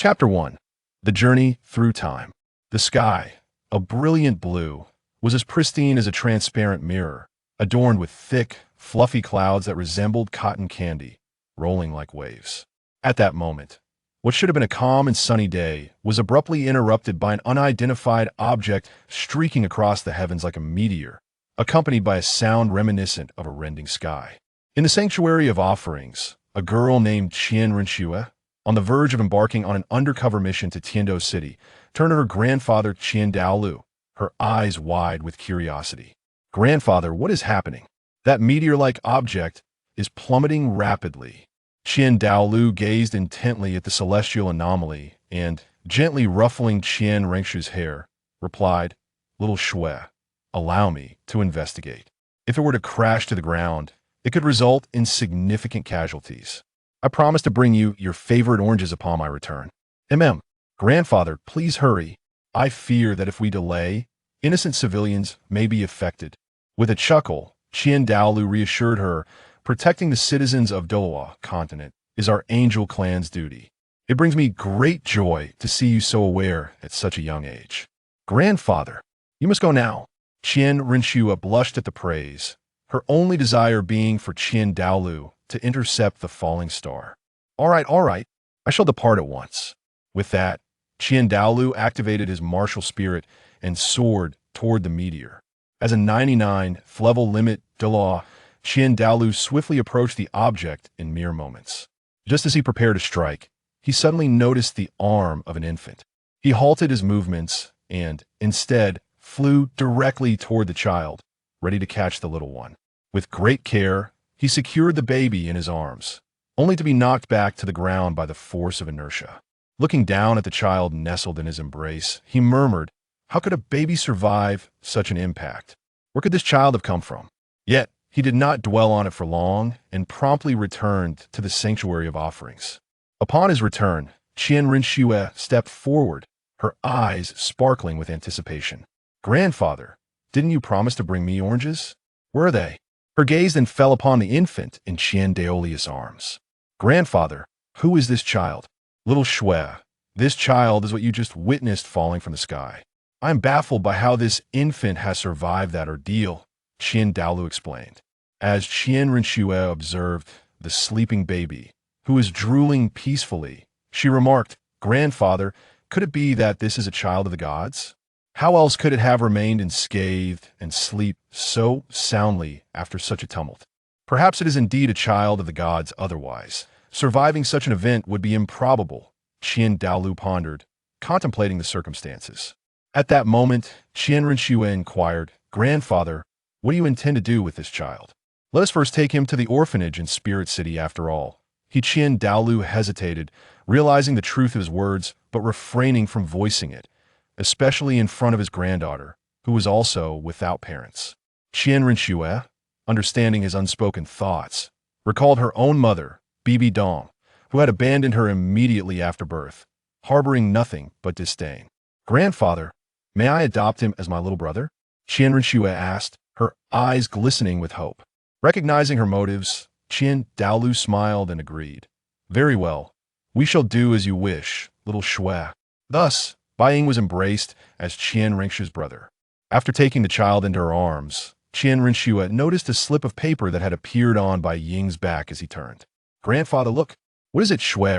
Chapter 1. The Journey Through Time. The sky, a brilliant blue, was as pristine as a transparent mirror, adorned with thick, fluffy clouds that resembled cotton candy, rolling like waves. At that moment, what should have been a calm and sunny day was abruptly interrupted by an unidentified object streaking across the heavens like a meteor, accompanied by a sound reminiscent of a rending sky. In the sanctuary of offerings, a girl named Qian Renxue, on the verge of embarking on an undercover mission to Tiandou City, turned to her grandfather Qiandao Liu, her eyes wide with curiosity. "Grandfather, what is happening? That meteor-like object is plummeting rapidly." Qiandao Liu gazed intently at the celestial anomaly and, gently ruffling Qian Renxue's hair, replied, "Little Shui, allow me to investigate. If it were to crash to the ground, it could result in significant casualties. I promise to bring you your favorite oranges upon my return." Grandfather, please hurry. I fear that if we delay, innocent civilians may be affected." With a chuckle, Qiandao Liu reassured her, "Protecting the citizens of Doloa continent is our angel clan's duty. It brings me great joy to see you so aware at such a young age." "Grandfather, you must go now." Qian Renxue blushed at the praise, her only desire being for Qiandao Liu to intercept the falling star. All right, I shall depart at once." With that, Qiandao Liu activated his martial spirit and soared toward the meteor. As a 99th level limit Doloa, Qiandao Liu swiftly approached the object in mere moments. Just as he prepared to strike, he suddenly noticed the arm of an infant. He halted his movements and, instead, flew directly toward the child, ready to catch the little one. With great care, he secured the baby in his arms, only to be knocked back to the ground by the force of inertia. Looking down at the child nestled in his embrace, he murmured, "How could a baby survive such an impact? Where could this child have come from?" Yet, he did not dwell on it for long and promptly returned to the sanctuary of offerings. Upon his return, Qian Renxue stepped forward, her eyes sparkling with anticipation. "Grandfather, didn't you promise to bring me oranges? Where are they?" Her gaze then fell upon the infant in Qiandao Liu's arms. "Grandfather, who is this child?" "Little Shui, this child is what you just witnessed falling from the sky. I am baffled by how this infant has survived that ordeal," Qiandao Liu explained. As Qian Renxue observed the sleeping baby, who was drooling peacefully, she remarked, "Grandfather, could it be that this is a child of the gods? How else could it have remained unscathed and sleep so soundly after such a tumult? Perhaps it is indeed a child of the gods otherwise. Surviving such an event would be improbable," Qiandao Liu pondered, contemplating the circumstances. At that moment, Qian Renxue inquired, "Grandfather, what do you intend to do with this child?" "Let us first take him to the orphanage in Spirit City after all." Qiandao Liu hesitated, realizing the truth of his words, but refraining from voicing it, especially in front of his granddaughter, who was also without parents. Qian Renxue, understanding his unspoken thoughts, recalled her own mother, Bibi Dong, who had abandoned her immediately after birth, harboring nothing but disdain. "Grandfather, may I adopt him as my little brother?" Qian Renxue asked, her eyes glistening with hope. Recognizing her motives, Qiandao Liu smiled and agreed. "Very well, we shall do as you wish, little Shui." Thus, Bai Ying was embraced as Qian Renxue's brother. After taking the child into her arms, Qian Renxue noticed a slip of paper that had appeared on Bai Ying's back as he turned. "Grandfather, look, what is it, Shui?"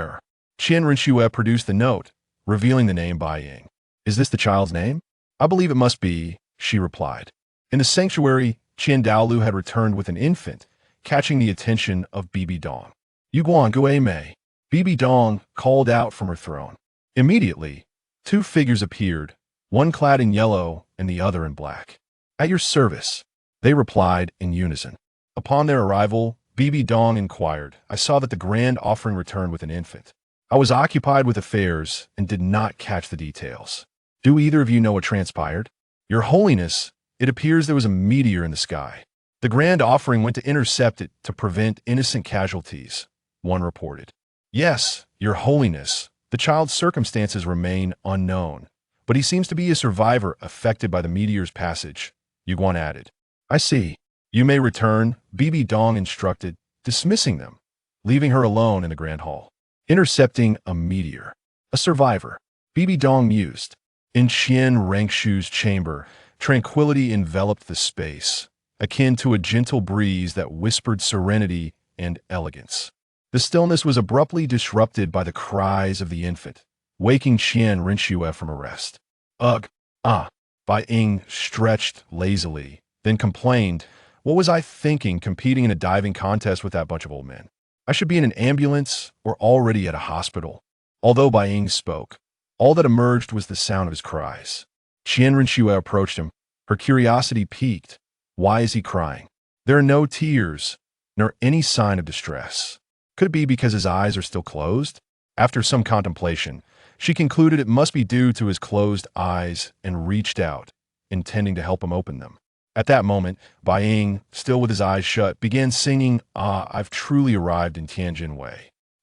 Qian Renxue produced the note, revealing the name Bai Ying. "Is this the child's name?" "I believe it must be," she replied. In the sanctuary, Qiandao Liu had returned with an infant, catching the attention of Bibi Dong. "Yuguan Gue Mei," Bibi Dong called out from her throne. Immediately, two figures appeared, one clad in yellow and the other in black. "At your service," they replied in unison. Upon their arrival, Bibi Dong inquired, "I saw that the grand offering returned with an infant. I was occupied with affairs and did not catch the details. Do either of you know what transpired?" "Your Holiness, it appears there was a meteor in the sky. The grand offering went to intercept it to prevent innocent casualties," one reported. "Yes, Your Holiness, the child's circumstances remain unknown, but he seems to be a survivor affected by the meteor's passage," Yuguan added. "I see. You may return," Bibi Dong instructed, dismissing them, leaving her alone in the grand hall. Intercepting a meteor. A survivor, Bibi Dong mused. In Qian Renxue's chamber, tranquility enveloped the space, akin to a gentle breeze that whispered serenity and elegance. The stillness was abruptly disrupted by the cries of the infant, waking Qian Renxue from a rest. Ugh, ah, Bai Ying stretched lazily, then complained, "What was I thinking competing in a diving contest with that bunch of old men? I should be in an ambulance or already at a hospital." Although Bai Ying spoke, all that emerged was the sound of his cries. Qian Renxue approached him, her curiosity piqued. Why is he crying? There are no tears, nor any sign of distress. Could it be because his eyes are still closed? After some contemplation, she concluded it must be due to his closed eyes and reached out, intending to help him open them. At that moment, Bai Ying, still with his eyes shut, began singing, "Ah, I've truly arrived in Tianjin.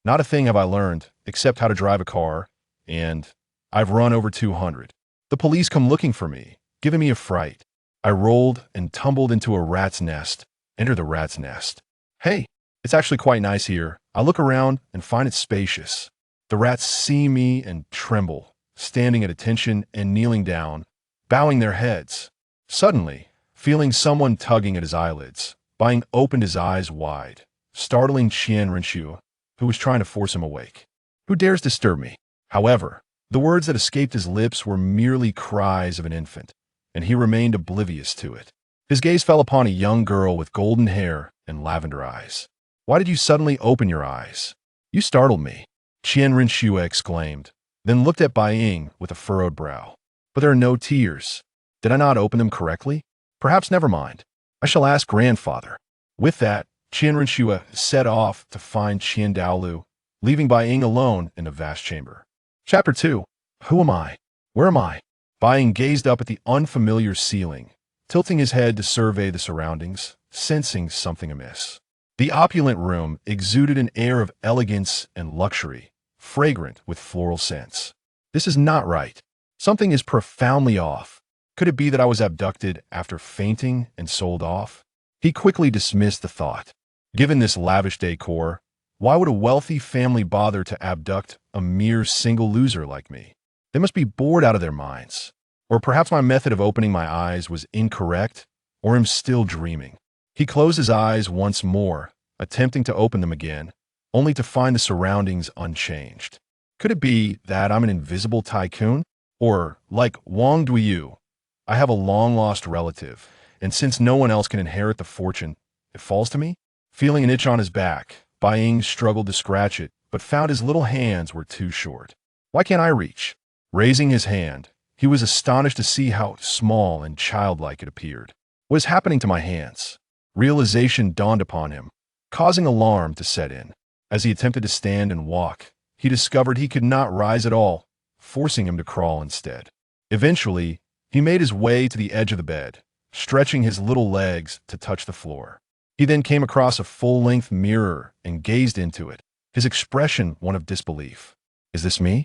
Not a thing have I learned, except how to drive a car, and I've run over 200. The police come looking for me, giving me a fright. I rolled and tumbled into a rat's nest. Enter the rat's nest. Hey, it's actually quite nice here. I look around and find it spacious. The rats see me and tremble, standing at attention and kneeling down, bowing their heads. Suddenly, feeling someone tugging at his eyelids, Bai Ying opened his eyes wide, startling Qian Renxue, who was trying to force him awake. Who dares disturb me? However, the words that escaped his lips were merely cries of an infant, and he remained oblivious to it. His gaze fell upon a young girl with golden hair and lavender eyes. Why did you suddenly open your eyes? You startled me, Qian Renxue exclaimed, then looked at Bai Ying with a furrowed brow. But there are no tears. Did I not open them correctly? Perhaps never mind. I shall ask grandfather. With that, Qian Renxue set off to find Qiandao Liu, leaving Bai Ying alone in a vast chamber. Chapter 2. Who am I? Where am I? Bai Ying gazed up at the unfamiliar ceiling, tilting his head to survey the surroundings, sensing something amiss. The opulent room exuded an air of elegance and luxury, fragrant with floral scents. This is not right. Something is profoundly off. Could it be that I was abducted after fainting and sold off? He quickly dismissed the thought. Given this lavish decor, why would a wealthy family bother to abduct a mere single loser like me? They must be bored out of their minds. Or perhaps my method of opening my eyes was incorrect, or I'm still dreaming. He closed his eyes once more, attempting to open them again, only to find the surroundings unchanged. Could it be that I'm an invisible tycoon? Or, like Wang Duyu, I have a long-lost relative, and since no one else can inherit the fortune, it falls to me? Feeling an itch on his back, Bai Ying struggled to scratch it, but found his little hands were too short. Why can't I reach? Raising his hand, he was astonished to see how small and childlike it appeared. What is happening to my hands? Realization dawned upon him, causing alarm to set in. As he attempted to stand and walk, he discovered he could not rise at all, forcing him to crawl instead. Eventually, he made his way to the edge of the bed, stretching his little legs to touch the floor. He then came across a full-length mirror and gazed into it, his expression one of disbelief. Is this me?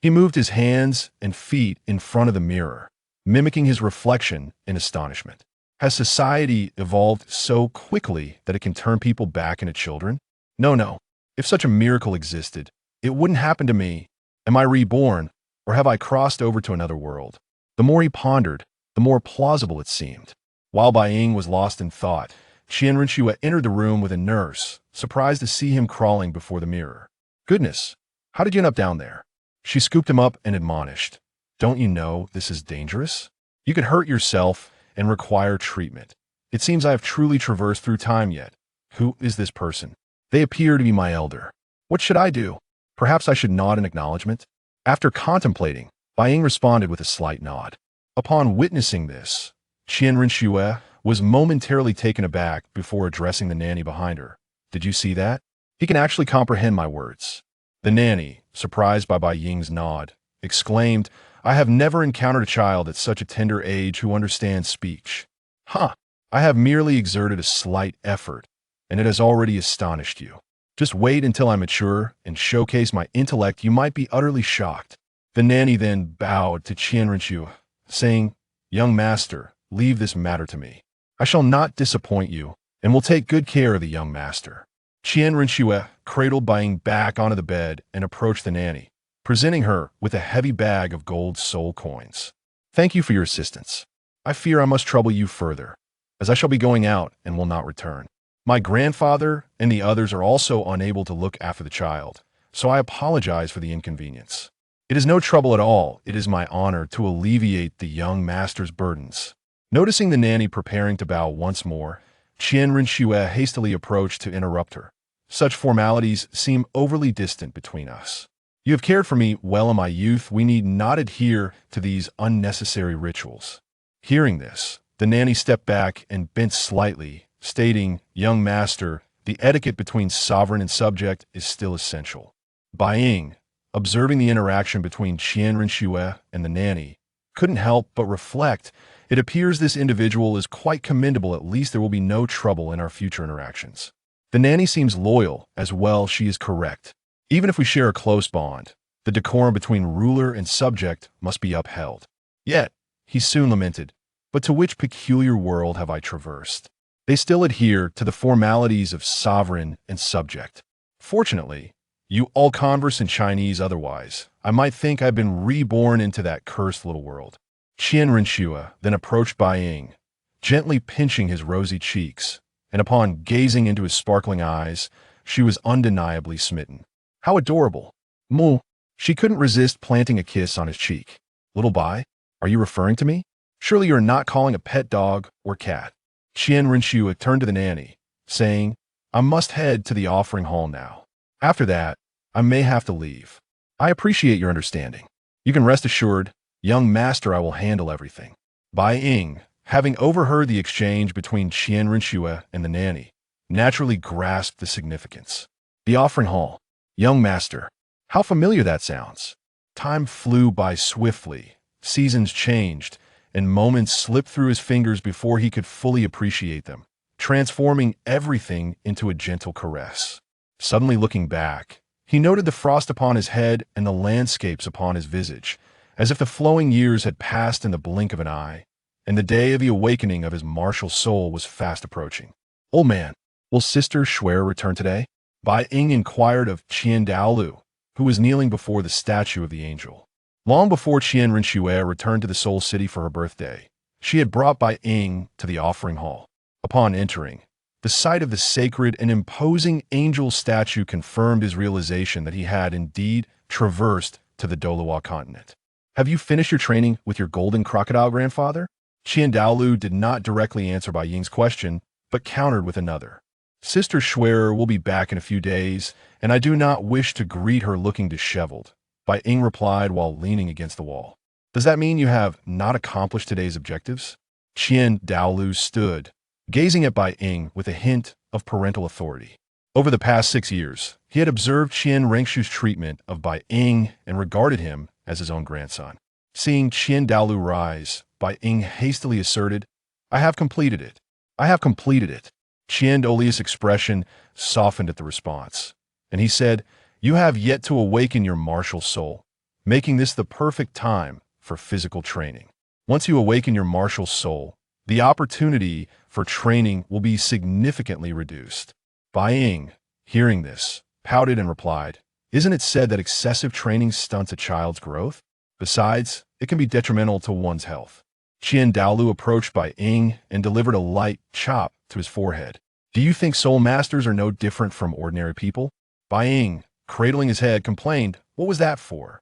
He moved his hands and feet in front of the mirror, mimicking his reflection in astonishment. Has society evolved so quickly that it can turn people back into children? No. If such a miracle existed, it wouldn't happen to me. Am I reborn, or have I crossed over to another world? The more he pondered, the more plausible it seemed. While Bai Ying was lost in thought, Qian Renxue entered the room with a nurse, surprised to see him crawling before the mirror. Goodness, how did you end up down there? She scooped him up and admonished. Don't you know this is dangerous? You could hurt yourself and require treatment. It seems I have truly traversed through time yet. Who is this person? They appear to be my elder. What should I do? Perhaps I should nod in acknowledgement? After contemplating, Bai Ying responded with a slight nod. Upon witnessing this, Qian Renxue was momentarily taken aback before addressing the nanny behind her. Did you see that? He can actually comprehend my words. The nanny, surprised by Bai Ying's nod, exclaimed, I have never encountered a child at such a tender age who understands speech. I have merely exerted a slight effort, and it has already astonished you. Just wait until I mature and showcase my intellect. You might be utterly shocked. The nanny then bowed to Qian Renxue, saying, Young master, leave this matter to me. I shall not disappoint you, and will take good care of the young master. Qian Renxue cradled Bai Ying back onto the bed and approached the nanny, presenting her with a heavy bag of gold soul coins. Thank you for your assistance. I fear I must trouble you further, as I shall be going out and will not return. My grandfather and the others are also unable to look after the child, so I apologize for the inconvenience. It is no trouble at all. It is my honor to alleviate the young master's burdens. Noticing the nanny preparing to bow once more, Qian Renxue hastily approached to interrupt her. Such formalities seem overly distant between us. You have cared for me well in my youth. We need not adhere to these unnecessary rituals. Hearing this, the nanny stepped back and bent slightly, stating, Young master, the etiquette between sovereign and subject is still essential. Bai Ying, observing the interaction between Qian Renxue and the nanny, couldn't help but reflect, it appears this individual is quite commendable. At least there will be no trouble in our future interactions. The nanny seems loyal as well. She is correct. Even if we share a close bond, the decorum between ruler and subject must be upheld. Yet, he soon lamented, but to which peculiar world have I traversed? They still adhere to the formalities of sovereign and subject. Fortunately, you all converse in Chinese. Otherwise, I might think I've been reborn into that cursed little world. Qian Renxue then approached Bai Ying, gently pinching his rosy cheeks, and upon gazing into his sparkling eyes, she was undeniably smitten. How adorable! Mu! She couldn't resist planting a kiss on his cheek. Little Bai, are you referring to me? Surely you're not calling a pet dog or cat. Qian Renxue turned to the nanny, saying, I must head to the offering hall now. After that, I may have to leave. I appreciate your understanding. You can rest assured, young master, I will handle everything. Bai Ying, having overheard the exchange between Qian Renxue and the nanny, naturally grasped the significance. The offering hall. Young master. How familiar that sounds. Time flew by swiftly, seasons changed, and moments slipped through his fingers before he could fully appreciate them, transforming everything into a gentle caress. Suddenly looking back, he noted the frost upon his head and the landscapes upon his visage, as if the flowing years had passed in the blink of an eye, and the day of the awakening of his martial soul was fast approaching. Old man, will Sister Shura return today? Bai Ying inquired of Qiandao Liu, who was kneeling before the statue of the angel. Long before Qian Renxue returned to the Soul City for her birthday, she had brought Bai Ying to the offering hall. Upon entering, the sight of the sacred and imposing angel statue confirmed his realization that he had indeed traversed to the Doluo continent. Have you finished your training with your golden crocodile, grandfather? Qiandao Liu did not directly answer Bai Ying's question, but countered with another. Sister Shura will be back in a few days, and I do not wish to greet her looking disheveled, Bai Ying replied while leaning against the wall. Does that mean you have not accomplished today's objectives? Qiandao Liu stood, gazing at Bai Ying with a hint of parental authority. Over the past 6 years, he had observed Qianrenxue's treatment of Bai Ying and regarded him as his own grandson. Seeing Qiandao Liu rise, Bai Ying hastily asserted, I have completed it. I have completed it. Qiandao Liu's expression softened at the response, and he said, You have yet to awaken your martial soul, making this the perfect time for physical training. Once you awaken your martial soul, the opportunity for training will be significantly reduced. Bai Ying, hearing this, pouted and replied, Isn't it said that excessive training stunts a child's growth? Besides, it can be detrimental to one's health. Qiandao Liu approached Bai Ying and delivered a light chop to his forehead. Do you think soul masters are no different from ordinary people? Bai Ying, cradling his head, complained, What was that for?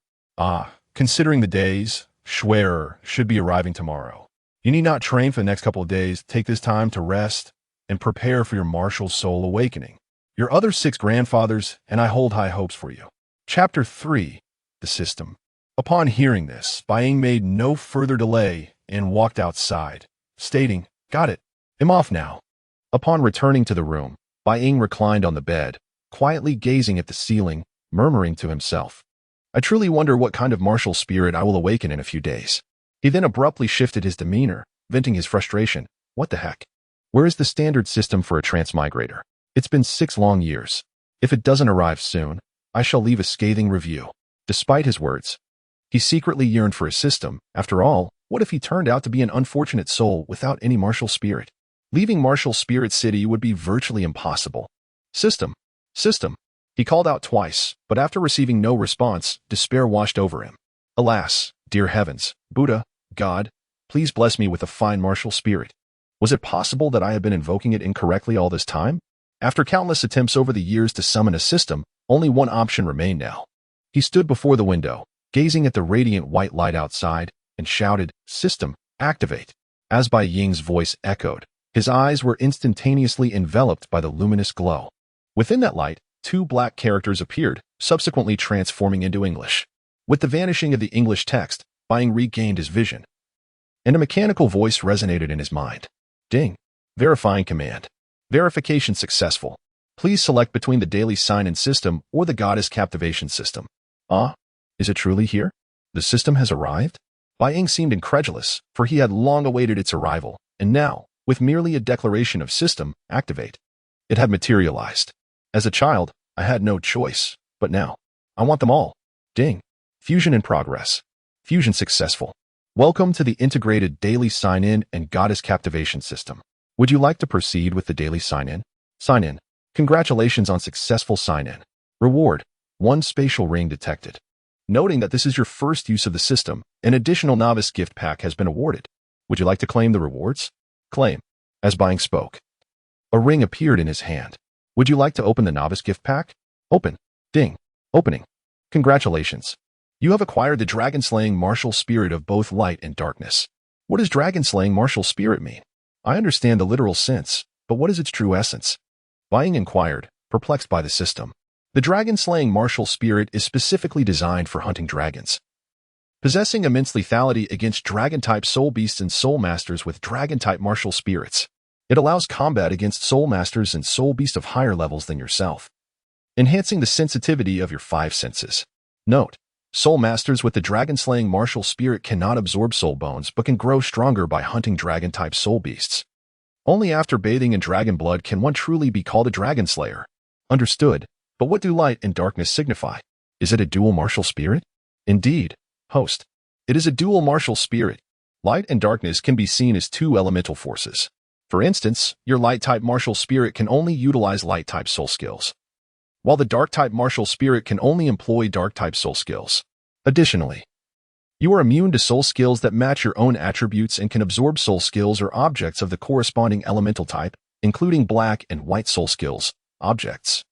Considering the days, Shura should be arriving tomorrow. You need not train for the next couple of days. Take this time to rest and prepare for your martial soul awakening. Your other 6 grandfathers and I hold high hopes for you. Chapter 3. The System. Upon hearing this, Bai Ying made no further delay and walked outside, stating, Got it. I'm off now. Upon returning to the room, Bai Ying reclined on the bed, quietly gazing at the ceiling, murmuring to himself, I truly wonder what kind of martial spirit I will awaken in a few days. He then abruptly shifted his demeanor, venting his frustration. What the heck? Where is the standard system for a transmigrator? It's been 6 long years. If it doesn't arrive soon, I shall leave a scathing review. Despite his words, he secretly yearned for a system. After all, what if he turned out to be an unfortunate soul without any martial spirit? Leaving Martial Spirit City would be virtually impossible. System. He called out twice, but after receiving no response, despair washed over him. Alas, dear heavens, Buddha, God, please bless me with a fine martial spirit. Was it possible that I had been invoking it incorrectly all this time? After countless attempts over the years to summon a system, only one option remained now. He stood before the window, gazing at the radiant white light outside, and shouted, "System, activate." As Bai Ying's voice echoed, his eyes were instantaneously enveloped by the luminous glow. Within that light, two black characters appeared, subsequently transforming into English. With the vanishing of the English text, Bai Ying regained his vision, and a mechanical voice resonated in his mind. Ding. Verifying command. Verification successful. Please select between the daily sign-in system or the goddess captivation system. Ah, is it truly here? The system has arrived? Bai Ying seemed incredulous, for he had long awaited its arrival, and now, with merely a declaration of system, activate, it had materialized. As a child, I had no choice, but now, I want them all. Ding. Fusion in progress. Fusion successful. Welcome to the integrated daily sign-in and goddess captivation system. Would you like to proceed with the daily sign-in? Sign-in. Congratulations on successful sign-in. Reward. 1 spatial ring detected. Noting that this is your first use of the system, an additional novice gift pack has been awarded. Would you like to claim the rewards? Claim. As Bai Ying spoke, a ring appeared in his hand. Would you like to open the novice gift pack? Open. Ding. Opening. Congratulations. You have acquired the dragon-slaying martial spirit of both light and darkness. What does dragon-slaying martial spirit mean? I understand the literal sense, but what is its true essence? Bai Ying inquired, perplexed by the system. The dragon-slaying martial spirit is specifically designed for hunting dragons. Possessing immense lethality against dragon-type soul beasts and soul masters with dragon-type martial spirits. It allows combat against soul masters and soul beasts of higher levels than yourself, enhancing the sensitivity of your 5 senses. Note: soul masters with the dragon-slaying martial spirit cannot absorb soul bones but can grow stronger by hunting dragon-type soul beasts. Only after bathing in dragon blood can one truly be called a dragon slayer. Understood. But what do light and darkness signify? Is it a dual martial spirit? Indeed, host. It is a dual martial spirit. Light and darkness can be seen as 2 elemental forces. For instance, your light-type martial spirit can only utilize light-type soul skills, while the dark-type martial spirit can only employ dark-type soul skills. Additionally, you are immune to soul skills that match your own attributes and can absorb soul skills or objects of the corresponding elemental type, including black and white soul skills, objects,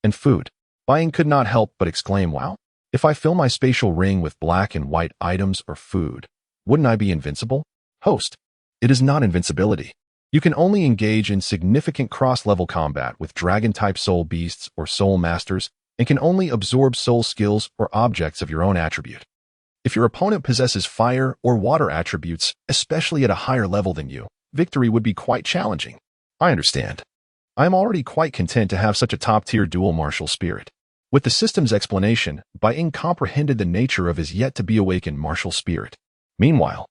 and food. Bai Ying could not help but exclaim, wow. If I fill my spatial ring with black and white items or food, wouldn't I be invincible? Host. It is not invincibility. You can only engage in significant cross-level combat with dragon-type soul beasts or soul masters and can only absorb soul skills or objects of your own attribute. If your opponent possesses fire or water attributes, especially at a higher level than you, victory would be quite challenging. I understand. I am already quite content to have such a top-tier dual martial spirit. With the system's explanation, Bai Ying comprehended the nature of his yet-to-be-awakened martial spirit. Meanwhile,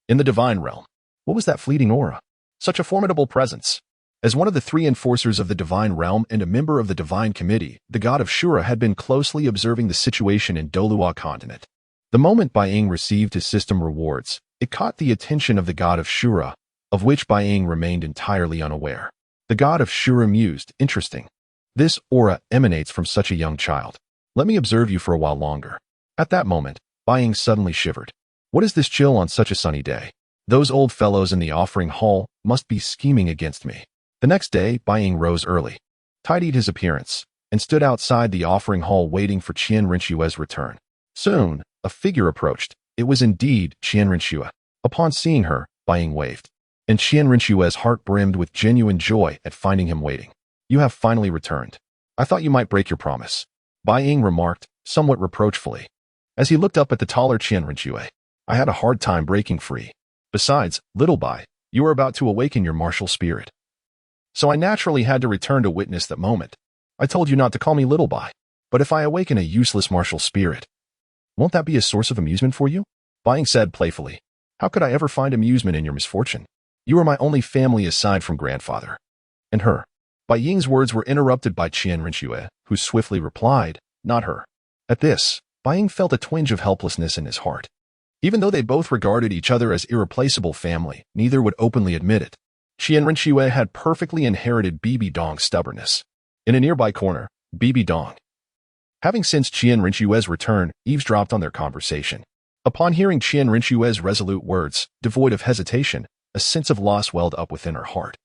in the divine realm, what was that fleeting aura? Such a formidable presence. As one of the 3 enforcers of the divine realm and a member of the divine committee, the god of Shura had been closely observing the situation in Dolua continent. The moment Bai Ying received his system rewards, it caught the attention of the god of Shura, of which Bai Ying remained entirely unaware. The god of Shura mused, interesting. This aura emanates from such a young child. Let me observe you for a while longer. At that moment, Bai Ying suddenly shivered. What is this chill on such a sunny day? Those old fellows in the offering hall must be scheming against me. The next day, Bai Ying rose early, tidied his appearance, and stood outside the offering hall waiting for Qian Renxue's return. Soon, a figure approached. It was indeed Qian Renxue. Upon seeing her, Bai Ying waved, and Qian Renxue's heart brimmed with genuine joy at finding him waiting. You have finally returned. I thought you might break your promise, Bai Ying remarked, somewhat reproachfully, as he looked up at the taller Qian Renxue. I had a hard time breaking free. Besides, little Bai, you are about to awaken your martial spirit, so I naturally had to return to witness that moment. I told you not to call me little Bai, but if I awaken a useless martial spirit, won't that be a source of amusement for you? Bai Ying said playfully. How could I ever find amusement in your misfortune? You are my only family aside from grandfather. And her. Bai Ying's words were interrupted by Qian Renxue, who swiftly replied, not her. At this, Bai Ying felt a twinge of helplessness in his heart. Even though they both regarded each other as irreplaceable family, neither would openly admit it. Qian Renxue had perfectly inherited Bibi Dong's stubbornness. In a nearby corner, Bibi Dong. Having since Qian Renxue's return, eavesdropped on their conversation. Upon hearing Qian Renxue's resolute words, devoid of hesitation, a sense of loss welled up within her heart.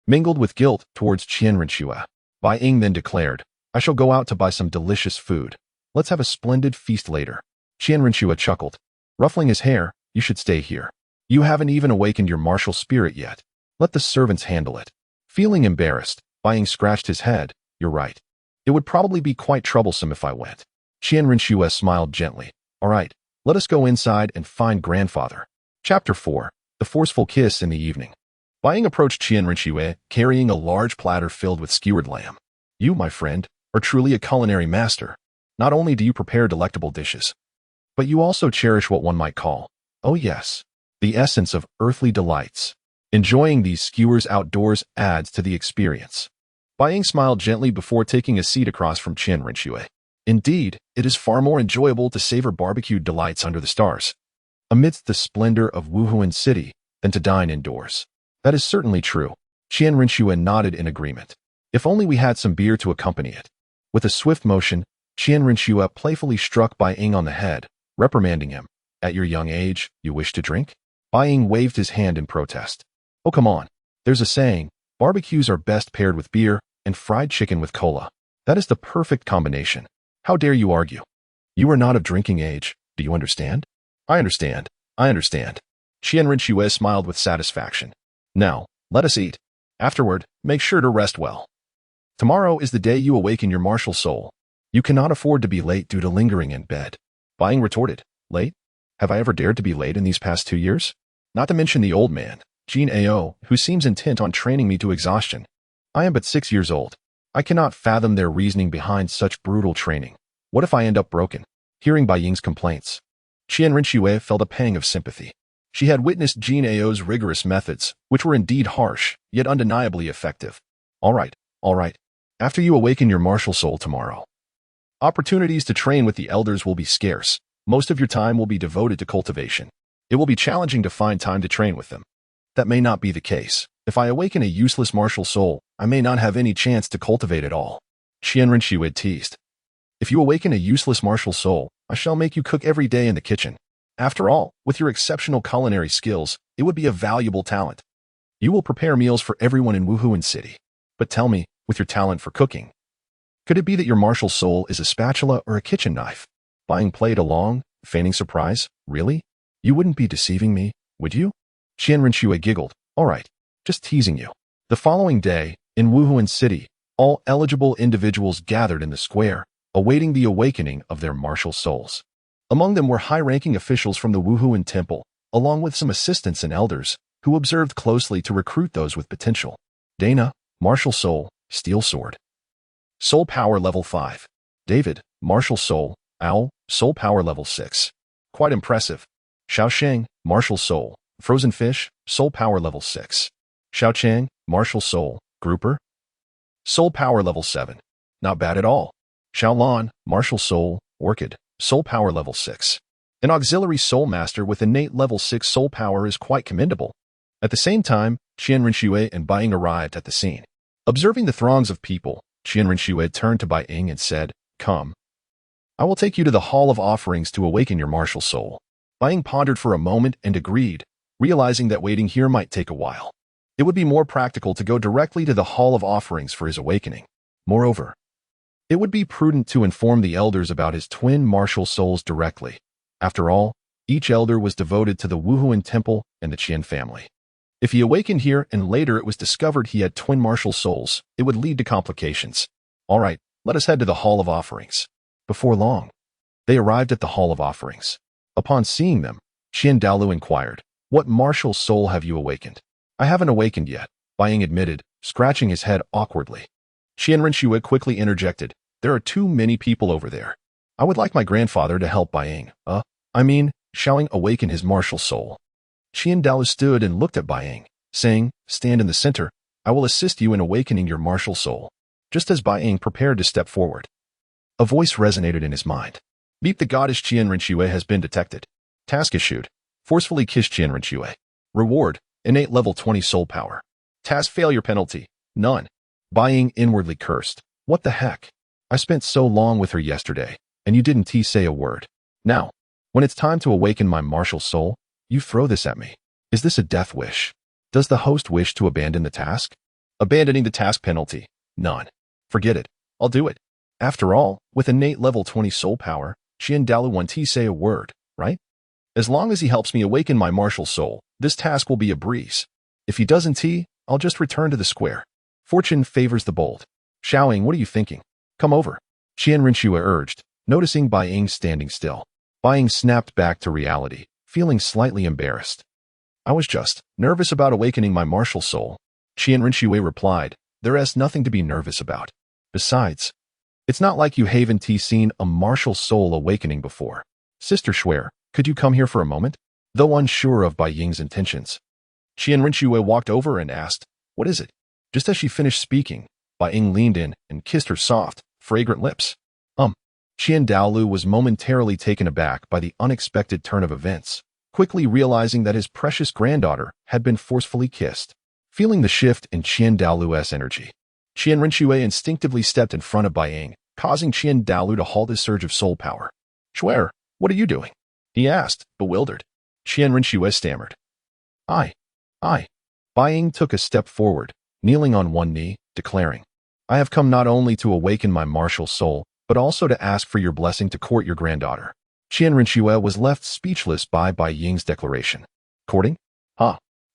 Mingled with guilt towards Qian Renxue, Bai Ying then declared, "I shall go out to buy some delicious food. Let's have a splendid feast later." Qian Renxue chuckled. Ruffling his hair, "You should stay here. You haven't even awakened your martial spirit yet. Let the servants handle it." Feeling embarrassed, Bai Ying scratched his head. "You're right. It would probably be quite troublesome if I went." Qian Renxue smiled gently. "All right, let us go inside and find grandfather." Chapter 4. The Forceful Kiss in the Evening. Bai Ying approached Qian Renxue, carrying a large platter filled with skewered lamb. "You, my friend, are truly a culinary master. Not only do you prepare delectable dishes, but you also cherish what one might call, oh yes, the essence of earthly delights. Enjoying these skewers outdoors adds to the experience." Bai Ying smiled gently before taking a seat across from Qian Renxue. "Indeed, it is far more enjoyable to savor barbecued delights under the stars, amidst the splendor of Wuhan city, than to dine indoors." "That is certainly true." Qian Renxue nodded in agreement. "If only we had some beer to accompany it." With a swift motion, Qian Renxue playfully struck Bai Ying on the head, reprimanding him. "At your young age, you wish to drink?" Bai Ying waved his hand in protest. "Oh, come on. There's a saying, barbecues are best paired with beer and fried chicken with cola. That is the perfect combination. How dare you argue? You are not of drinking age, do you understand?" I understand. Qian Renxue smiled with satisfaction. "Now, let us eat. Afterward, make sure to rest well. Tomorrow is the day you awaken your martial soul. You cannot afford to be late due to lingering in bed." Bai Ying retorted. "Late? Have I ever dared to be late in these past 2 years? Not to mention the old man, Jin Ao, who seems intent on training me to exhaustion. I am but 6 years old. I cannot fathom their reasoning behind such brutal training. What if I end up broken?" Hearing Bai Ying's complaints, Qian Renxue felt a pang of sympathy. She had witnessed Jin Ao's rigorous methods, which were indeed harsh, yet undeniably effective. All right. After you awaken your martial soul tomorrow, opportunities to train with the elders will be scarce. Most of your time will be devoted to cultivation. It will be challenging to find time to train with them. That may not be the case. If I awaken a useless martial soul, I may not have any chance to cultivate at all. Qian Renxue teased. "If you awaken a useless martial soul, I shall make you cook every day in the kitchen. After all, with your exceptional culinary skills, it would be a valuable talent. You will prepare meals for everyone in Wuhan City. But tell me, with your talent for cooking, could it be that your martial soul is a spatula or a kitchen knife?" Bai Ying played along, feigning surprise. "Really? You wouldn't be deceiving me, would you?" Qian Renxue giggled. "All right, just teasing you." The following day, in Wuhan City, all eligible individuals gathered in the square, awaiting the awakening of their martial souls. Among them were high-ranking officials from the Wuhan Temple, along with some assistants and elders, who observed closely to recruit those with potential. Dana, martial soul, steel sword. Soul power level 5. David, martial soul, owl, soul power level 6. Quite impressive. Xiaosheng, martial soul, frozen fish, soul power level 6. Xiaochang, martial soul, grouper. Soul power level 7. Not bad at all. Xiaolan, martial soul, orchid, soul power level 6. An auxiliary soul master with innate level 6 soul power is quite commendable. At the same time, Qian Renxue and Bai Ying arrived at the scene. Observing the throngs of people, Qian Renxue turned to Bai Ying and said, "Come. I will take you to the Hall of Offerings to awaken your martial soul." Bai Ying pondered for a moment and agreed, realizing that waiting here might take a while. It would be more practical to go directly to the Hall of Offerings for his awakening. Moreover, it would be prudent to inform the elders about his twin martial souls directly. After all, each elder was devoted to the Wuhan Temple and the Qian family. If he awakened here and later it was discovered he had twin martial souls, it would lead to complications. All right, let us head to the Hall of Offerings. Before long, they arrived at the Hall of Offerings. Upon seeing them, Qiandao Liu inquired, "What martial soul have you awakened?" "I haven't awakened yet," Bai Ying admitted, scratching his head awkwardly. Qian Renxue quickly interjected, "There are too many people over there. I would like my grandfather to help Bai Ying. Xiaoing awaken his martial soul." Qiandao Liu stood and looked at Bai Ying, saying, "Stand in the center. I will assist you in awakening your martial soul." Just as Bai Ying prepared to step forward, a voice resonated in his mind. "Meet the goddess Qian Renxue has been detected. Task issued. Forcefully kiss Qian Renxue. Reward, innate level 20 soul power. Task failure penalty, none." Bai Ying inwardly cursed. What the heck? I spent so long with her yesterday, and you didn't say a word. Now, when it's time to awaken my martial soul, you throw this at me. Is this a death wish? Does the host wish to abandon the task? Abandoning the task penalty? None. Forget it. I'll do it. After all, with innate level 20 soul power, Qiandao Liu won't say a word, right? As long as he helps me awaken my martial soul, this task will be a breeze. If he doesn't, I'll just return to the square. Fortune favors the bold. Xiao Ying, what are you thinking? Come over. Qian Renxue urged, noticing Bai Ying standing still. Bai Ying snapped back to reality, feeling slightly embarrassed. I was just nervous about awakening my martial soul. Qian Renxue replied, there's nothing to be nervous about. Besides, it's not like you haven't seen a martial soul awakening before. Sister Shuer, could you come here for a moment? Though unsure of Bai Ying's intentions, Qian Renxue walked over and asked, what is it? Just as she finished speaking, Bai Ying leaned in and kissed her soft, fragrant lips. Qiandao Liu was momentarily taken aback by the unexpected turn of events, quickly realizing that his precious granddaughter had been forcefully kissed. Feeling the shift in Qiandao Liu's energy, Qian Renxue instinctively stepped in front of Bai Ying, causing Qiandao Liu to halt his surge of soul power. Shuer, what are you doing? He asked, bewildered. Qian Renxue stammered. I. Bai Ying took a step forward, kneeling on one knee, declaring, I have come not only to awaken my martial soul, but also to ask for your blessing to court your granddaughter. Qian Renxue was left speechless by Bai Ying's declaration. Courting?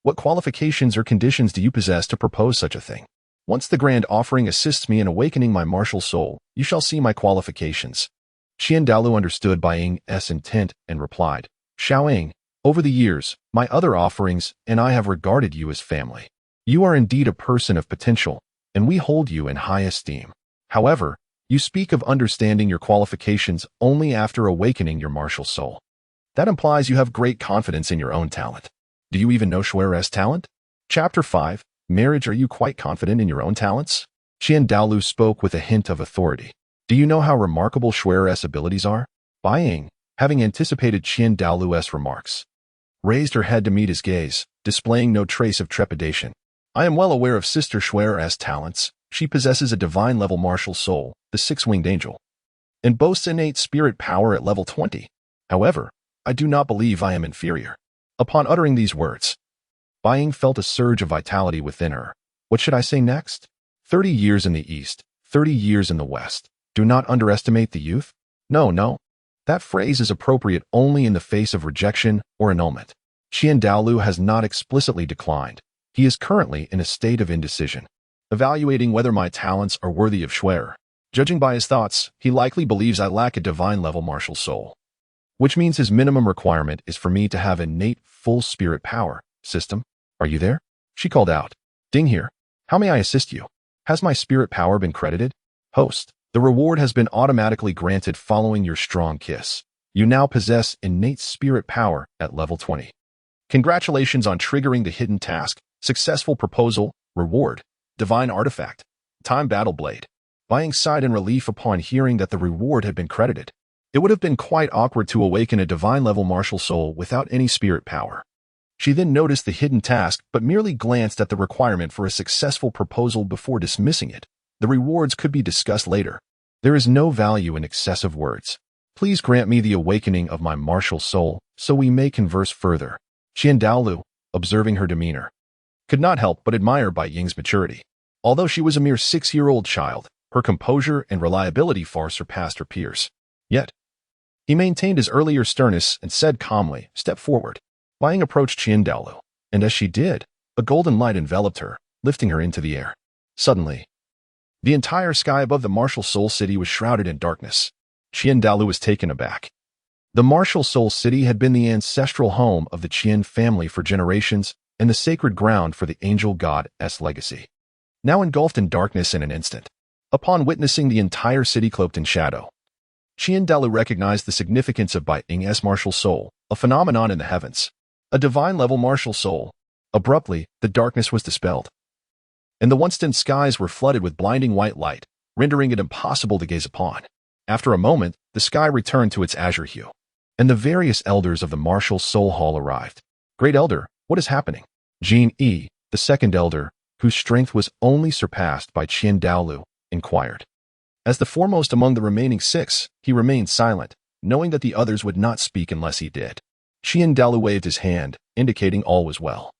What qualifications or conditions do you possess to propose such a thing? Once the grand offering assists me in awakening my martial soul, you shall see my qualifications. Qiandao Liu understood Bai Ying's intent and replied, Xiao Ying, over the years, my other offerings and I have regarded you as family. You are indeed a person of potential, and we hold you in high esteem. However, you speak of understanding your qualifications only after awakening your martial soul. That implies you have great confidence in your own talent. Do you even know Shuer's talent? Chapter 5, Marriage. Are you quite confident in your own talents? Qiandao Liu spoke with a hint of authority. Do you know how remarkable Shuer's abilities are? Bai Ying, having anticipated Qiandao Liu's remarks, raised her head to meet his gaze, displaying no trace of trepidation. I am well aware of Sister Shuer's talents. She possesses a divine-level martial soul, the six-winged angel, and boasts innate spirit power at level 20. However, I do not believe I am inferior. Upon uttering these words, Bai Ying felt a surge of vitality within her. What should I say next? 30 years in the East, 30 years in the West. Do not underestimate the youth? No. That phrase is appropriate only in the face of rejection or annulment. Qiandao Liu has not explicitly declined. He is currently in a state of indecision, evaluating whether my talents are worthy of Shuer. Judging by his thoughts, he likely believes I lack a divine-level martial soul, which means his minimum requirement is for me to have innate full spirit power. System, are you there? She called out. Ding here. How may I assist you? Has my spirit power been credited? Host, the reward has been automatically granted following your strong kiss. You now possess innate spirit power at level 20. Congratulations on triggering the hidden task. Successful proposal. Reward. Divine artifact. Time battle blade. Bai Ying sighed in relief upon hearing that the reward had been credited. It would have been quite awkward to awaken a divine-level martial soul without any spirit power. She then noticed the hidden task but merely glanced at the requirement for a successful proposal before dismissing it. The rewards could be discussed later. There is no value in excessive words. Please grant me the awakening of my martial soul so we may converse further. Qiandao Liu, observing her demeanor, could not help but admire Bai Ying's maturity. Although she was a mere 6-year-old child, her composure and reliability far surpassed her peers. Yet, he maintained his earlier sternness and said calmly, step forward. Bai Ying approached Qiandao Liu, and as she did, a golden light enveloped her, lifting her into the air. Suddenly, the entire sky above the Martial Soul City was shrouded in darkness. Qiandao Liu was taken aback. The Martial Soul City had been the ancestral home of the Qian family for generations and the sacred ground for the angel god's legacy. Now engulfed in darkness in an instant. Upon witnessing the entire city cloaked in shadow, Qiandao Liu recognized the significance of Bai Ying's martial soul, a phenomenon in the heavens. A divine-level martial soul. Abruptly, the darkness was dispelled, and the once-dim skies were flooded with blinding white light, rendering it impossible to gaze upon. After a moment, the sky returned to its azure hue, and the various elders of the Martial Soul Hall arrived. Great Elder, what is happening? Jin E, the second elder, whose strength was only surpassed by Qiandao Liu, inquired. As the foremost among the remaining 6, he remained silent, knowing that the others would not speak unless he did. Qiandao Liu waved his hand, indicating all was well,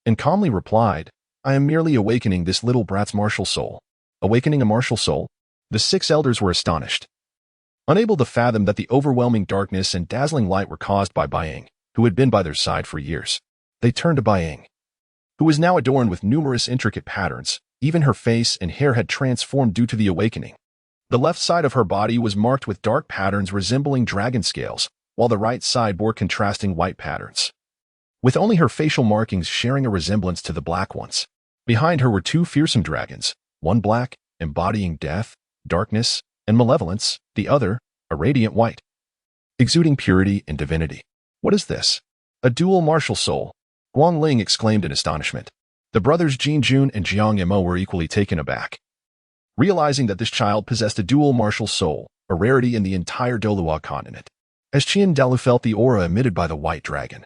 and calmly replied, I am merely awakening this little brat's martial soul. Awakening a martial soul? The 6 elders were astonished, unable to fathom that the overwhelming darkness and dazzling light were caused by Bai Ying, who had been by their side for years. They turned to Bai Ying, who was now adorned with numerous intricate patterns. Even her face and hair had transformed due to the awakening. The left side of her body was marked with dark patterns resembling dragon scales, while the right side bore contrasting white patterns, with only her facial markings sharing a resemblance to the black ones. Behind her were 2 fearsome dragons, one black, embodying death, darkness, and malevolence, the other, a radiant white, exuding purity and divinity. What is this? A dual martial soul? Guangling exclaimed in astonishment. The brothers Jin Jun and Jiang Mo were equally taken aback, realizing that this child possessed a dual martial soul, a rarity in the entire Dolua continent. As Qiandao Liu felt the aura emitted by the white dragon,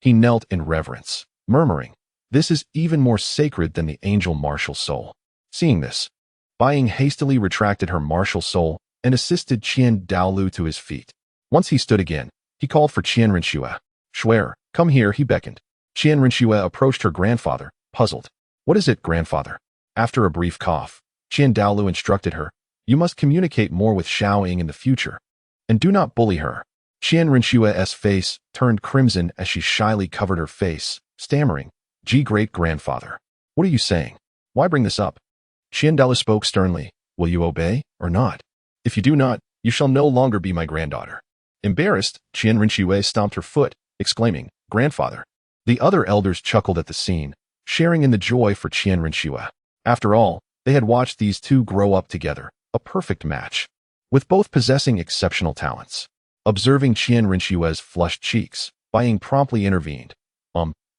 he knelt in reverence, murmuring, this is even more sacred than the angel martial soul. Seeing this, Bai Ying hastily retracted her martial soul and assisted Qiandao Liu to his feet. Once he stood again, he called for Qianrenxue. Shuer, come here, he beckoned. Qianrenxue approached her grandfather, puzzled. What is it, grandfather? After a brief cough, Qiandao Liu instructed her, you must communicate more with Xiao Ying in the future, and do not bully her. Qianrenxue's face turned crimson as she shyly covered her face, stammering, great-grandfather. What are you saying? Why bring this up? Qiandao Liu spoke sternly, will you obey, or not? If you do not, you shall no longer be my granddaughter. Embarrassed, Qianrenxue stomped her foot, exclaiming, grandfather. The other elders chuckled at the scene, sharing in the joy for Qianrenxue. After all, they had watched these 2 grow up together, a perfect match, with both possessing exceptional talents. Observing Qianrenxue's flushed cheeks, Bai Ying promptly intervened.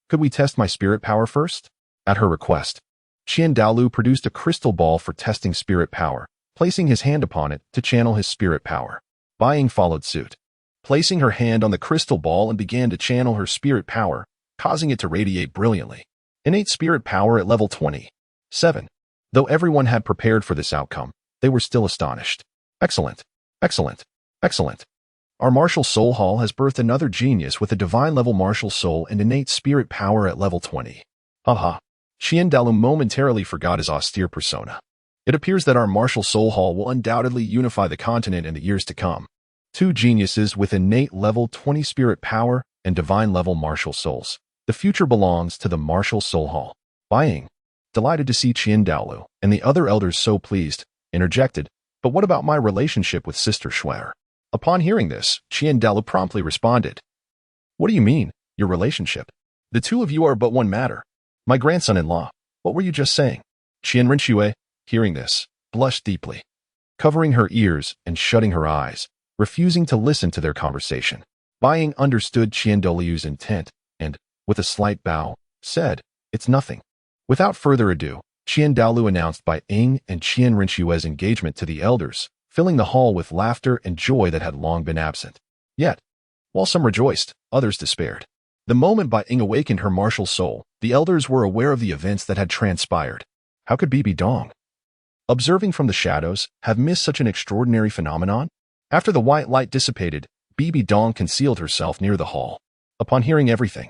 Could we test my spirit power first? At her request, Qiandao Liu produced a crystal ball for testing spirit power, placing his hand upon it to channel his spirit power. Bai Ying followed suit, placing her hand on the crystal ball and began to channel her spirit power, causing it to radiate brilliantly. Innate spirit power at level 27. Though everyone had prepared for this outcome, they were still astonished. Excellent. Excellent. Excellent. Our martial soul hall has birthed another genius with a divine level martial soul and innate spirit power at level 20. Haha. Qiandao Liu momentarily forgot his austere persona. It appears that our martial soul hall will undoubtedly unify the continent in the years to come. 2 geniuses with innate level 20 spirit power and divine level martial souls. The future belongs to the martial soul hall. Bai Ying, delighted to see Qiandao Liu and the other elders so pleased, interjected, but what about my relationship with Sister Shuer? Upon hearing this, Qiandao Liu promptly responded, what do you mean, your relationship? The 2 of you are but one matter. My grandson-in-law, what were you just saying? Qianrenxue, hearing this, blushed deeply, covering her ears and shutting her eyes, refusing to listen to their conversation. Bai Ying understood Qiandao Liu's intent and, with a slight bow, said, it's nothing. Without further ado, Qiandao Liu announced Bai Ying and Qianrenxue's engagement to the elders, filling the hall with laughter and joy that had long been absent. Yet, while some rejoiced, others despaired. The moment Bai Ying awakened her martial soul, the elders were aware of the events that had transpired. How could Bibi Dong, observing from the shadows, have missed such an extraordinary phenomenon? After the white light dissipated, Bibi Dong concealed herself near the hall. Upon hearing everything,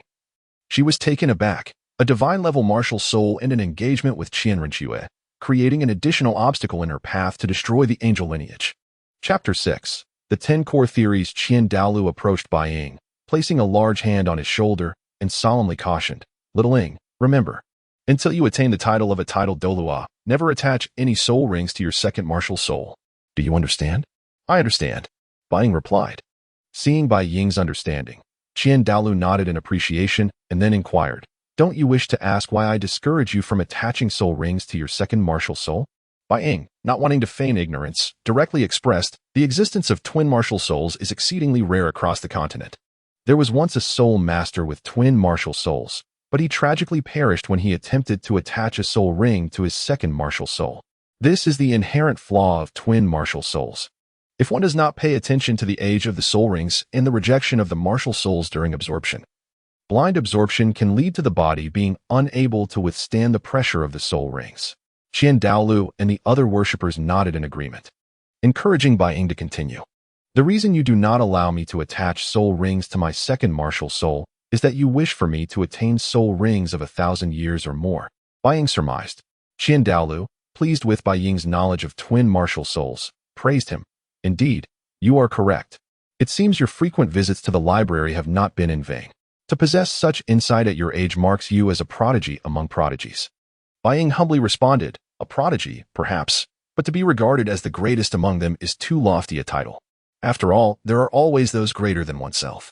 she was taken aback. A divine-level martial soul and an engagement with Qianrenxue, creating an additional obstacle in her path to destroy the angel lineage. Chapter 6. The 10 Core Theories. Qiandao Liu approached Bai Ying, placing a large hand on his shoulder, and solemnly cautioned, Little Ying, remember, until you attain the title of a titled Dolua, never attach any soul rings to your second martial soul. Do you understand? I understand, Bai Ying replied. Seeing Bai Ying's understanding, Qiandao Liu nodded in appreciation and then inquired, don't you wish to ask why I discourage you from attaching soul rings to your second martial soul? Bai Ying, not wanting to feign ignorance, directly expressed, the existence of twin martial souls is exceedingly rare across the continent. There was once a soul master with twin martial souls, but he tragically perished when he attempted to attach a soul ring to his second martial soul. This is the inherent flaw of twin martial souls. If one does not pay attention to the age of the soul rings and the rejection of the martial souls during absorption, blind absorption can lead to the body being unable to withstand the pressure of the soul rings. Qiandao Liu and the other worshippers nodded in agreement. encouraging Bai Ying to continue. The reason you do not allow me to attach soul rings to my second martial soul is that you wish for me to attain soul rings of 1,000 years or more, Bai Ying surmised. Qiandao Liu, pleased with Bai Ying's knowledge of twin martial souls, praised him. Indeed, you are correct. It seems your frequent visits to the library have not been in vain. To possess such insight at your age marks you as a prodigy among prodigies. Bai Ying humbly responded, a prodigy, perhaps, but to be regarded as the greatest among them is too lofty a title. After all, there are always those greater than oneself.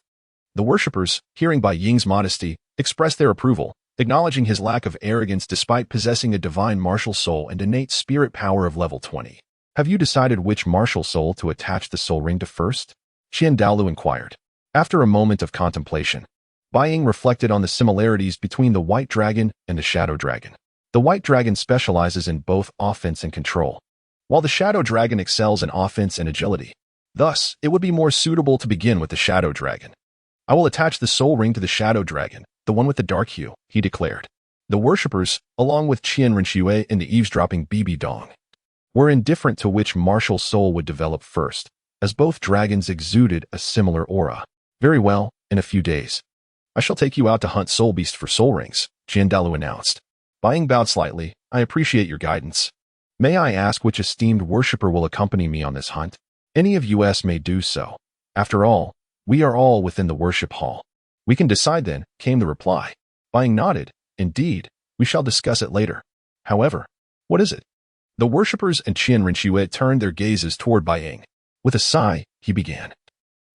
The worshippers, hearing Bai Ying's modesty, expressed their approval, acknowledging his lack of arrogance despite possessing a divine martial soul and innate spirit power of level 20. Have you decided which martial soul to attach the soul ring to first? Qiandao Liu inquired. After a moment of contemplation, Bai Ying reflected on the similarities between the white dragon and the shadow dragon. The white dragon specializes in both offense and control, while the shadow dragon excels in offense and agility. Thus, it would be more suitable to begin with the shadow dragon. I will attach the soul ring to the shadow dragon, the one with the dark hue, he declared. The worshippers, along with Qian Renxue and the eavesdropping Bibi Dong, were indifferent to which martial soul would develop first, as both dragons exuded a similar aura. Very well, in a few days. I shall take you out to hunt soul beasts for soul rings, Qiandao Liu announced. Bai Ying bowed slightly. I appreciate your guidance. May I ask which esteemed worshipper will accompany me on this hunt? Any of us may do so. After all, we are all within the worship hall. We can decide then, came the reply. Bai Ying nodded. Indeed, we shall discuss it later. However, what is it? The worshippers and Qian Renxue turned their gazes toward Bai Ying. With a sigh, he began.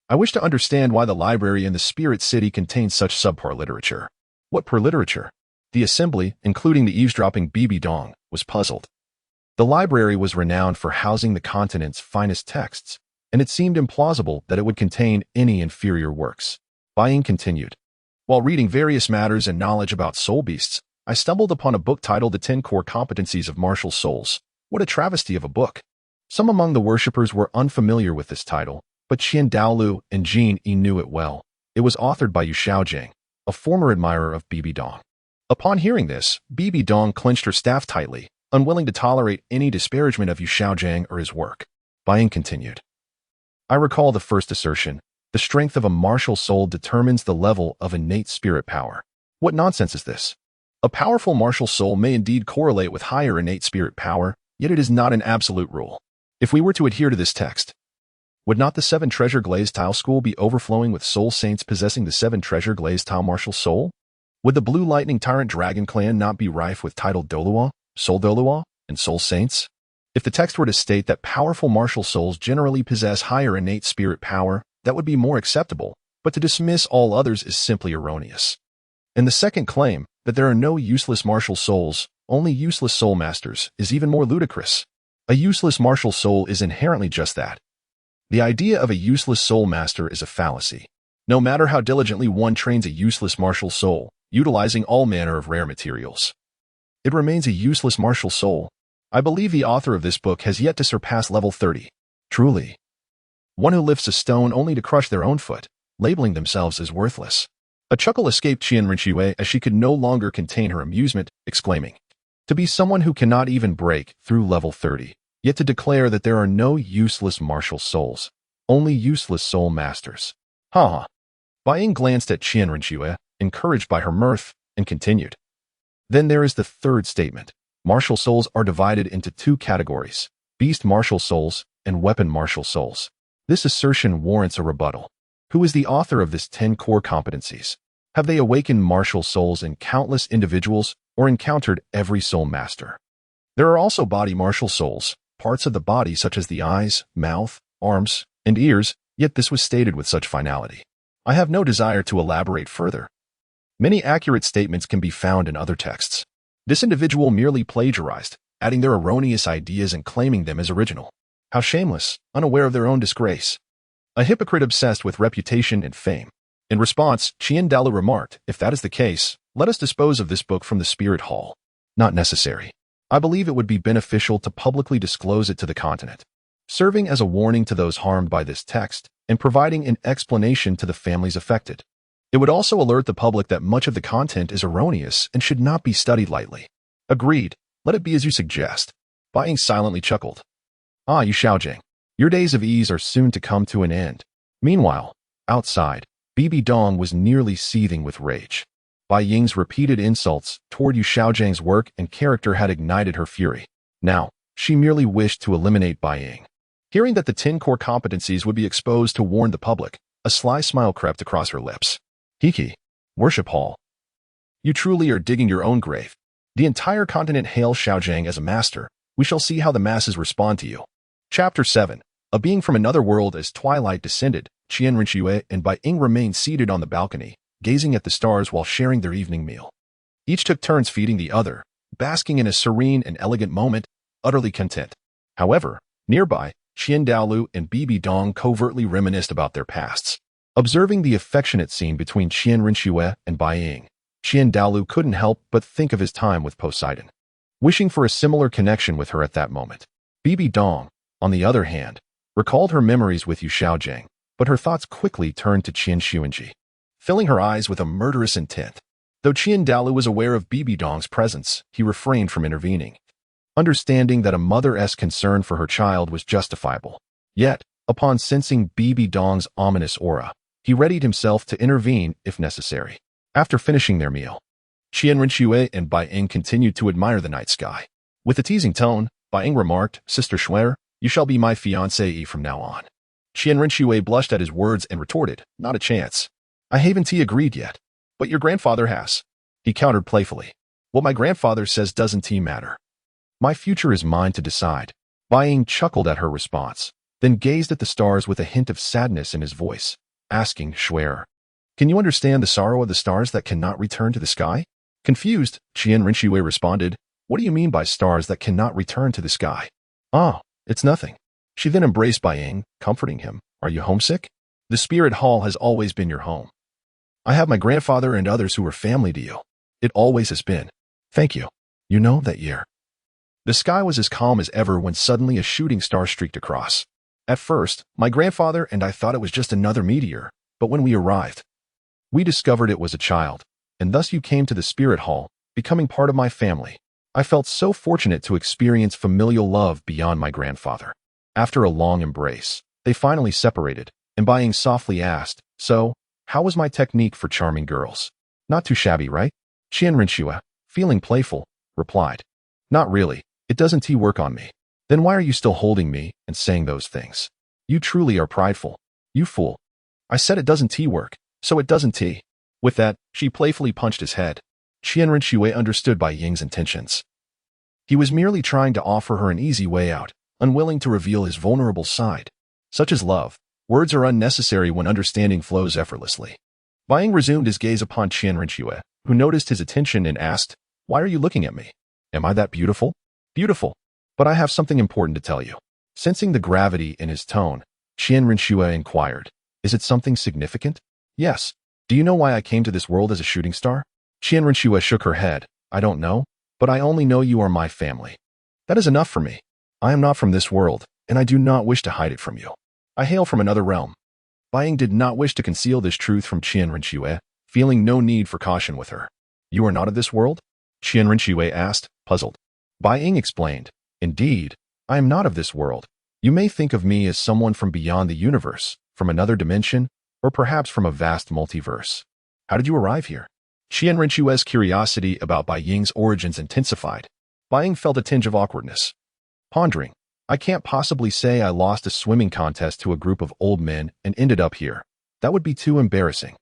I wish to understand why the library in the Spirit City contains such subpar literature. What per literature? The assembly, including the eavesdropping Bibi Dong, was puzzled. The library was renowned for housing the continent's finest texts, and it seemed implausible that it would contain any inferior works. Bai Ying continued. While reading various matters and knowledge about soul beasts, I stumbled upon a book titled The 10 Core Competencies of Martial Souls. What a travesty of a book. Some among the worshippers were unfamiliar with this title, but Qiandao Liu and Jean E knew it well. It was authored by Yu Xiaojing, a former admirer of Bibi Dong. Upon hearing this, Bibi Dong clenched her staff tightly, unwilling to tolerate any disparagement of Yu Xiaojing or his work. Bai Ying continued. I recall the first assertion. The strength of a martial soul determines the level of innate spirit power. What nonsense is this? A powerful martial soul may indeed correlate with higher innate spirit power, yet it is not an absolute rule. If we were to adhere to this text, would not the 7 treasure glazed tile school be overflowing with soul saints possessing the 7 treasure glazed tile martial soul? Would the Blue Lightning Tyrant Dragon clan not be rife with titled Doluo, Soul Doluo, and soul saints? If the text were to state that powerful martial souls generally possess higher innate spirit power, that would be more acceptable, but to dismiss all others is simply erroneous. And the second claim, that there are no useless martial souls, only useless soul masters, is even more ludicrous. A useless martial soul is inherently just that. The idea of a useless soul master is a fallacy. No matter how diligently one trains a useless martial soul, utilizing all manner of rare materials, it remains a useless martial soul. I believe the author of this book has yet to surpass level 30. Truly. One who lifts a stone only to crush their own foot, labeling themselves as worthless. A chuckle escaped Qian Renxue as she could no longer contain her amusement, exclaiming, to be someone who cannot even break through level 30, yet to declare that there are no useless martial souls, only useless soul masters. Ha ha. Bai Ying glanced at Qian Renxue, encouraged by her mirth, and continued. Then there is the third statement. Martial souls are divided into 2 categories, beast martial souls and weapon martial souls. This assertion warrants a rebuttal. Who is the author of this 10 core competencies? Have they awakened martial souls in countless individuals or encountered every soul master? There are also body martial souls, parts of the body such as the eyes, mouth, arms, and ears, yet this was stated with such finality. I have no desire to elaborate further. Many accurate statements can be found in other texts. This individual merely plagiarized, adding their erroneous ideas and claiming them as original. How shameless, unaware of their own disgrace. A hypocrite obsessed with reputation and fame. In response, Qiandao Liu remarked, if that is the case, let us dispose of this book from the Spirit Hall. Not necessary. I believe it would be beneficial to publicly disclose it to the continent, serving as a warning to those harmed by this text and providing an explanation to the families affected. It would also alert the public that much of the content is erroneous and should not be studied lightly. Agreed. Let it be as you suggest. Bai Ying silently chuckled. Ah, Yu Xiaojing. Your days of ease are soon to come to an end. Meanwhile, outside, Bibi Dong was nearly seething with rage. Bai Ying's repeated insults toward Yu Xiaozhang's work and character had ignited her fury. Now, she merely wished to eliminate Bai Ying. Hearing that the 10 core competencies would be exposed to warn the public, a sly smile crept across her lips. Hiki, worship hall. You truly are digging your own grave. The entire continent hails Xiaozhang as a master. We shall see how the masses respond to you. Chapter 7. A being from another world. As twilight descended, Qian Renxue and Bai Ying remained seated on the balcony, gazing at the stars while sharing their evening meal. Each took turns feeding the other, basking in a serene and elegant moment, utterly content. However, nearby, Qiandao Liu and Bibi Dong covertly reminisced about their pasts. Observing the affectionate scene between Qian Renxue and Bai Ying, Qiandao Liu couldn't help but think of his time with Poseidon, wishing for a similar connection with her at that moment. Bibi Dong, on the other hand, recalled her memories with Yu Xiaozhang, but her thoughts quickly turned to Qian Xuanji, filling her eyes with a murderous intent. Though Qiandao Liu was aware of Bibi Dong's presence, he refrained from intervening, understanding that a mother's concern for her child was justifiable. Yet, upon sensing Bibi Dong's ominous aura, he readied himself to intervene if necessary. After finishing their meal, Qian Renxue and Bai Ying continued to admire the night sky. With a teasing tone, Bai Ying remarked, "Sister Schwer, you shall be my fiancée from now on." Qian Renxue blushed at his words and retorted, "Not a chance. I haven't agreed yet. But your grandfather has." He countered playfully. "What my grandfather says doesn't matter. My future is mine to decide." Bai Ying chuckled at her response, then gazed at the stars with a hint of sadness in his voice, asking, "Schwer, can you understand the sorrow of the stars that cannot return to the sky?" Confused, Qian Renxue responded, "What do you mean by stars that cannot return to the sky?" "Ah, it's nothing." She then embraced Bai Ying, comforting him. "Are you homesick? The spirit hall has always been your home. I have my grandfather and others who were family to you. It always has been." "Thank you. You know that year." The sky was as calm as ever when suddenly a shooting star streaked across. At first, my grandfather and I thought it was just another meteor, but when we arrived, we discovered it was a child, and thus you came to the spirit hall, becoming part of my family. I felt so fortunate to experience familial love beyond my grandfather. After a long embrace, they finally separated, and Bai Ying softly asked, "So, how was my technique for charming girls?" "Not too shabby, right?" Qian Renxue, feeling playful, replied. "Not really. It doesn't work on me." "Then why are you still holding me and saying those things? You truly are prideful. You fool." "I said it doesn't work, so it doesn't." With that, she playfully punched his head. Qian Renxue understood Bai Ying's intentions. He was merely trying to offer her an easy way out, unwilling to reveal his vulnerable side. Such as love, words are unnecessary when understanding flows effortlessly. Bai Ying resumed his gaze upon Qian Renxue, who noticed his attention and asked, "Why are you looking at me? Am I that beautiful?" "Beautiful. But I have something important to tell you." Sensing the gravity in his tone, Qian Renxue inquired, "Is it something significant?" "Yes. Do you know why I came to this world as a shooting star?" Qian Renxue shook her head. "I don't know, but I only know you are my family. That is enough for me. I am not from this world, and I do not wish to hide it from you. I hail from another realm." Bai Ying did not wish to conceal this truth from Qian Renxue, feeling no need for caution with her. "You are not of this world?" Qian Renxue asked, puzzled. Bai Ying explained, "Indeed, I am not of this world. You may think of me as someone from beyond the universe, from another dimension, or perhaps from a vast multiverse." "How did you arrive here?" Qian Renxue's curiosity about Bai Ying's origins intensified. Bai Ying felt a tinge of awkwardness. Pondering, "I can't possibly say I lost a swimming contest to a group of old men and ended up here. That would be too embarrassing."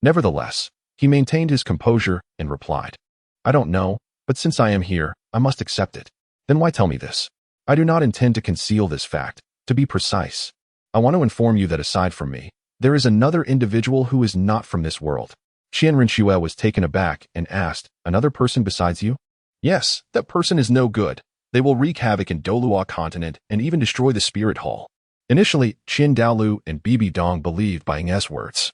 Nevertheless, he maintained his composure and replied, "I don't know, but since I am here, I must accept it." "Then why tell me this?" "I do not intend to conceal this fact. To be precise, I want to inform you that aside from me, there is another individual who is not from this world." Qian Renxue was taken aback and asked, "Another person besides you?" "Yes, that person is no good. They will wreak havoc in Doluo continent and even destroy the spirit hall." Initially, Qiandao Liu and Bibi Dong believed Bai Ying's words,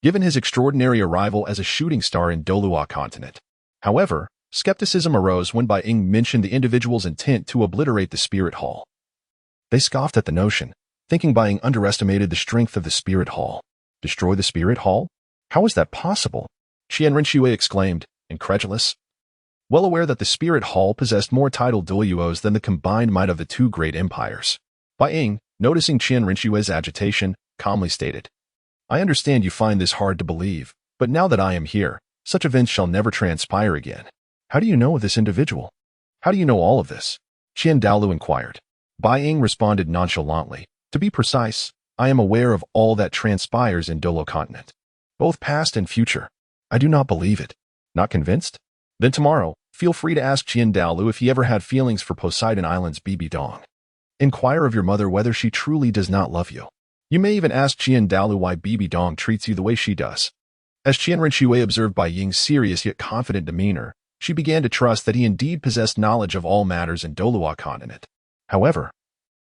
given his extraordinary arrival as a shooting star in Doluo continent. However, skepticism arose when Bai Ying mentioned the individual's intent to obliterate the spirit hall. They scoffed at the notion, thinking Bai Ying underestimated the strength of the spirit hall. Destroy the spirit hall? How is that possible? Qian Renxue exclaimed, incredulous. Well aware that the spirit hall possessed more tidal duos than the combined might of the two great empires. Bai Ying, Noticing Qianrenxue's agitation, calmly stated, I understand you find this hard to believe, but now that I am here, such events shall never transpire again. How do you know of this individual? How do you know all of this? Qiandao Liu inquired. Bai Ying responded nonchalantly. To be precise, I am aware of all that transpires in Dolo continent, both past and future. I do not believe it. Not convinced? Then tomorrow, feel free to ask Qiandao Liu if he ever had feelings for Poseidon Island's Bibi Dong. Inquire of your mother whether she truly does not love you. You may even ask Qiandao Liu why Bibi Dong treats you the way she does. As Qianrenxue observed Bai Ying's serious yet confident demeanor, she began to trust that he indeed possessed knowledge of all matters in Dolo continent. However,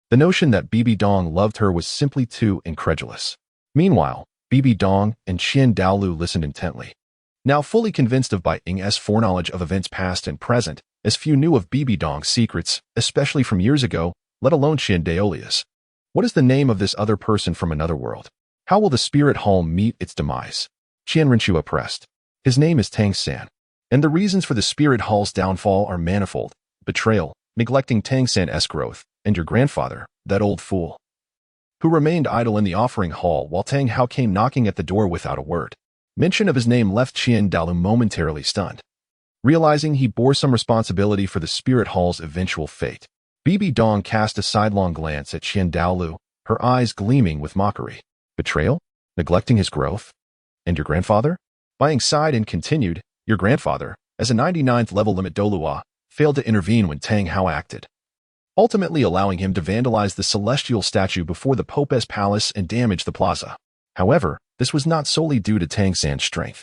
the notion that Bibi Dong loved her was simply too incredulous. Meanwhile, Bibi Dong and Qiandao Liu listened intently. Now fully convinced of Bai Ying's foreknowledge of events past and present, as few knew of Bibi Dong's secrets, especially from years ago, let alone Qiandao Liu's. What is the name of this other person from another world? How will the spirit hall meet its demise? Qianrenxue pressed. His name is Tangsan, and the reasons for the spirit hall's downfall are manifold: betrayal, neglecting Tangsan's growth, and your grandfather, that old fool, who remained idle in the offering hall while Tanghao came knocking at the door without a word. Mention of his name left Qiandao Liu momentarily stunned. Realizing he bore some responsibility for the spirit hall's eventual fate, Bibi Dong cast a sidelong glance at Qiandao Liu, her eyes gleaming with mockery. Betrayal? Neglecting his growth? And your grandfather? Bai Ying sighed and continued, your grandfather, as a 99th level limit Dolua, failed to intervene when Tanghao acted, ultimately allowing him to vandalize the celestial statue before the Pope's palace and damage the plaza. However, this was not solely due to Tangsan's strength.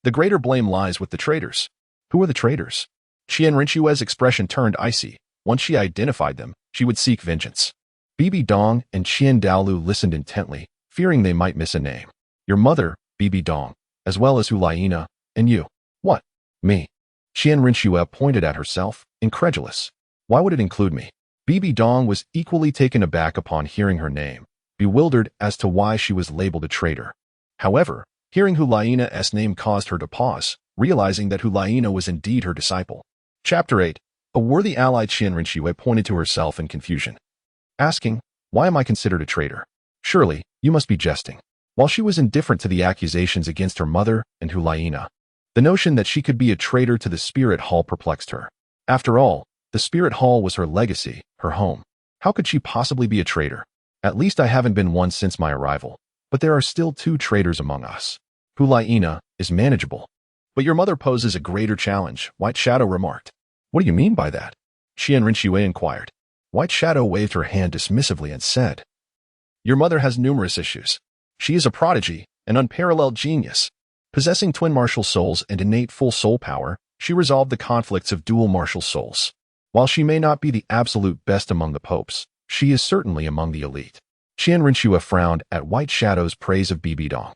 The greater blame lies with the traitors. Who are the traitors? Qianrenxue's expression turned icy. Once she identified them, she would seek vengeance. Bibi Dong and Qiandao Liu listened intently, fearing they might miss a name. Your mother, Bibi Dong, as well as Hulaina, and you. What? Me? Qianrenxue pointed at herself, incredulous. Why would it include me? Bibi Dong was equally taken aback upon hearing her name, bewildered as to why she was labeled a traitor. However, hearing Hulaina's name caused her to pause, realizing that Hulaina was indeed her disciple. Chapter 8. A worthy ally. Qianrenxue pointed to herself in confusion, asking, why am I considered a traitor? Surely, you must be jesting. While she was indifferent to the accusations against her mother and Hulaina, the notion that she could be a traitor to the spirit hall perplexed her. After all, the spirit hall was her legacy, her home. How could she possibly be a traitor? At least I haven't been one since my arrival, but there are still 2 traitors among us. Hulaina is manageable, but your mother poses a greater challenge, White Shadow remarked. What do you mean by that? Qianrenxue inquired. White Shadow waved her hand dismissively and said, your mother has numerous issues. She is a prodigy, an unparalleled genius. Possessing twin martial souls and innate full soul power, she resolved the conflicts of dual martial souls. While she may not be the absolute best among the popes, she is certainly among the elite. Qianrenxue frowned at White Shadow's praise of Bibi Dong.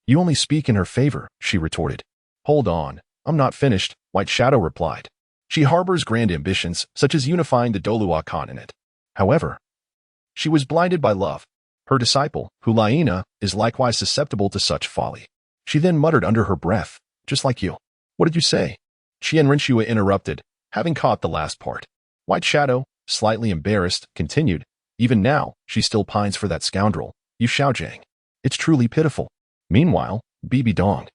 You only speak in her favor, she retorted. Hold on, I'm not finished, White Shadow replied. She harbors grand ambitions, such as unifying the Dolua continent. However, she was blinded by love. Her disciple, Hulaina, is likewise susceptible to such folly. She then muttered under her breath, just like you. What did you say? Qianrenxue interrupted, having caught the last part. White Shadow, slightly embarrassed, continued, even now, she still pines for that scoundrel, Yu Xiaojang. It's truly pitiful. Meanwhile, Bibi Dong,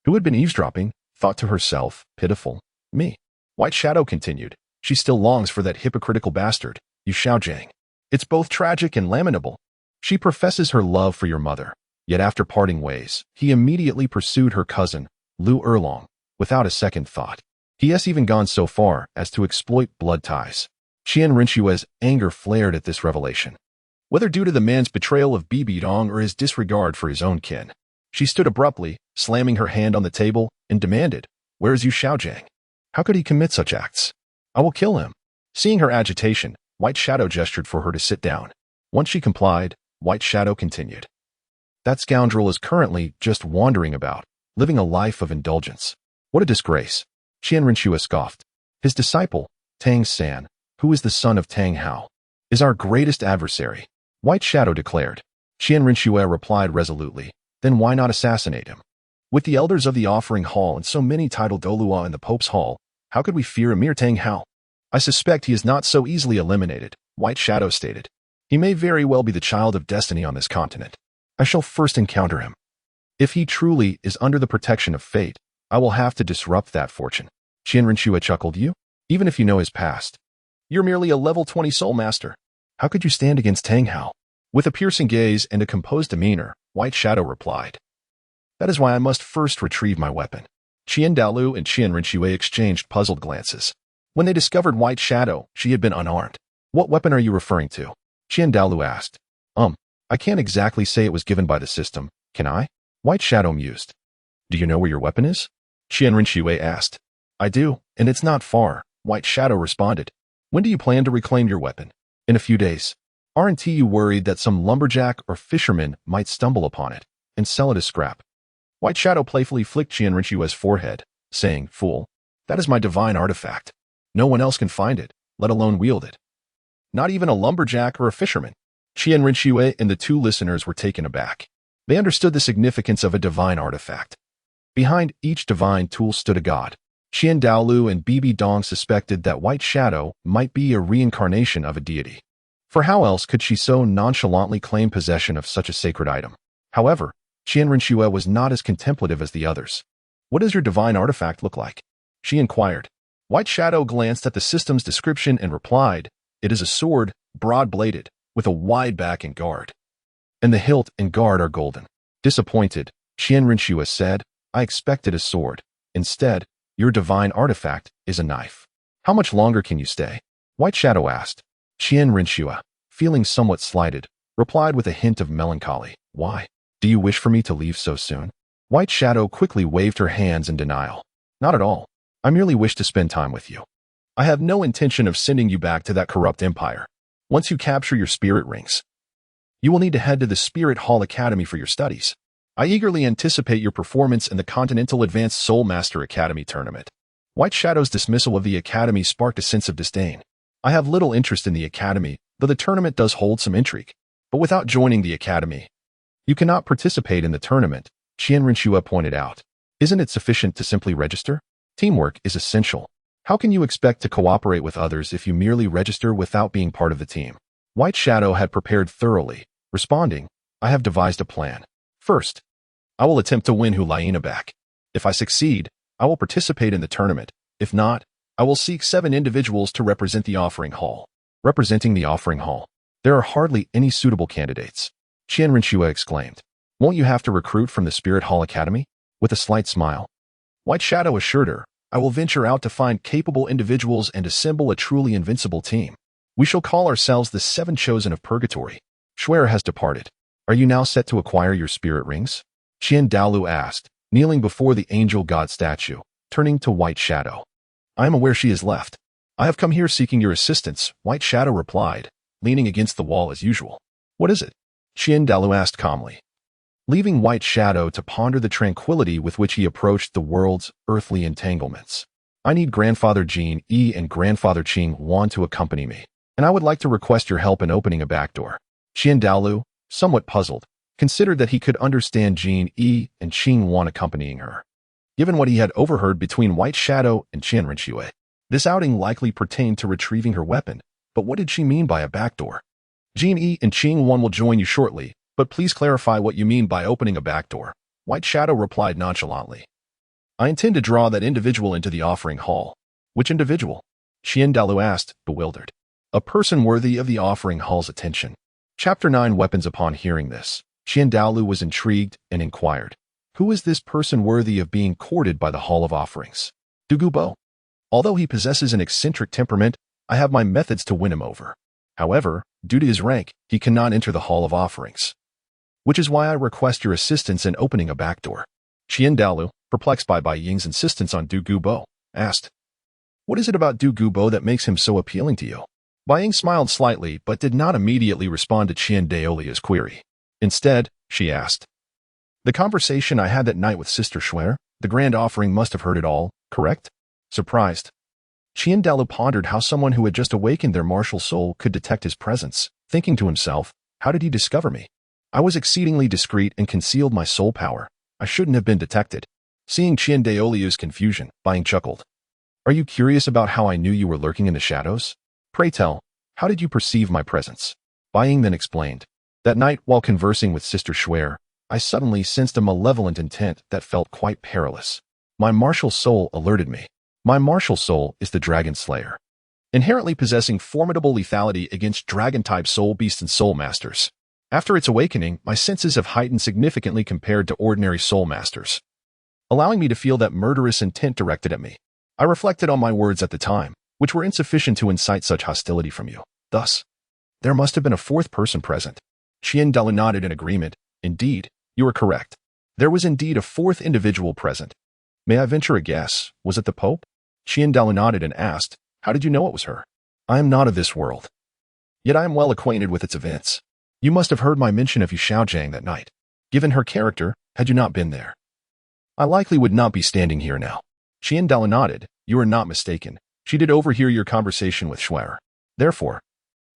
who had been eavesdropping, thought to herself, pitiful, me. White Shadow continued, she still longs for that hypocritical bastard, Yu Xiaojang. It's both tragic and lamentable. She professes her love for your mother, yet after parting ways, he immediately pursued her cousin, Lu Erlong, without a second thought. He has even gone so far as to exploit blood ties. Qianrenxue's anger flared at this revelation. Whether due to the man's betrayal of Bibi Dong or his disregard for his own kin, she stood abruptly, slamming her hand on the table, and demanded, where is Yu Xiaojang? How could he commit such acts? I will kill him. Seeing her agitation, White Shadow gestured for her to sit down. Once she complied, White Shadow continued. That scoundrel is currently just wandering about, living a life of indulgence. What a disgrace. Qianrenxue scoffed. His disciple, Tangsan, who is the son of Tanghao, is our greatest adversary, White Shadow declared. Qianrenxue replied resolutely, then why not assassinate him? With the elders of the offering hall and so many titled Dolua in the Pope's hall, how could we fear a mere Tanghao? I suspect he is not so easily eliminated, White Shadow stated. He may very well be the child of destiny on this continent. I shall first encounter him. If he truly is under the protection of fate, I will have to disrupt that fortune. Qian Renxue chuckled. You? Even if you know his past. You're merely a level 20 soul master. How could you stand against Tanghao? With a piercing gaze and a composed demeanor, White Shadow replied. That is why I must first retrieve my weapon. Qiandao Liu and Qian Renxue exchanged puzzled glances. When they discovered White Shadow, she had been unarmed. What weapon are you referring to? Qiandao Liu asked. I can't exactly say it was given by the system, can I? White Shadow mused. Do you know where your weapon is? Qian Renxue asked. I do, and it's not far, White Shadow responded. When do you plan to reclaim your weapon? In a few days. Aren't you worried that some lumberjack or fisherman might stumble upon it and sell it as scrap? White Shadow playfully flicked Qian Renxue's forehead, saying, Fool, that is my divine artifact. No one else can find it, let alone wield it. Not even a lumberjack or a fisherman. Qian Renxue and the two listeners were taken aback. They understood the significance of a divine artifact. Behind each divine tool stood a god. Qiandao Liu and Bibi Dong suspected that White Shadow might be a reincarnation of a deity. For how else could she so nonchalantly claim possession of such a sacred item? However, Qian Renxue was not as contemplative as the others. What does your divine artifact look like? She inquired. White Shadow glanced at the system's description and replied, It is a sword, broad-bladed, with a wide back and guard. And the hilt and guard are golden. Disappointed, Qian Renxue said, I expected a sword. Instead, your divine artifact is a knife. How much longer can you stay? White Shadow asked. Qian Renxue, feeling somewhat slighted, replied with a hint of melancholy. Why? Do you wish for me to leave so soon? White Shadow quickly waved her hands in denial. Not at all. I merely wish to spend time with you. I have no intention of sending you back to that corrupt empire. Once you capture your spirit rings, you will need to head to the Spirit Hall Academy for your studies. I eagerly anticipate your performance in the Continental Advanced Soul Master Academy tournament. White Shadow's dismissal of the academy sparked a sense of disdain. I have little interest in the academy, though the tournament does hold some intrigue. But without joining the academy, you cannot participate in the tournament, Qian Renxue pointed out. Isn't it sufficient to simply register? Teamwork is essential. How can you expect to cooperate with others if you merely register without being part of the team? White Shadow had prepared thoroughly, responding, I have devised a plan. First, I will attempt to win Hulaina back. If I succeed, I will participate in the tournament. If not, I will seek 7 individuals to represent the offering hall. Representing the offering hall. There are hardly any suitable candidates. Qian Renxue exclaimed. Won't you have to recruit from the Spirit Hall Academy? With a slight smile. White Shadow assured her, I will venture out to find capable individuals and assemble a truly invincible team. We shall call ourselves the 7 Chosen of Purgatory. Shura has departed. Are you now set to acquire your spirit rings? Qiandao Liu asked, kneeling before the angel god statue, turning to White Shadow. I am aware she has left. I have come here seeking your assistance, White Shadow replied, leaning against the wall as usual. What is it? Qiandao Liu asked calmly, leaving White Shadow to ponder the tranquility with which he approached the world's earthly entanglements. I need Grandfather Jin Yi and Grandfather Qing Wan to accompany me, and I would like to request your help in opening a back door. Qiandao Liu, somewhat puzzled, considered that he could understand Jin Yi and Qing Wan accompanying her. Given what he had overheard between White Shadow and Qian Renxue, this outing likely pertained to retrieving her weapon, but what did she mean by a back door? Jin Yi and Qing Wan will join you shortly, but please clarify what you mean by opening a back door. White Shadow replied nonchalantly. I intend to draw that individual into the offering hall. Which individual? Qiandao Liu asked, bewildered. A person worthy of the offering hall's attention. Chapter 9 Weapons. Upon hearing this, Qiandao Liu was intrigued and inquired, who is this person worthy of being courted by the Hall of Offerings? Dugu Bo. Although he possesses an eccentric temperament, I have my methods to win him over. However, due to his rank, he cannot enter the Hall of Offerings. Which is why I request your assistance in opening a back door. Qiandao Liu, perplexed by Bai Ying's insistence on Dugu Bo, asked, what is it about Dugu Bo that makes him so appealing to you? Bai Ying smiled slightly but did not immediately respond to Qiandao Liu's query. Instead, she asked, the conversation I had that night with Sister Shwer, the Grand Offering must have heard it all, correct? Surprised, Qiandao Liu pondered how someone who had just awakened their martial soul could detect his presence, thinking to himself, how did he discover me? I was exceedingly discreet and concealed my soul power. I shouldn't have been detected. Seeing Qiandao Liu's confusion, Bai Ying chuckled. Are you curious about how I knew you were lurking in the shadows? Pray tell, how did you perceive my presence? Bai Ying then explained. That night, while conversing with Sister Shuer, I suddenly sensed a malevolent intent that felt quite perilous. My martial soul alerted me. My martial soul is the Dragon Slayer, inherently possessing formidable lethality against dragon-type soul beasts and soul masters. After its awakening, my senses have heightened significantly compared to ordinary soul masters, allowing me to feel that murderous intent directed at me. I reflected on my words at the time, which were insufficient to incite such hostility from you. Thus, there must have been a fourth person present. Qianrenxue nodded in agreement. Indeed, you are correct. There was indeed a fourth individual present. May I venture a guess? Was it the Pope? Qianrenxue nodded and asked, how did you know it was her? I am not of this world, yet I am well acquainted with its events. You must have heard my mention of Yu Xiaojiang that night. Given her character, had you not been there, I likely would not be standing here now. Qianrenxue nodded. You are not mistaken. She did overhear your conversation with Shuer. Therefore,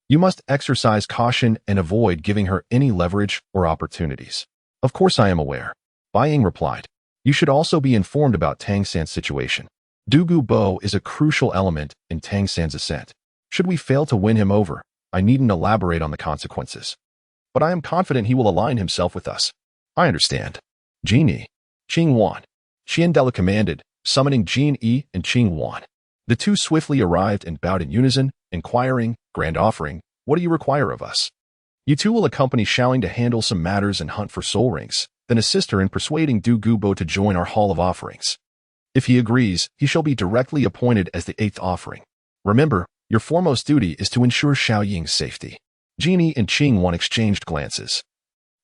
you must exercise caution and avoid giving her any leverage or opportunities. Of course I am aware. Bai Ying replied. You should also be informed about Tangsan's situation. Dugu Bo is a crucial element in Tangsan's ascent. Should we fail to win him over, I needn't elaborate on the consequences. But I am confident he will align himself with us. I understand. Jin Qing Wan. Qianrenxue commanded, summoning Jin and Qing Wan. The two swiftly arrived and bowed in unison, inquiring, Grand Offering, what do you require of us? You two will accompany Xiaoling to handle some matters and hunt for soul rings, then assist her in persuading Dugu Bo to join our Hall of Offerings. If he agrees, he shall be directly appointed as the 8th offering. Remember, your foremost duty is to ensure Xiao Ying's safety. Genie and Qing Wan exchanged glances.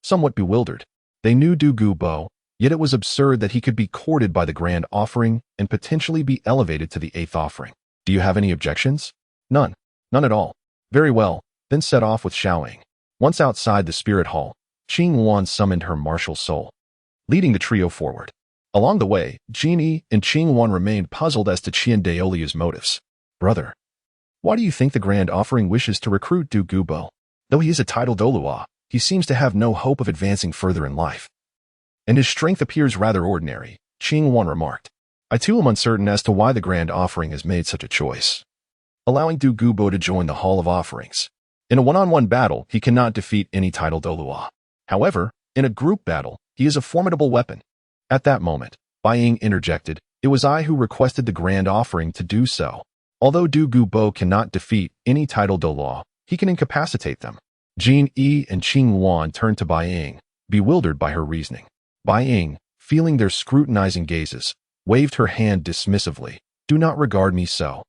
Somewhat bewildered, they knew Dugu Bo, yet it was absurd that he could be courted by the Grand Offering and potentially be elevated to the 8th offering. Do you have any objections? None. None at all. Very well, then set off with Xiaoling. Once outside the Spirit Hall, Qing Wan summoned her martial soul, leading the trio forward. Along the way, Genie and Qing Wan remained puzzled as to Qiandao Liu's motives. Brother, why do you think the Grand Offering wishes to recruit Dugu Bo? Though he is a titled Dolua, he seems to have no hope of advancing further in life, and his strength appears rather ordinary, Qing Wan remarked. I too am uncertain as to why the Grand Offering has made such a choice, allowing Dugu Bo to join the Hall of Offerings. In a one-on-one battle, he cannot defeat any titled Dolua. However, in a group battle, he is a formidable weapon. At that moment, Bai Ying interjected, it was I who requested the Grand Offering to do so. Although Dugu Bo cannot defeat any titled Dolua, he can incapacitate them. Jin and Qing Wan turned to Bai Ying, bewildered by her reasoning. Bai Ying, feeling their scrutinizing gazes, waved her hand dismissively. Do not regard me so.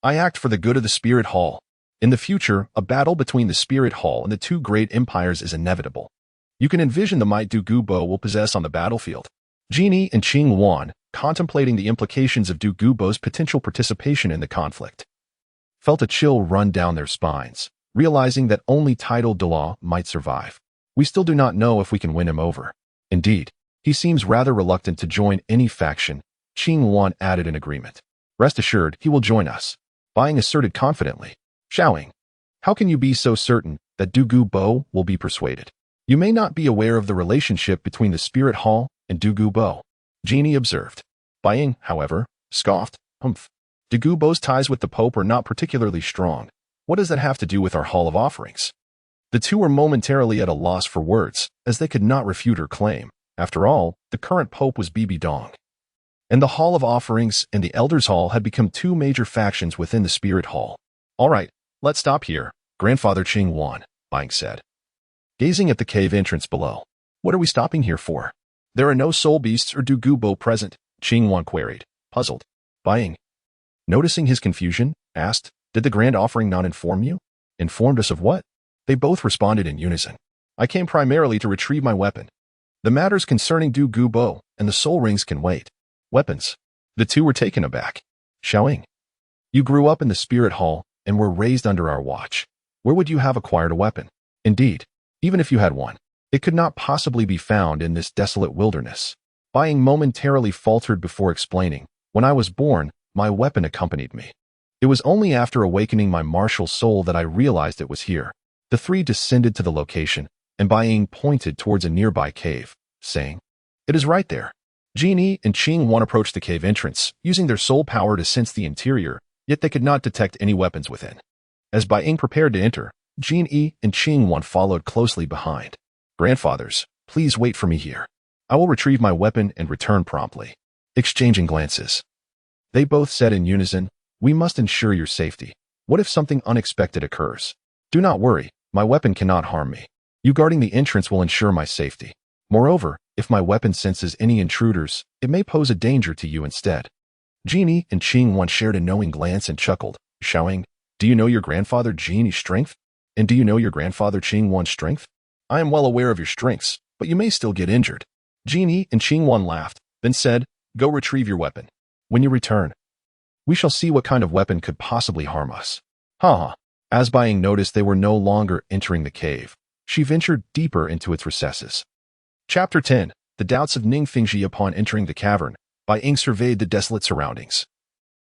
I act for the good of the Spirit Hall. In the future, a battle between the Spirit Hall and the two great empires is inevitable. You can envision the might Dugu Bo will possess on the battlefield. Genie and Qing Wan, contemplating the implications of Dugu Bo's potential participation in the conflict, felt a chill run down their spines, realizing that only titled Dolua might survive. We still do not know if we can win him over. Indeed, he seems rather reluctant to join any faction, Qing Wan added in agreement. Rest assured, he will join us. Bai Ying asserted confidently. Xiaoling, how can you be so certain that Dugu Bo will be persuaded? You may not be aware of the relationship between the Spirit Hall and Dugu Bo, Genie observed. Bai Ying, however, scoffed. Humph. Dugu Bo's ties with the Pope are not particularly strong. What does that have to do with our Hall of Offerings? The two were momentarily at a loss for words, as they could not refute her claim. After all, the current Pope was Bibi Dong, and the Hall of Offerings and the Elders' Hall had become two major factions within the Spirit Hall. All right, let's stop here, Grandfather Qing Wan, Bai Ying said, gazing at the cave entrance below. What are we stopping here for? There are no soul beasts or Dugu Bo present, Qing Wan queried, puzzled. Bai Ying, noticing his confusion, asked, did the Grand Offering not inform you? Informed us of what? They both responded in unison. I came primarily to retrieve my weapon. The matters concerning Dugu Bo and the soul rings can wait. Weapons. The two were taken aback. Xiaoling, you grew up in the Spirit Hall and were raised under our watch. Where would you have acquired a weapon? Indeed, even if you had one, it could not possibly be found in this desolate wilderness. Bai Ying momentarily faltered before explaining, when I was born, my weapon accompanied me. It was only after awakening my martial soul that I realized it was here. The three descended to the location, and Bai Ying pointed towards a nearby cave, saying, it is right there. Genie and Qing Wan approached the cave entrance, using their soul power to sense the interior, yet they could not detect any weapons within. As Bai Ying prepared to enter, Jin and Qingwan followed closely behind. Grandfathers, please wait for me here. I will retrieve my weapon and return promptly. Exchanging glances. They both said in unison, we must ensure your safety. What if something unexpected occurs? Do not worry, my weapon cannot harm me. You guarding the entrance will ensure my safety. Moreover, if my weapon senses any intruders, it may pose a danger to you instead. Genie and Qingwan shared a knowing glance and chuckled, shouting, do you know your grandfather Genie's strength? And do you know your grandfather Qingwan's strength? I am well aware of your strengths, but you may still get injured. Genie and Qingwan laughed, then said, go retrieve your weapon. When you return, we shall see what kind of weapon could possibly harm us. Haha. As Bai Ying noticed they were no longer entering the cave, she ventured deeper into its recesses. Chapter 10. The Doubts of Ning Fingxi. Upon entering the cavern, Bai Ying surveyed the desolate surroundings.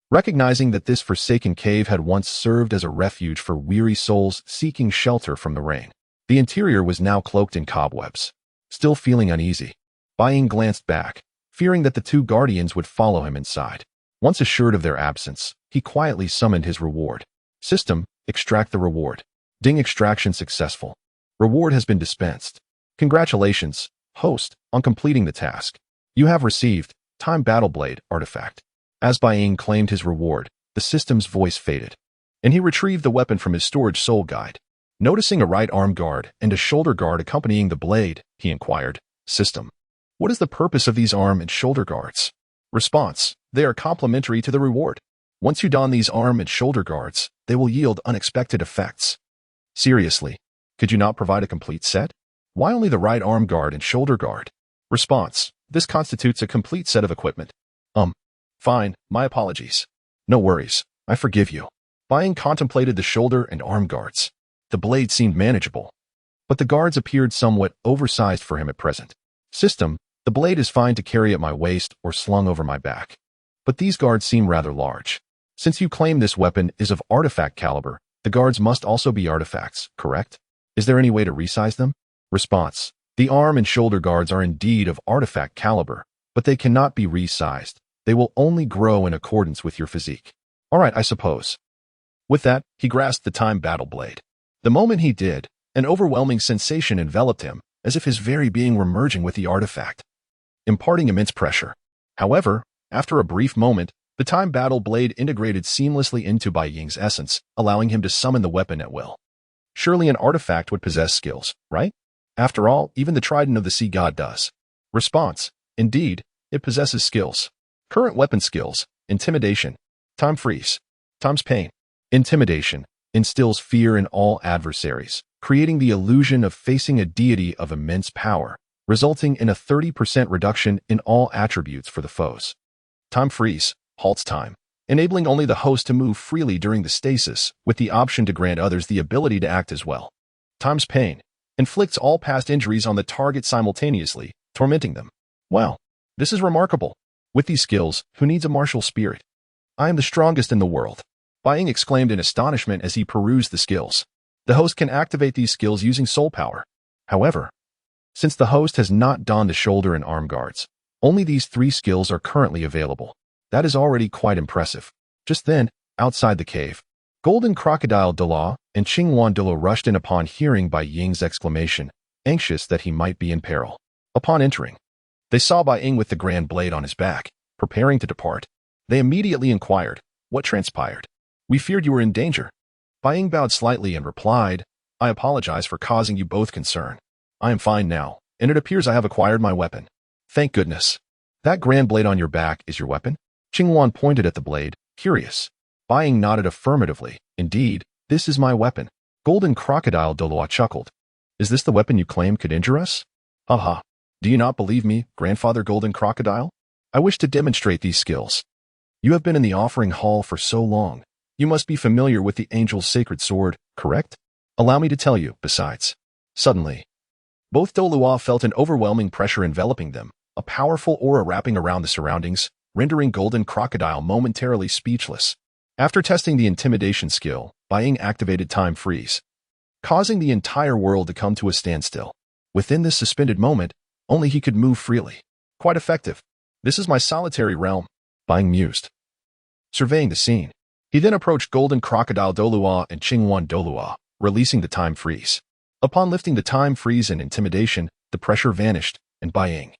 Recognizing that this forsaken cave had once served as a refuge for weary souls seeking shelter from the rain, the interior was now cloaked in cobwebs. Still feeling uneasy, Bai Ying glanced back, fearing that the two guardians would follow him inside. Once assured of their absence, he quietly summoned his reward. System, extract the reward. Ding, extraction successful. Reward has been dispensed. Congratulations, host, on completing the task. You have received Time Battle Blade artifact. As Bai Ying claimed his reward, the system's voice faded, and he retrieved the weapon from his storage soul guide. Noticing a right arm guard and a shoulder guard accompanying the blade, he inquired, System, what is the purpose of these arm and shoulder guards? Response, they are complementary to the reward. Once you don these arm and shoulder guards, they will yield unexpected effects. Seriously, could you not provide a complete set? Why only the right arm guard and shoulder guard? Response, this constitutes a complete set of equipment. Fine, my apologies. No worries, I forgive you. Bai Ying contemplated the shoulder and arm guards. The blade seemed manageable, but the guards appeared somewhat oversized for him at present. System, the blade is fine to carry at my waist or slung over my back, but these guards seem rather large. Since you claim this weapon is of artifact caliber, the guards must also be artifacts, correct? Is there any way to resize them? Response, the arm and shoulder guards are indeed of artifact caliber, but they cannot be resized. They will only grow in accordance with your physique. All right, I suppose. With that, he grasped the Time Battle Blade. The moment he did, an overwhelming sensation enveloped him, as if his very being were merging with the artifact, imparting immense pressure. However, after a brief moment, the Time Battle Blade integrated seamlessly into Bai Ying's essence, allowing him to summon the weapon at will. Surely an artifact would possess skills, right? After all, even the Trident of the Sea God does. Response, indeed, it possesses skills. Current weapon skills, Intimidation, Time Freeze, Times Pain. Intimidation instills fear in all adversaries, creating the illusion of facing a deity of immense power, resulting in a 30% reduction in all attributes for the foes. Time Freeze halts time, enabling only the host to move freely during the stasis, with the option to grant others the ability to act as well. Times Pain inflicts all past injuries on the target simultaneously, tormenting them. Wow, this is remarkable. With these skills, who needs a martial spirit? I am the strongest in the world. Bai Ying exclaimed in astonishment as he perused the skills. The host can activate these skills using soul power. However, since the host has not donned the shoulder and arm guards, only these 3 skills are currently available. That is already quite impressive. Just then, outside the cave, Golden Crocodile Liu and Qingwan Liu rushed in upon hearing Bai Ying's exclamation, anxious that he might be in peril. Upon entering, they saw Bai Ying with the grand blade on his back, preparing to depart. They immediately inquired, what transpired? We feared you were in danger. Bai Ying bowed slightly and replied, I apologize for causing you both concern. I am fine now, and it appears I have acquired my weapon. Thank goodness. That grand blade on your back is your weapon? Qingwan pointed at the blade, curious. Bai Ying nodded affirmatively. Indeed, this is my weapon. Golden Crocodile Liu chuckled. Is this the weapon you claim could injure us? Haha. Do you not believe me, Grandfather Golden Crocodile? I wish to demonstrate these skills. You have been in the offering hall for so long. You must be familiar with the angel's sacred sword, correct? Allow me to tell you, besides. Suddenly, both Doluo felt an overwhelming pressure enveloping them, a powerful aura wrapping around the surroundings, rendering Golden Crocodile momentarily speechless. After testing the intimidation skill, Bai Ying activated Time Freeze, causing the entire world to come to a standstill. Within this suspended moment, only he could move freely. Quite effective. This is my solitary realm, Bai Ying mused. Surveying the scene, he then approached Golden Crocodile Liu and Qingwan Liu, releasing the time freeze. Upon lifting the time freeze and intimidation, the pressure vanished, and Bai Ying,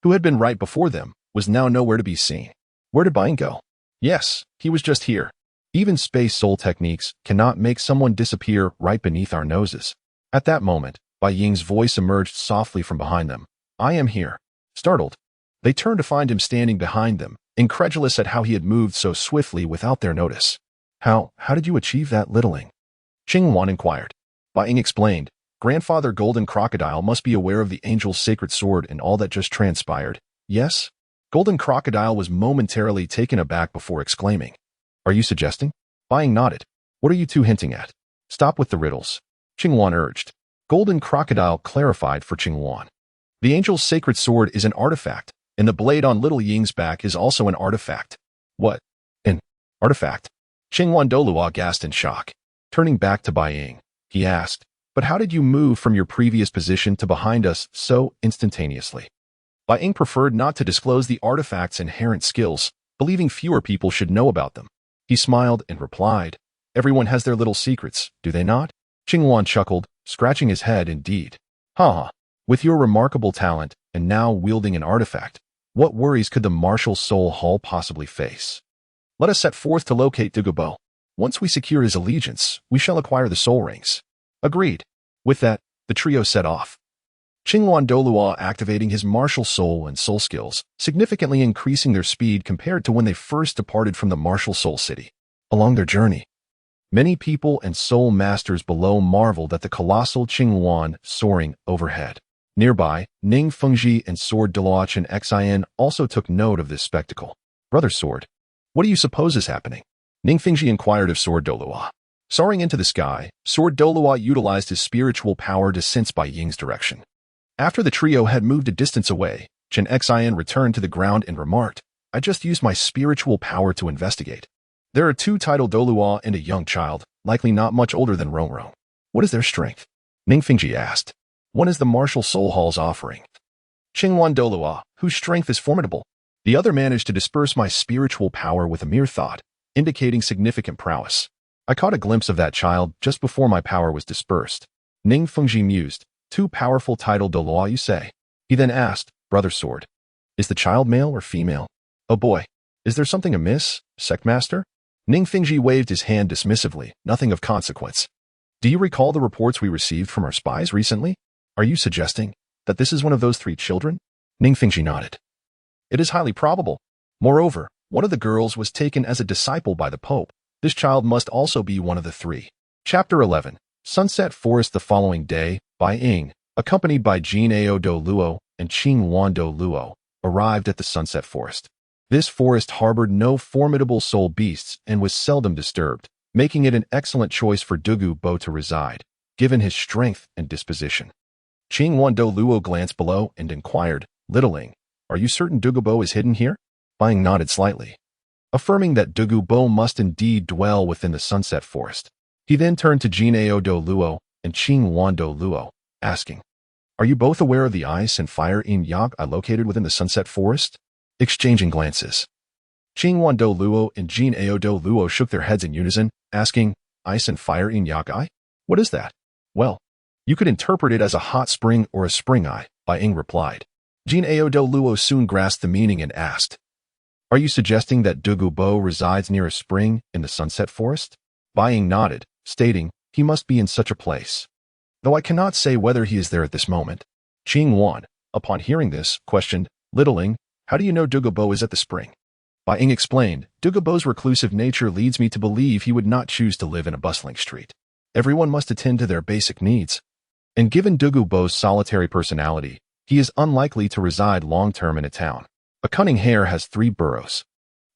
who had been right before them, was now nowhere to be seen. Where did Bai Ying go? Yes, he was just here. Even space soul techniques cannot make someone disappear right beneath our noses. At that moment, Bai Ying's voice emerged softly from behind them. I am here. Startled, they turned to find him standing behind them, incredulous at how he had moved so swiftly without their notice. How did you achieve that, littling? Qing Wan inquired. Bai Ying explained, Grandfather Golden Crocodile must be aware of the angel's sacred sword and all that just transpired. Yes? Golden Crocodile was momentarily taken aback before exclaiming. Are you suggesting? Bai Ying nodded. What are you two hinting at? Stop with the riddles. Qing Wan urged. Golden Crocodile clarified for Qing Wan. The angel's sacred sword is an artifact, and the blade on Little Ying's back is also an artifact. What? An artifact? Qing Wan Dolua gasped in shock. Turning back to Bai Ying, he asked, but how did you move from your previous position to behind us so instantaneously? Bai Ying preferred not to disclose the artifact's inherent skills, believing fewer people should know about them. He smiled and replied, everyone has their little secrets, do they not? Qing Wan chuckled, scratching his head indeed. Ha! With your remarkable talent, and now wielding an artifact, what worries could the martial soul hall possibly face? Let us set forth to locate Dugu Bo. Once we secure his allegiance, we shall acquire the soul rings. Agreed. With that, the trio set off. Qing Wan Dolua activating his martial soul and soul skills, significantly increasing their speed compared to when they first departed from the martial soul city. Along their journey, many people and soul masters below marveled at the colossal Qing Wan soaring overhead. Nearby, Ning Fengji and Sword Deloach and Xian also took note of this spectacle. Brother Sword, what do you suppose is happening? Ning Fengji inquired of Sword Dolua. Soaring into the sky, Sword Dolua utilized his spiritual power to sense Bai Ying's direction. After the trio had moved a distance away, Chen Xian returned to the ground and remarked, I just used my spiritual power to investigate. There are two titled Dolua and a young child, likely not much older than Rongrong. What is their strength? Ning Fengji asked. One is the martial soul hall's offering. Qing Wan Dolua, whose strength is formidable. The other managed to disperse my spiritual power with a mere thought, indicating significant prowess. I caught a glimpse of that child just before my power was dispersed. Ning Fengji mused, two powerful titled Dolua, you say? He then asked, Brother Sword, is the child male or female? Oh boy, is there something amiss, Sect Master? Ning Fengji waved his hand dismissively, nothing of consequence. Do you recall the reports we received from our spies recently? Are you suggesting that this is one of those three children? Ning Fengji nodded. It is highly probable. Moreover, one of the girls was taken as a disciple by the Pope. This child must also be one of the three. Chapter 11. Sunset Forest. The following day, Bai Ying, accompanied by Jianao Do Luo and Qing Wan Do Luo, arrived at the Sunset Forest. This forest harbored no formidable soul beasts and was seldom disturbed, making it an excellent choice for Dugu Bo to reside, given his strength and disposition. Qing Wan Do Luo glanced below and inquired, Littling, are you certain Dugu Bo is hidden here? Bai Ying nodded slightly, affirming that Dugu Bo must indeed dwell within the Sunset Forest. He then turned to Jianao Do Luo and Qing Wan Do Luo, asking, are you both aware of the ice and fire in Yak located within the Sunset Forest? Exchanging glances, Qing Wan Do Luo and Jianao Do Luo shook their heads in unison, asking, ice and fire in Yak? What is that? Well, you could interpret it as a hot spring or a spring eye, Bai Ying replied. Jianao Do Luo soon grasped the meaning and asked, are you suggesting that Dugu Bo resides near a spring in the Sunset Forest? Bai Ying nodded, stating, he must be in such a place, though I cannot say whether he is there at this moment. Qing Wan, upon hearing this, questioned, Littling, how do you know Dugu Bo is at the spring? Bai Ying explained, Dugu Bo's reclusive nature leads me to believe he would not choose to live in a bustling street. Everyone must attend to their basic needs. And given Dugu Bo's solitary personality, he is unlikely to reside long-term in a town. A cunning hare has 3 burrows.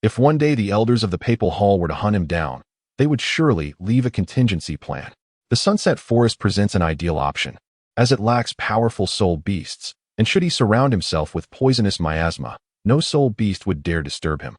If one day the elders of the Papal Hall were to hunt him down, they would surely leave a contingency plan. The Sunset Forest presents an ideal option, as it lacks powerful soul beasts, and should he surround himself with poisonous miasma, no soul beast would dare disturb him.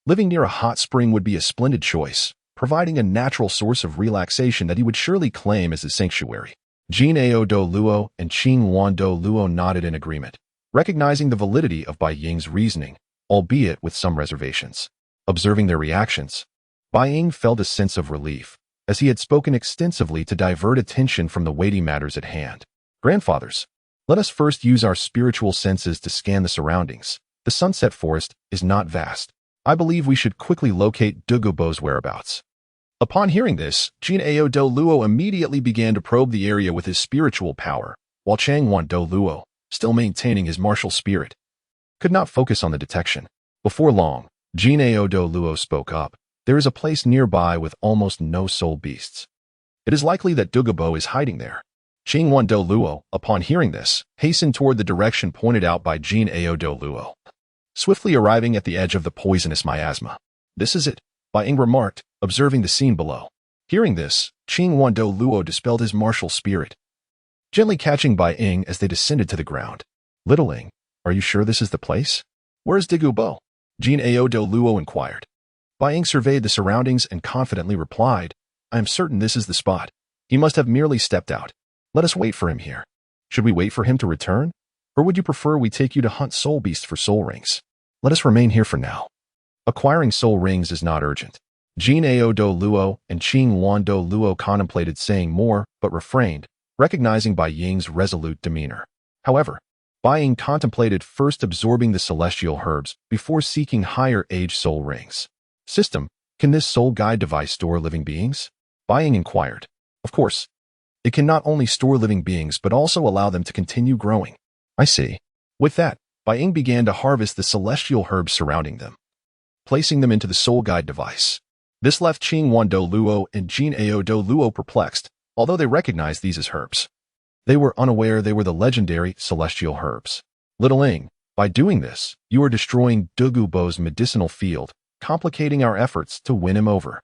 Living near a hot spring would be a splendid choice, providing a natural source of relaxation that he would surely claim as his sanctuary. Jianao Do Luo and Qing Wan Do Luo nodded in agreement, recognizing the validity of Bai Ying's reasoning, albeit with some reservations. Observing their reactions, Bai Ying felt a sense of relief, as he had spoken extensively to divert attention from the weighty matters at hand. Grandfathers, let us first use our spiritual senses to scan the surroundings. The sunset forest is not vast. I believe we should quickly locate Dugu Bo's whereabouts. Upon hearing this, Qianrenxue Luo immediately began to probe the area with his spiritual power, while Qianrenxue Luo, still maintaining his martial spirit, could not focus on the detection. Before long, Qianrenxue Luo spoke up. There is a place nearby with almost no soul beasts. It is likely that Dugu Bo is hiding there. Qianrenxue Luo, upon hearing this, hastened toward the direction pointed out by Qianrenxue Luo, swiftly arriving at the edge of the poisonous miasma. This is it, Bai Ying remarked, observing the scene below. Hearing this, Qianrenxue Luo dispelled his martial spirit, gently catching Bai Ying as they descended to the ground. Little Ying, are you sure this is the place? Where is Dugu Bo? Qianrenxue Luo inquired. Bai Ying surveyed the surroundings and confidently replied, I am certain this is the spot. He must have merely stepped out. Let us wait for him here. Should we wait for him to return? Or would you prefer we take you to hunt soul beasts for soul rings? Let us remain here for now. Acquiring soul rings is not urgent. Qianrenxue Luo and Qianrenxue Luo contemplated saying more, but refrained, recognizing Bai Ying's resolute demeanor. However, Bai Ying contemplated first absorbing the celestial herbs before seeking higher age soul rings. System, can this soul guide device store living beings? Bai Ying inquired. Of course. It can not only store living beings but also allow them to continue growing. I see. With that, Bai Ying began to harvest the celestial herbs surrounding them, placing them into the soul guide device. This left Qianrenxue Luo and Qianrenxue Luo perplexed, although they recognized these as herbs. They were unaware they were the legendary celestial herbs. Little Ying, by doing this, you are destroying Dugu Bo's medicinal field, complicating our efforts to win him over.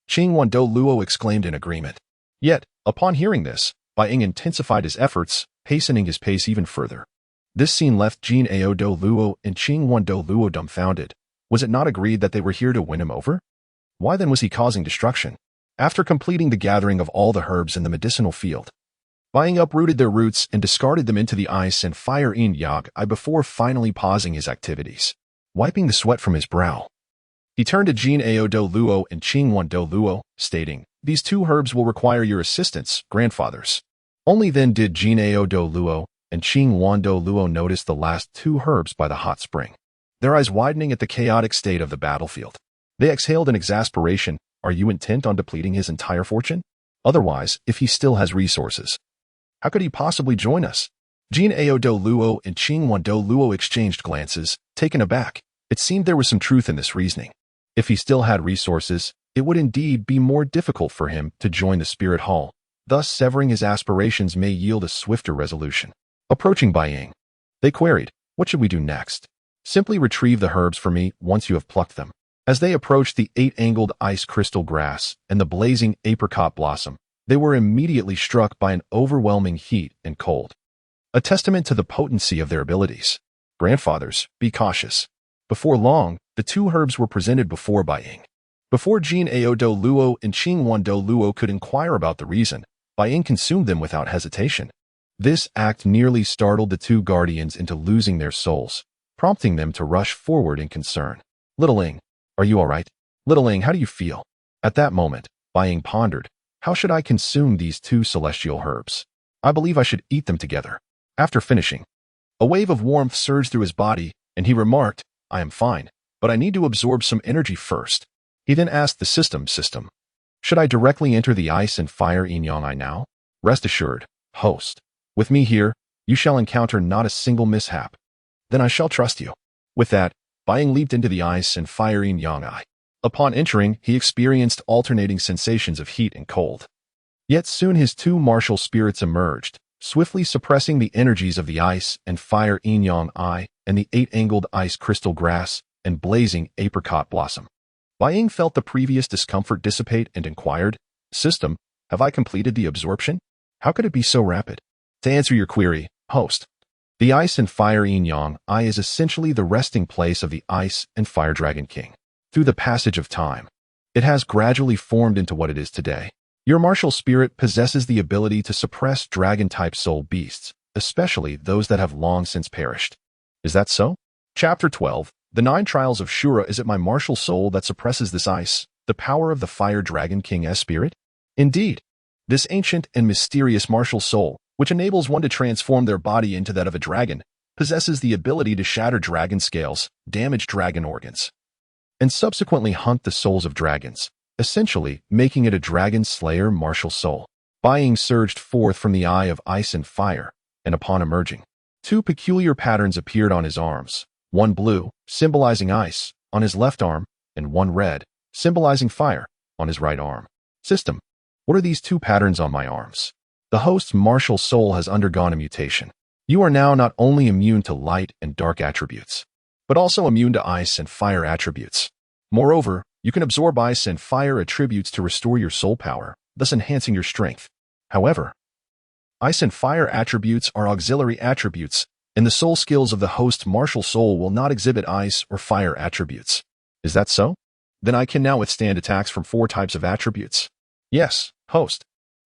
Qianrenxue Luo exclaimed in agreement. Yet, upon hearing this, Bai Ying intensified his efforts, hastening his pace even further. This scene left Qianrenxue Luo and Qianrenxue Luo dumbfounded. Was it not agreed that they were here to win him over? Why then was he causing destruction? After completing the gathering of all the herbs in the medicinal field, Bai Ying uprooted their roots and discarded them into the ice and fire yin yang before finally pausing his activities. Wiping the sweat from his brow, he turned to Qianrenxue Luo and Qianrenxue Luo, stating, These two herbs will require your assistance, grandfathers. Only then did Qianrenxue Luo and Qianrenxue Luo notice the last two herbs by the hot spring, their eyes widening at the chaotic state of the battlefield. They exhaled in exasperation. Are you intent on depleting his entire fortune? Otherwise, if he still has resources, how could he possibly join us? Qianrenxue Luo and Qianrenxue Luo exchanged glances, taken aback. It seemed there was some truth in this reasoning. If he still had resources, it would indeed be more difficult for him to join the Spirit Hall. Thus, severing his aspirations may yield a swifter resolution. Approaching Bai Ying, they queried, What should we do next? Simply retrieve the herbs for me once you have plucked them. As they approached the 8-angled ice crystal grass and the blazing apricot blossom, they were immediately struck by an overwhelming heat and cold, a testament to the potency of their abilities. Grandfathers, be cautious. Before long, the two herbs were presented before Bai Ying. Before Qianrenxue Luo and Qianrenxue Luo could inquire about the reason, Bai Ying consumed them without hesitation. This act nearly startled the two guardians into losing their souls, prompting them to rush forward in concern. Little Ying, are you all right? Little Ying, how do you feel? At that moment, Bai Ying pondered, how should I consume these two celestial herbs? I believe I should eat them together. After finishing, a wave of warmth surged through his body, and he remarked, I am fine, but I need to absorb some energy first. He then asked the system, should I directly enter the ice and fire yin yang now? Rest assured, host. With me here, you shall encounter not a single mishap. Then I shall trust you. With that, Bai Ying leaped into the ice and fire yin yang. Upon entering, he experienced alternating sensations of heat and cold. Yet soon his two martial spirits emerged, swiftly suppressing the energies of the ice and fire yin yang and the 8-angled ice crystal grass and blazing apricot blossom. Bai Ying felt the previous discomfort dissipate and inquired, System, have I completed the absorption? How could it be so rapid? To answer your query, host, the ice and fire yin yang is essentially the resting place of the ice and fire dragon king. Through the passage of time, it has gradually formed into what it is today. Your martial spirit possesses the ability to suppress dragon-type soul beasts, especially those that have long since perished. Is that so? Chapter 12. The 9 Trials of Shura. Is it my martial soul that suppresses this ice, the power of the fire dragon king's spirit? Indeed, this ancient and mysterious martial soul, which enables one to transform their body into that of a dragon, possesses the ability to shatter dragon scales, damage dragon organs, and subsequently hunt the souls of dragons, essentially making it a dragon slayer martial soul. Bai Ying surged forth from the eye of ice and fire, and upon emerging, two peculiar patterns appeared on his arms, one blue, symbolizing ice, on his left arm, and one red, symbolizing fire, on his right arm. System: what are these two patterns on my arms? The host's martial soul has undergone a mutation. You are now not only immune to light and dark attributes, but also immune to ice and fire attributes. Moreover, you can absorb ice and fire attributes to restore your soul power, thus enhancing your strength. However, ice and fire attributes are auxiliary attributes, and the soul skills of the host's martial soul will not exhibit ice or fire attributes. Is that so? Then I can now withstand attacks from 4 types of attributes. Yes, host.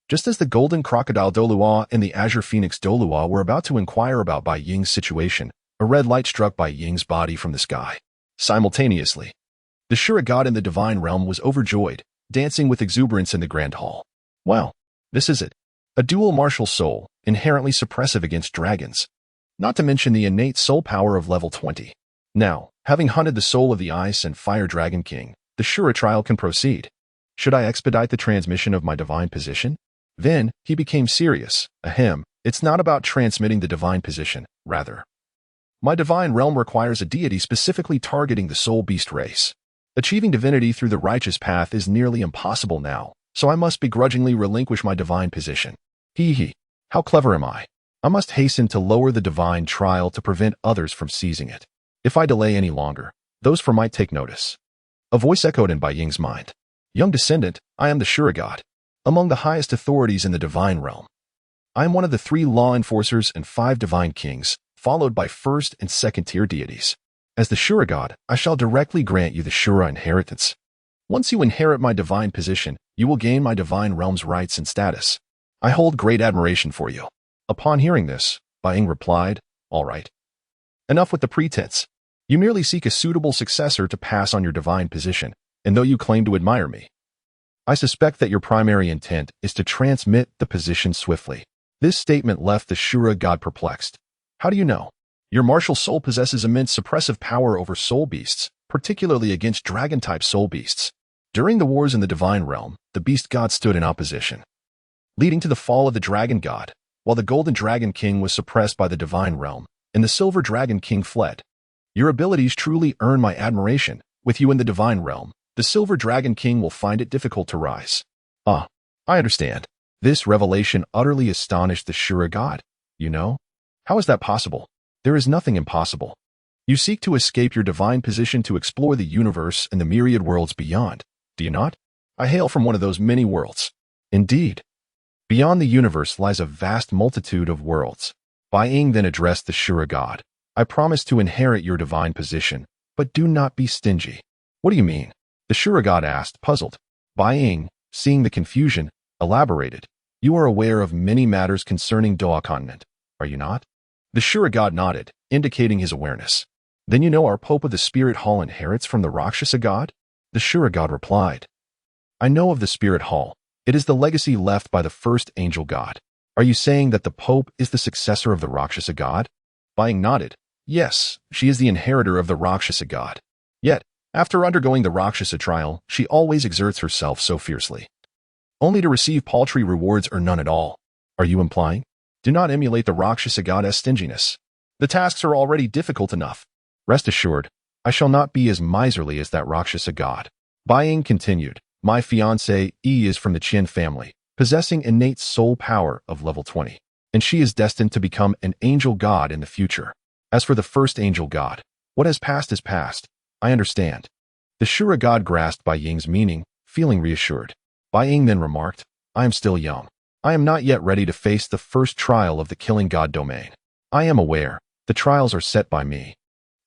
Just as the golden crocodile Dolua and the azure phoenix Dolua were about to inquire about Bai Ying's situation, a red light struck Bai Ying's body from the sky. Simultaneously, the Shura God in the divine realm was overjoyed, dancing with exuberance in the grand hall. Well, this is it. A dual martial soul, inherently suppressive against dragons. Not to mention the innate soul power of level 20. Now, having hunted the soul of the Ice and Fire Dragon King, the Shura trial can proceed. Should I expedite the transmission of my divine position? Then, he became serious. Ahem, it's not about transmitting the divine position, rather. My divine realm requires a deity specifically targeting the soul beast race. Achieving divinity through the righteous path is nearly impossible now, so I must begrudgingly relinquish my divine position. Hee, how clever am I? I must hasten to lower the divine trial to prevent others from seizing it. If I delay any longer, those for might take notice. A voice echoed in Bai Ying's mind. Young descendant, I am the Shura God, among the highest authorities in the divine realm. I am one of the 3 law enforcers and 5 divine kings, followed by first and second tier deities. As the Shura God, I shall directly grant you the Shura inheritance. Once you inherit my divine position, you will gain my divine realm's rights and status. I hold great admiration for you. Upon hearing this, Bai Ying replied, all right. Enough with the pretense. You merely seek a suitable successor to pass on your divine position, and though you claim to admire me, I suspect that your primary intent is to transmit the position swiftly. This statement left the Shura God perplexed. How do you know? Your martial soul possesses immense suppressive power over soul beasts, particularly against dragon-type soul beasts. During the wars in the divine realm, the beast god stood in opposition, leading to the fall of the dragon god, while the golden dragon king was suppressed by the divine realm, and the silver dragon king fled. Your abilities truly earn my admiration. With you in the divine realm, the silver dragon king will find it difficult to rise. I understand. This revelation utterly astonished the Shura God. You know? How is that possible? There is nothing impossible. You seek to escape your divine position to explore the universe and the myriad worlds beyond, do you not? I hail from one of those many worlds. Indeed. Beyond the universe lies a vast multitude of worlds. Bai Ying then addressed the Shura God. I promise to inherit your divine position, but do not be stingy. What do you mean? The Shura God asked, puzzled. Bai Ying, seeing the confusion, elaborated. You are aware of many matters concerning Doa continent, are you not? The Shura God nodded, indicating his awareness. Then you know our Pope of the Spirit Hall inherits from the Rakshasa God? The Shura God replied. I know of the Spirit Hall. It is the legacy left by the first angel god. Are you saying that the Pope is the successor of the Rakshasa God? Bai Ying nodded. Yes, she is the inheritor of the Rakshasa God. Yet, after undergoing the Rakshasa trial, she always exerts herself so fiercely, only to receive paltry rewards or none at all. Are you implying? Do not emulate the Rakshasa goddess stinginess. The tasks are already difficult enough. Rest assured, I shall not be as miserly as that Rakshasa god. Bai Ying continued, my fiancée E is from the Qian family, possessing innate soul power of level 20, and she is destined to become an angel god in the future. As for the first angel god, what has passed is past. I understand. The Shura God grasped Bai Ying's meaning, feeling reassured. Bai Ying then remarked, I am still young. I am not yet ready to face the first trial of the killing god domain. I am aware, the trials are set by me,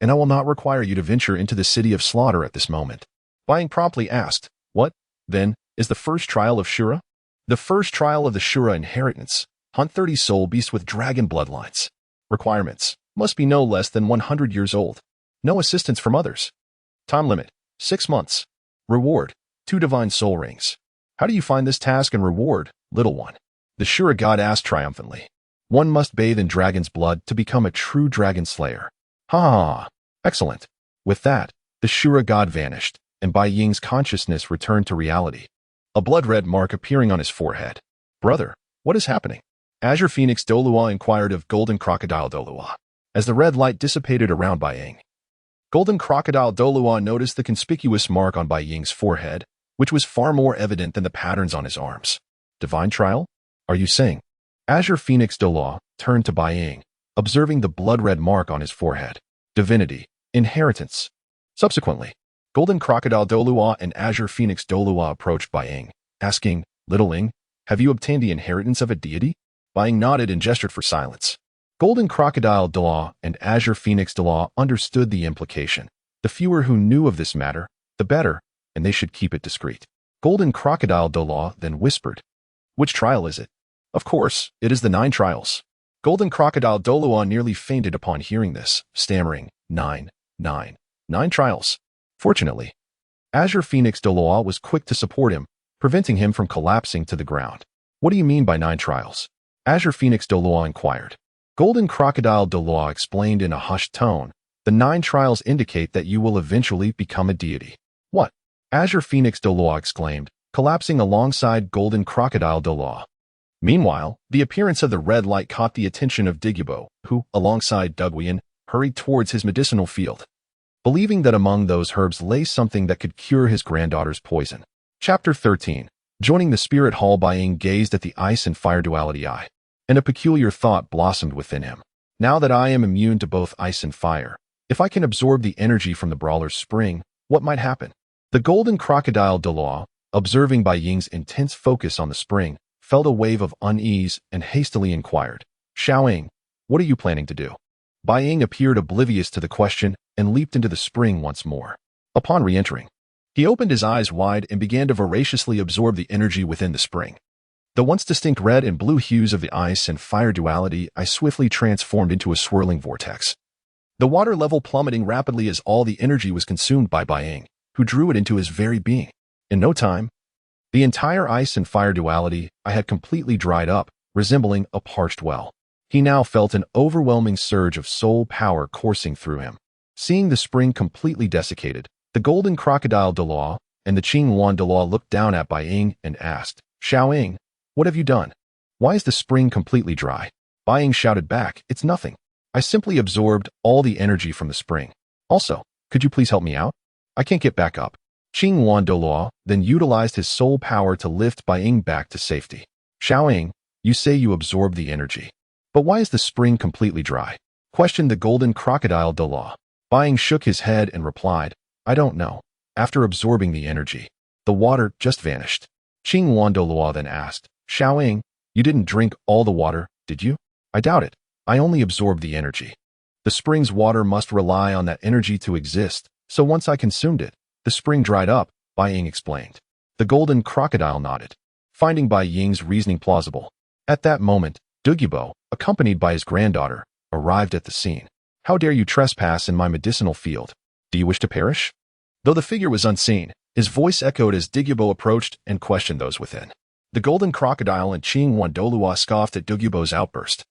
and I will not require you to venture into the city of slaughter at this moment. Bai Ying promptly asked, what, then, is the first trial of Shura? The first trial of the Shura inheritance. Hunt 30 soul beasts with dragon bloodlines. Requirements. Must be no less than 100 years old. No assistance from others. Time limit. 6 months. Reward. 2 divine soul rings. How do you find this task and reward, little one? The Shura God asked triumphantly. One must bathe in dragon's blood to become a true dragon slayer. Ha ha ha. Excellent. With that, the Shura God vanished, and Bai Ying's consciousness returned to reality. A blood-red mark appearing on his forehead. Brother, what is happening? Azure Phoenix Dolua inquired of Golden Crocodile Dolua, as the red light dissipated around Bai Ying. Golden Crocodile Dolua noticed the conspicuous mark on Bai Ying's forehead, which was far more evident than the patterns on his arms. Divine trial? Are you saying? Azure Phoenix Dolua turned to Bai Ying, observing the blood-red mark on his forehead. Divinity, inheritance. Subsequently, Golden Crocodile Dolua and Azure Phoenix Dolua approached Bai Ying, asking, Little Ying, have you obtained the inheritance of a deity? Bai Ying nodded and gestured for silence. Golden Crocodile Dolua and Azure Phoenix Dolua understood the implication. The fewer who knew of this matter, the better, and they should keep it discreet. Golden Crocodile Dolua then whispered, Which trial is it? Of course, it is the 9 trials. Golden Crocodile Dolua nearly fainted upon hearing this, stammering, 9 trials. Fortunately, Azure Phoenix Dolua was quick to support him, preventing him from collapsing to the ground. What do you mean by 9 trials? Azure Phoenix Dolua inquired. Golden Crocodile Dolua explained in a hushed tone, the 9 trials indicate that you will eventually become a deity. What? Azure Phoenix Dolua exclaimed, collapsing alongside Golden Crocodile Dolua. Meanwhile, the appearance of the red light caught the attention of Dugu, who, alongside Dugu Yan, hurried towards his medicinal field, believing that among those herbs lay something that could cure his granddaughter's poison. Chapter 13. Joining the spirit hall, Bai Ying gazed at the ice and fire duality eye, and a peculiar thought blossomed within him. Now that I am immune to both ice and fire, if I can absorb the energy from the brawler's spring, what might happen? The Golden Crocodile Dolua, observing Bai Ying's intense focus on the spring, felt a wave of unease and hastily inquired, Xiao Ying, what are you planning to do? Bai Ying appeared oblivious to the question and leaped into the spring once more. Upon re-entering, he opened his eyes wide and began to voraciously absorb the energy within the spring. The once distinct red and blue hues of the ice and fire duality swiftly transformed into a swirling vortex. The water level plummeting rapidly as all the energy was consumed by Bai Ying, who drew it into his very being. In no time, the entire ice and fire duality had completely dried up, resembling a parched well. He now felt an overwhelming surge of soul power coursing through him. Seeing the spring completely desiccated, the Golden Crocodile Dolua and the Qingwan Dolua looked down at Bai Ying and asked, Xiao Ying, what have you done? Why is the spring completely dry? Bai Ying shouted back, It's nothing. I simply absorbed all the energy from the spring. Also, could you please help me out? I can't get back up. Qingwan Dolua then utilized his soul power to lift Bai Ying back to safety. Xiao Ying, you say you absorbed the energy. But why is the spring completely dry? Questioned the Golden Crocodile Dolua. Bai Ying shook his head and replied, I don't know. After absorbing the energy, the water just vanished. Qingwan Dolua then asked, Xiao Ying, you didn't drink all the water, did you? I doubt it. I only absorbed the energy. The spring's water must rely on that energy to exist, so once I consumed it, the spring dried up, Bai Ying explained. The Golden Crocodile nodded, finding Bai Ying's reasoning plausible. At that moment, Dugu, accompanied by his granddaughter, arrived at the scene. How dare you trespass in my medicinal field? Do you wish to perish? Though the figure was unseen, his voice echoed as Dugu approached and questioned those within. The Golden Crocodile and Qingwan Dolua scoffed at Dugu's outburst.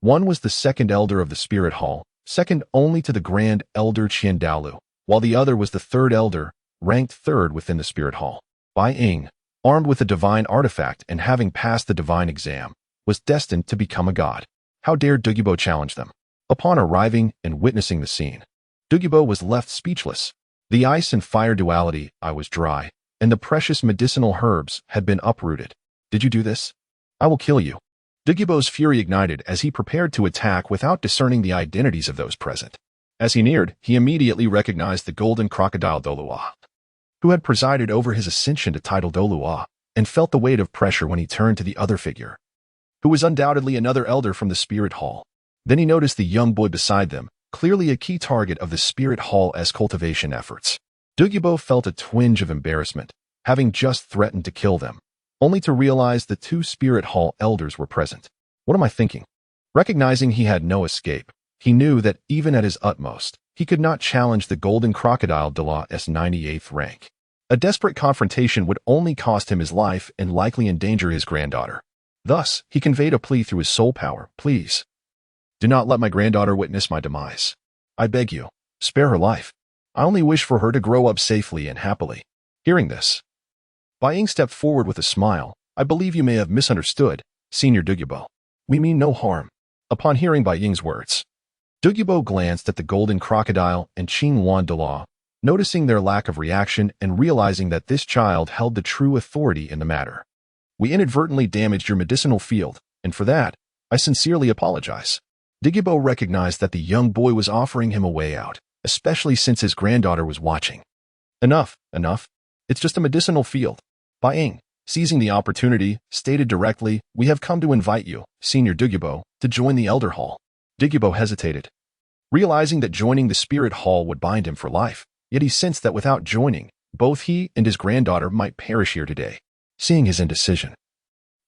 One was the second elder of the Spirit Hall, second only to the Grand Elder Qiandao Liu, while the other was the third elder, ranked third within the Spirit Hall. Bai Ying, armed with a divine artifact and having passed the divine exam, was destined to become a god. How dare Dugu challenge them? Upon arriving and witnessing the scene, Dugu was left speechless. The ice and fire duality was dry, and the precious medicinal herbs had been uprooted. Did you do this? I will kill you. Dugu's fury ignited as he prepared to attack without discerning the identities of those present. As he neared, he immediately recognized the Golden Crocodile Dolua, who had presided over his ascension to title Dolua, and felt the weight of pressure when he turned to the other figure, who was undoubtedly another elder from the Spirit Hall. Then he noticed the young boy beside them, clearly a key target of the Spirit Hall's cultivation efforts. Dugu felt a twinge of embarrassment, having just threatened to kill them, only to realize the 2 Spirit Hall elders were present. What am I thinking? Recognizing he had no escape, he knew that even at his utmost, he could not challenge the Golden Crocodile Dola's 98th rank. A desperate confrontation would only cost him his life and likely endanger his granddaughter. Thus, he conveyed a plea through his soul power. Please, do not let my granddaughter witness my demise. I beg you, spare her life. I only wish for her to grow up safely and happily. Hearing this, Bai Ying stepped forward with a smile. I believe you may have misunderstood, Senior Dugu. We mean no harm. Upon hearing Bai Ying's words, Dugu glanced at the golden crocodile and Qianrenxue, noticing their lack of reaction and realizing that this child held the true authority in the matter. We inadvertently damaged your medicinal field, and for that, I sincerely apologize. Dugu recognized that the young boy was offering him a way out, especially since his granddaughter was watching. Enough. It's just a medicinal field. Bai Ying, seizing the opportunity, stated directly, we have come to invite you, Senior Dugu, to join the Elder Hall. Dugu hesitated, realizing that joining the Spirit Hall would bind him for life, yet he sensed that without joining, both he and his granddaughter might perish here today. Seeing his indecision,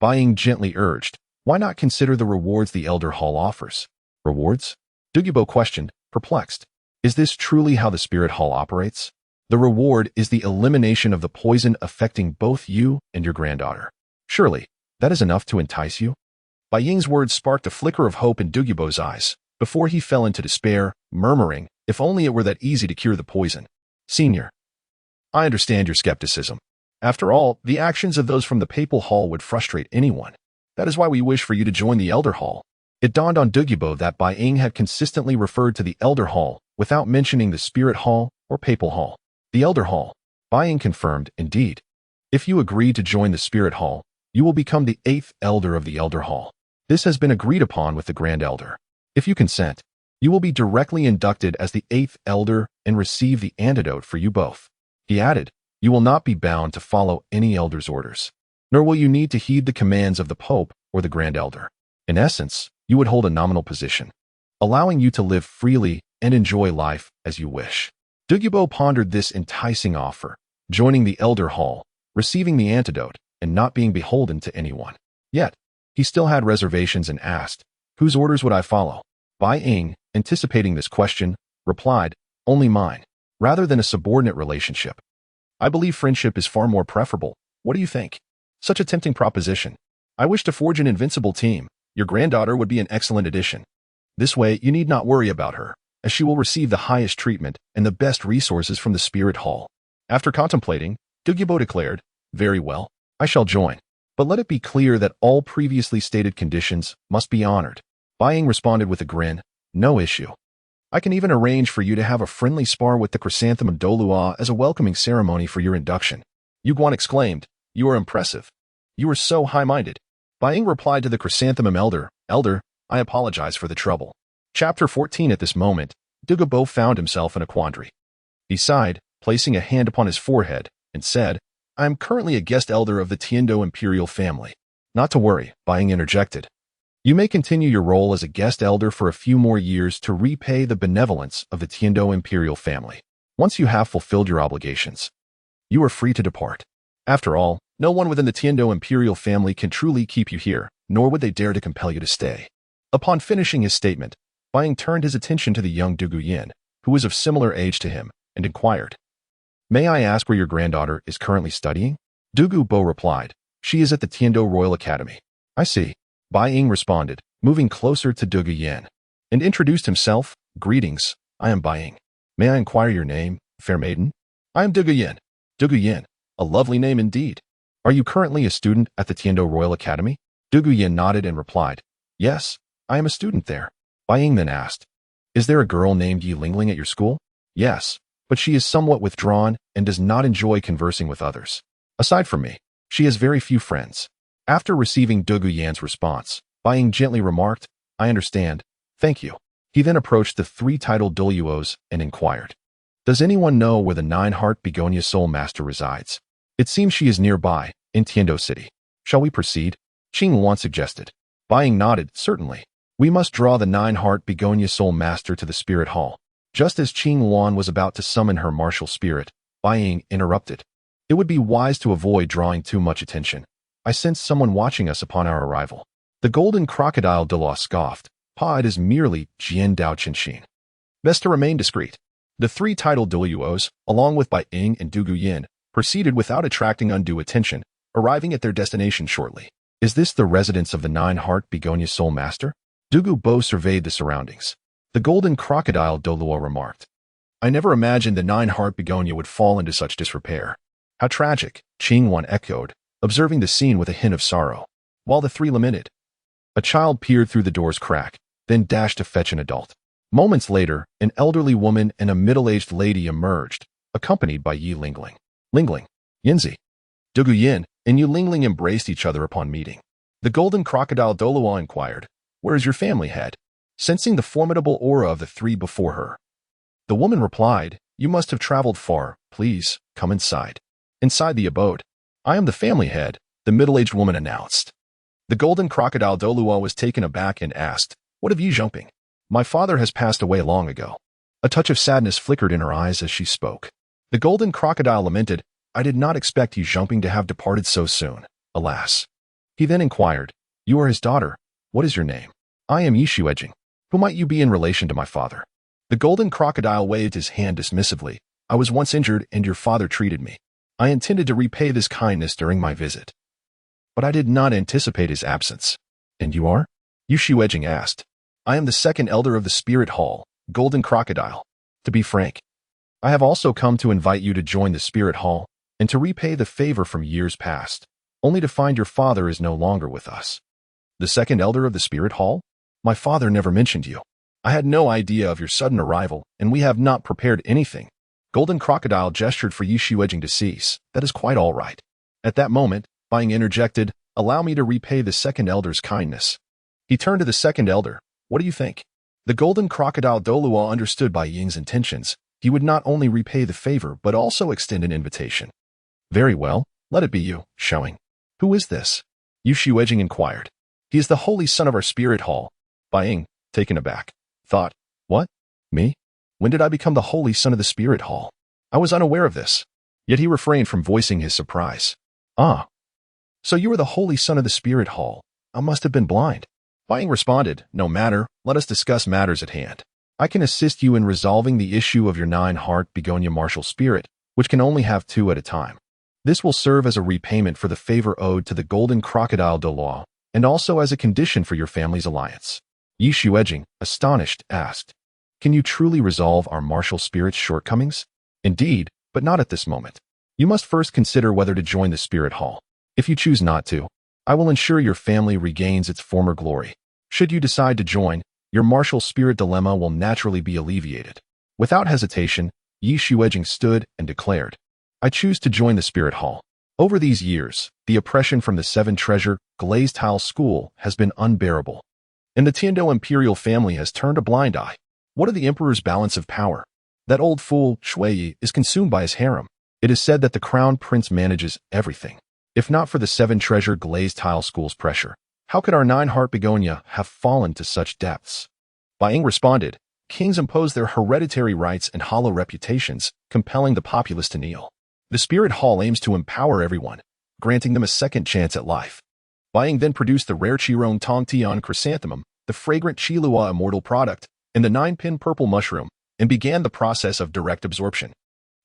Bai Ying gently urged, why not consider the rewards the Elder Hall offers? Rewards? Dugu questioned, perplexed. Is this truly how the Spirit Hall operates? The reward is the elimination of the poison affecting both you and your granddaughter. Surely, that is enough to entice you? Bai Ying's words sparked a flicker of hope in Dugu's eyes, before he fell into despair, murmuring, if only it were that easy to cure the poison. Senior, I understand your skepticism. After all, the actions of those from the Papal Hall would frustrate anyone. That is why we wish for you to join the Elder Hall. It dawned on Dugu that Bai Ying had consistently referred to the Elder Hall without mentioning the Spirit Hall or Papal Hall. The Elder Hall, Bai Ying confirmed, indeed. If you agree to join the Spirit Hall, you will become the 8th Elder of the Elder Hall. This has been agreed upon with the Grand Elder. If you consent, you will be directly inducted as the 8th Elder and receive the antidote for you both. He added, you will not be bound to follow any Elder's orders, nor will you need to heed the commands of the Pope or the Grand Elder. In essence, you would hold a nominal position, allowing you to live freely and enjoy life as you wish. Dugu pondered this enticing offer, joining the Elder Hall, receiving the antidote, and not being beholden to anyone. Yet, he still had reservations and asked, whose orders would I follow? Bai Ying, anticipating this question, replied, only mine, rather than a subordinate relationship. I believe friendship is far more preferable. What do you think? Such a tempting proposition. I wish to forge an invincible team. Your granddaughter would be an excellent addition. This way, you need not worry about her, as she will receive the highest treatment and the best resources from the Spirit Hall. After contemplating, Dugu declared, very well, I shall join. But let it be clear that all previously stated conditions must be honored. Bai Ying responded with a grin, no issue. I can even arrange for you to have a friendly spar with the Chrysanthemum Dolua as a welcoming ceremony for your induction. Yuguan exclaimed, you are impressive. You are so high-minded. Bai Ying replied to the Chrysanthemum Elder, I apologize for the trouble. Chapter 14. At this moment, Dugu found himself in a quandary. He sighed, placing a hand upon his forehead, and said, I am currently a guest elder of the Tiandao imperial family. Not to worry, Bai Ying interjected. You may continue your role as a guest elder for a few more years to repay the benevolence of the Tiandao imperial family. Once you have fulfilled your obligations, you are free to depart. After all, no one within the Tiandao imperial family can truly keep you here, nor would they dare to compel you to stay. Upon finishing his statement, Bai Ying turned his attention to the young Dugu Yan, who was of similar age to him, and inquired, may I ask where your granddaughter is currently studying? Dugu replied, she is at the Tiandao Royal Academy. I see. Bai Ying responded, moving closer to Dugu Yan, and introduced himself, greetings, I am Bai Ying. May I inquire your name, fair maiden? I am Dugu Yan. Dugu Yan, a lovely name indeed. Are you currently a student at the Tiandao Royal Academy? Dugu Yan nodded and replied, yes, I am a student there. Bai Ying then asked, is there a girl named Yi Lingling at your school? Yes, but she is somewhat withdrawn and does not enjoy conversing with others. Aside from me, she has very few friends. After receiving Dugu Yan's response, Bai Ying gently remarked, I understand, thank you. He then approached the 3 titled Doluos and inquired, does anyone know where the 9-heart begonia soul master resides? It seems she is nearby, in Tiandao City. Shall we proceed? Qingwan suggested. Bai Ying nodded, certainly. We must draw the 9-heart begonia soul master to the Spirit Hall. Just as Qingwan was about to summon her martial spirit, Bai Ying interrupted. It would be wise to avoid drawing too much attention. I sensed someone watching us upon our arrival. The golden crocodile Dela scoffed. It is merely Jian Dao Qinshin. Best to remain discreet. The 3 titled Doluos, along with Bai Ying and Dugu Yan, proceeded without attracting undue attention, arriving at their destination shortly. Is this the residence of the Nine-Heart Begonia Soul Master? Dugu Bo surveyed the surroundings. The golden crocodile Doluo remarked. I never imagined the Nine-Heart Begonia would fall into such disrepair. How tragic, Qingwan echoed, observing the scene with a hint of sorrow. While the three lamented, a child peered through the door's crack, then dashed to fetch an adult. Moments later, an elderly woman and a middle-aged lady emerged, accompanied by Yi Lingling. Lingling, Yinzi, Dugu Yan, and Yu Lingling embraced each other upon meeting. The golden crocodile Doluo inquired, Where is your family head? Sensing the formidable aura of the three before her. The woman replied, You must have traveled far. Please, come inside. Inside the abode. I am the family head, the middle-aged woman announced. The golden crocodile Doluo was taken aback and asked, What of you jumping? My father has passed away long ago. A touch of sadness flickered in her eyes as she spoke. The golden crocodile lamented, I did not expect you jumping to have departed so soon, alas. He then inquired, You are his daughter. What is your name? I am Yi Xuejing. Who might you be in relation to my father? The golden crocodile waved his hand dismissively. I was once injured and your father treated me. I intended to repay this kindness during my visit. But I did not anticipate his absence. And you are? Yi Xuejing asked. I am the second elder of the Spirit Hall, Golden Crocodile. To be frank, I have also come to invite you to join the Spirit Hall and to repay the favor from years past, only to find your father is no longer with us. The second elder of the Spirit Hall? My father never mentioned you. I had no idea of your sudden arrival, and we have not prepared anything. Golden Crocodile gestured for Yi Xuejing to cease. That is quite all right. At that moment, Bai Ying interjected, Allow me to repay the second elder's kindness. He turned to the second elder. What do you think? The golden crocodile Doluo understood Bai Ying's intentions. He would not only repay the favor, but also extend an invitation. Very well, let it be you, showing. Who is this? Yi Xuejing inquired. He is the holy son of our spirit hall. Bai Ying, taken aback, thought, What? Me? When did I become the holy son of the spirit hall? I was unaware of this. Yet he refrained from voicing his surprise. Ah. So you are the holy son of the spirit hall. I must have been blind. Bai Ying responded, No matter, let us discuss matters at hand. I can assist you in resolving the issue of your nine-heart begonia martial spirit, which can only have two at a time. This will serve as a repayment for the favor owed to the golden crocodile Doluo, and also as a condition for your family's alliance. Yi Xuejing, astonished, asked, Can you truly resolve our martial spirit's shortcomings? Indeed, but not at this moment. You must first consider whether to join the spirit hall. If you choose not to, I will ensure your family regains its former glory. Should you decide to join, your martial spirit dilemma will naturally be alleviated. Without hesitation, Yi Xuejing stood and declared, I choose to join the spirit hall. Over these years, the oppression from the Seven Treasure Glazed Tile School has been unbearable. And the Tiandou imperial family has turned a blind eye. What of the emperor's balance of power? That old fool, Shui, is consumed by his harem. It is said that the crown prince manages everything. If not for the Seven Treasure Glazed Tile School's pressure, how could our nine-heart begonia have fallen to such depths? Bai Ying responded, Kings impose their hereditary rights and hollow reputations, compelling the populace to kneel. The Spirit Hall aims to empower everyone, granting them a second chance at life. Bai Ying then produced the rare Qirong Tong Tian chrysanthemum, the fragrant Qilua immortal product, and the 9-pin purple mushroom, and began the process of direct absorption.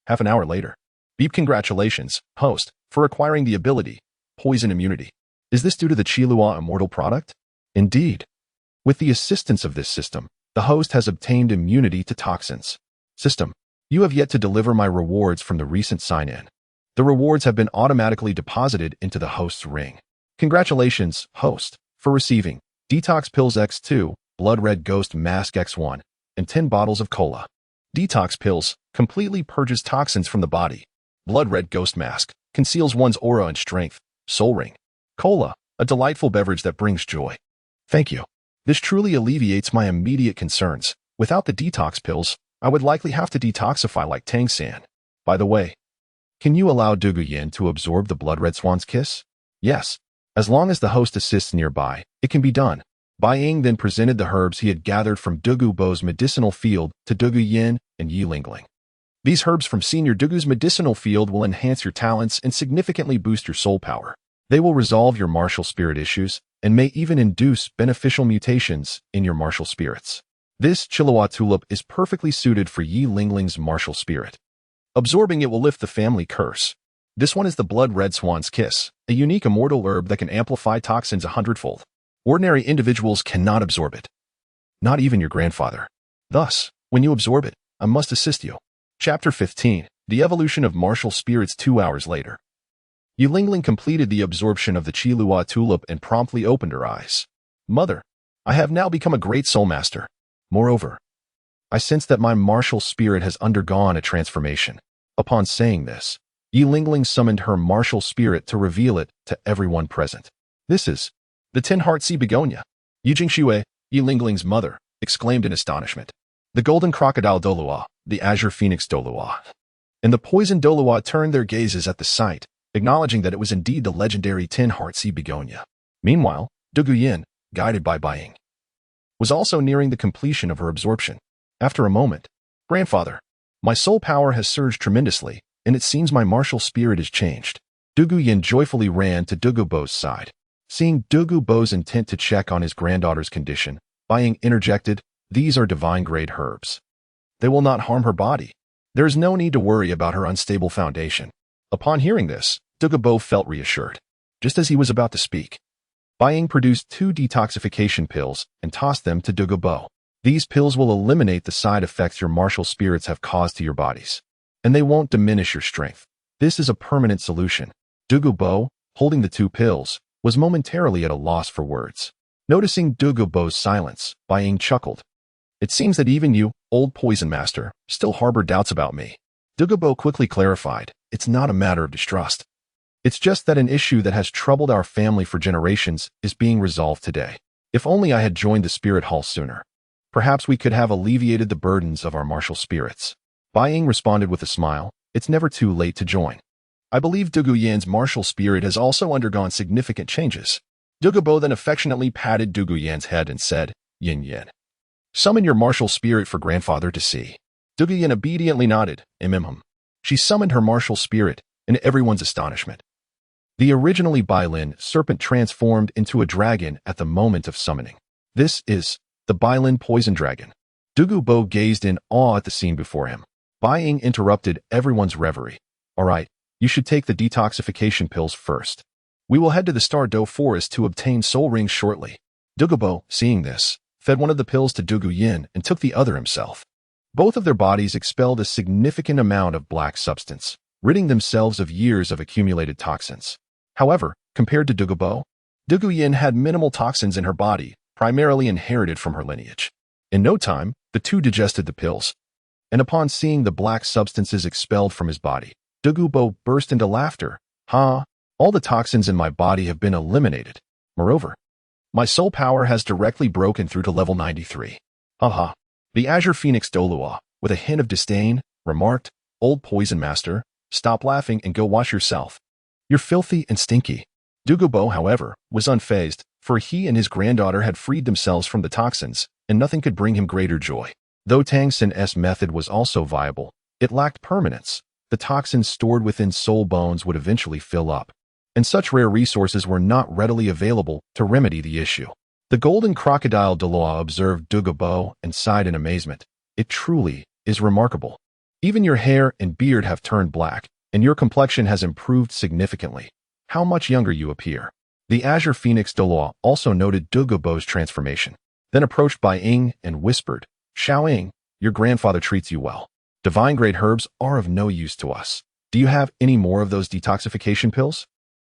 Half an hour later, Beep congratulations, host, for acquiring the ability, poison immunity. Is this due to the Qilua immortal product? Indeed. With the assistance of this system, the host has obtained immunity to toxins. System, you have yet to deliver my rewards from the recent sign-in. The rewards have been automatically deposited into the host's ring. Congratulations, host, for receiving Detox Pills X2, Blood Red Ghost Mask X1, and 10 bottles of cola. Detox Pills completely purges toxins from the body. Blood Red Ghost Mask conceals one's aura and strength. Soul Ring. Cola, a delightful beverage that brings joy. Thank you. This truly alleviates my immediate concerns. Without the detox pills, I would likely have to detoxify like Tangsan. By the way, can you allow Dugu Yan to absorb the Blood Red Swan's kiss? Yes. As long as the host assists nearby, it can be done. Bai Ying then presented the herbs he had gathered from Dugu Bo's medicinal field to Dugu Yan and Yi Lingling. These herbs from Senior Dugu's medicinal field will enhance your talents and significantly boost your soul power. They will resolve your martial spirit issues and may even induce beneficial mutations in your martial spirits. This Qilua tulip is perfectly suited for Yi Lingling's martial spirit. Absorbing it will lift the family curse. This one is the blood red swan's kiss, a unique immortal herb that can amplify toxins 100-fold. Ordinary individuals cannot absorb it. Not even your grandfather. Thus, when you absorb it, I must assist you. Chapter 15. The Evolution of Martial Spirits 2 hours later. Yu Lingling completed the absorption of the Qilua tulip and promptly opened her eyes. Mother, I have now become a great soul master. Moreover, I sense that my martial spirit has undergone a transformation. Upon saying this, Yu Lingling summoned her martial spirit to reveal it to everyone present. This is the 10-heart-sea begonia. Yu Jingxue, Yu Lingling's mother, exclaimed in astonishment. The golden crocodile Dolua, the azure phoenix Dolua, and the poison Dolua turned their gazes at the sight, acknowledging that it was indeed the legendary 10-heart-sea begonia. Meanwhile, Dugu Yan, guided by Bai Ying, was also nearing the completion of her absorption. After a moment, Grandfather, my soul power has surged tremendously, and it seems my martial spirit is changed. Dugu Yan joyfully ran to Dugu Bo's side. Seeing Dugu Bo's intent to check on his granddaughter's condition, Bai Ying interjected, these are divine-grade herbs. They will not harm her body. There is no need to worry about her unstable foundation. Upon hearing this, Dugu Bo felt reassured. Just as he was about to speak, Bai Ying produced 2 detoxification pills and tossed them to Dugu Bo. These pills will eliminate the side effects your martial spirits have caused to your bodies, and they won't diminish your strength. This is a permanent solution. Dugu Bo, holding the 2 pills, was momentarily at a loss for words. Noticing Dugu Bo's silence, Bai Ying chuckled. It seems that even you, old poison master, still harbor doubts about me. Dugu Bo quickly clarified, it's not a matter of distrust. It's just that an issue that has troubled our family for generations is being resolved today. If only I had joined the spirit hall sooner. Perhaps we could have alleviated the burdens of our martial spirits. Bai Ying responded with a smile, it's never too late to join. I believe Dugu Yan's martial spirit has also undergone significant changes. Dugu Bo then affectionately patted Dugu Yan's head and said, Yin Yin, summon your martial spirit for grandfather to see. Dugu Yan obediently nodded, She summoned her martial spirit, in everyone's astonishment. The originally Bailin serpent transformed into a dragon at the moment of summoning. This is the Bailin poison dragon. Dugu Bo gazed in awe at the scene before him. Bai Ying interrupted everyone's reverie. All right, you should take the detoxification pills first. We will head to the Star Do Forest to obtain soul rings shortly. Dugu Bo, seeing this, fed one of the pills to Dugu Yan and took the other himself. Both of their bodies expelled a significant amount of black substance, ridding themselves of years of accumulated toxins. However, compared to Dugu Bo, Dugu Yan had minimal toxins in her body, primarily inherited from her lineage. In no time, the 2 digested the pills, and upon seeing the black substances expelled from his body, Dugu Bo burst into laughter. All the toxins in my body have been eliminated. Moreover, my soul power has directly broken through to level 93. The Azure Phoenix Dolua, with a hint of disdain, remarked, old poison master, stop laughing and go wash yourself. You're filthy and stinky. Dugu Bo, however, was unfazed, for he and his granddaughter had freed themselves from the toxins, and nothing could bring him greater joy. Though Tangsan's method was also viable, it lacked permanence. The toxins stored within soul bones would eventually fill up, and such rare resources were not readily available to remedy the issue. The golden crocodile Dolua observed Dugu Bo and sighed in amazement. It truly is remarkable. Even your hair and beard have turned black, and your complexion has improved significantly. How much younger you appear. The Azure Phoenix Dolua also noted Dugu Bo's transformation, then approached Bai Ying and whispered, Xiao Ying, your grandfather treats you well. Divine-grade herbs are of no use to us. Do you have any more of those detoxification pills?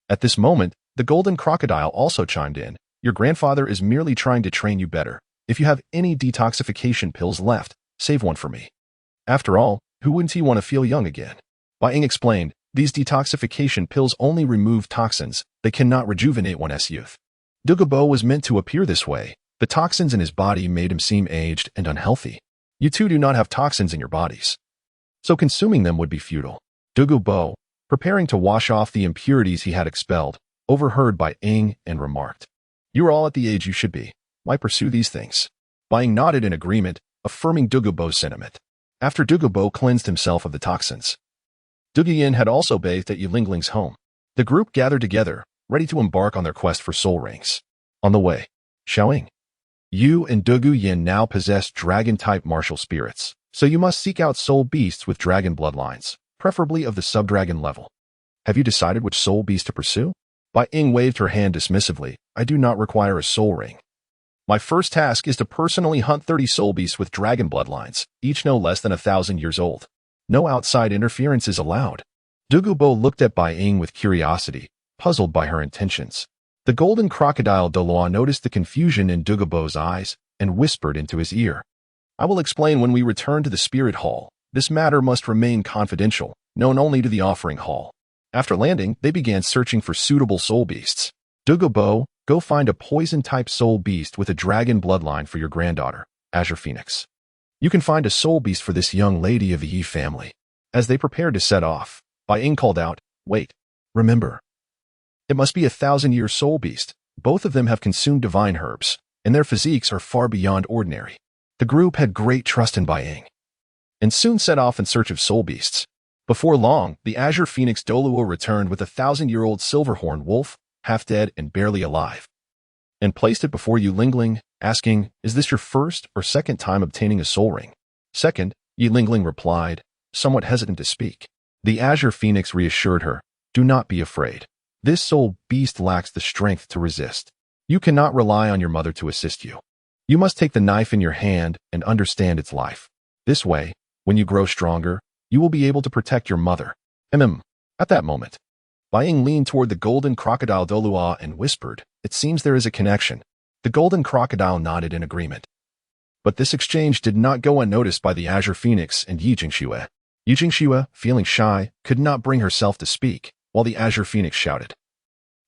At this moment, the golden crocodile also chimed in, your grandfather is merely trying to train you better. If you have any detoxification pills left, save one for me. After all, who wouldn't he want to feel young again? Bai Ying explained, these detoxification pills only remove toxins, they cannot rejuvenate one's youth. Dugu Bo was meant to appear this way. The toxins in his body made him seem aged and unhealthy. You 2 do not have toxins in your bodies, so consuming them would be futile. Dugu Bo, preparing to wash off the impurities he had expelled, overheard Bai Ying and remarked, you are all at the age you should be. Why pursue these things? Bai Ying nodded in agreement, affirming Dugu Bo's sentiment. After Dugu Bo cleansed himself of the toxins, Dugu Yan had also bathed at Yu Lingling's home. The group gathered together, ready to embark on their quest for soul rings. On the way, Xiao Ying, you and Dugu Yan now possess dragon-type martial spirits, so you must seek out soul beasts with dragon bloodlines, preferably of the sub-dragon level. Have you decided which soul beast to pursue? Bai Ying waved her hand dismissively. I do not require a soul ring. My first task is to personally hunt 30 soul beasts with dragon bloodlines, each no less than 1,000 years old. No outside interference is allowed. Dugu Yan looked at Bai Ying with curiosity, puzzled by her intentions. The golden crocodile Doloa noticed the confusion in Dugu Yan's eyes and whispered into his ear. I will explain when we return to the spirit hall. This matter must remain confidential, known only to the offering hall. After landing, they began searching for suitable soul beasts. Dugu Yan, go find a poison-type soul beast with a dragon bloodline for your granddaughter, Azure Phoenix. You can find a soul beast for this young lady of the Yi family. As they prepared to set off, Bai Ying called out, Wait, remember. It must be a 1,000-year soul beast. Both of them have consumed divine herbs, and their physiques are far beyond ordinary. The group had great trust in Bai Ying, and soon set off in search of soul beasts. Before long, the Azure Phoenix Doluo returned with a 1,000-year-old silverhorn wolf, half dead and barely alive, and placed it before Yu Lingling, asking, Is this your first or second time obtaining a soul ring? Second, Yu Lingling replied, somewhat hesitant to speak. The Azure Phoenix reassured her, Do not be afraid. This soul beast lacks the strength to resist. You cannot rely on your mother to assist you. You must take the knife in your hand and understand its life. This way, when you grow stronger, you will be able to protect your mother. At that moment, Bai Ying leaned toward the golden crocodile Dolua and whispered, It seems there is a connection. The golden crocodile nodded in agreement. But this exchange did not go unnoticed by the Azure Phoenix and Yi Jingxue. Yi Jingxue, feeling shy, could not bring herself to speak, while the Azure Phoenix shouted,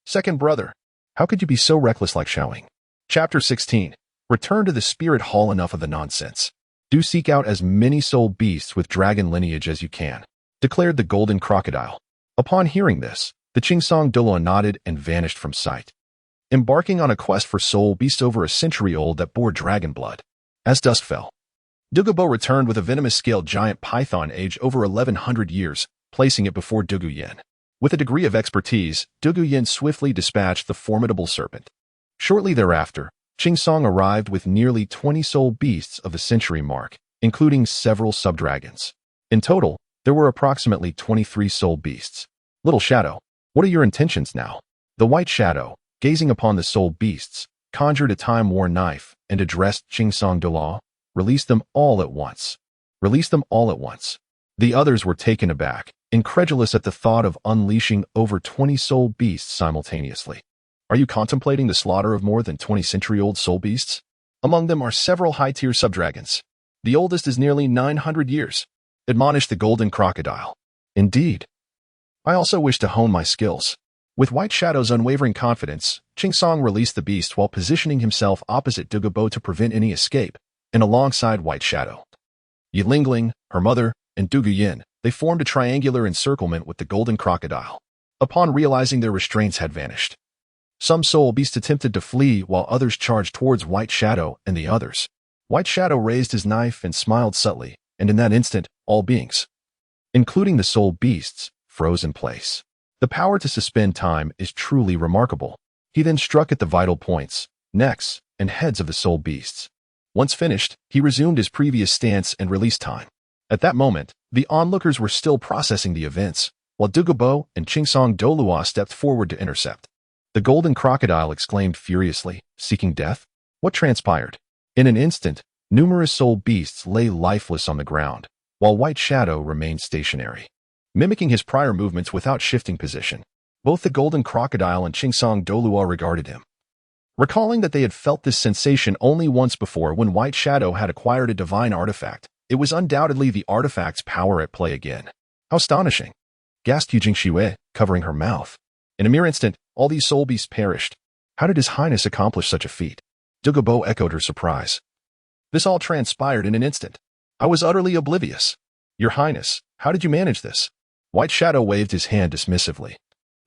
Second brother, how could you be so reckless like Xiaoing? Chapter 16. Return to the spirit hall. Enough of the nonsense. Do seek out as many soul beasts with dragon lineage as you can, declared the golden crocodile. Upon hearing this, the Qingsong Doloa nodded and vanished from sight, embarking on a quest for soul beasts over a century old that bore dragon blood. As dusk fell, Dugu Yan returned with a venomous-scaled giant python aged over 1,100 years, placing it before Dugu Yan. With a degree of expertise, Dugu Yan swiftly dispatched the formidable serpent. Shortly thereafter, Qingsong arrived with nearly 20 soul beasts of the century mark, including several subdragons. In total, there were approximately 23 soul beasts. Little Shadow, what are your intentions now? The White Shadow, gazing upon the soul beasts, conjured a time-worn knife and addressed Qingsong Doloa. Release them all at once. Release them all at once. The others were taken aback, incredulous at the thought of unleashing over 20 soul beasts simultaneously. Are you contemplating the slaughter of more than 20-century-old soul beasts? Among them are several high-tier subdragons. The oldest is nearly 900 years, admonished the golden crocodile. Indeed. I also wish to hone my skills. With White Shadow's unwavering confidence, Qingsong released the beast while positioning himself opposite Dugu Yan to prevent any escape, and alongside White Shadow, Yi Lingling, her mother, and Dugu Yan, they formed a triangular encirclement with the golden crocodile. Upon realizing their restraints had vanished, some soul beasts attempted to flee while others charged towards White Shadow and the others. White Shadow raised his knife and smiled subtly, and in that instant, all beings, including the soul beasts, froze in place. The power to suspend time is truly remarkable. He then struck at the vital points, necks, and heads of the soul beasts. Once finished, he resumed his previous stance and released time. At that moment, the onlookers were still processing the events, while Dugu Yan and Qingsong Doluo stepped forward to intercept. The golden crocodile exclaimed furiously, seeking death? What transpired? In an instant, numerous soul beasts lay lifeless on the ground, while White Shadow remained stationary, mimicking his prior movements without shifting position. Both the golden crocodile and Qingsong Doluo regarded him, recalling that they had felt this sensation only once before when White Shadow had acquired a divine artifact. It was undoubtedly the artifact's power at play again. How astonishing! Gasped Yu Jingxue, covering her mouth. In a mere instant, all these soul beasts perished. How did His Highness accomplish such a feat? Dugu Yan echoed her surprise. This all transpired in an instant. I was utterly oblivious. Your Highness, how did you manage this? White Shadow waved his hand dismissively.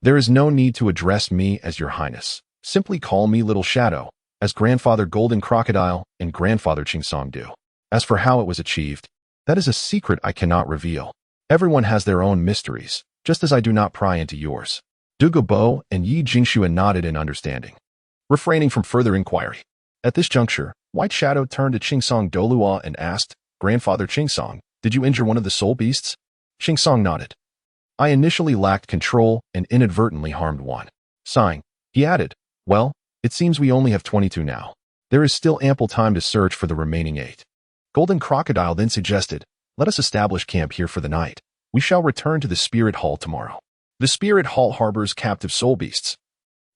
There is no need to address me as Your Highness. Simply call me Little Shadow, as Grandfather Golden Crocodile and Grandfather Qingsong do. As for how it was achieved, that is a secret I cannot reveal. Everyone has their own mysteries, just as I do not pry into yours. Dugu Yan and Yi Jingxue nodded in understanding, refraining from further inquiry. At this juncture, White Shadow turned to Qingsong Doluo and asked, Grandfather Qingsong, did you injure one of the soul beasts? Qingsong nodded. I initially lacked control and inadvertently harmed one. Sighing, he added, well, it seems we only have 22 now. There is still ample time to search for the remaining 8. Golden Crocodile then suggested, let us establish camp here for the night. We shall return to the Spirit Hall tomorrow. The Spirit Hall harbors captive soul beasts,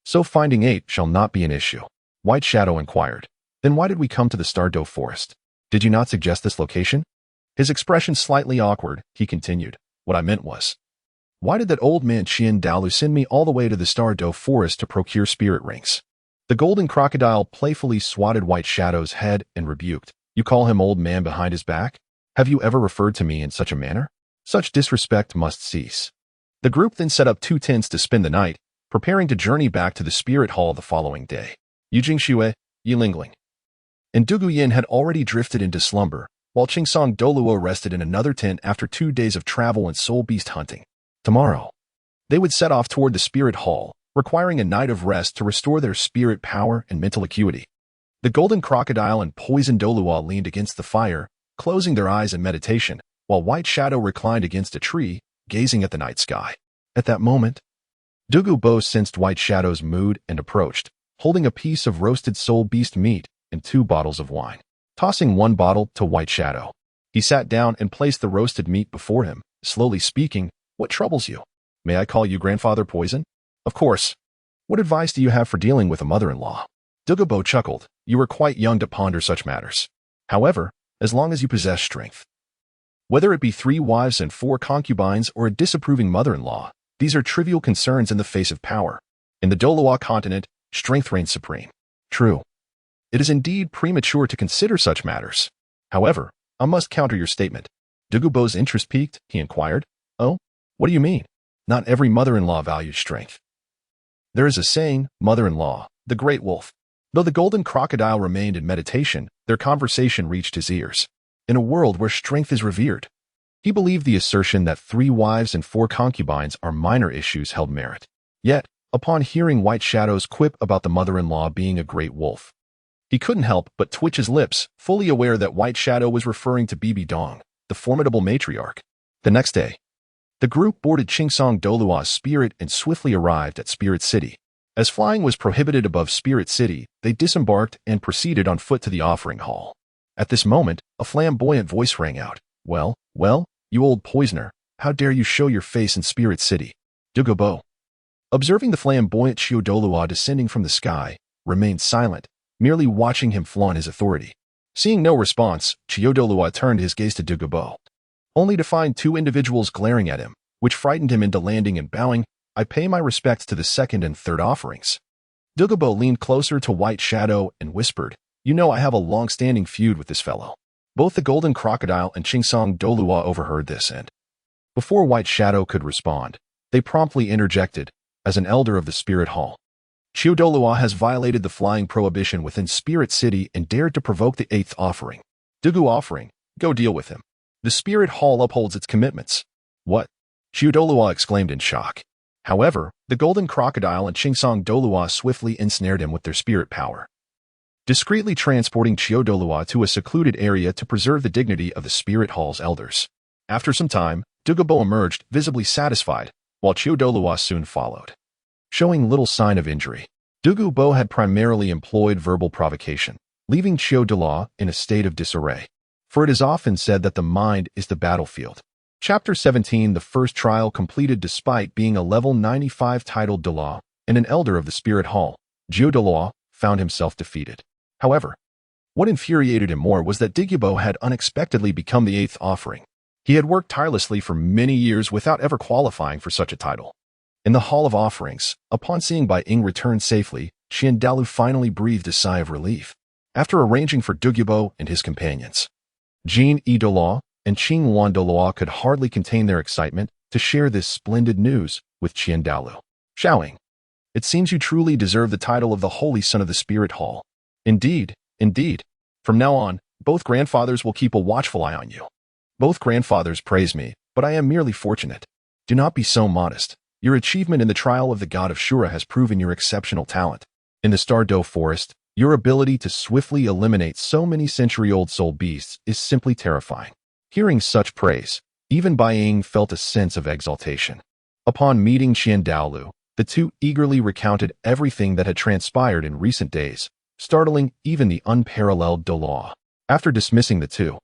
so finding 8 shall not be an issue. White Shadow inquired, then why did we come to the Stardoe Forest? Did you not suggest this location? His expression slightly awkward, he continued, what I meant was, why did that old man Qiandao Liu send me all the way to the Stardoe Forest to procure spirit rings? The Golden Crocodile playfully swatted White Shadow's head and rebuked, you call him old man behind his back? Have you ever referred to me in such a manner? Such disrespect must cease. The group then set up 2 tents to spend the night, preparing to journey back to the Spirit Hall the following day. Yu Jingxue, Yi Lingling, and Dugu Yan had already drifted into slumber, while Qingsong Doluo rested in another tent after 2 days of travel and soul beast hunting. Tomorrow, they would set off toward the Spirit Hall, requiring a night of rest to restore their spirit power and mental acuity. The Golden Crocodile and Poison Doluo leaned against the fire, closing their eyes in meditation, while White Shadow reclined against a tree, gazing at the night sky. At that moment, Dugu Bo sensed White Shadow's mood and approached, holding a piece of roasted soul beast meat and 2 bottles of wine. Tossing 1 bottle to White Shadow, he sat down and placed the roasted meat before him, slowly speaking, what troubles you? May I call you Grandfather Poison? Of course. What advice do you have for dealing with a mother-in-law? Dugu Bo chuckled, you are quite young to ponder such matters. However, as long as you possess strength, whether it be 3 wives and 4 concubines or a disapproving mother-in-law, these are trivial concerns in the face of power. In the Doluo continent, strength reigns supreme. True. It is indeed premature to consider such matters. However, I must counter your statement. Dugu Bo's interest piqued, he inquired. Oh, what do you mean? Not every mother-in-law values strength. There is a saying, mother-in-law, the great wolf. Though the Golden Crocodile remained in meditation, their conversation reached his ears. In a world where strength is revered, he believed the assertion that 3 wives and 4 concubines are minor issues held merit. Yet, upon hearing White Shadow's quip about the mother-in-law being a great wolf, he couldn't help but twitch his lips, fully aware that White Shadow was referring to Bibi Dong, the formidable matriarch. The next day, the group boarded Qingsong Doluo's spirit and swiftly arrived at Spirit City. As flying was prohibited above Spirit City, they disembarked and proceeded on foot to the offering hall. At this moment, a flamboyant voice rang out. Well, you old poisoner, how dare you show your face in Spirit City? Dugu Bo, observing the flamboyant Shiau Doluo descending from the sky, remained silent, merely watching him flaunt his authority. Seeing no response, Shiau Doluo turned his gaze to Dugu Bo, only to find 2 individuals glaring at him, which frightened him into landing and bowing. I pay my respects to the 2nd and 3rd offerings. Dugu Bo leaned closer to White Shadow and whispered, you know I have a long-standing feud with this fellow. Both the Golden Crocodile and Qingsong Doluo overheard this and, before White Shadow could respond, they promptly interjected, as an elder of the Spirit Hall, Shiau Doluo has violated the flying prohibition within Spirit City and dared to provoke the 8th offering. Dugu offering, go deal with him. The Spirit Hall upholds its commitments. What? Shiau Doluo exclaimed in shock. However, the Golden Crocodile and Qingsong Doluo swiftly ensnared him with their spirit power, discreetly transporting Shiau Doluo to a secluded area to preserve the dignity of the Spirit Hall's elders. After some time, Dugu Bo emerged, visibly satisfied, while Shiau Doluo soon followed, showing little sign of injury. Dugu Bo had primarily employed verbal provocation, leaving Shiau Doluo in a state of disarray. For it is often said that the mind is the battlefield. Chapter 17. The first trial completed despite being a level 95 titled Doluo and an elder of the Spirit Hall. Shiau Doluo found himself defeated. However, what infuriated him more was that Dugu Bo had unexpectedly become the 8th offering. He had worked tirelessly for many years without ever qualifying for such a title. In the Hall of Offerings, upon seeing Bai Ying return safely, Qiandao Liu finally breathed a sigh of relief. After arranging for Dugu Bo and his companions, Jean E. Doluo and Qing Wan Doluo could hardly contain their excitement to share this splendid news with Qiandao Liu. Shouting, it seems you truly deserve the title of the Holy Son of the Spirit Hall. Indeed. From now on, both grandfathers will keep a watchful eye on you. Both grandfathers praise me, but I am merely fortunate. Do not be so modest. Your achievement in the trial of the god of Shura has proven your exceptional talent. In the Stardoe Forest, your ability to swiftly eliminate so many century-old soul beasts is simply terrifying. Hearing such praise, even Bai Ying felt a sense of exaltation. Upon meeting Qiandao Liu, the two eagerly recounted everything that had transpired in recent days, startling even the unparalleled Dolaw. After dismissing the two,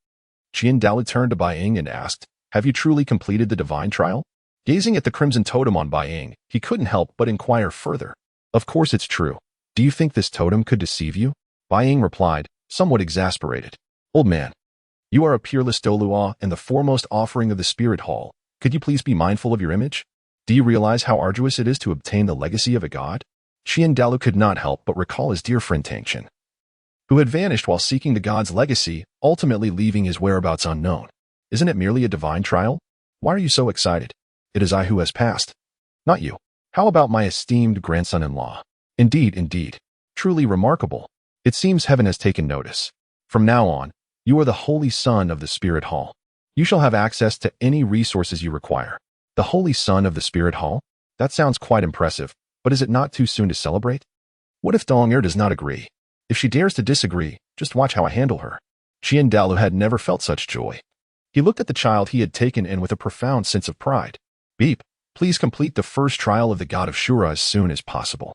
Qiandao Liu turned to Bai Ying and asked, "Have you truly completed the divine trial?" Gazing at the crimson totem on Bai Ying, he couldn't help but inquire further. "Of course it's true. Do you think this totem could deceive you?" Bai Ying replied, somewhat exasperated. "Old man, you are a peerless Doluo and the foremost offering of the Spirit Hall. Could you please be mindful of your image? Do you realize how arduous it is to obtain the legacy of a god?" Qiandao Liu could not help but recall his dear friend Tangsan, who had vanished while seeking the god's legacy, ultimately leaving his whereabouts unknown. "Isn't it merely a divine trial? Why are you so excited? It is I who has passed, not you. How about my esteemed grandson-in-law? Indeed, truly remarkable. It seems heaven has taken notice. From now on, you are the holy son of the Spirit Hall. You shall have access to any resources you require." The holy son of the Spirit Hall? That sounds quite impressive, but is it not too soon to celebrate? What if Dong Er does not agree? If she dares to disagree, just watch how I handle her. Qiandao Liu had never felt such joy. He looked at the child he had taken in with a profound sense of pride. "Beep, please complete the first trial of the god of Shura as soon as possible."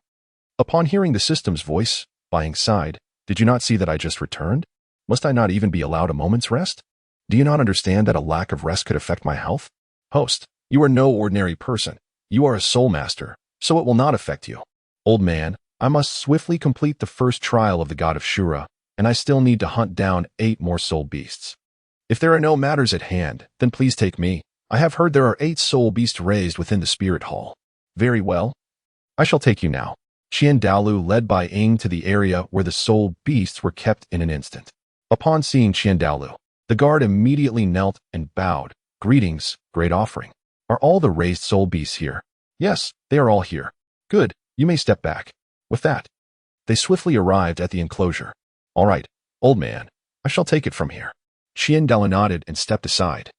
Upon hearing the system's voice, Bai Ying sighed. "Did you not see that I just returned? Must I not even be allowed a moment's rest? Do you not understand that a lack of rest could affect my health?" "Host, you are no ordinary person. You are a soul master, so it will not affect you." "Old man, I must swiftly complete the first trial of the god of Shura, and I still need to hunt down 8 more soul beasts. If there are no matters at hand, then please take me. I have heard there are 8 soul beasts raised within the Spirit Hall." "Very well. I shall take you now." Qiandao Liu led Bai Ying to the area where the soul beasts were kept in an instant. Upon seeing Qiandao Liu, the guard immediately knelt and bowed. "Greetings, great offering. Are all the raised soul beasts here?" "Yes, they are all here." "Good, you may step back." With that, they swiftly arrived at the enclosure. "All right, old man, I shall take it from here." Qiandao Liu nodded and stepped aside,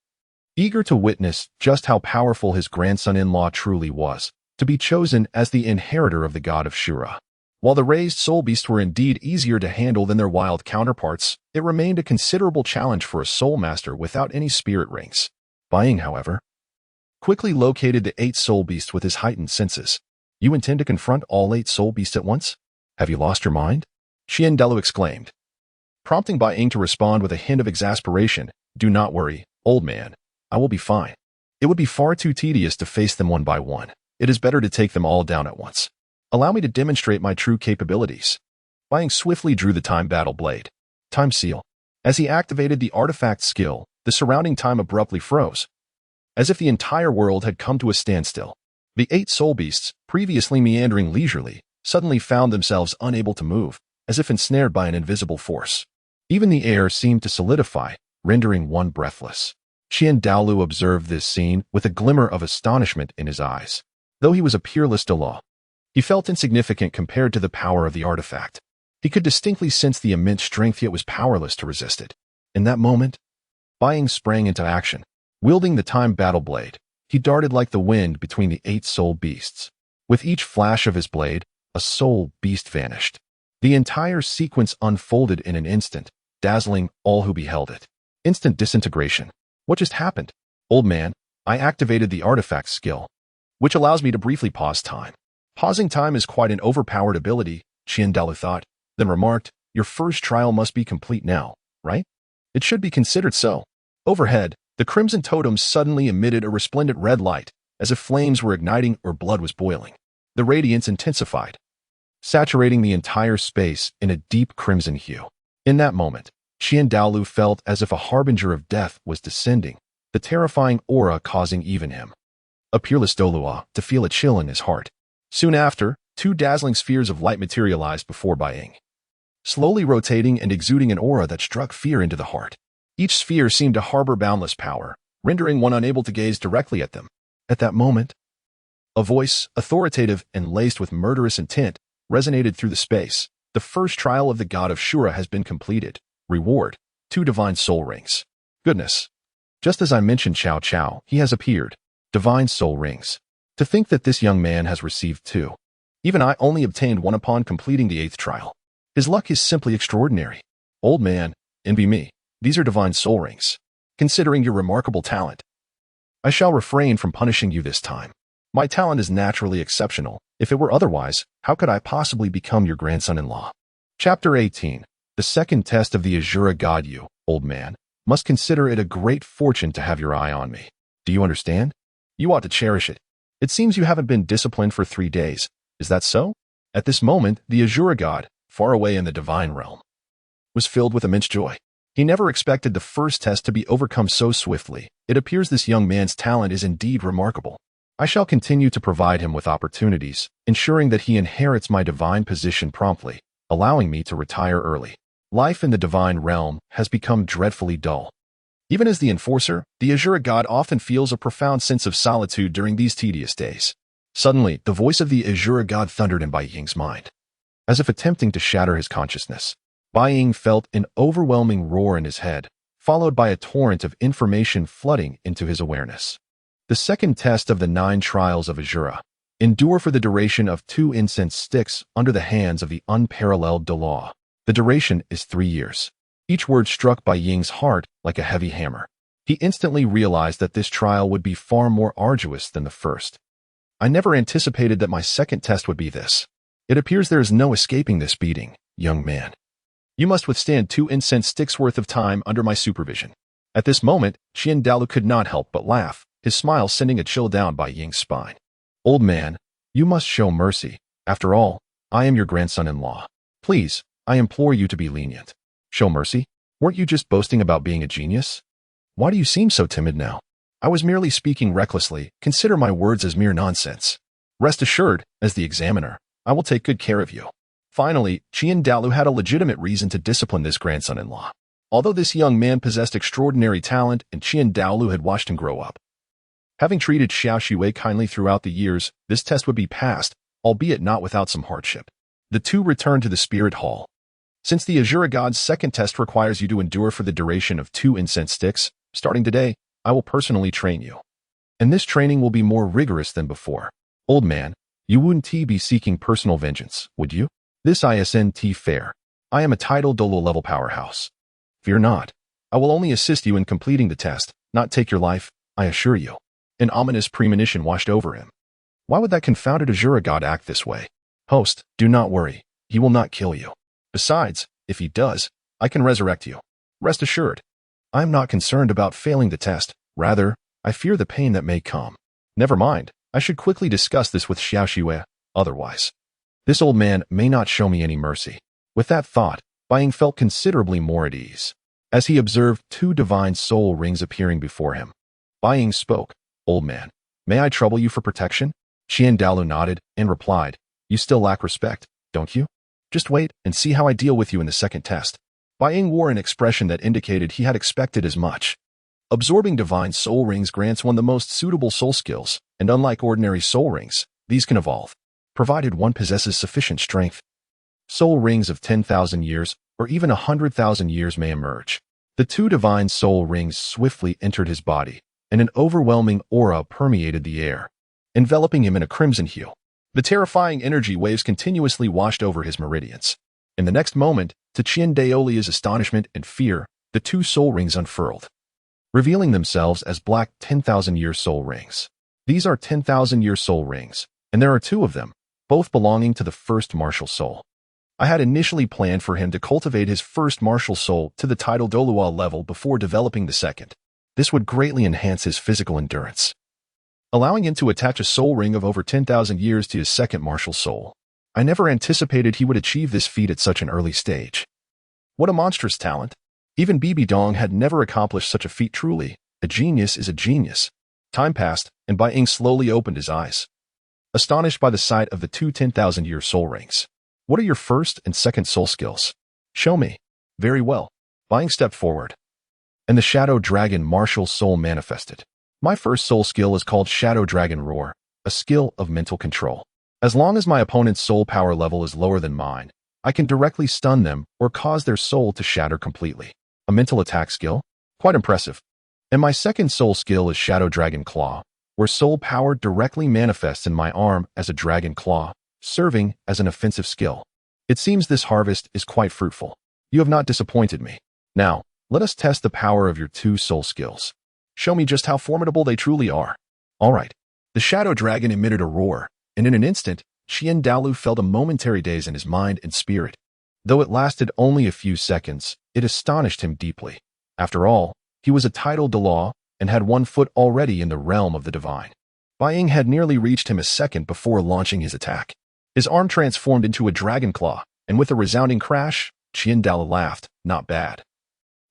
eager to witness just how powerful his grandson-in-law truly was, to be chosen as the inheritor of the god of Shura. While the raised soul beasts were indeed easier to handle than their wild counterparts, it remained a considerable challenge for a soul master without any spirit rings. Bai Ying, however, quickly located the 8 soul beasts with his heightened senses. "You intend to confront all 8 soul beasts at once? Have you lost your mind?" Qiandao Liu exclaimed, prompting Bai Ying to respond with a hint of exasperation. "Do not worry, old man. I will be fine. It would be far too tedious to face them one by one. It is better to take them all down at once. Allow me to demonstrate my true capabilities." Bai Ying swiftly drew the time battle blade. Time seal. As he activated the artifact skill, the surrounding time abruptly froze, as if the entire world had come to a standstill. The 8 soul beasts, previously meandering leisurely, suddenly found themselves unable to move, as if ensnared by an invisible force. Even the air seemed to solidify, rendering one breathless. Qiandao Liu observed this scene with a glimmer of astonishment in his eyes. Though he was a peerless Dolaw, he felt insignificant compared to the power of the artifact. He could distinctly sense the immense strength, yet was powerless to resist it. In that moment, Bai Ying sprang into action. Wielding the time battle blade, he darted like the wind between the 8 soul beasts. With each flash of his blade, a soul beast vanished. The entire sequence unfolded in an instant, dazzling all who beheld it. Instant disintegration. What just happened? "Old man, I activated the artifact skill, which allows me to briefly pause time." Pausing time is quite an overpowered ability, Qiandao Liu thought, then remarked, "Your first trial must be complete now, right?" "It should be considered so." Overhead, the crimson totem suddenly emitted a resplendent red light, as if flames were igniting or blood was boiling. The radiance intensified, saturating the entire space in a deep crimson hue. In that moment, Qiandao Liu felt as if a harbinger of death was descending, the terrifying aura causing even him, a peerless Doluo, to feel a chill in his heart. Soon after, 2 dazzling spheres of light materialized before Bai Ying, slowly rotating and exuding an aura that struck fear into the heart. Each sphere seemed to harbor boundless power, rendering one unable to gaze directly at them. At that moment, a voice, authoritative and laced with murderous intent, resonated through the space. "The first trial of the god of Shura has been completed. Reward, 2 divine soul rings." Goodness. Just as I mentioned Chow, he has appeared. Divine soul rings. To think that this young man has received 2. Even I only obtained 1 upon completing the 8th trial. His luck is simply extraordinary. Old man, envy me. These are divine soul rings. Considering your remarkable talent, I shall refrain from punishing you this time. My talent is naturally exceptional. If it were otherwise, how could I possibly become your grandson-in-law? Chapter 18. The second test of the Shura God. You, old man, must consider it a great fortune to have your eye on me. Do you understand? You ought to cherish it. It seems you haven't been disciplined for 3 days. Is that so? At this moment, the Shura God, far away in the divine realm, was filled with immense joy. He never expected the first test to be overcome so swiftly. It appears this young man's talent is indeed remarkable. I shall continue to provide him with opportunities, ensuring that he inherits my divine position promptly, allowing me to retire early. Life in the divine realm has become dreadfully dull. Even as the enforcer, the Shura God often feels a profound sense of solitude during these tedious days. Suddenly, the voice of the Shura God thundered in Bai Ying's mind. As if attempting to shatter his consciousness, Bai Ying felt an overwhelming roar in his head, followed by a torrent of information flooding into his awareness. The second test of the 9 trials of Shura. Endure for the duration of 2 incense sticks under the hands of the unparalleled law. The duration is 3 years. Each word struck Bai Ying's heart like a heavy hammer. He instantly realized that this trial would be far more arduous than the first. I never anticipated that my second test would be this. It appears there is no escaping this beating, young man. You must withstand 2 incense sticks worth of time under my supervision. At this moment, Qiandao Liu could not help but laugh, his smile sending a chill down Bai Ying's spine. Old man, you must show mercy. After all, I am your grandson-in-law. Please, I implore you to be lenient. Show mercy? Weren't you just boasting about being a genius? Why do you seem so timid now? I was merely speaking recklessly. Consider my words as mere nonsense. Rest assured, as the examiner, I will take good care of you. Finally, Qiandao Liu had a legitimate reason to discipline this grandson-in-law. Although this young man possessed extraordinary talent and Qiandao Liu had watched him grow up. Having treated Shiau Wu kindly throughout the years, this test would be passed, albeit not without some hardship. The two returned to the spirit hall. Since the Shura God's second test requires you to endure for the duration of 2 incense sticks, starting today, I will personally train you. And this training will be more rigorous than before. Old man, you wouldn't be seeking personal vengeance, would you? This isn't fair. I am a titled Dolo-level powerhouse. Fear not. I will only assist you in completing the test, not take your life, I assure you. An ominous premonition washed over him. Why would that confounded Shura God act this way? Host, do not worry. He will not kill you. Besides, if he does, I can resurrect you. Rest assured. I am not concerned about failing the test. Rather, I fear the pain that may come. Never mind. I should quickly discuss this with Shiau Wu. Otherwise, this old man may not show me any mercy. With that thought, Bai Ying felt considerably more at ease. As he observed 2 divine soul rings appearing before him, Bai Ying spoke. Old man, may I trouble you for protection? Qiandao Liu nodded and replied, you still lack respect, don't you? Just wait and see how I deal with you in the second test. Bai Ying wore an expression that indicated he had expected as much. Absorbing divine soul rings grants one the most suitable soul skills, and unlike ordinary soul rings, these can evolve, provided one possesses sufficient strength. Soul rings of 10,000 years, or even 100,000 years may emerge. The 2 divine soul rings swiftly entered his body, and an overwhelming aura permeated the air, enveloping him in a crimson hue. The terrifying energy waves continuously washed over his meridians. In the next moment, to Qiandao Liu's astonishment and fear, the 2 soul rings unfurled, revealing themselves as black 10,000-year soul rings. These are 10,000-year soul rings, and there are 2 of them, both belonging to the first martial soul. I had initially planned for him to cultivate his first martial soul to the title Dolua level before developing the second. This would greatly enhance his physical endurance, allowing him to attach a soul ring of over 10,000 years to his second martial soul. I never anticipated he would achieve this feat at such an early stage. What a monstrous talent. Even Bibi Dong had never accomplished such a feat. Truly, a genius is a genius. Time passed, and Bai Ying slowly opened his eyes, astonished by the sight of the 2 10,000-year soul rings. What are your first and second soul skills? Show me. Very well. Bai Ying stepped forward, and the Shadow Dragon martial soul manifested. My first soul skill is called Shadow Dragon Roar, a skill of mental control. As long as my opponent's soul power level is lower than mine, I can directly stun them or cause their soul to shatter completely. A mental attack skill? Quite impressive. And my second soul skill is Shadow Dragon Claw, where soul power directly manifests in my arm as a dragon claw, serving as an offensive skill. It seems this harvest is quite fruitful. You have not disappointed me. Now, let us test the power of your 2 soul skills. Show me just how formidable they truly are. All right. The shadow dragon emitted a roar, and in an instant, Qiandao Liu felt a momentary daze in his mind and spirit. Though it lasted only a few seconds, it astonished him deeply. After all, he was a titled Delaw and had one foot already in the realm of the divine. Bai Ying had nearly reached him a second before launching his attack. His arm transformed into a dragon claw, and with a resounding crash, Qiandao laughed. Not bad.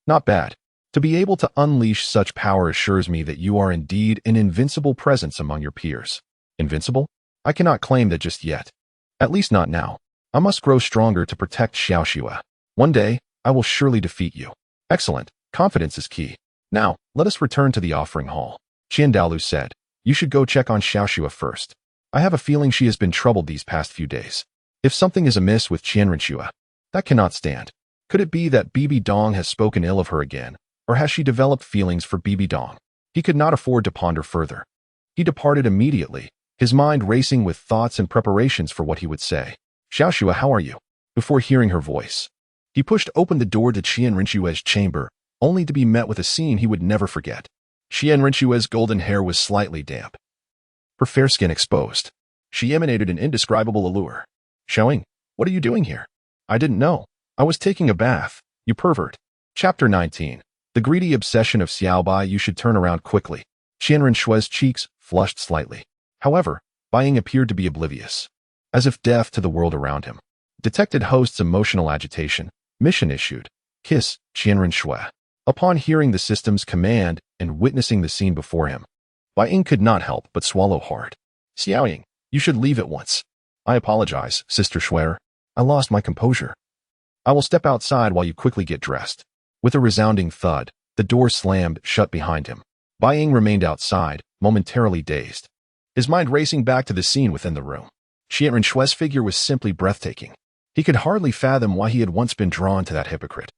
Not bad. To be able to unleash such power assures me that you are indeed an invincible presence among your peers. Invincible? I cannot claim that just yet. At least not now. I must grow stronger to protect Xiaoxue. One day, I will surely defeat you. Excellent. Confidence is key. Now, let us return to the offering hall. Qiandao Liu said, you should go check on Xiaoxue first. I have a feeling she has been troubled these past few days. If something is amiss with Qianrenxue, that cannot stand. Could it be that Bibi Dong has spoken ill of her again, or has she developed feelings for Bibi Dong? He could not afford to ponder further. He departed immediately, his mind racing with thoughts and preparations for what he would say. Xiaoxue, how are you? Before hearing her voice, he pushed open the door to Qianrenxue's chamber, only to be met with a scene he would never forget. Qianrenxue's golden hair was slightly damp, her fair skin exposed. She emanated an indescribable allure. Xiaoying, what are you doing here? I didn't know. I was taking a bath, you pervert. Chapter 19. The greedy obsession of Xiaobai. You should turn around quickly. Qianrenxue's cheeks flushed slightly. However, Bai Ying appeared to be oblivious, as if deaf to the world around him. Detected host's emotional agitation. Mission issued. Kiss, Qianrenxue. Upon hearing the system's command and witnessing the scene before him, Bai Ying could not help but swallow hard. Xiaoying, you should leave at once. I apologize, Sister Xue. I lost my composure. I will step outside while you quickly get dressed. With a resounding thud, the door slammed shut behind him. Bai Ying remained outside, momentarily dazed, his mind racing back to the scene within the room. Qianrenxue's figure was simply breathtaking. He could hardly fathom why he had once been drawn to that hypocrite.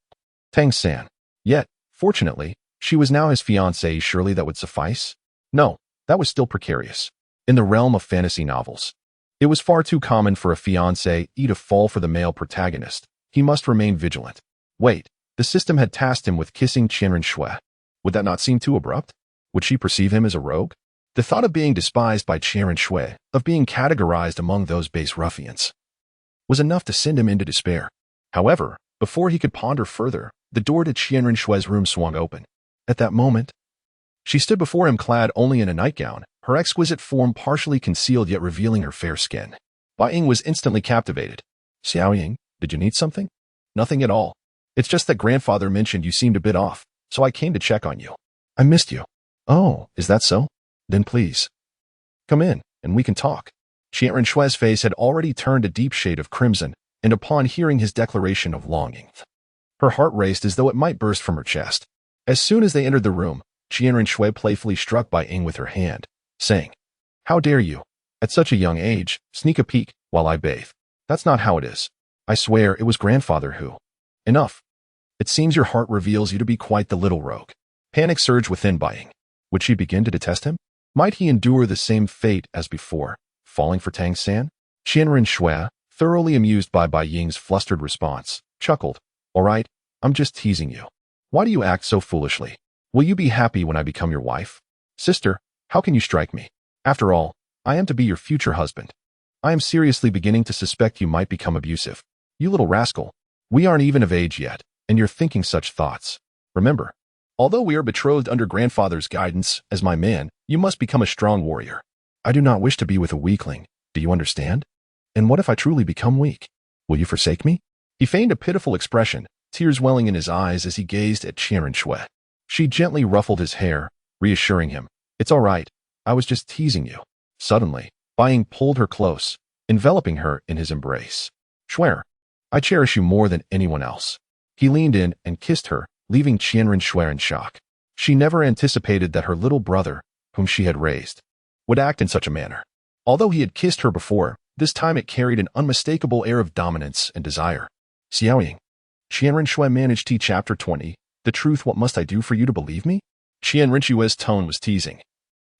Tangsan. Yet, fortunately, she was now his fiancée. Surely that would suffice? No, that was still precarious. In the realm of fantasy novels, it was far too common for a fiancé to fall for the male protagonist. He must remain vigilant. Wait, the system had tasked him with kissing Qianrenxue. Would that not seem too abrupt? Would she perceive him as a rogue? The thought of being despised by Qianrenxue, of being categorized among those base ruffians, was enough to send him into despair. However, before he could ponder further, the door to Qianrenxue's room swung open. At that moment, she stood before him clad only in a nightgown, her exquisite form partially concealed yet revealing her fair skin. Bai Ying was instantly captivated. Xiaoying, did you need something? Nothing at all. It's just that grandfather mentioned you seemed a bit off, so I came to check on you. I missed you. Oh, is that so? Then please, come in, and we can talk. Qianrenxue's face had already turned a deep shade of crimson, and upon hearing his declaration of longing, her heart raced as though it might burst from her chest. As soon as they entered the room, Qianrenxue playfully struck Bai Ying with her hand, saying, how dare you, at such a young age, sneak a peek while I bathe? That's not how it is. I swear it was grandfather who. Enough. It seems your heart reveals you to be quite the little rogue. Panic surged within Bai Ying. Would she begin to detest him? Might he endure the same fate as before, falling for Tangsan? Qianrenxue, thoroughly amused by Bai Ying's flustered response, chuckled. All right, I'm just teasing you. Why do you act so foolishly? Will you be happy when I become your wife? Sister, how can you strike me? After all, I am to be your future husband. I am seriously beginning to suspect you might become abusive. You little rascal. We aren't even of age yet, and you're thinking such thoughts. Remember, although we are betrothed under grandfather's guidance, as my man, you must become a strong warrior. I do not wish to be with a weakling. Do you understand? And what if I truly become weak? Will you forsake me? He feigned a pitiful expression, tears welling in his eyes as he gazed at Qianrenxue. She gently ruffled his hair, reassuring him. It's all right. I was just teasing you. Suddenly, Bai Ying pulled her close, enveloping her in his embrace. Xue, I cherish you more than anyone else. He leaned in and kissed her, leaving Qianrenxue in shock. She never anticipated that her little brother, whom she had raised, would act in such a manner. Although he had kissed her before, this time it carried an unmistakable air of dominance and desire. Xiaoying. Qianrenxue managed T Chapter 20. The truth, what must I do for you to believe me? Qianrenxue's tone was teasing,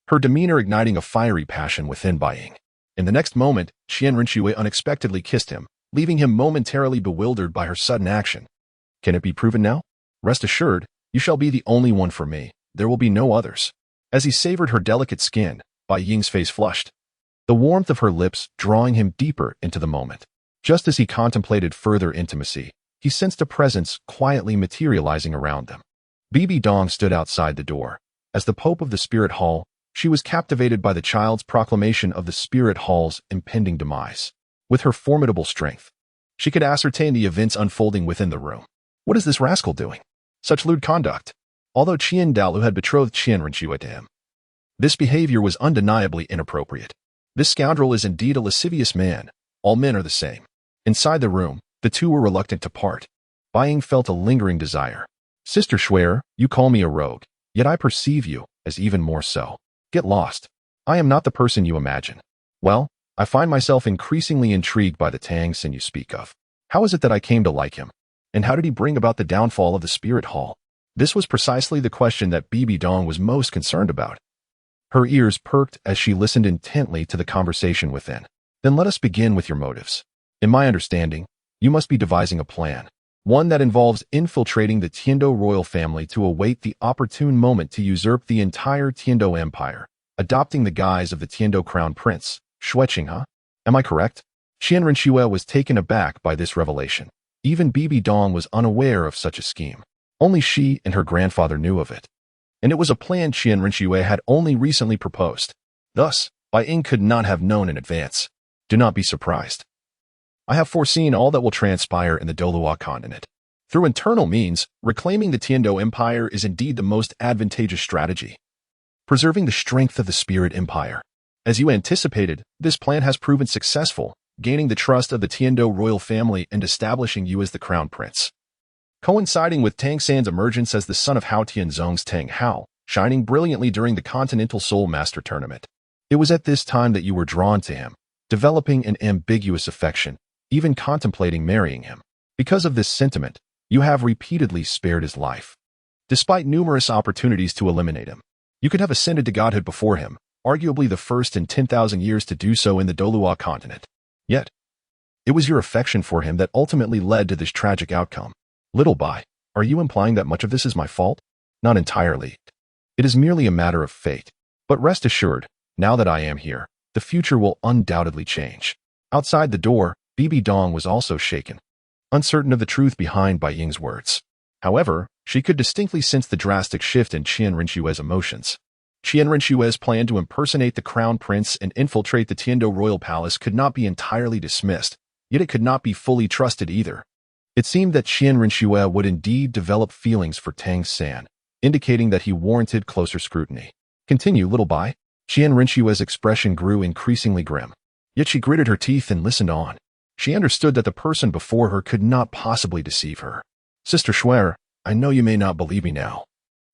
her demeanor igniting a fiery passion within Bai Ying. In the next moment, Qianrenxue unexpectedly kissed him, leaving him momentarily bewildered by her sudden action. Can it be proven now? Rest assured, you shall be the only one for me. There will be no others. As he savored her delicate skin, Bai Ying's face flushed, the warmth of her lips drawing him deeper into the moment. Just as he contemplated further intimacy, he sensed a presence quietly materializing around them. Bibi Dong stood outside the door. As the Pope of the Spirit Hall, she was captivated by the child's proclamation of the Spirit Hall's impending demise. With her formidable strength, she could ascertain the events unfolding within the room. What is this rascal doing? Such lewd conduct. Although Qiandao Liu had betrothed Qian Renxue to him, this behavior was undeniably inappropriate. This scoundrel is indeed a lascivious man. All men are the same. Inside the room, the two were reluctant to part. Bai Ying felt a lingering desire. Sister Shuer, you call me a rogue, yet I perceive you as even more so. Get lost. I am not the person you imagine. Well, I find myself increasingly intrigued by the Tangsan you speak of. How is it that I came to like him? And how did he bring about the downfall of the Spirit Hall? This was precisely the question that Bibi Dong was most concerned about. Her ears perked as she listened intently to the conversation within. Then let us begin with your motives. In my understanding, you must be devising a plan. One that involves infiltrating the Tiandao royal family to await the opportune moment to usurp the entire Tiandao empire, adopting the guise of the Tiandao crown prince. Zhu Xuching, huh? Am I correct? Qian Renxue was taken aback by this revelation. Even Bibi Dong was unaware of such a scheme. Only she and her grandfather knew of it. And it was a plan Qian Renxue had only recently proposed. Thus, Bai Ying could not have known in advance. Do not be surprised. I have foreseen all that will transpire in the Doluo continent. Through internal means, reclaiming the Tiandao Empire is indeed the most advantageous strategy. Preserving the strength of the Spirit Empire. As you anticipated, this plan has proven successful, gaining the trust of the Tiandao royal family and establishing you as the crown prince. Coinciding with Tangsan's emergence as the son of Hao Tianzong's Tanghao, shining brilliantly during the Continental Soul Master Tournament. It was at this time that you were drawn to him, developing an ambiguous affection, even contemplating marrying him. Because of this sentiment, you have repeatedly spared his life. Despite numerous opportunities to eliminate him, you could have ascended to godhood before him, arguably the first in 10,000 years to do so in the Doluo continent. Yet, it was your affection for him that ultimately led to this tragic outcome. Little Bai, are you implying that much of this is my fault? Not entirely. It is merely a matter of fate. But rest assured, now that I am here, the future will undoubtedly change. Outside the door, Bibi Dong was also shaken, uncertain of the truth behind Bai Ying's words. However, she could distinctly sense the drastic shift in Qian Renxue's emotions. Qian Renxue's plan to impersonate the crown prince and infiltrate the Tiandao royal palace could not be entirely dismissed, yet it could not be fully trusted either. It seemed that Qian Renxue would indeed develop feelings for Tangsan, indicating that he warranted closer scrutiny. Continue, little Bai. Qian Renxue's expression grew increasingly grim. Yet she gritted her teeth and listened on. She understood that the person before her could not possibly deceive her. Sister Shuer, I know you may not believe me now,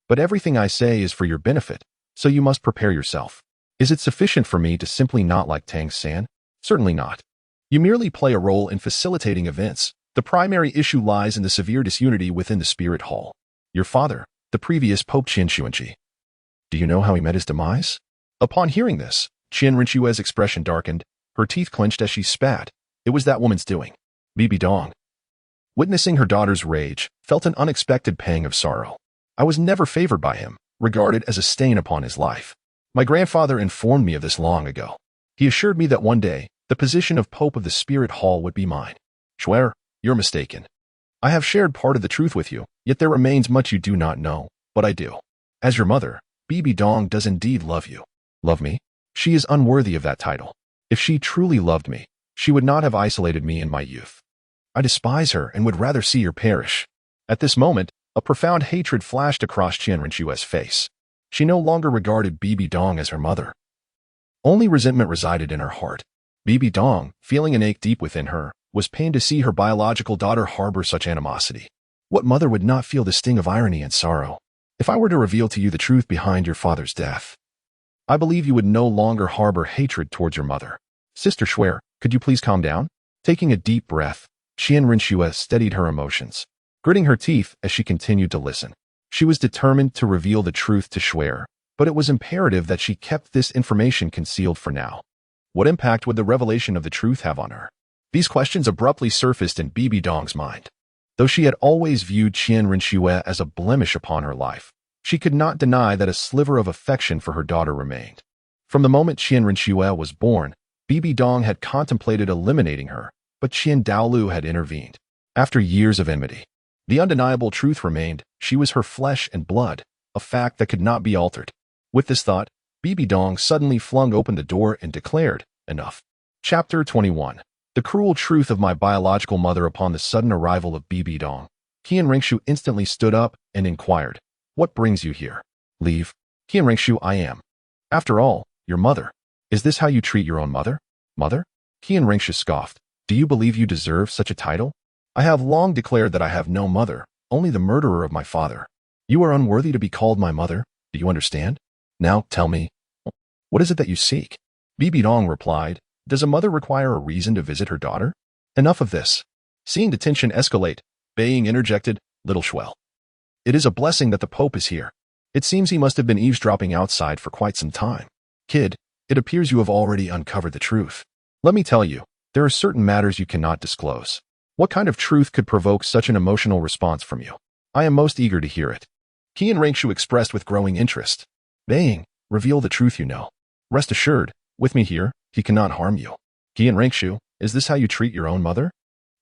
but everything I say is for your benefit, so you must prepare yourself. Is it sufficient for me to simply not like Tangsan? Certainly not. You merely play a role in facilitating events. The primary issue lies in the severe disunity within the Spirit Hall. Your father, the previous Pope Qian Renxue. Do you know how he met his demise? Upon hearing this, Qian Renxue's expression darkened, her teeth clenched as she spat. It was that woman's doing. Bibi Dong, witnessing her daughter's rage, felt an unexpected pang of sorrow. I was never favored by him, regarded as a stain upon his life. My grandfather informed me of this long ago. He assured me that one day, the position of Pope of the Spirit Hall would be mine. Shuer, you're mistaken. I have shared part of the truth with you, yet there remains much you do not know, but I do. As your mother, Bibi Dong does indeed love you. Love me? She is unworthy of that title. If she truly loved me, she would not have isolated me in my youth. I despise her and would rather see her perish. At this moment, a profound hatred flashed across Qian Renxue's face. She no longer regarded Bibi Dong as her mother. Only resentment resided in her heart. Bibi Dong, feeling an ache deep within her, was pained to see her biological daughter harbor such animosity. What mother would not feel the sting of irony and sorrow? If I were to reveal to you the truth behind your father's death, I believe you would no longer harbor hatred towards your mother. Sister Shuer, could you please calm down? Taking a deep breath, Qian Renxue steadied her emotions, gritting her teeth as she continued to listen. She was determined to reveal the truth to Shuer, but it was imperative that she kept this information concealed for now. What impact would the revelation of the truth have on her? These questions abruptly surfaced in Bibi Dong's mind. Though she had always viewed Qian Renxue as a blemish upon her life, she could not deny that a sliver of affection for her daughter remained. From the moment Qian Renxue was born, Bibi Dong had contemplated eliminating her, but Qiandao Liu had intervened. After years of enmity, the undeniable truth remained: she was her flesh and blood, a fact that could not be altered. With this thought, Bibi Dong suddenly flung open the door and declared, "Enough." Chapter 21. The cruel truth of my biological mother. Upon the sudden arrival of Bibi Dong, Qian Renxue instantly stood up and inquired, "What brings you here?" "Leave. Qian Renxue, I am. After all, your mother. Is this how you treat your own mother?" "Mother?" Qian Renxue scoffed. "Do you believe you deserve such a title? I have long declared that I have no mother, only the murderer of my father. You are unworthy to be called my mother. Do you understand? Now tell me, what is it that you seek?" Bibi Dong replied, "Does a mother require a reason to visit her daughter?" "Enough of this." Seeing the tension escalate, Bai Ying interjected, "Little Shuel, it is a blessing that the Pope is here. It seems he must have been eavesdropping outside for quite some time. Kid, it appears you have already uncovered the truth. Let me tell you, there are certain matters you cannot disclose. What kind of truth could provoke such an emotional response from you? I am most eager to hear it." Qian Renxue expressed with growing interest. "Bai Ying, reveal the truth you know. Rest assured, with me here, he cannot harm you." "Qian Renxue, is this how you treat your own mother?"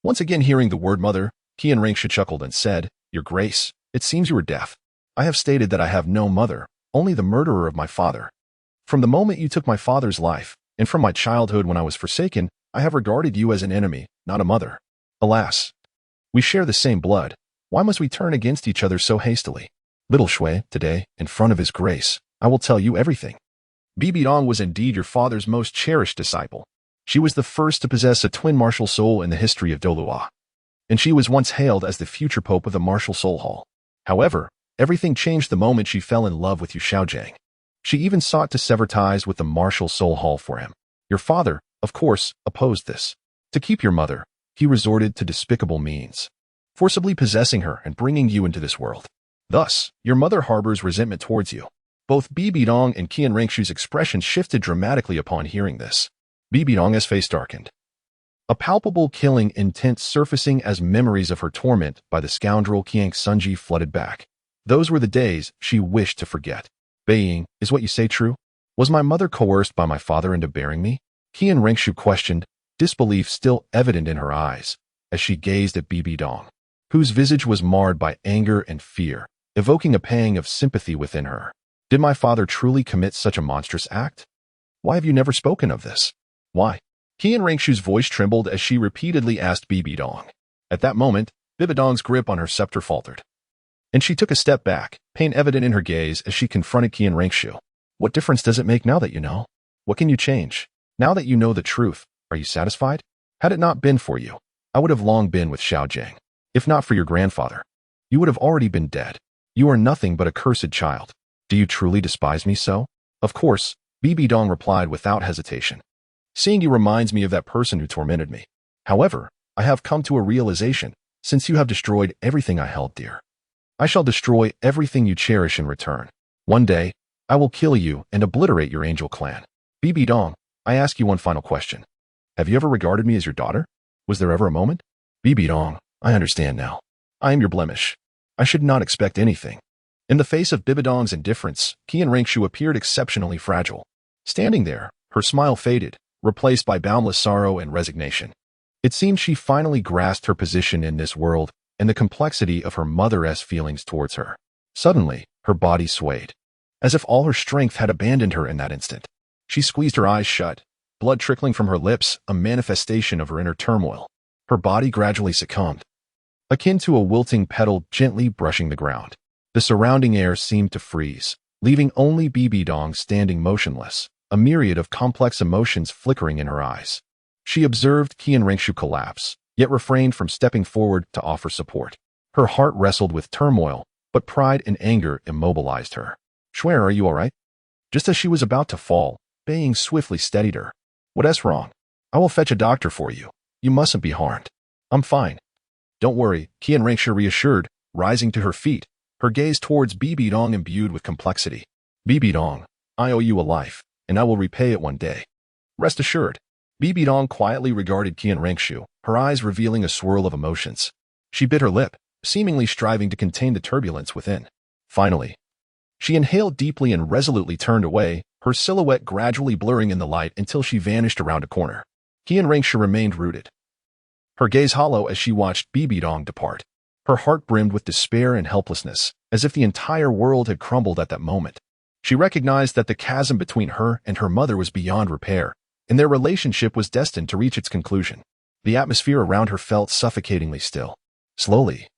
Once again hearing the word mother, Qian Renxue chuckled and said, "Your Grace, it seems you are deaf. I have stated that I have no mother, only the murderer of my father. From the moment you took my father's life, and from my childhood when I was forsaken, I have regarded you as an enemy, not a mother. Alas, we share the same blood. Why must we turn against each other so hastily? Little Shui, today, in front of His Grace, I will tell you everything. Bibi Dong was indeed your father's most cherished disciple. She was the first to possess a twin martial soul in the history of Dolua, and she was once hailed as the future pope of the martial soul hall. However, everything changed the moment she fell in love with Yu Xiaojing. She even sought to sever ties with the martial soul hall for him. Your father, of course, opposed this. To keep your mother, he resorted to despicable means, forcibly possessing her and bringing you into this world. Thus, your mother harbors resentment towards you." Both Bibi Dong and Qian Renxue's expression shifted dramatically upon hearing this. Bibi Dong's face darkened, a palpable killing intent surfacing as memories of her torment by the scoundrel Qiang Sunji flooded back. Those were the days she wished to forget. "Bai Ying, is what you say true? Was my mother coerced by my father into bearing me?" Qian Renxue questioned, disbelief still evident in her eyes, as she gazed at Bibi Dong, whose visage was marred by anger and fear, evoking a pang of sympathy within her. "Did my father truly commit such a monstrous act? Why have you never spoken of this? Why?" Qian Renxue's voice trembled as she repeatedly asked Bibi Dong. At that moment, Bibi Dong's grip on her scepter faltered, and she took a step back, pain evident in her gaze as she confronted Qian Renxue. "What difference does it make now that you know? What can you change? Now that you know the truth, are you satisfied? Had it not been for you, I would have long been with Xiaojing. If not for your grandfather, you would have already been dead. You are nothing but a cursed child. Do you truly despise me so?" "Of course," Bibi Dong replied without hesitation. "Seeing you reminds me of that person who tormented me. However, I have come to a realization. Since you have destroyed everything I held dear, I shall destroy everything you cherish in return. One day, I will kill you and obliterate your angel clan. Bibi Dong, I ask you one final question. Have you ever regarded me as your daughter? Was there ever a moment?" "Bibi Dong, I understand now. I am your blemish. I should not expect anything." In the face of Bibi Dong's indifference, Qian Renxue appeared exceptionally fragile. Standing there, her smile faded, replaced by boundless sorrow and resignation. It seemed she finally grasped her position in this world and the complexity of her mother's feelings towards her. Suddenly, her body swayed, as if all her strength had abandoned her in that instant. She squeezed her eyes shut, blood trickling from her lips, a manifestation of her inner turmoil. Her body gradually succumbed, akin to a wilting petal gently brushing the ground. The surrounding air seemed to freeze, leaving only Bibi Dong standing motionless, a myriad of complex emotions flickering in her eyes. She observed Qian Renxue collapse, yet refrained from stepping forward to offer support. Her heart wrestled with turmoil, but pride and anger immobilized her. "Shuai, are you all right?" Just as she was about to fall, Bai Ying swiftly steadied her. "What's wrong? I will fetch a doctor for you. You mustn't be harmed." "I'm fine." "Don't worry," Qian Renxue reassured, rising to her feet, her gaze towards Bibi Dong imbued with complexity. "Bibi Dong, I owe you a life, and I will repay it one day. Rest assured." Bibi Dong quietly regarded Qian Renxue, her eyes revealing a swirl of emotions. She bit her lip, seemingly striving to contain the turbulence within. Finally, she inhaled deeply and resolutely turned away, her her silhouette gradually blurring in the light until she vanished around a corner. Qian Renxue remained rooted, her gaze hollow as she watched Bibi Dong depart. Her heart brimmed with despair and helplessness, as if the entire world had crumbled at that moment. She recognized that the chasm between her and her mother was beyond repair, and their relationship was destined to reach its conclusion. The atmosphere around her felt suffocatingly still. Slowly,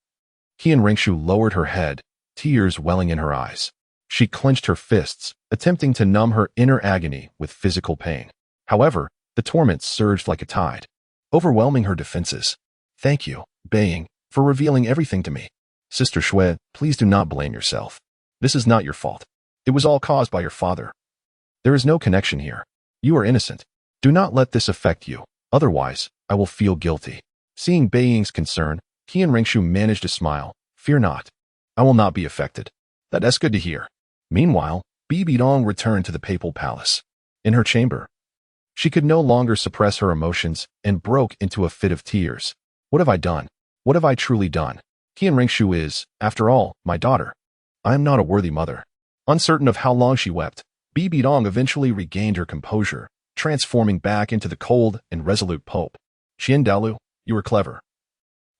Qian Renxue lowered her head, tears welling in her eyes. She clenched her fists, attempting to numb her inner agony with physical pain. However, the torment surged like a tide, overwhelming her defenses. "Thank you, Bai Ying, for revealing everything to me. Sister Xue, please do not blame yourself. This is not your fault. It was all caused by your father. There is no connection here. You are innocent. Do not let this affect you. Otherwise, I will feel guilty." Seeing Bai Ying's concern, Qian Renxue managed to smile. "Fear not. I will not be affected." "That's good to hear." Meanwhile, Bibi Dong returned to the papal palace. In her chamber, she could no longer suppress her emotions and broke into a fit of tears. "What have I done? What have I truly done? Qian Renxue is, after all, my daughter. I am not a worthy mother." Uncertain of how long she wept, Bibi Dong eventually regained her composure, transforming back into the cold and resolute Pope. "Qiandao Liu, you were clever.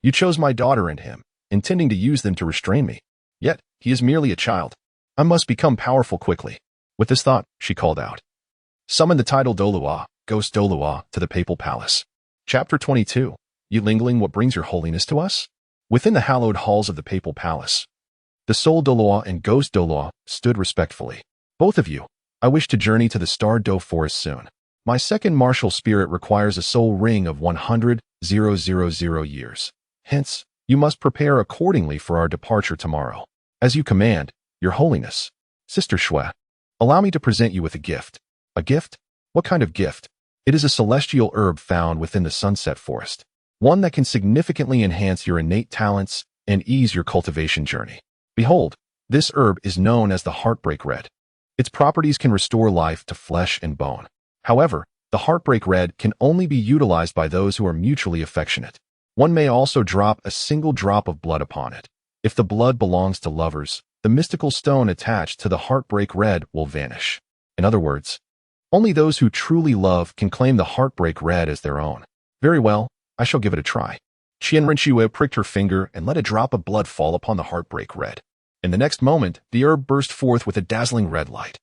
You chose my daughter and him, intending to use them to restrain me. Yet, he is merely a child. I must become powerful quickly." With this thought, she called out, "Summon the title Dolua, Ghost Dolua, to the papal palace." Chapter 22. Yulingling, what brings your holiness to us? Within the hallowed halls of the papal palace, the Soul Dolua and Ghost Dolua stood respectfully. "Both of you, I wish to journey to the Star Do Forest soon. My second martial spirit requires a soul ring of 100,000 years. Hence, you must prepare accordingly for our departure tomorrow. As you command, Your Holiness." "Sister Xue, allow me to present you with a gift." "A gift? What kind of gift?" "It is a celestial herb found within the Sunset Forest. One that can significantly enhance your innate talents and ease your cultivation journey. Behold, this herb is known as the Heartbreak Red. Its properties can restore life to flesh and bone. However, the Heartbreak Red can only be utilized by those who are mutually affectionate. One may also drop a single drop of blood upon it. If the blood belongs to lovers, the mystical stone attached to the Heartbreak Red will vanish. In other words, only those who truly love can claim the Heartbreak Red as their own." "Very well, I shall give it a try." Qian Renxue pricked her finger and let a drop of blood fall upon the Heartbreak Red. In the next moment, the herb burst forth with a dazzling red light,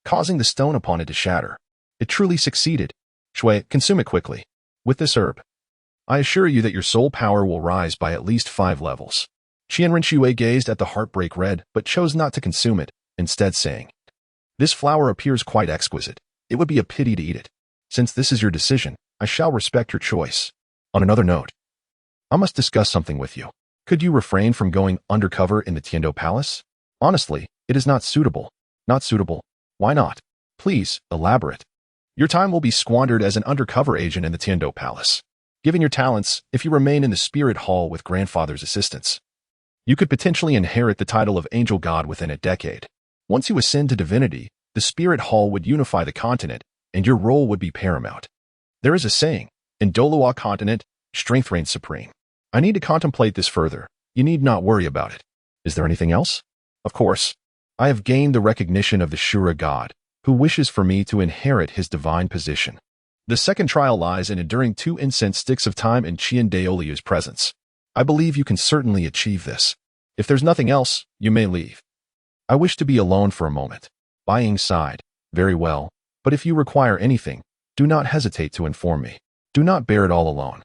causing the stone upon it to shatter. It truly succeeded. "Xue, consume it quickly. With this herb, I assure you that your soul power will rise by at least 5 levels. Qian Renxue gazed at the Heartbreak Red, but chose not to consume it, instead saying, "This flower appears quite exquisite. It would be a pity to eat it. Since this is your decision, I shall respect your choice. On another note, I must discuss something with you. Could you refrain from going undercover in the Tiandou Palace? Honestly, it is not suitable." "Not suitable? Why not? Please, elaborate." "Your time will be squandered as an undercover agent in the Tiandou Palace. Given your talents, if you remain in the Spirit Hall with grandfather's assistance, you could potentially inherit the title of Angel God within a decade. Once you ascend to divinity, the Spirit Hall would unify the continent, and your role would be paramount. There is a saying, in Dolua continent, strength reigns supreme. I need to contemplate this further. You need not worry about it. Is there anything else?" "Of course. I have gained the recognition of the Shura God, who wishes for me to inherit his divine position. The second trial lies in enduring 2 incense sticks of time in Qiandao Liu's presence. I believe you can certainly achieve this. If there's nothing else, you may leave." "I wish to be alone for a moment." Bai Ying sighed. "Very well, but if you require anything, do not hesitate to inform me. Do not bear it all alone."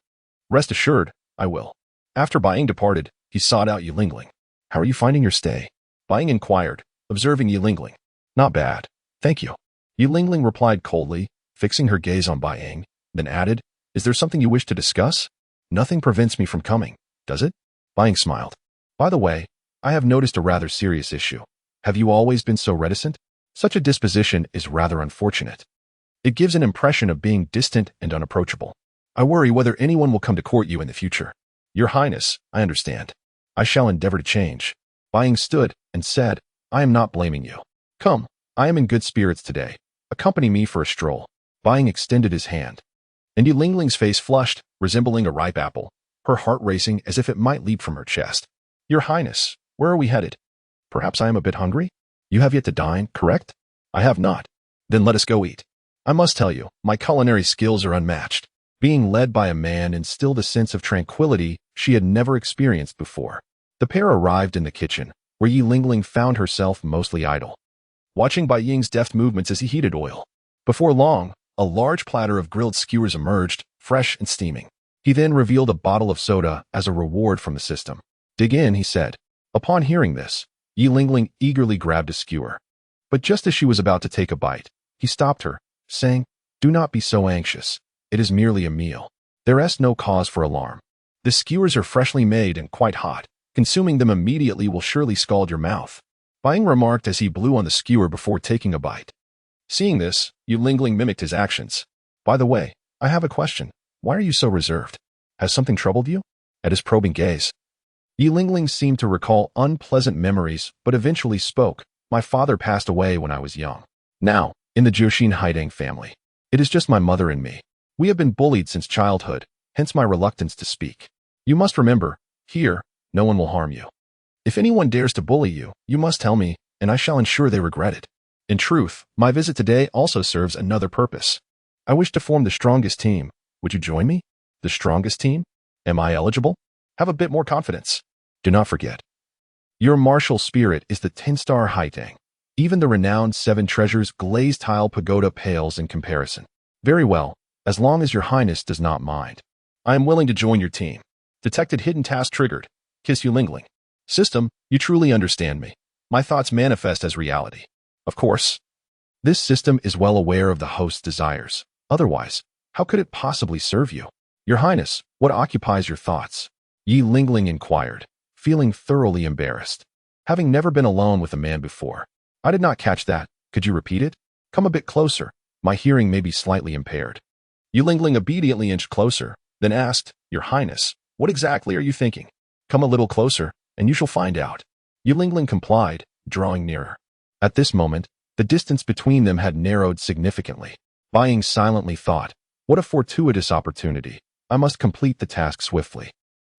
"Rest assured, I will." After Bai Ying departed, he sought out Yulingling. "How are you finding your stay?" Bai Ying inquired, observing Yulingling. "Not bad, thank you." Yulingling replied coldly, fixing her gaze on Bai Ying, then added, "Is there something you wish to discuss?" "Nothing prevents me from coming, does it?" Bai Ying smiled. "By the way, I have noticed a rather serious issue. Have you always been so reticent? Such a disposition is rather unfortunate. It gives an impression of being distant and unapproachable. I worry whether anyone will come to court you in the future." "Your Highness, I understand. I shall endeavor to change." Bai Ying stood and said, "I am not blaming you. Come, I am in good spirits today. Accompany me for a stroll." Bai Ying extended his hand, and Yulingling's face flushed, resembling a ripe apple, her heart racing as if it might leap from her chest. "Your Highness, where are we headed? Perhaps I am a bit hungry? You have yet to dine, correct?" "I have not. Then let us go eat. I must tell you, my culinary skills are unmatched. Being led by a man instilled a sense of tranquility she had never experienced before. The pair arrived in the kitchen, where Yi Lingling found herself mostly idle, watching Bai Ying's deft movements as he heated oil. Before long, a large platter of grilled skewers emerged, fresh and steaming. He then revealed a bottle of soda as a reward from the system. Dig in, he said. Upon hearing this, Yi Lingling eagerly grabbed a skewer. But just as she was about to take a bite, he stopped her, saying, "Do not be so anxious. It is merely a meal. There is no cause for alarm. The skewers are freshly made and quite hot. Consuming them immediately will surely scald your mouth." Bai Ying remarked as he blew on the skewer before taking a bite. Seeing this, Yi Lingling mimicked his actions. "By the way, I have a question. Why are you so reserved? Has something troubled you?" At his probing gaze, Yi Lingling seemed to recall unpleasant memories, but eventually spoke. "My father passed away when I was young. Now, in the Qianrenxue family, it is just my mother and me. We have been bullied since childhood, hence my reluctance to speak. You must remember, here, no one will harm you. If anyone dares to bully you, you must tell me, and I shall ensure they regret it. In truth, my visit today also serves another purpose. I wish to form the strongest team. Would you join me? The strongest team? Am I eligible? Have a bit more confidence. Do not forget. Your martial spirit is the 10-star Haitang. Even the renowned 7 treasures glazed tile pagoda pales in comparison. Very well, as long as your highness does not mind. I am willing to join your team. Detected hidden task triggered. Kiss Yi Lingling. System, you truly understand me. My thoughts manifest as reality. Of course. This system is well aware of the host's desires. Otherwise, how could it possibly serve you? Your highness, what occupies your thoughts? Yi Lingling inquired, feeling thoroughly embarrassed. Having never been alone with a man before. I did not catch that. Could you repeat it? Come a bit closer. My hearing may be slightly impaired. Yi Lingling obediently inched closer, then asked, Your highness, what exactly are you thinking? Come a little closer, and you shall find out. Yi Lingling complied, drawing nearer. At this moment, the distance between them had narrowed significantly. Bai Ying silently thought, what a fortuitous opportunity. I must complete the task swiftly.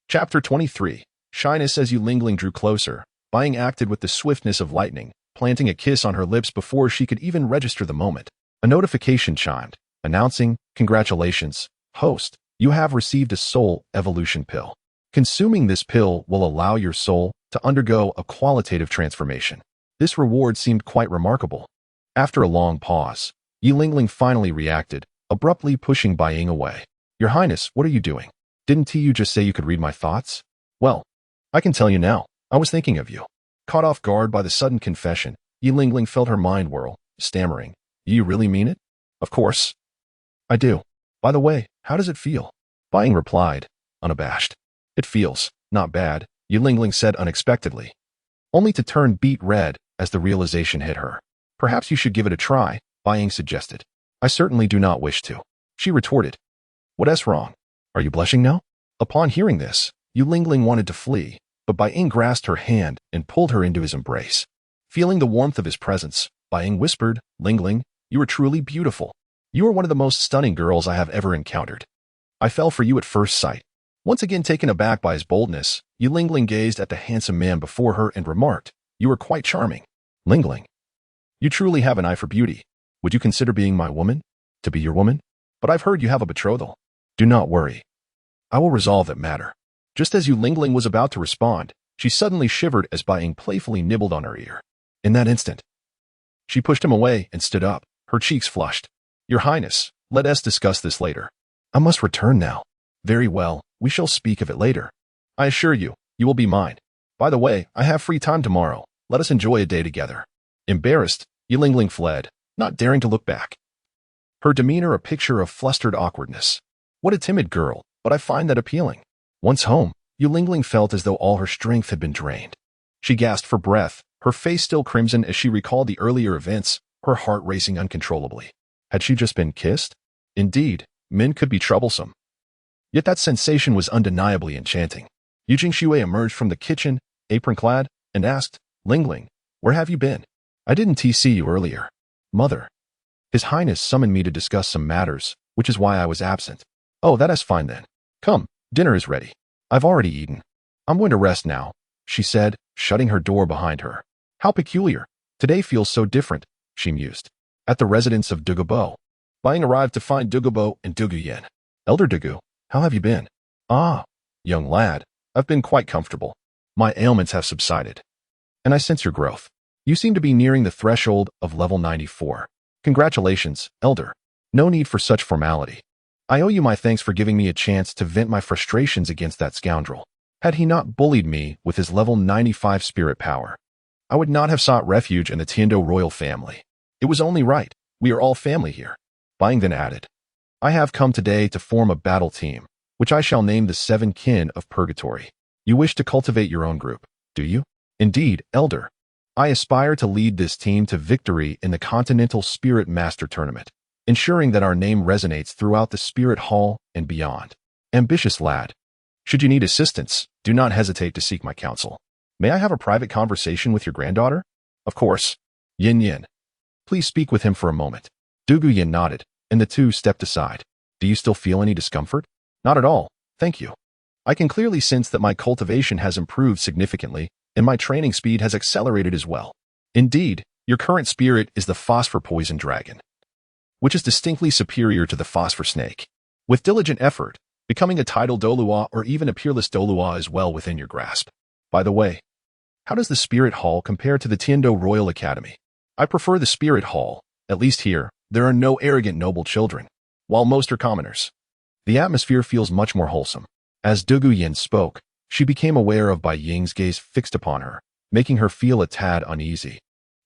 Chapter 23. Shyness. As Yi Lingling drew closer, Bai Ying acted with the swiftness of lightning, planting a kiss on her lips before she could even register the moment. A notification chimed, announcing, Congratulations, host, you have received a soul evolution pill. Consuming this pill will allow your soul to undergo a qualitative transformation. This reward seemed quite remarkable. After a long pause, Yi Lingling finally reacted, abruptly pushing Bai Ying away. Your highness, what are you doing? Didn't you just say you could read my thoughts? Well, I can tell you now, I was thinking of you. Caught off guard by the sudden confession, Yi Lingling felt her mind whirl, stammering, You really mean it? Of course. I do. By the way, how does it feel? Bai Ying replied, unabashed. It feels not bad, Yi Lingling said unexpectedly, only to turn beet red as the realization hit her. Perhaps you should give it a try, Bai Ying suggested. I certainly do not wish to. She retorted. What's wrong? Are you blushing now? Upon hearing this, Yi Lingling wanted to flee, but Bai Ying grasped her hand and pulled her into his embrace. Feeling the warmth of his presence, Bai Ying whispered, Lingling, you are truly beautiful. You are one of the most stunning girls I have ever encountered. I fell for you at first sight. Once again taken aback by his boldness, Yi Lingling gazed at the handsome man before her and remarked, You are quite charming. Lingling, you truly have an eye for beauty. Would you consider being my woman? To be your woman? But I've heard you have a betrothal. Do not worry. I will resolve that matter. Just as Yi Lingling was about to respond, she suddenly shivered as Bai Ying playfully nibbled on her ear. In that instant, she pushed him away and stood up, her cheeks flushed. Your highness, let us discuss this later. I must return now. Very well, we shall speak of it later. I assure you, you will be mine. By the way, I have free time tomorrow. Let us enjoy a day together. Embarrassed, Yi Lingling fled, not daring to look back. Her demeanor a picture of flustered awkwardness. What a timid girl, but I find that appealing. Once home, Yi Lingling felt as though all her strength had been drained. She gasped for breath, her face still crimson as she recalled the earlier events, her heart racing uncontrollably. Had she just been kissed? Indeed, men could be troublesome. Yet that sensation was undeniably enchanting. Yu Jingxue emerged from the kitchen, apron-clad, and asked, Lingling, where have you been? I didn't see you earlier. Mother. His Highness summoned me to discuss some matters, which is why I was absent. Oh, that is fine then. Come, dinner is ready. I've already eaten. I'm going to rest now, she said, shutting her door behind her. How peculiar. Today feels so different, she mused. At the residence of Dugu, Bai Ying arrived to find Dugu and Dugu Yan. Elder Dugu, how have you been? Ah, young lad, I've been quite comfortable. My ailments have subsided. And I sense your growth. You seem to be nearing the threshold of level 94. Congratulations, Elder. No need for such formality. I owe you my thanks for giving me a chance to vent my frustrations against that scoundrel. Had he not bullied me with his level 95 spirit power, I would not have sought refuge in the Tiandou royal family. It was only right. We are all family here. Bai Ying then added, I have come today to form a battle team, which I shall name the Seven Kin of Purgatory. You wish to cultivate your own group, do you? Indeed, Elder. I aspire to lead this team to victory in the Continental Spirit Master Tournament, ensuring that our name resonates throughout the Spirit Hall and beyond. Ambitious lad. Should you need assistance, do not hesitate to seek my counsel. May I have a private conversation with your granddaughter? Of course. Yin. Please speak with him for a moment. Dugu Yan nodded, and the two stepped aside. Do you still feel any discomfort? Not at all, thank you. I can clearly sense that my cultivation has improved significantly, and my training speed has accelerated as well. Indeed, your current spirit is the Phosphor Poison Dragon, which is distinctly superior to the Phosphor Snake. With diligent effort, becoming a Tidal Dolua or even a Peerless Dolua is well within your grasp. By the way, how does the Spirit Hall compare to the Tiandou Royal Academy? I prefer the Spirit Hall. At least here, there are no arrogant noble children, while most are commoners. The atmosphere feels much more wholesome. As Dugu Yan spoke, she became aware of Bai Ying's gaze fixed upon her, making her feel a tad uneasy,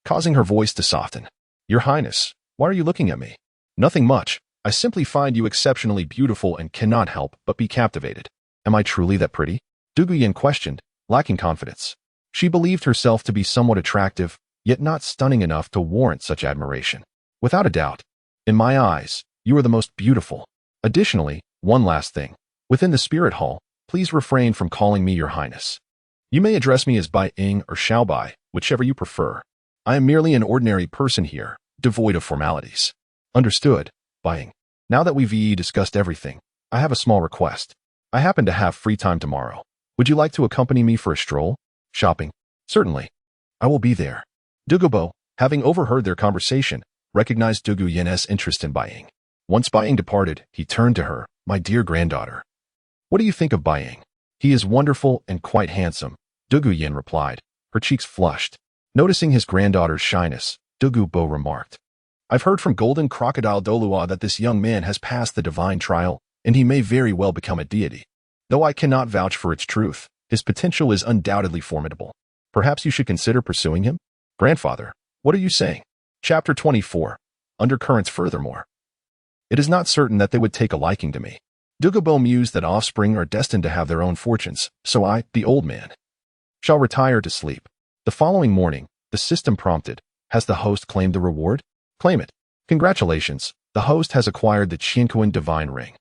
causing her voice to soften. Your Highness, why are you looking at me? Nothing much. I simply find you exceptionally beautiful and cannot help but be captivated. Am I truly that pretty? Dugu Yan questioned, lacking confidence. She believed herself to be somewhat attractive, yet not stunning enough to warrant such admiration. Without a doubt. In my eyes, you are the most beautiful. Additionally, one last thing. Within the Spirit Hall, please refrain from calling me your Highness. You may address me as Bai Ying or Xiao Bai, whichever you prefer. I am merely an ordinary person here, devoid of formalities. Understood, Bai Ying. Now that we've discussed everything, I have a small request. I happen to have free time tomorrow. Would you like to accompany me for a stroll? Shopping? Certainly. I will be there. Dugu, having overheard their conversation, recognized Dugu Yan's interest in Bai Ying. Once Bai Ying departed, he turned to her, my dear granddaughter. What do you think of Bai Ying? He is wonderful and quite handsome, Dugu Yan replied, her cheeks flushed. Noticing his granddaughter's shyness, Dugu remarked, I've heard from Golden Crocodile Dolua that this young man has passed the divine trial, and he may very well become a deity. Though I cannot vouch for its truth, his potential is undoubtedly formidable. Perhaps you should consider pursuing him? Grandfather, what are you saying? Chapter 24. Undercurrents. Furthermore, it is not certain that they would take a liking to me. Dugu mused that offspring are destined to have their own fortunes, so I, the old man, shall retire to sleep. The following morning, the system prompted, has the host claimed the reward? Claim it. Congratulations, the host has acquired the Qianrenxue Divine Ring.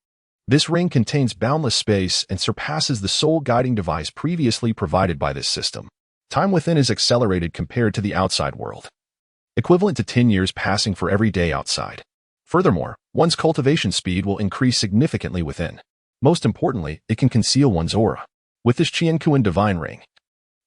This ring contains boundless space and surpasses the sole guiding device previously provided by this system. Time within is accelerated compared to the outside world, equivalent to 10 years passing for every day outside. Furthermore, one's cultivation speed will increase significantly within. Most importantly, it can conceal one's aura. With this Qianrenxue Divine Ring,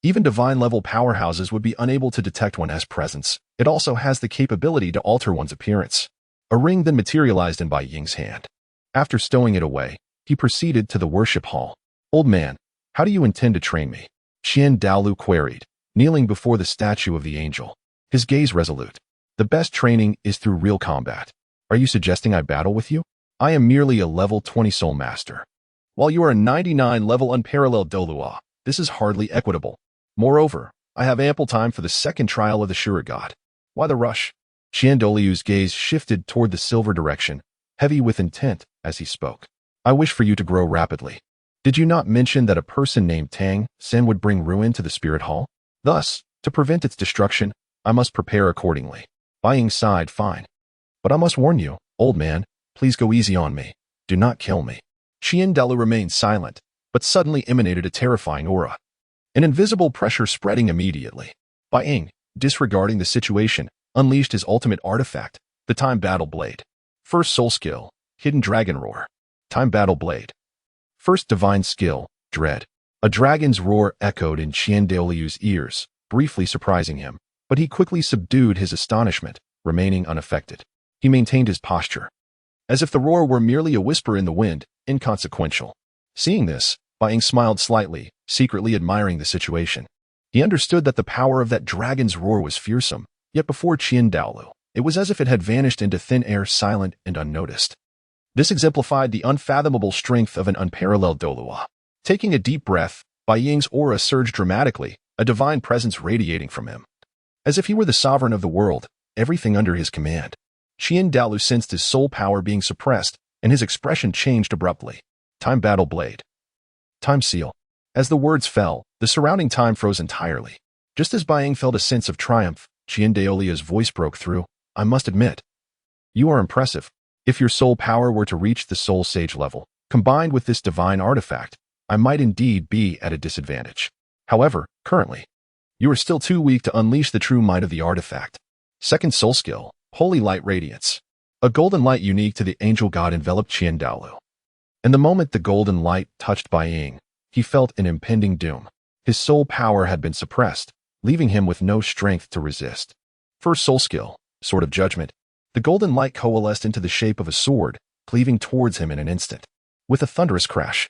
even divine-level powerhouses would be unable to detect one's presence. It also has the capability to alter one's appearance. A ring then materialized in Bai Ying's hand. After stowing it away, he proceeded to the worship hall. Old man, how do you intend to train me? Qiandao Liu queried, kneeling before the statue of the angel, his gaze resolute. The best training is through real combat. Are you suggesting I battle with you? I am merely a level 20 soul master, while you are a 99 level unparalleled Dolua. This is hardly equitable. Moreover, I have ample time for the second trial of the Shura God. Why the rush? Qiandao Liu's gaze shifted toward the silver direction, heavy with intent, as he spoke. I wish for you to grow rapidly. Did you not mention that a person named Tangsan would bring ruin to the Spirit Hall? Thus, to prevent its destruction, I must prepare accordingly. Bai Ying sighed, fine. But I must warn you, old man, please go easy on me. Do not kill me. Qiandao Liu remained silent, but suddenly emanated a terrifying aura. An invisible pressure spreading immediately. Bai Ying, disregarding the situation, unleashed his ultimate artifact, the Time Battle Blade. First soul skill, Hidden Dragon Roar. Time Battle Blade. First divine skill, Dread. A dragon's roar echoed in Qiandao Liu's ears, briefly surprising him, but he quickly subdued his astonishment, remaining unaffected. He maintained his posture, as if the roar were merely a whisper in the wind, inconsequential. Seeing this, Bai Ying smiled slightly, secretly admiring the situation. He understood that the power of that dragon's roar was fearsome, yet before Qiandao Liu, it was as if it had vanished into thin air, silent and unnoticed. This exemplified the unfathomable strength of an unparalleled Doluo. Taking a deep breath, Bai Ying's aura surged dramatically, a divine presence radiating from him. As if he were the sovereign of the world, everything under his command. Qiandao Liu sensed his soul power being suppressed, and his expression changed abruptly. Time battle blade. Time seal. As the words fell, the surrounding time froze entirely. Just as Bai Ying felt a sense of triumph, Qiandao Liu's voice broke through. I must admit, you are impressive. If your soul power were to reach the soul sage level, combined with this divine artifact, I might indeed be at a disadvantage. However, currently, you are still too weak to unleash the true might of the artifact. Second soul skill, Holy Light Radiance. A golden light unique to the angel god enveloped Qiandao Liu. And the moment the golden light touched Bai Ying, he felt an impending doom. His soul power had been suppressed, leaving him with no strength to resist. First soul skill, Sword of Judgment. The golden light coalesced into the shape of a sword, cleaving towards him in an instant. With a thunderous crash,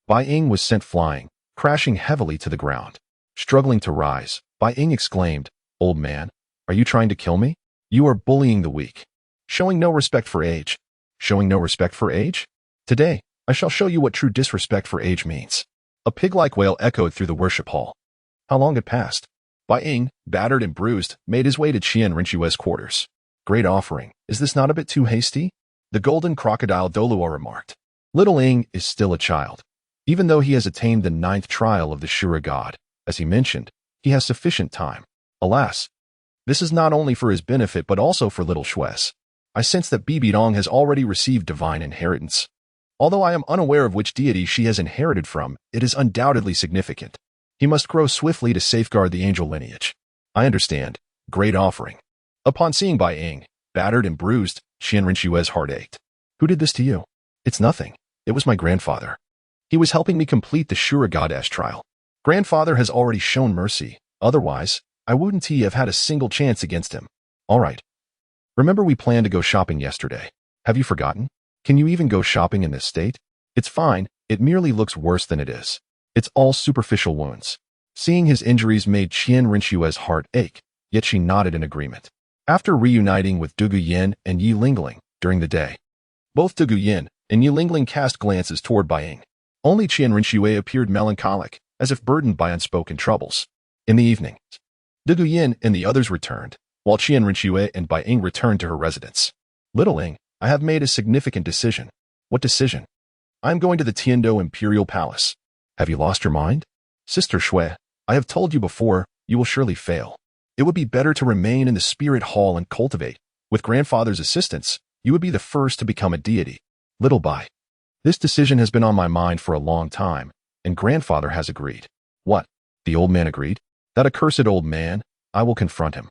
Bai Ying was sent flying, crashing heavily to the ground. Struggling to rise, Bai Ying exclaimed, Old man, are you trying to kill me? You are bullying the weak. Showing no respect for age. Showing no respect for age? Today, I shall show you what true disrespect for age means. A pig-like wail echoed through the worship hall. How long had passed? Bai Ying, battered and bruised, made his way to Qian Renxue's quarters. Great offering. Is this not a bit too hasty? The golden crocodile Doluo remarked. Little Ying is still a child. Even though he has attained the 9th trial of the Shura God, as he mentioned, he has sufficient time. Alas, this is not only for his benefit but also for little Shue's. I sense that Bibi Dong has already received divine inheritance. Although I am unaware of which deity she has inherited from, it is undoubtedly significant. He must grow swiftly to safeguard the angel lineage. I understand. Great offering. Upon seeing Bai Ying, battered and bruised, Qian Renxue's heart ached. Who did this to you? It's nothing. It was my grandfather. He was helping me complete the Shura Goddess trial. Grandfather has already shown mercy. Otherwise, I wouldn't have had a single chance against him. All right. Remember we planned to go shopping yesterday. Have you forgotten? Can you even go shopping in this state? It's fine. It merely looks worse than it is. It's all superficial wounds. Seeing his injuries made Qian Renxue's heart ache, yet she nodded in agreement. After reuniting with Dugu Yan and Yi Lingling during the day, both Dugu Yan and Yi Lingling cast glances toward Bai Ying. Only Qian Renxue appeared melancholic, as if burdened by unspoken troubles. In the evening, Dugu Yan and the others returned, while Qian Renxue and Bai Ying returned to her residence. Little Ying, I have made a significant decision. What decision? I am going to the Tiandou Imperial Palace. Have you lost your mind? Sister Shui, I have told you before, you will surely fail. It would be better to remain in the spirit hall and cultivate. With grandfather's assistance, you would be the first to become a deity. Little Bai. This decision has been on my mind for a long time, and grandfather has agreed. What? The old man agreed? That accursed old man, I will confront him.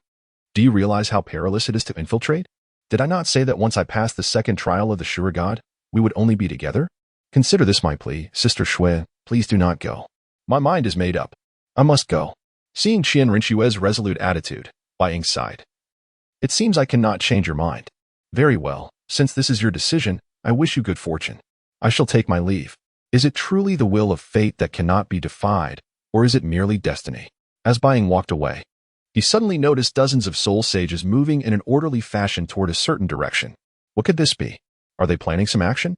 Do you realize how perilous it is to infiltrate? Did I not say that once I passed the 2nd trial of the Shura God, we would only be together? Consider this my plea, Sister Shui, please do not go. My mind is made up. I must go. Seeing Qian Renxue's resolute attitude, Bai Ying sighed. It seems I cannot change your mind. Very well, since this is your decision, I wish you good fortune. I shall take my leave. Is it truly the will of fate that cannot be defied, or is it merely destiny? As Bai Ying walked away, he suddenly noticed dozens of soul sages moving in an orderly fashion toward a certain direction. What could this be? Are they planning some action?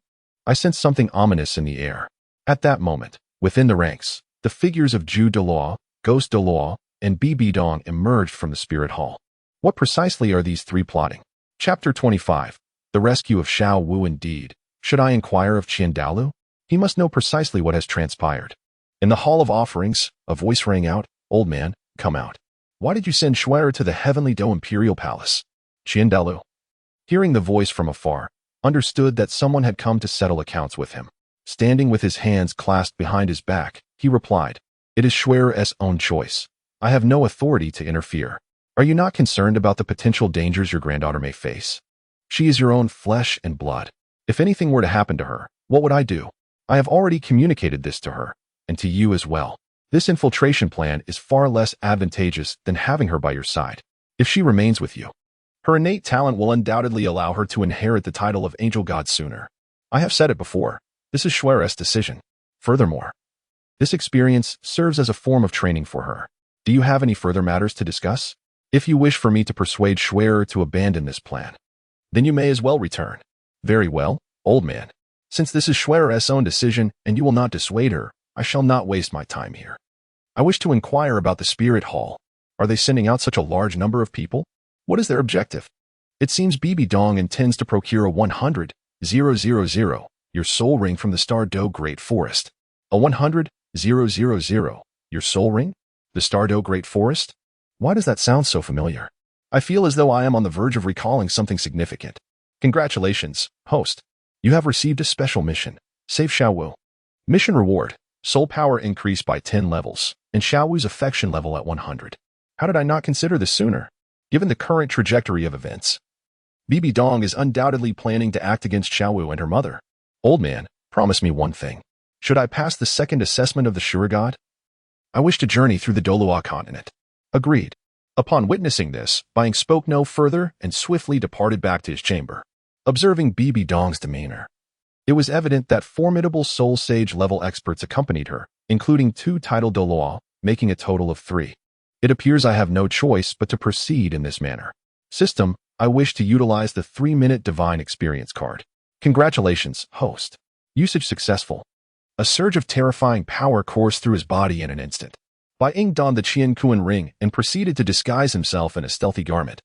I sensed something ominous in the air. At that moment, within the ranks, the figures of Zhu Doluo, Ghost Doluo, and Bibi Dong emerged from the spirit hall. What precisely are these three plotting? Chapter 25. The rescue of Shiau Wu. Indeed. Should I inquire of Qiandao Liu? He must know precisely what has transpired. In the hall of offerings, a voice rang out, Old man, come out. Why did you send Shuai to the heavenly Dou Imperial Palace? Qiandao Liu, hearing the voice from afar, understood that someone had come to settle accounts with him. Standing with his hands clasped behind his back, he replied, It is Shuai's own choice. I have no authority to interfere. Are you not concerned about the potential dangers your granddaughter may face? She is your own flesh and blood. If anything were to happen to her, what would I do? I have already communicated this to her, and to you as well. This infiltration plan is far less advantageous than having her by your side. If she remains with you, Her innate talent will undoubtedly allow her to inherit the title of Angel God sooner. I have said it before, this is Shue's decision. Furthermore, this experience serves as a form of training for her. Do you have any further matters to discuss? If you wish for me to persuade Shuer to abandon this plan, then you may as well return. Very well, old man. Since this is Shue's own decision and you will not dissuade her, I shall not waste my time here. I wish to inquire about the spirit hall. Are they sending out such a large number of people? What is their objective? It seems Bibi Dong intends to procure a 100,000 your soul ring from the Stardo Great Forest. A 100,000 your soul ring? The Stardo Great Forest? Why does that sound so familiar? I feel as though I am on the verge of recalling something significant. Congratulations, host. You have received a special mission. Save Shiau Wu. Mission reward. Soul power increased by 10 levels, and Shiau Wu's affection level at 100. How did I not consider this sooner? Given the current trajectory of events, Bibi Dong is undoubtedly planning to act against Shiau Wu and her mother. Old man, promise me one thing. Should I pass the second assessment of the Shura God? I wish to journey through the Dolua continent. Agreed. Upon witnessing this, Bai Ying spoke no further and swiftly departed back to his chamber. Observing Bibi Dong's demeanor, it was evident that formidable Soul Sage level experts accompanied her, including 2 title Dolua, making a total of 3. It appears I have no choice but to proceed in this manner. System, I wish to utilize the 3-minute Divine Experience card. Congratulations, host. Usage successful. A surge of terrifying power coursed through his body in an instant. Bai Ying donned the Qian ring and proceeded to disguise himself in a stealthy garment,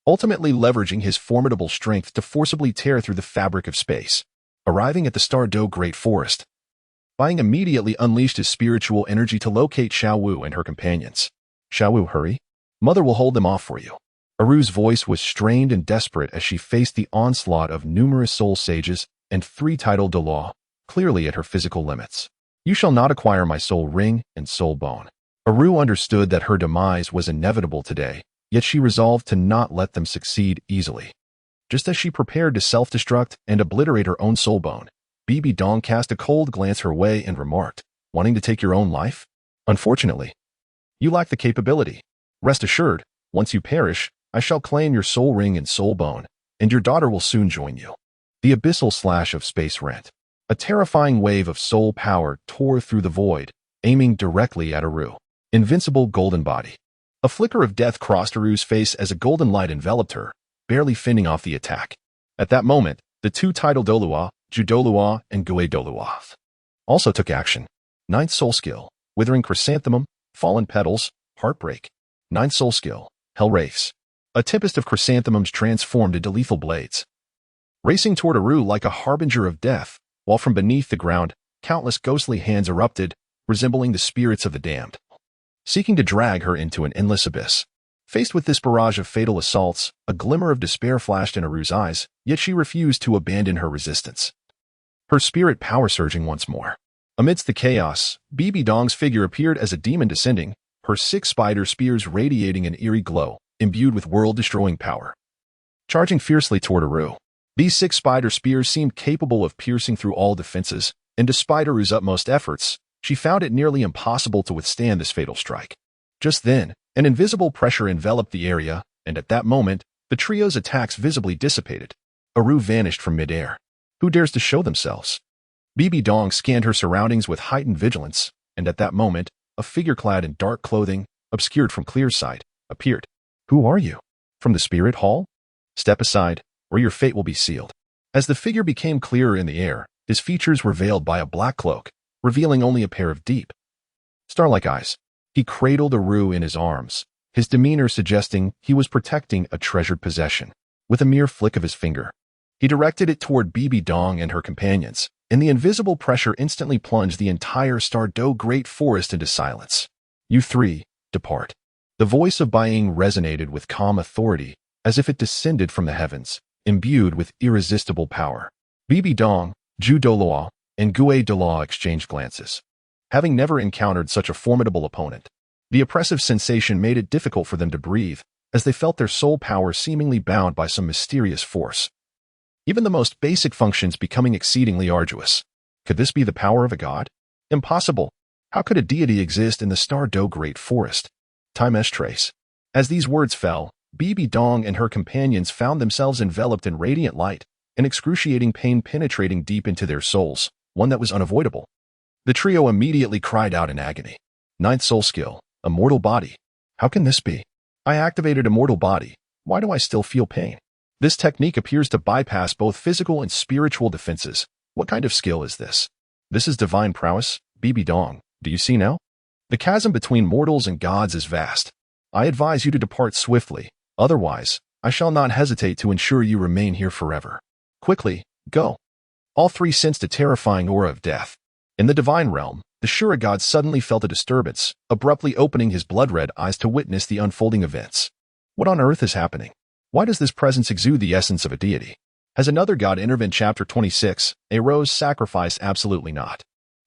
ultimately leveraging his formidable strength to forcibly tear through the fabric of space. Arriving at the Stardo Great Forest, Bai Ying immediately unleashed his spiritual energy to locate Shiau Wu and her companions. Shiau Wu, hurry. Mother will hold them off for you. Aru's voice was strained and desperate as she faced the onslaught of numerous soul sages and 3 title Dolua, clearly at her physical limits. You shall not acquire my soul ring and soul bone. Aru understood that her demise was inevitable today, yet she resolved to not let them succeed easily. Just as she prepared to self-destruct and obliterate her own soul bone, Bibi Dong cast a cold glance her way and remarked, wanting to take your own life? Unfortunately, you lack the capability. Rest assured, once you perish, I shall claim your soul ring and soul bone, and your daughter will soon join you. The abyssal slash of space rent. A terrifying wave of soul power tore through the void, aiming directly at Aru. Invincible golden body. A flicker of death crossed Aru's face as a golden light enveloped her, barely fending off the attack. At that moment, the 2 title Dolua, Ju Dolua and Gue Dolua, also took action. 9th soul skill, Withering Chrysanthemum, Fallen Petals, Heartbreak. 9th soul skill, Hell Wraiths. A tempest of chrysanthemums transformed into lethal blades, racing toward Aru like a harbinger of death, while from beneath the ground, countless ghostly hands erupted, resembling the spirits of the damned, seeking to drag her into an endless abyss. Faced with this barrage of fatal assaults, a glimmer of despair flashed in Aru's eyes, yet she refused to abandon her resistance. Her spirit power surging once more. Amidst the chaos, Bibi Dong's figure appeared as a demon descending, her 6 spider spears radiating an eerie glow, imbued with world-destroying power. Charging fiercely toward Aru, these 6 spider spears seemed capable of piercing through all defenses, and despite Aru's utmost efforts, she found it nearly impossible to withstand this fatal strike. Just then, an invisible pressure enveloped the area, and at that moment, the trio's attacks visibly dissipated. Aru vanished from midair. Who dares to show themselves? Bibi Dong scanned her surroundings with heightened vigilance, and at that moment, a figure clad in dark clothing, obscured from clear sight, appeared. Who are you? From the spirit hall? Step aside, or your fate will be sealed. As the figure became clearer in the air, his features were veiled by a black cloak, revealing only a pair of deep, star-like eyes. He cradled Aru in his arms, his demeanor suggesting he was protecting a treasured possession. With a mere flick of his finger, he directed it toward Bibi Dong and her companions, and the invisible pressure instantly plunged the entire Stardo Great Forest into silence. You 3, depart. The voice of Bai Ying resonated with calm authority, as if it descended from the heavens, imbued with irresistible power. Bibi Dong, Ju Dolua, and Gue Dolua exchanged glances. Having never encountered such a formidable opponent, the oppressive sensation made it difficult for them to breathe, as they felt their soul power seemingly bound by some mysterious force. Even the most basic functions becoming exceedingly arduous. Could this be the power of a god? Impossible. How could a deity exist in the Stardo Great Forest? Time trace. As these words fell, Bibi Dong and her companions found themselves enveloped in radiant light, an excruciating pain penetrating deep into their souls, one that was unavoidable. The trio immediately cried out in agony. Ninth soul skill, immortal body. How can this be? I activated immortal body. Why do I still feel pain? This technique appears to bypass both physical and spiritual defenses. What kind of skill is this? This is divine prowess, Bibi Dong. Do you see now? The chasm between mortals and gods is vast. I advise you to depart swiftly. Otherwise, I shall not hesitate to ensure you remain here forever. Quickly, go. All three sensed a terrifying aura of death. In the divine realm, the Shura God suddenly felt a disturbance, abruptly opening his blood-red eyes to witness the unfolding events. What on earth is happening? Why does this presence exude the essence of a deity? Has another god intervened? Chapter 26, A Rose Sacrifice. Absolutely not.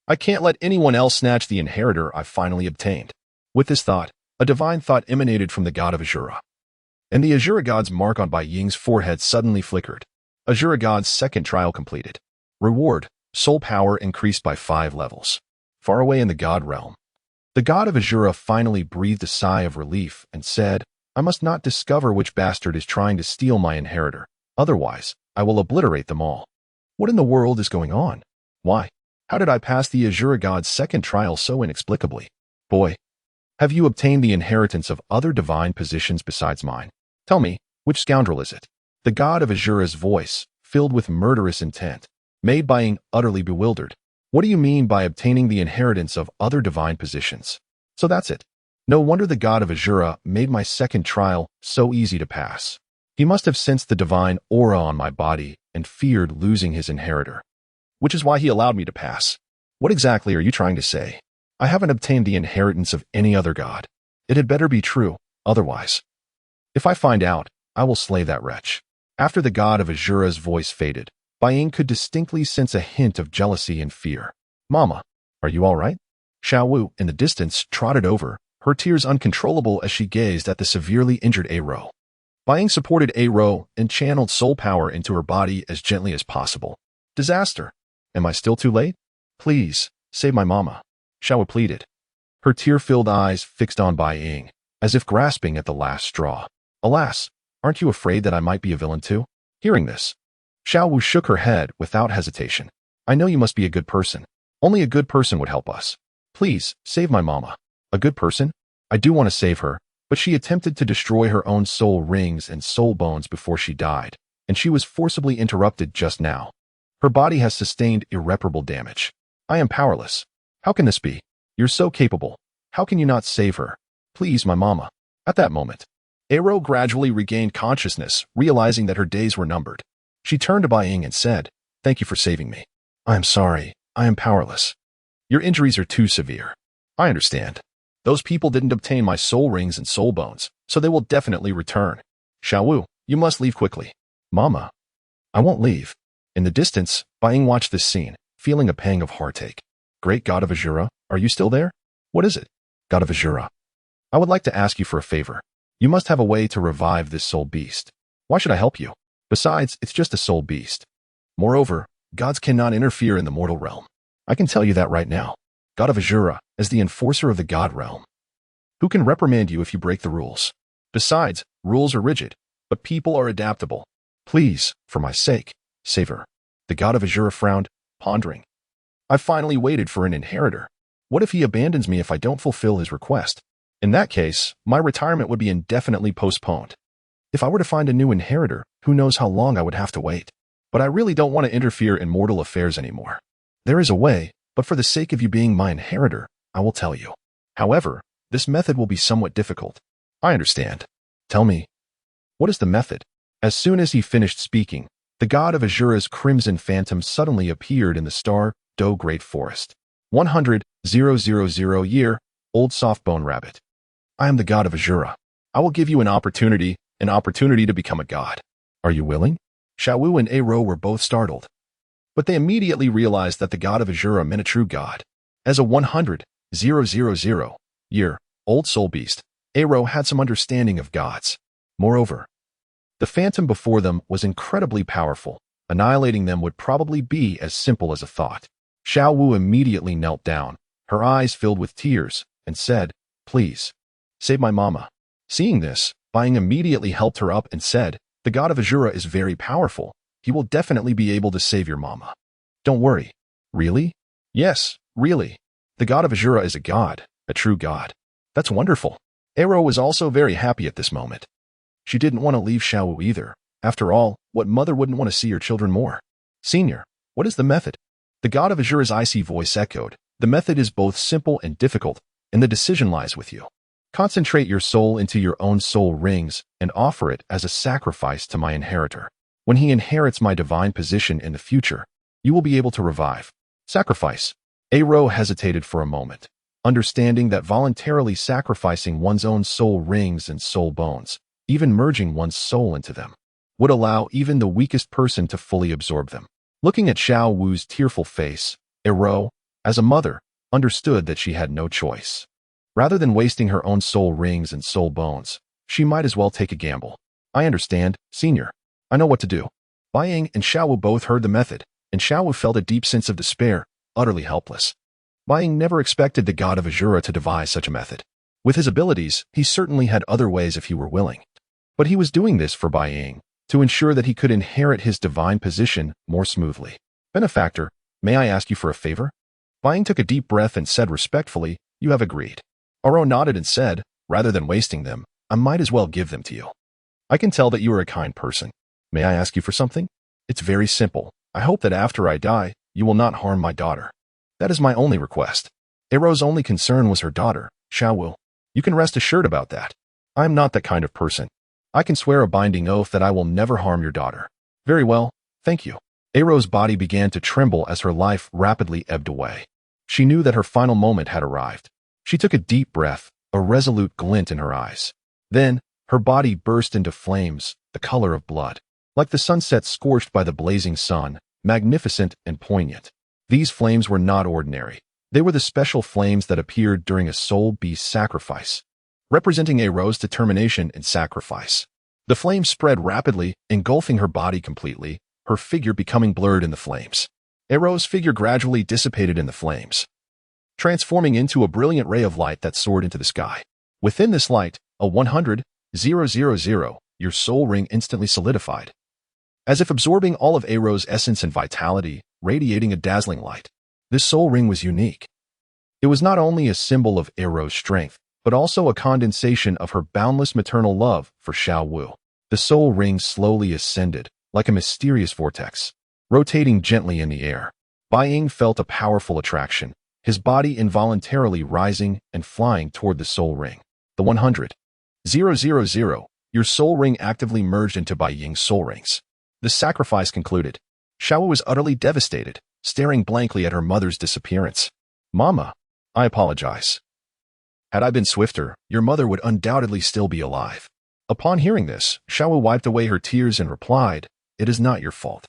I can't let anyone else snatch the inheritor I've finally obtained. With this thought, a divine thought emanated from the god of Azura. And the Azura god's mark on Bai Ying's forehead suddenly flickered. Azura god's second trial completed. Reward, soul power increased by 5 levels. Far away in the god realm, the god of Azura finally breathed a sigh of relief and said, I must not discover which bastard is trying to steal my inheritor. Otherwise, I will obliterate them all. What in the world is going on? Why? How did I pass the Azura god's second trial so inexplicably? Boy, have you obtained the inheritance of other divine positions besides mine? Tell me, which scoundrel is it? The god of Azura's voice, filled with murderous intent, made Bai Ying utterly bewildered. What do you mean by obtaining the inheritance of other divine positions? So that's it. No wonder the god of Azura made my second trial so easy to pass. He must have sensed the divine aura on my body and feared losing his inheritor. Which is why he allowed me to pass. What exactly are you trying to say? I haven't obtained the inheritance of any other god. It had better be true, otherwise. If I find out, I will slay that wretch. After the god of Azura's voice faded, Bai Ying could distinctly sense a hint of jealousy and fear. Mama, are you all right? Shiau Wu, in the distance, trotted over, her tears uncontrollable as she gazed at the severely injured A-Ro. Bai Ying supported A-Ro and channeled soul power into her body as gently as possible. Disaster. Am I still too late? Please, save my mama. Shiau Wu pleaded. Her tear-filled eyes fixed on Bai Ying, as if grasping at the last straw. Alas, aren't you afraid that I might be a villain too? Hearing this, Shiau Wu shook her head without hesitation. I know you must be a good person. Only a good person would help us. Please, save my mama. A good person? I do want to save her, but she attempted to destroy her own soul rings and soul bones before she died, and she was forcibly interrupted just now. Her body has sustained irreparable damage. I am powerless. How can this be? You're so capable. How can you not save her? Please, my mama. At that moment, A-Ro gradually regained consciousness, realizing that her days were numbered. She turned to Bai Ying and said, Thank you for saving me. I am sorry. I am powerless. Your injuries are too severe. I understand. Those people didn't obtain my soul rings and soul bones, so they will definitely return. Shiau Wu, you must leave quickly. Mama. I won't leave. In the distance, Bai Ying watched this scene, feeling a pang of heartache. Great God of Azura, are you still there? What is it? God of Azura. I would like to ask you for a favor. You must have a way to revive this soul beast. Why should I help you? Besides, it's just a soul beast. Moreover, gods cannot interfere in the mortal realm. I can tell you that right now. God of Azura, as the enforcer of the god realm. Who can reprimand you if you break the rules? Besides, rules are rigid, but people are adaptable. Please, for my sake, save her. The god of Azura frowned, pondering. I finally waited for an inheritor. What if he abandons me if I don't fulfill his request? In that case, my retirement would be indefinitely postponed. If I were to find a new inheritor, who knows how long I would have to wait. But I really don't want to interfere in mortal affairs anymore. There is a way, but for the sake of you being my inheritor, I will tell you. However, this method will be somewhat difficult. I understand. Tell me, what is the method? As soon as he finished speaking, the god of Azura's crimson phantom suddenly appeared in the star, Do Great Forest. 100,000 year, old soft-bone rabbit. I am the god of Azura. I will give you an opportunity to become a god. Are you willing? Shiau Wu and A-Ro were both startled. But they immediately realized that the god of Azura meant a true god. As a 100,000 year, old soul beast, A-Ro had some understanding of gods. Moreover, the phantom before them was incredibly powerful. Annihilating them would probably be as simple as a thought. Shiau Wu immediately knelt down, her eyes filled with tears, and said, Please, save my mama. Seeing this, Bai Ying immediately helped her up and said, "The god of Azura is very powerful. He will definitely be able to save your mama. Don't worry." "Really?" "Yes, really. The god of Azura is a god, a true god." "That's wonderful." Aro was also very happy at this moment. She didn't want to leave Shiau Wu either. After all, what mother wouldn't want to see her children more? "Senior, what is the method?" The god of Azura's icy voice echoed. "The method is both simple and difficult, and the decision lies with you. Concentrate your soul into your own soul rings and offer it as a sacrifice to my inheritor. When he inherits my divine position in the future, you will be able to revive." Sacrifice. Aro hesitated for a moment, understanding that voluntarily sacrificing one's own soul rings and soul bones, even merging one's soul into them, would allow even the weakest person to fully absorb them. Looking at Shiau Wu's tearful face, Aro, as a mother, understood that she had no choice. Rather than wasting her own soul rings and soul bones, she might as well take a gamble. "I understand, Senior. I know what to do." Bai Ying and Shiau Wu both heard the method, and Shiau Wu felt a deep sense of despair, utterly helpless. Bai Ying never expected the god of Azura to devise such a method. With his abilities, he certainly had other ways if he were willing. But he was doing this for Bai Ying, to ensure that he could inherit his divine position more smoothly. "Benefactor, may I ask you for a favor?" Bai Ying took a deep breath and said respectfully, "You have agreed." Aro nodded and said, "Rather than wasting them, I might as well give them to you. I can tell that you are a kind person. May I ask you for something? It's very simple. I hope that after I die, you will not harm my daughter. That is my only request." Aro's only concern was her daughter, Shiau Wu. "You can rest assured about that. I am not that kind of person. I can swear a binding oath that I will never harm your daughter." "Very well, thank you." Aro's body began to tremble as her life rapidly ebbed away. She knew that her final moment had arrived. She took a deep breath, a resolute glint in her eyes. Then, her body burst into flames, the color of blood. Like the sunset scorched by the blazing sun, magnificent and poignant. These flames were not ordinary. They were the special flames that appeared during a soul beast sacrifice, representing Aro's determination and sacrifice. The flames spread rapidly, engulfing her body completely, her figure becoming blurred in the flames. Aro's figure gradually dissipated in the flames, transforming into a brilliant ray of light that soared into the sky. Within this light, a 100,000, your soul ring instantly solidified, as if absorbing all of Aro's essence and vitality, radiating a dazzling light. This soul ring was unique. It was not only a symbol of Aro's strength, but also a condensation of her boundless maternal love for Shiau Wu. The soul ring slowly ascended, like a mysterious vortex, rotating gently in the air. Bai Ying felt a powerful attraction, his body involuntarily rising and flying toward the soul ring. The 100,000, your soul ring actively merged into Bai Ying's soul rings. The sacrifice concluded. Shiau Wu was utterly devastated, staring blankly at her mother's disappearance. "Mama, I apologize. Had I been swifter, your mother would undoubtedly still be alive." Upon hearing this, Shiau Wu wiped away her tears and replied, "It is not your fault.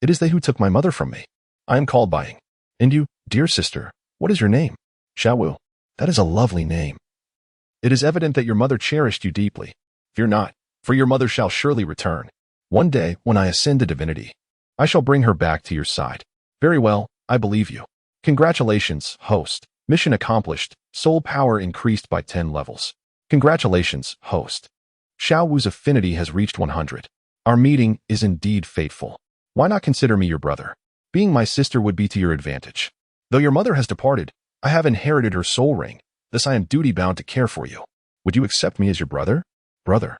It is they who took my mother from me. I am called Bai Ying. And you, dear sister, what is your name?" "Shiau Wu." "That is a lovely name. It is evident that your mother cherished you deeply. Fear not, for your mother shall surely return. One day, when I ascend to divinity, I shall bring her back to your side." "Very well, I believe you." "Congratulations, host. Mission accomplished. Soul power increased by 10 levels. Congratulations, host. Shiau Wu's affinity has reached 100. Our meeting is indeed fateful. Why not consider me your brother? Being my sister would be to your advantage. Though your mother has departed, I have inherited her soul ring. Thus I am duty-bound to care for you. Would you accept me as your brother?" "Brother."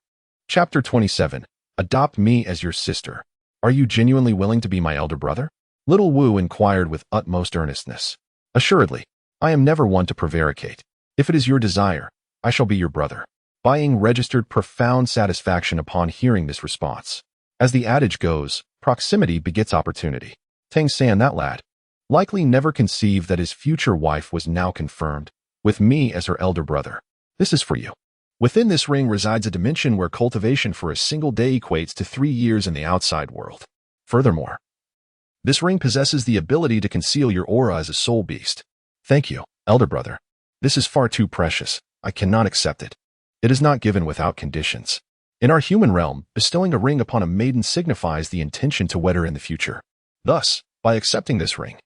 Chapter 27. Adopt me as your sister. Are you genuinely willing to be my elder brother? Little Wu inquired with utmost earnestness. "Assuredly. I am never one to prevaricate. If it is your desire, I shall be your brother." Bai Ying registered profound satisfaction upon hearing this response. As the adage goes, proximity begets opportunity. Tangsan, that lad, likely never conceived that his future wife was now confirmed, with me as her elder brother. This is for you. Within this ring resides a dimension where cultivation for a single day equates to 3 years in the outside world. Furthermore, this ring possesses the ability to conceal your aura as a soul beast. Thank you, elder brother. This is far too precious. I cannot accept it. It is not given without conditions. In our human realm, bestowing a ring upon a maiden signifies the intention to wed her in the future. Thus, by accepting this ring,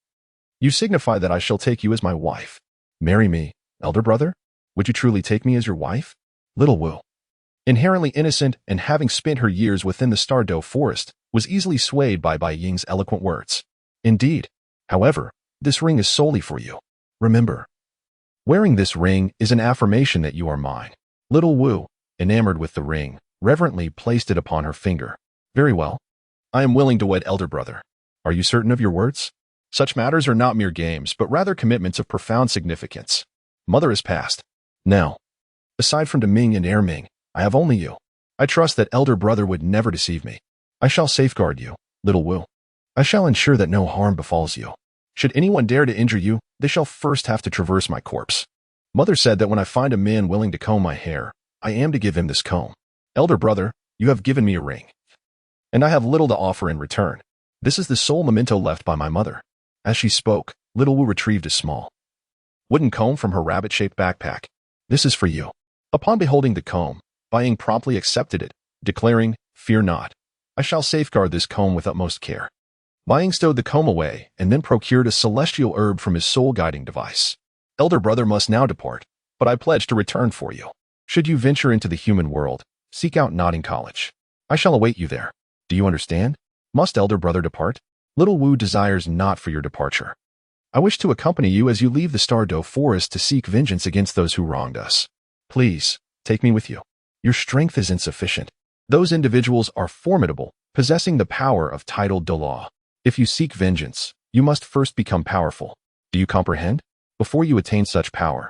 you signify that I shall take you as my wife. Marry me, elder brother? Would you truly take me as your wife? Little Wu. inherently innocent and having spent her years within the Stardow forest, was easily swayed by Bai Ying's eloquent words. Indeed. However, this ring is solely for you. Remember, wearing this ring is an affirmation that you are mine. Little Wu, enamored with the ring, reverently placed it upon her finger. Very well. I am willing to wed elder brother. Are you certain of your words? Such matters are not mere games, but rather commitments of profound significance. Mother is past. Now, aside from Ming and Ming, I have only you. I trust that elder brother would never deceive me. I shall safeguard you, little Wu. I shall ensure that no harm befalls you. Should anyone dare to injure you, they shall first have to traverse my corpse. Mother said that when I find a man willing to comb my hair, I am to give him this comb. Elder brother, you have given me a ring, and I have little to offer in return. This is the sole memento left by my mother. As she spoke, little Wu retrieved a small wooden comb from her rabbit-shaped backpack. This is for you. Upon beholding the comb, Bai Ying promptly accepted it, declaring, Fear not. I shall safeguard this comb with utmost care. Bai Ying stowed the comb away and then procured a celestial herb from his soul-guiding device. Elder brother must now depart, but I pledge to return for you. Should you venture into the human world, seek out Nodding College. I shall await you there. Do you understand? Must elder brother depart? Little Wu desires not for your departure. I wish to accompany you as you leave the Stardow forest to seek vengeance against those who wronged us. Please, take me with you. Your strength is insufficient. Those individuals are formidable, possessing the power of titled Dolaw. If you seek vengeance, you must first become powerful. Do you comprehend? Before you attain such power,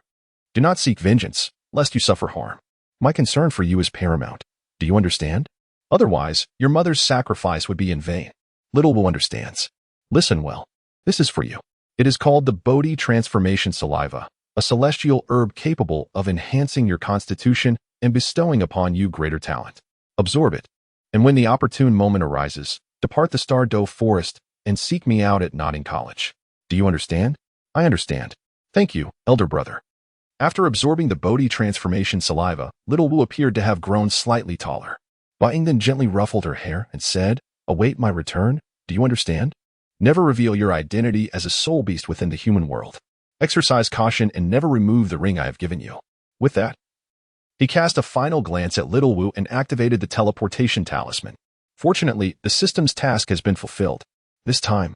do not seek vengeance, lest you suffer harm. My concern for you is paramount. Do you understand? Otherwise, your mother's sacrifice would be in vain. Little Wu understands. Listen well. This is for you. It is called the Bodhi Transformation Saliva, a celestial herb capable of enhancing your constitution and bestowing upon you greater talent. Absorb it, and when the opportune moment arises, depart the Stardow forest and seek me out at Nodding College. Do you understand? I understand. Thank you, elder brother. After absorbing the Bodhi Transformation Saliva, little Wu appeared to have grown slightly taller. Bai Ying then gently ruffled her hair and said, Await my return. Do you understand? Never reveal your identity as a soul beast within the human world. Exercise caution and never remove the ring I have given you. With that, he cast a final glance at little Wu and activated the teleportation talisman. Fortunately, the system's task has been fulfilled. This time,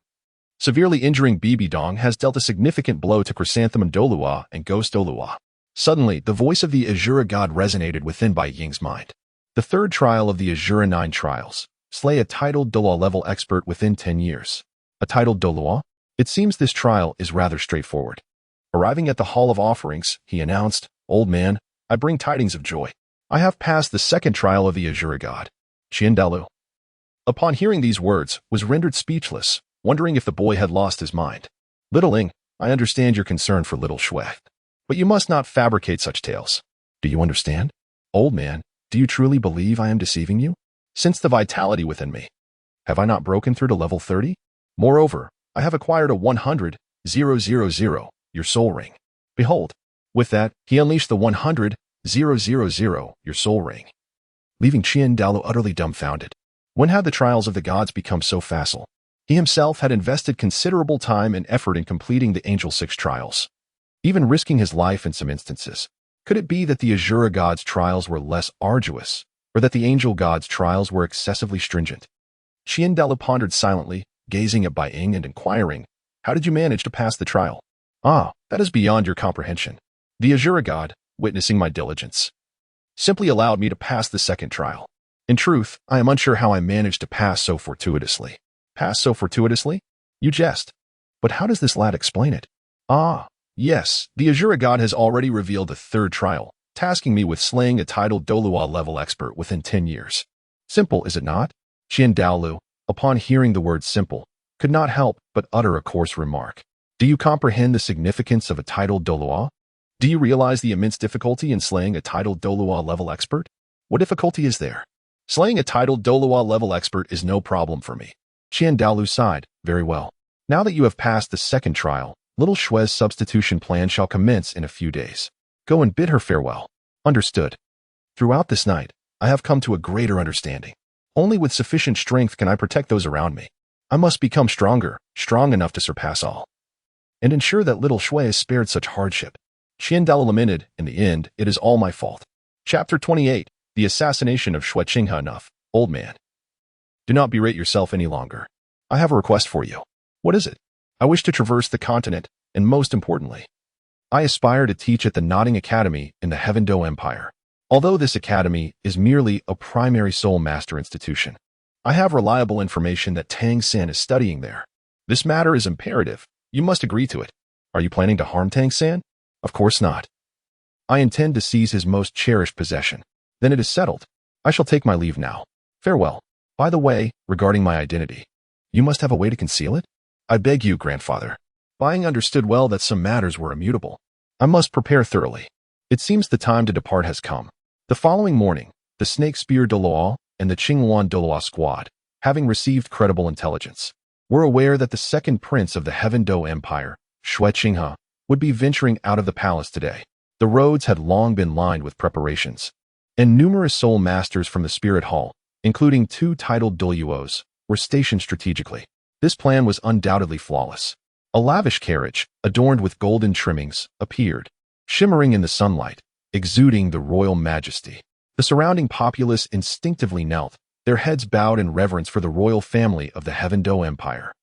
severely injuring Bibi Dong has dealt a significant blow to Chrysanthemum Dolua and Ghost Dolua. Suddenly, the voice of the Azura God resonated within Bai Ying's mind. The third trial of the Azura 9 trials. Slay a titled Dolua level expert within 10 years. A titled Dolua? It seems this trial is rather straightforward. Arriving at the Hall of Offerings, he announced, Old man, I bring tidings of joy. I have passed the second trial of the Azura God. Qiandao Liu. Upon hearing these words, was rendered speechless, wondering if the boy had lost his mind. Little Ing, I understand your concern for little Shui, but you must not fabricate such tales. Do you understand? Old man, do you truly believe I am deceiving you? Since the vitality within me, have I not broken through to level 30? Moreover, I have acquired a 100,000, your soul ring. Behold. With that, he unleashed the 100,000, your soul ring, leaving Qiandao Liu utterly dumbfounded. When had the trials of the gods become so facile? He himself had invested considerable time and effort in completing the Angel 6 trials, even risking his life in some instances. Could it be that the Azura God's trials were less arduous, or that the Angel God's trials were excessively stringent? Qiandao Liu pondered silently, gazing at Bai Ying and inquiring, How did you manage to pass the trial? Ah, that is beyond your comprehension. The Azura God, witnessing my diligence, simply allowed me to pass the second trial. In truth, I am unsure how I managed to pass so fortuitously. Pass so fortuitously? You jest. But how does this lad explain it? Ah, yes, the Azura God has already revealed the third trial, tasking me with slaying a titled Dolua level expert within 10 years. Simple, is it not? Qiandao Liu, upon hearing the word simple, could not help but utter a coarse remark. Do you comprehend the significance of a titled Dolua? Do you realize the immense difficulty in slaying a titled Dolua level expert? What difficulty is there? Slaying a titled Dolua level expert is no problem for me. Qiandao Liu sighed. Very well. Now that you have passed the second trial, little Shui's substitution plan shall commence in a few days. Go and bid her farewell. Understood. Throughout this night, I have come to a greater understanding. Only with sufficient strength can I protect those around me. I must become stronger, strong enough to surpass all, and ensure that little Shui is spared such hardship. Qiandao Liu lamented, in the end, it is all my fault. Chapter 28. The assassination of Xuechinghe enough, old man. Do not berate yourself any longer. I have a request for you. What is it? I wish to traverse the continent, and most importantly, I aspire to teach at the Nodding Academy in the Heavendo Empire. Although this academy is merely a primary soul master institution, I have reliable information that Tangsan is studying there. This matter is imperative. You must agree to it. Are you planning to harm Tangsan? Of course not. I intend to seize his most cherished possession. Then it is settled. I shall take my leave now. Farewell. By the way, regarding my identity, you must have a way to conceal it? I beg you, grandfather. Bai Ying understood well that some matters were immutable. I must prepare thoroughly. It seems the time to depart has come. The following morning, the Snake Spear de Loa and the Qingwan de Loa squad, having received credible intelligence, were aware that the second prince of the Heavendo Empire, Xuechinghe, would be venturing out of the palace today. The roads had long been lined with preparations, and numerous soul masters from the spirit hall, including 2 titled Doluos, were stationed strategically. This plan was undoubtedly flawless. A lavish carriage, adorned with golden trimmings, appeared, shimmering in the sunlight, exuding the royal majesty. The surrounding populace instinctively knelt, their heads bowed in reverence for the royal family of the Heavendo Empire.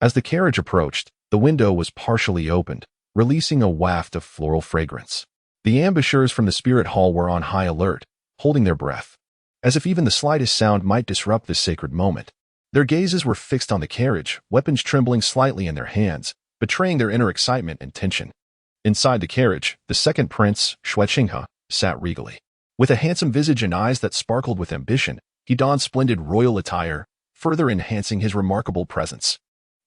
As the carriage approached, the window was partially opened, releasing a waft of floral fragrance. The ambushers from the spirit hall were on high alert, holding their breath, as if even the slightest sound might disrupt this sacred moment. Their gazes were fixed on the carriage, weapons trembling slightly in their hands, betraying their inner excitement and tension. Inside the carriage, the second prince, Xuechinghe, sat regally. With a handsome visage and eyes that sparkled with ambition, he donned splendid royal attire, further enhancing his remarkable presence.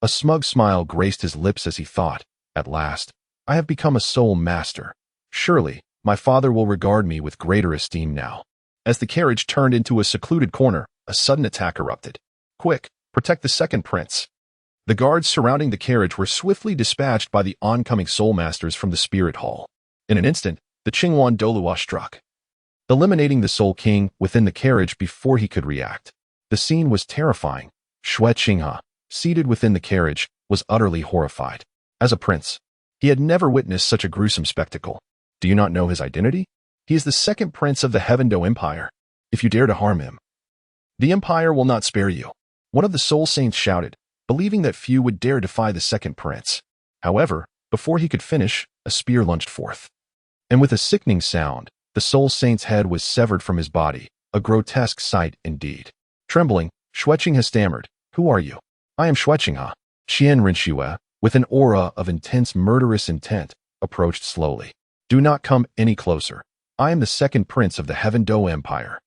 A smug smile graced his lips as he thought, at last, I have become a soul master. Surely, my father will regard me with greater esteem now. As the carriage turned into a secluded corner, a sudden attack erupted. Quick, protect the second prince. The guards surrounding the carriage were swiftly dispatched by the oncoming soul masters from the spirit hall. In an instant, the Qingwan Dolua struck, eliminating the soul king within the carriage before he could react. The scene was terrifying. Xuechinghe, seated within the carriage, was utterly horrified. As a prince, he had never witnessed such a gruesome spectacle. Do you not know his identity? He is the second prince of the Heavendo Empire. If you dare to harm him, the empire will not spare you. One of the soul saints shouted, believing that few would dare defy the second prince. However, before he could finish, a spear lunged forth. And with a sickening sound, the soul saint's head was severed from his body, a grotesque sight indeed. Trembling, Xuechinghe stammered, Who are you? I am Xuechinghe. Qian Renxue, with an aura of intense murderous intent, approached slowly. Do not come any closer. I am the second prince of the Heavendo Empire.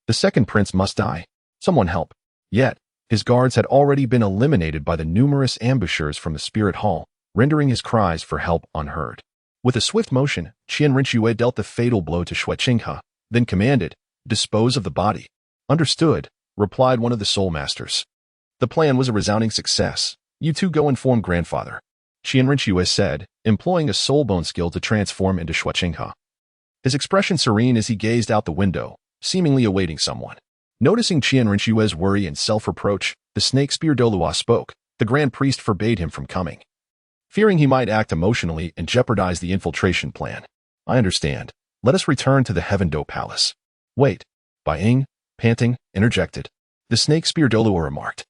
The second prince must die. Someone help. Yet, his guards had already been eliminated by the numerous ambushers from the spirit hall, rendering his cries for help unheard. With a swift motion, Qian Renxue dealt the fatal blow to Xuechinghe, then commanded, Dispose of the body. Understood, replied one of the soul masters. The plan was a resounding success. You two go inform grandfather, Qian Renxue said, employing a soulbone skill to transform into Xuechinghe. His expression serene as he gazed out the window, seemingly awaiting someone. Noticing Qian Renxue's worry and self-reproach, the Snake Spear Dolua spoke. The grand priest forbade him from coming, fearing he might act emotionally and jeopardize the infiltration plan. I understand. Let us return to the Heavendo Palace. Wait. Bai Ying, panting, interjected. The Snake Spear Dolua remarked.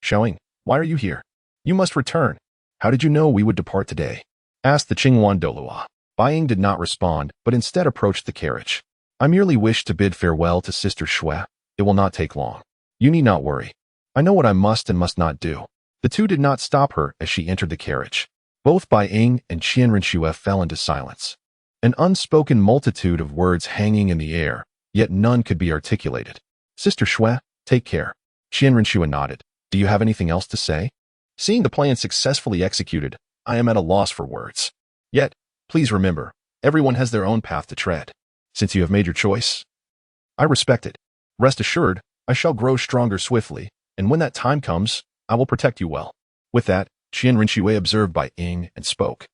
Showing, why are you here? You must return. How did you know we would depart today? Asked the Qingwan Dolua. Bai Ying did not respond, but instead approached the carriage. I merely wish to bid farewell to Sister Xue. It will not take long. You need not worry. I know what I must and must not do. The two did not stop her as she entered the carriage. Both Bai Ying and Qian Renxue fell into silence. An unspoken multitude of words hanging in the air, yet none could be articulated. Sister Xue, take care. Qian Renxue nodded. Do you have anything else to say? Seeing the plan successfully executed, I am at a loss for words. Yet, please remember, everyone has their own path to tread. Since you have made your choice, I respect it. Rest assured, I shall grow stronger swiftly, and when that time comes, I will protect you well. With that, Qian Renxue observed Bai Ying and spoke.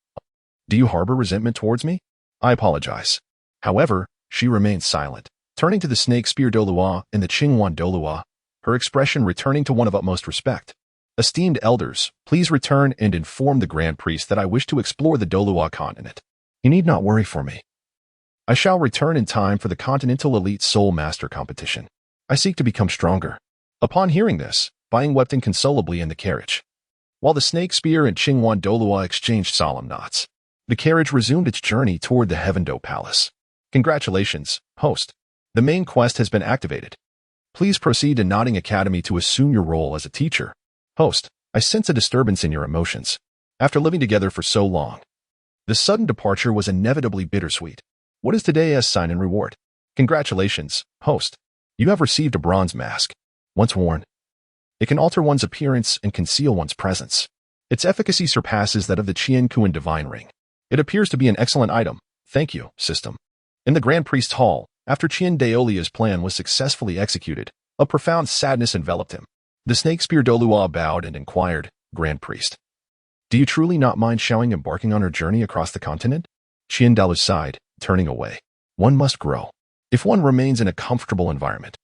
Do you harbor resentment towards me? I apologize. However, she remained silent. Turning to the Snake Spear Dolua and the Qingwan Dolua, her expression returning to one of utmost respect. Esteemed elders, please return and inform the Grand Priest that I wish to explore the Dolua continent. You need not worry for me. I shall return in time for the Continental Elite Soul Master competition. I seek to become stronger. Upon hearing this, Bai Ying wept inconsolably in the carriage. While the Snake Spear and Qingwan Dolua exchanged solemn nods, the carriage resumed its journey toward the Heavendo Palace. Congratulations, host. The main quest has been activated. Please proceed to Nodding Academy to assume your role as a teacher. Host, I sense a disturbance in your emotions. After living together for so long, the sudden departure was inevitably bittersweet. What is today's sign and reward? Congratulations, host. You have received a bronze mask. Once worn, it can alter one's appearance and conceal one's presence. Its efficacy surpasses that of the Qianrenxue Divine Ring. It appears to be an excellent item. Thank you, system. In the Grand Priest Hall, after Qiandao Liu's plan was successfully executed, a profound sadness enveloped him. The Snake Spear Dolua bowed and inquired, Grand Priest, do you truly not mind Xiaoying embarking on her journey across the continent? Qiandao Liu sighed, turning away. One must grow. If one remains in a comfortable environment,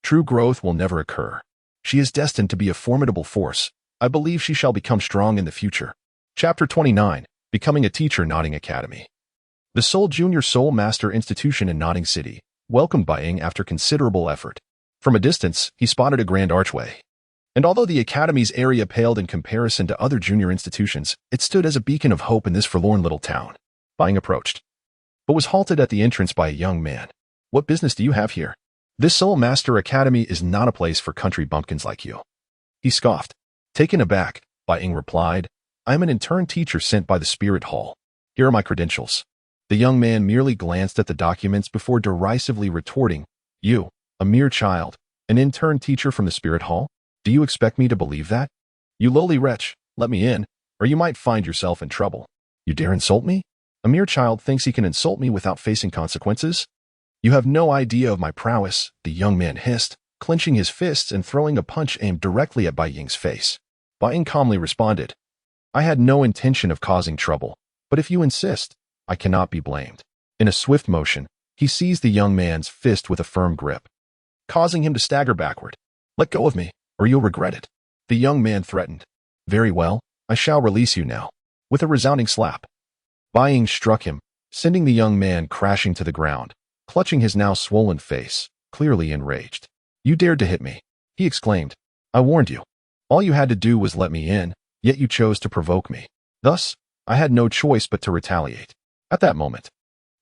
true growth will never occur. She is destined to be a formidable force. I believe she shall become strong in the future. Chapter 29, Becoming a Teacher, Nodding Academy. The Seoul Junior Soul Master Institution in Nodding City welcomed Bai Ying after considerable effort. From a distance, he spotted a grand archway. And although the academy's area paled in comparison to other junior institutions, it stood as a beacon of hope in this forlorn little town. Bai Ying approached, but was halted at the entrance by a young man. What business do you have here? This Soul Master Academy is not a place for country bumpkins like you. He scoffed. Taken aback, Bai Ying replied, I am an intern teacher sent by the Spirit Hall. Here are my credentials. The young man merely glanced at the documents before derisively retorting, You, a mere child, an intern teacher from the Spirit Hall? Do you expect me to believe that? You lowly wretch, let me in, or you might find yourself in trouble. You dare insult me? A mere child thinks he can insult me without facing consequences? You have no idea of my prowess, the young man hissed, clenching his fists and throwing a punch aimed directly at Bai Ying's face. Bai Ying calmly responded, I had no intention of causing trouble, but if you insist, I cannot be blamed. In a swift motion, he seized the young man's fist with a firm grip, causing him to stagger backward. Let go of me, or you'll regret it. The young man threatened. Very well, I shall release you now. With a resounding slap, Bai Ying struck him, sending the young man crashing to the ground, clutching his now swollen face, clearly enraged. You dared to hit me, he exclaimed. I warned you. All you had to do was let me in, yet you chose to provoke me. Thus, I had no choice but to retaliate. At that moment,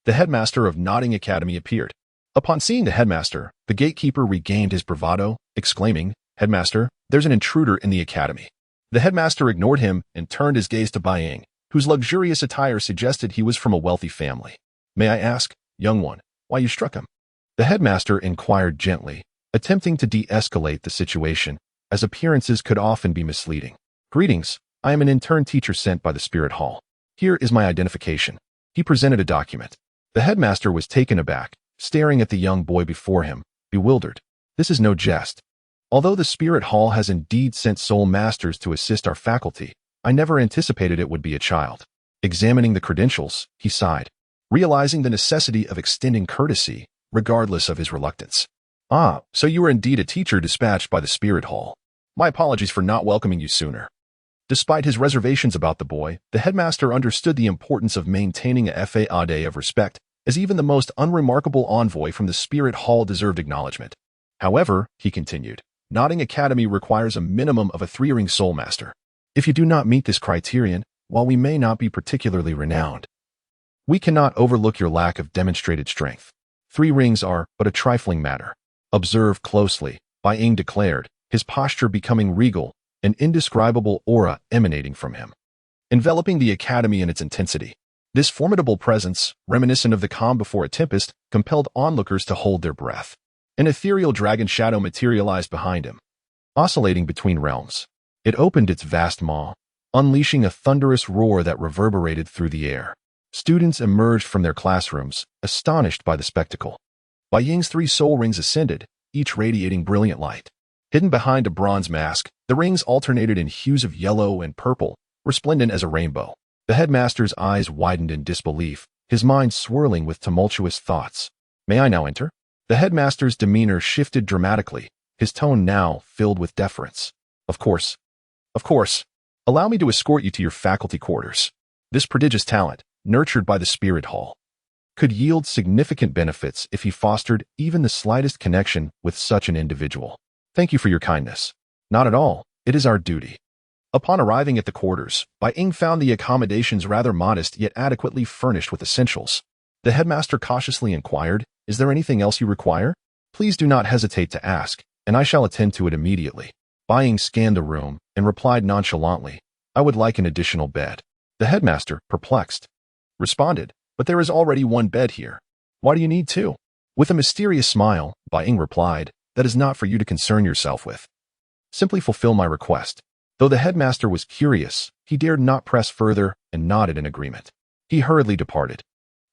the headmaster of Nodding Academy appeared. Upon seeing the headmaster, the gatekeeper regained his bravado, exclaiming, Headmaster, there's an intruder in the academy. The headmaster ignored him and turned his gaze to Bai Ying, whose luxurious attire suggested he was from a wealthy family. May I ask, young one, why you struck him? The headmaster inquired gently, attempting to de-escalate the situation, as appearances could often be misleading. Greetings, I am an intern teacher sent by the Spirit Hall. Here is my identification. He presented a document. The headmaster was taken aback, staring at the young boy before him, bewildered. This is no jest. Although the Spirit Hall has indeed sent soul masters to assist our faculty, I never anticipated it would be a child. Examining the credentials, he sighed, realizing the necessity of extending courtesy, regardless of his reluctance. Ah, so you are indeed a teacher dispatched by the Spirit Hall. My apologies for not welcoming you sooner. Despite his reservations about the boy, the headmaster understood the importance of maintaining a faade of respect, as even the most unremarkable envoy from the Spirit Hall deserved acknowledgement. However, he continued, Nodding Academy requires a minimum of a 3-ring soul master. If you do not meet this criterion, while we may not be particularly renowned, we cannot overlook your lack of demonstrated strength. 3 rings are but a trifling matter. Observe closely, Bai Ying declared, his posture becoming regal, an indescribable aura emanating from him, enveloping the academy in its intensity. This formidable presence, reminiscent of the calm before a tempest, compelled onlookers to hold their breath. An ethereal dragon shadow materialized behind him, oscillating between realms. It opened its vast maw, unleashing a thunderous roar that reverberated through the air. Students emerged from their classrooms, astonished by the spectacle. Bai Ying's 3 soul rings ascended, each radiating brilliant light. Hidden behind a bronze mask, the rings alternated in hues of yellow and purple, resplendent as a rainbow. The headmaster's eyes widened in disbelief, his mind swirling with tumultuous thoughts. May I now enter? The headmaster's demeanor shifted dramatically, his tone now filled with deference. Of course. Allow me to escort you to your faculty quarters. This prodigious talent, nurtured by the Spirit Hall, could yield significant benefits if he fostered even the slightest connection with such an individual. Thank you for your kindness. Not at all. It is our duty. Upon arriving at the quarters, Bai Ying found the accommodations rather modest yet adequately furnished with essentials. The headmaster cautiously inquired, "Is there anything else you require? Please do not hesitate to ask, and I shall attend to it immediately." Bai Ying scanned the room and replied nonchalantly, "I would like an additional bed." The headmaster, perplexed, responded, "But there is already one bed here. Why do you need two?" With a mysterious smile, Bai Ying replied, "That is not for you to concern yourself with. Simply fulfill my request." Though the headmaster was curious, he dared not press further and nodded in agreement. He hurriedly departed,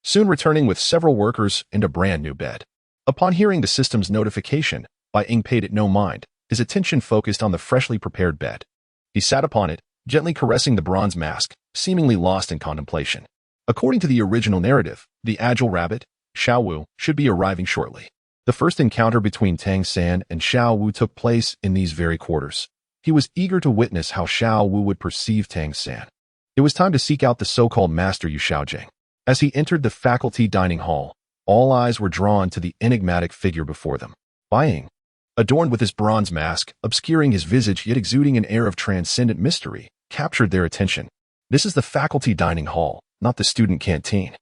soon returning with several workers and a brand new bed. Upon hearing the system's notification, Bai Ying paid it no mind. His attention focused on the freshly prepared bed. He sat upon it, gently caressing the bronze mask, seemingly lost in contemplation. According to the original narrative, the agile rabbit, Shiau Wu, should be arriving shortly. The first encounter between Tangsan and Shiau Wu took place in these very quarters. He was eager to witness how Shiau Wu would perceive Tangsan. It was time to seek out the so-called Master Yu Xiaojing. As he entered the faculty dining hall, all eyes were drawn to the enigmatic figure before them. Bai Ying, adorned with his bronze mask, obscuring his visage yet exuding an air of transcendent mystery, captured their attention. "This is the faculty dining hall, not the student canteen."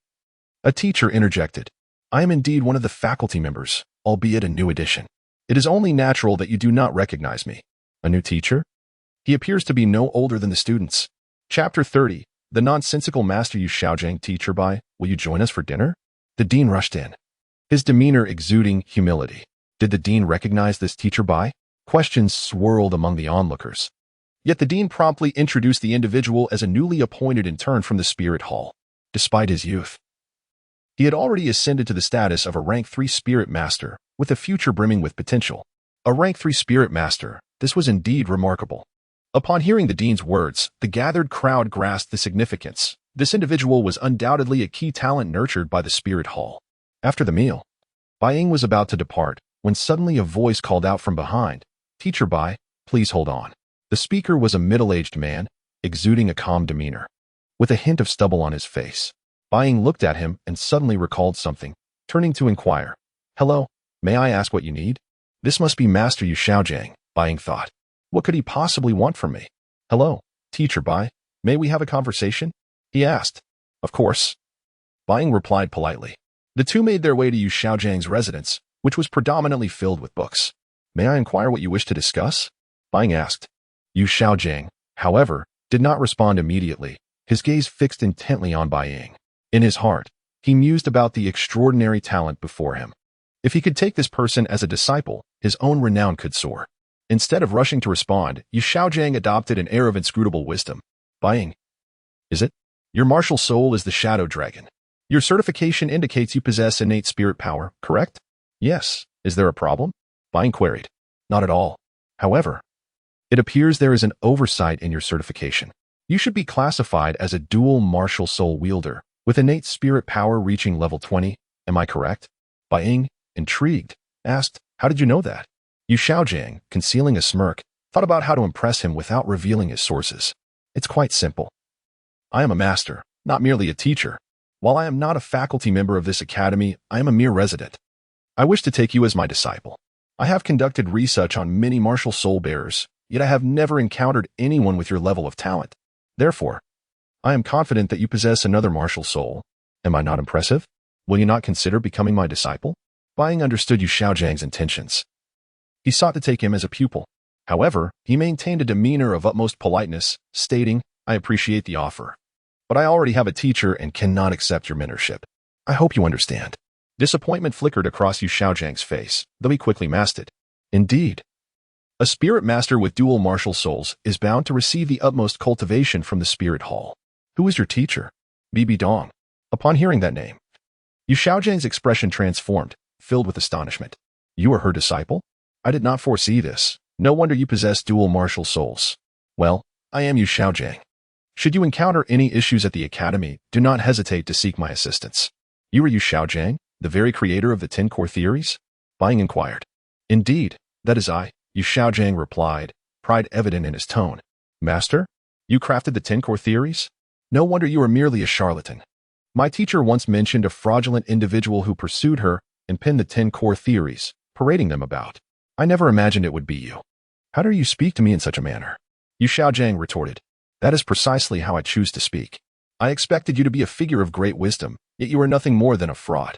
A teacher interjected, "I am indeed one of the faculty members, albeit a new addition. It is only natural that you do not recognize me." A new teacher? He appears to be no older than the students. Chapter 30, The Nonsensical Master Yu Xiaojing. Teacher Bai, will you join us for dinner? The dean rushed in, his demeanor exuding humility. Did the dean recognize this teacher Bai? Questions swirled among the onlookers. Yet the dean promptly introduced the individual as a newly appointed intern from the Spirit Hall. Despite his youth, he had already ascended to the status of a rank 3 Spirit Master, with a future brimming with potential. A rank 3 Spirit Master. This was indeed remarkable. Upon hearing the dean's words, the gathered crowd grasped the significance. This individual was undoubtedly a key talent nurtured by the Spirit Hall. After the meal, Bai Ying was about to depart, when suddenly a voice called out from behind, "Teacher Bai, please hold on." The speaker was a middle-aged man, exuding a calm demeanor, with a hint of stubble on his face. Bai Ying looked at him and suddenly recalled something, turning to inquire, "Hello, may I ask what you need?" This must be Master Yu Xiaojing, Bai Ying thought. What could he possibly want from me? "Hello, Teacher Bai, may we have a conversation?" he asked. "Of course." Bai Ying replied politely. The two made their way to Yu Xiaojing's residence, which was predominantly filled with books. "May I inquire what you wish to discuss?" Bai Ying asked. Yu Xiaojing, however, did not respond immediately, his gaze fixed intently on Bai Ying. In his heart, he mused about the extraordinary talent before him. If he could take this person as a disciple, his own renown could soar. Instead of rushing to respond, Yu Xiaojing adopted an air of inscrutable wisdom. "Bai Ying, is it? Your martial soul is the Shadow Dragon. Your certification indicates you possess innate spirit power, correct?" "Yes. Is there a problem?" Bai Ying queried. "Not at all. However, it appears there is an oversight in your certification. You should be classified as a dual martial soul wielder, with innate spirit power reaching level 20. Am I correct?" Bai Ying, intrigued, asked, "How did you know that?" Yu Xiaojing, concealing a smirk, thought about how to impress him without revealing his sources. "It's quite simple. I am a master, not merely a teacher. While I am not a faculty member of this academy, I am a mere resident. I wish to take you as my disciple. I have conducted research on many martial soul bearers, yet I have never encountered anyone with your level of talent. Therefore, I am confident that you possess another martial soul. Am I not impressive? Will you not consider becoming my disciple?" Bai Ying understood Yu Xiaojing's intentions. He sought to take him as a pupil. However, he maintained a demeanor of utmost politeness, stating, "I appreciate the offer, but I already have a teacher and cannot accept your mentorship. I hope you understand." Disappointment flickered across Yu Xiaojing's face, though he quickly masked it. Indeed, a spirit master with dual martial souls is bound to receive the utmost cultivation from the Spirit Hall. "Who is your teacher?" "Bibi Dong." Upon hearing that name, Yu Xiaojing's expression transformed, filled with astonishment. "You are her disciple? I did not foresee this. No wonder you possess dual martial souls. Well, I am Yu Xiaojing. Should you encounter any issues at the academy, do not hesitate to seek my assistance." "You are Yu Xiaojing, the very creator of the 10 core theories?" Bai Ying inquired. "Indeed, that is I," Yu Xiaojing replied, pride evident in his tone. "Master, you crafted the 10 core theories? No wonder you are merely a charlatan." My teacher once mentioned a fraudulent individual who pursued her and pinned the 10 core theories, parading them about. I never imagined it would be you. How dare you speak to me in such a manner? Yu Xiaojang retorted. That is precisely how I choose to speak. I expected you to be a figure of great wisdom, yet you are nothing more than a fraud.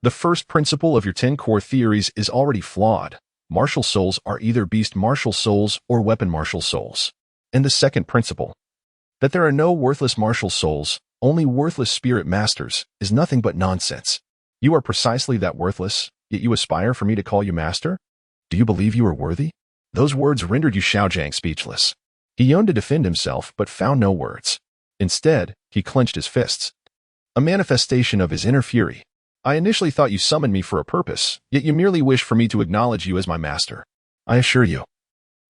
The first principle of your 10 core theories is already flawed. Martial souls are either beast martial souls or weapon martial souls. And the second principle, that there are no worthless martial souls, only worthless spirit masters, is nothing but nonsense. You are precisely that worthless, yet you aspire for me to call you master? Do you believe you are worthy? Those words rendered Yu Xiaojang speechless. He yearned to defend himself, but found no words. Instead, he clenched his fists. A manifestation of his inner fury. I initially thought you summoned me for a purpose, yet you merely wish for me to acknowledge you as my master. I assure you,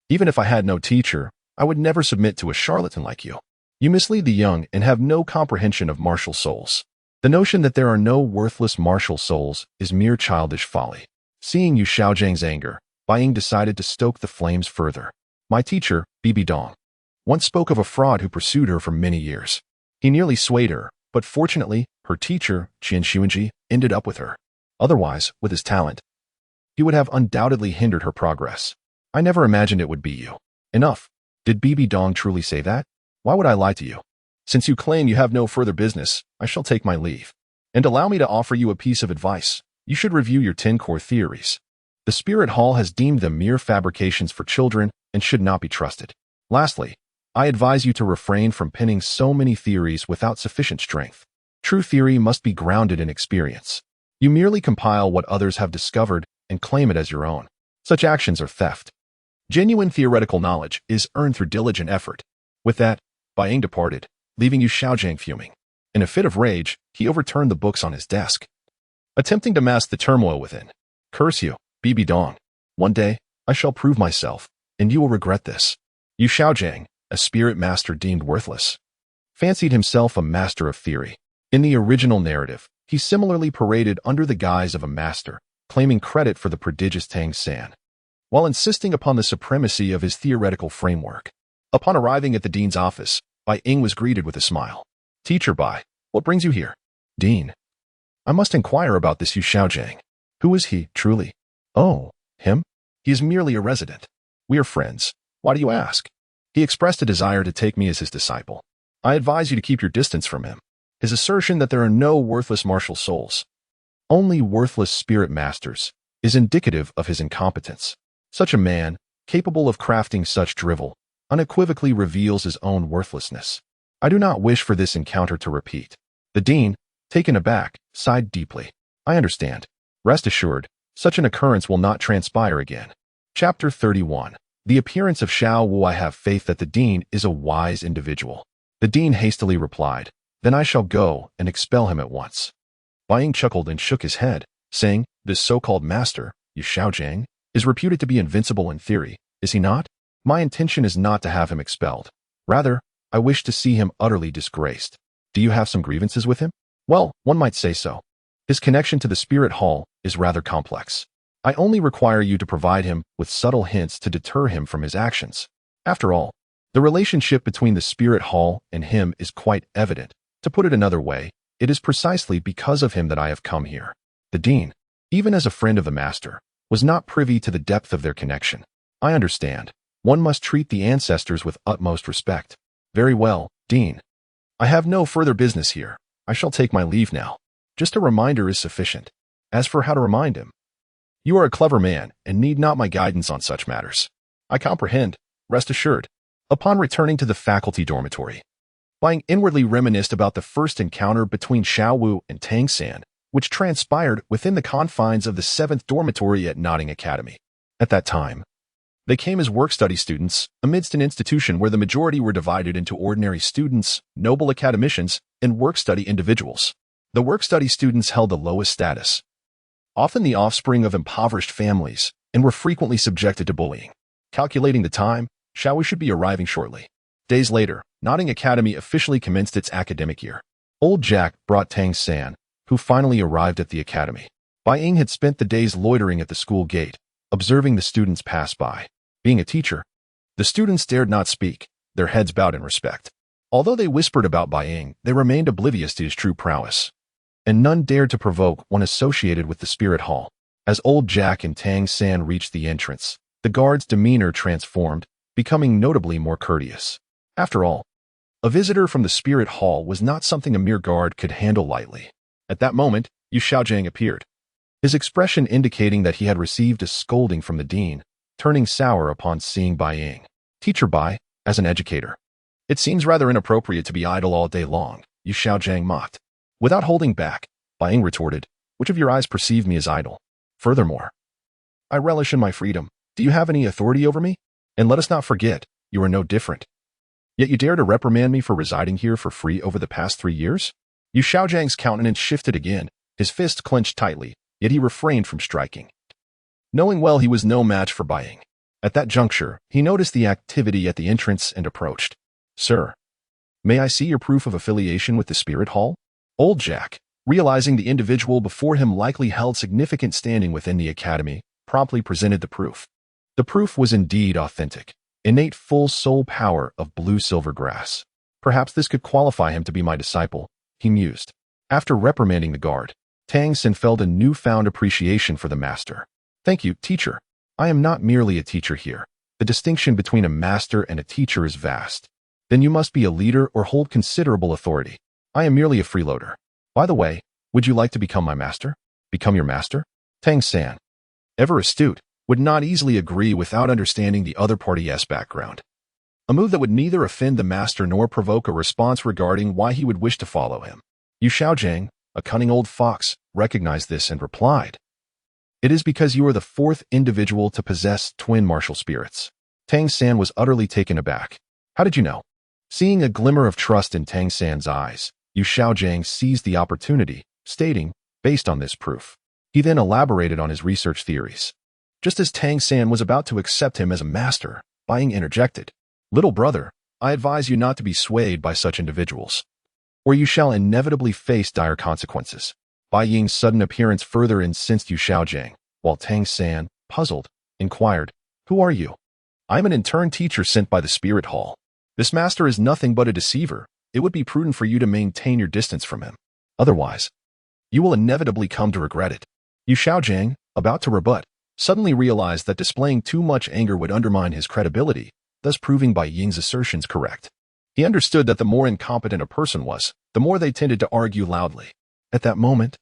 even if I had no teacher, I would never submit to a charlatan like you. You mislead the young and have no comprehension of martial souls. The notion that there are no worthless martial souls is mere childish folly. Seeing Yu Xiaojang's anger, Bai Ying decided to stoke the flames further. My teacher, Bibi Dong, once spoke of a fraud who pursued her for many years. He nearly swayed her, but fortunately, her teacher, Qian Renxue, ended up with her. Otherwise, with his talent, he would have undoubtedly hindered her progress. I never imagined it would be you. Enough. Did Bibi Dong truly say that? Why would I lie to you? Since you claim you have no further business, I shall take my leave. And allow me to offer you a piece of advice. You should review your 10 core theories. The Spirit Hall has deemed them mere fabrications for children and should not be trusted. Lastly, I advise you to refrain from pinning so many theories without sufficient strength. True theory must be grounded in experience. You merely compile what others have discovered and claim it as your own. Such actions are theft. Genuine theoretical knowledge is earned through diligent effort. With that, Bai Ying departed, leaving Yu Xiaojang fuming. In a fit of rage, he overturned the books on his desk, attempting to mask the turmoil within. Curse you, Bibi Dong. One day, I shall prove myself, and you will regret this. Yu Xiaojang, a spirit master deemed worthless, fancied himself a master of theory. In the original narrative, he similarly paraded under the guise of a master, claiming credit for the prodigious Tangsan, while insisting upon the supremacy of his theoretical framework. Upon arriving at the dean's office, Bai Ying was greeted with a smile. Teacher Bai, what brings you here? Dean, I must inquire about this Yu Xiaojang. Who is he, truly? Oh, him? He is merely a resident. We are friends. Why do you ask? He expressed a desire to take me as his disciple. I advise you to keep your distance from him. His assertion that there are no worthless martial souls, only worthless spirit masters, is indicative of his incompetence. Such a man, capable of crafting such drivel, unequivocally reveals his own worthlessness. I do not wish for this encounter to repeat. The dean, taken aback, sighed deeply. I understand. Rest assured, such an occurrence will not transpire again. Chapter 31. The appearance of Shiau Wu. I have faith that the dean is a wise individual. The dean hastily replied, Then I shall go and expel him at once. Bai Ying chuckled and shook his head, saying, This so-called master, Yu Xiaojang, is reputed to be invincible in theory, is he not? My intention is not to have him expelled. Rather, I wish to see him utterly disgraced. Do you have some grievances with him? Well, one might say so. His connection to the Spirit Hall is rather complex. I only require you to provide him with subtle hints to deter him from his actions. After all, the relationship between the Spirit Hall and him is quite evident. To put it another way, it is precisely because of him that I have come here. The dean, even as a friend of the master, was not privy to the depth of their connection. I understand. One must treat the ancestors with utmost respect. Very well, Dean. I have no further business here. I shall take my leave now. Just a reminder is sufficient. As for how to remind him, you are a clever man and need not my guidance on such matters. I comprehend. Rest assured. Upon returning to the faculty dormitory, Bai Ying inwardly reminisced about the first encounter between Shiau Wu and Tangsan, which transpired within the confines of the 7th dormitory at Ning Academy. At that time, they came as work-study students amidst an institution where the majority were divided into ordinary students, noble academicians, and work-study individuals. The work-study students held the lowest status, often the offspring of impoverished families, and were frequently subjected to bullying. Calculating the time, Shiau Wu should be arriving shortly. Days later, Ning Academy officially commenced its academic year. Old Jack brought Tangsan, who finally arrived at the academy. Bai Ying had spent the days loitering at the school gate, observing the students pass by. Being a teacher, the students dared not speak, their heads bowed in respect. Although they whispered about Bai Ying, they remained oblivious to his true prowess, and none dared to provoke one associated with the spirit hall. As old Jack and Tangsan reached the entrance, the guard's demeanor transformed, becoming notably more courteous. After all, a visitor from the spirit hall was not something a mere guard could handle lightly. At that moment, Yu Xiaojing appeared, his expression indicating that he had received a scolding from the dean, turning sour upon seeing Bai Ying. Teacher Bai, as an educator, it seems rather inappropriate to be idle all day long, Yu Xiaojing mocked. Without holding back, Bai Ying retorted, which of your eyes perceive me as idle? Furthermore, I relish in my freedom. Do you have any authority over me? And let us not forget, you are no different. Yet you dare to reprimand me for residing here for free over the past 3 years? Yu Xiaojing's countenance shifted again, his fist clenched tightly, yet he refrained from striking. Knowing well he was no match for Bai Ying. At that juncture, he noticed the activity at the entrance and approached. Sir, may I see your proof of affiliation with the Spirit Hall? Old Jack, realizing the individual before him likely held significant standing within the academy, promptly presented the proof. The proof was indeed authentic. Innate full soul power of blue silver grass. Perhaps this could qualify him to be my disciple, he mused. After reprimanding the guard, Tangsan felt a newfound appreciation for the master. Thank you, teacher. I am not merely a teacher here. The distinction between a master and a teacher is vast. Then you must be a leader or hold considerable authority. I am merely a freeloader. By the way, would you like to become my master? Become your master? Tangsan, ever astute, would not easily agree without understanding the other party's background. A move that would neither offend the master nor provoke a response regarding why he would wish to follow him. Yu Xiaojing, a cunning old fox, recognized this and replied, "It is because you are the 4th individual to possess twin martial spirits." Tangsan was utterly taken aback. How did you know? Seeing a glimmer of trust in Tangsan's eyes, Yu Xiaojing seized the opportunity, stating, based on this proof. He then elaborated on his research theories. Just as Tangsan was about to accept him as a master, Bai Ying interjected, "Little brother, I advise you not to be swayed by such individuals, or you shall inevitably face dire consequences." Bai Ying's sudden appearance further incensed Yu Xiaojing, while Tangsan, puzzled, inquired, "Who are you?" "I am an intern teacher sent by the Spirit Hall. This master is nothing but a deceiver. It would be prudent for you to maintain your distance from him. Otherwise, you will inevitably come to regret it." Yu Xiaojing, about to rebut, suddenly realized that displaying too much anger would undermine his credibility, thus proving Bai Ying's assertions correct. He understood that the more incompetent a person was, the more they tended to argue loudly. At that moment,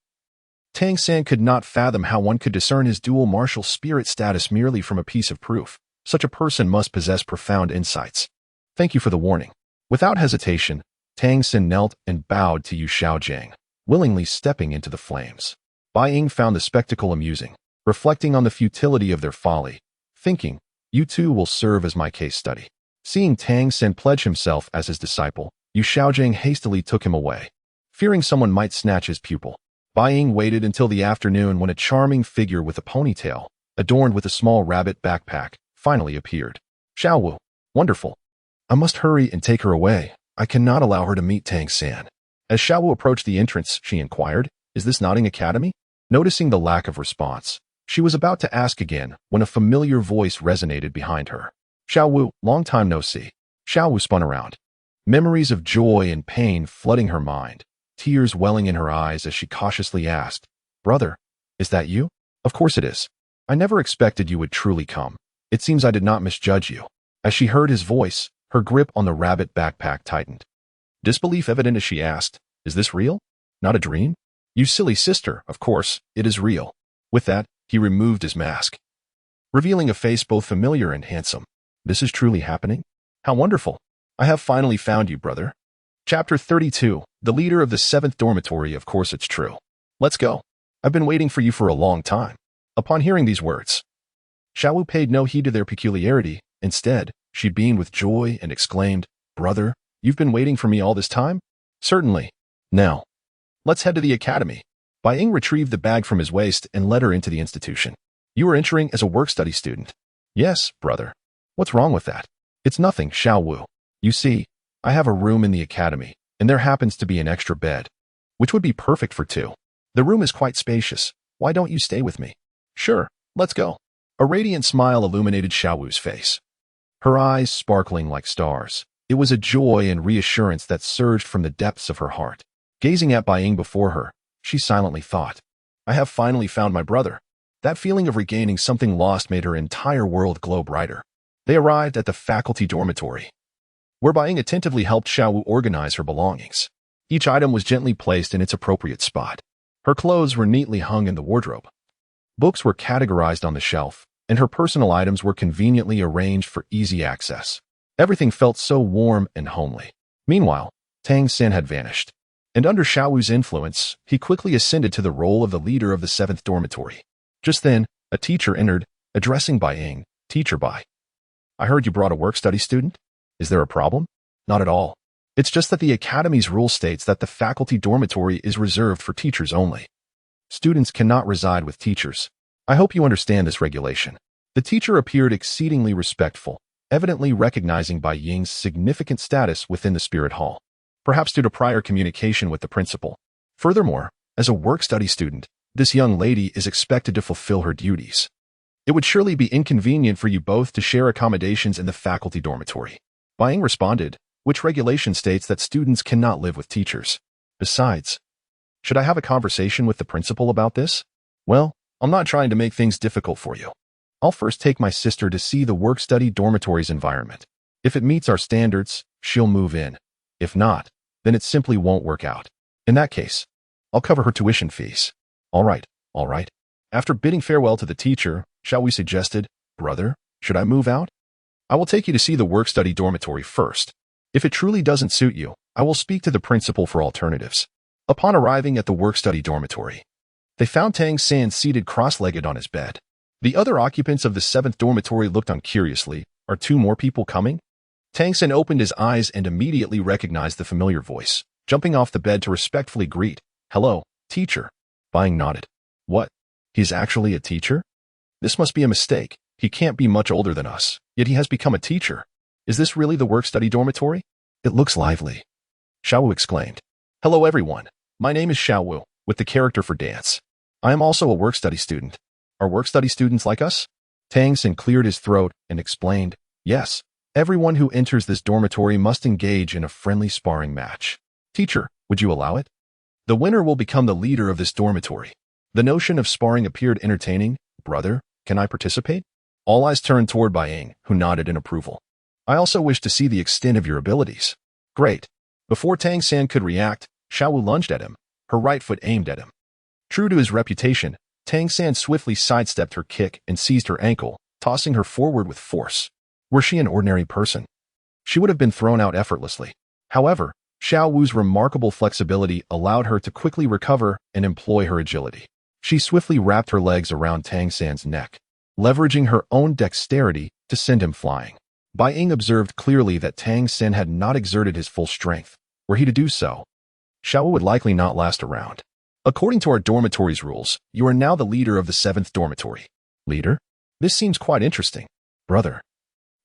Tangsan could not fathom how one could discern his dual martial spirit status merely from a piece of proof. Such a person must possess profound insights. "Thank you for the warning." Without hesitation, Tangsan knelt and bowed to Yu Xiaojing, willingly stepping into the flames. Bai Ying found the spectacle amusing, reflecting on the futility of their folly, thinking, "You two will serve as my case study." Seeing Tangsan pledge himself as his disciple, Yu Xiaojing hastily took him away, fearing someone might snatch his pupil. Bai Ying waited until the afternoon when a charming figure with a ponytail, adorned with a small rabbit backpack, finally appeared. "Shiau Wu, wonderful. I must hurry and take her away. I cannot allow her to meet Tangsan." As Shiau Wu approached the entrance, she inquired, "Is this Nodding Academy?" Noticing the lack of response, she was about to ask again when a familiar voice resonated behind her. "Shiau Wu, long time no see." Shiau Wu spun around, memories of joy and pain flooding her mind, tears welling in her eyes as she cautiously asked, "Brother, is that you?" "Of course it is. I never expected you would truly come. It seems I did not misjudge you." As she heard his voice, her grip on the rabbit backpack tightened. Disbelief evident as she asked, "Is this real? Not a dream?" "You silly sister, of course, it is real." With that, he removed his mask, revealing a face both familiar and handsome. "This is truly happening? How wonderful. I have finally found you, brother." Chapter 32, the leader of the 7th dormitory. Of course it's true. Let's go. I've been waiting for you for a long time. Upon hearing these words, Shiau Wu paid no heed to their peculiarity. Instead, she beamed with joy and exclaimed, "Brother, you've been waiting for me all this time?" "Certainly. Now, let's head to the academy." Bai Ying retrieved the bag from his waist and led her into the institution. "You are entering as a work-study student." "Yes, brother. What's wrong with that?" "It's nothing, Shiau Wu. You see, I have a room in the academy, and there happens to be an extra bed, which would be perfect for 2. The room is quite spacious. Why don't you stay with me?" "Sure, let's go." A radiant smile illuminated Shiau Wu's face, her eyes sparkling like stars. It was a joy and reassurance that surged from the depths of her heart. Gazing at Bai Ying before her, she silently thought, I have finally found my brother. That feeling of regaining something lost made her entire world glow brighter. They arrived at the faculty dormitory, where Bai Ying attentively helped Shiau Wu organize her belongings. Each item was gently placed in its appropriate spot. Her clothes were neatly hung in the wardrobe. Books were categorized on the shelf, and her personal items were conveniently arranged for easy access. Everything felt so warm and homely. Meanwhile, Tangsan had vanished, and under Shiau Wu's influence, he quickly ascended to the role of the leader of the 7th dormitory. Just then, a teacher entered, addressing Bai Ying, Teacher Bai. I heard you brought a work-study student? Is there a problem? Not at all. It's just that the Academy's rule states that the faculty dormitory is reserved for teachers only. Students cannot reside with teachers. I hope you understand this regulation. The teacher appeared exceedingly respectful, evidently recognizing Bai Ying's significant status within the spirit hall, perhaps due to prior communication with the principal. Furthermore, as a work-study student, this young lady is expected to fulfill her duties. It would surely be inconvenient for you both to share accommodations in the faculty dormitory. Bai Ying responded, which regulation states that students cannot live with teachers. Besides, should I have a conversation with the principal about this? Well, I'm not trying to make things difficult for you. I'll first take my sister to see the work-study dormitory's environment. If it meets our standards, she'll move in. If not, then it simply won't work out. In that case, I'll cover her tuition fees. All right. After bidding farewell to the teacher, Shiau Wu suggested, Brother, should I move out? I will take you to see the work-study dormitory first. If it truly doesn't suit you, I will speak to the principal for alternatives. Upon arriving at the work-study dormitory, they found Tangsan seated cross-legged on his bed. The other occupants of the 7th dormitory looked on curiously. Are 2 more people coming? Tangsan opened his eyes and immediately recognized the familiar voice, jumping off the bed to respectfully greet, Hello, teacher. Bai Ying nodded. What? He's actually a teacher? This must be a mistake. He can't be much older than us, yet he has become a teacher. Is this really the work-study dormitory? It looks lively. Shiau Wu exclaimed. Hello everyone. My name is Shiau Wu, with the character for dance. I am also a work-study student. Are work-study students like us? Tangsan cleared his throat and explained, Yes, everyone who enters this dormitory must engage in a friendly sparring match. Teacher, would you allow it? The winner will become the leader of this dormitory. The notion of sparring appeared entertaining. Brother, can I participate? All eyes turned toward Bai Ying, who nodded in approval. I also wish to see the extent of your abilities. Great. Before Tangsan could react, Shiau Wu lunged at him, her right foot aimed at him. True to his reputation, Tangsan swiftly sidestepped her kick and seized her ankle, tossing her forward with force. Were she an ordinary person, she would have been thrown out effortlessly. However, Shiau Wu's remarkable flexibility allowed her to quickly recover and employ her agility. She swiftly wrapped her legs around Tangsan's neck, leveraging her own dexterity to send him flying. Bai Ying observed clearly that Tangsan had not exerted his full strength. Were he to do so, Shiau Wu would likely not last around. According to our dormitory's rules, you are now the leader of the 7th dormitory. Leader? This seems quite interesting. Brother,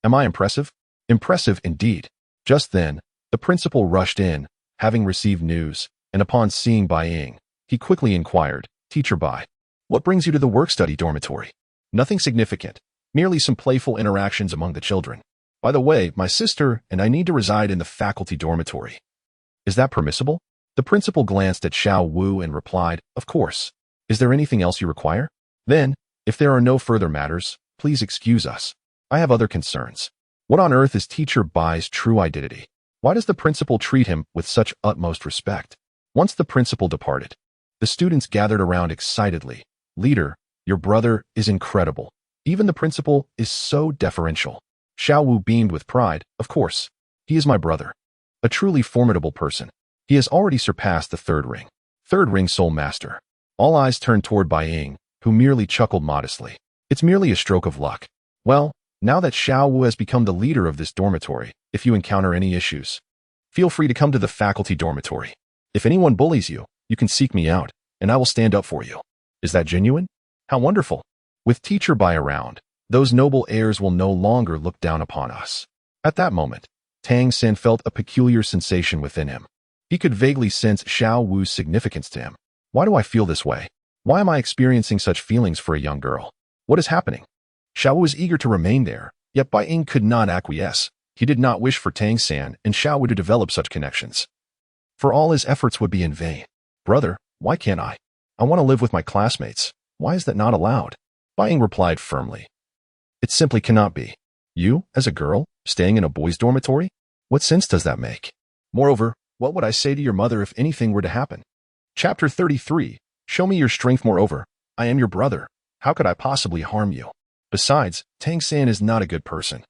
am I impressive? Impressive indeed. Just then, the principal rushed in, having received news, and upon seeing Bai Ying, he quickly inquired, Teacher Bai, what brings you to the work-study dormitory? Nothing significant, merely some playful interactions among the children. By the way, my sister and I need to reside in the faculty dormitory. Is that permissible? The principal glanced at Shiau Wu and replied, Of course. Is there anything else you require? Then, if there are no further matters, please excuse us. I have other concerns. What on earth is Teacher Bai's true identity? Why does the principal treat him with such utmost respect? Once the principal departed, the students gathered around excitedly. Leader, your brother is incredible. Even the principal is so deferential. Shiau Wu beamed with pride. Of course, he is my brother. A truly formidable person. He has already surpassed the 3rd ring. 3rd ring Soul Master. All eyes turned toward Bai Ying, who merely chuckled modestly. It's merely a stroke of luck. Well, now that Shiau Wu has become the leader of this dormitory, if you encounter any issues, feel free to come to the faculty dormitory. If anyone bullies you, you can seek me out, and I will stand up for you. Is that genuine? How wonderful. With Teacher Bai around, those noble airs will no longer look down upon us. At that moment, Tangsan felt a peculiar sensation within him. He could vaguely sense Shiau Wu's significance to him. Why do I feel this way? Why am I experiencing such feelings for a young girl? What is happening? Shiau Wu was eager to remain there, yet Bai Ying could not acquiesce. He did not wish for Tangsan and Shiau Wu to develop such connections, for all his efforts would be in vain. Brother, why can't I? I want to live with my classmates. Why is that not allowed? Bai Ying replied firmly. It simply cannot be. You, as a girl, staying in a boys' dormitory? What sense does that make? Moreover, what would I say to your mother if anything were to happen? Chapter 33. Show me your strength. Moreover, I am your brother. How could I possibly harm you? Besides, Tangsan is not a good person,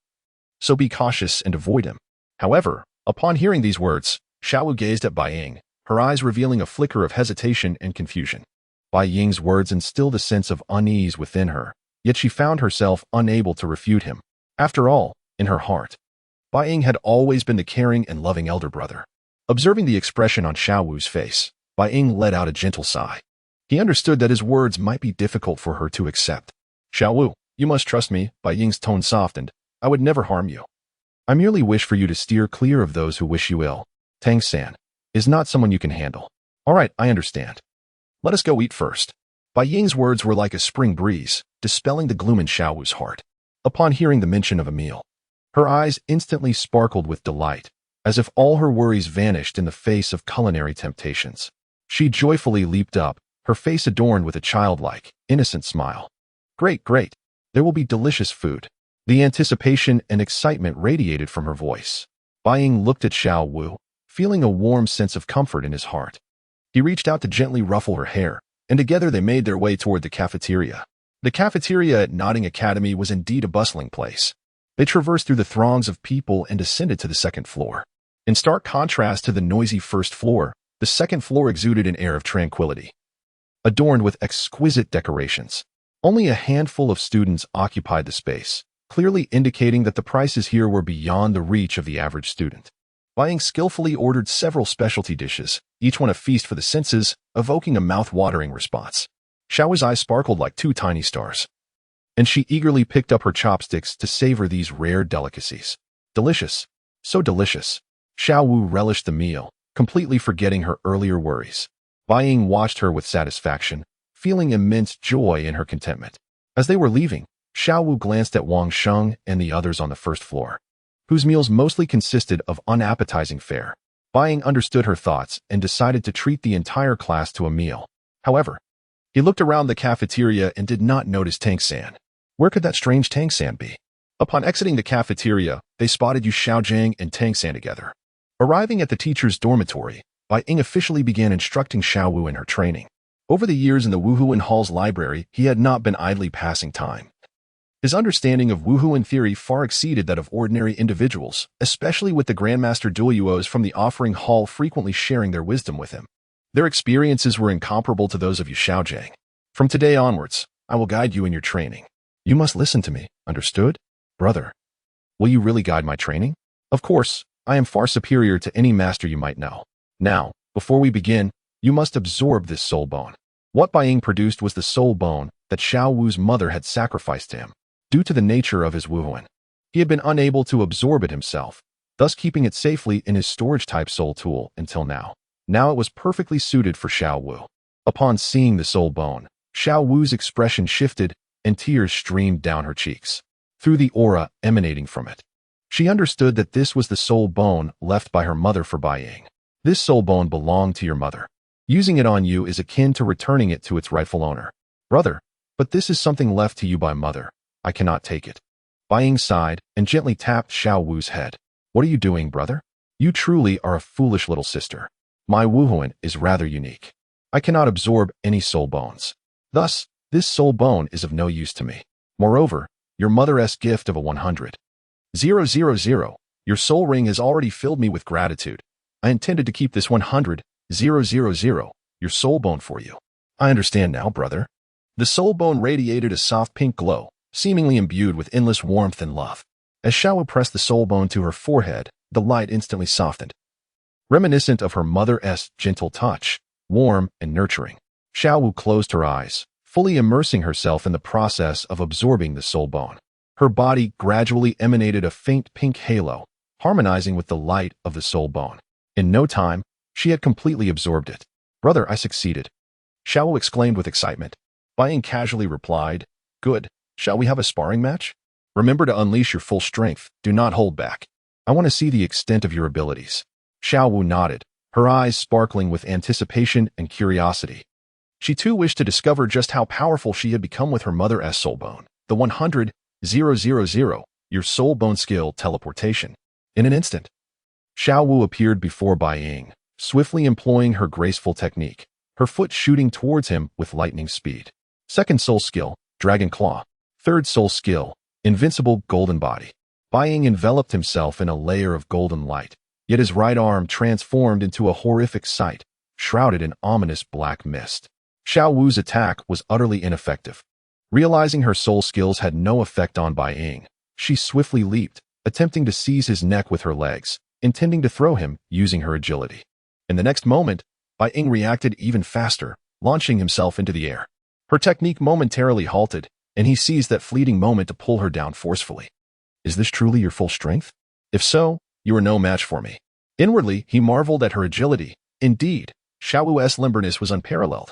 so be cautious and avoid him. However, upon hearing these words, Shiau Wu gazed at Bai Ying, her eyes revealing a flicker of hesitation and confusion. Bai Ying's words instilled a sense of unease within her, yet she found herself unable to refute him. After all, in her heart, Bai Ying had always been the caring and loving elder brother. Observing the expression on Shiau Wu's face, Bai Ying let out a gentle sigh. He understood that his words might be difficult for her to accept. Shiau Wu, you must trust me. Bai Ying's tone softened. I would never harm you. I merely wish for you to steer clear of those who wish you ill. Tangsan is not someone you can handle. All right, I understand. Let us go eat first. Bai Ying's words were like a spring breeze, dispelling the gloom in Shiau Wu's heart. Upon hearing the mention of a meal, her eyes instantly sparkled with delight, as if all her worries vanished in the face of culinary temptations. She joyfully leaped up, her face adorned with a childlike, innocent smile. Great, great. There will be delicious food. The anticipation and excitement radiated from her voice. Bai Ying looked at Shiau Wu, feeling a warm sense of comfort in his heart. He reached out to gently ruffle her hair, and together they made their way toward the cafeteria. The cafeteria at Confronting Academy was indeed a bustling place. They traversed through the throngs of people and descended to the second floor. In stark contrast to the noisy first floor, the second floor exuded an air of tranquility, adorned with exquisite decorations. Only a handful of students occupied the space, clearly indicating that the prices here were beyond the reach of the average student. Bai Ying skillfully ordered several specialty dishes, each one a feast for the senses, evoking a mouth-watering response. Shiau Wu's eyes sparkled like two tiny stars, and she eagerly picked up her chopsticks to savor these rare delicacies. Delicious. So delicious. Shiau Wu relished the meal, completely forgetting her earlier worries. Bai Ying watched her with satisfaction, feeling immense joy in her contentment. As they were leaving, Shiau Wu glanced at Wang Sheng and the others on the first floor, whose meals mostly consisted of unappetizing fare. Bai Ying understood her thoughts and decided to treat the entire class to a meal. However, he looked around the cafeteria and did not notice Tangsan. Where could that strange Tangsan be? Upon exiting the cafeteria, they spotted Yu Xiaojing and Tangsan together. Arriving at the teacher's dormitory, Bai Ying officially began instructing Shiau Wu in her training. Over the years in the Wuhan Hall's library, he had not been idly passing time. His understanding of Wuhan theory far exceeded that of ordinary individuals, especially with the Grandmaster Duoyuos from the Offering Hall frequently sharing their wisdom with him. Their experiences were incomparable to those of Yu Xiaojing. From today onwards, I will guide you in your training. You must listen to me, understood? Brother, will you really guide my training? Of course, I am far superior to any master you might know. Now, before we begin, you must absorb this soul bone. What Bai Ying produced was the soul bone that Shiau Wu's mother had sacrificed to him. Due to the nature of his Wuhan, he had been unable to absorb it himself, thus keeping it safely in his storage-type soul tool until now. Now it was perfectly suited for Shiau Wu. Upon seeing the soul bone, Shiau Wu's expression shifted and tears streamed down her cheeks. Through the aura emanating from it, she understood that this was the soul bone left by her mother for Bai Ying. This soul bone belonged to your mother. Using it on you is akin to returning it to its rightful owner. Brother, but this is something left to you by mother. I cannot take it. Bai Ying sighed and gently tapped Shiau Wu's head. What are you doing, brother? You truly are a foolish little sister. My Wuhan is rather unique. I cannot absorb any soul bones. Thus, this soul bone is of no use to me. Moreover, your mother's gift of a 100,000. Your soul ring has already filled me with gratitude. I intended to keep this 100,000, your soul bone for you. I understand now, brother. The soul bone radiated a soft pink glow, seemingly imbued with endless warmth and love. As Shiau Wu pressed the soul bone to her forehead, the light instantly softened, reminiscent of her mother's gentle touch, warm and nurturing. Shiau Wu closed her eyes, fully immersing herself in the process of absorbing the soul bone. Her body gradually emanated a faint pink halo, harmonizing with the light of the soul bone. In no time, she had completely absorbed it. Brother, I succeeded. Shiau Wu exclaimed with excitement. Bai Ying casually replied, Good. Shall we have a sparring match? Remember to unleash your full strength. Do not hold back. I want to see the extent of your abilities. Shiau Wu nodded, her eyes sparkling with anticipation and curiosity. She too wished to discover just how powerful she had become with her mother's soul bone, the 100,000 your soul bone skill teleportation. In an instant, Shiau Wu appeared before Bai Ying, swiftly employing her graceful technique, her foot shooting towards him with lightning speed. Second soul skill, Dragon Claw. Third soul skill, Invincible Golden Body. Bai Ying enveloped himself in a layer of golden light, yet his right arm transformed into a horrific sight, shrouded in ominous black mist. Shiau Wu's attack was utterly ineffective. Realizing her soul skills had no effect on Bai Ying, she swiftly leaped, attempting to seize his neck with her legs, intending to throw him using her agility. In the next moment, Bai Ying reacted even faster, launching himself into the air. Her technique momentarily halted, and he seized that fleeting moment to pull her down forcefully. Is this truly your full strength? If so, you are no match for me. Inwardly, he marveled at her agility. Indeed, Shiau Wu's limberness was unparalleled,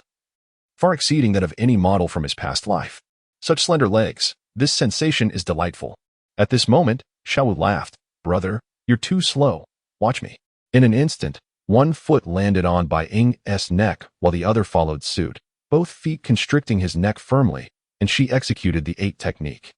far exceeding that of any model from his past life. Such slender legs, this sensation is delightful. At this moment, Shiau Wu laughed. Brother, you're too slow. Watch me. In an instant, one foot landed on Bai Ying's neck while the other followed suit, both feet constricting his neck firmly, and she executed the 8 technique.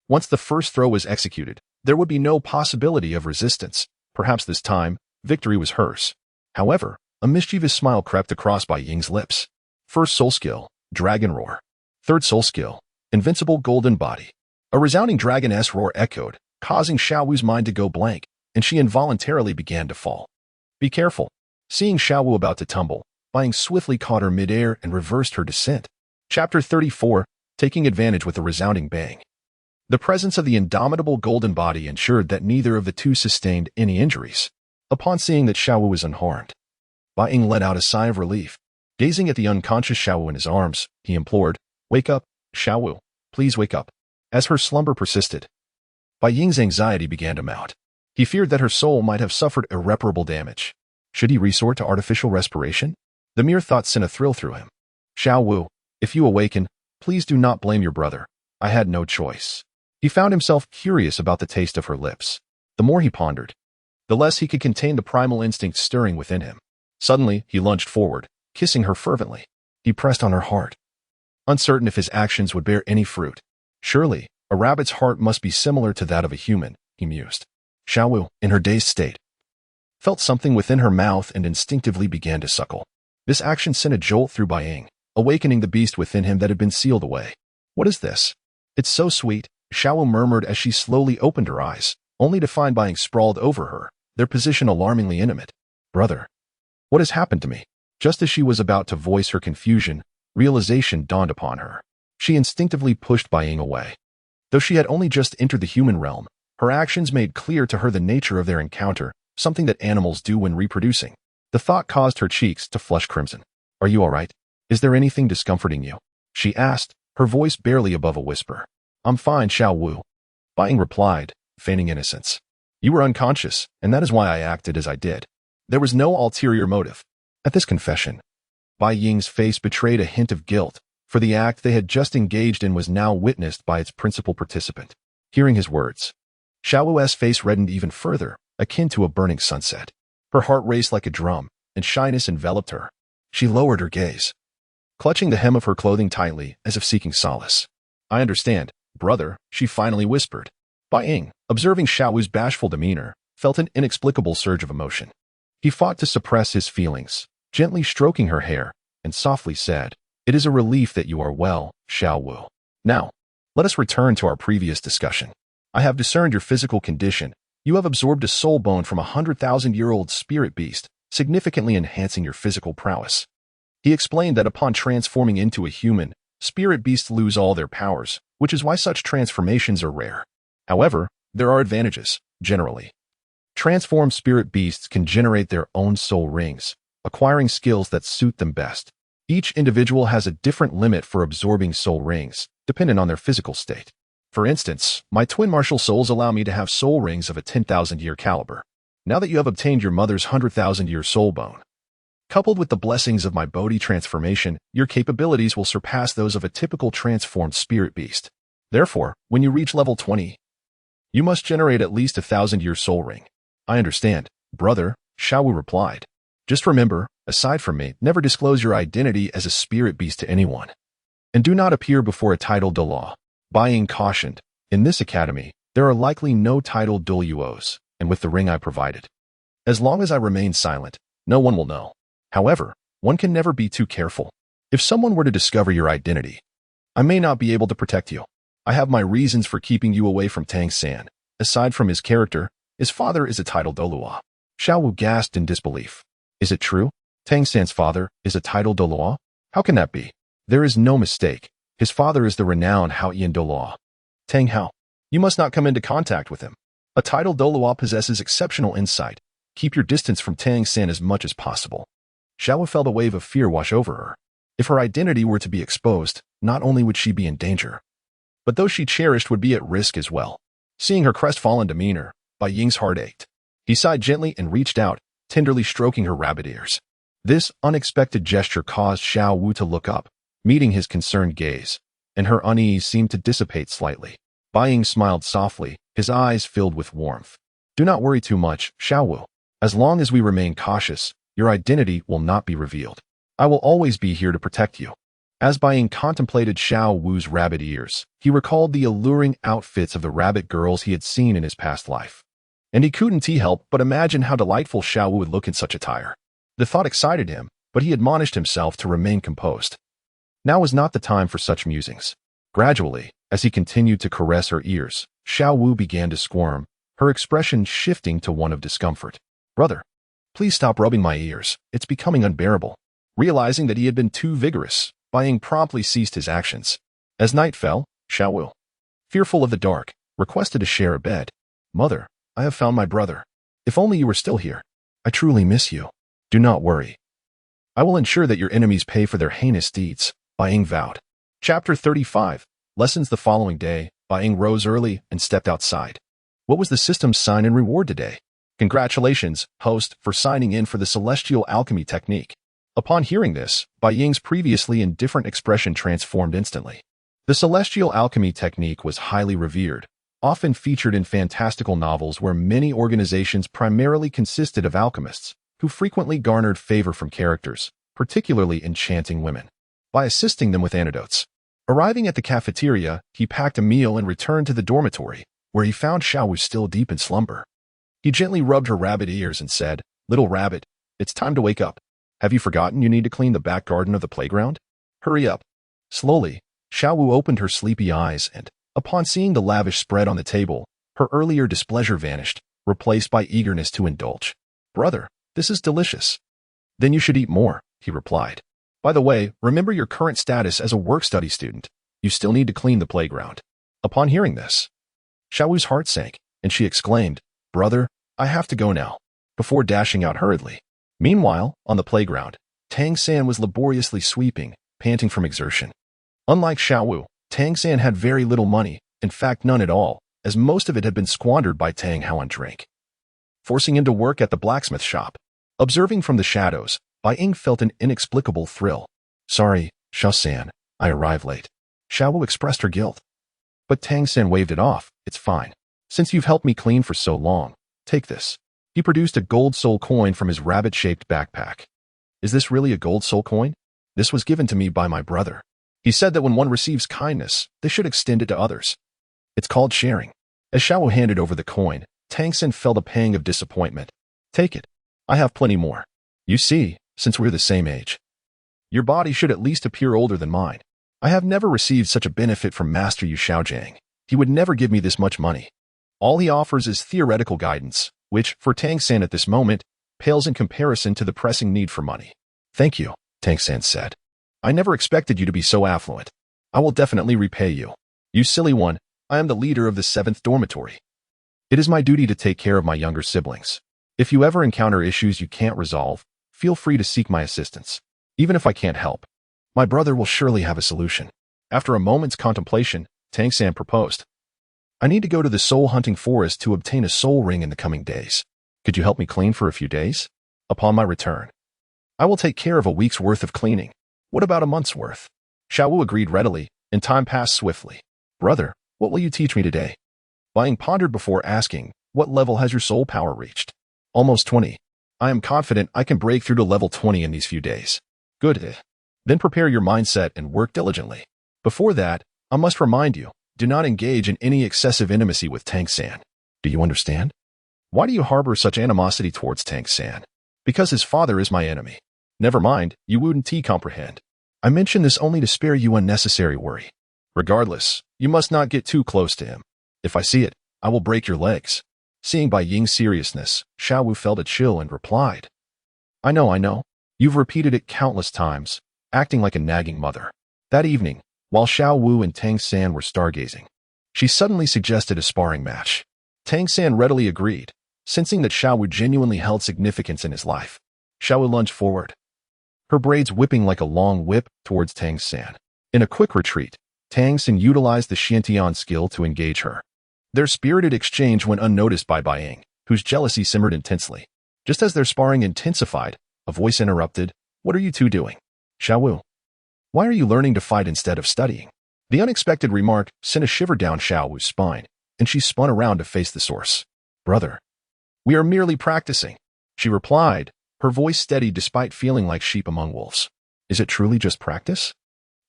Once the first throw was executed, there would be no possibility of resistance. Perhaps this time, victory was hers. However, a mischievous smile crept across Bai Ying's lips. First soul skill, Dragon Roar. Third soul skill, Invincible Golden Body. A resounding dragon's roar echoed, causing Shiau Wu's mind to go blank, and she involuntarily began to fall. Be careful. Seeing Shiau Wu about to tumble, Bai Ying swiftly caught her midair and reversed her descent. Chapter 34, Taking Advantage with a Resounding Bang. The presence of the indomitable golden body ensured that neither of the two sustained any injuries. Upon seeing that Shiau Wu was unharmed, Bai Ying let out a sigh of relief. Gazing at the unconscious Shiau Wu in his arms, he implored, Wake up, Shiau Wu, please wake up. As her slumber persisted, Bai Ying's anxiety began to mount. He feared that her soul might have suffered irreparable damage. Should he resort to artificial respiration? The mere thought sent a thrill through him. Shiau Wu, if you awaken, please do not blame your brother. I had no choice. He found himself curious about the taste of her lips. The more he pondered, the less he could contain the primal instinct stirring within him. Suddenly, he lunged forward, kissing her fervently. He pressed on her heart, uncertain if his actions would bear any fruit. Surely, a rabbit's heart must be similar to that of a human, he mused. Shiau Wu, in her dazed state, felt something within her mouth and instinctively began to suckle. This action sent a jolt through Bai Ying, awakening the beast within him that had been sealed away. What is this? It's so sweet, Shiau Wu murmured as she slowly opened her eyes, only to find Bai Ying sprawled over her, their position alarmingly intimate. Brother, what has happened to me? Just as she was about to voice her confusion, realization dawned upon her. She instinctively pushed Bai Ying away. Though she had only just entered the human realm, her actions made clear to her the nature of their encounter, something that animals do when reproducing. The thought caused her cheeks to flush crimson. Are you all right? Is there anything discomforting you? She asked, her voice barely above a whisper. I'm fine, Shiau Wu. Bai Ying replied, feigning innocence. You were unconscious, and that is why I acted as I did. There was no ulterior motive. At this confession, Bai Ying's face betrayed a hint of guilt, for the act they had just engaged in was now witnessed by its principal participant. Hearing his words, Shiau Wu's face reddened even further, akin to a burning sunset. Her heart raced like a drum, and shyness enveloped her. She lowered her gaze, clutching the hem of her clothing tightly as if seeking solace. I understand, brother, she finally whispered. Bai Ying, observing Shiau Wu's bashful demeanor, felt an inexplicable surge of emotion. He fought to suppress his feelings, gently stroking her hair, and softly said, It is a relief that you are well, Shiau Wu. Now, let us return to our previous discussion. I have discerned your physical condition. You have absorbed a soul bone from a 100,000-year-old spirit beast, significantly enhancing your physical prowess. He explained that upon transforming into a human, spirit beasts lose all their powers, which is why such transformations are rare. However, there are advantages, generally. Transformed spirit beasts can generate their own soul rings, acquiring skills that suit them best. Each individual has a different limit for absorbing soul rings, dependent on their physical state. For instance, my twin martial souls allow me to have soul rings of a 10,000-year caliber. Now that you have obtained your mother's 100,000-year soul bone, coupled with the blessings of my Bodhi transformation, your capabilities will surpass those of a typical transformed spirit beast. Therefore, when you reach level 20, you must generate at least a 1,000-year soul ring. I understand, brother, Shiau Wu replied. Just remember, aside from me, never disclose your identity as a spirit beast to anyone. And do not appear before a titled Dulaw. Bai Ying cautioned, in this academy, there are likely no titled Duluos, and with the ring I provided. As long as I remain silent, no one will know. However, one can never be too careful. If someone were to discover your identity, I may not be able to protect you. I have my reasons for keeping you away from Tangsan. Aside from his character, his father is a titled Doluo. Shiau Wu gasped in disbelief. Is it true? Tangsan's father is a titled Doluo? How can that be? There is no mistake. His father is the renowned Haoyan Doluo. Tanghao, you must not come into contact with him. A titled Doluo possesses exceptional insight. Keep your distance from Tangsan as much as possible. Shiau Wu felt a wave of fear wash over her. If her identity were to be exposed, not only would she be in danger, but those she cherished would be at risk as well. Seeing her crestfallen demeanor, Bai Ying's heart ached. He sighed gently and reached out, tenderly stroking her rabbit ears. This unexpected gesture caused Shiau Wu to look up, meeting his concerned gaze, and her unease seemed to dissipate slightly. Bai Ying smiled softly, his eyes filled with warmth. Do not worry too much, Shiau Wu. As long as we remain cautious, your identity will not be revealed. I will always be here to protect you. As Bai Ying contemplated Shiau Wu's rabbit ears, he recalled the alluring outfits of the rabbit girls he had seen in his past life. And he couldn't help but imagine how delightful Shiau Wu would look in such attire. The thought excited him, but he admonished himself to remain composed. Now was not the time for such musings. Gradually, as he continued to caress her ears, Shiau Wu began to squirm, her expression shifting to one of discomfort. Brother, please stop rubbing my ears. It's becoming unbearable. Realizing that he had been too vigorous, Bai Ying promptly ceased his actions. As night fell, Shiau Wu, fearful of the dark, requested to share a bed. Mother, I have found my brother. If only you were still here. I truly miss you. Do not worry. I will ensure that your enemies pay for their heinous deeds, Bai Ying vowed. Chapter 35. Lessons the following day, Bai Ying rose early and stepped outside. What was the system's sign and reward today? Congratulations, host, for signing in for the celestial alchemy technique. Upon hearing this, Bai Ying's previously indifferent expression transformed instantly. The celestial alchemy technique was highly revered, often featured in fantastical novels where many organizations primarily consisted of alchemists, who frequently garnered favor from characters, particularly enchanting women, by assisting them with antidotes. Arriving at the cafeteria, he packed a meal and returned to the dormitory, where he found Shiau Wu still deep in slumber. He gently rubbed her rabbit ears and said, Little rabbit, it's time to wake up. Have you forgotten you need to clean the back garden of the playground? Hurry up. Slowly, Shiau Wu opened her sleepy eyes and, upon seeing the lavish spread on the table, her earlier displeasure vanished, replaced by eagerness to indulge. Brother, this is delicious. Then you should eat more, he replied. By the way, remember your current status as a work-study student. You still need to clean the playground. Upon hearing this, Shiau Wu's heart sank, and she exclaimed, Brother, I have to go now, before dashing out hurriedly. Meanwhile, on the playground, Tangsan was laboriously sweeping, panting from exertion. Unlike Shiau Wu, Tangsan had very little money, in fact none at all, as most of it had been squandered by Tanghao on drink. Forcing him to work at the blacksmith shop. Observing from the shadows, Bai Ying felt an inexplicable thrill. Sorry, Shiau-san, I arrived late. Shiau Wu expressed her guilt. But Tangsan waved it off. It's fine. Since you've helped me clean for so long, take this. He produced a gold soul coin from his rabbit-shaped backpack. Is this really a gold soul coin? This was given to me by my brother. He said that when one receives kindness, they should extend it to others. It's called sharing. As Shiau Wu handed over the coin, Tangsan felt a pang of disappointment. Take it. I have plenty more. You see, since we're the same age, your body should at least appear older than mine. I have never received such a benefit from Master Yu Xiaojiang. He would never give me this much money. All he offers is theoretical guidance, which, for Tangsan at this moment, pales in comparison to the pressing need for money. Thank you, Tangsan said. I never expected you to be so affluent. I will definitely repay you. You silly one, I am the leader of the 7th dormitory. It is my duty to take care of my younger siblings. If you ever encounter issues you can't resolve, feel free to seek my assistance. Even if I can't help, my brother will surely have a solution. After a moment's contemplation, Tangsan proposed. I need to go to the soul hunting forest to obtain a soul ring in the coming days. Could you help me clean for a few days? Upon my return, I will take care of a week's worth of cleaning. What about a month's worth? Shiau Wu agreed readily, and time passed swiftly. Brother, what will you teach me today? Bai Ying pondered before asking, what level has your soul power reached? Almost 20. I am confident I can break through to level 20 in these few days. Good. Then prepare your mindset and work diligently. Before that, I must remind you, do not engage in any excessive intimacy with Tangsan. Do you understand? Why do you harbor such animosity towards Tangsan? Because his father is my enemy. Never mind, you wouldn't comprehend. I mention this only to spare you unnecessary worry. Regardless, you must not get too close to him. If I see it, I will break your legs. Seeing Bai Ying's seriousness, Shiau Wu felt a chill and replied, I know. You've repeated it countless times, acting like a nagging mother. That evening, while Shiau Wu and Tangsan were stargazing, she suddenly suggested a sparring match. Tangsan readily agreed, sensing that Shiau Wu genuinely held significance in his life. Shiau Wu lunged forward, her braids whipping like a long whip towards Tangsan. In a quick retreat, Tangsan utilized the Xiantian skill to engage her. Their spirited exchange went unnoticed by Bai Ying, whose jealousy simmered intensely. Just as their sparring intensified, a voice interrupted, What are you two doing? Shiau Wu, why are you learning to fight instead of studying? The unexpected remark sent a shiver down Shiau Wu's spine, and she spun around to face the source. Brother, we are merely practicing, she replied, her voice steady despite feeling like sheep among wolves. Is it truly just practice?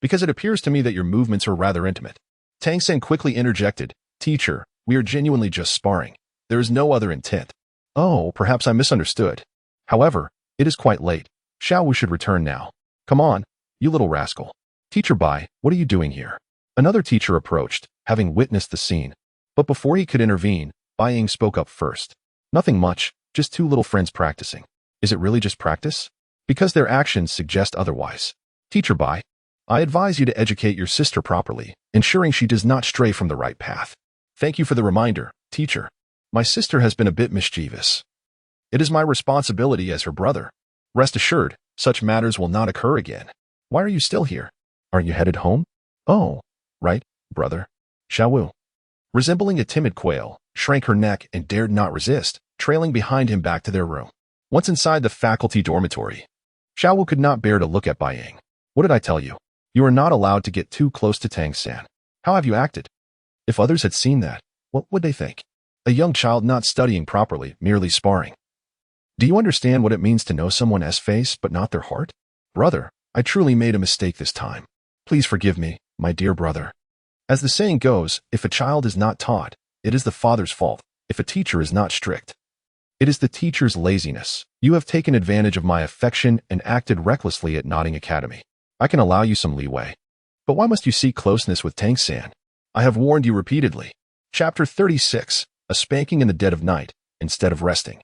Because it appears to me that your movements are rather intimate. Tangsan quickly interjected, Teacher, we are genuinely just sparring. There is no other intent. Oh, perhaps I misunderstood. However, it is quite late. Shiau Wu should return now. Come on, you little rascal. Teacher Bai, what are you doing here? Another teacher approached, having witnessed the scene. But before he could intervene, Bai Ying spoke up first. Nothing much, just two little friends practicing. Is it really just practice? Because their actions suggest otherwise. Teacher Bai, I advise you to educate your sister properly, ensuring she does not stray from the right path. Thank you for the reminder, teacher. My sister has been a bit mischievous. It is my responsibility as her brother. Rest assured, such matters will not occur again. Why are you still here? Aren't you headed home? Oh, right, brother. Shiau Wu, resembling a timid quail, shrank her neck and dared not resist, trailing behind him back to their room. Once inside the faculty dormitory, Shiau Wu could not bear to look at Bai Ying. What did I tell you? You are not allowed to get too close to Tangsan. How have you acted? If others had seen that, what would they think? A young child not studying properly, merely sparring. Do you understand what it means to know someone's face but not their heart? Brother, I truly made a mistake this time. Please forgive me, my dear brother. As the saying goes, if a child is not taught, it is the father's fault. If a teacher is not strict, it is the teacher's laziness. You have taken advantage of my affection and acted recklessly at Confronting Academy. I can allow you some leeway. But why must you seek closeness with Tangsan? I have warned you repeatedly. Chapter 36, a spanking in the dead of night, instead of resting.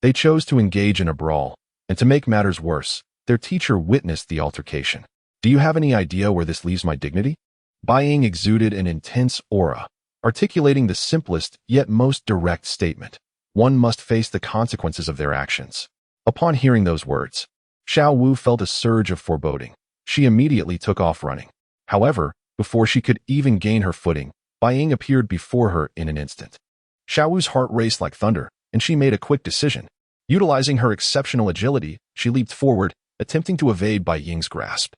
They chose to engage in a brawl, and to make matters worse, their teacher witnessed the altercation. Do you have any idea where this leaves my dignity? Bai Ying exuded an intense aura, articulating the simplest yet most direct statement. One must face the consequences of their actions. Upon hearing those words, Shiau Wu felt a surge of foreboding. She immediately took off running. However, before she could even gain her footing, Bai Ying appeared before her in an instant. Shiau Wu's heart raced like thunder, and she made a quick decision. Utilizing her exceptional agility, she leaped forward, attempting to evade Bai Ying's grasp.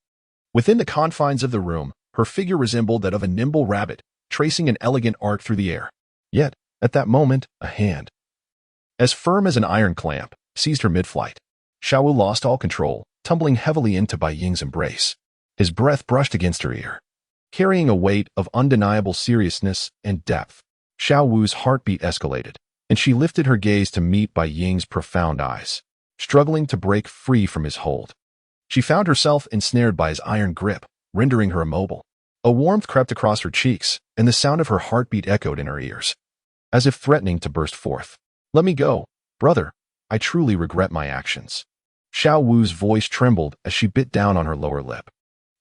Within the confines of the room, her figure resembled that of a nimble rabbit, tracing an elegant arc through the air. Yet, at that moment, a hand, as firm as an iron clamp, seized her mid-flight. Shiau Wu lost all control, tumbling heavily into Bai Ying's embrace. His breath brushed against her ear, carrying a weight of undeniable seriousness and depth. Shiau Wu's heartbeat escalated, and she lifted her gaze to meet Bai Ying's profound eyes, struggling to break free from his hold. She found herself ensnared by his iron grip, rendering her immobile. A warmth crept across her cheeks, and the sound of her heartbeat echoed in her ears, as if threatening to burst forth. Let me go, brother. I truly regret my actions. Shiau Wu's voice trembled as she bit down on her lower lip.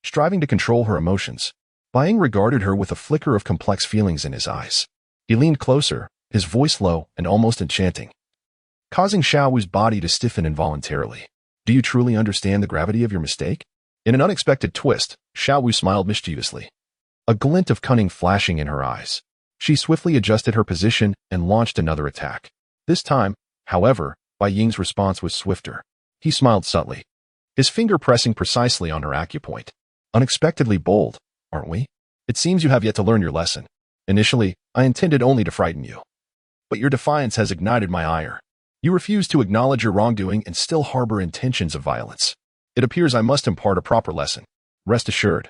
Striving to control her emotions, Bai Ying regarded her with a flicker of complex feelings in his eyes. He leaned closer, his voice low and almost enchanting, causing Shiau Wu's body to stiffen involuntarily. Do you truly understand the gravity of your mistake? In an unexpected twist, Shiau Wu smiled mischievously, a glint of cunning flashing in her eyes. She swiftly adjusted her position and launched another attack. This time, however, Bai Ying's response was swifter. He smiled subtly, his finger pressing precisely on her acupoint. Unexpectedly bold, aren't we? It seems you have yet to learn your lesson. Initially, I intended only to frighten you. But your defiance has ignited my ire. You refuse to acknowledge your wrongdoing and still harbor intentions of violence. It appears I must impart a proper lesson. Rest assured.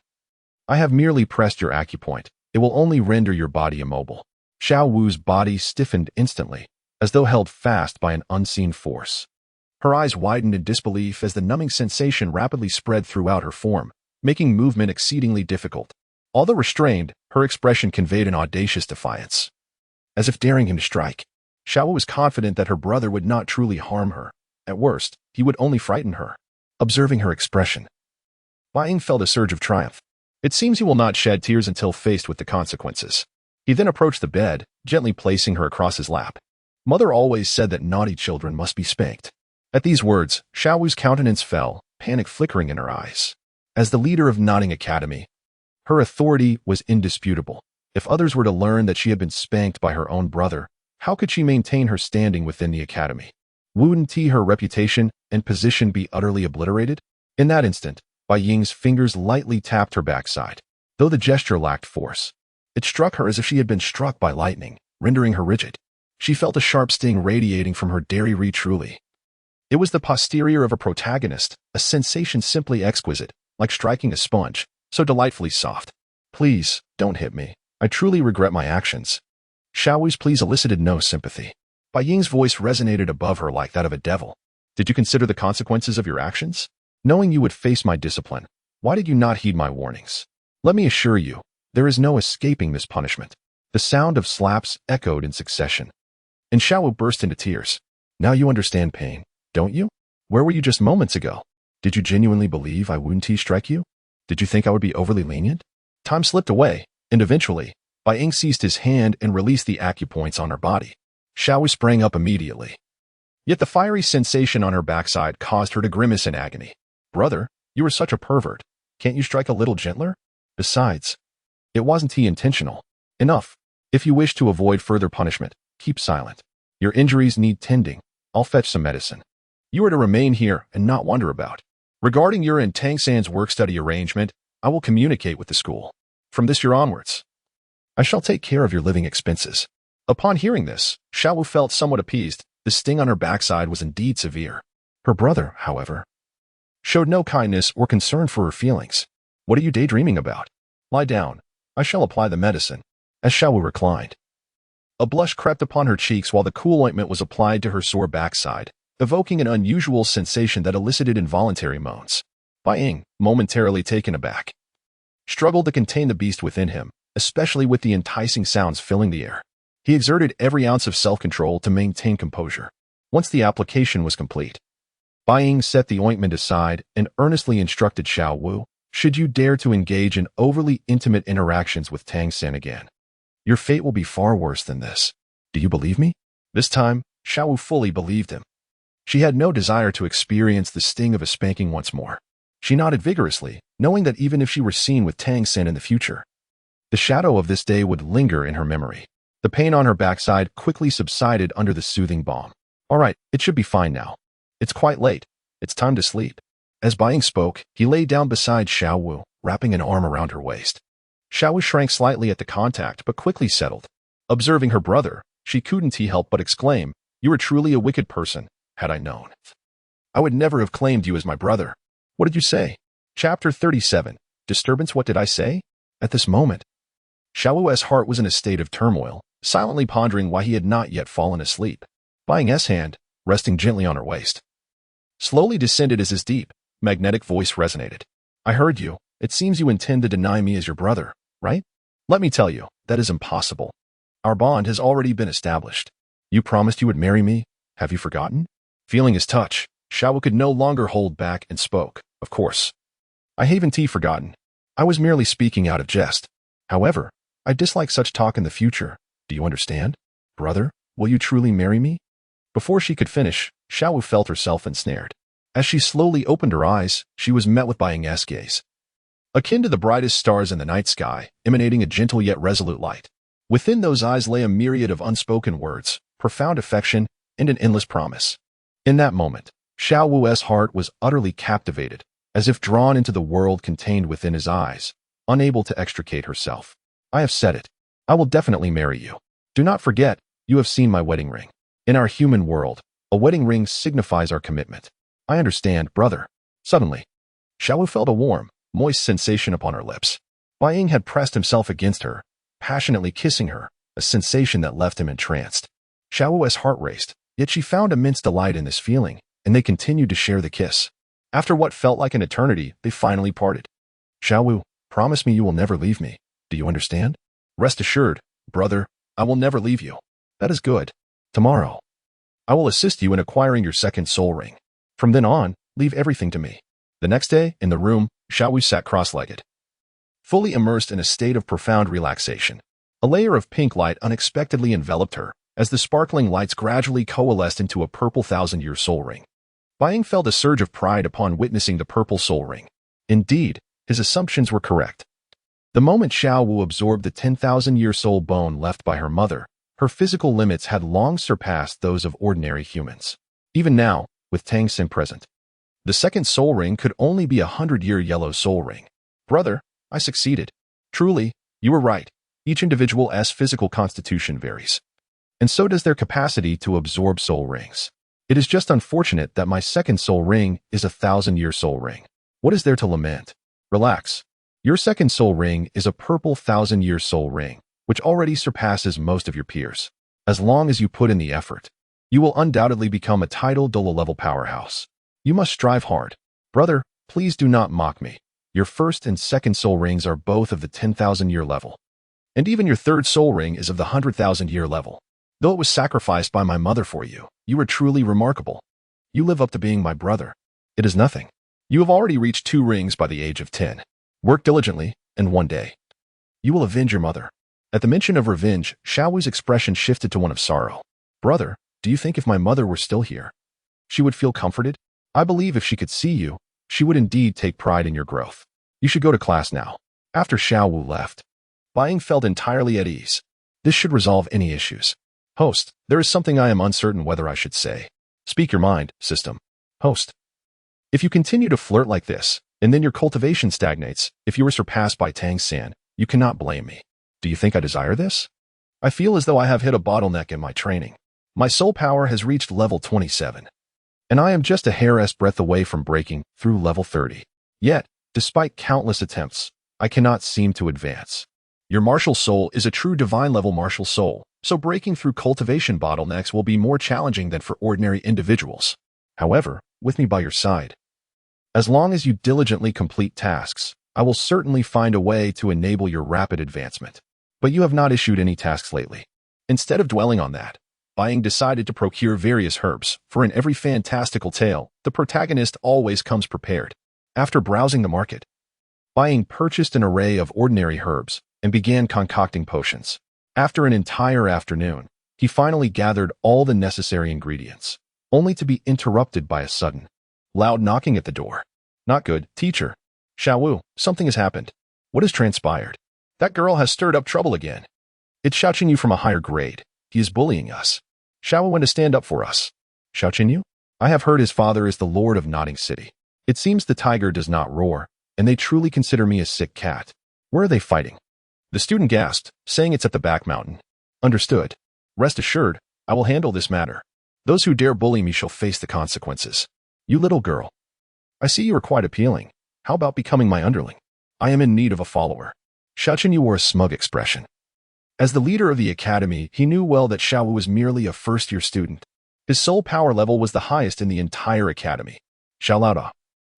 I have merely pressed your acupoint. It will only render your body immobile. Shiau Wu's body stiffened instantly, as though held fast by an unseen force. Her eyes widened in disbelief as the numbing sensation rapidly spread throughout her form, making movement exceedingly difficult. Although restrained, her expression conveyed an audacious defiance. As if daring him to strike, Shiau Wu was confident that her brother would not truly harm her. At worst, he would only frighten her. Observing her expression, Bai Ying felt a surge of triumph. It seems he will not shed tears until faced with the consequences. He then approached the bed, gently placing her across his lap. Mother always said that naughty children must be spanked. At these words, Shiau Wu's countenance fell, panic flickering in her eyes. As the leader of Confronting Academy, her authority was indisputable. If others were to learn that she had been spanked by her own brother, how could she maintain her standing within the academy? Wouldn't her reputation and position be utterly obliterated? In that instant, Bai Ying's fingers lightly tapped her backside. Though the gesture lacked force, it struck her as if she had been struck by lightning, rendering her rigid. She felt a sharp sting radiating from her dairy truly. It was the posterior of a protagonist, a sensation simply exquisite, like striking a sponge, so delightfully soft. Please, don't hit me. I truly regret my actions. Shiau Wu's pleas elicited no sympathy. Bai Ying's voice resonated above her like that of a devil. Did you consider the consequences of your actions? Knowing you would face my discipline, why did you not heed my warnings? Let me assure you, there is no escaping this punishment. The sound of slaps echoed in succession. And Shiau Wu burst into tears. Now you understand pain, don't you? Where were you just moments ago? Did you genuinely believe I wouldn't strike you? Did you think I would be overly lenient? Time slipped away, and eventually, Bai Ying seized his hand and released the acupoints on her body. Shiau Wu sprang up immediately. Yet the fiery sensation on her backside caused her to grimace in agony. Brother, you are such a pervert. Can't you strike a little gentler? Besides, it wasn't intentional. Enough. If you wish to avoid further punishment, keep silent. Your injuries need tending. I'll fetch some medicine. You are to remain here and not wander about. Regarding your and Tangsan's work-study arrangement, I will communicate with the school. From this year onwards, I shall take care of your living expenses. Upon hearing this, Shiau Wu felt somewhat appeased. The sting on her backside was indeed severe. Her brother, however, showed no kindness or concern for her feelings. What are you daydreaming about? Lie down. I shall apply the medicine. As Shiau Wu reclined, a blush crept upon her cheeks while the cool ointment was applied to her sore backside, evoking an unusual sensation that elicited involuntary moans. Bai Ying, momentarily taken aback, struggled to contain the beast within him, especially with the enticing sounds filling the air. He exerted every ounce of self-control to maintain composure. Once the application was complete, Bai Ying set the ointment aside and earnestly instructed Shiau Wu, should you dare to engage in overly intimate interactions with Tangsan again, your fate will be far worse than this. Do you believe me? This time, Shiau Wu fully believed him. She had no desire to experience the sting of a spanking once more. She nodded vigorously, knowing that even if she were seen with Tangsan in the future, the shadow of this day would linger in her memory. The pain on her backside quickly subsided under the soothing balm. All right, it should be fine now. It's quite late. It's time to sleep. As Bai Ying spoke, he lay down beside Shiau Wu, wrapping an arm around her waist. Shiau Wu shrank slightly at the contact, but quickly settled. Observing her brother, she couldn't help but exclaim, "You are truly a wicked person. Had I known, I would never have claimed you as my brother." What did you say? Chapter 37. Disturbance. What did I say? At this moment, Shiau Wu's heart was in a state of turmoil, silently pondering why he had not yet fallen asleep. Bai Ying's hand, resting gently on her waist, slowly descended as his deep, magnetic voice resonated. I heard you. It seems you intend to deny me as your brother, right? Let me tell you, that is impossible. Our bond has already been established. You promised you would marry me. Have you forgotten? Feeling his touch, Shiau Wu could no longer hold back and spoke. Of course. I haven't forgotten. I was merely speaking out of jest. However, I dislike such talk in the future. Do you understand? Brother, will you truly marry me? Before she could finish, Shiau Wu felt herself ensnared. As she slowly opened her eyes, she was met with Bai Ying's gaze, akin to the brightest stars in the night sky, emanating a gentle yet resolute light. Within those eyes lay a myriad of unspoken words, profound affection, and an endless promise. In that moment, Shiau Wu's heart was utterly captivated, as if drawn into the world contained within his eyes, unable to extricate herself. I have said it. I will definitely marry you. Do not forget, you have seen my wedding ring. In our human world, A wedding ring signifies our commitment. I understand, brother. Suddenly, Shiau Wu felt a warm, moist sensation upon her lips. Bai Ying had pressed himself against her, passionately kissing her, a sensation that left him entranced. Shiau Wu's heart raced, yet she found immense delight in this feeling, and they continued to share the kiss. After what felt like an eternity, they finally parted. Shiau Wu, promise me you will never leave me. Do you understand? Rest assured, brother, I will never leave you. That is good. Tomorrow, I will assist you in acquiring your second soul ring. From then on, leave everything to me. The next day, in the room, Shiau Wu sat cross-legged, fully immersed in a state of profound relaxation. A layer of pink light unexpectedly enveloped her, as the sparkling lights gradually coalesced into a purple thousand-year soul ring. Bai Ying felt a surge of pride upon witnessing the purple soul ring. Indeed, his assumptions were correct. The moment Shiau Wu absorbed the 10,000-year soul bone left by her mother, her physical limits had long surpassed those of ordinary humans. Even now, with Tangsan present, the second soul ring could only be a 100-year yellow soul ring. Brother, I succeeded. Truly, you were right. Each individual's physical constitution varies, and so does their capacity to absorb soul rings. It is just unfortunate that my second soul ring is a 1,000-year soul ring. What is there to lament? Relax. Your second soul ring is a purple 1,000-year soul ring, which already surpasses most of your peers. As long as you put in the effort, you will undoubtedly become a title Dola-level powerhouse. You must strive hard. Brother, please do not mock me. Your first and second soul rings are both of the 10,000-year level. And even your third soul ring is of the 100,000-year level. Though it was sacrificed by my mother for you, you are truly remarkable. You live up to being my brother. It is nothing. You have already reached 2 rings by the age of 10. Work diligently, and one day, you will avenge your mother. At the mention of revenge, Shiau Wu's expression shifted to one of sorrow. Brother, do you think if my mother were still here, she would feel comforted? I believe if she could see you, she would indeed take pride in your growth. You should go to class now. After Shiau Wu left, Bai Ying felt entirely at ease. This should resolve any issues. Host, there is something I am uncertain whether I should say. Speak your mind, system. Host. If you continue to flirt like this, and then your cultivation stagnates, if you are surpassed by Tangsan, you cannot blame me. Do you think I desire this? I feel as though I have hit a bottleneck in my training. My soul power has reached level 27, and I am just a hair's breadth away from breaking through level 30. Yet, despite countless attempts, I cannot seem to advance. Your martial soul is a true divine-level martial soul, so breaking through cultivation bottlenecks will be more challenging than for ordinary individuals. However, with me by your side, as long as you diligently complete tasks, I will certainly find a way to enable your rapid advancement. But you have not issued any tasks lately. Instead of dwelling on that, Bai Ying decided to procure various herbs, for in every fantastical tale, the protagonist always comes prepared. After browsing the market, Bai Ying purchased an array of ordinary herbs and began concocting potions. After an entire afternoon, he finally gathered all the necessary ingredients, only to be interrupted by a sudden, loud knocking at the door. Not good, teacher. Shiau Wu, something has happened. What has transpired? That girl has stirred up trouble again. It's Xiaoqing Yu from a higher grade. He is bullying us. Shiau Wu went to stand up for us. Xiaoqing Yu? I have heard his father is the Lord of Nodding City. It seems the tiger does not roar, and they truly consider me a sick cat. Where are they fighting? The student gasped, saying it's at the back mountain. Understood. Rest assured, I will handle this matter. Those who dare bully me shall face the consequences. You little girl. I see you are quite appealing. How about becoming my underling? I am in need of a follower. Xiaoqing Yu wore a smug expression. As the leader of the academy, he knew well that Shiau Wu was merely a first-year student. His soul power level was the highest in the entire academy. Xiao,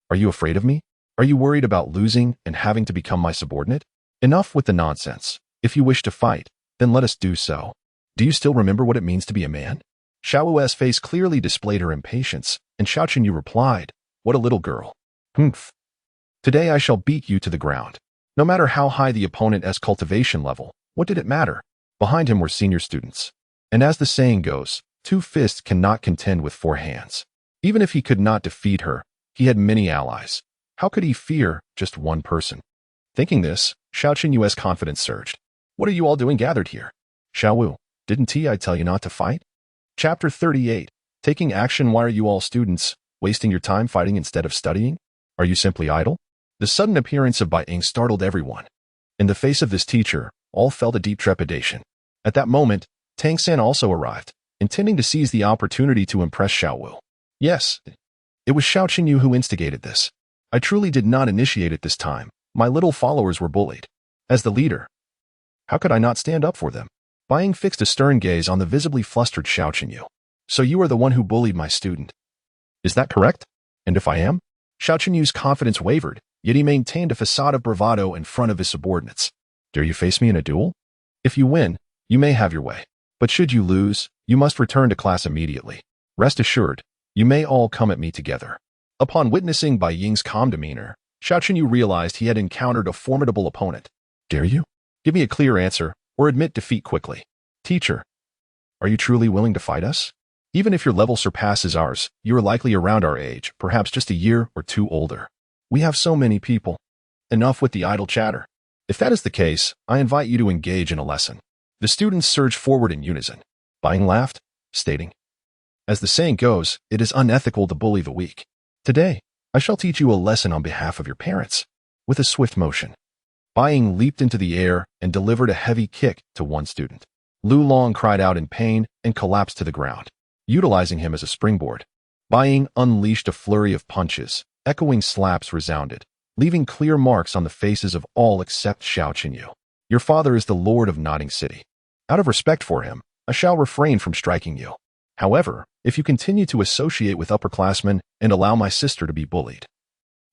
are you afraid of me? Are you worried about losing and having to become my subordinate? Enough with the nonsense. If you wish to fight, then let us do so. Do you still remember what it means to be a man? Shiau Wu's face clearly displayed her impatience, and Xiaoqing Yu replied, What a little girl. Humph. Today I shall beat you to the ground. No matter how high the opponent's cultivation level, what did it matter? Behind him were senior students. And as the saying goes, 2 fists cannot contend with 4 hands. Even if he could not defeat her, he had many allies. How could he fear just one person? Thinking this, Xiaoqing Yu's confidence surged. What are you all doing gathered here? Shiau Wu, didn't I tell you not to fight? Chapter 38. Taking action. Why are you all students, wasting your time fighting instead of studying? Are you simply idle? The sudden appearance of Bai Ying startled everyone. In the face of this teacher, all felt a deep trepidation. At that moment, Tangsan also arrived. intending to seize the opportunity to impress Shiau Wu. Yes, it was Zhu Xuching who instigated this. I truly did not initiate it this time. My little followers were bullied. As the leader, how could I not stand up for them? Bai Ying fixed a stern gaze on the visibly flustered Zhu Xuching. So you are the one who bullied my student. Is that correct? And if I am? Zhu Xuching's confidence wavered, yet he maintained a facade of bravado in front of his subordinates. Dare you face me in a duel? If you win, you may have your way. But should you lose, you must return to class immediately. Rest assured, you may all come at me together. Upon witnessing Bai Ying's calm demeanor, Zhu Xuching realized he had encountered a formidable opponent. Dare you? Give me a clear answer, or admit defeat quickly. Teacher, are you truly willing to fight us? Even if your level surpasses ours, you are likely around our age, perhaps just a year or two older. We have so many people. Enough with the idle chatter. If that is the case, I invite you to engage in a lesson. The students surged forward in unison. Bai Ying laughed, stating, as the saying goes, it is unethical to bully the weak. Today, I shall teach you a lesson on behalf of your parents. With a swift motion, Bai Ying leaped into the air and delivered a heavy kick to one student. Lu Long cried out in pain and collapsed to the ground. Utilizing him as a springboard, Bai Ying unleashed a flurry of punches. Echoing slaps resounded, leaving clear marks on the faces of all except Zhu Xuching. Your father is the lord of Nodding City. Out of respect for him, I shall refrain from striking you. However, if you continue to associate with upperclassmen and allow my sister to be bullied,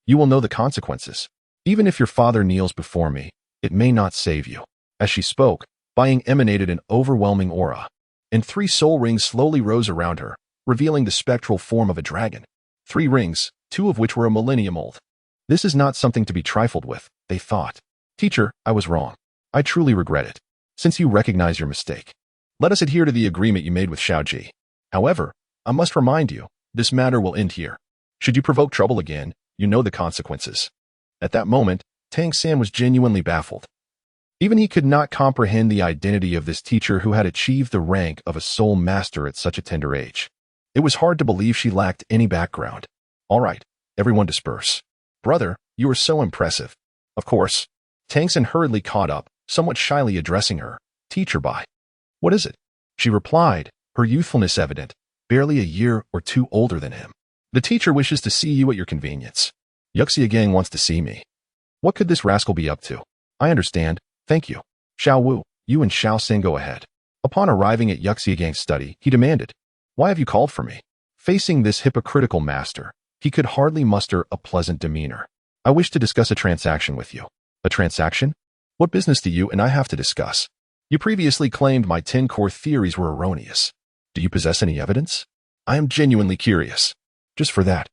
you will know the consequences. Even if your father kneels before me, it may not save you. As she spoke, Bai Ying emanated an overwhelming aura, and 3 soul rings slowly rose around her, revealing the spectral form of a dragon. 3 rings, 2 of which were a millennium old. This is not something to be trifled with, they thought. Teacher, I was wrong. I truly regret it. Since you recognize your mistake, let us adhere to the agreement you made with Xiao Ji. However, I must remind you, this matter will end here. Should you provoke trouble again, you know the consequences. At that moment, Tangsan was genuinely baffled. Even he could not comprehend the identity of this teacher who had achieved the rank of a soul master at such a tender age. It was hard to believe she lacked any background. All right, everyone disperse. Brother, you are so impressive. Of course. Tangsan hurriedly caught up, somewhat shyly addressing her. Teacher Bai. What is it? She replied, her youthfulness evident, barely a year or two older than him. The teacher wishes to see you at your convenience. Yuxia Gang wants to see me. What could this rascal be up to? I understand, thank you. Shiau Wu, you and Xiao Sen go ahead. Upon arriving at Yuxia Gang's study, he demanded, why have you called for me? Facing this hypocritical master, he could hardly muster a pleasant demeanor. I wish to discuss a transaction with you. A transaction? What business do you and I have to discuss? You previously claimed my 10 core theories were erroneous. Do you possess any evidence? I am genuinely curious. Just for that,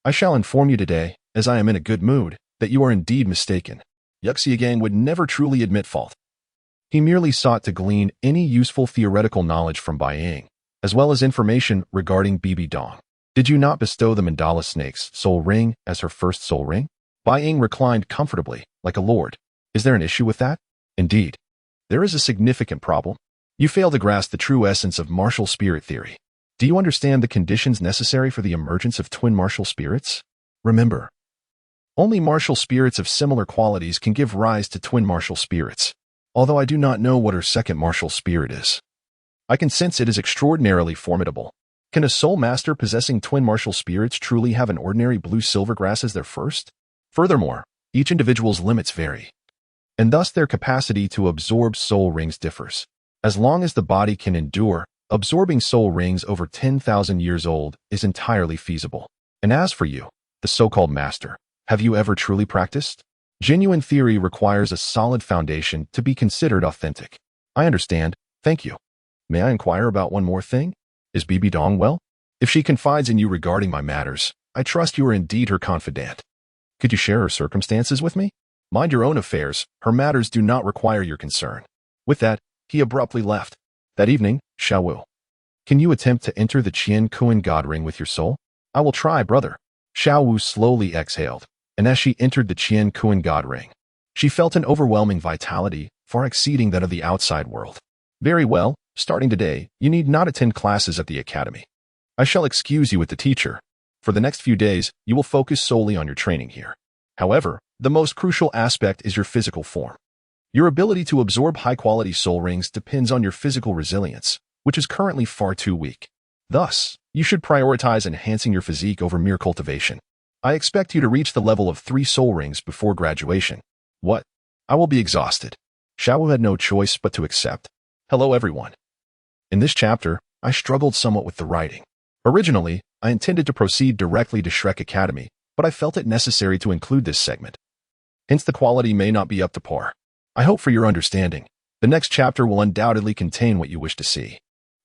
I shall inform you today, as I am in a good mood, that you are indeed mistaken. Yuxia Gang would never truly admit fault. He merely sought to glean any useful theoretical knowledge from Bai Ying, as well as information regarding Bibi Dong. Did you not bestow the Mandala Snake's soul ring as her first soul ring? Bai Ying reclined comfortably, like a lord. Is there an issue with that? Indeed. There is a significant problem. You fail to grasp the true essence of martial spirit theory. Do you understand the conditions necessary for the emergence of twin martial spirits? Remember, only martial spirits of similar qualities can give rise to twin martial spirits, although I do not know what her second martial spirit is. I can sense it is extraordinarily formidable. Can a soul master possessing twin martial spirits truly have an ordinary blue silvergrass as their first? Furthermore, each individual's limits vary, and thus their capacity to absorb soul rings differs. As long as the body can endure, absorbing soul rings over 10,000 years old is entirely feasible. And as for you, the so-called master, have you ever truly practiced? Genuine theory requires a solid foundation to be considered authentic. I understand, thank you. May I inquire about one more thing? Is Bibi Dong well? If she confides in you regarding my matters, I trust you are indeed her confidant. Could you share her circumstances with me? Mind your own affairs, her matters do not require your concern. With that, he abruptly left. That evening, Shiau Wu. Can you attempt to enter the Qian God ring with your soul? I will try, brother. Shiau Wu slowly exhaled, and as she entered the Qian God ring, she felt an overwhelming vitality, far exceeding that of the outside world. Very well, starting today, you need not attend classes at the academy. I shall excuse you with the teacher. For the next few days, you will focus solely on your training here. However, the most crucial aspect is your physical form. Your ability to absorb high-quality soul rings depends on your physical resilience, which is currently far too weak. Thus, you should prioritize enhancing your physique over mere cultivation. I expect you to reach the level of 3 soul rings before graduation. What? I will be exhausted. Shiau Wu had no choice but to accept. Hello everyone. In this chapter, I struggled somewhat with the writing. Originally, I intended to proceed directly to Shrek Academy, but I felt it necessary to include this segment. Hence the quality may not be up to par. I hope for your understanding. The next chapter will undoubtedly contain what you wish to see.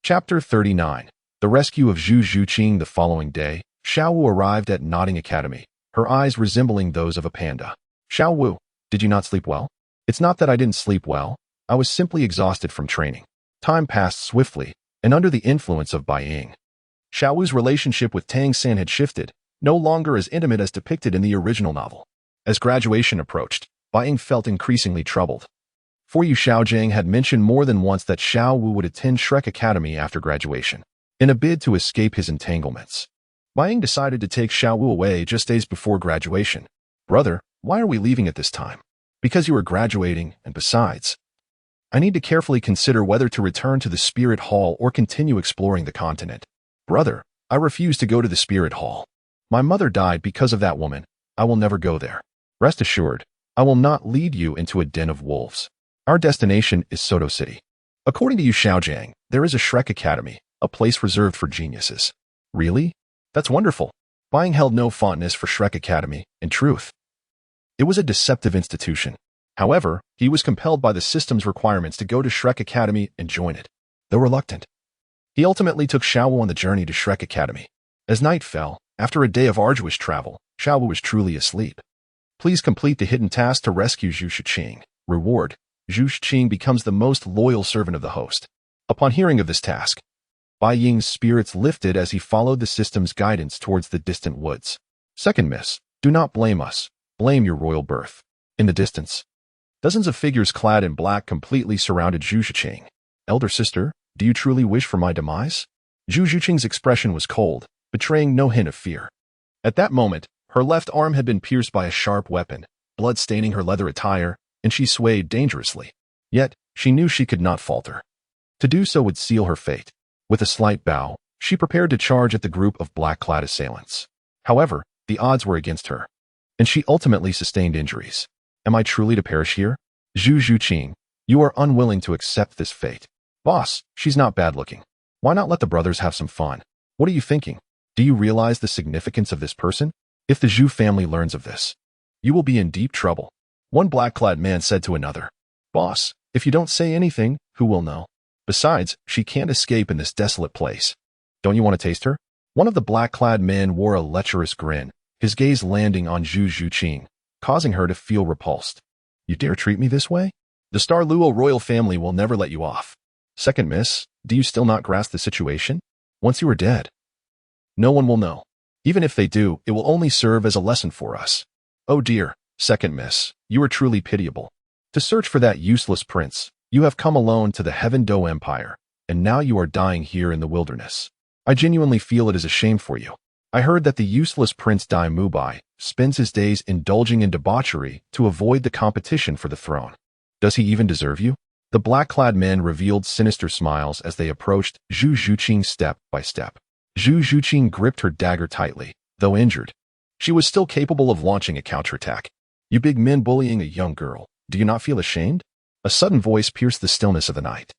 Chapter 39. The rescue of Zhu Xuching. The following day, Shiau Wu arrived at Nodding Academy, her eyes resembling those of a panda. Shiau Wu, did you not sleep well? It's not that I didn't sleep well. I was simply exhausted from training. Time passed swiftly, and under the influence of Bai Ying, Shiau Wu's relationship with Tangsan had shifted, no longer as intimate as depicted in the original novel. As graduation approached, Bai Ying felt increasingly troubled. For Yu Xiaojiang had mentioned more than once that Shiau Wu would attend Shrek Academy after graduation, in a bid to escape his entanglements. Bai Ying decided to take Shiau Wu away just days before graduation. Brother, why are we leaving at this time? Because you are graduating, and besides, I need to carefully consider whether to return to the Spirit Hall or continue exploring the continent. Brother, I refuse to go to the Spirit Hall. My mother died because of that woman. I will never go there. Rest assured, I will not lead you into a den of wolves. Our destination is Sodo City. According to Yu Xiaojiang, there is a Shrek Academy, a place reserved for geniuses. Really? That's wonderful. Bai Ying held no fondness for Shrek Academy, in truth. It was a deceptive institution. However, he was compelled by the system's requirements to go to Shrek Academy and join it. Though reluctant, he ultimately took Shiau Wu on the journey to Shrek Academy. As night fell, after a day of arduous travel, Shiau Wu was truly asleep. Please complete the hidden task to rescue Zhu Xuching. Reward: Zhu Xuching becomes the most loyal servant of the host. Upon hearing of this task, Bai Ying's spirits lifted as he followed the system's guidance towards the distant woods. Second miss, do not blame us. Blame your royal birth. In the distance, dozens of figures clad in black completely surrounded Zhu Xuching. Elder sister, do you truly wish for my demise? Zhu Xuching's expression was cold, betraying no hint of fear. At that moment, her left arm had been pierced by a sharp weapon, blood staining her leather attire, and she swayed dangerously. Yet, she knew she could not falter. To do so would seal her fate. With a slight bow, she prepared to charge at the group of black-clad assailants. However, the odds were against her, and she ultimately sustained injuries. Am I truly to perish here? Zhu Xuching, you are unwilling to accept this fate. Boss, she's not bad-looking. Why not let the brothers have some fun? What are you thinking? Do you realize the significance of this person? If the Zhu family learns of this, you will be in deep trouble. One black-clad man said to another, Boss, if you don't say anything, who will know? Besides, she can't escape in this desolate place. Don't you want to taste her? One of the black-clad men wore a lecherous grin, his gaze landing on Zhu Xuching, causing her to feel repulsed. You dare treat me this way? The Star Luo royal family will never let you off. Second miss, do you still not grasp the situation? Once you are dead, no one will know. Even if they do, it will only serve as a lesson for us. Oh dear, second miss, you are truly pitiable. To search for that useless prince, you have come alone to the Heaven Do Empire, and now you are dying here in the wilderness. I genuinely feel it is a shame for you. I heard that the useless Prince Daim Mubai spends his days indulging in debauchery to avoid the competition for the throne. Does he even deserve you? The black-clad men revealed sinister smiles as they approached Zhu Xuching step by step. Zhu Xuching gripped her dagger tightly. Though injured, she was still capable of launching a counterattack. You big men bullying a young girl, do you not feel ashamed? A sudden voice pierced the stillness of the night.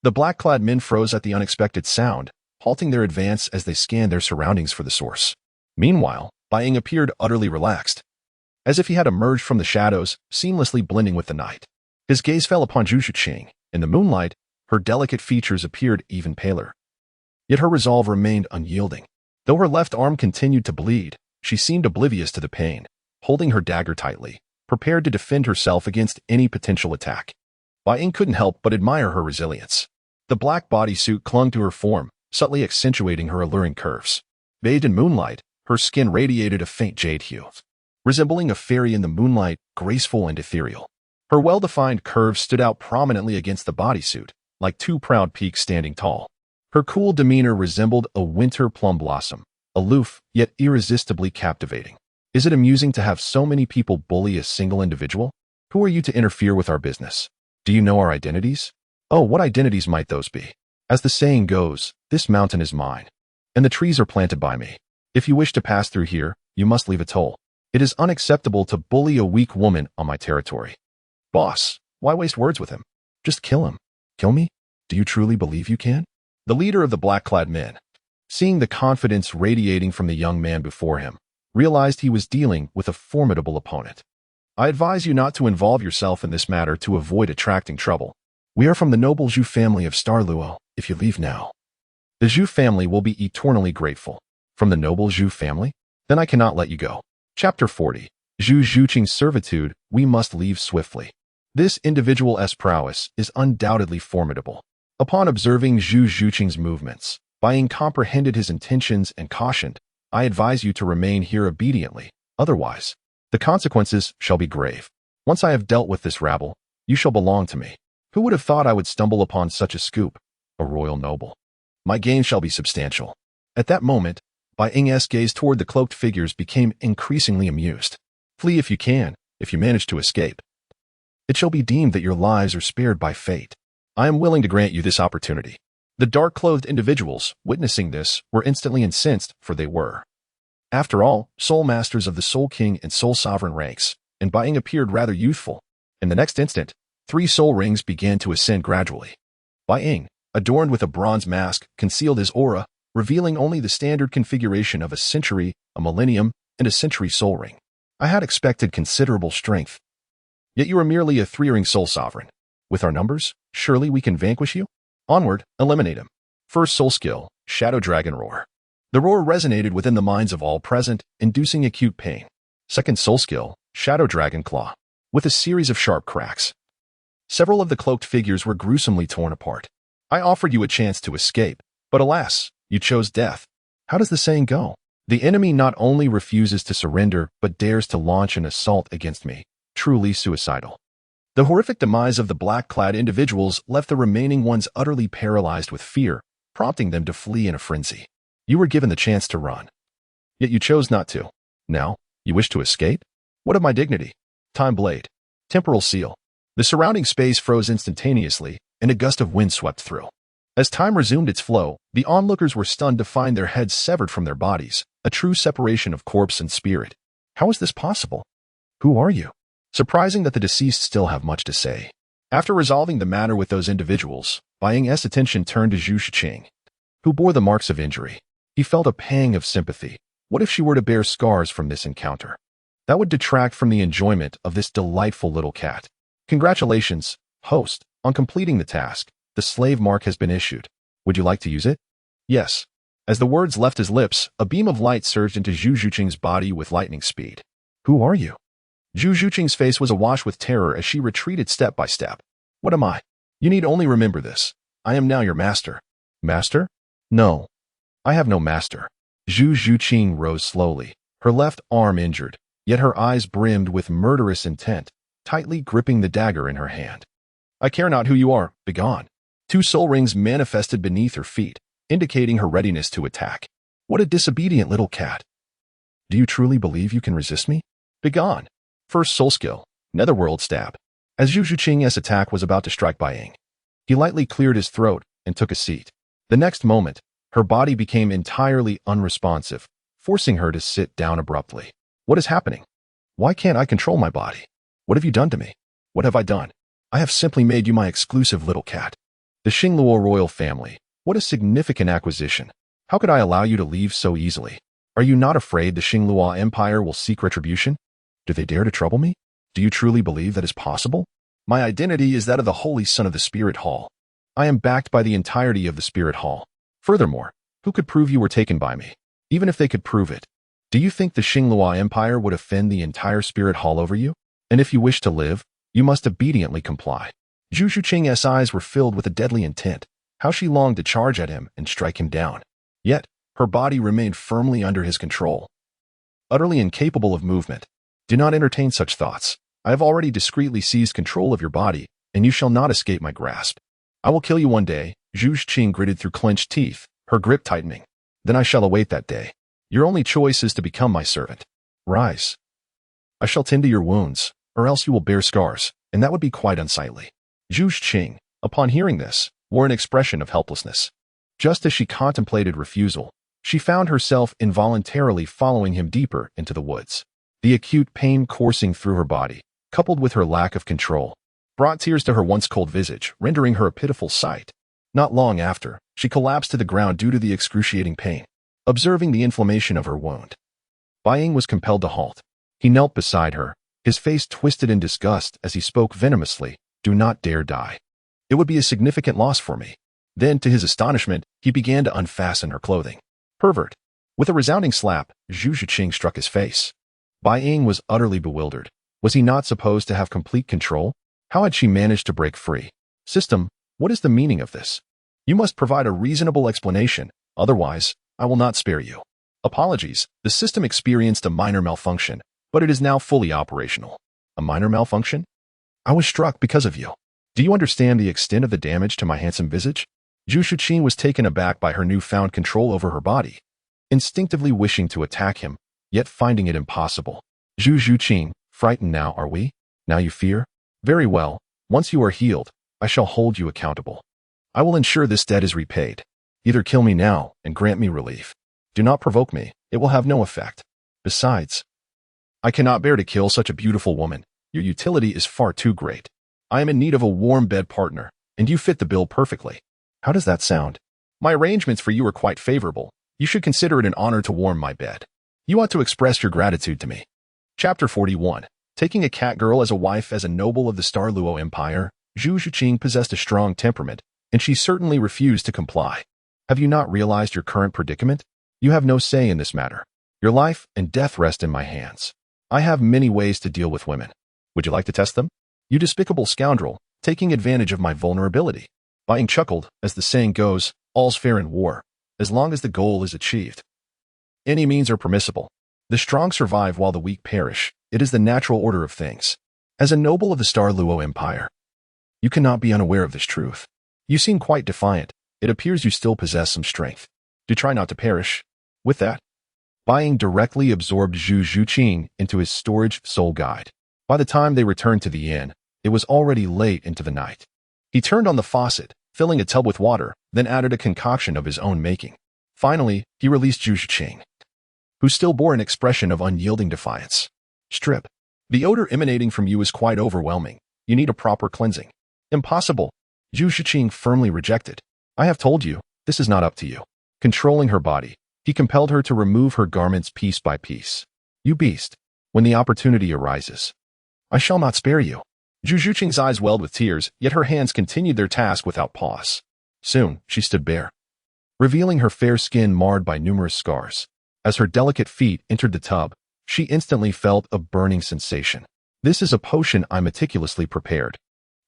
The black-clad men froze at the unexpected sound, halting their advance as they scanned their surroundings for the source. Meanwhile, Bai Ying appeared utterly relaxed, as if he had emerged from the shadows, seamlessly blending with the night. His gaze fell upon Zhu Xuching. In the moonlight, her delicate features appeared even paler. Yet her resolve remained unyielding. Though her left arm continued to bleed, she seemed oblivious to the pain, holding her dagger tightly, prepared to defend herself against any potential attack. Bai Ying couldn't help but admire her resilience. The black bodysuit clung to her form, subtly accentuating her alluring curves. Bathed in moonlight, her skin radiated a faint jade hue, resembling a fairy in the moonlight, graceful and ethereal. Her well-defined curves stood out prominently against the bodysuit, like two proud peaks standing tall. Her cool demeanor resembled a winter plum blossom, aloof yet irresistibly captivating. Is it amusing to have so many people bully a single individual? Who are you to interfere with our business? Do you know our identities? Oh, what identities might those be? As the saying goes, this mountain is mine, and the trees are planted by me. If you wish to pass through here, you must leave a toll. It is unacceptable to bully a weak woman on my territory. Boss, why waste words with him? Just kill him. Kill me? Do you truly believe you can? The leader of the black-clad men, seeing the confidence radiating from the young man before him, realized he was dealing with a formidable opponent. I advise you not to involve yourself in this matter to avoid attracting trouble. We are from the noble Zhu family of Starluo. If you leave now, the Zhu family will be eternally grateful. From the noble Zhu family? Then I cannot let you go. Chapter 40. Zhu Xuching's servitude. We must leave swiftly. This individual's prowess is undoubtedly formidable. Upon observing Zhu Xuching's movements, Bai Ying comprehended his intentions and cautioned, I advise you to remain here obediently, otherwise, the consequences shall be grave. Once I have dealt with this rabble, you shall belong to me. Who would have thought I would stumble upon such a scoop? A royal noble. My gain shall be substantial. At that moment, Bai Ying's gaze toward the cloaked figures became increasingly amused. Flee if you can, if you manage to escape. It shall be deemed that your lives are spared by fate. I am willing to grant you this opportunity. The dark-clothed individuals, witnessing this, were instantly incensed, for they were, after all, soul masters of the Soul King and Soul Sovereign ranks, and Bai Ying appeared rather youthful. In the next instant, 3 soul rings began to ascend gradually. Bai Ying, adorned with a bronze mask, concealed his aura, revealing only the standard configuration of a century, a millennium, and a century soul ring. I had expected considerable strength. Yet you are merely a 3-ring soul sovereign. With our numbers, surely we can vanquish you? Onward, eliminate him. First soul skill, Shadow Dragon Roar. The roar resonated within the minds of all present, inducing acute pain. Second soul skill, Shadow Dragon Claw. With a series of sharp cracks, several of the cloaked figures were gruesomely torn apart. I offered you a chance to escape, but alas, you chose death. How does the saying go? The enemy not only refuses to surrender, but dares to launch an assault against me. Truly suicidal. The horrific demise of the black-clad individuals left the remaining ones utterly paralyzed with fear, prompting them to flee in a frenzy. You were given the chance to run, yet you chose not to. Now, you wish to escape? What of my dignity? Time Blade. Temporal Seal. The surrounding space froze instantaneously, and a gust of wind swept through. As time resumed its flow, the onlookers were stunned to find their heads severed from their bodies, a true separation of corpse and spirit. How is this possible? Who are you? Surprising that the deceased still have much to say. After resolving the matter with those individuals, Bai Ying's attention turned to Zhu Xuching, who bore the marks of injury. He felt a pang of sympathy. What if she were to bear scars from this encounter? That would detract from the enjoyment of this delightful little cat. Congratulations, host, on completing the task. The slave mark has been issued. Would you like to use it? Yes. As the words left his lips, a beam of light surged into Zhu Xuching's body with lightning speed. Who are you? Zhu Xuching's face was awash with terror as she retreated step by step. What am I? You need only remember this. I am now your master. Master? No. I have no master. Zhu Xuching rose slowly, her left arm injured, yet her eyes brimmed with murderous intent, tightly gripping the dagger in her hand. I care not who you are, begone. 2 soul rings manifested beneath her feet, indicating her readiness to attack. What a disobedient little cat. Do you truly believe you can resist me? Begone. First soul skill, Netherworld Stab. As Zhu Xuching's attack was about to strike Bai Ying, he lightly cleared his throat and took a seat. The next moment, her body became entirely unresponsive, forcing her to sit down abruptly. What is happening? Why can't I control my body? What have you done to me? What have I done? I have simply made you my exclusive little cat. The Xingluo royal family. What a significant acquisition. How could I allow you to leave so easily? Are you not afraid the Xingluo Empire will seek retribution? Do they dare to trouble me? Do you truly believe that is possible? My identity is that of the Holy Son of the Spirit Hall. I am backed by the entirety of the Spirit Hall. Furthermore, who could prove you were taken by me? Even if they could prove it, do you think the Xingluo Empire would offend the entire Spirit Hall over you? And if you wish to live, you must obediently comply. Zhu Xuching's eyes were filled with a deadly intent. How she longed to charge at him and strike him down. Yet, her body remained firmly under his control. Utterly incapable of movement. Do not entertain such thoughts. I have already discreetly seized control of your body, and you shall not escape my grasp. I will kill you one day. Zhu Xuching gritted through clenched teeth, her grip tightening. Then I shall await that day. Your only choice is to become my servant. Rise. I shall tend to your wounds, or else you will bear scars, and that would be quite unsightly. Zhu Xuching, upon hearing this, wore an expression of helplessness. Just as she contemplated refusal, she found herself involuntarily following him deeper into the woods. The acute pain coursing through her body, coupled with her lack of control, brought tears to her once cold visage, rendering her a pitiful sight. Not long after, she collapsed to the ground due to the excruciating pain. Observing the inflammation of her wound, Bai Ying was compelled to halt. He knelt beside her, his face twisted in disgust as he spoke venomously, "Do not dare die. It would be a significant loss for me." Then, to his astonishment, he began to unfasten her clothing. "Pervert!" With a resounding slap, Zhu Xuching struck his face. Bai Ying was utterly bewildered. Was he not supposed to have complete control? How had she managed to break free? "System, what is the meaning of this? You must provide a reasonable explanation, otherwise, I will not spare you." "Apologies, the system experienced a minor malfunction, but it is now fully operational." "A minor malfunction? I was struck because of you. Do you understand the extent of the damage to my handsome visage?" Zhu Xuching was taken aback by her newfound control over her body, instinctively wishing to attack him, yet finding it impossible. "Zhu Xuching, frightened now, are we? Now you fear? Very well, once you are healed, I shall hold you accountable. I will ensure this debt is repaid. Either kill me now and grant me relief. Do not provoke me, it will have no effect. Besides, I cannot bear to kill such a beautiful woman. Your utility is far too great. I am in need of a warm bed partner, and you fit the bill perfectly." "How does that sound?" "My arrangements for you are quite favorable. You should consider it an honor to warm my bed. You ought to express your gratitude to me." Chapter 41. Taking a cat girl as a wife. As a noble of the Star Luo Empire, Zhu Xuching possessed a strong temperament, and she certainly refused to comply. "Have you not realized your current predicament? You have no say in this matter. Your life and death rest in my hands. I have many ways to deal with women. Would you like to test them? You despicable scoundrel, taking advantage of my vulnerability." Bai Ying chuckled, as the saying goes, all's fair in war, as long as the goal is achieved. Any means are permissible. The strong survive while the weak perish. It is the natural order of things. As a noble of the Star Luo Empire, you cannot be unaware of this truth. You seem quite defiant. It appears you still possess some strength. Do try not to perish. With that, Bai Ying directly absorbed Zhu Xuching into his storage soul guide. By the time they returned to the inn, it was already late into the night. He turned on the faucet, filling a tub with water, then added a concoction of his own making. Finally, he released Zhu Xuching, who still bore an expression of unyielding defiance. "Strip. The odor emanating from you is quite overwhelming. You need a proper cleansing." "Impossible," Zhu Xuching firmly rejected. "I have told you, this is not up to you." Controlling her body, he compelled her to remove her garments piece by piece. "You beast. When the opportunity arises, I shall not spare you." Zhu Xuching's eyes welled with tears, yet her hands continued their task without pause. Soon, she stood bare, revealing her fair skin marred by numerous scars. As her delicate feet entered the tub, she instantly felt a burning sensation. "This is a potion I meticulously prepared.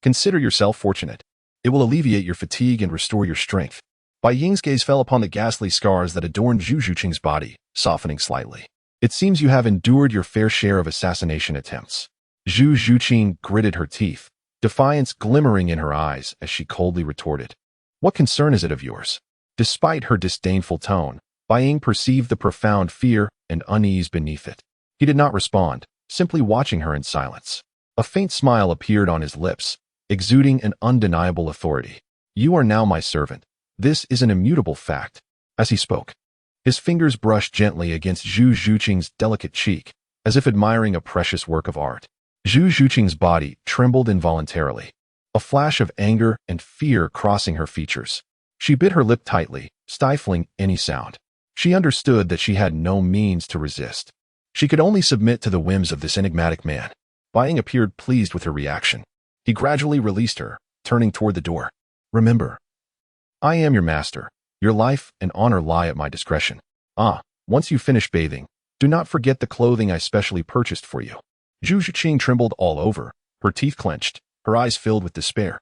Consider yourself fortunate. It will alleviate your fatigue and restore your strength." Bai Ying's gaze fell upon the ghastly scars that adorned Zhu Xuching's body, softening slightly. "It seems you have endured your fair share of assassination attempts." Zhu Xuching gritted her teeth, defiance glimmering in her eyes as she coldly retorted, "What concern is it of yours?" Despite her disdainful tone, Bai Ying perceived the profound fear and unease beneath it. He did not respond, simply watching her in silence. A faint smile appeared on his lips, exuding an undeniable authority. "You are now my servant. This is an immutable fact." As he spoke, his fingers brushed gently against Zhu Xuching's delicate cheek, as if admiring a precious work of art. Zhu Xuching's body trembled involuntarily, a flash of anger and fear crossing her features. She bit her lip tightly, stifling any sound. She understood that she had no means to resist. She could only submit to the whims of this enigmatic man. Bai Ying appeared pleased with her reaction. He gradually released her, turning toward the door. "Remember, I am your master. Your life and honor lie at my discretion. Once you finish bathing, do not forget the clothing I specially purchased for you." Zhu Xuching trembled all over, her teeth clenched, her eyes filled with despair.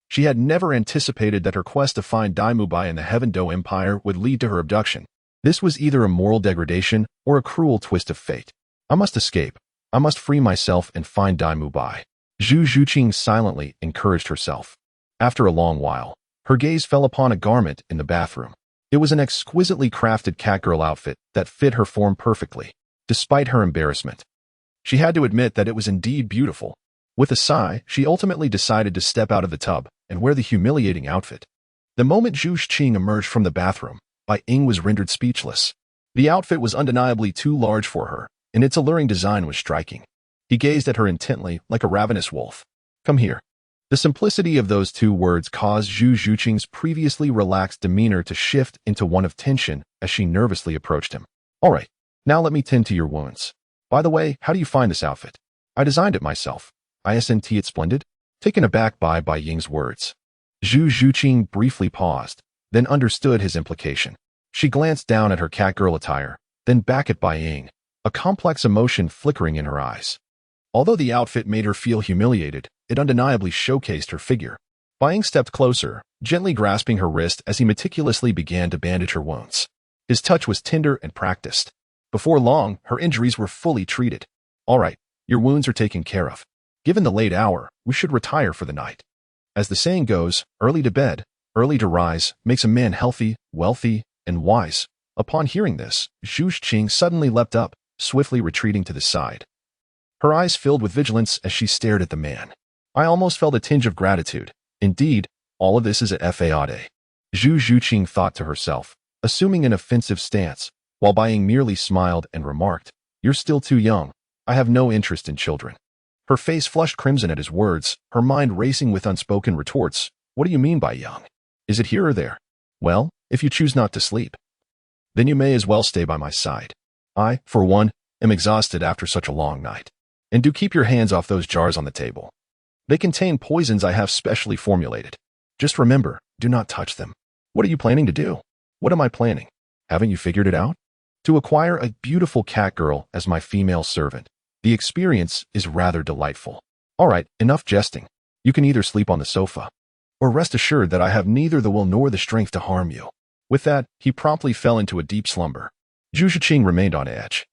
She had never anticipated that her quest to find Daim Mubai in the Heaven Do Empire would lead to her abduction. This was either a moral degradation or a cruel twist of fate. "I must escape. I must free myself and find Daim Mubai." Zhu Xuching silently encouraged herself. After a long while, her gaze fell upon a garment in the bathroom. It was an exquisitely crafted catgirl outfit that fit her form perfectly. Despite her embarrassment, she had to admit that it was indeed beautiful. With a sigh, she ultimately decided to step out of the tub and wear the humiliating outfit. The moment Zhu Xuching emerged from the bathroom, Bai Ying was rendered speechless. The outfit was undeniably too large for her, and its alluring design was striking. He gazed at her intently, like a ravenous wolf. "Come here." The simplicity of those two words caused Zhu Xuching's previously relaxed demeanor to shift into one of tension as she nervously approached him. "All right, now let me tend to your wounds. By the way, how do you find this outfit?" "I designed it myself. Isn't it splendid?" Taken aback by Bai Ying's words, Zhu Xuching briefly paused, then understood his implication. She glanced down at her catgirl attire, then back at Bai Ying, a complex emotion flickering in her eyes. Although the outfit made her feel humiliated, it undeniably showcased her figure. Bai Ying stepped closer, gently grasping her wrist as he meticulously began to bandage her wounds. His touch was tender and practiced. Before long, her injuries were fully treated. "All right, your wounds are taken care of. Given the late hour, we should retire for the night. As the saying goes, early to bed, early to rise, makes a man healthy, wealthy, and wise." Upon hearing this, Zhu Xuching suddenly leapt up, swiftly retreating to the side. Her eyes filled with vigilance as she stared at the man. I almost felt a tinge of gratitude. Indeed, all of this is a fade. Zhu Xuching thought to herself, assuming an offensive stance, while Bai Ying merely smiled and remarked, "You're still too young. I have no interest in children." Her face flushed crimson at his words, her mind racing with unspoken retorts. "What do you mean by young? Is it here or there? Well, if you choose not to sleep, then you may as well stay by my side. I, for one, am exhausted after such a long night. And do keep your hands off those jars on the table. They contain poisons I have specially formulated. Just remember, do not touch them." "What are you planning to do?" "What am I planning? Haven't you figured it out? To acquire a beautiful cat girl as my female servant. The experience is rather delightful. All right, enough jesting. You can either sleep on the sofa, or rest assured that I have neither the will nor the strength to harm you." With that, he promptly fell into a deep slumber. Zhu Xuching remained on edge,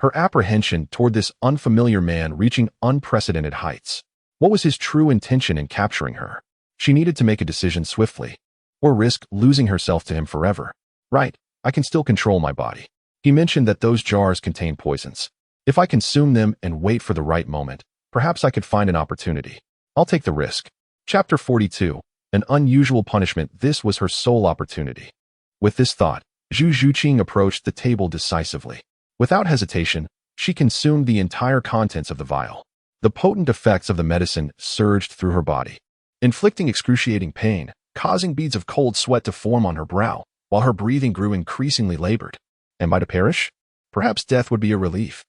her apprehension toward this unfamiliar man reaching unprecedented heights. What was his true intention in capturing her? She needed to make a decision swiftly, or risk losing herself to him forever. "Right, I can still control my body." He mentioned that those jars contain poisons. "If I consume them and wait for the right moment, perhaps I could find an opportunity. I'll take the risk." Chapter 42. An unusual punishment. This was her sole opportunity. With this thought, Zhu Xuching approached the table decisively. Without hesitation, she consumed the entire contents of the vial. The potent effects of the medicine surged through her body, inflicting excruciating pain, causing beads of cold sweat to form on her brow, while her breathing grew increasingly labored. Am I to perish? Perhaps death would be a relief,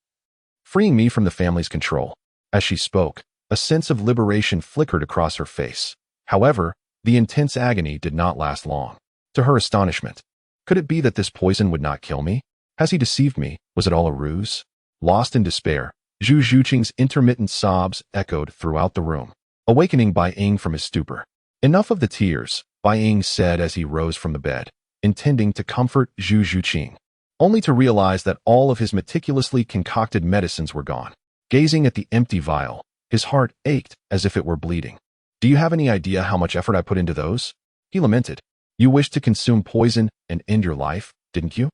freeing me from the family's control. As she spoke, a sense of liberation flickered across her face. However, the intense agony did not last long. To her astonishment, could it be that this poison would not kill me? Has he deceived me? Was it all a ruse? Lost in despair, Zhu Xuching's intermittent sobs echoed throughout the room, awakening Bai Ying from his stupor. "Enough of the tears," Bai Ying said as he rose from the bed, intending to comfort Zhu Xuching, only to realize that all of his meticulously concocted medicines were gone. Gazing at the empty vial, his heart ached as if it were bleeding. "Do you have any idea how much effort I put into those?" he lamented. "You wished to consume poison and end your life, didn't you?"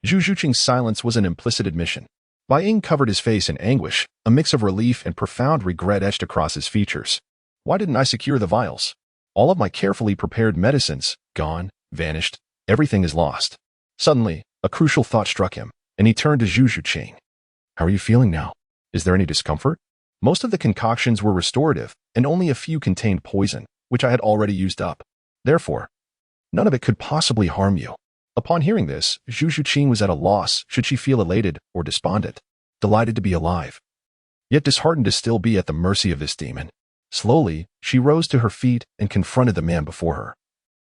Zhu Xuching's silence was an implicit admission. Bai Ying covered his face in anguish, a mix of relief and profound regret etched across his features. "Why didn't I secure the vials? All of my carefully prepared medicines, gone, vanished, everything is lost." Suddenly, a crucial thought struck him, and he turned to Zhu Xuching. "How are you feeling now? Is there any discomfort?" Most of the concoctions were restorative, and only a few contained poison, which I had already used up. Therefore, none of it could possibly harm you. Upon hearing this, Zhu Xuching was at a loss should she feel elated or despondent, delighted to be alive, yet disheartened to still be at the mercy of this demon. Slowly, she rose to her feet and confronted the man before her.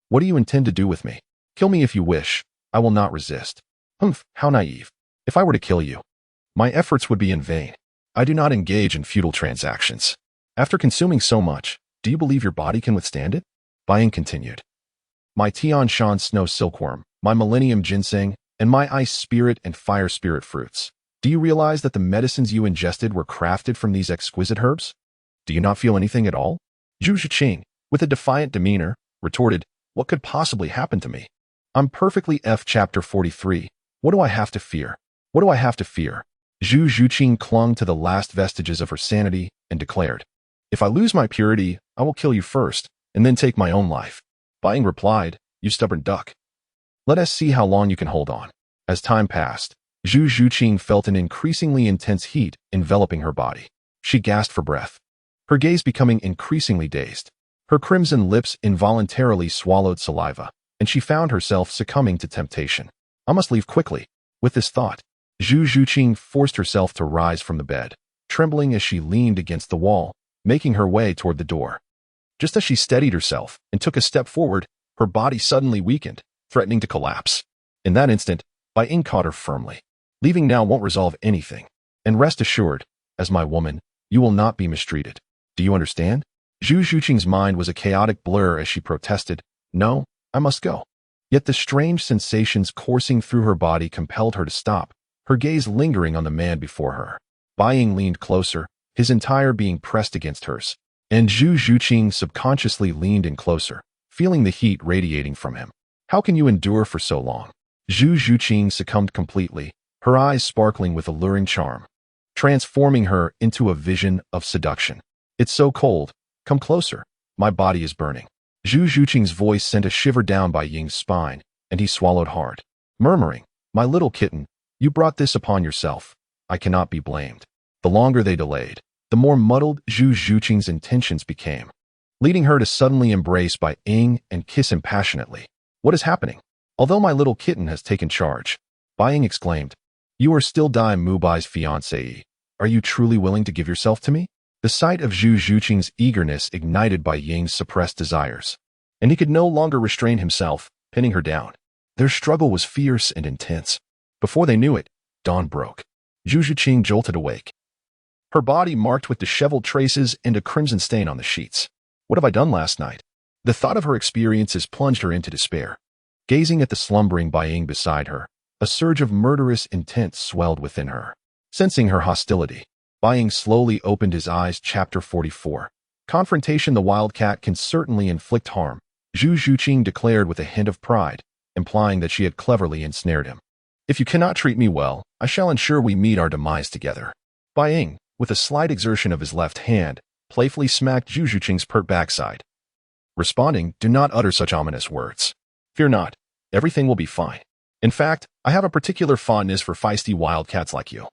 "What do you intend to do with me? Kill me if you wish. I will not resist." "Humph, how naive. If I were to kill you, my efforts would be in vain. I do not engage in futile transactions. After consuming so much, do you believe your body can withstand it?" Bai Ying continued. "My Tian Shan snow silkworm, my millennium ginseng, and my ice spirit and fire spirit fruits. Do you realize that the medicines you ingested were crafted from these exquisite herbs? Do you not feel anything at all?" Zhu Xuching, with a defiant demeanor, retorted, "What could possibly happen to me? I'm perfectly F. Chapter 43. What do I have to fear? What do I have to fear?" Zhu Xuching clung to the last vestiges of her sanity and declared, "If I lose my purity, I will kill you first, and then take my own life." Bai Ying replied, you stubborn duck. Let us see how long you can hold on. As time passed, Zhu Xuching felt an increasingly intense heat enveloping her body. She gasped for breath, her gaze becoming increasingly dazed. Her crimson lips involuntarily swallowed saliva, and she found herself succumbing to temptation. I must leave quickly. With this thought, Zhu Xuching forced herself to rise from the bed, trembling as she leaned against the wall, making her way toward the door. Just as she steadied herself and took a step forward, her body suddenly weakened, threatening to collapse. In that instant, Bai Ying caught her firmly. Leaving now won't resolve anything. And rest assured, as my woman, you will not be mistreated. Do you understand? Zhu Xuching's mind was a chaotic blur as she protested, No, I must go. Yet the strange sensations coursing through her body compelled her to stop, her gaze lingering on the man before her. Bai Ying leaned closer, his entire being pressed against hers, and Zhu Xuching subconsciously leaned in closer, feeling the heat radiating from him. How can you endure for so long? Zhu Xuching succumbed completely, her eyes sparkling with alluring charm, transforming her into a vision of seduction. It's so cold. Come closer. My body is burning. Zhu Xuching's voice sent a shiver down Bai Ying's spine, and he swallowed hard, murmuring, My little kitten, you brought this upon yourself. I cannot be blamed. The longer they delayed, the more muddled Zhu Xuching's intentions became, leading her to suddenly embrace Bai Ying and kiss him passionately. What is happening? Although my little kitten has taken charge, Bai Ying exclaimed, You are still Daim Mubai's fiancée. Are you truly willing to give yourself to me? The sight of Zhu Xuching's eagerness ignited Bai Ying's suppressed desires, and he could no longer restrain himself, pinning her down. Their struggle was fierce and intense. Before they knew it, dawn broke. Zhu Xuching jolted awake, her body marked with disheveled traces and a crimson stain on the sheets. What have I done last night? The thought of her experiences plunged her into despair. Gazing at the slumbering Bai Ying beside her, a surge of murderous intent swelled within her. Sensing her hostility, Bai Ying slowly opened his eyes. Chapter 44. Confrontation. The wildcat can certainly inflict harm, Zhu Xuching declared with a hint of pride, implying that she had cleverly ensnared him. If you cannot treat me well, I shall ensure we meet our demise together. Bai Ying, with a slight exertion of his left hand, playfully smacked Zhu Xuching's pert backside, responding, Do not utter such ominous words. Fear not, everything will be fine. In fact, I have a particular fondness for feisty wildcats like you.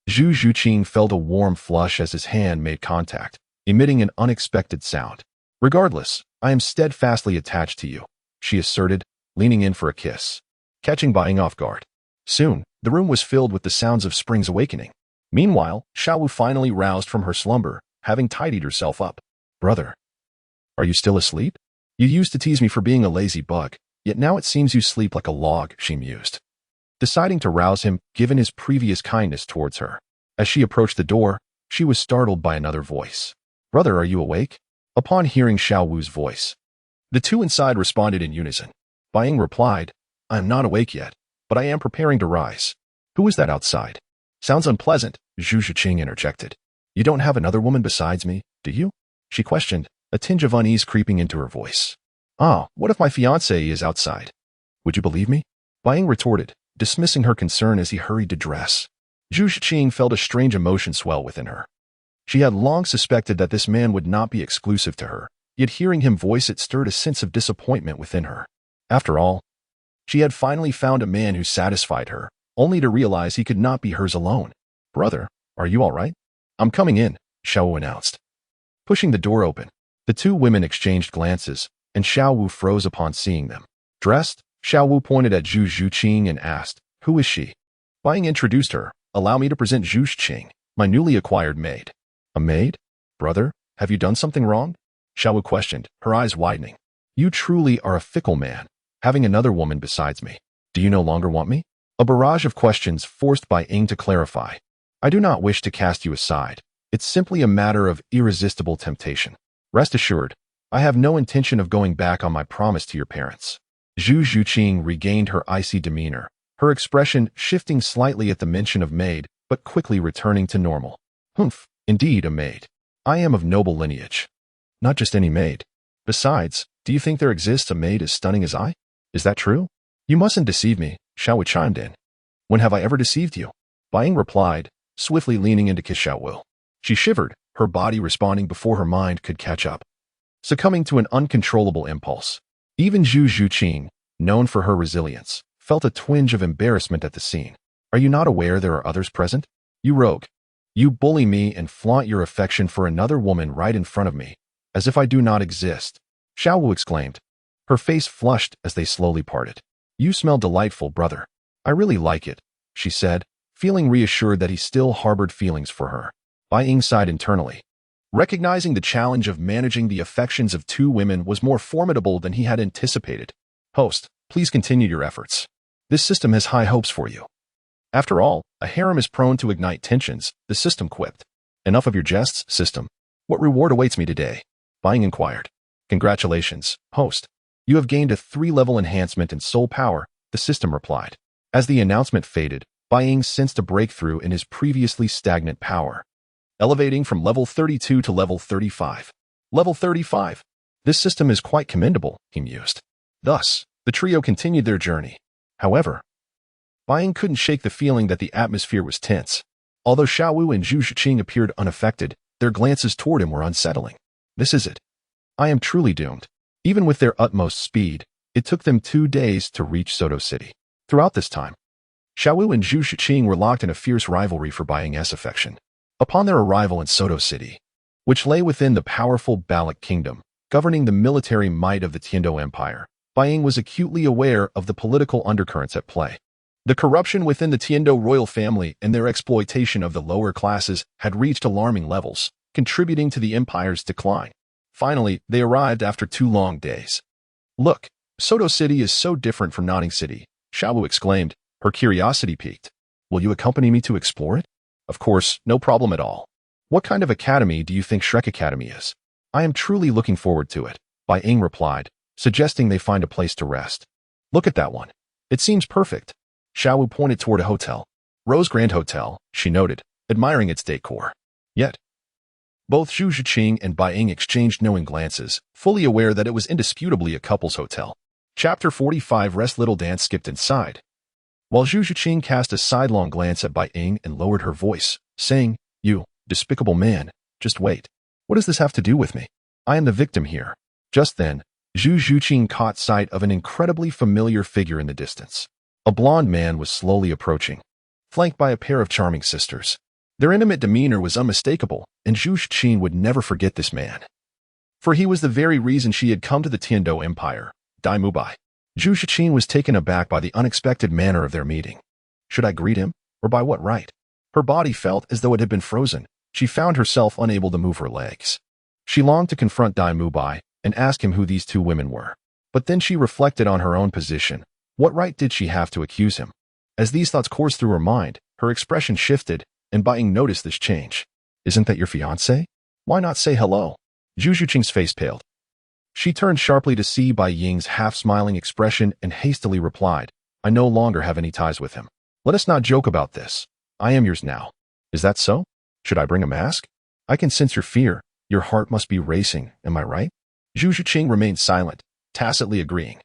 Zhu Xuching felt a warm flush as his hand made contact, emitting an unexpected sound. Regardless, I am steadfastly attached to you, she asserted, leaning in for a kiss, catching Bai Ying off guard. Soon, the room was filled with the sounds of spring's awakening. Meanwhile, Shiau Wu finally roused from her slumber, having tidied herself up. Brother, are you still asleep? You used to tease me for being a lazy bug, yet now it seems you sleep like a log, she mused, deciding to rouse him given his previous kindness towards her. As she approached the door, she was startled by another voice. Brother, are you awake? Upon hearing Shiau Wu's voice, the two inside responded in unison. Bai Ying replied, I am not awake yet, but I am preparing to rise. Who is that outside? Sounds unpleasant, Zhu Xuching interjected. You don't have another woman besides me, do you? She questioned, a tinge of unease creeping into her voice. Ah, what if my fiancé is outside? Would you believe me? Bai Ying retorted, dismissing her concern as he hurried to dress. Zhu Xuching felt a strange emotion swell within her. She had long suspected that this man would not be exclusive to her, yet hearing him voice it stirred a sense of disappointment within her. After all, she had finally found a man who satisfied her, only to realize he could not be hers alone. Brother, are you all right? I'm coming in, Shiau Wu announced. Pushing the door open, the two women exchanged glances, and Shiau Wu froze upon seeing them. Dressed, Shiau Wu pointed at Zhu Xuching and asked, Who is she? Bai Ying introduced her. Allow me to present Zhu Xuching, my newly acquired maid. A maid? Brother, have you done something wrong? Shiau Wu questioned, her eyes widening. You truly are a fickle man, having another woman besides me. Do you no longer want me? A barrage of questions forced Bai Ying to clarify. I do not wish to cast you aside. It's simply a matter of irresistible temptation. Rest assured, I have no intention of going back on my promise to your parents. Zhu Xuching regained her icy demeanor, her expression shifting slightly at the mention of maid, but quickly returning to normal. Humph, indeed a maid. I am of noble lineage. Not just any maid. Besides, do you think there exists a maid as stunning as I? Is that true? You mustn't deceive me, Shiau Wu chimed in. When have I ever deceived you? Bai Ying replied, swiftly leaning in to kiss Shiau Wu. She shivered, her body responding before her mind could catch up, succumbing to an uncontrollable impulse. Even Zhu Xuching, known for her resilience, felt a twinge of embarrassment at the scene. Are you not aware there are others present? You rogue. You bully me and flaunt your affection for another woman right in front of me, as if I do not exist. Shiau Wu exclaimed. Her face flushed as they slowly parted. You smell delightful, brother. I really like it, she said, feeling reassured that he still harbored feelings for her. Bai Ying sighed internally. Recognizing the challenge of managing the affections of two women was more formidable than he had anticipated. Host, please continue your efforts. This system has high hopes for you. After all, a harem is prone to ignite tensions, the system quipped. Enough of your jests, system. What reward awaits me today? Bai Ying inquired. Congratulations, host. You have gained a 3-level enhancement in soul power, the system replied. As the announcement faded, Bai Ying sensed a breakthrough in his previously stagnant power, elevating from level 32 to level 35. Level 35. This system is quite commendable, he mused. Thus, the trio continued their journey. However, Bai Ying couldn't shake the feeling that the atmosphere was tense. Although Shiau Wu and Zhu Xuching appeared unaffected, their glances toward him were unsettling. This is it. I am truly doomed. Even with their utmost speed, it took them 2 days to reach Sodo City. Throughout this time, Shiau Wu and Zhu Xuching were locked in a fierce rivalry for Bai Ying's affection. Upon their arrival in Sodo City, which lay within the powerful Balak Kingdom, governing the military might of the Tiandou Empire, Bai Ying was acutely aware of the political undercurrents at play. The corruption within the Tiandou royal family and their exploitation of the lower classes had reached alarming levels, contributing to the empire's decline. Finally, they arrived after 2 long days. Look, Sodo City is so different from Notting City, Shiau Wu exclaimed, her curiosity piqued. Will you accompany me to explore it? Of course, no problem at all. What kind of academy do you think Shrek Academy is? I am truly looking forward to it, Bai Ying replied, suggesting they find a place to rest. Look at that one. It seems perfect. Shiau Wu pointed toward a hotel. Rose Grand Hotel, she noted, admiring its decor. Yet, both Zhu Xuching and Bai Ying exchanged knowing glances, fully aware that it was indisputably a couple's hotel. Chapter 45 Rest Little Dance skipped inside. While Zhu Xuching cast a sidelong glance at Bai Ying and lowered her voice, saying, You, despicable man, just wait. What does this have to do with me? I am the victim here. Just then, Zhu Xuching caught sight of an incredibly familiar figure in the distance. A blond man was slowly approaching, flanked by a pair of charming sisters. Their intimate demeanor was unmistakable, and Zhu Xuching would never forget this man. For he was the very reason she had come to the Tiandou Empire, Daim Mubai. Zhu Xuching was taken aback by the unexpected manner of their meeting. Should I greet him, or by what right? Her body felt as though it had been frozen. She found herself unable to move her legs. She longed to confront Daim Mubai and ask him who these 2 women were. But then she reflected on her own position. What right did she have to accuse him? As these thoughts coursed through her mind, her expression shifted, and Bai Ying noticed this change. Isn't that your fiancé? Why not say hello? Zhu Xuching's face paled. She turned sharply to see Bai Ying's half-smiling expression and hastily replied, I no longer have any ties with him. Let us not joke about this. I am yours now. Is that so? Should I bring a mask? I can sense your fear. Your heart must be racing, am I right? Zhu Xuching remained silent, tacitly agreeing.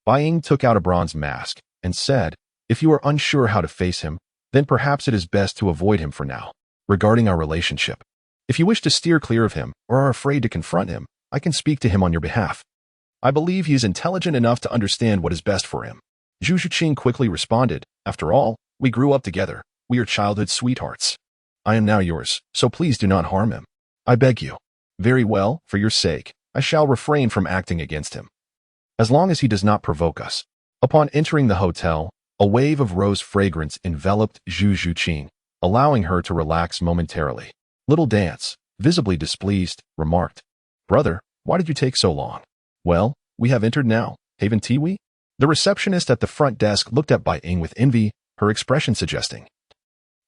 Bai Ying took out a bronze mask and said, If you are unsure how to face him, then perhaps it is best to avoid him for now. Regarding our relationship, if you wish to steer clear of him or are afraid to confront him, I can speak to him on your behalf. I believe he is intelligent enough to understand what is best for him. Zhu Xuching quickly responded, After all, we grew up together. We are childhood sweethearts. I am now yours, so please do not harm him. I beg you. Very well, for your sake, I shall refrain from acting against him. As long as he does not provoke us. Upon entering the hotel, a wave of rose fragrance enveloped Zhu Xuching, allowing her to relax momentarily. Little Dance, visibly displeased, remarked, Brother, why did you take so long? Well, we have entered now, haven't we? The receptionist at the front desk looked at Bai Ying with envy, her expression suggesting,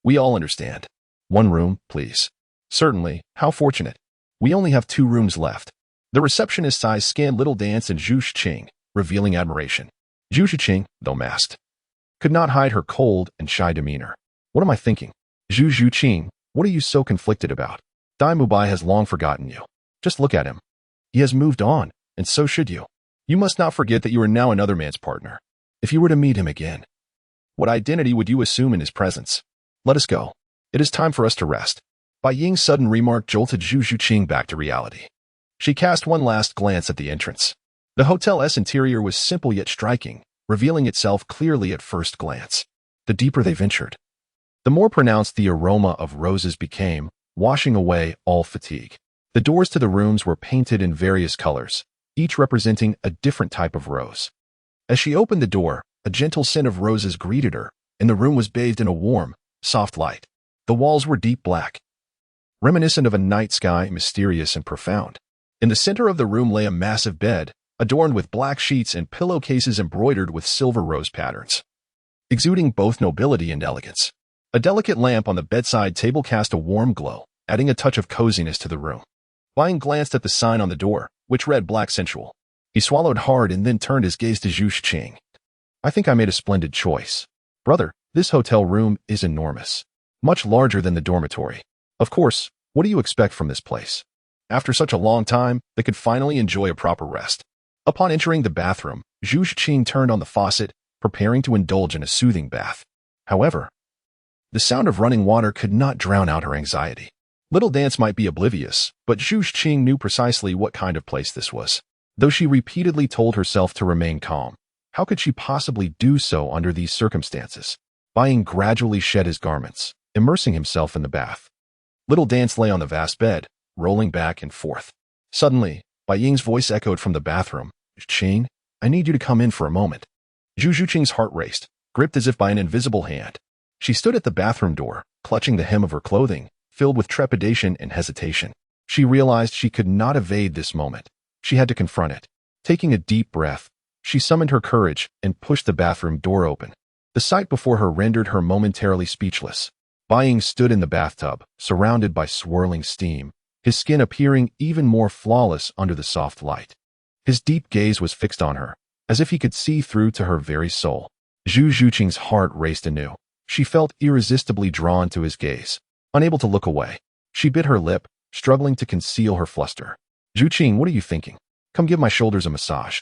We all understand. 1 room, please. Certainly, how fortunate. We only have 2 rooms left. The receptionist's eyes scanned Little Dance and Zhu Xuching, revealing admiration. Zhu Xuching, though masked, could not hide her cold and shy demeanor. What am I thinking? Zhu Xuching, what are you so conflicted about? Daim Mubai has long forgotten you. Just look at him. He has moved on, and so should you. You must not forget that you are now another man's partner. If you were to meet him again, what identity would you assume in his presence? Let us go. It is time for us to rest. Bai Ying's sudden remark jolted Zhu Xuching back to reality. She cast one last glance at the entrance. The hotel's interior was simple yet striking, revealing itself clearly at first glance. The deeper they ventured, the more pronounced the aroma of roses became, washing away all fatigue. The doors to the rooms were painted in various colors, each representing a different type of rose. As she opened the door, a gentle scent of roses greeted her, and the room was bathed in a warm, soft light. The walls were deep black, reminiscent of a night sky, mysterious and profound. In the center of the room lay a massive bed, adorned with black sheets and pillowcases embroidered with silver rose patterns, exuding both nobility and elegance. A delicate lamp on the bedside table cast a warm glow, adding a touch of coziness to the room. Bai Ying glanced at the sign on the door, which read Black Sensual. He swallowed hard and then turned his gaze to Zhu Xuching. I think I made a splendid choice. Brother, this hotel room is enormous, much larger than the dormitory. Of course, what do you expect from this place? After such a long time, they could finally enjoy a proper rest. Upon entering the bathroom, Zhu Xuching turned on the faucet, preparing to indulge in a soothing bath. However, the sound of running water could not drown out her anxiety. Little Dance might be oblivious, but Zhu Xuching knew precisely what kind of place this was. Though she repeatedly told herself to remain calm, how could she possibly do so under these circumstances? Bai Ying gradually shed his garments, immersing himself in the bath. Little Dance lay on the vast bed, rolling back and forth. Suddenly, Bai Ying's voice echoed from the bathroom. Xuching, I need you to come in for a moment. Zhu Xuching's heart raced, gripped as if by an invisible hand. She stood at the bathroom door, clutching the hem of her clothing, filled with trepidation and hesitation. She realized she could not evade this moment. She had to confront it. Taking a deep breath, she summoned her courage and pushed the bathroom door open. The sight before her rendered her momentarily speechless. Bai Ying stood in the bathtub, surrounded by swirling steam, his skin appearing even more flawless under the soft light. His deep gaze was fixed on her, as if he could see through to her very soul. Zhu Xuching's heart raced anew. She felt irresistibly drawn to his gaze. Unable to look away, she bit her lip, struggling to conceal her fluster. Xuching, what are you thinking? Come give my shoulders a massage.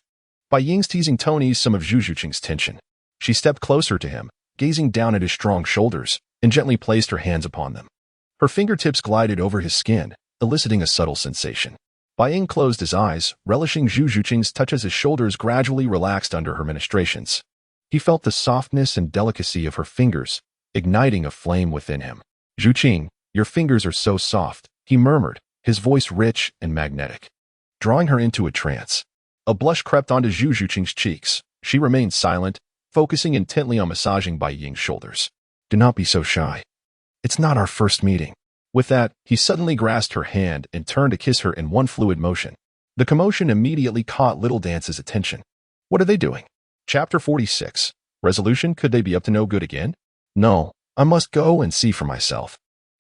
Bai Ying's teasing tone eased some of Zhu Xuching's tension. She stepped closer to him, gazing down at his strong shoulders, and gently placed her hands upon them. Her fingertips glided over his skin, eliciting a subtle sensation. Bai Ying closed his eyes, relishing Zhu Xuching's touch as his shoulders gradually relaxed under her ministrations. He felt the softness and delicacy of her fingers, igniting a flame within him. Xuching, your fingers are so soft, he murmured, his voice rich and magnetic. Drawing her into a trance, a blush crept onto Zhu Xuching's cheeks. She remained silent, focusing intently on massaging Bai Ying's shoulders. Do not be so shy. It's not our first meeting. With that, he suddenly grasped her hand and turned to kiss her in one fluid motion. The commotion immediately caught Little Dance's attention. What are they doing? Chapter 46. Resolution, could they be up to no good again? No, I must go and see for myself.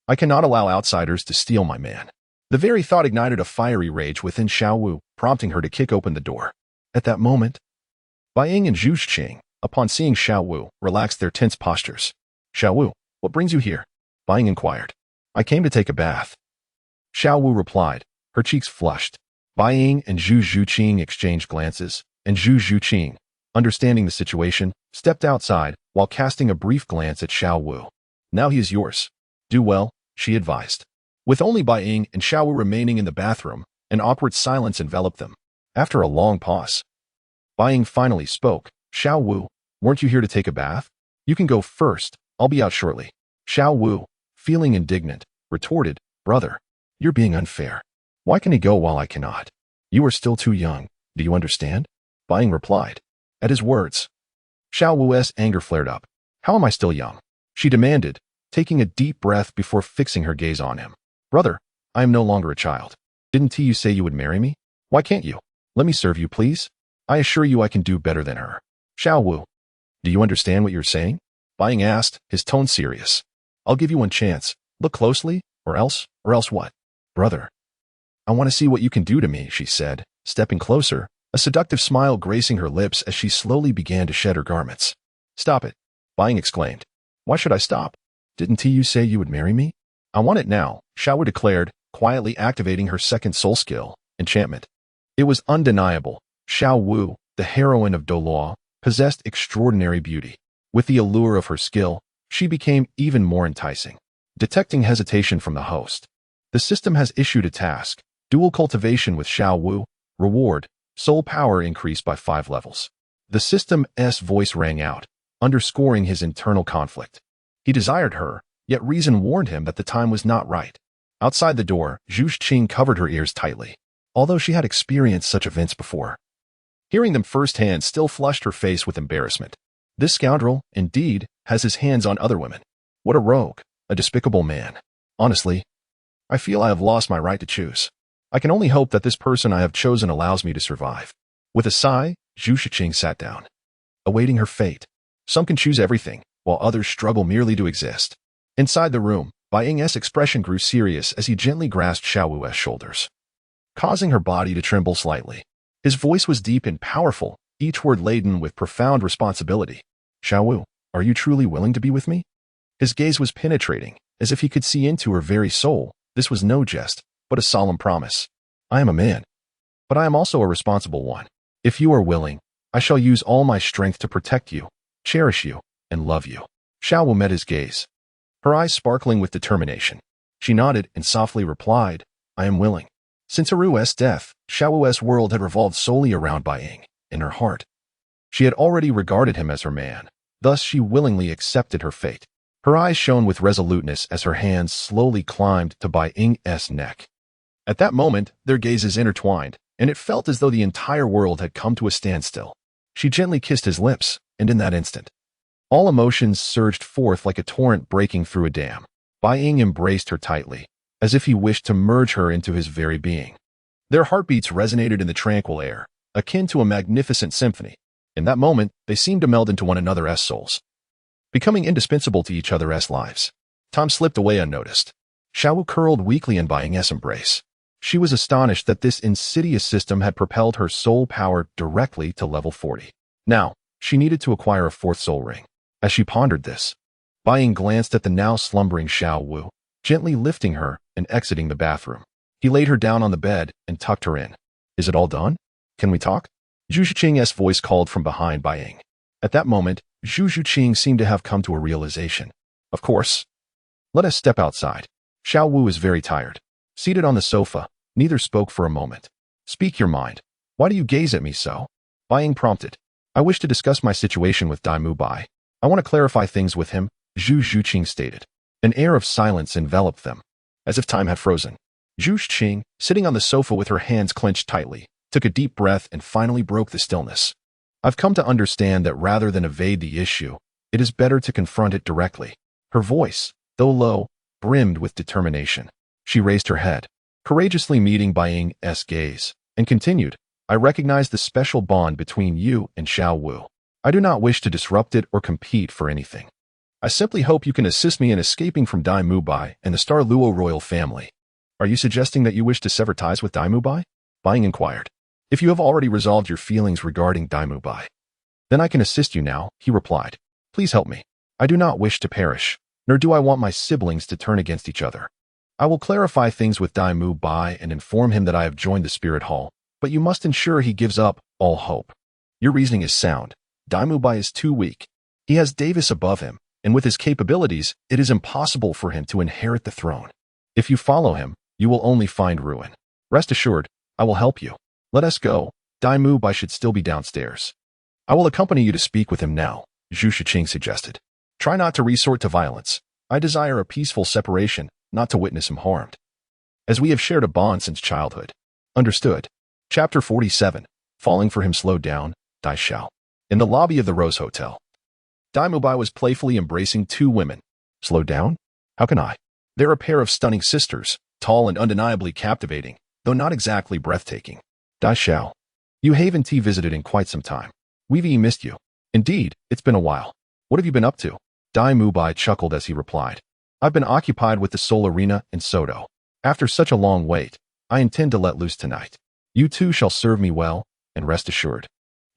I cannot allow outsiders to steal my man. The very thought ignited a fiery rage within Shiau Wu, prompting her to kick open the door. At that moment, Bai Ying and Zhu Xuching, upon seeing Shiau Wu, relaxed their tense postures. Shiau Wu, what brings you here? Bai Ying inquired. I came to take a bath. Shiau Wu replied, her cheeks flushed. Bai Ying and Zhu Xuching exchanged glances, and Zhu Xuching, understanding the situation, stepped outside while casting a brief glance at Shiau Wu. Now he is yours. Do well, she advised. With only Bai Ying and Shiau Wu remaining in the bathroom, an awkward silence enveloped them. After a long pause, Bai Ying finally spoke. Shiau Wu, weren't you here to take a bath? You can go first. I'll be out shortly. Shiau Wu, feeling indignant, retorted, Brother, you're being unfair. Why can he go while I cannot? You are still too young. Do you understand? Bai Ying replied. At his words, Shiau Wu's anger flared up. How am I still young? She demanded, taking a deep breath before fixing her gaze on him. Brother, I am no longer a child. Didn't you say you would marry me? Why can't you? Let me serve you, please. I assure you I can do better than her. Shiau Wu, do you understand what you're saying? Bai Ying asked, his tone serious. I'll give you one chance. Look closely, or else what? Brother, I want to see what you can do to me, she said, stepping closer, a seductive smile gracing her lips as she slowly began to shed her garments. Stop it, Bai Ying exclaimed. Why should I stop? Didn't you say you would marry me? I want it now, Shiau Wu declared, quietly activating her second soul skill, enchantment. It was undeniable. Shiau Wu, the heroine of Doluo, possessed extraordinary beauty. With the allure of her skill, she became even more enticing. Detecting hesitation from the host, the system has issued a task. Dual cultivation with Shiau Wu. Reward, soul power increased by 5 levels. The system's voice rang out, underscoring his internal conflict. He desired her, yet reason warned him that the time was not right. Outside the door, Zhu Xuching covered her ears tightly, although she had experienced such events before. Hearing them firsthand still flushed her face with embarrassment. This scoundrel, indeed, has his hands on other women. What a rogue, a despicable man. Honestly, I feel I have lost my right to choose. I can only hope that this person I have chosen allows me to survive. With a sigh, Zhu Xuching sat down, awaiting her fate. Some can choose everything, while others struggle merely to exist. Inside the room, Bai Ying's expression grew serious as he gently grasped Shiau Wu's shoulders, causing her body to tremble slightly. His voice was deep and powerful, each word laden with profound responsibility. Shiau Wu, are you truly willing to be with me? His gaze was penetrating, as if he could see into her very soul. This was no jest, but a solemn promise. I am a man, but I am also a responsible one. If you are willing, I shall use all my strength to protect you, cherish you, and love you. Shiau Wu met his gaze, her eyes sparkling with determination. She nodded and softly replied, I am willing. Since Haru's death, Shiau Wu's world had revolved solely around Bai Ying. In her heart, she had already regarded him as her man, thus she willingly accepted her fate. Her eyes shone with resoluteness as her hands slowly climbed to Bai Ying's neck. At that moment, their gazes intertwined, and it felt as though the entire world had come to a standstill. She gently kissed his lips, and in that instant, all emotions surged forth like a torrent breaking through a dam. Bai Ying embraced her tightly, as if he wished to merge her into his very being. Their heartbeats resonated in the tranquil air, akin to a magnificent symphony. In that moment, they seemed to meld into one another's souls, becoming indispensable to each other's lives. Time slipped away unnoticed. Shiau Wu curled weakly in Bai Ying's embrace. She was astonished that this insidious system had propelled her soul power directly to level 40. Now, she needed to acquire a fourth soul ring. As she pondered this, Bai Ying glanced at the now slumbering Shiau Wu, gently lifting her and exiting the bathroom. He laid her down on the bed and tucked her in. Is it all done? Can we talk? Zhu Xuching's voice called from behind Bai Ying. At that moment, Zhu Xuching seemed to have come to a realization. Of course. Let us step outside. Shiau Wu is very tired. Seated on the sofa, neither spoke for a moment. Speak your mind. Why do you gaze at me so? Bai Ying prompted. I wish to discuss my situation with Daim Mubai. I want to clarify things with him, Zhu Xuching stated. An air of silence enveloped them, as if time had frozen. Zhu Xuching, sitting on the sofa with her hands clenched tightly, took a deep breath and finally broke the stillness. I've come to understand that rather than evade the issue, it is better to confront it directly. Her voice, though low, brimmed with determination. She raised her head, courageously meeting Bai Ying's gaze, and continued, I recognize the special bond between you and Shiau Wu. I do not wish to disrupt it or compete for anything. I simply hope you can assist me in escaping from Daim Mubai and the Star Luo royal family. Are you suggesting that you wish to sever ties with Daim Mubai? Bai Ying inquired. If you have already resolved your feelings regarding Daim Mubai, then I can assist you now, he replied. Please help me. I do not wish to perish, nor do I want my siblings to turn against each other. I will clarify things with Daim Mubai and inform him that I have joined the Spirit Hall, but you must ensure he gives up all hope. Your reasoning is sound. Daim Mubai is too weak. He has Davis above him, and with his capabilities, it is impossible for him to inherit the throne. If you follow him, you will only find ruin. Rest assured, I will help you. Let us go. Daim Mubai should still be downstairs. I will accompany you to speak with him now, Zhu Xuching suggested. Try not to resort to violence. I desire a peaceful separation, not to witness him harmed, as we have shared a bond since childhood. Understood. Chapter 47. Falling for him slowed down, Dai Xiao. In the lobby of the Rose Hotel, Daim Mubai was playfully embracing two women. Slowed down? How can I? They're a pair of stunning sisters, tall and undeniably captivating, though not exactly breathtaking. Dai Xiao. You haven't visited in quite some time. We've missed you. Indeed, it's been a while. What have you been up to? Daim Mubai chuckled as he replied. I've been occupied with the Soul Arena in Sodo. After such a long wait, I intend to let loose tonight. You two shall serve me well, and rest assured,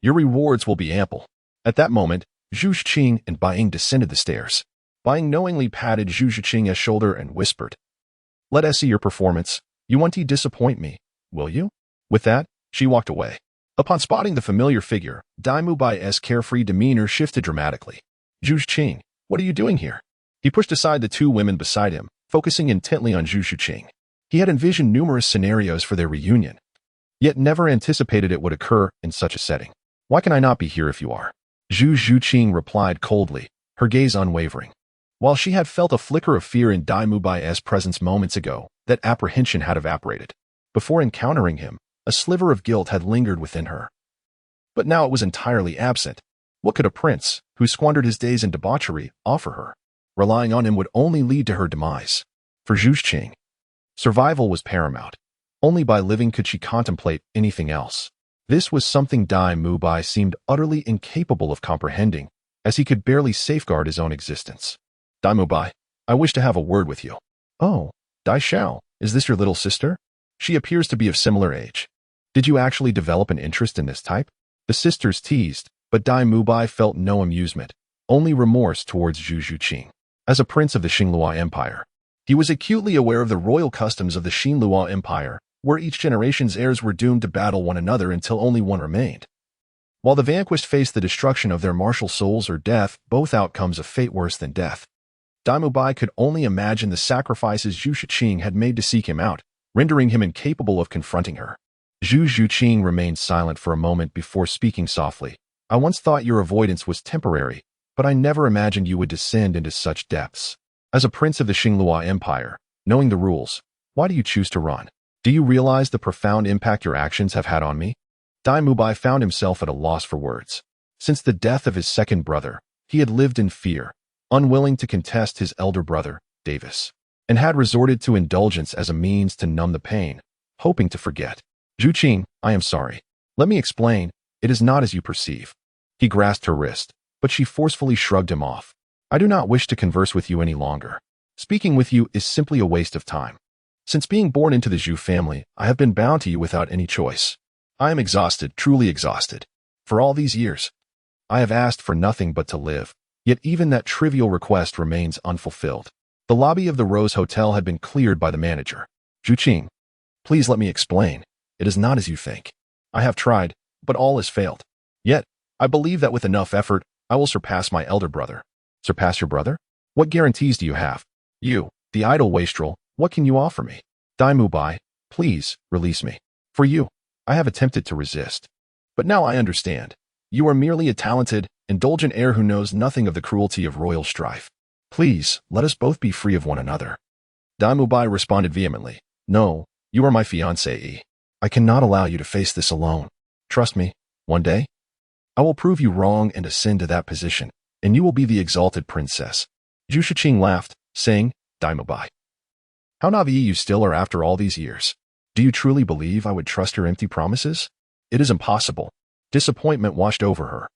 your rewards will be ample. At that moment, Zhu Xuching and Bai Ying descended the stairs. Bai Ying knowingly patted Zhu Xuching's shoulder and whispered, Let us see your performance. You won't disappoint me, will you? With that, she walked away. Upon spotting the familiar figure, Daim Mubai's carefree demeanor shifted dramatically. Zhu Xuching, what are you doing here? He pushed aside the two women beside him, focusing intently on Zhu Xuching. He had envisioned numerous scenarios for their reunion, yet never anticipated it would occur in such a setting. Why can I not be here if you are? Zhu Xuching replied coldly, her gaze unwavering. While she had felt a flicker of fear in Daim Mubai's presence moments ago, that apprehension had evaporated. Before encountering him, a sliver of guilt had lingered within her. But now it was entirely absent. What could a prince, who squandered his days in debauchery, offer her? Relying on him would only lead to her demise. For Zhu Xuching, survival was paramount. Only by living could she contemplate anything else. This was something Daim Mubai seemed utterly incapable of comprehending, as he could barely safeguard his own existence. Daim Mubai, I wish to have a word with you. Oh, Dai Xiao, is this your little sister? She appears to be of similar age. Did you actually develop an interest in this type? The sisters teased, but Daim Mubai felt no amusement, only remorse towards Zhu Xuching. As a prince of the Xinlua Empire, he was acutely aware of the royal customs of the Xinlua Empire, where each generation's heirs were doomed to battle one another until only one remained. While the vanquished faced the destruction of their martial souls or death, both outcomes of fate worse than death. Daim Mubai could only imagine the sacrifices Zhu Xuching had made to seek him out, rendering him incapable of confronting her. Zhu Xuching remained silent for a moment before speaking softly. I once thought your avoidance was temporary, but I never imagined you would descend into such depths. As a prince of the Xinlua Empire, knowing the rules, why do you choose to run? Do you realize the profound impact your actions have had on me? Daim Mubai found himself at a loss for words. Since the death of his second brother, he had lived in fear, unwilling to contest his elder brother, Davis, and had resorted to indulgence as a means to numb the pain, hoping to forget. Xuching, I am sorry. Let me explain, it is not as you perceive. He grasped her wrist, but she forcefully shrugged him off. I do not wish to converse with you any longer. Speaking with you is simply a waste of time. Since being born into the Zhu family, I have been bound to you without any choice. I am exhausted, truly exhausted. For all these years, I have asked for nothing but to live, yet even that trivial request remains unfulfilled. The lobby of the Rose Hotel had been cleared by the manager. Xuching, please let me explain. It is not as you think. I have tried, but all has failed. Yet, I believe that with enough effort, I will surpass my elder brother. Surpass your brother? What guarantees do you have? You, the idle wastrel, what can you offer me? Daim Mubai, please, release me. For you, I have attempted to resist. But now I understand. You are merely a talented, indulgent heir who knows nothing of the cruelty of royal strife. Please, let us both be free of one another. Daim Mubai responded vehemently. No, you are my fiancée. I cannot allow you to face this alone. Trust me, one day, I will prove you wrong and ascend to that position, and you will be the exalted princess. Zhu Xuching laughed, saying, Daim Mubai, how naive you still are after all these years. Do you truly believe I would trust your empty promises? It is impossible. Disappointment washed over her.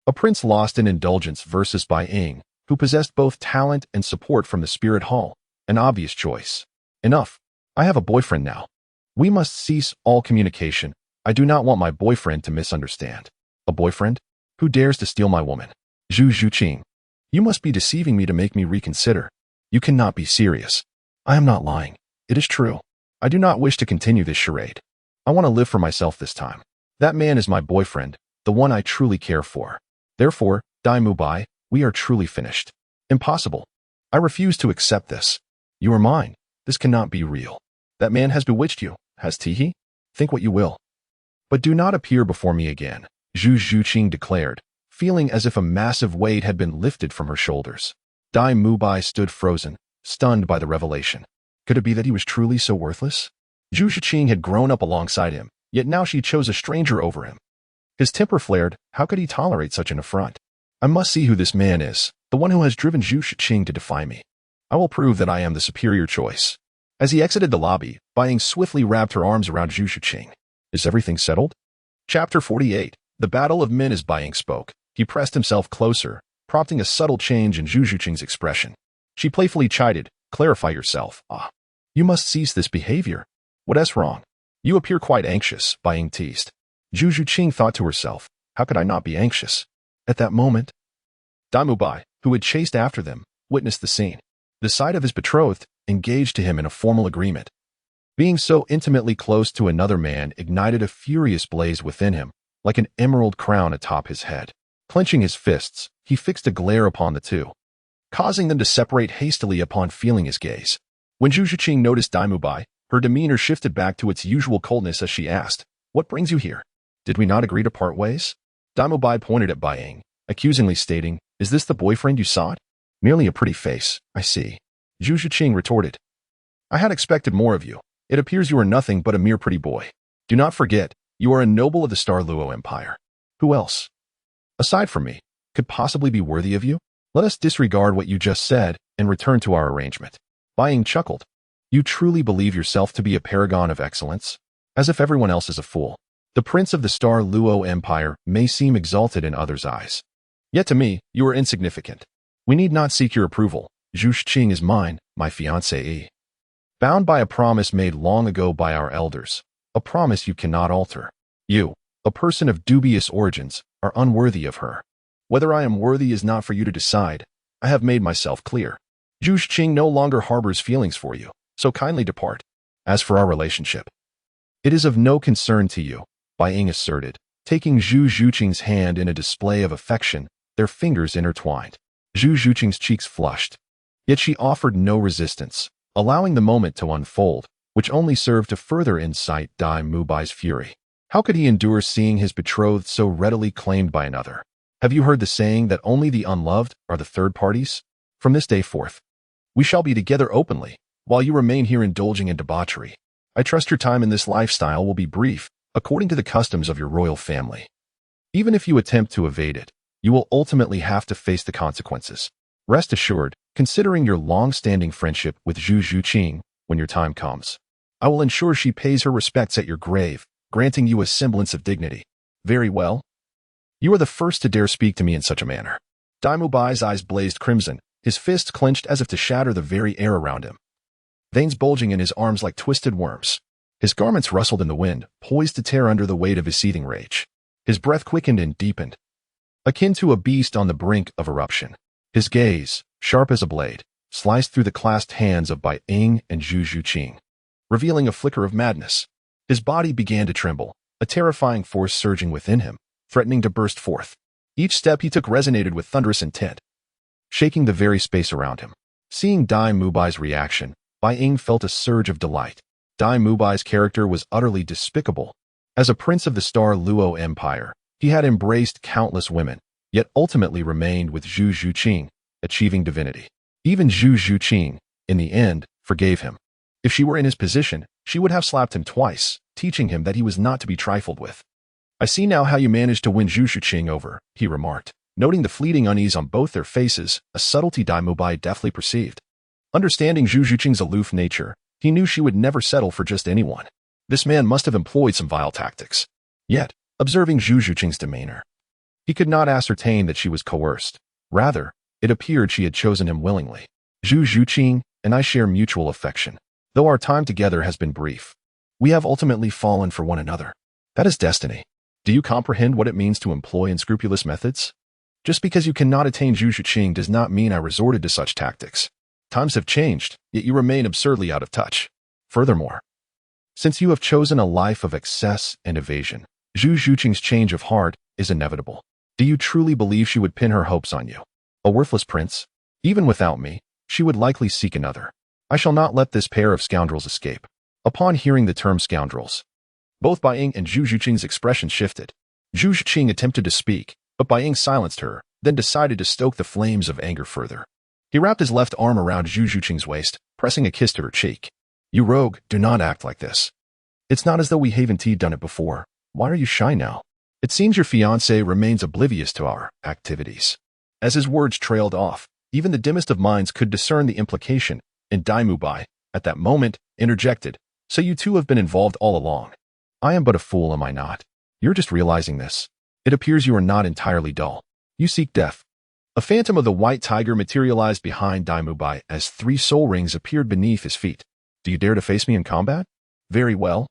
A prince lost in indulgence versus Bai Ying, who possessed both talent and support from the spirit hall, an obvious choice. Enough. I have a boyfriend now. We must cease all communication. I do not want my boyfriend to misunderstand. A boyfriend? Who dares to steal my woman? Zhu Xuching, you must be deceiving me to make me reconsider. You cannot be serious. I am not lying. It is true. I do not wish to continue this charade. I want to live for myself this time. That man is my boyfriend, the one I truly care for. Therefore, Daim Mubai, we are truly finished. Impossible. I refuse to accept this. You are mine. This cannot be real. That man has bewitched you, has he? Think what you will. But do not appear before me again, Zhu Xuching declared, feeling as if a massive weight had been lifted from her shoulders. Daim Mubai stood frozen, stunned by the revelation. Could it be that he was truly so worthless? Zhu Xuching had grown up alongside him, yet now she chose a stranger over him. His temper flared. How could he tolerate such an affront? I must see who this man is, the one who has driven Zhu Xuching to defy me. I will prove that I am the superior choice. As he exited the lobby, Bai Ying swiftly wrapped her arms around Zhu Xuching. Is everything settled? Chapter 48. The Battle of Men. As Bai Ying spoke, he pressed himself closer, prompting a subtle change in Zhu Xuching's expression. She playfully chided, clarify yourself. You must cease this behavior. What is wrong? You appear quite anxious, Bai Ying teased. Zhu Xuching thought to herself, how could I not be anxious? At that moment, Daim Mubai, who had chased after them, witnessed the scene. The sight of his betrothed engaged to him in a formal agreement. Being so intimately close to another man ignited a furious blaze within him, like an emerald crown atop his head. Clenching his fists, he fixed a glare upon the two, causing them to separate hastily upon feeling his gaze. When Zhu Xuching noticed Daim Mubai, her demeanor shifted back to its usual coldness as she asked, what brings you here? Did we not agree to part ways? Daim Mubai pointed at Bai Ying, accusingly stating, "Is this the boyfriend you sought?" "Merely a pretty face, I see," Zhu Xuching retorted. "I had expected more of you. It appears you are nothing but a mere pretty boy. Do not forget, you are a noble of the Star Luo Empire. Who else, aside from me, could possibly be worthy of you? Let us disregard what you just said and return to our arrangement." Bai Ying chuckled. "You truly believe yourself to be a paragon of excellence? As if everyone else is a fool. The prince of the Star Luo Empire may seem exalted in others' eyes. Yet to me, you are insignificant. We need not seek your approval. Zhu Xuching is mine, my fiancée. Bound by a promise made long ago by our elders, a promise you cannot alter. You, a person of dubious origins, are unworthy of her. Whether I am worthy is not for you to decide. I have made myself clear. Zhu Xuching no longer harbors feelings for you, so kindly depart. As for our relationship, it is of no concern to you," Bai Ying asserted, taking Zhu Xuching's hand in a display of affection, their fingers intertwined. Zhu Xuching's cheeks flushed. Yet she offered no resistance, allowing the moment to unfold, which only served to further incite Daim Mubai's fury. How could he endure seeing his betrothed so readily claimed by another? Have you heard the saying that only the unloved are the third parties? From this day forth, we shall be together openly, while you remain here indulging in debauchery. I trust your time in this lifestyle will be brief, according to the customs of your royal family. Even if you attempt to evade it, you will ultimately have to face the consequences. Rest assured, considering your long-standing friendship with Zhu Xuching, when your time comes, I will ensure she pays her respects at your grave, granting you a semblance of dignity. Very well. You are the first to dare speak to me in such a manner." Daim Mubai's eyes blazed crimson, his fist clenched as if to shatter the very air around him. Veins bulging in his arms like twisted worms. His garments rustled in the wind, poised to tear under the weight of his seething rage. His breath quickened and deepened, akin to a beast on the brink of eruption. His gaze, sharp as a blade, sliced through the clasped hands of Bai Ying and Zhu Xuching, revealing a flicker of madness. His body began to tremble, a terrifying force surging within him, threatening to burst forth. Each step he took resonated with thunderous intent, shaking the very space around him. Seeing Daim Mubai's reaction, Bai Ying felt a surge of delight. Daim Mubai's character was utterly despicable. As a prince of the Star Luo Empire, he had embraced countless women, yet ultimately remained with Zhu Xuching, achieving divinity. Even Zhu Xuching, in the end, forgave him. If she were in his position, she would have slapped him twice, teaching him that he was not to be trifled with. "I see now how you managed to win Zhu Xuching over," he remarked, noting the fleeting unease on both their faces, a subtlety Daim Mubai deftly perceived. Understanding Zhu Xuching's aloof nature, he knew she would never settle for just anyone. This man must have employed some vile tactics. Yet, observing Zhu Xuching's demeanor, he could not ascertain that she was coerced. Rather, it appeared she had chosen him willingly. "Zhu Xuching and I share mutual affection. Though our time together has been brief, we have ultimately fallen for one another. That is destiny. Do you comprehend what it means to employ unscrupulous methods? Just because you cannot attain Zhu Xuching does not mean I resorted to such tactics. Times have changed, yet you remain absurdly out of touch. Furthermore, since you have chosen a life of excess and evasion, Zhu Xuching's change of heart is inevitable. Do you truly believe she would pin her hopes on you? A worthless prince? Even without me, she would likely seek another. I shall not let this pair of scoundrels escape." Upon hearing the term scoundrels, both Bai Ying and Zhu Xuching's expression shifted. Zhu Xuching attempted to speak, but Bai Ying silenced her, then decided to stoke the flames of anger further. He wrapped his left arm around Zhu Xuching's waist, pressing a kiss to her cheek. "You rogue, do not act like this. It's not as though we haven't done it before. Why are you shy now? It seems your fiancé remains oblivious to our activities." As his words trailed off, even the dimmest of minds could discern the implication, and Daim Mubai, at that moment, interjected, "So you two have been involved all along. I am but a fool, am I not? You're just realizing this. It appears you are not entirely dull. You seek death." A phantom of the white tiger materialized behind Daim Mubai as 3 soul rings appeared beneath his feet. "Do you dare to face me in combat? Very well.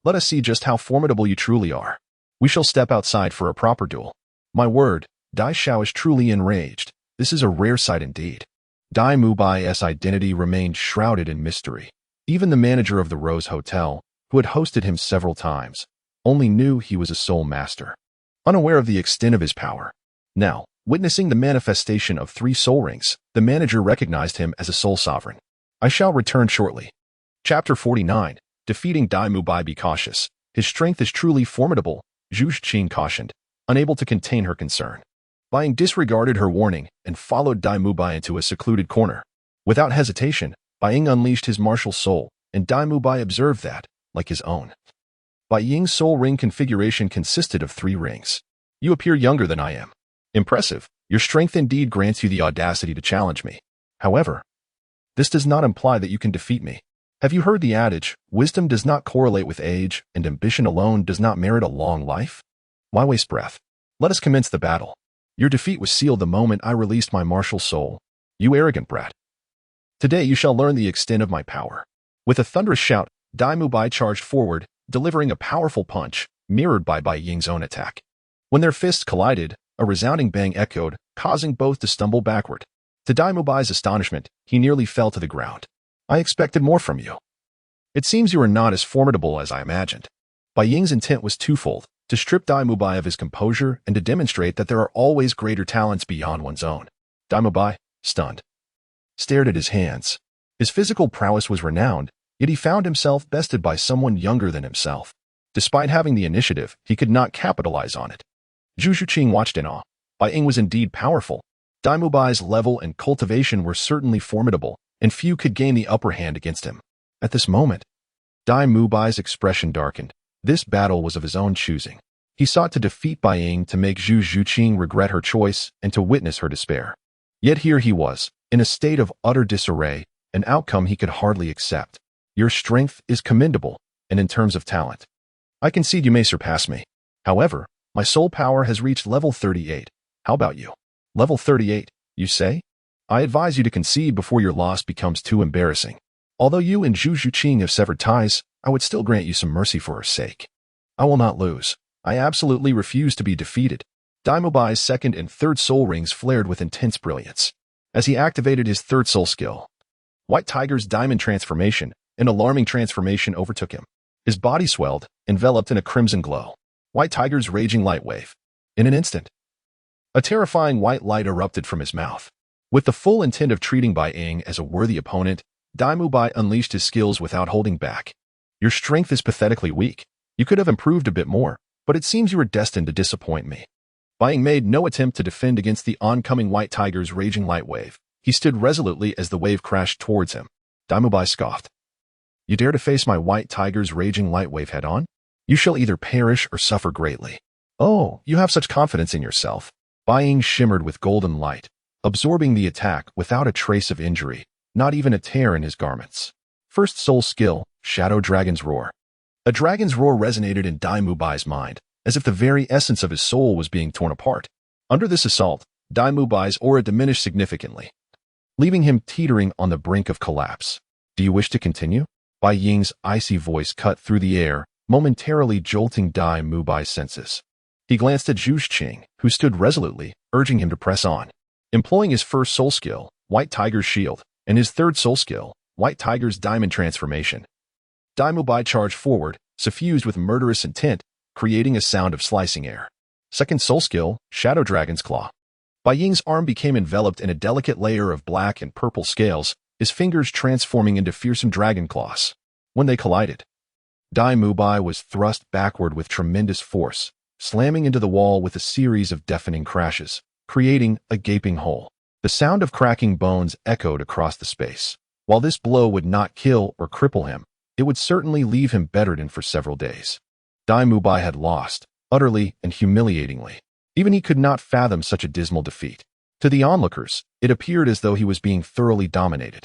Let us see just how formidable you truly are. We shall step outside for a proper duel. My word, Dai Xiao is truly enraged. This is a rare sight indeed." Daim Mubai's identity remained shrouded in mystery. Even the manager of the Rose Hotel, who had hosted him several times, only knew he was a soul master, unaware of the extent of his power. Now, witnessing the manifestation of 3 soul rings, the manager recognized him as a soul sovereign. "I shall return shortly." Chapter 49, Defeating Daim Mubai. Be cautious. His strength is truly formidable, Zhu Xuching cautioned, unable to contain her concern. Bai Ying disregarded her warning and followed Daim Mubai into a secluded corner. Without hesitation, Bai Ying unleashed his martial soul, and Daim Mubai observed that, like his own. Bai Ying's soul ring configuration consisted of 3 rings. You appear younger than I am. Impressive. Your strength indeed grants you the audacity to challenge me. However, this does not imply that you can defeat me. Have you heard the adage, wisdom does not correlate with age, and ambition alone does not merit a long life? Why waste breath? Let us commence the battle. Your defeat was sealed the moment I released my martial soul. You arrogant brat. Today you shall learn the extent of my power. With a thunderous shout, Daim Mubai charged forward, delivering a powerful punch, mirrored by Bai Ying's own attack. When their fists collided, a resounding bang echoed, causing both to stumble backward. To Daim Mubai's astonishment, he nearly fell to the ground. I expected more from you. It seems you are not as formidable as I imagined. Bai Ying's intent was twofold, to strip Daim Mubai of his composure and to demonstrate that there are always greater talents beyond one's own. Daim Mubai, stunned, stared at his hands. His physical prowess was renowned, yet he found himself bested by someone younger than himself. Despite having the initiative, he could not capitalize on it. Zhu Xuching watched in awe. Bai Ying was indeed powerful. Daim Mubai's level and cultivation were certainly formidable, and few could gain the upper hand against him. At this moment, Daim Mubai's expression darkened. This battle was of his own choosing. He sought to defeat Bai Ying to make Zhu Xuching regret her choice and to witness her despair. Yet here he was, in a state of utter disarray, an outcome he could hardly accept. Your strength is commendable, and in terms of talent, I concede you may surpass me. However, my soul power has reached level 38. How about you? Level 38, you say? I advise you to concede before your loss becomes too embarrassing. Although you and Zhu Xuching have severed ties, I would still grant you some mercy for her sake. I will not lose. I absolutely refuse to be defeated. Daim Mubai's second and third soul rings flared with intense brilliance. As he activated his third soul skill, White Tiger's diamond transformation, an alarming transformation overtook him. His body swelled, enveloped in a crimson glow. White Tiger's raging light wave. In an instant, a terrifying white light erupted from his mouth. With the full intent of treating Bai Ying as a worthy opponent, Daim Mubai unleashed his skills without holding back. Your strength is pathetically weak. You could have improved a bit more, but it seems you are destined to disappoint me. Bai Ying made no attempt to defend against the oncoming White Tiger's raging light wave. He stood resolutely as the wave crashed towards him. Daim Mubai scoffed. You dare to face my White Tiger's raging light wave head-on? You shall either perish or suffer greatly. Oh, you have such confidence in yourself. Bai Ying shimmered with golden light, absorbing the attack without a trace of injury, not even a tear in his garments. First soul skill, Shadow Dragon's Roar. A dragon's roar resonated in Daim Mubai's mind, as if the very essence of his soul was being torn apart. Under this assault, Daim Mubai's aura diminished significantly, leaving him teetering on the brink of collapse. Do you wish to continue? Bai Ying's icy voice cut through the air, momentarily jolting Daim Mubai's senses. He glanced at Zhu Xuching, who stood resolutely, urging him to press on. Employing his first soul skill, White Tiger's Shield, and his third soul skill, White Tiger's Diamond Transformation, Daim Mubai charged forward, suffused with murderous intent, creating a sound of slicing air. Second soul skill, Shadow Dragon's Claw. Bai Ying's arm became enveloped in a delicate layer of black and purple scales, his fingers transforming into fearsome dragon claws. When they collided, Daim Mubai was thrust backward with tremendous force, slamming into the wall with a series of deafening crashes, creating a gaping hole. The sound of cracking bones echoed across the space. While this blow would not kill or cripple him, it would certainly leave him bedridden for several days. Daim Mubai had lost, utterly and humiliatingly. Even he could not fathom such a dismal defeat. To the onlookers, it appeared as though he was being thoroughly dominated.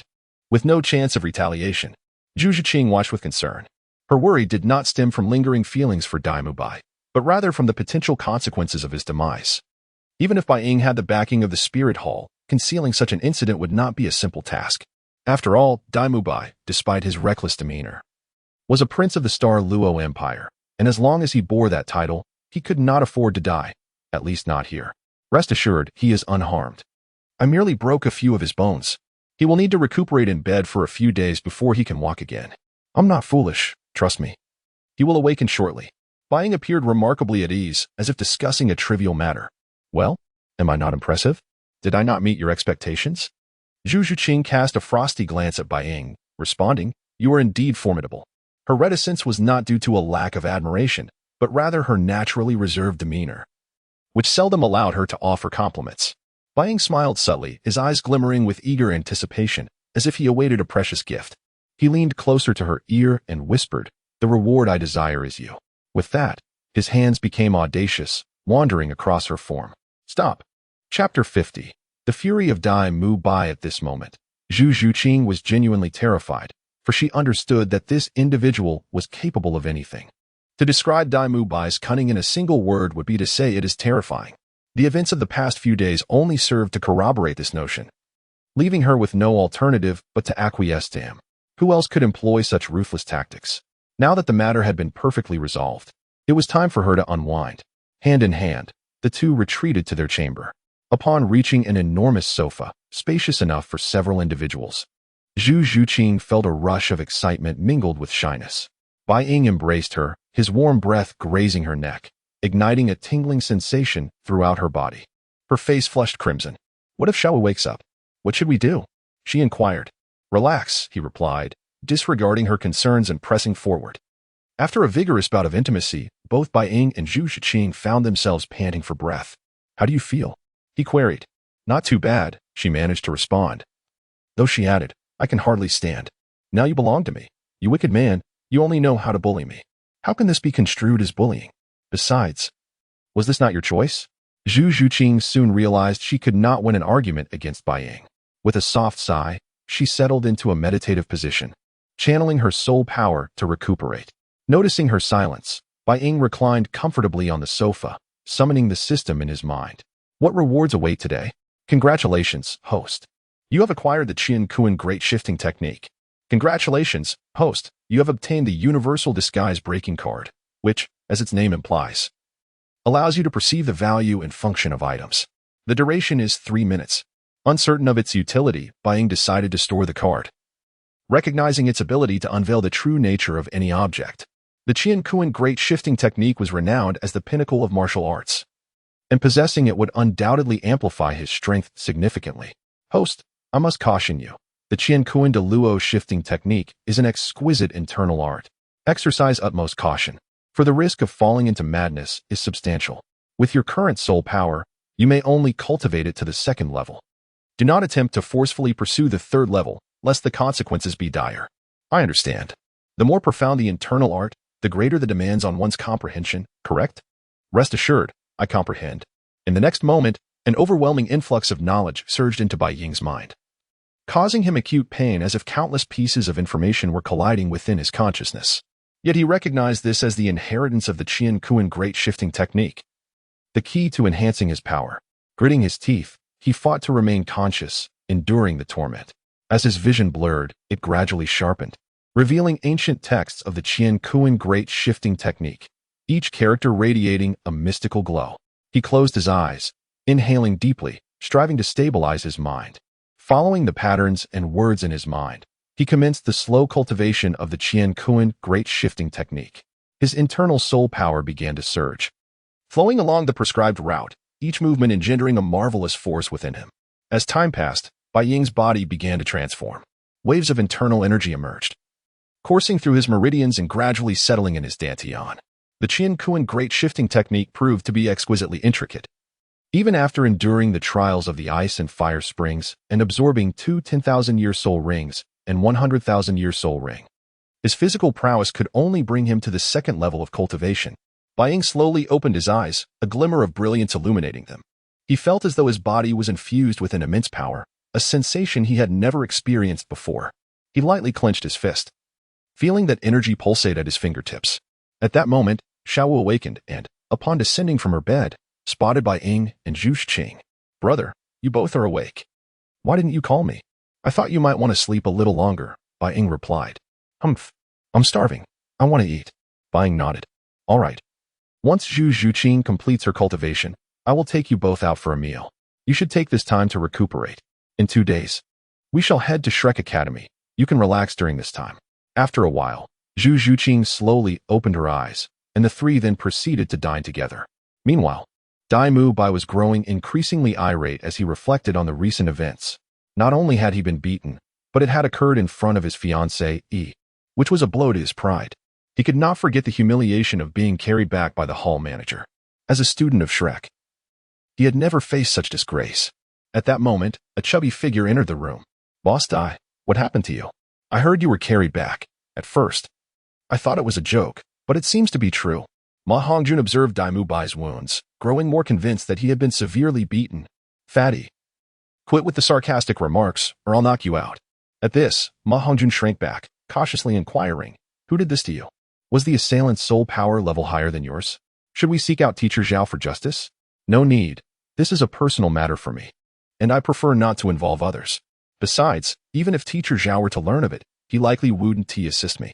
With no chance of retaliation, Zhu Xuching watched with concern. Her worry did not stem from lingering feelings for Daim Mubai, but rather from the potential consequences of his demise. Even if Bai Ying had the backing of the Spirit Hall, concealing such an incident would not be a simple task. After all, Daim Mubai, despite his reckless demeanor, was a prince of the Star Luo Empire, and as long as he bore that title, he could not afford to die, at least not here. Rest assured, he is unharmed. I merely broke a few of his bones. He will need to recuperate in bed for a few days before he can walk again. I'm not foolish, trust me. He will awaken shortly. Bai Ying appeared remarkably at ease, as if discussing a trivial matter. Well, am I not impressive? Did I not meet your expectations? Zhu Xuching cast a frosty glance at Bai Ying, responding, You are indeed formidable. Her reticence was not due to a lack of admiration, but rather her naturally reserved demeanor. which seldom allowed her to offer compliments. Bai Ying smiled subtly, his eyes glimmering with eager anticipation, as if he awaited a precious gift. He leaned closer to her ear and whispered, "The reward I desire is you." With that, his hands became audacious, wandering across her form. Stop. Chapter 50. The fury of Daim Mubai. At this moment, Zhu Xuching was genuinely terrified, for she understood that this individual was capable of anything. To describe Daim Mubai's cunning in a single word would be to say it is terrifying. The events of the past few days only served to corroborate this notion, leaving her with no alternative but to acquiesce to him. Who else could employ such ruthless tactics? Now that the matter had been perfectly resolved, it was time for her to unwind. Hand in hand, the two retreated to their chamber. Upon reaching an enormous sofa, spacious enough for several individuals, Zhu Xuching felt a rush of excitement mingled with shyness. Bai Ying embraced her, his warm breath grazing her neck, igniting a tingling sensation throughout her body. Her face flushed crimson. "What if Shiau Wu wakes up? What should we do?" she inquired. "Relax," he replied, disregarding her concerns and pressing forward. After a vigorous bout of intimacy, both Bai Ying and Zhu Xuching found themselves panting for breath. "How do you feel?" he queried. "Not too bad," she managed to respond. Though she added, "I can hardly stand. Now you belong to me. You wicked man, you only know how to bully me. How can this be construed as bullying? Besides, was this not your choice?" Zhu Xuching soon realized she could not win an argument against Bai Ying. With a soft sigh, she settled into a meditative position, channeling her soul power to recuperate. Noticing her silence, Bai Ying reclined comfortably on the sofa, summoning the system in his mind. "What rewards await today?" "Congratulations, host. You have acquired the Qianrenxue Great Shifting Technique." "Congratulations, host. You have obtained the Universal Disguise Breaking card, which, as its name implies, allows you to perceive the value and function of items. The duration is 3 minutes. Uncertain of its utility, Bai Ying decided to store the card, recognizing its ability to unveil the true nature of any object. The Qianrenxue Great Shifting Technique was renowned as the pinnacle of martial arts, and possessing it would undoubtedly amplify his strength significantly. "Host, I must caution you. The Qianrenxue Liu shifting technique is an exquisite internal art. Exercise utmost caution, for the risk of falling into madness is substantial. With your current soul power, you may only cultivate it to the 2nd level. Do not attempt to forcefully pursue the 3rd level, lest the consequences be dire." "I understand. The more profound the internal art, the greater the demands on one's comprehension, correct?" "Rest assured, I comprehend." In the next moment, an overwhelming influx of knowledge surged into Bai Ying's mind, causing him acute pain as if countless pieces of information were colliding within his consciousness. Yet he recognized this as the inheritance of the Qianrenxue Great Shifting Technique, the key to enhancing his power. Gritting his teeth, he fought to remain conscious, enduring the torment. As his vision blurred, it gradually sharpened, revealing ancient texts of the Qianrenxue Great Shifting Technique, each character radiating a mystical glow. He closed his eyes, inhaling deeply, striving to stabilize his mind. Following the patterns and words in his mind, he commenced the slow cultivation of the Qianrenxue Great Shifting Technique. His internal soul power began to surge, flowing along the prescribed route, each movement engendering a marvelous force within him. As time passed, Bai Ying's body began to transform. Waves of internal energy emerged, coursing through his meridians and gradually settling in his dantian. The Qianrenxue Great Shifting Technique proved to be exquisitely intricate. Even after enduring the trials of the ice and fire springs and absorbing 2 10,000-year soul rings and 100,000-year soul ring, his physical prowess could only bring him to the 2nd level of cultivation. Bai Ying slowly opened his eyes, a glimmer of brilliance illuminating them. He felt as though his body was infused with an immense power, a sensation he had never experienced before. He lightly clenched his fist, feeling that energy pulsate at his fingertips. At that moment, Shiau Wu awakened and, upon descending from her bed, spotted Bai Ying and Zhu Xuching. "Brother, you both are awake. Why didn't you call me?" "I thought you might want to sleep a little longer," Bai Ying replied. "Humph. I'm starving. I want to eat." Bai Ying nodded. "All right. Once Zhu Xuching completes her cultivation, I will take you both out for a meal. You should take this time to recuperate. In 2 days, we shall head to Shrek Academy. You can relax during this time." After a while, Zhu Xuching slowly opened her eyes, and the three then proceeded to dine together. Meanwhile, Daim Mubai was growing increasingly irate as he reflected on the recent events. Not only had he been beaten, but it had occurred in front of his fiancée, which was a blow to his pride. He could not forget the humiliation of being carried back by the hall manager. As a student of Shrek He had never faced such disgrace. At that moment, a chubby figure entered the room. Boss Dai, what happened to you? I heard you were carried back. At first, I thought it was a joke, but it seems to be true. Ma Hongjun observed Daim Mubai's wounds, growing more convinced that he had been severely beaten. Fatty, quit with the sarcastic remarks, or I'll knock you out. At this, Ma Hongjun shrank back, cautiously inquiring, who did this to you? Was the assailant's soul power level higher than yours? Should we seek out Teacher Zhao for justice? No need. This is a personal matter for me, and I prefer not to involve others. Besides, even if Teacher Zhao were to learn of it, he likely wouldn't assist me.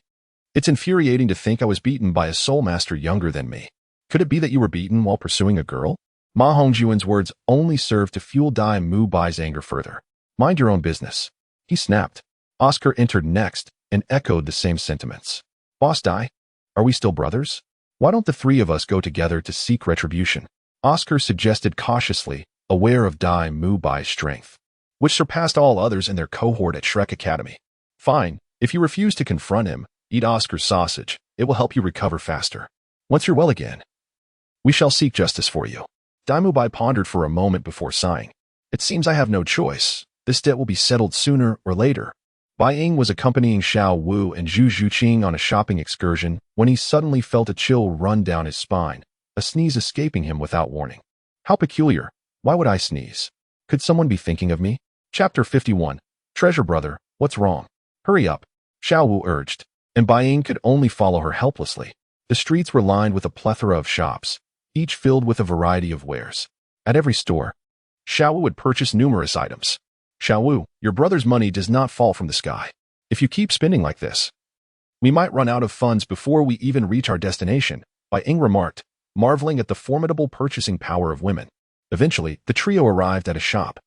It's infuriating to think I was beaten by a soul master younger than me. Could it be that you were beaten while pursuing a girl? Ma Hongjuan's words only served to fuel Daim Mubai's anger further. Mind your own business. He snapped. Oscar entered next and echoed the same sentiments. Boss Dai, are we still brothers? Why don't the three of us go together to seek retribution? Oscar suggested cautiously, aware of Daim Mubai's strength, which surpassed all others in their cohort at Shrek Academy. Fine, if you refuse to confront him, eat Oscar's sausage. It will help you recover faster. Once you're well again, we shall seek justice for you. Daim Mubai pondered for a moment before sighing. It seems I have no choice. This debt will be settled sooner or later. Bai Ying was accompanying Shiau Wu and Zhu Xuching on a shopping excursion when he suddenly felt a chill run down his spine, a sneeze escaping him without warning. How peculiar. Why would I sneeze? Could someone be thinking of me? Chapter 51. Treasure brother, what's wrong? Hurry up, Shiau Wu urged, and Bai Ying could only follow her helplessly. The streets were lined with a plethora of shops, each filled with a variety of wares. At every store, Shiau Wu would purchase numerous items. Shiau Wu, your brother's money does not fall from the sky. If you keep spending like this, we might run out of funds before we even reach our destination, Bai Ying remarked, marveling at the formidable purchasing power of women. Eventually, the trio arrived at a shop,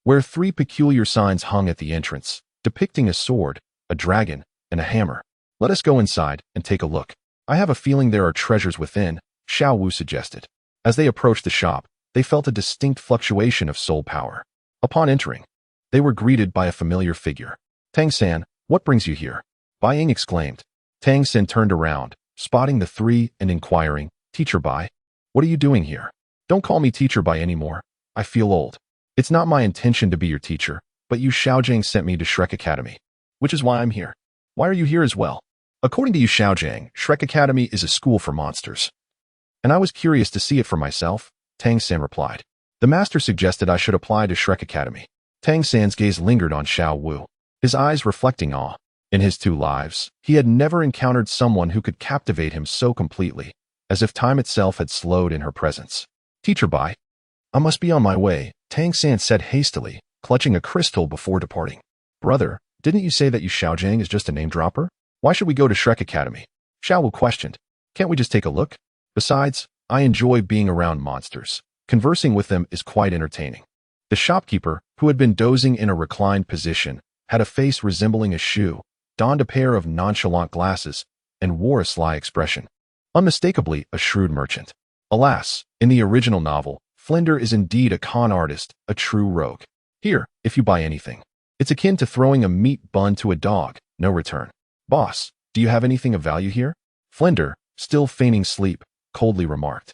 where three peculiar signs hung at the entrance, depicting a sword, a dragon, and a hammer. Let us go inside and take a look. I have a feeling there are treasures within, Shiau Wu suggested. As they approached the shop, they felt a distinct fluctuation of soul power. Upon entering, they were greeted by a familiar figure. Tangsan, what brings you here? Bai Ying exclaimed. Tangsan turned around, spotting the three and inquiring, Teacher Bai, what are you doing here? Don't call me Teacher Bai anymore. I feel old. It's not my intention to be your teacher, but Yu Xiaojing sent me to Shrek Academy, which is why I'm here. Why are you here as well? According to Yu Xiaojing, Shrek Academy is a school for monsters. And I was curious to see it for myself, Tangsan replied. The master suggested I should apply to Shrek Academy. Tangsan's gaze lingered on Shiau Wu, his eyes reflecting awe. In his 2 lives, he had never encountered someone who could captivate him so completely, as if time itself had slowed in her presence. Teacher Bai, I must be on my way, Tangsan said hastily, clutching a crystal before departing. Brother, didn't you say that Yu Xiaojing is just a name-dropper? Why should we go to Shrek Academy? Shiau Wu questioned. Can't we just take a look? Besides, I enjoy being around monsters. Conversing with them is quite entertaining. The shopkeeper, who had been dozing in a reclined position, had a face resembling a shoe, donned a pair of nonchalant glasses, and wore a sly expression. Unmistakably a shrewd merchant. Alas, in the original novel, Flinder is indeed a con artist, a true rogue. Here, if you buy anything, it's akin to throwing a meat bun to a dog, no return. Boss, do you have anything of value here? Flinder, still feigning sleep, coldly remarked.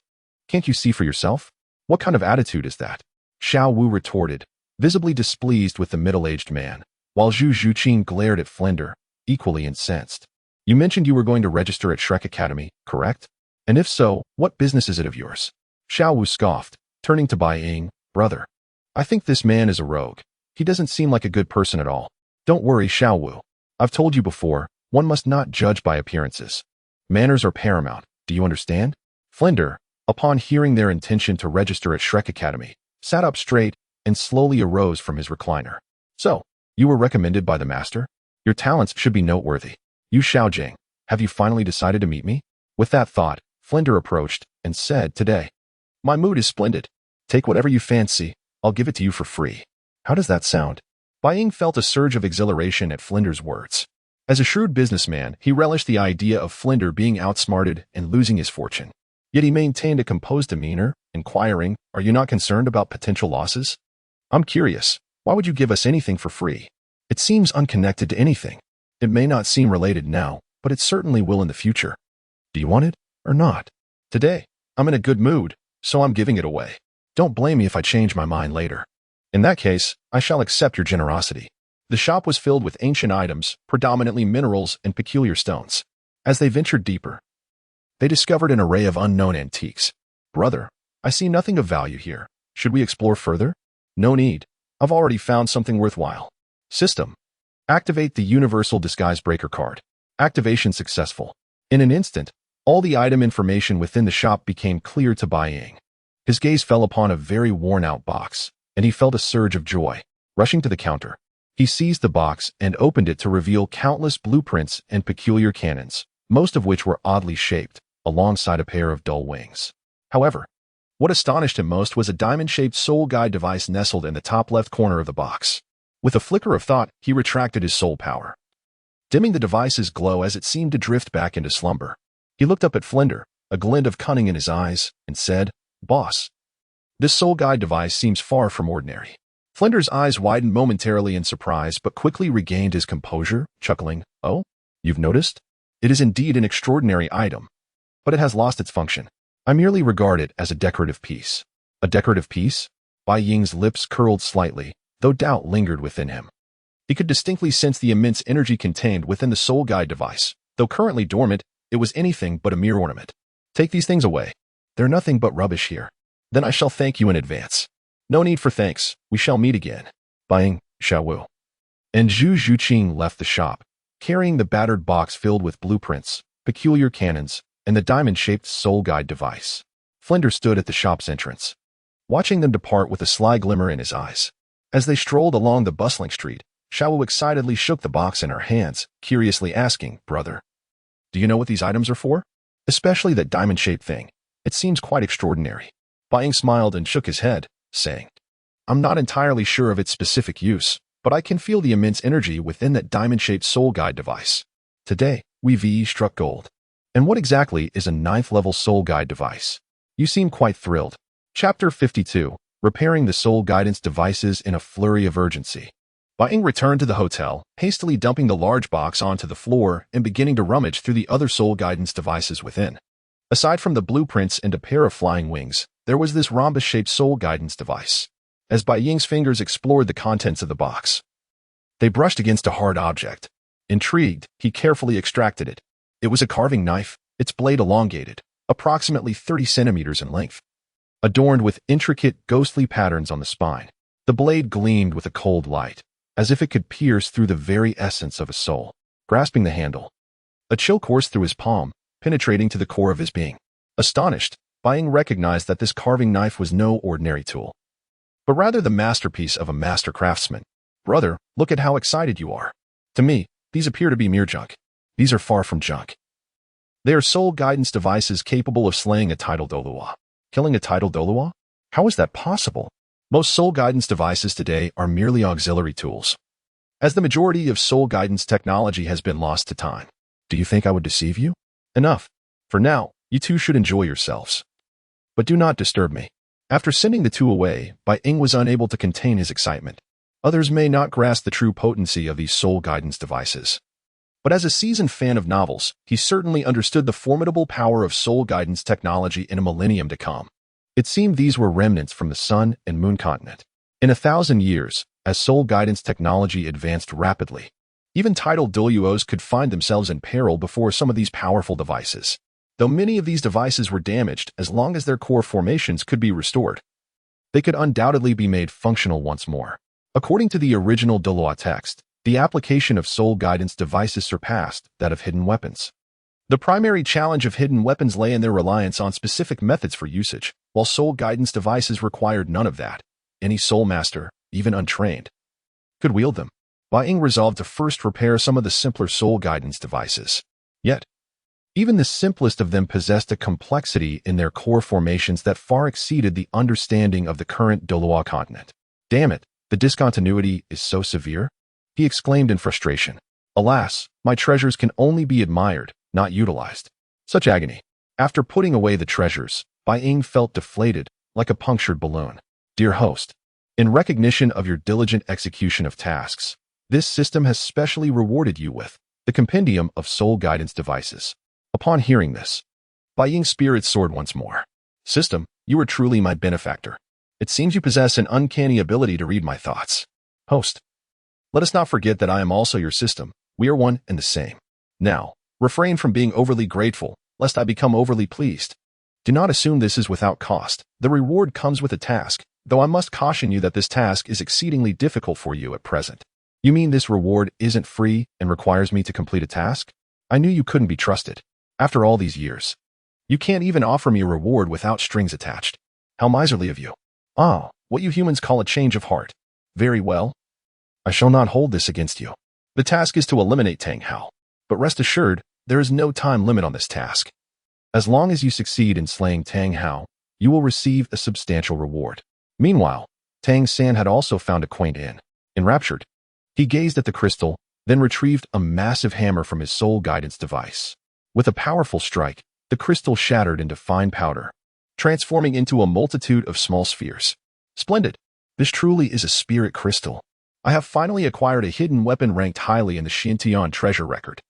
Can't you see for yourself? What kind of attitude is that? Shiau Wu retorted, visibly displeased with the middle-aged man, while Zhu Xuching glared at Flinder, equally incensed. You mentioned you were going to register at Shrek Academy, correct? And if so, what business is it of yours? Shiau Wu scoffed, turning to Bai Ying, brother. I think this man is a rogue. He doesn't seem like a good person at all. Don't worry, Shiau Wu. I've told you before, one must not judge by appearances. Manners are paramount, do you understand? Flinder, upon hearing their intention to register at Shrek Academy, sat up straight and slowly arose from his recliner. So, you were recommended by the master? Your talents should be noteworthy. Yu Xiaojing, have you finally decided to meet me? With that thought, Flinder approached and said, Today, my mood is splendid. Take whatever you fancy, I'll give it to you for free. How does that sound? Bai Ying felt a surge of exhilaration at Flinder's words. As a shrewd businessman, he relished the idea of Flinder being outsmarted and losing his fortune. Yet he maintained a composed demeanor, inquiring, Are you not concerned about potential losses? I'm curious, why would you give us anything for free? It seems unconnected to anything. It may not seem related now, but it certainly will in the future. Do you want it or not? Today, I'm in a good mood, so I'm giving it away. Don't blame me if I change my mind later. In that case, I shall accept your generosity. The shop was filled with ancient items, predominantly minerals and peculiar stones. As they ventured deeper, they discovered an array of unknown antiques. Brother, I see nothing of value here. Should we explore further? No need. I've already found something worthwhile. System. Activate the Universal Disguise Breaker card. Activation successful. In an instant, all the item information within the shop became clear to Bai Ying. His gaze fell upon a very worn-out box, and he felt a surge of joy. Rushing to the counter, he seized the box and opened it to reveal countless blueprints and peculiar cannons, most of which were oddly shaped, alongside a pair of dull wings. However, what astonished him most was a diamond-shaped soul guide device nestled in the top left corner of the box. With a flicker of thought, he retracted his soul power, dimming the device's glow as it seemed to drift back into slumber. He looked up at Flinder, a glint of cunning in his eyes, and said, "Boss, this soul guide device seems far from ordinary." Flinder's eyes widened momentarily in surprise but quickly regained his composure, chuckling, "Oh, you've noticed? It is indeed an extraordinary item, but it has lost its function. I merely regard it as a decorative piece." A decorative piece? Bai Ying's lips curled slightly, though doubt lingered within him. He could distinctly sense the immense energy contained within the soul guide device. Though currently dormant, it was anything but a mere ornament. "Take these things away. They're nothing but rubbish here. Then I shall thank you in advance." "No need for thanks. We shall meet again." Bai Ying, Shiau Wu, and Zhu Xuching left the shop, carrying the battered box filled with blueprints, peculiar cannons, and the diamond-shaped soul guide device. Flinder stood at the shop's entrance, watching them depart with a sly glimmer in his eyes. As they strolled along the bustling street, Shiau Wu excitedly shook the box in her hands, curiously asking, "Brother, do you know what these items are for? Especially that diamond-shaped thing. It seems quite extraordinary." Bai Ying smiled and shook his head, saying, "I'm not entirely sure of its specific use, but I can feel the immense energy within that diamond-shaped soul guide device. Today, we've struck gold." "And what exactly is a 9th-level soul guide device? You seem quite thrilled." Chapter 52, Repairing the Soul Guidance Devices in a Flurry of Urgency. Bai Ying returned to the hotel, hastily dumping the large box onto the floor and beginning to rummage through the other soul guidance devices within. Aside from the blueprints and a pair of flying wings, there was this rhombus-shaped soul guidance device. As Bai Ying's fingers explored the contents of the box, they brushed against a hard object. Intrigued, he carefully extracted it. It was a carving knife, its blade elongated, approximately 30 centimeters in length, adorned with intricate, ghostly patterns on the spine. The blade gleamed with a cold light, as if it could pierce through the very essence of a soul. Grasping the handle, a chill coursed through his palm, penetrating to the core of his being. Astonished, Bai Ying recognized that this carving knife was no ordinary tool, but rather the masterpiece of a master craftsman. "Brother, look at how excited you are. To me, these appear to be mere junk." "These are far from junk. They are soul guidance devices capable of slaying a tidal Dolua." "Killing a tidal Dolua? How is that possible?" "Most soul guidance devices today are merely auxiliary tools, as the majority of soul guidance technology has been lost to time." "Do you think I would deceive you?" "Enough. For now, you two should enjoy yourselves. But do not disturb me." After sending the two away, Bai Ying was unable to contain his excitement. Others may not grasp the true potency of these soul guidance devices, but as a seasoned fan of novels, he certainly understood the formidable power of soul guidance technology in a millennium to come. It seemed these were remnants from the Sun and Moon continent. In 1,000 years, as soul guidance technology advanced rapidly, even tidal Doluos could find themselves in peril before some of these powerful devices. Though many of these devices were damaged, as long as their core formations could be restored, they could undoubtedly be made functional once more. According to the original Dolua text, the application of soul guidance devices surpassed that of hidden weapons. The primary challenge of hidden weapons lay in their reliance on specific methods for usage, while soul guidance devices required none of that. Any soul master, even untrained, could wield them. Bai Ying resolved to first repair some of the simpler soul guidance devices. Yet, even the simplest of them possessed a complexity in their core formations that far exceeded the understanding of the current Dolua continent. "Damn it, the discontinuity is so severe," he exclaimed in frustration. "Alas, my treasures can only be admired, not utilized." Such agony. After putting away the treasures, Bai Ying felt deflated, like a punctured balloon. "Dear host, in recognition of your diligent execution of tasks, this system has specially rewarded you with the compendium of soul guidance devices." Upon hearing this, Bai Ying's spirits soared once more. "System, you are truly my benefactor. It seems you possess an uncanny ability to read my thoughts. Host. Let us not forget that I am also your system. We are one and the same. Now, refrain from being overly grateful, lest I become overly pleased. Do not assume this is without cost. The reward comes with a task, though I must caution you that this task is exceedingly difficult for you at present. You mean this reward isn't free and requires me to complete a task? I knew you couldn't be trusted. After all these years, you can't even offer me a reward without strings attached. How miserly of you. Ah, what you humans call a change of heart. Very well. I shall not hold this against you. The task is to eliminate Tanghao, but rest assured, there is no time limit on this task. As long as you succeed in slaying Tanghao, you will receive a substantial reward. Meanwhile, Tangsan had also found a quaint inn. Enraptured, he gazed at the crystal, then retrieved a massive hammer from his soul guidance device. With a powerful strike, the crystal shattered into fine powder, transforming into a multitude of small spheres. Splendid! This truly is a spirit crystal. I have finally acquired a hidden weapon ranked highly in the Xintian treasure record.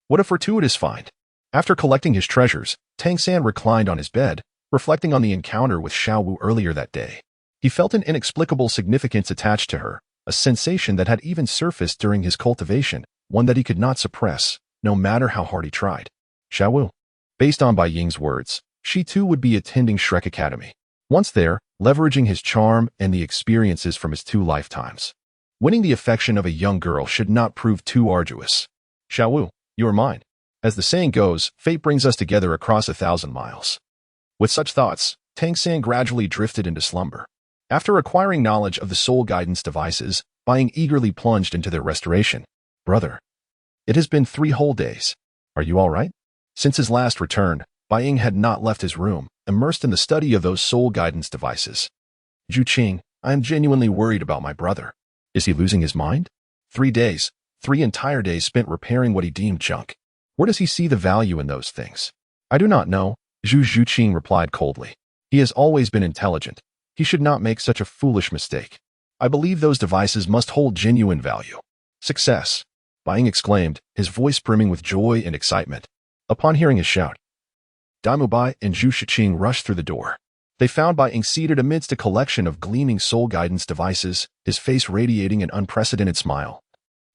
What a fortuitous find! After collecting his treasures, Tangsan reclined on his bed, reflecting on the encounter with Shiau Wu earlier that day. He felt an inexplicable significance attached to her, a sensation that had even surfaced during his cultivation, one that he could not suppress, no matter how hard he tried. Shiau Wu. Based on Bai Ying's words, she too would be attending Shrek Academy. Once there, leveraging his charm and the experiences from his 2 lifetimes. Winning the affection of a young girl should not prove too arduous. Shiau Wu, you are mine. As the saying goes, fate brings us together across 1,000 miles. With such thoughts, Tangsan gradually drifted into slumber. After acquiring knowledge of the soul guidance devices, Bai Ying eagerly plunged into their restoration. Brother, it has been 3 whole days. Are you all right? Since his last return, Bai Ying had not left his room, immersed in the study of those soul guidance devices. Zhu Xuching, I am genuinely worried about my brother. Is he losing his mind? 3 days, 3 entire days spent repairing what he deemed junk. Where does he see the value in those things? I do not know, Zhu Xuching replied coldly. He has always been intelligent. He should not make such a foolish mistake. I believe those devices must hold genuine value. Success! Bai Ying exclaimed, his voice brimming with joy and excitement. Upon hearing his shout, Daim Mubai and Zhu Xuching rushed through the door. They found Bai Ying seated amidst a collection of gleaming soul guidance devices, his face radiating an unprecedented smile.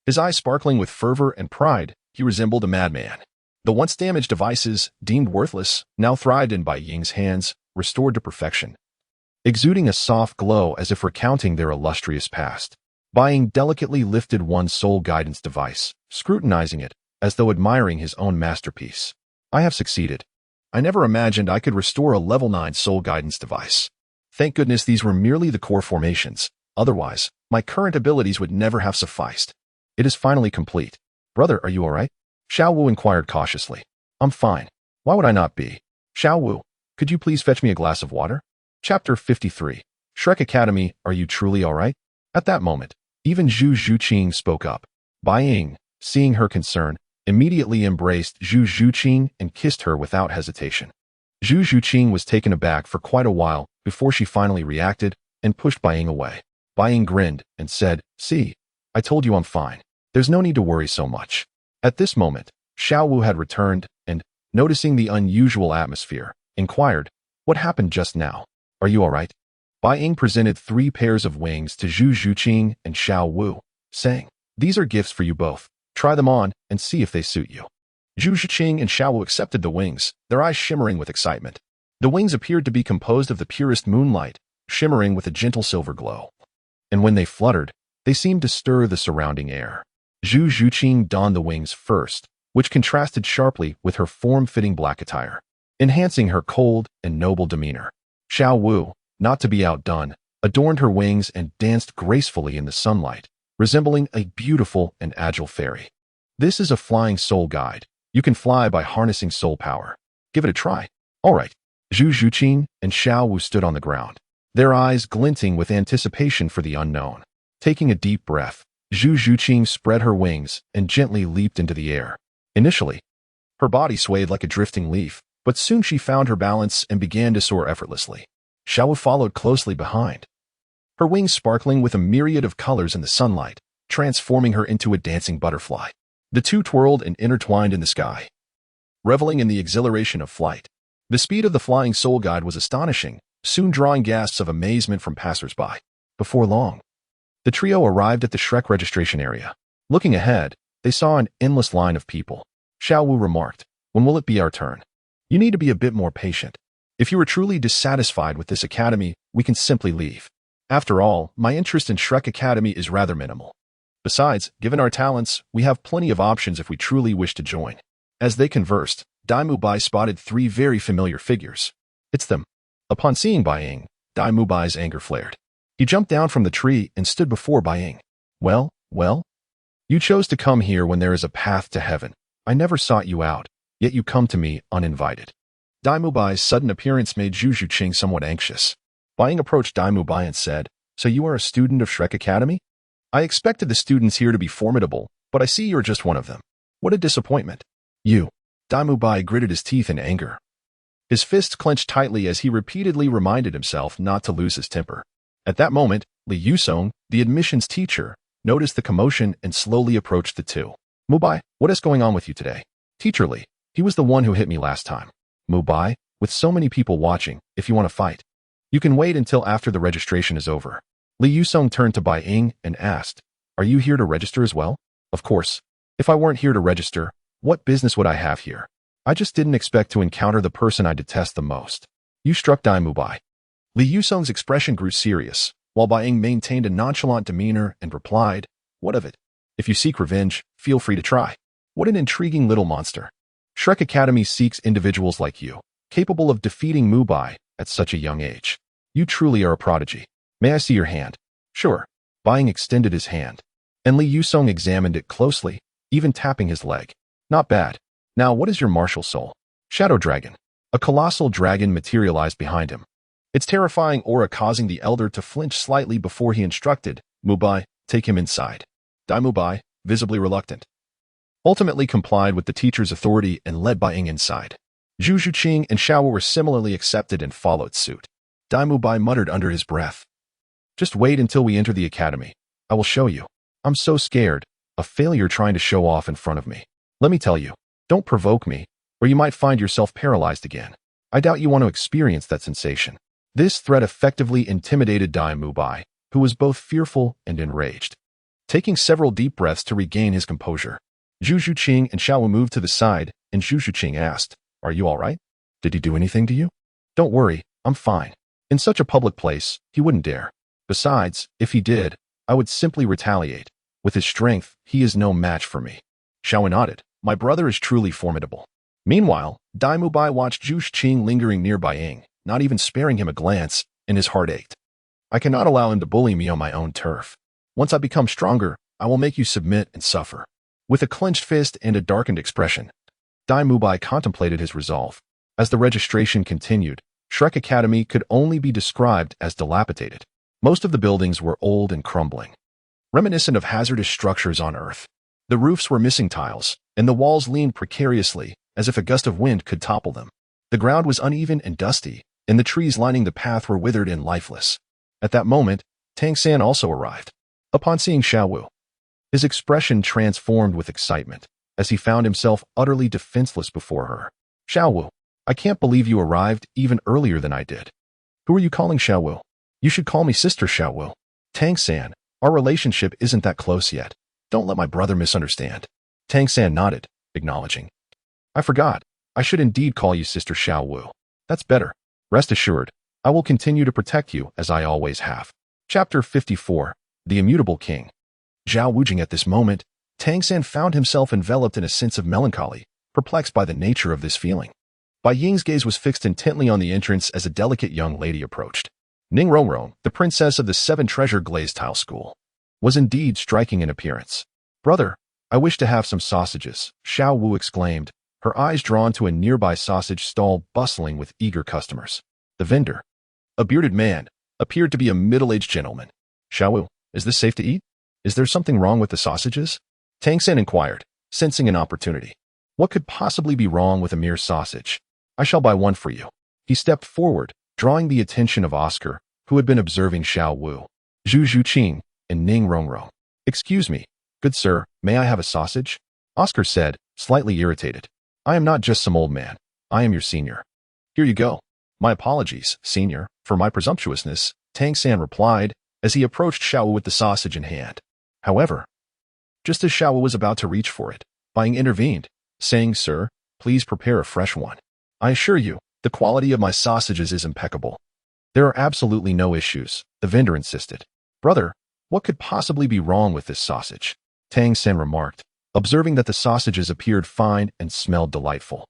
His eyes sparkling with fervor and pride, he resembled a madman. The once damaged devices, deemed worthless, now thrived in Bai Ying's hands, restored to perfection. Exuding a soft glow as if recounting their illustrious past, Bai Ying delicately lifted one soul guidance device, scrutinizing it, as though admiring his own masterpiece. I have succeeded. I never imagined I could restore a level 9 soul guidance device. Thank goodness these were merely the core formations. Otherwise, my current abilities would never have sufficed. It is finally complete. Brother, are you all right? Shiau Wu inquired cautiously. I'm fine. Why would I not be? Shiau Wu, could you please fetch me a glass of water? Chapter 53. Shrek Academy, are you truly all right? At that moment, even Zhu Xuching spoke up. Bai Ying, seeing her concern, immediately embraced Zhu Xuching and kissed her without hesitation. Zhu Xuching was taken aback for quite a while before she finally reacted and pushed Bai Ying away. Bai Ying grinned and said, See, I told you I'm fine. There's no need to worry so much. At this moment, Shiau Wu had returned and, noticing the unusual atmosphere, inquired, What happened just now? Are you all right? Bai Ying presented 3 pairs of wings to Zhu Xuching and Shiau Wu, saying, These are gifts for you both. Try them on and see if they suit you. Zhu Xuching and Shiau Wu accepted the wings, their eyes shimmering with excitement. The wings appeared to be composed of the purest moonlight, shimmering with a gentle silver glow. And when they fluttered, they seemed to stir the surrounding air. Zhu Xuching donned the wings first, which contrasted sharply with her form-fitting black attire, enhancing her cold and noble demeanor. Shiau Wu, not to be outdone, adorned her wings and danced gracefully in the sunlight, resembling a beautiful and agile fairy. This is a flying soul guide. You can fly by harnessing soul power. Give it a try. All right. Zhu Xuching and Shiau Wu stood on the ground, their eyes glinting with anticipation for the unknown. Taking a deep breath, Zhu Xuching spread her wings and gently leaped into the air. Initially, her body swayed like a drifting leaf, but soon she found her balance and began to soar effortlessly. Shiau Wu followed closely behind, her wings sparkling with a myriad of colors in the sunlight, transforming her into a dancing butterfly. The two twirled and intertwined in the sky, reveling in the exhilaration of flight. The speed of the flying soul guide was astonishing, soon drawing gasps of amazement from passers-by. Before long, the trio arrived at the Shrek registration area. Looking ahead, they saw an endless line of people. Shiau Wu remarked, "When will it be our turn? You need to be a bit more patient. If you are truly dissatisfied with this academy, we can simply leave. After all, my interest in Shrek Academy is rather minimal. Besides, given our talents, we have plenty of options if we truly wish to join." As they conversed, Daim Mubai spotted three very familiar figures. "It's them." Upon seeing Bai Ying, Daim Mubai's anger flared. He jumped down from the tree and stood before Bai Ying. Well, you chose to come here when there is a path to heaven. I never sought you out, yet you come to me uninvited." Daim Mubai's sudden appearance made Zhu Xuching somewhat anxious. Bai Ying approached Daim Mubai and said, "So you are a student of Shrek Academy? I expected the students here to be formidable, but I see you're just one of them. What a disappointment." "You." Daim Mubai gritted his teeth in anger. His fists clenched tightly as he repeatedly reminded himself not to lose his temper. At that moment, Li Yusong, the admissions teacher, noticed the commotion and slowly approached the two. "Mubai, what is going on with you today?" "Teacher Li, he was the one who hit me last time." "Mubai, with so many people watching, if you want to fight, you can wait until after the registration is over." Li Yusong turned to Bai Ying and asked, "Are you here to register as well?" "Of course. If I weren't here to register, what business would I have here? I just didn't expect to encounter the person I detest the most." "You struck Daim Mubai." Li Yusong's expression grew serious, while Bai Ying maintained a nonchalant demeanor and replied, "What of it? If you seek revenge, feel free to try." "What an intriguing little monster. Shrek Academy seeks individuals like you, capable of defeating Mubai at such a young age. You truly are a prodigy. May I see your hand?" "Sure." Bai Ying extended his hand, and Li Yusong examined it closely, even tapping his leg. "Not bad. Now what is your martial soul?" "Shadow Dragon." A colossal dragon materialized behind him, its terrifying aura causing the elder to flinch slightly before he instructed, "Mubai, take him inside." Daim Mubai, visibly reluctant, ultimately complied with the teacher's authority and led Bai Ying inside. Zhu Xuching and Shiau Wu were similarly accepted and followed suit. Daim Mubai muttered under his breath, "Just wait until we enter the academy. I will show you. I'm so scared, a failure trying to show off in front of me. Let me tell you, don't provoke me, or you might find yourself paralyzed again. I doubt you want to experience that sensation." This threat effectively intimidated Daim Mubai, who was both fearful and enraged. Taking several deep breaths to regain his composure, Zhu Xuching and Shiau Wu moved to the side, and Zhu Xuching asked, "Are you all right? Did he do anything to you?" "Don't worry, I'm fine. In such a public place, he wouldn't dare. Besides, if he did, I would simply retaliate. With his strength, he is no match for me." Shiau Wu nodded. "My brother is truly formidable." Meanwhile, Daim Mubai watched Zhu Xuching lingering near Bai Ying, not even sparing him a glance, and his heart ached. "I cannot allow him to bully me on my own turf. Once I become stronger, I will make you submit and suffer." With a clenched fist and a darkened expression, Daim Mubai contemplated his resolve. As the registration continued, Shrek Academy could only be described as dilapidated. Most of the buildings were old and crumbling, reminiscent of hazardous structures on Earth. The roofs were missing tiles, and the walls leaned precariously, as if a gust of wind could topple them. The ground was uneven and dusty, and the trees lining the path were withered and lifeless. At that moment, Tangsan also arrived. Upon seeing Shiau Wu, his expression transformed with excitement, as he found himself utterly defenseless before her. "Shiau Wu, I can't believe you arrived even earlier than I did." "Who are you calling Shiau Wu?" "You should call me Sister Shiau Wu." "Tangsan, our relationship isn't that close yet. Don't let my brother misunderstand." Tangsan nodded, acknowledging. "I forgot. I should indeed call you Sister Shiau Wu. That's better. Rest assured, I will continue to protect you as I always have." Chapter 54, The Immutable King. Zhao Wujing at this moment, Tangsan found himself enveloped in a sense of melancholy, perplexed by the nature of this feeling. Bai Ying's gaze was fixed intently on the entrance as a delicate young lady approached. Ning R, the princess of the Seven Treasure Glazed Tile School, was indeed striking in appearance. "Brother, I wish to have some sausages," Shiau Wu exclaimed, her eyes drawn to a nearby sausage stall bustling with eager customers. The vendor, a bearded man, appeared to be a middle-aged gentleman. "Shiau Wu, is this safe to eat? Is there something wrong with the sausages?" Tangsan inquired, sensing an opportunity. "What could possibly be wrong with a mere sausage? I shall buy one for you." He stepped forward, drawing the attention of Oscar, who had been observing Shiau Wu, Zhu Xuching, and Ning R. "Excuse me, good sir, may I have a sausage?" Oscar said, slightly irritated. "I am not just some old man. I am your senior." "Here you go. My apologies, senior, for my presumptuousness, Tangsan replied, as he approached Shiau Wu with the sausage in hand. However, just as Shiau Wu was about to reach for it, Bai Ying intervened, saying, "Sir, please prepare a fresh one. I assure you, the quality of my sausages is impeccable." "There are absolutely no issues," the vendor insisted. "Brother, what could possibly be wrong with this sausage?" Tangsan remarked, observing that the sausages appeared fine and smelled delightful.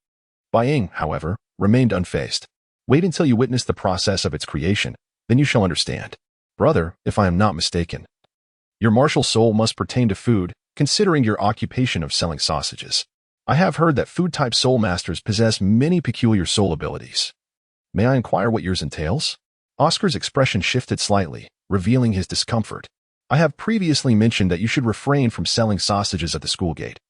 Bai Ying, however, remained unfazed. "Wait until you witness the process of its creation, then you shall understand. Brother, if I am not mistaken, your martial soul must pertain to food, considering your occupation of selling sausages. I have heard that food-type soul masters possess many peculiar soul abilities. May I inquire what yours entails?" Oscar's expression shifted slightly, revealing his discomfort. "I have previously mentioned that you should refrain from selling sausages at the school gate."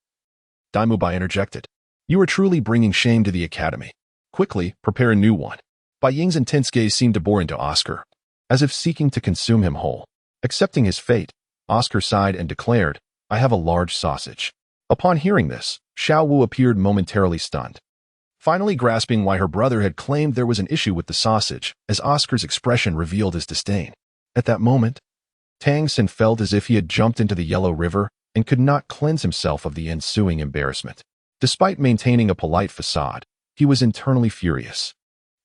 Daim Mubai interjected. "You are truly bringing shame to the academy. Quickly, prepare a new one." Bai Ying's intense gaze seemed to bore into Oscar, as if seeking to consume him whole. Accepting his fate, Oscar sighed and declared, "I have a large sausage." Upon hearing this, Shiau Wu appeared momentarily stunned, finally grasping why her brother had claimed there was an issue with the sausage, as Oscar's expression revealed his disdain. At that moment, Tangsan felt as if he had jumped into the Yellow River and could not cleanse himself of the ensuing embarrassment. Despite maintaining a polite facade, he was internally furious.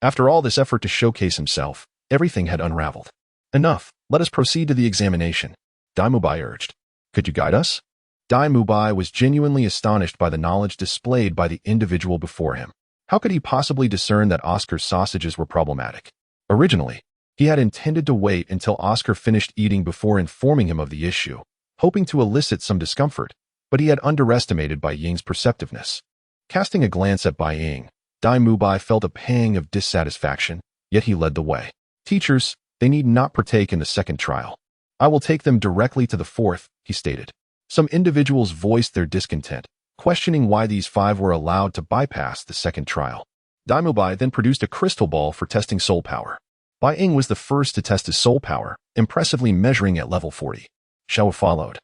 After all this effort to showcase himself, everything had unraveled. "Enough, let us proceed to the examination," Daim Mubai urged. "Could you guide us?" Daim Mubai was genuinely astonished by the knowledge displayed by the individual before him. How could he possibly discern that Oscar's sausages were problematic? Originally, he had intended to wait until Oscar finished eating before informing him of the issue, hoping to elicit some discomfort, but he had underestimated Bai Ying's perceptiveness. Casting a glance at Bai Ying, Daim Mubai felt a pang of dissatisfaction, yet he led the way. "Teachers, they need not partake in the second trial. I will take them directly to the fourth," he stated. Some individuals voiced their discontent, questioning why these 5 were allowed to bypass the second trial. Daim Mubai then produced a crystal ball for testing soul power. Bai Ying was the first to test his soul power, impressively measuring at level 40. Shiau Wu followed,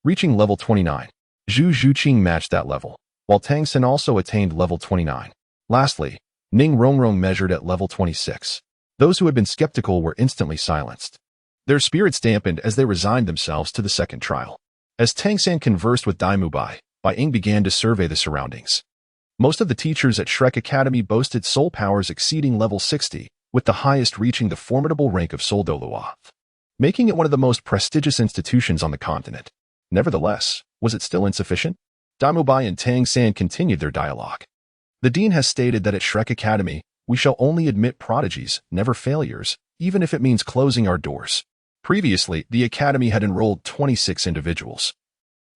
reaching level 29. Zhu Xuching matched that level, while Tangsan also attained level 29. Lastly, Ning R measured at level 26. Those who had been skeptical were instantly silenced, their spirits dampened as they resigned themselves to the second trial. As Tangsan conversed with Daim Mubai, Bai Ying began to survey the surroundings. Most of the teachers at Shrek Academy boasted soul powers exceeding level 60, with the highest reaching the formidable rank of Sodo, making it one of the most prestigious institutions on the continent. Nevertheless, was it still insufficient? Daim Mubai and Tangsan continued their dialogue. "The dean has stated that at Shrek Academy, we shall only admit prodigies, never failures, even if it means closing our doors. Previously, the academy had enrolled 26 individuals.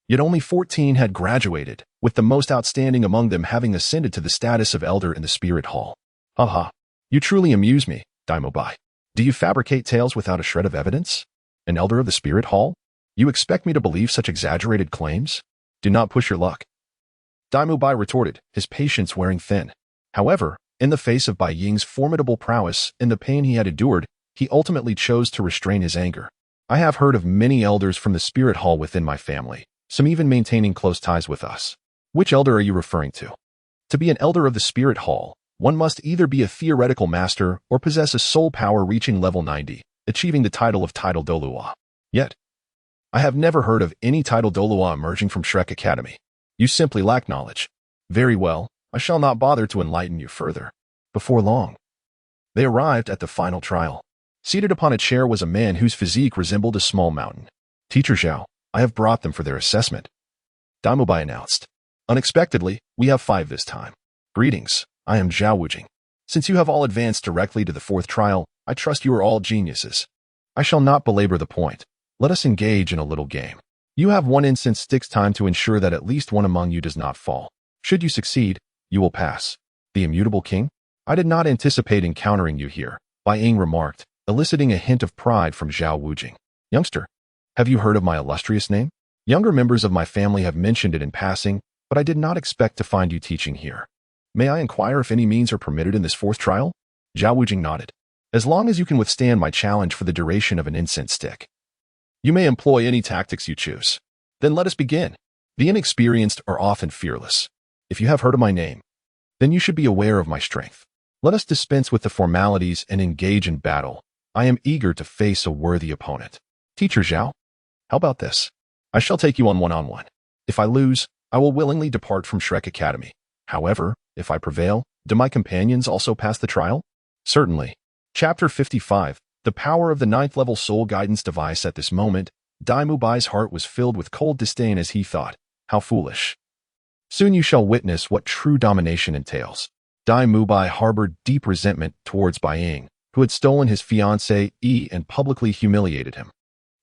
Yet only 14 had graduated, with the most outstanding among them having ascended to the status of elder in the spirit hall." "Haha, you truly amuse me, Daim Mubai. Do you fabricate tales without a shred of evidence? An elder of the spirit hall? You expect me to believe such exaggerated claims? Do not push your luck." Daim Mubai retorted, his patience wearing thin. However, in the face of Bai Ying's formidable prowess and the pain he had endured, he ultimately chose to restrain his anger. "I have heard of many elders from the spirit hall within my family, some even maintaining close ties with us. Which elder are you referring to? To be an elder of the spirit hall, one must either be a theoretical master or possess a soul power reaching level 90, achieving the title of Title Dolua. Yet, I have never heard of any Title Dolua emerging from Shrek Academy. You simply lack knowledge. Very well, I shall not bother to enlighten you further." Before long, they arrived at the final trial. Seated upon a chair was a man whose physique resembled a small mountain. "Teacher Zhao, I have brought them for their assessment," Daim Mubai announced. "Unexpectedly, we have 5 this time. Greetings, I am Zhao Wujing. Since you have all advanced directly to the 4th trial, I trust you are all geniuses. I shall not belabor the point. Let us engage in a little game. You have 1 incense sticks time to ensure that at least one among you does not fall. Should you succeed, you will pass." "The immutable king? I did not anticipate encountering you here," Bai Ying remarked, eliciting a hint of pride from Zhao Wujing. "Youngster, have you heard of my illustrious name? Younger members of my family have mentioned it in passing, but I did not expect to find you teaching here. May I inquire if any means are permitted in this 4th trial?" Zhao Wujing nodded. "As long as you can withstand my challenge for the duration of an incense stick. You may employ any tactics you choose. Then let us begin. The inexperienced are often fearless. If you have heard of my name, then you should be aware of my strength. Let us dispense with the formalities and engage in battle. I am eager to face a worthy opponent. Teacher Zhao, how about this? I shall take you on one-on-one. If I lose, I will willingly depart from Shrek Academy. However, if I prevail, do my companions also pass the trial? Certainly. Chapter 55, The Power of the Ninth Level Soul Guidance Device. At this moment, Daim Mubai's heart was filled with cold disdain as he thought, how foolish. Soon you shall witness what true domination entails. Daim Mubai harbored deep resentment towards Bai Ying, who had stolen his fiancée and publicly humiliated him.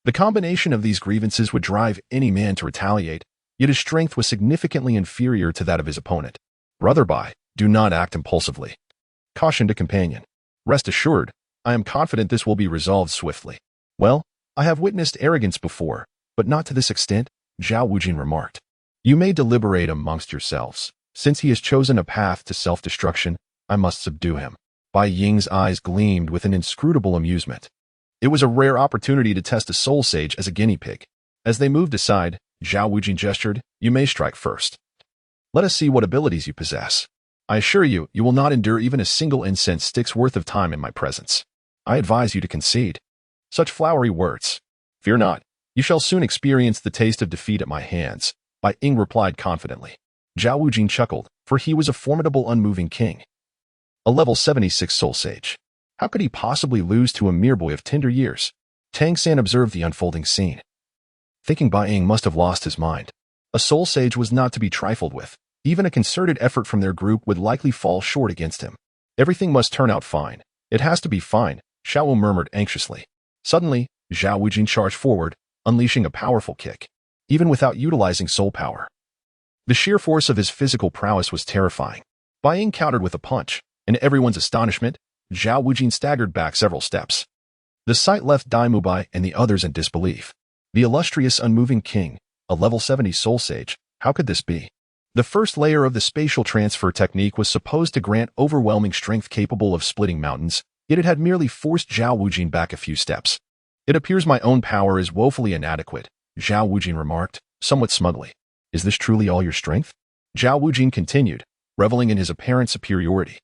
The combination of these grievances would drive any man to retaliate, yet his strength was significantly inferior to that of his opponent. Brother Bai, do not act impulsively. Cautioned a companion. Rest assured, I am confident this will be resolved swiftly. Well, I have witnessed arrogance before, but not to this extent, Shiau Wu remarked. You may deliberate amongst yourselves. Since he has chosen a path to self-destruction, I must subdue him. Bai Ying's eyes gleamed with an inscrutable amusement. It was a rare opportunity to test a soul sage as a guinea pig. As they moved aside, Shiau Wu gestured, you may strike first. Let us see what abilities you possess. I assure you, you will not endure even a single incense stick's worth of time in my presence. I advise you to concede. Such flowery words. Fear not, you shall soon experience the taste of defeat at my hands, Bai Ying replied confidently. Shiau Wu chuckled, for he was a formidable unmoving king. A level 76 soul sage. How could he possibly lose to a mere boy of tender years? Tangsan observed the unfolding scene. Thinking Bai Ying must have lost his mind. A soul sage was not to be trifled with. Even a concerted effort from their group would likely fall short against him. Everything must turn out fine. It has to be fine, Shiau Wu murmured anxiously. Suddenly, Shiau Wu charged forward, unleashing a powerful kick, even without utilizing soul power. The sheer force of his physical prowess was terrifying. Bai Ying countered with a punch, and to everyone's astonishment, Shiau Wu staggered back several steps. The sight left Daim Mubai and the others in disbelief. The illustrious unmoving king, a level 70 soul sage, how could this be? The first layer of the spatial transfer technique was supposed to grant overwhelming strength capable of splitting mountains, yet it had merely forced Shiau Wu back a few steps. It appears my own power is woefully inadequate, Shiau Wu remarked, somewhat smugly. Is this truly all your strength? Shiau Wu continued, reveling in his apparent superiority.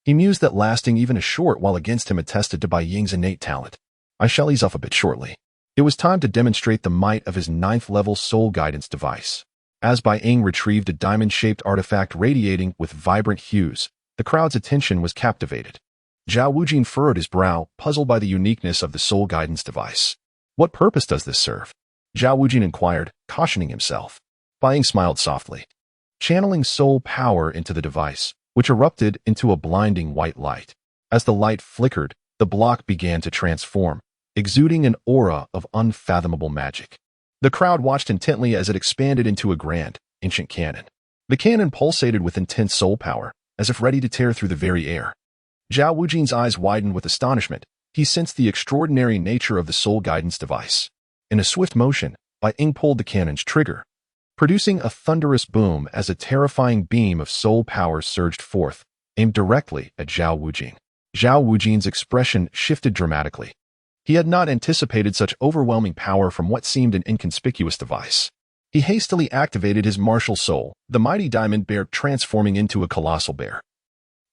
He mused that lasting even a short while against him attested to Bai Ying's innate talent. I shall ease off a bit shortly. It was time to demonstrate the might of his 9th level soul guidance device. As Bai Ying retrieved a diamond-shaped artifact radiating with vibrant hues, the crowd's attention was captivated. Shiau Wu furrowed his brow, puzzled by the uniqueness of the soul guidance device. What purpose does this serve? Shiau Wu inquired, cautioning himself. Bai Ying smiled softly. Channeling soul power into the device, which erupted into a blinding white light. As the light flickered, the block began to transform, exuding an aura of unfathomable magic. The crowd watched intently as it expanded into a grand, ancient cannon. The cannon pulsated with intense soul power, as if ready to tear through the very air. Shiau Wu's eyes widened with astonishment. He sensed the extraordinary nature of the soul guidance device. In a swift motion, Bai Ying pulled the cannon's trigger, producing a thunderous boom as a terrifying beam of soul power surged forth, aimed directly at Shiau Wu. Shiau Wu's expression shifted dramatically. He had not anticipated such overwhelming power from what seemed an inconspicuous device. He hastily activated his martial soul, the mighty diamond bear transforming into a colossal bear.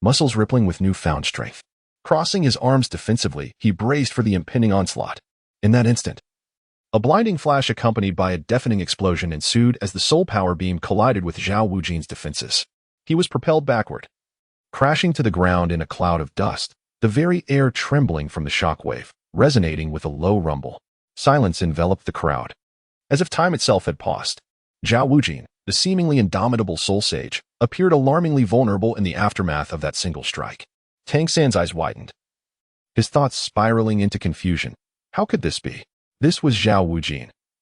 Muscles rippling with newfound strength. Crossing his arms defensively, he braced for the impending onslaught. In that instant, a blinding flash accompanied by a deafening explosion ensued as the soul power beam collided with Shiau Wu's defenses. He was propelled backward, crashing to the ground in a cloud of dust, the very air trembling from the shockwave, resonating with a low rumble. Silence enveloped the crowd, as if time itself had paused. Shiau Wu, the seemingly indomitable soul sage, appeared alarmingly vulnerable in the aftermath of that single strike. Tangsan's eyes widened, his thoughts spiraling into confusion. How could this be? This was Shiau Wu.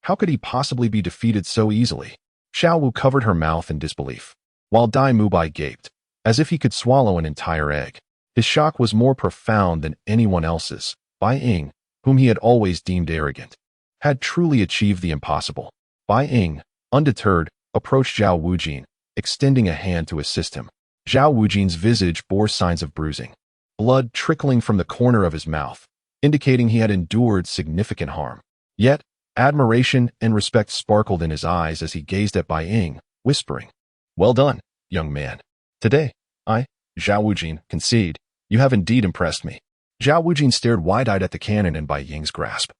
How could he possibly be defeated so easily? Shiau Wu covered her mouth in disbelief, while Daim Mubai gaped, as if he could swallow an entire egg. His shock was more profound than anyone else's. Bai Ying, whom he had always deemed arrogant, had truly achieved the impossible. Bai Ying, undeterred, approached Shiau Wu, extending a hand to assist him. Shiau Wu's visage bore signs of bruising, blood trickling from the corner of his mouth, indicating he had endured significant harm. Yet, admiration and respect sparkled in his eyes as he gazed at Bai Ying, whispering, "Well done, young man. Today, I, Shiau Wu, concede, You have indeed impressed me. Zhao Wujin stared wide-eyed at the cannon in Bai Ying's grasp.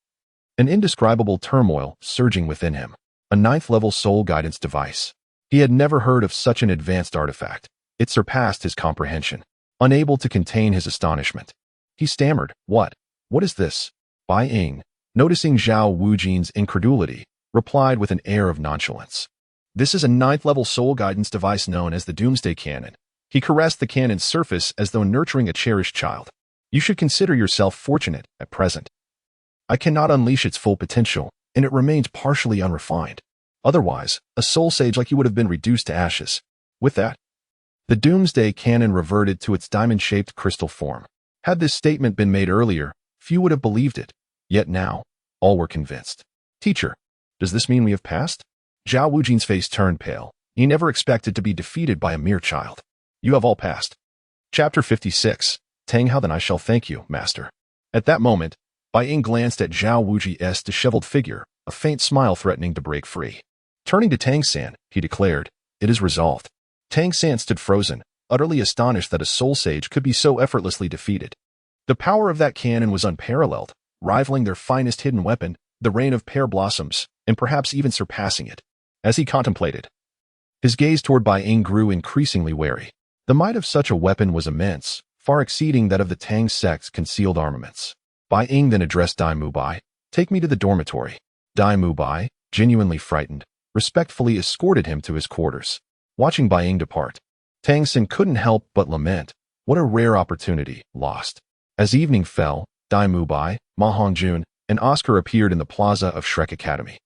An indescribable turmoil surging within him. A 9th-level soul guidance device. He had never heard of such an advanced artifact. It surpassed his comprehension. Unable to contain his astonishment, he stammered, What is this? Bai Ying, noticing Zhao Wujin's incredulity, replied with an air of nonchalance. This is a 9th-level soul guidance device known as the Doomsday Cannon. He caressed the cannon's surface as though nurturing a cherished child. You should consider yourself fortunate at present. I cannot unleash its full potential, and it remains partially unrefined. Otherwise, a soul sage like you would have been reduced to ashes. With that, the Doomsday Cannon reverted to its diamond-shaped crystal form. Had this statement been made earlier, few would have believed it. Yet now, all were convinced. Teacher, does this mean we have passed? Zhao Wujin's face turned pale. He never expected to be defeated by a mere child. You have all passed. Chapter 56. Tanghao, then I shall thank you, master. At that moment, Bai Ying glanced at Zhao Wuji's disheveled figure, a faint smile threatening to break free. Turning to Tangsan, he declared, It is resolved. Tangsan stood frozen, utterly astonished that a soul sage could be so effortlessly defeated. The power of that cannon was unparalleled, rivaling their finest hidden weapon, the Rain of Pear Blossoms, and perhaps even surpassing it. As he contemplated, his gaze toward Bai Ying grew increasingly wary. The might of such a weapon was immense, far exceeding that of the Tang Sect's concealed armaments. Bai Ying then addressed Daim Mubai, Take me to the dormitory. Daim Mubai, genuinely frightened, respectfully escorted him to his quarters. Watching Bai Ying depart, Tangsan couldn't help but lament, what a rare opportunity lost. As evening fell, Daim Mubai, Ma Hongjun, and Oscar appeared in the plaza of Shrek Academy.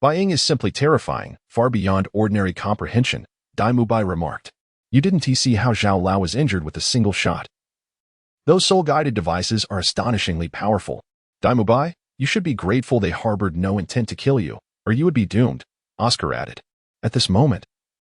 Bai Ying is simply terrifying, far beyond ordinary comprehension, Daim Mubai remarked. You didn't see how Zhao Lao was injured with a single shot. Those soul-guided devices are astonishingly powerful. Daim Mubai, you should be grateful they harbored no intent to kill you, or you would be doomed, Oscar added. At this moment,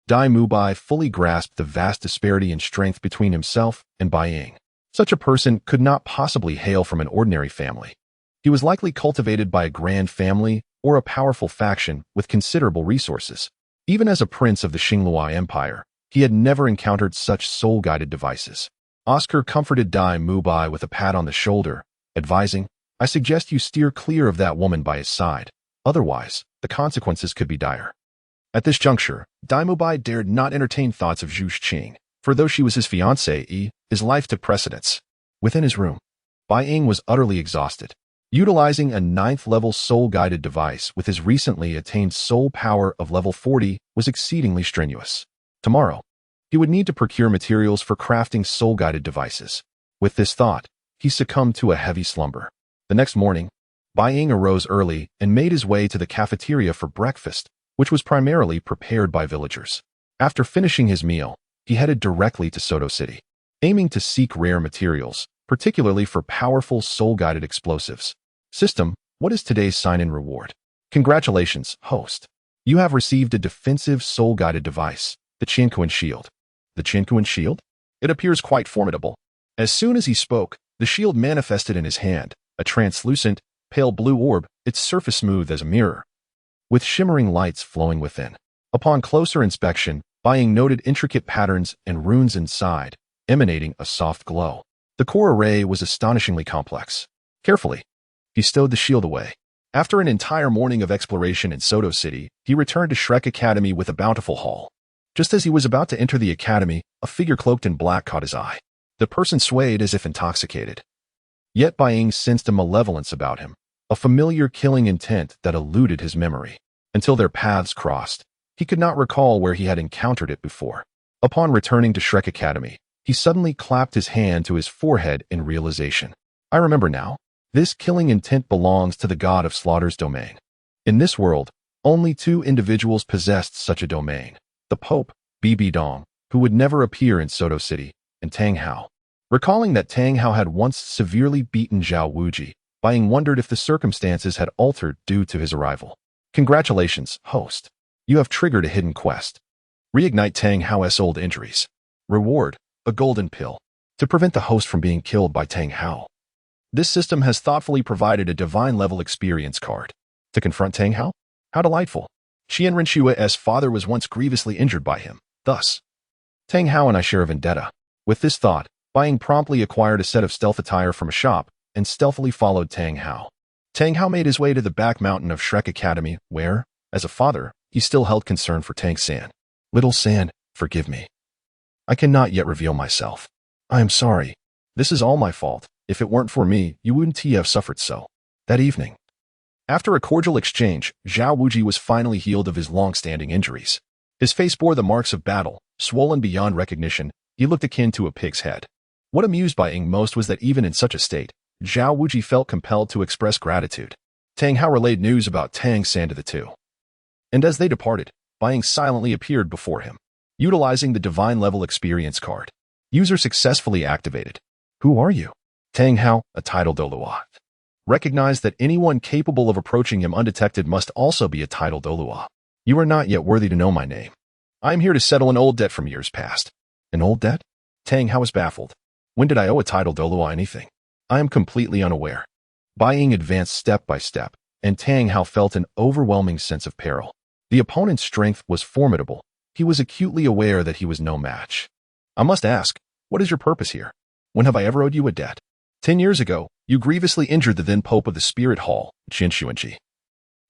Daim Mubai fully grasped the vast disparity in strength between himself and Bai Ying. Such a person could not possibly hail from an ordinary family. He was likely cultivated by a grand family or a powerful faction with considerable resources. Even as a prince of the Xinglua Empire, he had never encountered such soul-guided devices. Oscar comforted Daim Mubai with a pat on the shoulder, advising, I suggest you steer clear of that woman by his side. Otherwise, the consequences could be dire. At this juncture, Daim Mubai dared not entertain thoughts of Zhu Xuching, for though she was his fiancée, his life took precedence. Within his room, Bai Ying was utterly exhausted. Utilizing a 9th-level soul-guided device with his recently attained soul power of level 40 was exceedingly strenuous. Tomorrow, he would need to procure materials for crafting soul-guided devices. With this thought, he succumbed to a heavy slumber. The next morning, Bai Ying arose early and made his way to the cafeteria for breakfast, which was primarily prepared by villagers. After finishing his meal, he headed directly to Sodo City, aiming to seek rare materials, particularly for powerful soul-guided explosives. System, what is today's sign-in reward? Congratulations, host. You have received a defensive soul-guided device, the Qianrenxue Shield. The Qianrenxue Shield? It appears quite formidable. As soon as he spoke, the shield manifested in his hand, a translucent, pale blue orb, its surface smooth as a mirror, with shimmering lights flowing within. Upon closer inspection, Bai Ying noted intricate patterns and runes inside, emanating a soft glow. The core array was astonishingly complex. Carefully, he stowed the shield away. After an entire morning of exploration in Sodo City, he returned to Shrek Academy with a bountiful haul. Just as he was about to enter the academy, a figure cloaked in black caught his eye. The person swayed as if intoxicated. Yet Bai Ying sensed a malevolence about him, a familiar killing intent that eluded his memory. Until their paths crossed, he could not recall where he had encountered it before. Upon returning to Shrek Academy, he suddenly clapped his hand to his forehead in realization. I remember now. This killing intent belongs to the god of slaughter's domain. In this world, only 2 individuals possessed such a domain. The Pope, Bibi Dong, who would never appear in Sodo City, and Tanghao. Recalling that Tanghao had once severely beaten Zhao Wuji, Bai Ying wondered if the circumstances had altered due to his arrival. Congratulations, host. You have triggered a hidden quest. Reignite Tanghao's old injuries. Reward, a golden pill, to prevent the host from being killed by Tanghao. This system has thoughtfully provided a divine-level experience card. To confront Tanghao? How delightful. Qian Renxue's father was once grievously injured by him. Thus, Tanghao and I share a vendetta. With this thought, Bai Ying promptly acquired a set of stealth attire from a shop and stealthily followed Tanghao. Tanghao made his way to the back mountain of Shrek Academy, where, as a father, he still held concern for Tangsan. Little San, forgive me. I cannot yet reveal myself. I am sorry. This is all my fault. If it weren't for me, you wouldn't have suffered so. That evening, after a cordial exchange, Shiau Wu was finally healed of his long-standing injuries. His face bore the marks of battle, swollen beyond recognition. He looked akin to a pig's head. What amused Bai Ying most was that even in such a state, Shiau Wu felt compelled to express gratitude. Tanghao relayed news about Tangsan to the two. And as they departed, Bai Ying silently appeared before him, utilizing the divine level experience card. User successfully activated. Who are you? Tanghao, a title Doluo. Recognized that anyone capable of approaching him undetected must also be a title Doluo. You are not yet worthy to know my name. I am here to settle an old debt from years past. An old debt? Tanghao was baffled. When did I owe a title Doluo anything? I am completely unaware. Bai Ying advanced step by step, and Tanghao felt an overwhelming sense of peril. The opponent's strength was formidable. He was acutely aware that he was no match. I must ask, what is your purpose here? When have I ever owed you a debt? 10 years ago, you grievously injured the then Pope of the Spirit Hall, Qian Renxue.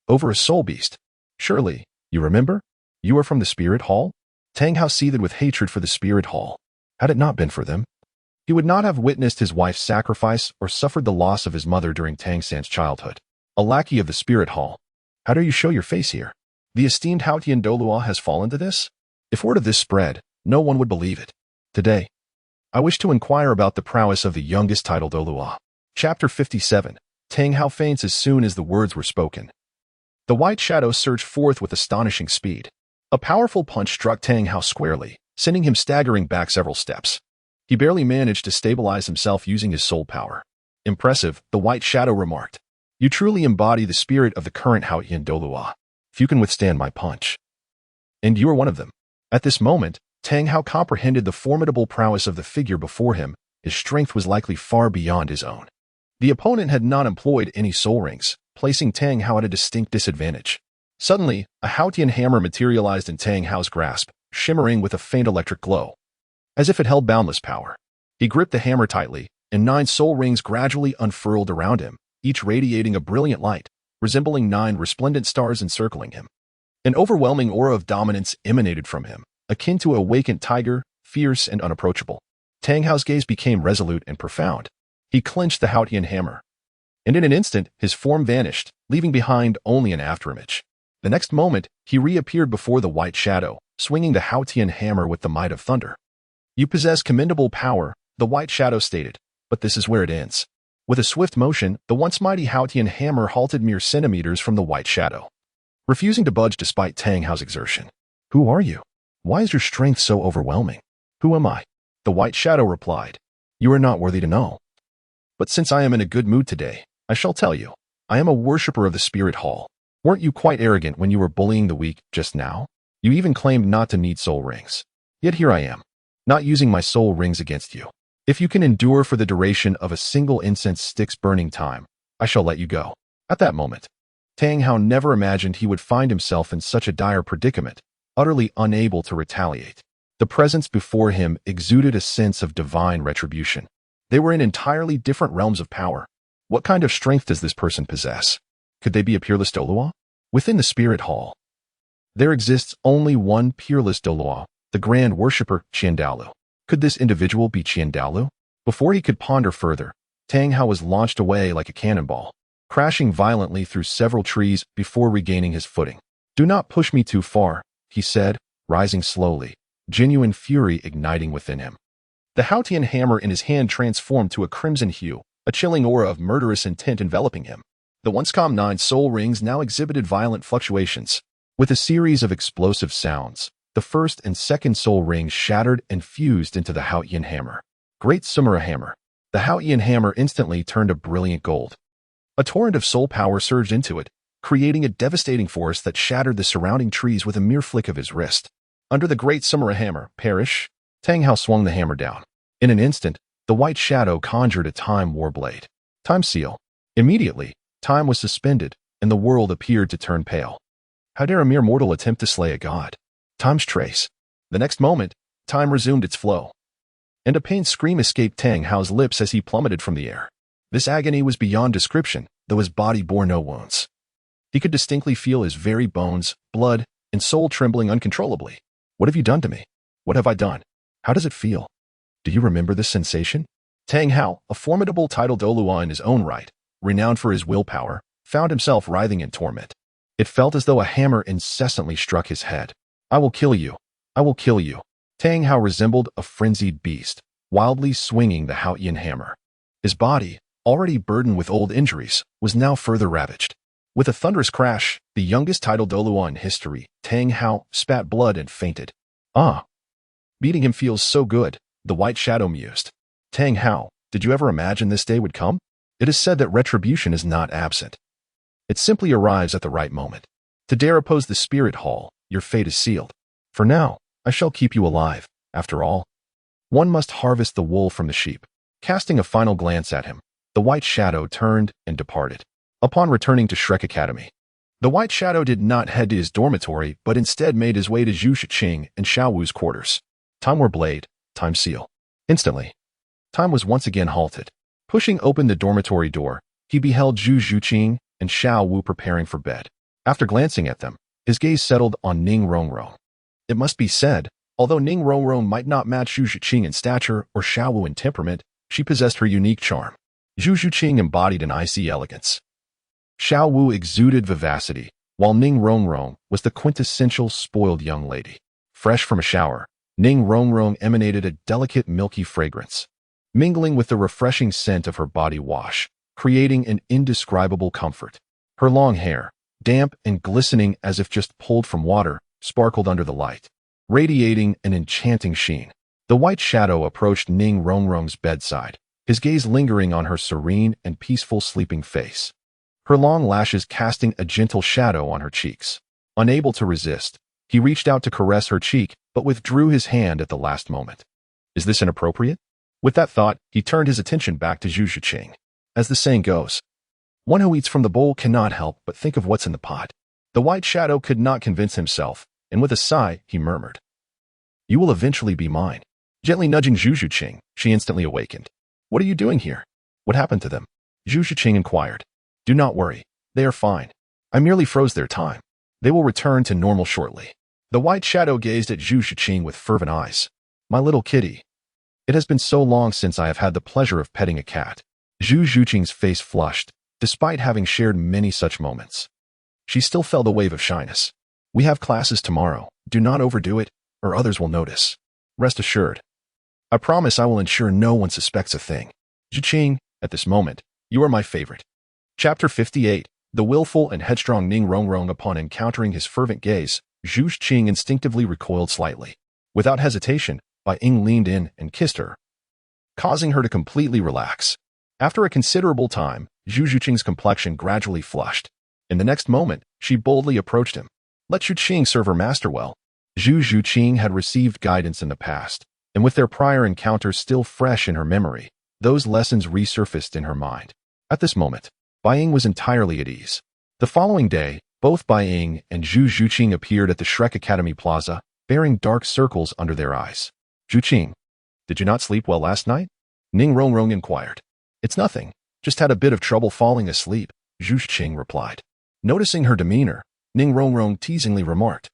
Over a soul beast. Surely, you remember? You are from the Spirit Hall? Tanghao seethed with hatred for the Spirit Hall. Had it not been for them, he would not have witnessed his wife's sacrifice or suffered the loss of his mother during Tangsan's childhood. A lackey of the Spirit Hall. How dare you show your face here? The esteemed Qiandao Liu has fallen to this? If word of this spread, no one would believe it. Today, I wish to inquire about the prowess of the youngest title Doluo. Chapter 57. Tanghao faints as soon as the words were spoken. The white shadow surged forth with astonishing speed. A powerful punch struck Tanghao squarely, sending him staggering back several steps. He barely managed to stabilize himself using his soul power. Impressive, the white shadow remarked. You truly embody the spirit of the current Qiandao Liu. If you can withstand my punch. And you are one of them. At this moment, Tanghao comprehended the formidable prowess of the figure before him. His strength was likely far beyond his own. The opponent had not employed any soul rings, placing Tanghao at a distinct disadvantage. Suddenly, a Haotian hammer materialized in Tanghao's grasp, shimmering with a faint electric glow. As if it held boundless power. He gripped the hammer tightly, and 9 soul rings gradually unfurled around him, each radiating a brilliant light, resembling 9 resplendent stars encircling him. An overwhelming aura of dominance emanated from him, akin to an awakened tiger, fierce and unapproachable. Tanghao's gaze became resolute and profound. He clenched the Haotian hammer. And in an instant, his form vanished, leaving behind only an afterimage. The next moment, he reappeared before the white shadow, swinging the Haotian hammer with the might of thunder. You possess commendable power, the white shadow stated, but this is where it ends. With a swift motion, the once mighty Haotian hammer halted mere centimeters from the white shadow, refusing to budge despite Tanghao's exertion. Who are you? Why is your strength so overwhelming? Who am I? The white shadow replied. You are not worthy to know. But since I am in a good mood today, I shall tell you. I am a worshipper of the Spirit Hall. Weren't you quite arrogant when you were bullying the weak just now? You even claimed not to need soul rings. Yet here I am, not using my soul rings against you. If you can endure for the duration of a single incense stick's burning time, I shall let you go. At that moment, Tanghao never imagined he would find himself in such a dire predicament, utterly unable to retaliate. The presence before him exuded a sense of divine retribution. They were in entirely different realms of power. What kind of strength does this person possess? Could they be a peerless Doluo? Within the Spirit Hall, there exists only one peerless Doluo, the Grand Worshipper Qiandao Liu. Could this individual be Qiandao Liu? Before he could ponder further, Tanghao was launched away like a cannonball, crashing violently through several trees before regaining his footing. Do not push me too far, he said, rising slowly, genuine fury igniting within him. The Haotian hammer in his hand transformed to a crimson hue, a chilling aura of murderous intent enveloping him. The once calm 9 soul rings now exhibited violent fluctuations. With a series of explosive sounds, the first and second soul rings shattered and fused into the Haotian hammer. Great Sumera hammer. The Haotian hammer instantly turned a brilliant gold. A torrent of soul power surged into it, creating a devastating force that shattered the surrounding trees with a mere flick of his wrist. Under the Great Sumera hammer, perish, Tanghao swung the hammer down. In an instant, the white shadow conjured a time war blade. Time seal. Immediately, time was suspended, and the world appeared to turn pale. How dare a mere mortal attempt to slay a god? Time's trace. The next moment, time resumed its flow. and a pained scream escaped Tang Hao's lips as he plummeted from the air. This agony was beyond description, though his body bore no wounds. He could distinctly feel his very bones, blood, and soul trembling uncontrollably. What have you done to me? What have I done? How does it feel? Do you remember this sensation? Tang Hao, a formidable titled Olua in his own right, renowned for his willpower, found himself writhing in torment. It felt as though a hammer incessantly struck his head. I will kill you. I will kill you. Tang Hao resembled a frenzied beast, wildly swinging the Haoyan hammer. His body, already burdened with old injuries, was now further ravaged. With a thunderous crash, the youngest titled Olua in history, Tang Hao, spat blood and fainted. Ah! Beating him feels so good, the White Shadow mused. Tang Hao, did you ever imagine this day would come? It is said that retribution is not absent. It simply arrives at the right moment. To dare oppose the Spirit Hall, your fate is sealed. For now, I shall keep you alive. After all, one must harvest the wool from the sheep. Casting a final glance at him, the White Shadow turned and departed. Upon returning to Shrek Academy, the White Shadow did not head to his dormitory, but instead made his way to Zhu Xuching and Shiau Wu's quarters. Time War Blade, Time Seal. Instantly, time was once again halted. Pushing open the dormitory door, he beheld Zhu Xuching and Shiau Wu preparing for bed. After glancing at them, his gaze settled on Ning R. It must be said, although Ning R might not match Zhu Xuching in stature or Shiau Wu in temperament, she possessed her unique charm. Zhu Xuching embodied an icy elegance. Shiau Wu exuded vivacity, while Ning R was the quintessential spoiled young lady. Fresh from a shower, Ning R emanated a delicate milky fragrance, mingling with the refreshing scent of her body wash, creating an indescribable comfort. Her long hair, damp and glistening as if just pulled from water, sparkled under the light, radiating an enchanting sheen. The White Shadow approached Ning R's bedside, his gaze lingering on her serene and peaceful sleeping face, her long lashes casting a gentle shadow on her cheeks. Unable to resist, he reached out to caress her cheek, but withdrew his hand at the last moment. Is this inappropriate? With that thought, he turned his attention back to Zhu Xuching. As the saying goes, one who eats from the bowl cannot help but think of what's in the pot. The White Shadow could not convince himself, and with a sigh, he murmured, You will eventually be mine. Gently nudging Zhu Xuching, she instantly awakened. What are you doing here? What happened to them? Zhu Xuching inquired. Do not worry. They are fine. I merely froze their time. They will return to normal shortly. The White Shadow gazed at Zhu Xuching with fervent eyes. My little kitty. It has been so long since I have had the pleasure of petting a cat. Zhu Xuching's face flushed, despite having shared many such moments. She still felt a wave of shyness. We have classes tomorrow. Do not overdo it, or others will notice. Rest assured. I promise I will ensure no one suspects a thing. Xuching, at this moment, you are my favorite. Chapter 58. The willful and headstrong Ning R. Upon encountering his fervent gaze, Zhu Xuching instinctively recoiled slightly. Without hesitation, Bai Ying leaned in and kissed her, causing her to completely relax. After a considerable time, Zhu Xuching's complexion gradually flushed. In the next moment, she boldly approached him. Let Xuching serve her master well. Zhu Xuching had received guidance in the past, and with their prior encounters still fresh in her memory, those lessons resurfaced in her mind. At this moment, Bai Ying was entirely at ease. The following day, both Bai Ying and Zhu Xuching appeared at the Shrek Academy Plaza, bearing dark circles under their eyes. Xuching, did you not sleep well last night? Ning R inquired. It's nothing, just had a bit of trouble falling asleep, Zhu Xuching replied. Noticing her demeanor, Ning R teasingly remarked.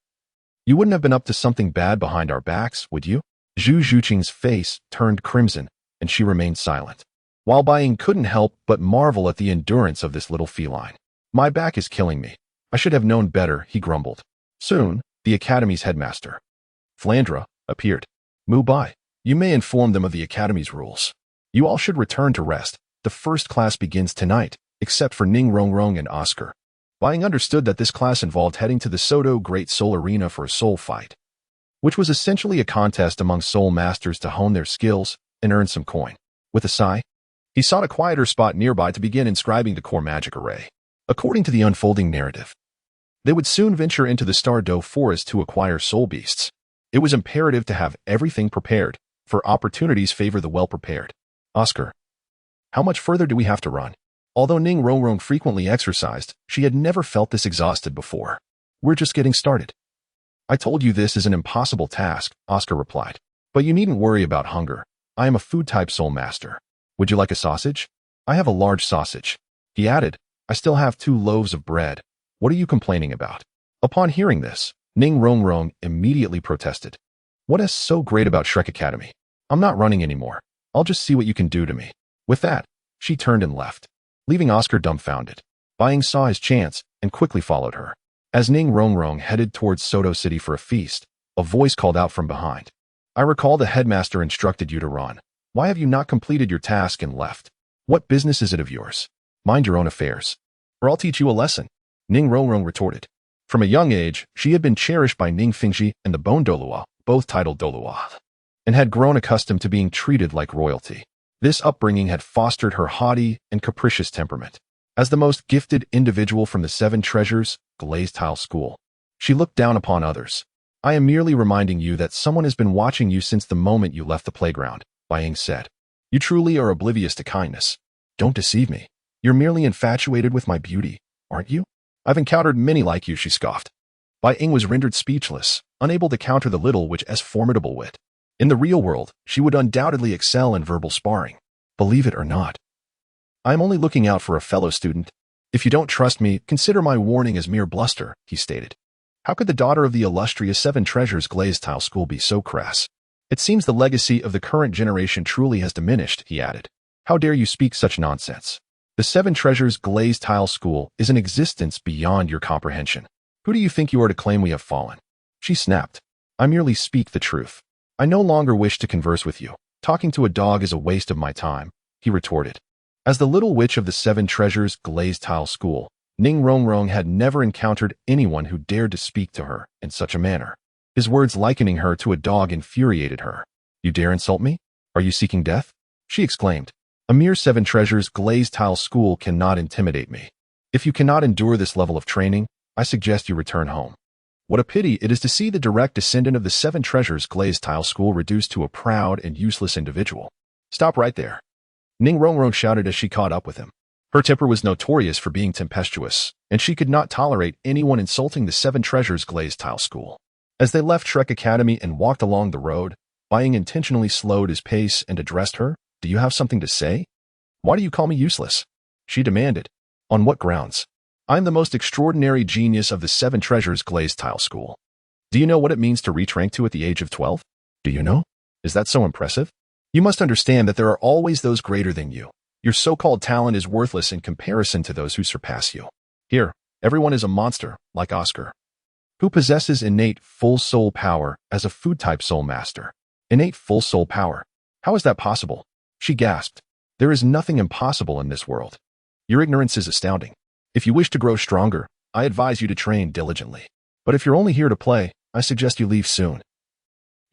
You wouldn't have been up to something bad behind our backs, would you? Zhu Xuching's face turned crimson, and she remained silent. While Bai Ying couldn't help but marvel at the endurance of this little feline. My back is killing me. I should have known better, he grumbled. Soon, the academy's headmaster, Flandra, appeared. Mubai, you may inform them of the academy's rules. You all should return to rest. The first class begins tonight, except for Ning R and Oscar. Bai Ying understood that this class involved heading to the Sodo Great Soul Arena for a soul fight, which was essentially a contest among soul masters to hone their skills and earn some coin. With a sigh, he sought a quieter spot nearby to begin inscribing the core magic array. According to the unfolding narrative, they would soon venture into the Stardow Forest to acquire soul beasts. It was imperative to have everything prepared, for opportunities favor the well-prepared. Oscar, how much further do we have to run? Although Ning R frequently exercised, she had never felt this exhausted before. We're just getting started. I told you this is an impossible task, Oscar replied. But you needn't worry about hunger. I am a food-type soul master. Would you like a sausage? I have a large sausage. He added, I still have 2 loaves of bread. What are you complaining about? Upon hearing this, Ning R immediately protested. What is so great about Shrek Academy? I'm not running anymore. I'll just see what you can do to me. With that, she turned and left, leaving Oscar dumbfounded. Bai Ying saw his chance and quickly followed her. As Ning R headed towards Sodo City for a feast, a voice called out from behind. I recall the headmaster instructed you to run. Why have you not completed your task and left? What business is it of yours? Mind your own affairs, or I'll teach you a lesson, Ning R retorted. From a young age, she had been cherished by Ning Fingxi and the Bone Dolua, both titled Dolua, and had grown accustomed to being treated like royalty. This upbringing had fostered her haughty and capricious temperament. As the most gifted individual from the 7 Treasures Glazed Tile School, she looked down upon others. I am merely reminding you that someone has been watching you since the moment you left the playground, Bai Ying said. You truly are oblivious to kindness. Don't deceive me. You're merely infatuated with my beauty, aren't you? I've encountered many like you, she scoffed. Bai Ying was rendered speechless, unable to counter the little witch's formidable wit. In the real world, she would undoubtedly excel in verbal sparring. Believe it or not. I am only looking out for a fellow student. If you don't trust me, consider my warning as mere bluster, he stated. How could the daughter of the illustrious 7 Treasures Glazed Tile School be so crass? It seems the legacy of the current generation truly has diminished, he added. How dare you speak such nonsense? The 7 Treasures Glazed Tile School is an existence beyond your comprehension. Who do you think you are to claim we have fallen? She snapped. I merely speak the truth. I no longer wish to converse with you. Talking to a dog is a waste of my time, he retorted. As the little witch of the 7 Treasures Glazed Tile School, Ning R had never encountered anyone who dared to speak to her in such a manner. His words likening her to a dog infuriated her. You dare insult me? Are you seeking death? She exclaimed. A mere 7 Treasures Glazed Tile School cannot intimidate me. If you cannot endure this level of training, I suggest you return home. What a pity it is to see the direct descendant of the 7 Treasures Glazed Tile School reduced to a proud and useless individual. Stop right there. Ning R shouted as she caught up with him. Her temper was notorious for being tempestuous, and she could not tolerate anyone insulting the 7 Treasures Glazed Tile School. As they left Shrek Academy and walked along the road, Bai Ying intentionally slowed his pace and addressed her. Do you have something to say? Why do you call me useless? She demanded. On what grounds? I am the most extraordinary genius of the 7 Treasures Glazed Tile School. Do you know what it means to reach rank 2 at the age of 12? Do you know? Is that so impressive? You must understand that there are always those greater than you. Your so-called talent is worthless in comparison to those who surpass you. Here, everyone is a monster, like Oscar, who possesses innate full soul power as a food-type soul master. Innate full soul power. How is that possible? She gasped. There is nothing impossible in this world. Your ignorance is astounding. If you wish to grow stronger, I advise you to train diligently. But if you're only here to play, I suggest you leave soon.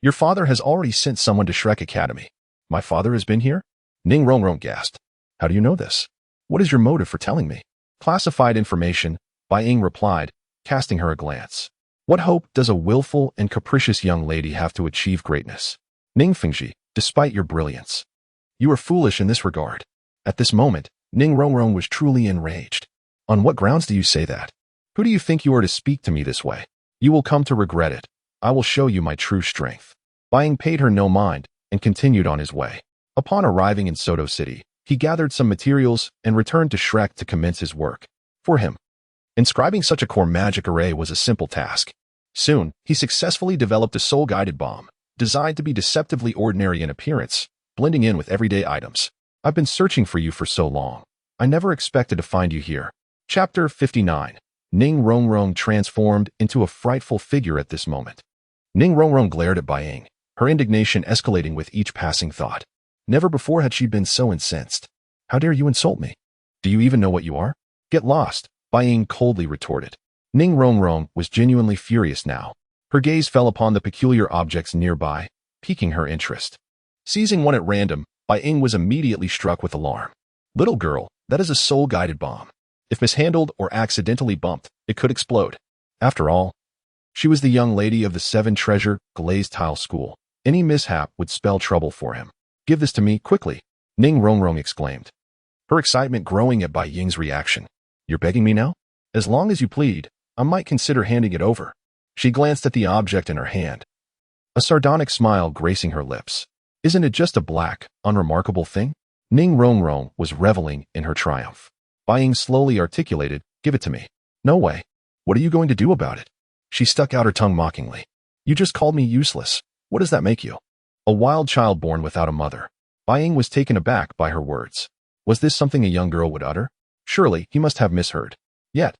Your father has already sent someone to Shrek Academy. My father has been here? Ning R gasped. How do you know this? What is your motive for telling me? Classified information, Bai Ying replied, casting her a glance. What hope does a willful and capricious young lady have to achieve greatness? Ning Fingxi, despite your brilliance, you are foolish in this regard. At this moment, Ning R was truly enraged. On what grounds do you say that? Who do you think you are to speak to me this way? You will come to regret it. I will show you my true strength. Bai Ying paid her no mind and continued on his way. Upon arriving in Sodo City, he gathered some materials and returned to Shrek to commence his work. For him, inscribing such a core magic array was a simple task. Soon, he successfully developed a soul-guided bomb, designed to be deceptively ordinary in appearance, blending in with everyday items. I've been searching for you for so long. I never expected to find you here. Chapter 59. Ning R transformed into a frightful figure at this moment. Ning R glared at Bai Ying, her indignation escalating with each passing thought. Never before had she been so incensed. How dare you insult me? Do you even know what you are? Get lost, Bai Ying coldly retorted. Ning R was genuinely furious now. Her gaze fell upon the peculiar objects nearby, piquing her interest. Seizing one at random, Bai Ying was immediately struck with alarm. Little girl, that is a soul-guided bomb. If mishandled or accidentally bumped, it could explode. After all, she was the young lady of the 7 Treasure Glazed Tile School. Any mishap would spell trouble for him. Give this to me, quickly, Ning R exclaimed, her excitement growing at Bai Ying's reaction. You're begging me now? As long as you plead, I might consider handing it over. She glanced at the object in her hand, a sardonic smile gracing her lips. Isn't it just a black, unremarkable thing? Ning Rongrong was reveling in her triumph. Bai Ying slowly articulated, give it to me. No way. What are you going to do about it? She stuck out her tongue mockingly. You just called me useless. What does that make you? A wild child born without a mother. Bai Ying was taken aback by her words. Was this something a young girl would utter? Surely he must have misheard. Yet,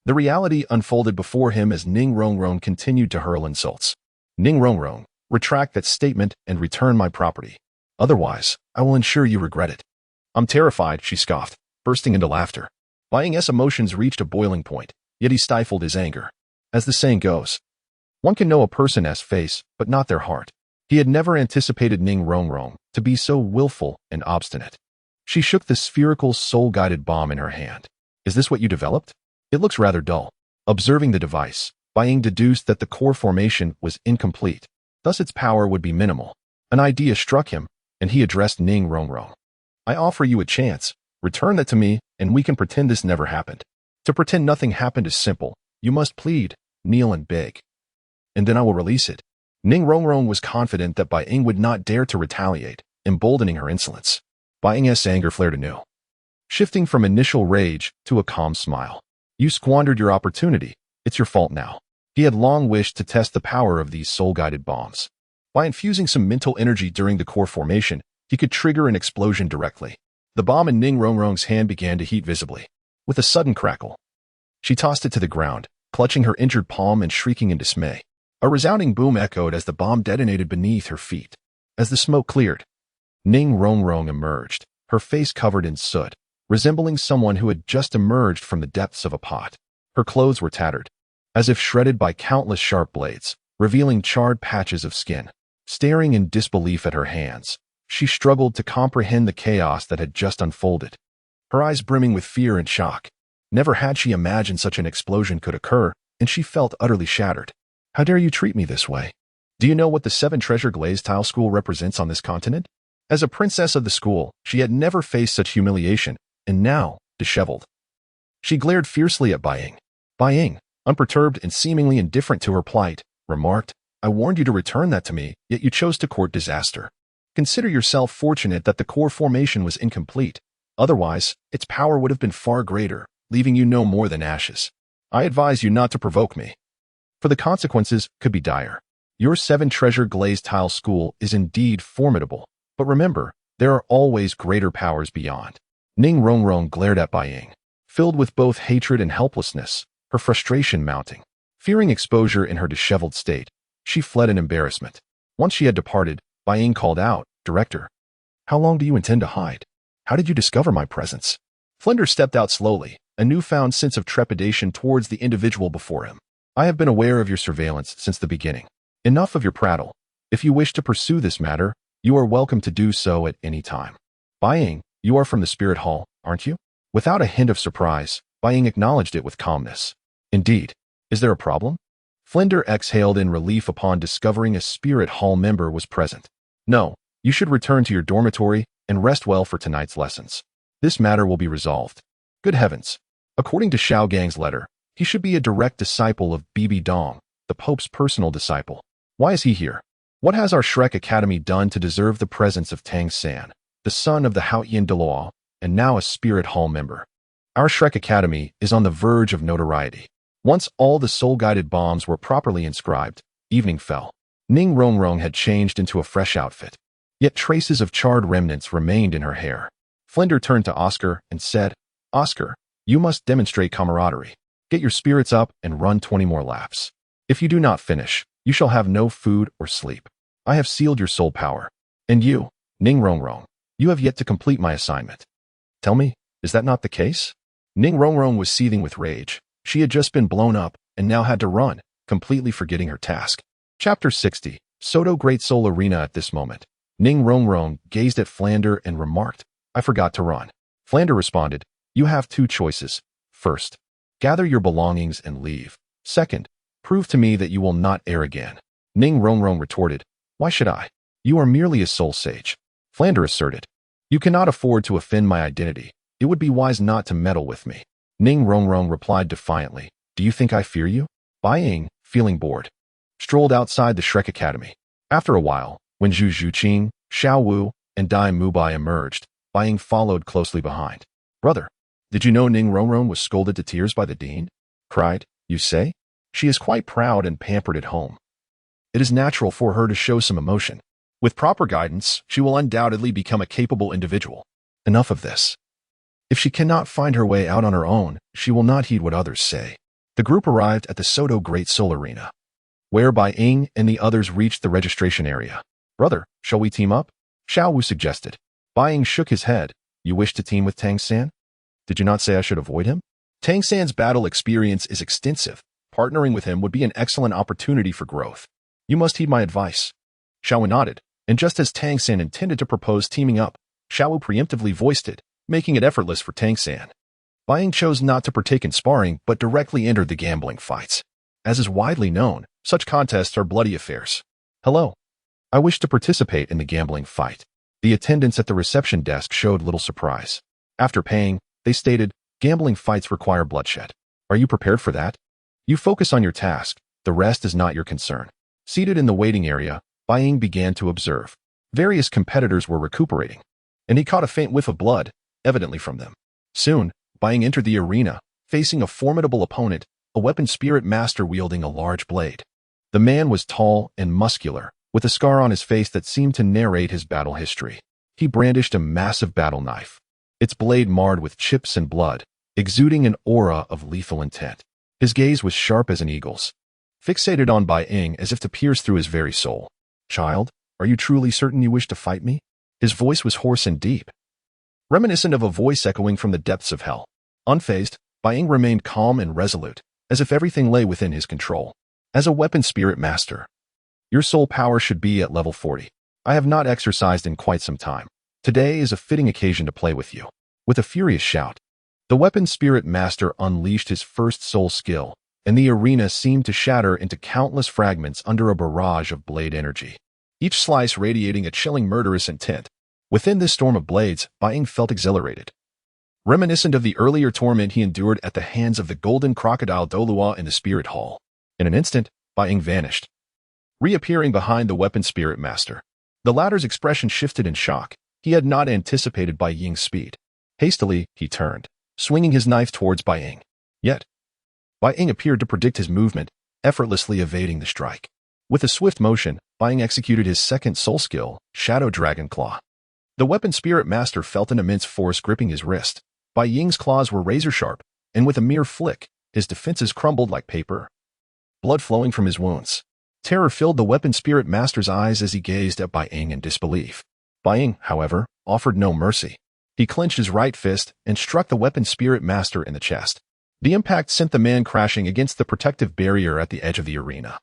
the reality unfolded before him as Ning Rongrong continued to hurl insults. Ning Rongrong, retract that statement and return my property. Otherwise, I will ensure you regret it. I'm terrified, she scoffed, bursting into laughter. Bai Ying's emotions reached a boiling point, yet he stifled his anger. As the saying goes, one can know a person's face, but not their heart. He had never anticipated Ning Rongrong to be so willful and obstinate. She shook the spherical soul-guided bomb in her hand. Is this what you developed? It looks rather dull. Observing the device, Bai Ying deduced that the core formation was incomplete, thus its power would be minimal. An idea struck him, and he addressed Ning Rongrong. I offer you a chance. Return that to me, and we can pretend this never happened. To pretend nothing happened is simple. You must plead, kneel and beg. And then I will release it. Ning Rongrong was confident that Bai Ying would not dare to retaliate, emboldening her insolence. Bai Ying's anger flared anew, shifting from initial rage to a calm smile. You squandered your opportunity. It's your fault now. He had long wished to test the power of these soul-guided bombs. By infusing some mental energy during the core formation, he could trigger an explosion directly. The bomb in Ning Rongrong's hand began to heat visibly. With a sudden crackle, she tossed it to the ground, clutching her injured palm and shrieking in dismay. A resounding boom echoed as the bomb detonated beneath her feet. As the smoke cleared, Ning Rongrong emerged, her face covered in soot, resembling someone who had just emerged from the depths of a pot. Her clothes were tattered, as if shredded by countless sharp blades, revealing charred patches of skin. Staring in disbelief at her hands, she struggled to comprehend the chaos that had just unfolded, her eyes brimming with fear and shock. Never had she imagined such an explosion could occur, and she felt utterly shattered. How dare you treat me this way? Do you know what the 7 treasure glazed tile school represents on this continent? As a princess of the school, she had never faced such humiliation, and now, disheveled, she glared fiercely at Bai Ying. Bai Ying, unperturbed and seemingly indifferent to her plight, remarked, I warned you to return that to me, yet you chose to court disaster. Consider yourself fortunate that the core formation was incomplete. Otherwise, its power would have been far greater, leaving you no more than ashes. I advise you not to provoke me, for the consequences could be dire. Your 7 treasure glazed tile school is indeed formidable, but remember, there are always greater powers beyond. Ning Rongrong glared at Bai Ying, filled with both hatred and helplessness, her frustration mounting. Fearing exposure in her disheveled state, she fled in embarrassment. Once she had departed, Bai Ying called out, Director, how long do you intend to hide? How did you discover my presence? Flinder stepped out slowly, a newfound sense of trepidation towards the individual before him. I have been aware of your surveillance since the beginning. Enough of your prattle. If you wish to pursue this matter, you are welcome to do so at any time. Bai Ying, you are from the Spirit Hall, aren't you? Without a hint of surprise, Bai Ying acknowledged it with calmness. Indeed. Is there a problem? Flinder exhaled in relief upon discovering a Spirit Hall member was present. No, you should return to your dormitory and rest well for tonight's lessons. This matter will be resolved. Good heavens. According to Xiao Gang's letter, he should be a direct disciple of Bibi Dong, the Pope's personal disciple. Why is he here? What has our Shrek Academy done to deserve the presence of Tangsan, the son of the Haoyan Deluo, and now a Spirit Hall member? Our Shrek Academy is on the verge of notoriety. Once all the soul-guided bombs were properly inscribed, evening fell. Ning Rongrong had changed into a fresh outfit, yet traces of charred remnants remained in her hair. Flinder turned to Oscar and said, Oscar, you must demonstrate camaraderie. Get your spirits up and run 20 more laps. If you do not finish, you shall have no food or sleep. I have sealed your soul power. And you, Ning Rongrong, you have yet to complete my assignment. Tell me, is that not the case? Ning Rongrong was seething with rage. She had just been blown up and now had to run, completely forgetting her task. Chapter 60, Sodo Great Soul Arena. At this moment, Ning Rongrong gazed at Flander and remarked, I forgot to run. Flander responded, you have 2 choices. First, gather your belongings and leave. Second, prove to me that you will not err again. Ning Rongrong retorted, why should I? You are merely a soul sage. Flander asserted, you cannot afford to offend my identity. It would be wise not to meddle with me. Ning Rongrong replied defiantly, do you think I fear you? Bai Ying, feeling bored, strolled outside the Shrek Academy. After a while, when Zhu Xuching, Shiau Wu and Daim Mubai emerged. Bai Ying followed closely behind. "Brother, did you know Ning R was scolded to tears by the dean?" cried. "You say? She is quite proud and pampered at home. It is natural for her to show some emotion. With proper guidance, she will undoubtedly become a capable individual. Enough of this. If she cannot find her way out on her own, she will not heed what others say." The group arrived at the Sodo Great Soul Arena, where Bai Ying and the others reached the registration area. "Brother, shall we team up?" Shiau Wu suggested. Bai Ying shook his head. "You wish to team with Tangsan? Did you not say I should avoid him? Tangsan's battle experience is extensive. Partnering with him would be an excellent opportunity for growth. You must heed my advice." Shiau Wu nodded, and just as Tangsan intended to propose teaming up, Shiau Wu preemptively voiced it, making it effortless for Tangsan. Bai Ying chose not to partake in sparring but directly entered the gambling fights. As is widely known, such contests are bloody affairs. "Hello. I wish to participate in the gambling fight." The attendants at the reception desk showed little surprise. After paying, they stated, "Gambling fights require bloodshed. Are you prepared for that? You focus on your task. The rest is not your concern." Seated in the waiting area, Bai Ying began to observe. Various competitors were recuperating, and he caught a faint whiff of blood, evidently from them. Soon, Bai Ying entered the arena, facing a formidable opponent, a weapon spirit master wielding a large blade. The man was tall and muscular, with a scar on his face that seemed to narrate his battle history. He brandished a massive battle knife, its blade marred with chips and blood, exuding an aura of lethal intent. His gaze was sharp as an eagle's, fixated on Bai Ying as if to pierce through his very soul. "Child, are you truly certain you wish to fight me?" His voice was hoarse and deep, reminiscent of a voice echoing from the depths of hell. Unfazed, Bai Ying remained calm and resolute, as if everything lay within his control. "As a weapon spirit master, your soul power should be at level 40. I have not exercised in quite some time. Today is a fitting occasion to play with you." With a furious shout, the weapon spirit master unleashed his first soul skill, and the arena seemed to shatter into countless fragments under a barrage of blade energy, each slice radiating a chilling murderous intent. Within this storm of blades, Bai Ying felt exhilarated, reminiscent of the earlier torment he endured at the hands of the golden crocodile Dolua in the spirit hall. In an instant, Bai Ying vanished, reappearing behind the weapon spirit master. The latter's expression shifted in shock. He had not anticipated Bai Ying's speed. Hastily, he turned, swinging his knife towards Bai Ying. Yet, Bai Ying appeared to predict his movement, effortlessly evading the strike. With a swift motion, Bai Ying executed his second soul skill, Shadow Dragon Claw. The weapon spirit master felt an immense force gripping his wrist. Bai Ying's claws were razor-sharp, and with a mere flick, his defenses crumbled like paper, blood flowing from his wounds. Terror filled the weapon spirit master's eyes as he gazed at Bai Ying in disbelief. Bai Ying, however, offered no mercy. He clenched his right fist and struck the weapon spirit master in the chest. The impact sent the man crashing against the protective barrier at the edge of the arena,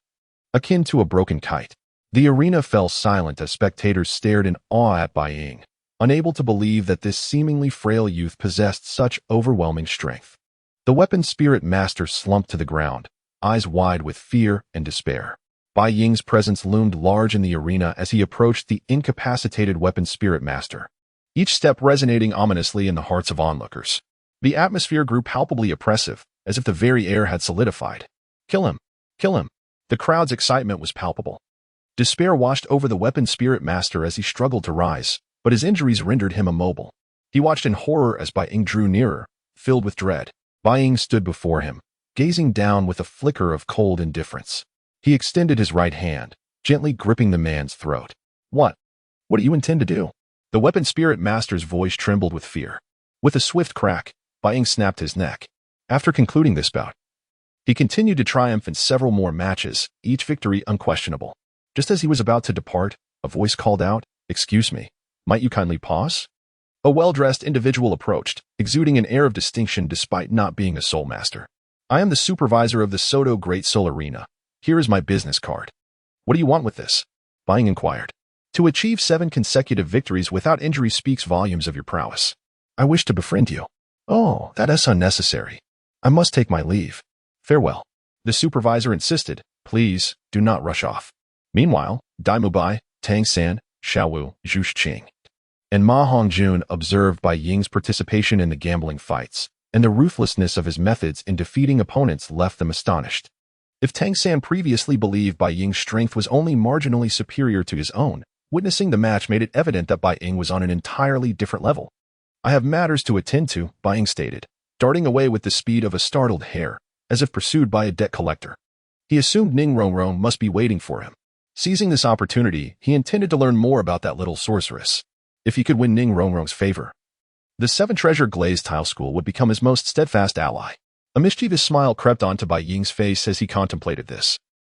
akin to a broken kite. The arena fell silent as spectators stared in awe at Bai Ying, unable to believe that this seemingly frail youth possessed such overwhelming strength. The weapon spirit master slumped to the ground, eyes wide with fear and despair. Bai Ying's presence loomed large in the arena as he approached the incapacitated weapon spirit master, each step resonating ominously in the hearts of onlookers. The atmosphere grew palpably oppressive, as if the very air had solidified. "Kill him! Kill him!" The crowd's excitement was palpable. Despair washed over the weapon spirit master as he struggled to rise, but his injuries rendered him immobile. He watched in horror as Bai Ying drew nearer, filled with dread. Bai Ying stood before him, gazing down with a flicker of cold indifference. He extended his right hand, gently gripping the man's throat. What do you intend to do?" The weapon spirit master's voice trembled with fear. With a swift crack, Bai Ying snapped his neck. After concluding this bout, he continued to triumph in several more matches, each victory unquestionable. Just as he was about to depart, a voice called out, "Excuse me, might you kindly pause?" A well-dressed individual approached, exuding an air of distinction despite not being a soul master. "I am the supervisor of the Sodo Great Soul Arena. Here is my business card." "What do you want with this?" Bai Ying inquired. "To achieve 7 consecutive victories without injury speaks volumes of your prowess. I wish to befriend you." "Oh, that is unnecessary. I must take my leave. Farewell." The supervisor insisted, "Please, do not rush off." Meanwhile, Daim Mubai, Tangsan, Shiau Wu, Zhu Xuching, and Ma Hongjun observed Bai Ying's participation in the gambling fights, and the ruthlessness of his methods in defeating opponents left them astonished. If Tangsan previously believed Bai Ying's strength was only marginally superior to his own, Witnessing the match made it evident that Bai Ying was on an entirely different level. I have matters to attend to, Bai Ying stated, darting away with the speed of a startled hare, as if pursued by a debt collector. He assumed Ning Rongrong must be waiting for him. Seizing this opportunity, he intended to learn more about that little sorceress. If he could win Ning Rongrong's favor, the seven-treasure glazed tile school would become his most steadfast ally. A mischievous smile crept onto Bai Ying's face as he contemplated this.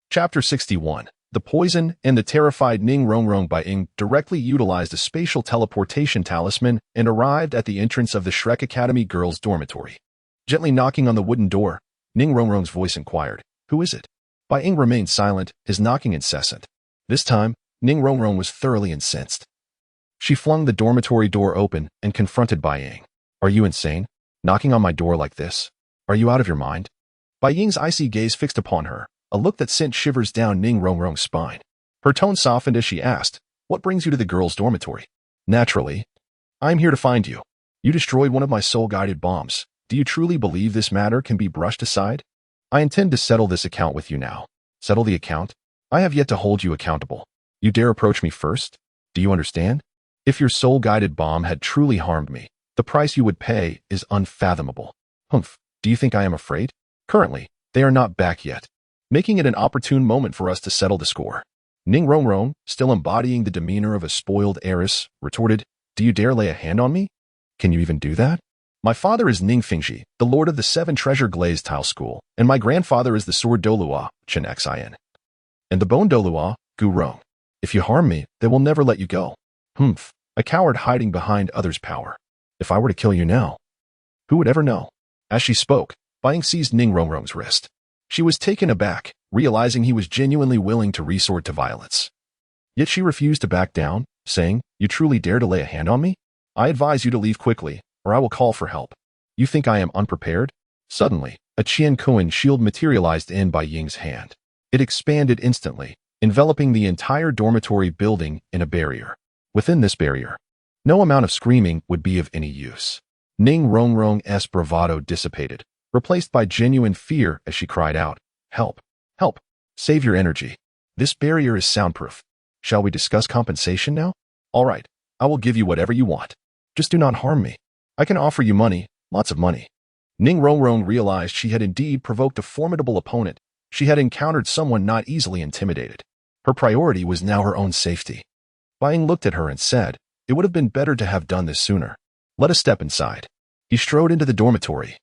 Chapter 61. The Poison and the Terrified Ning Rongrong. Bai Ying directly utilized a spatial teleportation talisman and arrived at the entrance of the Shrek Academy girls' dormitory. Gently knocking on the wooden door, Ning Rongrong's voice inquired, "Who is it?" Bai Ying remained silent, his knocking incessant. This time, Ning Rongrong was thoroughly incensed. She flung the dormitory door open and confronted Bai Ying. "Are you insane? Knocking on my door like this? Are you out of your mind?" Bai Ying's icy gaze fixed upon her, a look that sent shivers down Ning Rongrong's spine. Her tone softened as she asked, "What brings you to the girls' dormitory?" "Naturally. I'm here to find you. You destroyed one of my soul-guided bombs. Do you truly believe this matter can be brushed aside? I intend to settle this account with you now." "Settle the account? I have yet to hold you accountable. You dare approach me first? Do you understand? If your soul-guided bomb had truly harmed me, the price you would pay is unfathomable." "Humph. Do you think I am afraid?" "Currently, they are not back yet, making it an opportune moment for us to settle the score." Ning Rongrong, still embodying the demeanor of a spoiled heiress, retorted, "Do you dare lay a hand on me? Can you even do that? My father is Ning Fingxi, the lord of the seven-treasure glazed tile school, and my grandfather is the sword Dolua, Qian Renxue, and the bone Dolua, Gu Rong. If you harm me, they will never let you go." "Humph. A coward hiding behind others' power. If I were to kill you now, who would ever know?" As she spoke, Bai Ying seized Ning Rongrong's wrist. She was taken aback, realizing he was genuinely willing to resort to violence. Yet she refused to back down, saying, "You truly dare to lay a hand on me? I advise you to leave quickly, or I will call for help." "You think I am unprepared?" Suddenly, a Qian shield materialized in Bai Ying's hand. It expanded instantly, enveloping the entire dormitory building in a barrier. Within this barrier, no amount of screaming would be of any use. Ning Rongrong's bravado dissipated, replaced by genuine fear as she cried out, "Help! Help! Save your energy. This barrier is soundproof. Shall we discuss compensation now? All right, I will give you whatever you want. Just do not harm me. I can offer you money, lots of money." Ning Rongrong realized she had indeed provoked a formidable opponent. She had encountered someone not easily intimidated. Her priority was now her own safety. Bai Ying looked at her and said, "It would have been better to have done this sooner. Let us step inside." He strode into the dormitory,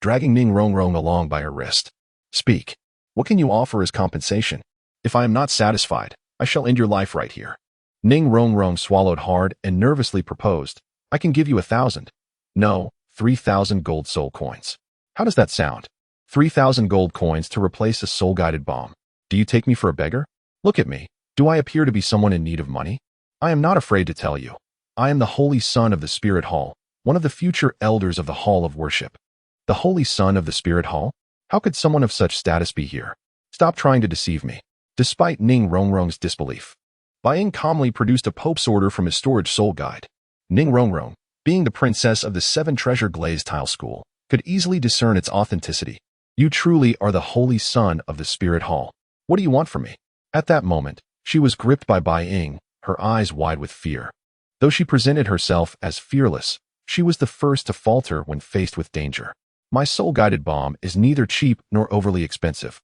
dragging Ning Rongrong along by her wrist. "Speak. What can you offer as compensation? If I am not satisfied, I shall end your life right here." Ning Rongrong swallowed hard and nervously proposed, "I can give you 1,000. No, 3,000 gold soul coins. How does that sound? 3,000 gold coins to replace a soul-guided bomb. Do you take me for a beggar? Look at me. Do I appear to be someone in need of money? I am not afraid to tell you. I am the holy son of the Spirit Hall, one of the future elders of the Hall of Worship." "The holy son of the Spirit Hall? How could someone of such status be here? Stop trying to deceive me." Despite Ning Rongrong's disbelief, Bai Ying calmly produced a Pope's order from his storage soul guide. Ning Rongrong, being the princess of the seven-treasure glazed tile school, could easily discern its authenticity. "You truly are the holy son of the Spirit Hall. What do you want from me?" At that moment, she was gripped by Bai Ying, her eyes wide with fear. Though she presented herself as fearless, she was the first to falter when faced with danger. "My soul-guided bomb is neither cheap nor overly expensive.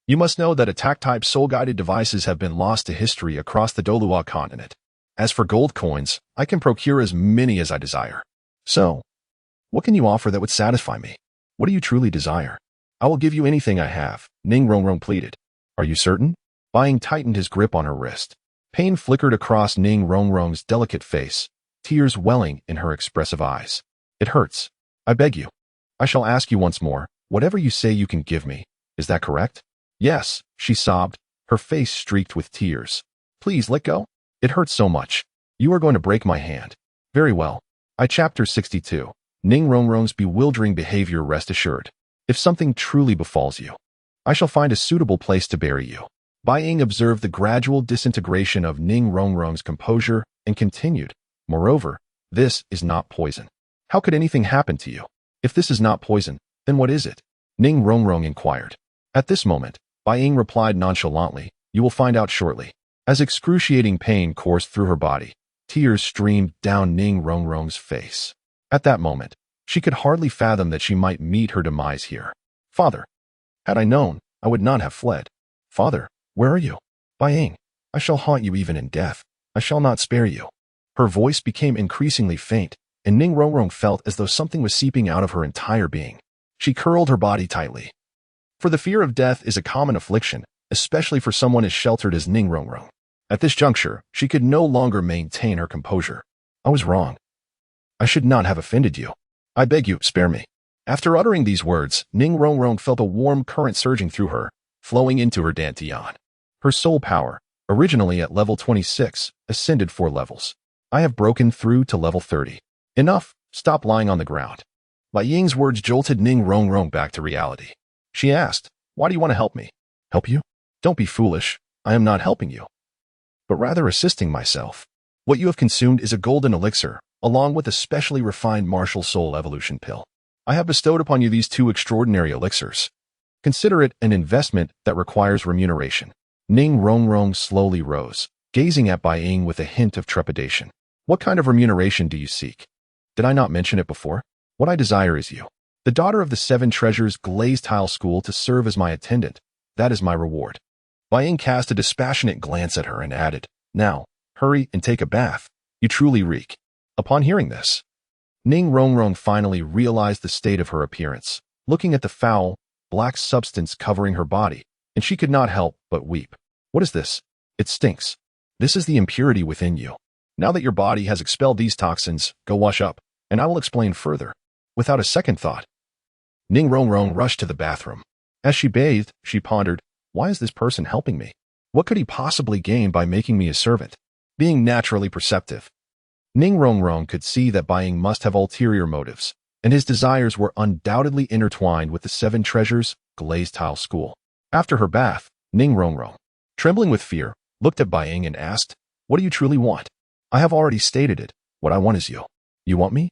You must know that attack-type soul-guided devices have been lost to history across the Dolua continent. As for gold coins, I can procure as many as I desire. So, what can you offer that would satisfy me? What do you truly desire?" "I will give you anything I have," Ning Rongrong pleaded. "Are you certain?" Bai Ying tightened his grip on her wrist. Pain flickered across Ning Rongrong's delicate face, tears welling in her expressive eyes. "It hurts. I beg you. I shall ask you once more, whatever you say you can give me. Is that correct?" "Yes," she sobbed, her face streaked with tears. "Please let go. It hurts so much. You are going to break my hand." "Very well." Chapter 62. Ning Rongrong's bewildering behavior. Rest assured, if something truly befalls you, I shall find a suitable place to bury you. Bai Ying observed the gradual disintegration of Ning Rongrong's composure and continued, "Moreover, this is not poison. How could anything happen to you? If this is not poison, then what is it?" Ning Rongrong inquired. At this moment, Bai Ying replied nonchalantly, "You will find out shortly." As excruciating pain coursed through her body, tears streamed down Ning Rongrong's face. At that moment, she could hardly fathom that she might meet her demise here. Father, had I known, I would not have fled. Father, where are you? Bai Ying, I shall haunt you even in death. I shall not spare you. Her voice became increasingly faint, and Ning Rongrong felt as though something was seeping out of her entire being. She curled her body tightly. For the fear of death is a common affliction, especially for someone as sheltered as Ning Rongrong. At this juncture, she could no longer maintain her composure. I was wrong. I should not have offended you. I beg you, spare me. After uttering these words, Ning Rongrong felt a warm current surging through her, flowing into her dantian. Her soul power, originally at level 26, ascended 4 levels. I have broken through to level 30. Enough, stop lying on the ground. Bai Ying's words jolted Ning Rongrong back to reality. She asked, why do you want to help me? Help you? Don't be foolish. I am not helping you, but rather assisting myself. What you have consumed is a golden elixir, along with a specially refined martial soul evolution pill. I have bestowed upon you these 2 extraordinary elixirs. Consider it an investment that requires remuneration. Ning Rongrong slowly rose, gazing at Bai Ying with a hint of trepidation. What kind of remuneration do you seek? Did I not mention it before? What I desire is you, the daughter of the 7 treasures glazed tile school, to serve as my attendant. That is my reward. Bai Ying cast a dispassionate glance at her and added, now, hurry and take a bath. You truly reek. Upon hearing this, Ning Rongrong finally realized the state of her appearance, looking at the foul, black substance covering her body, and she could not help but weep. What is this? It stinks. This is the impurity within you. Now that your body has expelled these toxins, go wash up, and I will explain further. Without a second thought, Ning Rongrong rushed to the bathroom. As she bathed, she pondered, why is this person helping me? What could he possibly gain by making me a servant? Being naturally perceptive, Ning Rongrong could see that Bai Ying must have ulterior motives, and his desires were undoubtedly intertwined with the 7 treasures glazed tile school. After her bath, Ning Rongrong, trembling with fear, looked at Bai Ying and asked, what do you truly want? I have already stated it. What I want is you. You want me?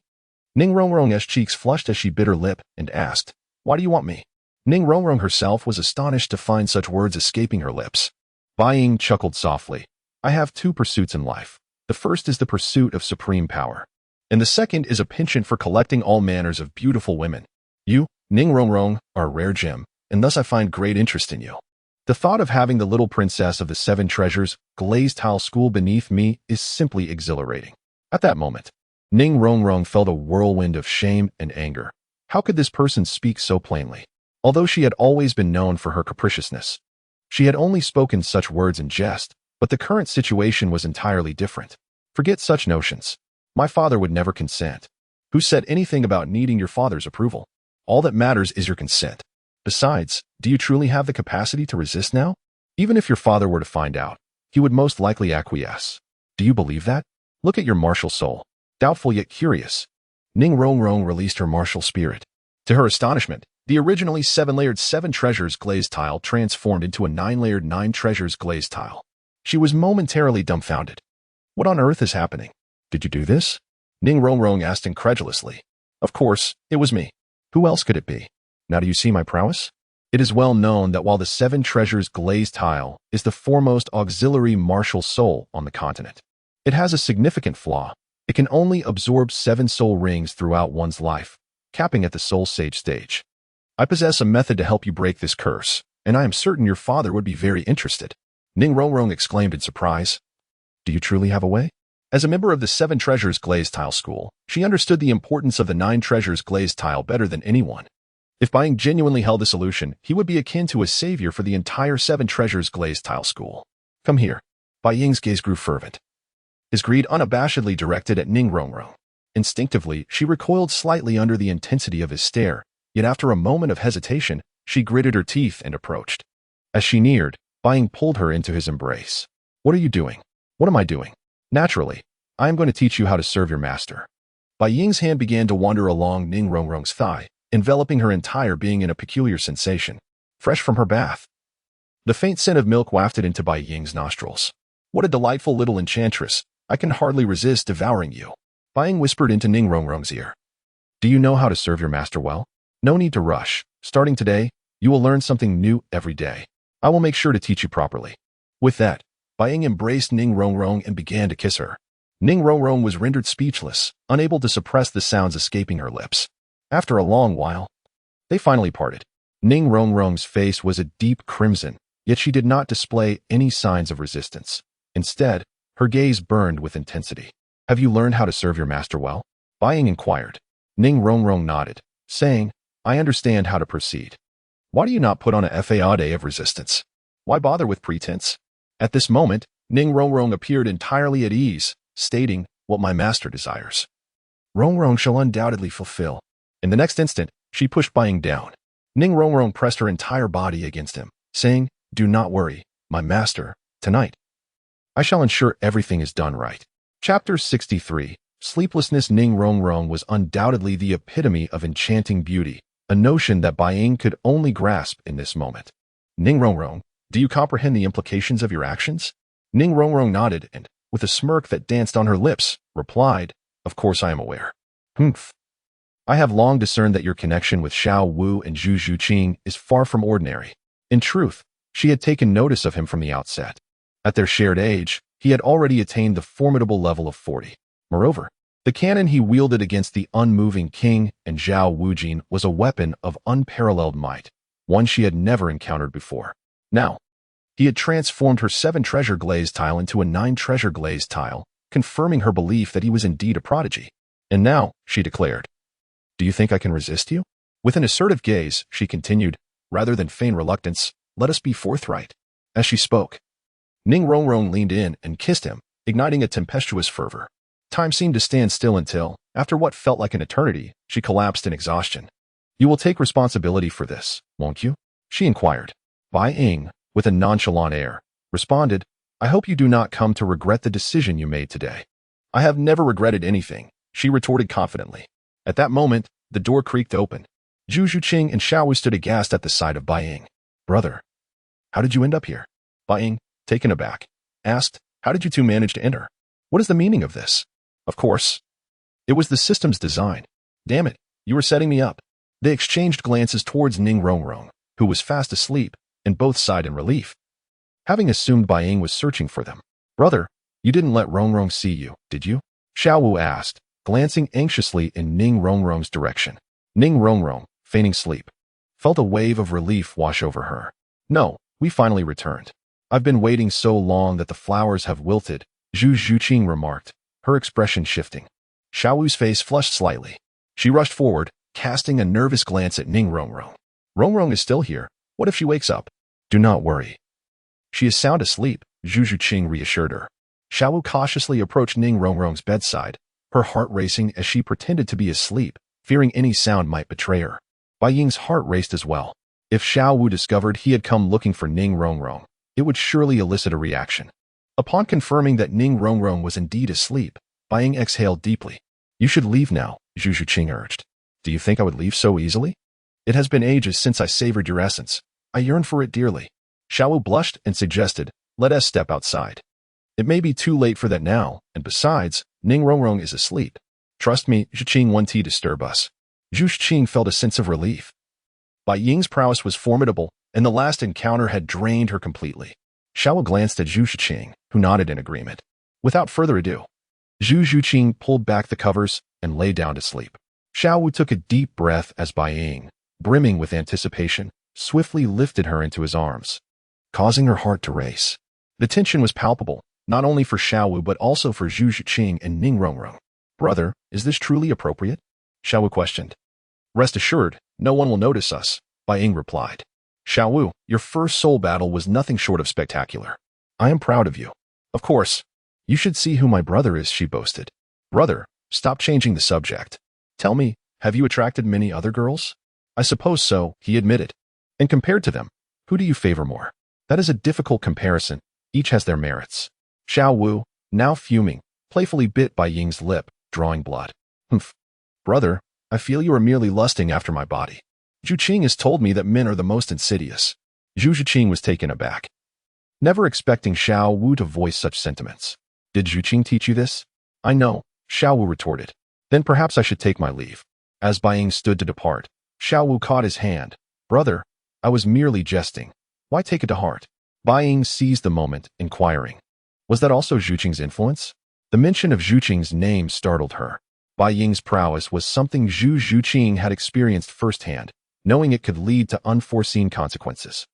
Ning Rongrong's cheeks flushed as she bit her lip and asked, why do you want me? Ning Rongrong herself was astonished to find such words escaping her lips. Bai Ying chuckled softly. I have 2 pursuits in life. The first is the pursuit of supreme power, and the second is a penchant for collecting all manners of beautiful women. You, Ning Rongrong, are a rare gem, and thus I find great interest in you. The thought of having the little princess of the 7 treasures glazed tile school beneath me is simply exhilarating. At that moment, Ning Rongrong felt a whirlwind of shame and anger. How could this person speak so plainly? Although she had always been known for her capriciousness, she had only spoken such words in jest, but the current situation was entirely different. Forget such notions. My father would never consent. Who said anything about needing your father's approval? All that matters is your consent. Besides, do you truly have the capacity to resist now? Even if your father were to find out, he would most likely acquiesce. Do you believe that? Look at your martial soul. Doubtful yet curious. Ning Rongrong released her martial spirit. To her astonishment, the originally 7-layered 7 treasures glazed tile transformed into a 9-layered 9 treasures glazed tile. She was momentarily dumbfounded. What on earth is happening? Did you do this? Ning Rongrong asked incredulously. Of course, it was me. Who else could it be? Now do you see my prowess? It is well known that while the 7 treasures glazed tile is the foremost auxiliary martial soul on the continent, it has a significant flaw. It can only absorb 7 soul rings throughout one's life, capping at the soul sage stage. I possess a method to help you break this curse, and I am certain your father would be very interested. Ning Rongrong exclaimed in surprise. Do you truly have a way? As a member of the 7 treasures glazed tile school, she understood the importance of the 9 treasures glazed tile better than anyone. If Bai Ying genuinely held the solution, he would be akin to a savior for the entire 7 treasures glazed tile school. Come here. Bai Ying's gaze grew fervent, his greed unabashedly directed at Ning Rongrong. Instinctively, she recoiled slightly under the intensity of his stare, yet after a moment of hesitation, she gritted her teeth and approached. As she neared, Bai Ying pulled her into his embrace. What are you doing? What am I doing? Naturally, I am going to teach you how to serve your master. Bai Ying's hand began to wander along Ning Rongrong's thigh, enveloping her entire being in a peculiar sensation, fresh from her bath. The faint scent of milk wafted into Bai Ying's nostrils. What a delightful little enchantress. I can hardly resist devouring you. Bai Ying whispered into Ning Rongrong's ear. Do you know how to serve your master well? No need to rush. Starting today, you will learn something new every day. I will make sure to teach you properly. With that, Bai Ying embraced Ning Renxue and began to kiss her. Ning Renxue was rendered speechless, unable to suppress the sounds escaping her lips. After a long while, they finally parted. Ning Renxue's face was a deep crimson, yet she did not display any signs of resistance. Instead, her gaze burned with intensity. "Have you learned how to serve your master well?" Bai Ying inquired. Ning Renxue nodded, saying, "I understand how to proceed." "Why do you not put on a facade of resistance? Why bother with pretense?" At this moment, Ning Renxue appeared entirely at ease, stating, "What my master desires, Renxue shall undoubtedly fulfill." In the next instant, she pushed Bai Ying down. Ning Renxue pressed her entire body against him, saying, "Do not worry, my master, tonight I shall ensure everything is done right." Chapter 63. Sleeplessness. Ning Renxue was undoubtedly the epitome of enchanting beauty, a notion that Bai Ying could only grasp in this moment. "Ning Renxue, do you comprehend the implications of your actions?" Ning Renxue nodded and, with a smirk that danced on her lips, replied, "Of course I am aware. Humph. I have long discerned that your connection with Shiau Wu and Zhu Xuching is far from ordinary." In truth, she had taken notice of him from the outset. At their shared age, he had already attained the formidable level of 40. Moreover, the cannon he wielded against the unmoving king and Zhao Wujin was a weapon of unparalleled might, one she had never encountered before. Now, he had transformed her 7-treasure glaze tile into a 9-treasure glaze tile, confirming her belief that he was indeed a prodigy. "And now," she declared, "do you think I can resist you?" With an assertive gaze, she continued, "Rather than feign reluctance, let us be forthright." As she spoke, Ning Renxue leaned in and kissed him, igniting a tempestuous fervor. Time seemed to stand still until, after what felt like an eternity, she collapsed in exhaustion. "You will take responsibility for this, won't you?" she inquired. Bai Ying, with a nonchalant air, responded, "I hope you do not come to regret the decision you made today." "I have never regretted anything," she retorted confidently. At that moment, the door creaked open. Zhu Xuching and Shiau Wu stood aghast at the sight of Bai Ying. "Brother, how did you end up here?" Bai Ying, taken aback, asked, "How did you two manage to enter? What is the meaning of this?" "Of course, it was the system's design. Damn it, you were setting me up." They exchanged glances towards Ning Renxue, who was fast asleep, and both sighed in relief, having assumed Bai Ying was searching for them. "Brother, you didn't let Renxue see you, did you?" Shiau Wu asked, glancing anxiously in Ning Renxue's direction. Ning Renxue, feigning sleep, felt a wave of relief wash over her. "No, we finally returned. I've been waiting so long that the flowers have wilted," Zhu Xuching remarked, her expression shifting. Shiau Wu's face flushed slightly. She rushed forward, casting a nervous glance at Ning Renxue. "Renxue is still here. What if she wakes up?" "Do not worry. She is sound asleep," Zhu Xuching reassured her. Shiau Wu cautiously approached Ning Renxue's bedside, her heart racing as she pretended to be asleep, fearing any sound might betray her. Bai Ying's heart raced as well. If Shiau Wu discovered he had come looking for Ning Renxue, it would surely elicit a reaction. Upon confirming that Ning Renxue was indeed asleep, Bai Ying exhaled deeply. "You should leave now," Zhu Xuching urged. "Do you think I would leave so easily? It has been ages since I savored your essence. I yearn for it dearly." Shiau Wu blushed and suggested, "Let us step outside. It may be too late for that now, and besides, Ning Renxue is asleep. Trust me, Xuching won't disturb us." Zhu Xuching felt a sense of relief. Bai Ying's prowess was formidable, and the last encounter had drained her completely. Shiau Wu glanced at Zhu Xuching, who nodded in agreement. Without further ado, Zhu Xuching pulled back the covers and lay down to sleep. Shiau Wu took a deep breath as Bai Ying, brimming with anticipation, swiftly lifted her into his arms, causing her heart to race. The tension was palpable, not only for Shiau Wu but also for Zhu Xuching and Ning Renxue. "Brother, is this truly appropriate?" Shiau Wu questioned. "Rest assured, no one will notice us," Bai Ying replied. "Shiau Wu, your first soul battle was nothing short of spectacular. I am proud of you." "Of course. You should see who my brother is," she boasted. "Brother, stop changing the subject. Tell me, have you attracted many other girls?" "I suppose so," he admitted. "And compared to them, who do you favor more?" "That is a difficult comparison. Each has their merits." Shiau Wu, now fuming, playfully bit Bai Ying's lip, drawing blood. "Humph. Brother, I feel you are merely lusting after my body. Xuching has told me that men are the most insidious." Zhu Xuching was taken aback, never expecting Shiau Wu to voice such sentiments. "Did Xuching teach you this?" "I know," Shiau Wu retorted. "Then perhaps I should take my leave." As Bai Ying stood to depart, Shiau Wu caught his hand. "Brother, I was merely jesting. Why take it to heart?" Bai Ying seized the moment, inquiring, Was that also Zhu Xuching's influence? The mention of Zhu Xuching's name startled her. Bai Ying's prowess was something Zhu Xuching had experienced firsthand, knowing it could lead to unforeseen consequences.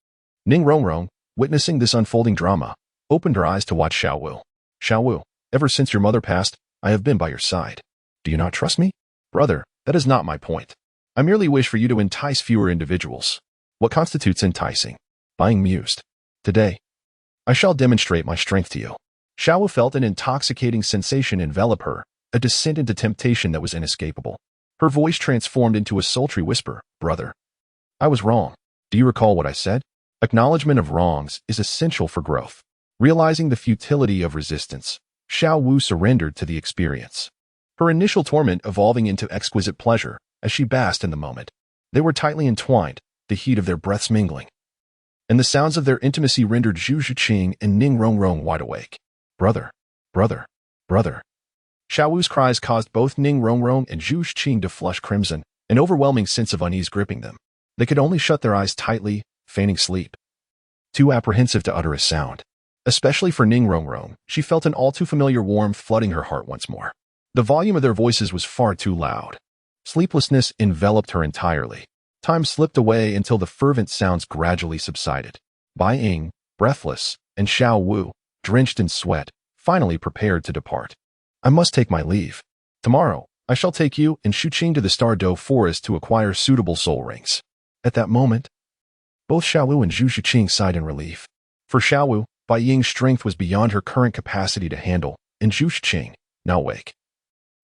Ning R, witnessing this unfolding drama, opened her eyes to watch Shiau Wu. Shiau Wu, ever since your mother passed, I have been by your side. Do you not trust me? Brother, that is not my point. I merely wish for you to entice fewer individuals. What constitutes enticing? Bai Ying mused. Today, I shall demonstrate my strength to you. Shiau Wu felt an intoxicating sensation envelop her, a descent into temptation that was inescapable. Her voice transformed into a sultry whisper. Brother, I was wrong. Do you recall what I said? Acknowledgement of wrongs is essential for growth. Realizing the futility of resistance, Shiau Wu surrendered to the experience. Her initial torment evolving into exquisite pleasure as she basked in the moment. They were tightly entwined, the heat of their breaths mingling. And the sounds of their intimacy rendered Zhu Xuching and Ning R wide awake. Brother, brother, brother. Shiau Wu's cries caused both Ning R and Zhu Xuching to flush crimson, an overwhelming sense of unease gripping them. They could only shut their eyes tightly, feigning sleep. Too apprehensive to utter a sound. Especially for Ning R, she felt an all-too-familiar warmth flooding her heart once more. The volume of their voices was far too loud. Sleeplessness enveloped her entirely. Time slipped away until the fervent sounds gradually subsided. Bai Ying, breathless, and Shiau Wu, drenched in sweat, finally prepared to depart. I must take my leave. Tomorrow, I shall take you and Xuching to the Star Do forest to acquire suitable soul rings. At that moment, both Shiau Wu and Zhu Xuching sighed in relief. For Shiau Wu, Bai Ying's strength was beyond her current capacity to handle, and Zhu Xuching, now awake,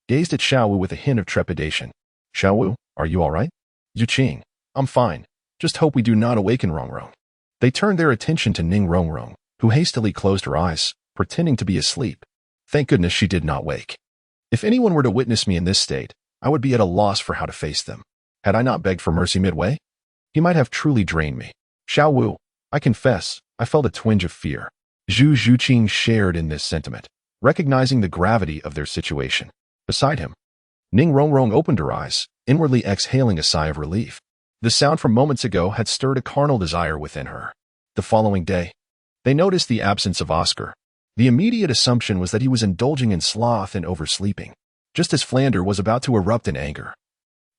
gazed at Shiau Wu with a hint of trepidation. Shiau Wu, are you all right? Xuching, I'm fine. Just hope we do not awaken R. They turned their attention to Ning R, who hastily closed her eyes, pretending to be asleep. Thank goodness she did not wake. If anyone were to witness me in this state, I would be at a loss for how to face them. Had I not begged for mercy midway, he might have truly drained me. Shiau Wu, I confess, I felt a twinge of fear. Zhu Xuching shared in this sentiment, recognizing the gravity of their situation. Beside him, Ning R opened her eyes, inwardly exhaling a sigh of relief. The sound from moments ago had stirred a carnal desire within her. The following day, they noticed the absence of Oscar. The immediate assumption was that he was indulging in sloth and oversleeping, just as Flander was about to erupt in anger.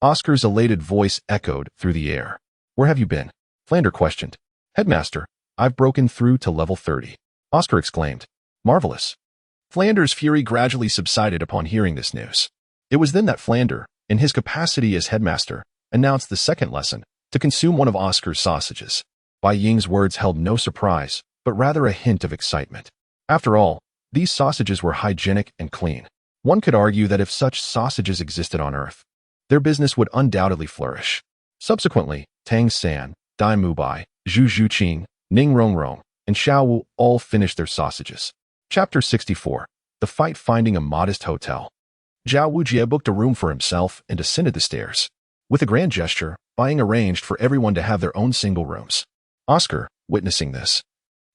Oscar's elated voice echoed through the air. Where have you been? Flander questioned. Headmaster, I've broken through to level 30. Oscar exclaimed. Marvelous. Flander's fury gradually subsided upon hearing this news. It was then that Flander, in his capacity as headmaster, announced the second lesson, to consume one of Oscar's sausages. Bai Ying's words held no surprise, but rather a hint of excitement. After all, these sausages were hygienic and clean. One could argue that if such sausages existed on Earth, their business would undoubtedly flourish. Subsequently, Tangsan, Daim Mubai, Zhu Xuching, Ning R, and Shiau Wu all finished their sausages. Chapter 64. The Fight Finding a Modest Hotel. Shiau Wu Jie booked a room for himself and ascended the stairs. With a grand gesture, Bai Ying arranged for everyone to have their own single rooms. Oscar, witnessing this,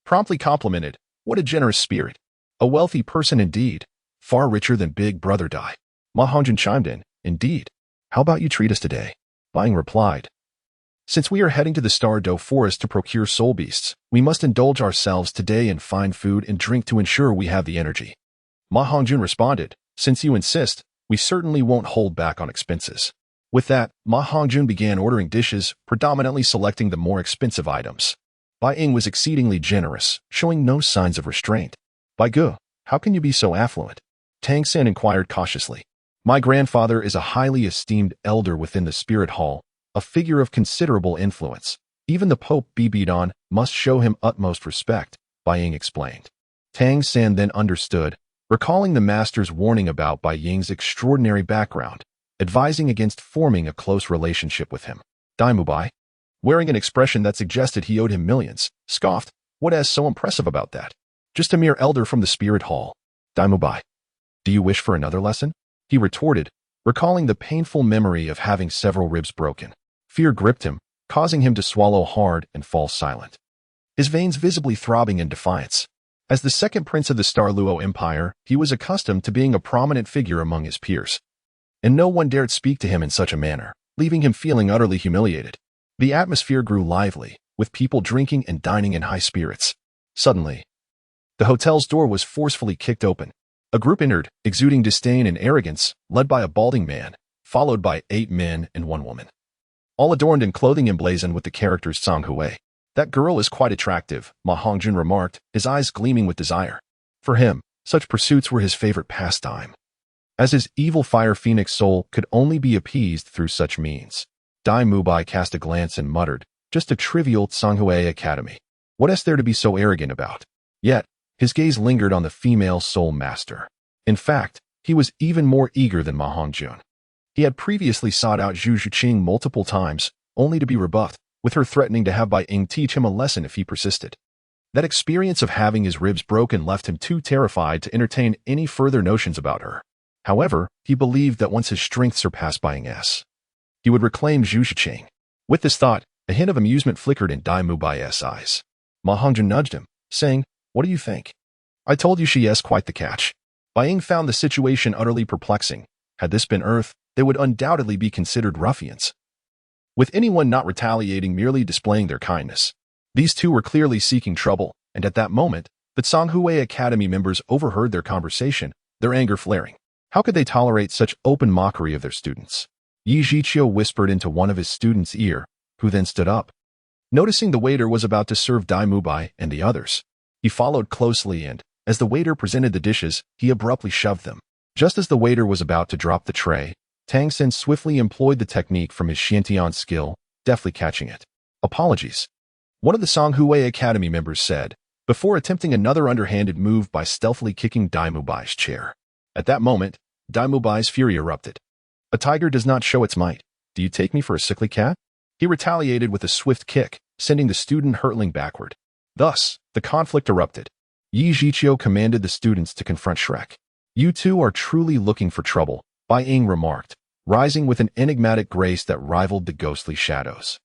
promptly complimented, what a generous spirit. A wealthy person indeed. Far richer than Big Brother Dai. Ma Hongjun chimed in, indeed. How about you treat us today? Bai Ying replied. Since we are heading to the Star Do forest to procure soul beasts, we must indulge ourselves today in fine food and drink to ensure we have the energy. Ma Hongjun responded, since you insist, we certainly won't hold back on expenses. With that, Ma Hongjun began ordering dishes, predominantly selecting the more expensive items. Bai Ying was exceedingly generous, showing no signs of restraint. Bai Ge, how can you be so affluent? Tangsan inquired cautiously. My grandfather is a highly esteemed elder within the spirit hall, a figure of considerable influence. Even the Pope Bibi Dong must show him utmost respect, Bai Ying explained. Tangsan then understood, recalling the master's warning about Bai Ying's extraordinary background, advising against forming a close relationship with him. Daim Mubai, wearing an expression that suggested he owed him millions, scoffed, what is so impressive about that? Just a mere elder from the spirit hall. Daim Mubai, do you wish for another lesson? He retorted, recalling the painful memory of having several ribs broken. Fear gripped him, causing him to swallow hard and fall silent, his veins visibly throbbing in defiance. As the second prince of the Star Luo Empire, he was accustomed to being a prominent figure among his peers, and no one dared speak to him in such a manner, leaving him feeling utterly humiliated. The atmosphere grew lively, with people drinking and dining in high spirits. Suddenly, The hotel's door was forcefully kicked open. A group entered, exuding disdain and arrogance, led by a balding man, followed by 8 men and 1 woman. All adorned in clothing emblazoned with the characters Sanghue. That girl is quite attractive, Ma Hongjun remarked, his eyes gleaming with desire. For him, such pursuits were his favorite pastime, as his evil fire phoenix soul could only be appeased through such means. Daim Mubai cast a glance and muttered, just a trivial Shanghue Academy. What is there to be so arrogant about? Yet, his gaze lingered on the female soul master. In fact, he was even more eager than Ma Hongjun. He had previously sought out Zhu Xuching multiple times, only to be rebuffed, with her threatening to have Bai Ying teach him a lesson if he persisted. That experience of having his ribs broken left him too terrified to entertain any further notions about her. However, he believed that once his strength surpassed Bai Ying's, he would reclaim Zhu Xuching. With this thought, a hint of amusement flickered in Daim Mubai's eyes. Ma Hongjun nudged him, saying, "What do you think? I told you she is quite the catch." Bai Ying found the situation utterly perplexing. Had this been Earth, they would undoubtedly be considered ruffians, with anyone not retaliating merely displaying their kindness. These two were clearly seeking trouble, and at that moment, the Shanghue Academy members overheard their conversation, their anger flaring. How could they tolerate such open mockery of their students? Yi Zhiqiu whispered into one of his students' ear, who then stood up. Noticing the waiter was about to serve Daim Mubai and the others, he followed closely and, as the waiter presented the dishes, he abruptly shoved them. Just as the waiter was about to drop the tray, Tangsan swiftly employed the technique from his Xiantian skill, deftly catching it. "Apologies," one of the Shanghue Academy members said, before attempting another underhanded move by stealthily kicking Daim Mubai's chair. At that moment, Daim Mubai's fury erupted. "A tiger does not show its might. Do you take me for a sickly cat?" He retaliated with a swift kick, sending the student hurtling backward. Thus, the conflict erupted. Yi Zhiqiu commanded the students to confront Shrek. "You two are truly looking for trouble," Bai Ying remarked, rising with an enigmatic grace that rivaled the ghostly shadows.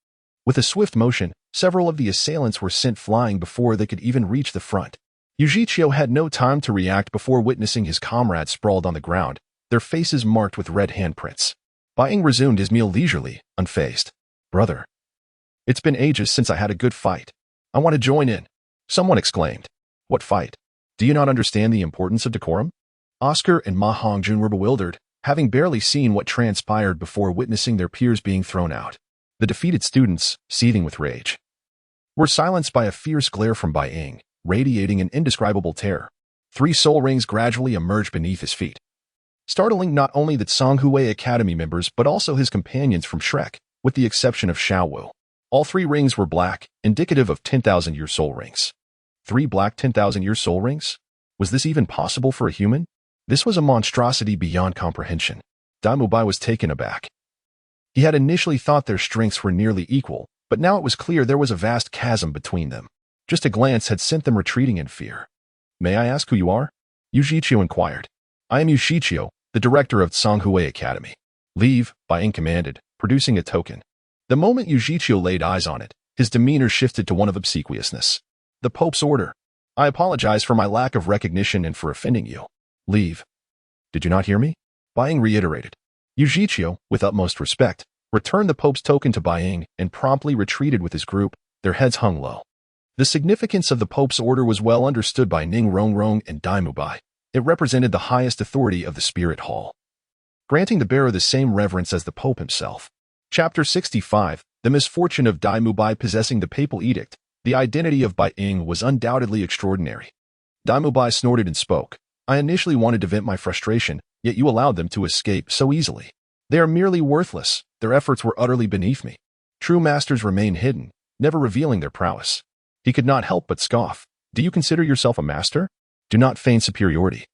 With a swift motion, several of the assailants were sent flying before they could even reach the front. Yu Zhiqiu had no time to react before witnessing his comrades sprawled on the ground, their faces marked with red handprints. Bai Ying resumed his meal leisurely, unfazed. "Brother, it's been ages since I had a good fight. I want to join in," someone exclaimed. "What fight? Do you not understand the importance of decorum?" Oscar and Ma Hongjun were bewildered, having barely seen what transpired before witnessing their peers being thrown out. The defeated students, seething with rage, were silenced by a fierce glare from Bai Ying, radiating an indescribable terror. 3 soul rings gradually emerged beneath his feet, startling not only the Shanghue Academy members but also his companions from Shrek, with the exception of Shiau Wu. All 3 rings were black, indicative of 10,000-year soul rings. 3 black 10,000-year soul rings? Was this even possible for a human? This was a monstrosity beyond comprehension. Daim Mubai was taken aback. He had initially thought their strengths were nearly equal, but now it was clear there was a vast chasm between them. Just a glance had sent them retreating in fear. "May I ask who you are?" Yu Zhiqiu inquired. "I am Yu Zhiqiu, the director of Shanghue Academy." "Leave," Bai Ying commanded, producing a token. The moment Yu Zhiqiu laid eyes on it, his demeanor shifted to one of obsequiousness. "The Pope's order. I apologize for my lack of recognition and for offending you. Leave." "Did you not hear me?" Bai Ying reiterated. Yu Zhiqiu, with utmost respect, returned the Pope's token to Bai Ying and promptly retreated with his group, their heads hung low. The significance of the Pope's order was well understood by Ning R and Daim Mubai. It represented the highest authority of the Spirit Hall, granting the bearer the same reverence as the Pope himself. Chapter 65, The Misfortune of Daim Mubai Possessing the Papal Edict. The identity of Bai Ying was undoubtedly extraordinary. Daim Mubai snorted and spoke. "I initially wanted to vent my frustration, yet you allowed them to escape so easily. They are merely worthless. Their efforts were utterly beneath me. True masters remain hidden, never revealing their prowess." He could not help but scoff. "Do you consider yourself a master? Do not feign superiority.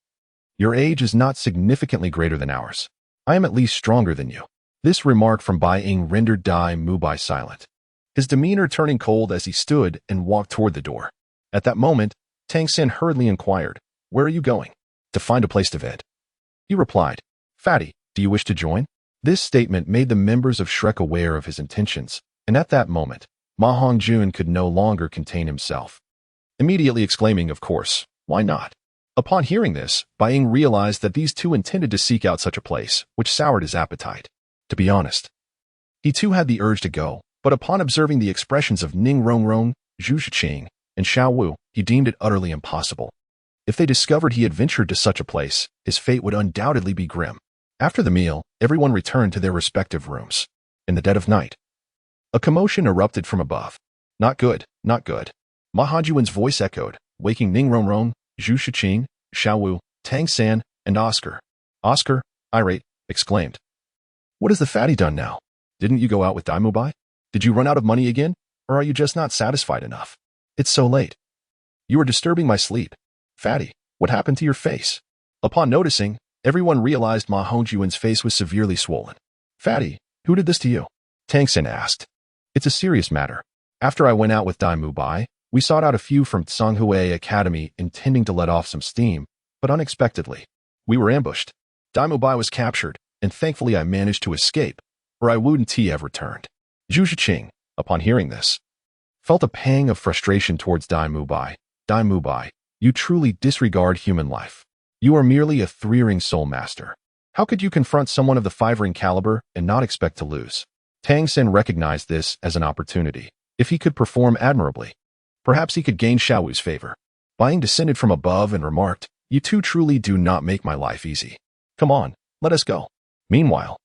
Your age is not significantly greater than ours. I am at least stronger than you." This remark from Bai Ying rendered Daim Mubai silent, his demeanor turning cold as he stood and walked toward the door. At that moment, Tangsan hurriedly inquired, "Where are you going?" "To find a place to vet." He replied, "Fatty, do you wish to join?" This statement made the members of Shrek aware of his intentions, and at that moment, Ma Hongjun could no longer contain himself, immediately exclaiming, "Of course, why not?" Upon hearing this, Bai Ying realized that these two intended to seek out such a place, which soured his appetite. To be honest, he too had the urge to go, but upon observing the expressions of Ning R, Zhu Xuching, and Shiau Wu, he deemed it utterly impossible. If they discovered he had ventured to such a place, his fate would undoubtedly be grim. After the meal, everyone returned to their respective rooms. In the dead of night, a commotion erupted from above. Not good, not good. Ma Hongjuan's voice echoed, waking Ning R, Zhu Xuching, Shiau Wu, Tangsan, and Oscar. Oscar, irate, exclaimed. What has the fatty done now? Didn't you go out with Daim Mubai? Did you run out of money again? Or are you just not satisfied enough? It's so late. You are disturbing my sleep. Fatty, what happened to your face? Upon noticing, everyone realized Ma Hongjuan's face was severely swollen. Fatty, who did this to you? Tangsan asked. It's a serious matter. After I went out with Daim Mubai, we sought out a few from Shrek Academy intending to let off some steam, but unexpectedly, we were ambushed. Daim Mubai was captured, and thankfully I managed to escape, or I wouldn't have returned. Zhu Xuching, upon hearing this, felt a pang of frustration towards Daim Mubai. Daim Mubai, you truly disregard human life. You are merely a 3-ring soul master. How could you confront someone of the 5-ring caliber and not expect to lose? Tangsan recognized this as an opportunity. If he could perform admirably, perhaps he could gain Shiau Wu's favor. Bai Ying descended from above and remarked, You two truly do not make my life easy. Come on, let us go. Meanwhile,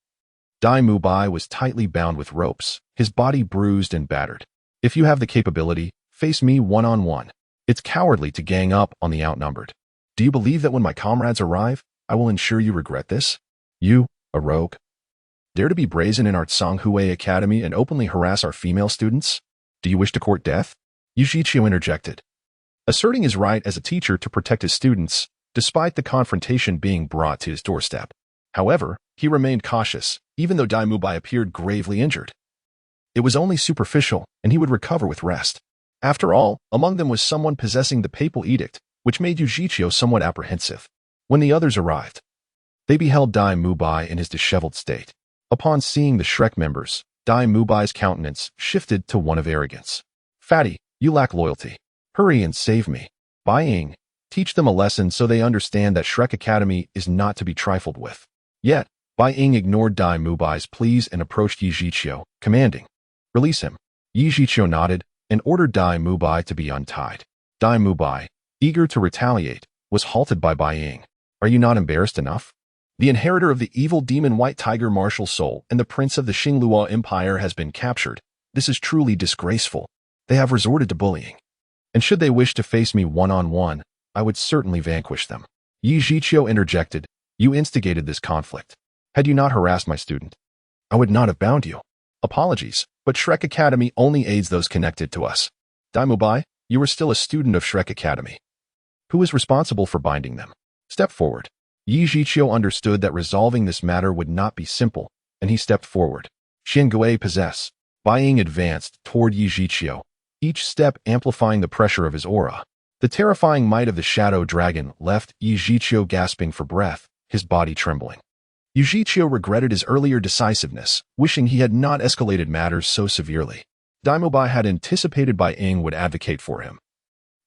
Daim Mubai was tightly bound with ropes, his body bruised and battered. If you have the capability, face me one-on-one. It's cowardly to gang up on the outnumbered. Do you believe that when my comrades arrive, I will ensure you regret this? You, a rogue, dare to be brazen in our Shrek Academy and openly harass our female students? Do you wish to court death? Yu Tinhang interjected, asserting his right as a teacher to protect his students, despite the confrontation being brought to his doorstep. However, he remained cautious, even though Daim Mubai appeared gravely injured. It was only superficial, and he would recover with rest. After all, among them was someone possessing the papal edict, which made Yu Tinhang somewhat apprehensive. When the others arrived, they beheld Daim Mubai in his disheveled state. Upon seeing the Shrek members, Daim Mubai's countenance shifted to one of arrogance. Fatty, you lack loyalty. Hurry and save me. Bai Ying, teach them a lesson so they understand that Shrek Academy is not to be trifled with. Yet, Bai Ying ignored Daim Mubai's pleas and approached Yu Tinhang, commanding, Release him. Yu Tinhang nodded and ordered Daim Mubai to be untied. Daim Mubai, eager to retaliate, was halted by Bai Ying. Are you not embarrassed enough? The inheritor of the evil demon White Tiger martial soul and the prince of the Xinglua Empire has been captured. This is truly disgraceful. They have resorted to bullying. And should they wish to face me one-on-one, I would certainly vanquish them. Yu Tinhang interjected, You instigated this conflict. Had you not harassed my student, I would not have bound you. Apologies, but Shrek Academy only aids those connected to us. Daim Mubai, you are still a student of Shrek Academy. Who is responsible for binding them? Step forward. Yu Tinhang understood that resolving this matter would not be simple, and he stepped forward. Qian possess. Bai Ying advanced toward Yu Tinhang, each step amplifying the pressure of his aura. The terrifying might of the shadow dragon left Yu Tinhang gasping for breath, his body trembling. Yu Tinhang regretted his earlier decisiveness, wishing he had not escalated matters so severely. Daim Mubai had anticipated Bai Ying would advocate for him.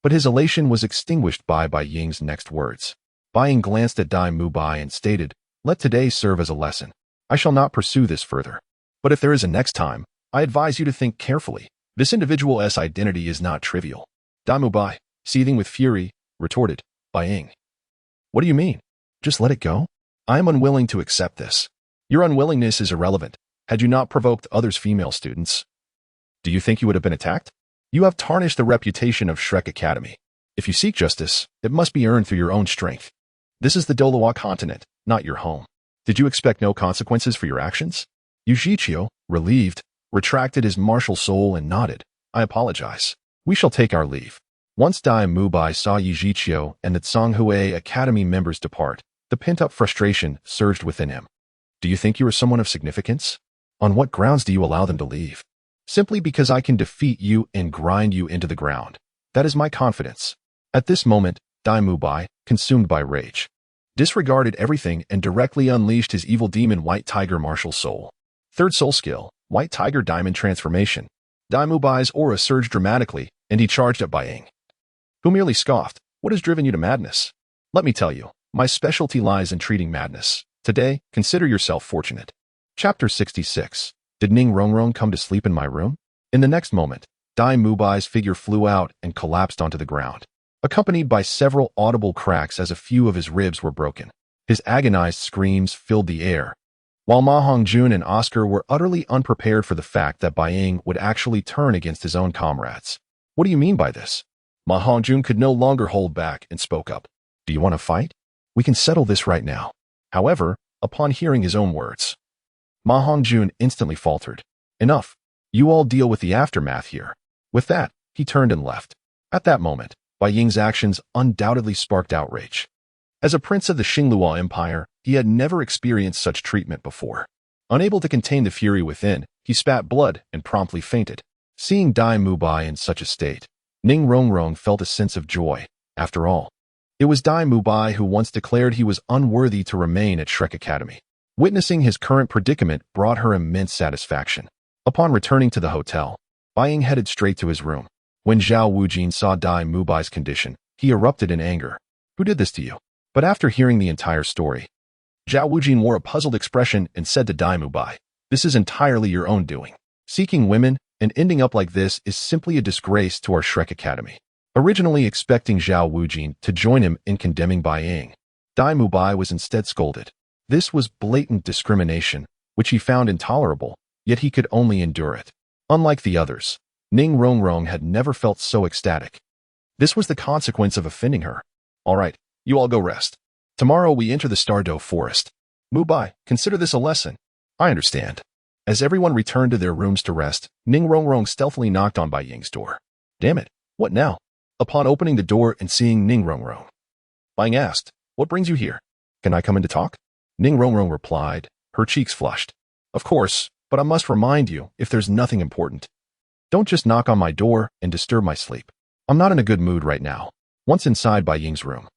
But his elation was extinguished by Bai Ying's next words. Bai Ying glanced at Daim Mubai and stated, Let today serve as a lesson. I shall not pursue this further. But if there is a next time, I advise you to think carefully. This individual's identity is not trivial. Daim Mubai, seething with fury, retorted, Bai Ying. What do you mean? Just let it go? I am unwilling to accept this. Your unwillingness is irrelevant. Had you not provoked others' female students, do you think you would have been attacked? You have tarnished the reputation of Shrek Academy. If you seek justice, it must be earned through your own strength. This is the Dolawa continent, not your home. Did you expect no consequences for your actions? Yu Tinhang, relieved, retracted his martial soul and nodded. I apologize. We shall take our leave. Once Daim Mubai saw Yu Tinhang and the Shrek Academy members depart, the pent-up frustration surged within him. Do you think you are someone of significance? On what grounds do you allow them to leave? Simply because I can defeat you and grind you into the ground. That is my confidence. At this moment, Daim Mubai, consumed by rage, disregarded everything and directly unleashed his evil demon White Tiger martial soul. Third soul skill, White Tiger Diamond Transformation. Daim Mubai's aura surged dramatically, and he charged at Bai Ying, who merely scoffed. What has driven you to madness? Let me tell you, my specialty lies in treating madness. Today, consider yourself fortunate. Chapter 66. Did Ning R come to sleep in my room? In the next moment, Daim Mubai's figure flew out and collapsed onto the ground. accompanied by several audible cracks as a few of his ribs were broken. His agonized screams filled the air, while Ma Hongjun and Oscar were utterly unprepared for the fact that Bai Ying would actually turn against his own comrades. What do you mean by this? Ma Hongjun could no longer hold back and spoke up. Do you want to fight? We can settle this right now. However, upon hearing his own words, Ma Hongjun instantly faltered. Enough. You all deal with the aftermath here. With that, he turned and left. At that moment, Bai Ying's actions undoubtedly sparked outrage. As a prince of the Xinglua Empire, he had never experienced such treatment before. Unable to contain the fury within, he spat blood and promptly fainted. Seeing Daim Mubai in such a state, Ning Rongrong felt a sense of joy. After all, it was Daim Mubai who once declared he was unworthy to remain at Shrek Academy. Witnessing his current predicament brought her immense satisfaction. Upon returning to the hotel, Bai Ying headed straight to his room. When Xiau Wu saw Daim Mubai's condition, he erupted in anger. Who did this to you? But after hearing the entire story, Xiau Wu wore a puzzled expression and said to Daim Mubai, "This is entirely your own doing. Seeking women and ending up like this is simply a disgrace to our Shrek Academy." Originally expecting Xiau Wu to join him in condemning Bai Ying, Daim Mubai was instead scolded. This was blatant discrimination, which he found intolerable, yet he could only endure it. Unlike the others, Ning Rongrong had never felt so ecstatic. This was the consequence of offending her. All right, you all go rest. Tomorrow we enter the Stardow Forest. Mubai, consider this a lesson. I understand. As everyone returned to their rooms to rest, Ning Rongrong stealthily knocked on Bai Ying's door. Damn it, what now? Upon opening the door and seeing Ning Rongrong, Bai Ying asked, "What brings you here? Can I come in to talk?" Ning Rongrong replied, her cheeks flushed. "Of course, but I must remind you if there's nothing important. Don't just knock on my door and disturb my sleep. I'm not in a good mood right now." Once inside Bai Ying's room,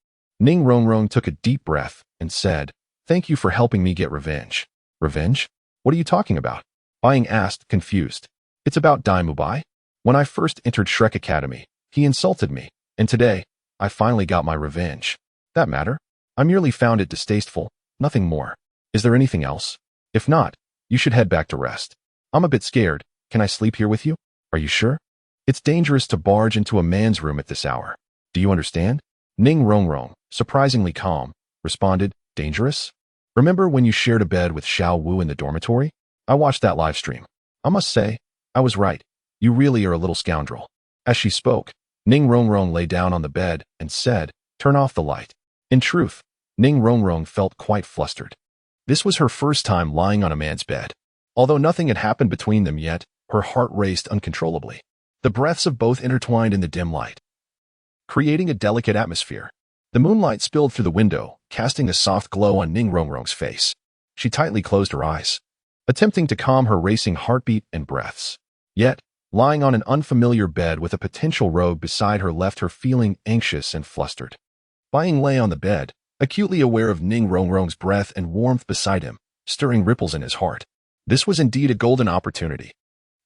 Ning Rongrong took a deep breath and said, "Thank you for helping me get revenge." "Revenge? What are you talking about?" Bai Ying asked, confused. "It's about Daim Mubai. When I first entered Shrek Academy, he insulted me, and today, I finally got my revenge. That matter? I merely found it distasteful, nothing more. Is there anything else? If not, you should head back to rest. I'm a bit scared. Can I sleep here with you? Are you sure? It's dangerous to barge into a man's room at this hour. Do you understand?" Ning Rongrong, surprisingly calm, responded, "Dangerous? Remember when you shared a bed with Shiau Wu in the dormitory? I watched that live stream. I must say, I was right. You really are a little scoundrel." As she spoke, Ning Rongrong lay down on the bed and said, "Turn off the light." In truth, Ning Rongrong felt quite flustered. This was her first time lying on a man's bed. Although nothing had happened between them yet, her heart raced uncontrollably. The breaths of both intertwined in the dim light, creating a delicate atmosphere. The moonlight spilled through the window, casting a soft glow on Ning Rongrong's face. She tightly closed her eyes, attempting to calm her racing heartbeat and breaths. Yet, lying on an unfamiliar bed with a potential rogue beside her left her feeling anxious and flustered. Bai Ying lay on the bed, acutely aware of Ning Rongrong's breath and warmth beside him, stirring ripples in his heart. This was indeed a golden opportunity.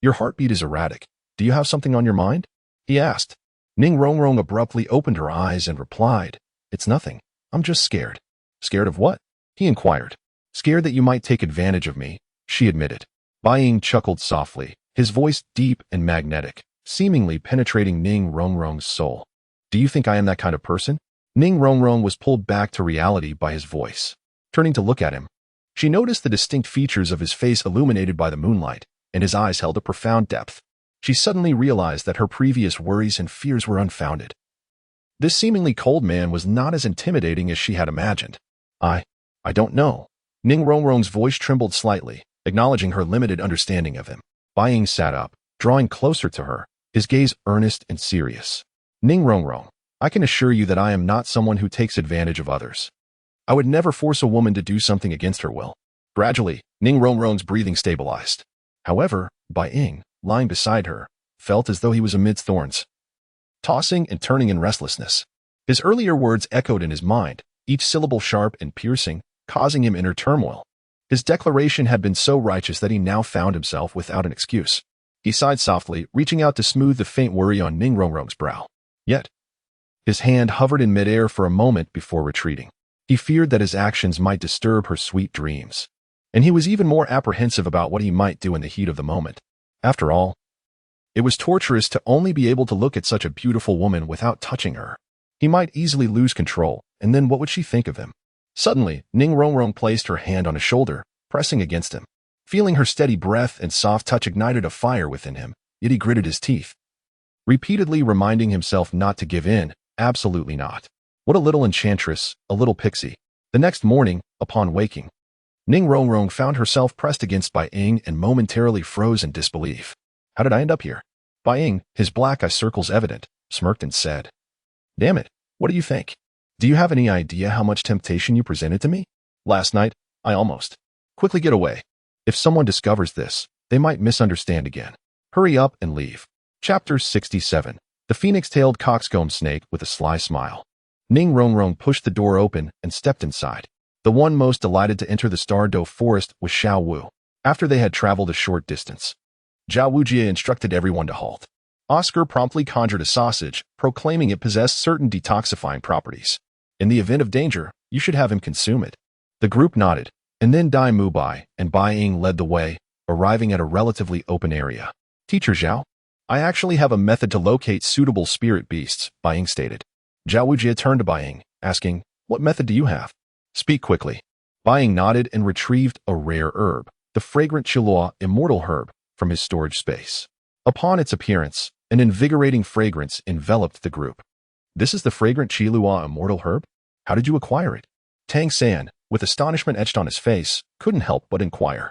"Your heartbeat is erratic. Do you have something on your mind?" he asked. Ning Rongrong abruptly opened her eyes and replied, "It's nothing. I'm just scared." "Scared of what?" he inquired. "Scared that you might take advantage of me," she admitted. Bai Ying chuckled softly, his voice deep and magnetic, seemingly penetrating Ning Rongrong's soul. "Do you think I am that kind of person?" Ning Rongrong was pulled back to reality by his voice. Turning to look at him, she noticed the distinct features of his face illuminated by the moonlight, and his eyes held a profound depth. She suddenly realized that her previous worries and fears were unfounded. This seemingly cold man was not as intimidating as she had imagined. I don't know." Ning Rongrong's voice trembled slightly, acknowledging her limited understanding of him. Bai Ying sat up, drawing closer to her, his gaze earnest and serious. "Ning Rongrong, I can assure you that I am not someone who takes advantage of others. I would never force a woman to do something against her will." Gradually, Ning Rongrong's breathing stabilized. However, Bai Ying, lying beside her, felt as though he was amidst thorns, tossing and turning in restlessness. His earlier words echoed in his mind, each syllable sharp and piercing, causing him inner turmoil. His declaration had been so righteous that he now found himself without an excuse. He sighed softly, reaching out to smooth the faint worry on Ning Rongrong's brow. Yet, his hand hovered in midair for a moment before retreating. He feared that his actions might disturb her sweet dreams, and he was even more apprehensive about what he might do in the heat of the moment. After all, it was torturous to only be able to look at such a beautiful woman without touching her. He might easily lose control, and then what would she think of him? Suddenly, Ning R placed her hand on his shoulder, pressing against him. Feeling her steady breath and soft touch ignited a fire within him, yet he gritted his teeth, repeatedly reminding himself not to give in. Absolutely not. What a little enchantress, a little pixie. The next morning, upon waking, Ning R found herself pressed against Bai Ying and momentarily froze in disbelief. How did I end up here? Bai Ying, his black eye circles evident, smirked and said, "Damn it, what do you think? Do you have any idea how much temptation you presented to me? Last night, I almost. Quickly get away. If someone discovers this, they might misunderstand again. Hurry up and leave." Chapter 67. The Phoenix-tailed coxcomb snake with a sly smile. Ning R pushed the door open and stepped inside. The one most delighted to enter the Star-Do forest was Shiau Wu. After they had traveled a short distance, Zhao Wujie instructed everyone to halt. Oscar promptly conjured a sausage, proclaiming it possessed certain detoxifying properties. In the event of danger, you should have him consume it. The group nodded, and then Daim Mubai and Bai Ying led the way, arriving at a relatively open area. "Teacher Zhao, I actually have a method to locate suitable spirit beasts," Bai Ying stated. Zhao Wujie turned to Bai Ying, asking, "What method do you have?" "Speak quickly." Bai Ying nodded and retrieved a rare herb, the fragrant Qilua immortal herb, from his storage space. Upon its appearance, an invigorating fragrance enveloped the group. "This is the fragrant Qilua immortal herb? How did you acquire it?" Tangsan, with astonishment etched on his face, couldn't help but inquire.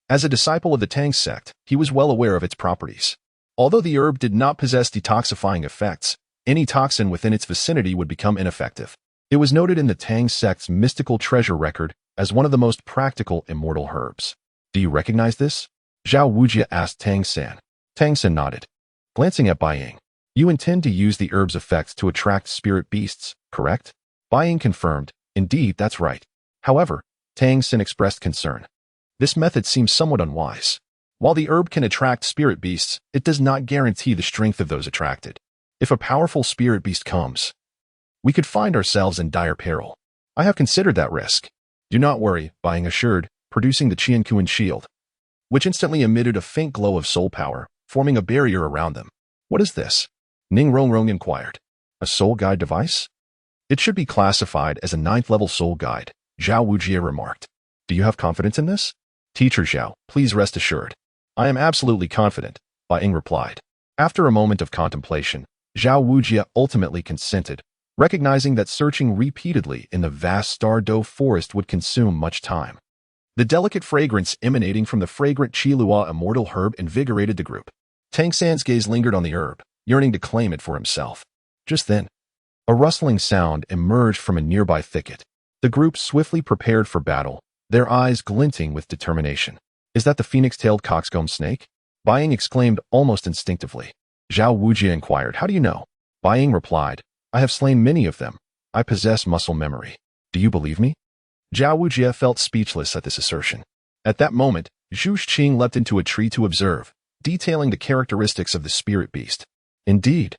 As a disciple of the Tang sect, he was well aware of its properties. Although the herb did not possess detoxifying effects, any toxin within its vicinity would become ineffective. It was noted in the Tang sect's mystical treasure record as one of the most practical immortal herbs. "Do you recognize this?" Zhao Wujie asked Tangsan. Tangsan nodded. Glancing at Bai Ying, "You intend to use the herb's effects to attract spirit beasts, correct?" Bai Ying confirmed, "Indeed, that's right." However, Tangsan expressed concern. "This method seems somewhat unwise. While the herb can attract spirit beasts, it does not guarantee the strength of those attracted. If a powerful spirit beast comes, we could find ourselves in dire peril. I have considered that risk." "Do not worry," Bai Ying assured, producing the Qian shield, which instantly emitted a faint glow of soul power, forming a barrier around them. "What is this?" Ning R inquired. "A soul guide device?" "It should be classified as a 9th-level soul guide," Zhao Wujie remarked. "Do you have confidence in this?" "Teacher Zhao, please rest assured. I am absolutely confident," Bai Ying replied. After a moment of contemplation, Zhao Wujie ultimately consented, recognizing that searching repeatedly in the vast Star-Do forest would consume much time. The delicate fragrance emanating from the fragrant Qilua immortal herb invigorated the group. Tangsan's gaze lingered on the herb, yearning to claim it for himself. Just then, a rustling sound emerged from a nearby thicket. The group swiftly prepared for battle, their eyes glinting with determination. "Is that the phoenix-tailed coxcomb snake?" Bai Ying exclaimed almost instinctively. Zhao Wujie inquired, "How do you know?" Bai Ying replied, "I have slain many of them. I possess muscle memory. Do you believe me?" Zhao Wujie felt speechless at this assertion. At that moment, Zhu Xuching leapt into a tree to observe, detailing the characteristics of the spirit beast. "Indeed,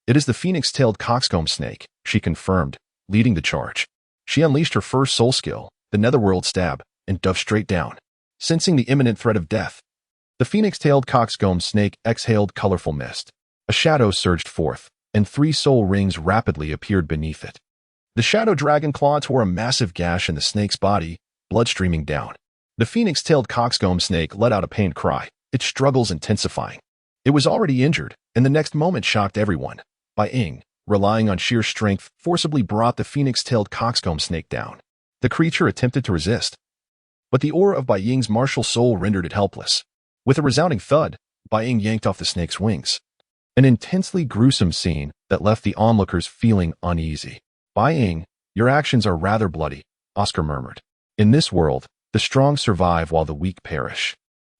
it is the phoenix-tailed coxcomb snake," she confirmed, leading the charge. She unleashed her first soul skill, the netherworld stab, and dove straight down. Sensing the imminent threat of death, the phoenix-tailed coxcomb snake exhaled colorful mist. A shadow surged forth, and 3 soul rings rapidly appeared beneath it. The shadow dragon claw tore a massive gash in the snake's body, blood streaming down. The phoenix-tailed coxcomb snake let out a pained cry, its struggles intensifying. It was already injured, and the next moment shocked everyone. Bai Ying, relying on sheer strength, forcibly brought the phoenix-tailed coxcomb snake down. The creature attempted to resist, but the aura of Bai Ying's martial soul rendered it helpless. With a resounding thud, Bai Ying yanked off the snake's wings. An intensely gruesome scene that left the onlookers feeling uneasy. "Bai Ying, your actions are rather bloody," Oscar murmured. "In this world, the strong survive while the weak perish.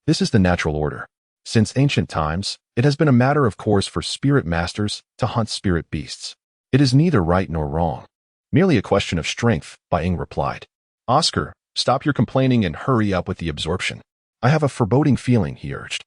This is the natural order. Since ancient times, it has been a matter of course for spirit masters to hunt spirit beasts. It is neither right nor wrong. Merely a question of strength," Bai Ying replied. "Oscar, stop your complaining and hurry up with the absorption. I have a foreboding feeling," he urged.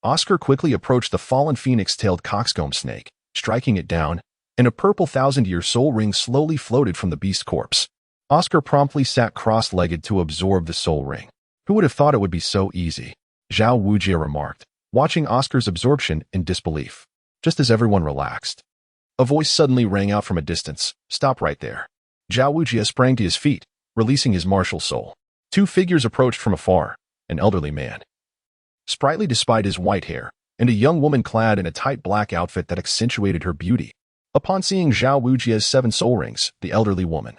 Oscar quickly approached the fallen phoenix-tailed coxcomb snake, striking it down, and a purple 1,000-year soul ring slowly floated from the beast's corpse. Oscar promptly sat cross-legged to absorb the soul ring. "Who would have thought it would be so easy?" Zhao Wujie remarked, watching Oscar's absorption in disbelief. Just as everyone relaxed, A voice suddenly rang out from a distance. Stop right there. Zhao Wujie sprang to his feet, releasing his martial soul. Two figures approached from afar, an elderly man, sprightly despite his white hair, and a young woman clad in a tight black outfit that accentuated her beauty. Upon seeing Zhao Wujie's 7 soul rings, the elderly woman,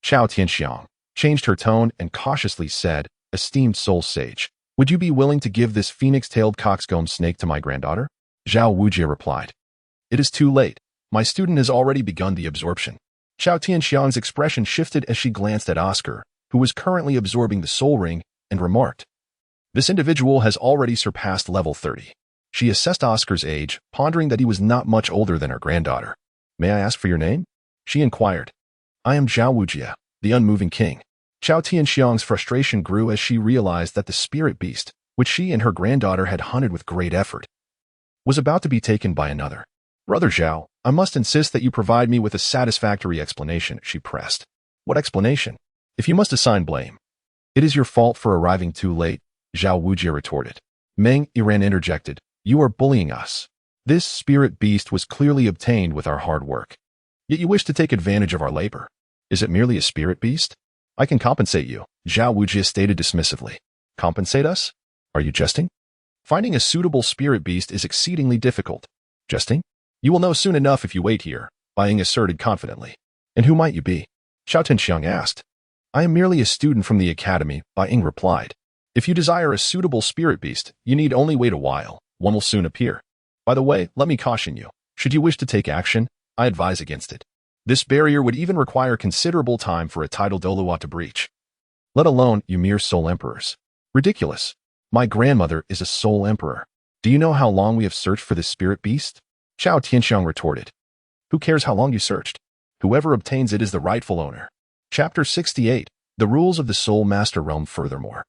Qiao Tianxiang, changed her tone and cautiously said, "Esteemed soul sage, would you be willing to give this phoenix-tailed coxcomb snake to my granddaughter?" Zhao Wujie replied, "It is too late. My student has already begun the absorption." Qiao Tianxiang's expression shifted as she glanced at Oscar, who was currently absorbing the soul ring, and remarked, "This individual has already surpassed level 30. She assessed Oscar's age, pondering that he was not much older than her granddaughter. "May I ask for your name?" she inquired. "I am Zhao Wujie, the unmoving king." Qiao Tianxiang's frustration grew as she realized that the spirit beast, which she and her granddaughter had hunted with great effort, was about to be taken by another. "Brother Zhao, I must insist that you provide me with a satisfactory explanation," she pressed. "What explanation? If you must assign blame, it is your fault for arriving too late," Zhao Wujie retorted. Ning R interjected, "You are bullying us. This spirit beast was clearly obtained with our hard work. Yet you wish to take advantage of our labor. Is it merely a spirit beast? I can compensate you," Zhao Wujie stated dismissively. "Compensate us? Are you jesting? Finding a suitable spirit beast is exceedingly difficult." "Jesting? You will know soon enough if you wait here," Bai Ying asserted confidently. "And who might you be?" Xiao Tianxiang asked. "I am merely a student from the academy," Bai Ying replied. "If you desire a suitable spirit beast, you need only wait a while. One will soon appear. By the way, let me caution you. Should you wish to take action, I advise against it. This barrier would even require considerable time for a title Dolua to breach. Let alone you mere soul emperors. Ridiculous. My grandmother is a soul emperor. Do you know how long we have searched for this spirit beast?" Qiao Tianxiang retorted. "Who cares how long you searched? Whoever obtains it is the rightful owner." Chapter 68, The Rules of the Soul Master Realm. Furthermore,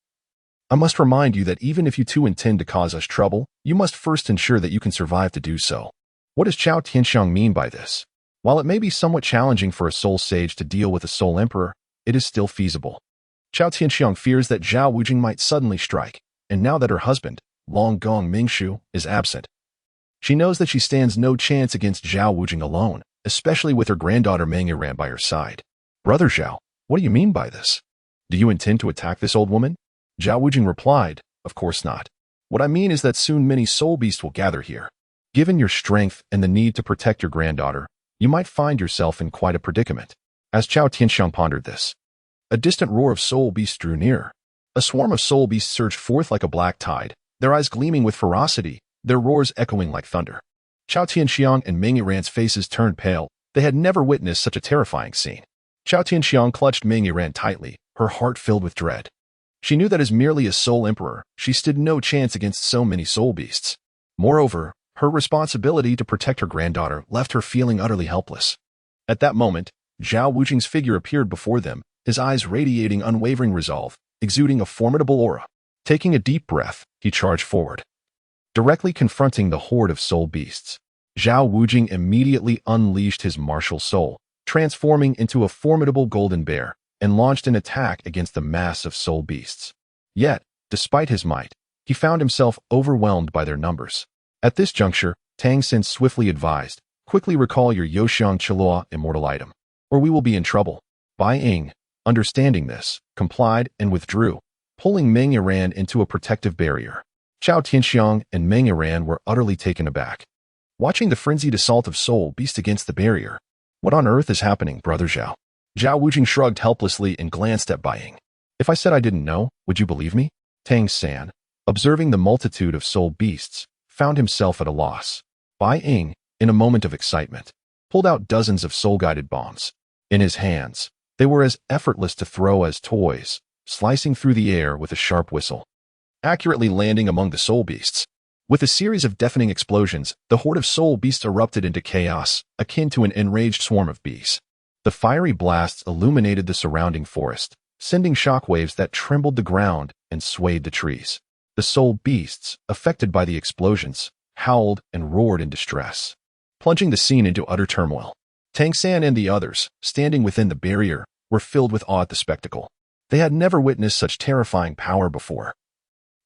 I must remind you that even if you two intend to cause us trouble, you must first ensure that you can survive to do so. What does Qiao Tianxiang mean by this? While it may be somewhat challenging for a soul sage to deal with a soul emperor, it is still feasible. Qiao Tianxiang fears that Zhao Wujing might suddenly strike, and now that her husband, Long Gong Mingshu, is absent, she knows that she stands no chance against Zhao Wujing alone, especially with her granddaughter Ning R by her side. "Brother Zhao, what do you mean by this? Do you intend to attack this old woman?" Zhao Wujing replied, "Of course not. What I mean is that soon many soul beasts will gather here. Given your strength and the need to protect your granddaughter, you might find yourself in quite a predicament." As Qiao Tianxiang pondered this, a distant roar of soul beasts drew nearer. A swarm of soul beasts surged forth like a black tide, their eyes gleaming with ferocity, their roars echoing like thunder. Qiao Tianxiang and Ning R's faces turned pale. They had never witnessed such a terrifying scene. Qiao Tianxiang clutched Ning R tightly, her heart filled with dread. She knew that as merely a soul emperor, she stood no chance against so many soul beasts. Moreover, her responsibility to protect her granddaughter left her feeling utterly helpless. At that moment, Zhao Wujing's figure appeared before them, his eyes radiating unwavering resolve, exuding a formidable aura. Taking a deep breath, he charged forward, directly confronting the horde of soul beasts. Zhao Wujing immediately unleashed his martial soul, transforming into a formidable golden bear, and launched an attack against the mass of soul beasts. Yet, despite his might, he found himself overwhelmed by their numbers. At this juncture, Tangsan swiftly advised, "Quickly recall your Yoxiang Chilua immortal item, or we will be in trouble." Bai Ying, understanding this, complied and withdrew, pulling Ning R into a protective barrier. Qiao Tianxiang and Ning R were utterly taken aback, watching the frenzied assault of soul beasts against the barrier. "What on earth is happening, Brother Zhao?" Zhao Wujing shrugged helplessly and glanced at Bai Ying. "If I said I didn't know, would you believe me?" Tangsan, observing the multitude of soul beasts, found himself at a loss. Bai Ying, in a moment of excitement, pulled out dozens of soul-guided bombs. In his hands, they were as effortless to throw as toys, slicing through the air with a sharp whistle, accurately landing among the soul beasts. With a series of deafening explosions, the horde of soul beasts erupted into chaos, akin to an enraged swarm of bees. The fiery blasts illuminated the surrounding forest, sending shockwaves that trembled the ground and swayed the trees. The soul beasts, affected by the explosions, howled and roared in distress, plunging the scene into utter turmoil. Tangsan and the others, standing within the barrier, were filled with awe at the spectacle. They had never witnessed such terrifying power before.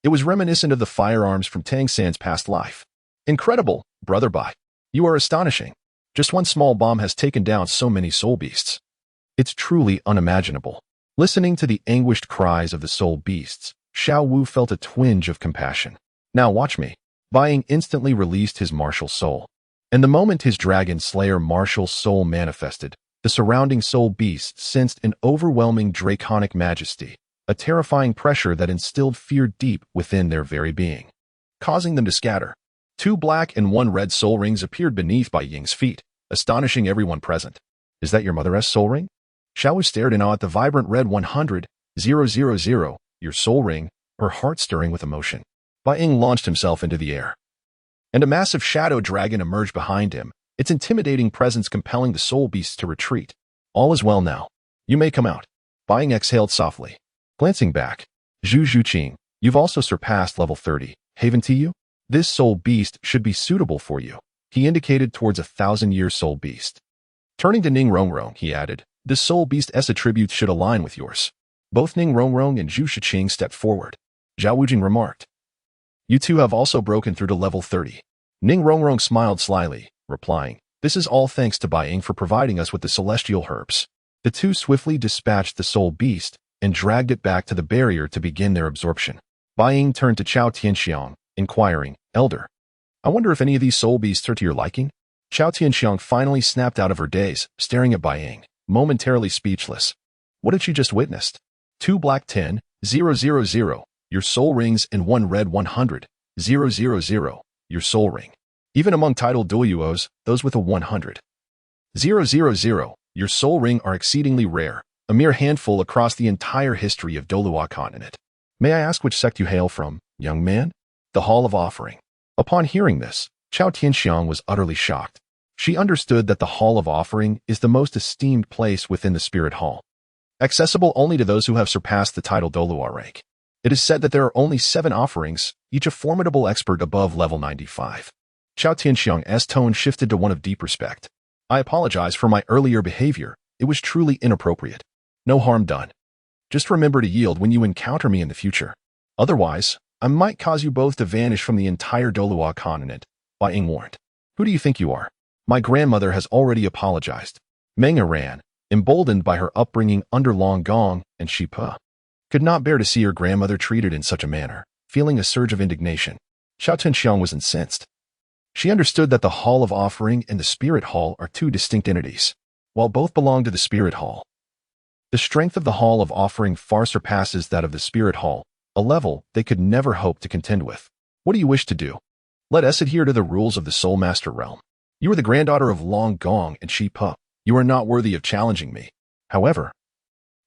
It was reminiscent of the firearms from Tangsan's past life. "Incredible, Brother Bai. You are astonishing." Just one small bomb has taken down so many soul beasts. It's truly unimaginable. Listening to the anguished cries of the soul beasts, Shiau Wu felt a twinge of compassion. Now watch me. Bai Ying instantly released his martial soul. And the moment his dragon slayer martial soul manifested, the surrounding soul beasts sensed an overwhelming draconic majesty, a terrifying pressure that instilled fear deep within their very being, causing them to scatter. 2 black and 1 red soul rings appeared beneath Bai Ying's feet, astonishing everyone present. Is that your mother's soul ring? Shiau Wu stared in awe at the vibrant red 100,000, your soul ring, her heart stirring with emotion. Bai Ying launched himself into the air, and a massive shadow dragon emerged behind him, its intimidating presence compelling the soul beasts to retreat. All is well now. You may come out. Bai Ying exhaled softly. Glancing back, Zhu Xuching, you've also surpassed level 30. Haven to you? This soul beast should be suitable for you. He indicated towards a 1,000-year soul beast. Turning to Ning R, he added, this soul beast's attributes should align with yours. Both Ning R and Zhu Xuching stepped forward. Zhao Wujing remarked, you two have also broken through to level 30. Ning R smiled slyly, replying, this is all thanks to Bai Ying for providing us with the celestial herbs. The two swiftly dispatched the soul beast and dragged it back to the barrier to begin their absorption. Bai Ying turned to Chao Tianxiang, inquiring, Elder, I wonder if any of these soul beasts are to your liking? Chao Tianxiang finally snapped out of her daze, staring at Bai Ying, momentarily speechless. What had she just witnessed? 2 black 10,000, your soul rings, and 1 red 100,000, your soul ring. Even among titled doyuos, those with a 100,000, your soul ring are exceedingly rare, a mere handful across the entire history of Dolua continent. May I ask which sect you hail from, young man? The Hall of Offering. Upon hearing this, Chao Tianxiang was utterly shocked. She understood that the Hall of Offering is the most esteemed place within the Spirit Hall, accessible only to those who have surpassed the title Dolua rank. It is said that there are only 7 offerings, each a formidable expert above level 95. Chao Tianxiang's tone shifted to one of deep respect. I apologize for my earlier behavior. It was truly inappropriate. No harm done. Just remember to yield when you encounter me in the future. Otherwise, I might cause you both to vanish from the entire Dolua continent. Bai Ying warned. Who do you think you are? My grandmother has already apologized. Ning R, emboldened by her upbringing under Long Gong and Shipa, could not bear to see her grandmother treated in such a manner. Feeling a surge of indignation, Chao Tianxiang was incensed. She understood that the Hall of Offering and the Spirit Hall are 2 distinct entities. While both belong to the Spirit Hall, the strength of the Hall of Offering far surpasses that of the Spirit Hall, a level they could never hope to contend with. What do you wish to do? Let us adhere to the rules of the Soul Master realm. You are the granddaughter of Long Gong and Shipa. You are not worthy of challenging me. However,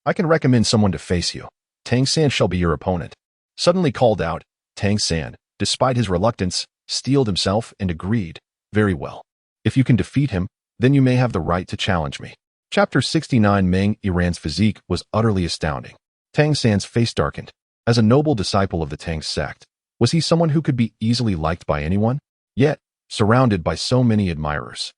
I can recommend someone to face you. Tangsan shall be your opponent. Suddenly called out, Tangsan, despite his reluctance, steeled himself and agreed, very well. If you can defeat him, then you may have the right to challenge me. Chapter 69. Ning R's physique was utterly astounding. Tangsan's face darkened. As a noble disciple of the Tang sect, was he someone who could be easily liked by anyone? Yet, surrounded by so many admirers,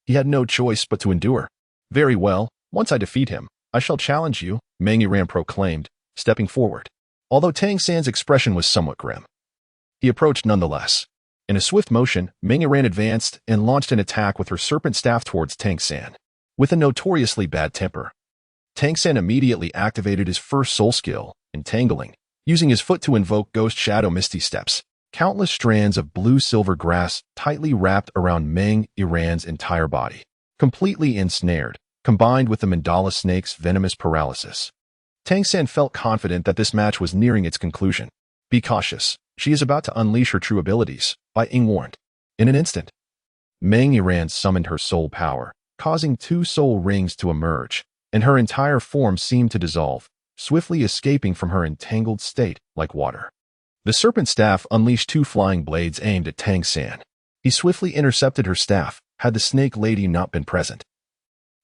he had no choice but to endure. Very well, once I defeat him, I shall challenge you, Ning R proclaimed, stepping forward. Although Tangsan's expression was somewhat grim, he approached nonetheless. In a swift motion, Ning R advanced and launched an attack with her serpent staff towards Tangsan. With a notoriously bad temper, Tangsan immediately activated his first soul skill, Entangling, using his foot to invoke Ghost Shadow Misty Steps. Countless strands of blue-silver grass tightly wrapped around Ning R's entire body, completely ensnared, combined with the mandala snake's venomous paralysis. Tangsan felt confident that this match was nearing its conclusion. Be cautious. She is about to unleash her true abilities, Bai Ying warned. In an instant, Ning R summoned her soul power, causing 2 soul rings to emerge, and her entire form seemed to dissolve, swiftly escaping from her entangled state like water. The serpent staff unleashed 2 flying blades aimed at Tangsan. He swiftly intercepted her staff, had the snake lady not been present.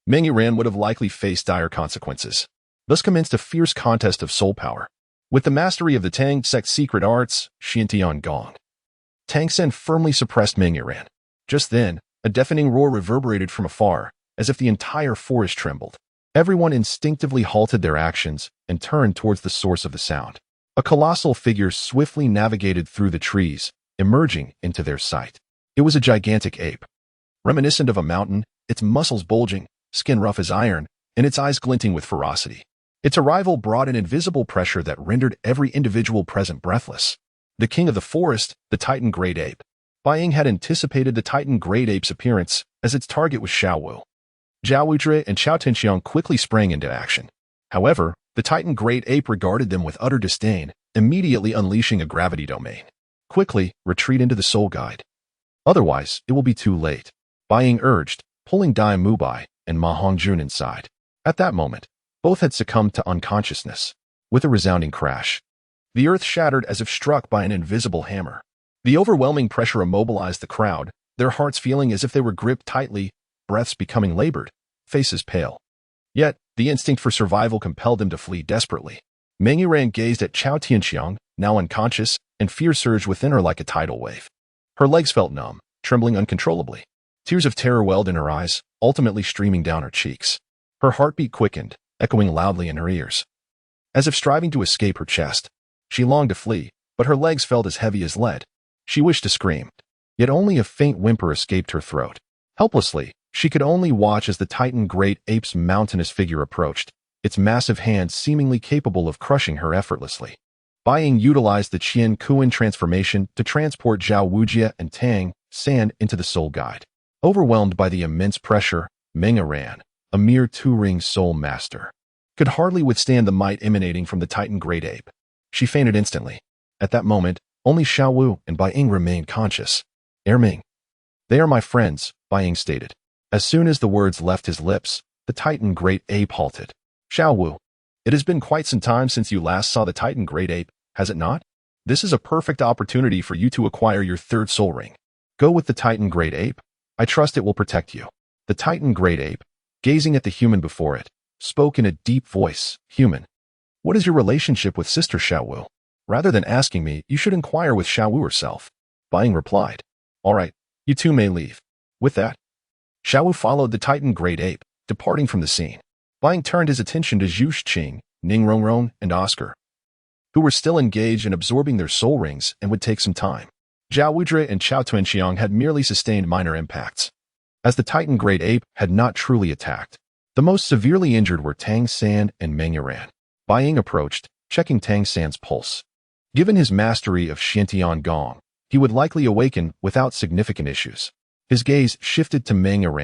Ning R would have likely faced dire consequences. Thus commenced a fierce contest of soul power. With the mastery of the Tang Sect secret arts, Xiantian Gong, Tangsan firmly suppressed Ning R. Just then, a deafening roar reverberated from afar, as if the entire forest trembled. Everyone instinctively halted their actions and turned towards the source of the sound. A colossal figure swiftly navigated through the trees, emerging into their sight. It was a gigantic ape. Reminiscent of a mountain, its muscles bulging, skin rough as iron, and its eyes glinting with ferocity. Its arrival brought an invisible pressure that rendered every individual present breathless. The king of the forest, the Titan Great Ape. Bai Ying had anticipated the Titan Great Ape's appearance, as its target was Shiau Wu. Zhao Wuzhi and Qiao Tianxiang quickly sprang into action. However, the Titan Great Ape regarded them with utter disdain, immediately unleashing a gravity domain. Quickly, retreat into the Soul Guide. Otherwise, it will be too late. Bai Ying urged, pulling Daim Mubai and Ma Hongjun inside. At that moment, both had succumbed to unconsciousness. With a resounding crash, the earth shattered as if struck by an invisible hammer. The overwhelming pressure immobilized the crowd, their hearts feeling as if they were gripped tightly, breaths becoming labored, faces pale. Yet, the instinct for survival compelled them to flee desperately. Ning R gazed at Qiao Tianxiang, now unconscious, and fear surged within her like a tidal wave. Her legs felt numb, trembling uncontrollably. Tears of terror welled in her eyes, ultimately streaming down her cheeks. Her heartbeat quickened, echoing loudly in her ears. As if striving to escape her chest, she longed to flee, but her legs felt as heavy as lead. She wished to scream, yet only a faint whimper escaped her throat. Helplessly, she could only watch as the Titan Great Ape's mountainous figure approached, its massive hands seemingly capable of crushing her effortlessly. Bai Ying utilized the Qian transformation to transport Zhao Wujia and Tangsan into the Soul Guide. Overwhelmed by the immense pressure, Ning R, a mere two-ring soul master, could hardly withstand the might emanating from the Titan Great Ape. She fainted instantly. At that moment, only Shiau Wu and Bai Ying remained conscious. Ming. They are my friends, Bai Ying stated. As soon as the words left his lips, the Titan Great Ape halted. Shiau Wu, it has been quite some time since you last saw the Titan Great Ape, has it not? This is a perfect opportunity for you to acquire your third soul ring. Go with the Titan Great Ape. I trust it will protect you. The Titan Great Ape, gazing at the human before it, spoke in a deep voice. Human, what is your relationship with Sister Shiau Wu? Rather than asking me, you should inquire with Shiau Wu herself. Bai Ying replied. All right, you two may leave. With that, Shiau Wu followed the Titan Great Ape, departing from the scene. Bai Ying turned his attention to Zhu Xuching, Ning R, and Oscar, who were still engaged in absorbing their soul rings and would take some time. Zhao Wuzhi and Qiao Tianxiang had merely sustained minor impacts, as the Titan Great Ape had not truly attacked. The most severely injured were Tangsan and Ning R. Bai Ying approached, checking Tangsan's pulse. Given his mastery of Xiantian Gong, he would likely awaken without significant issues. His gaze shifted to Ning R,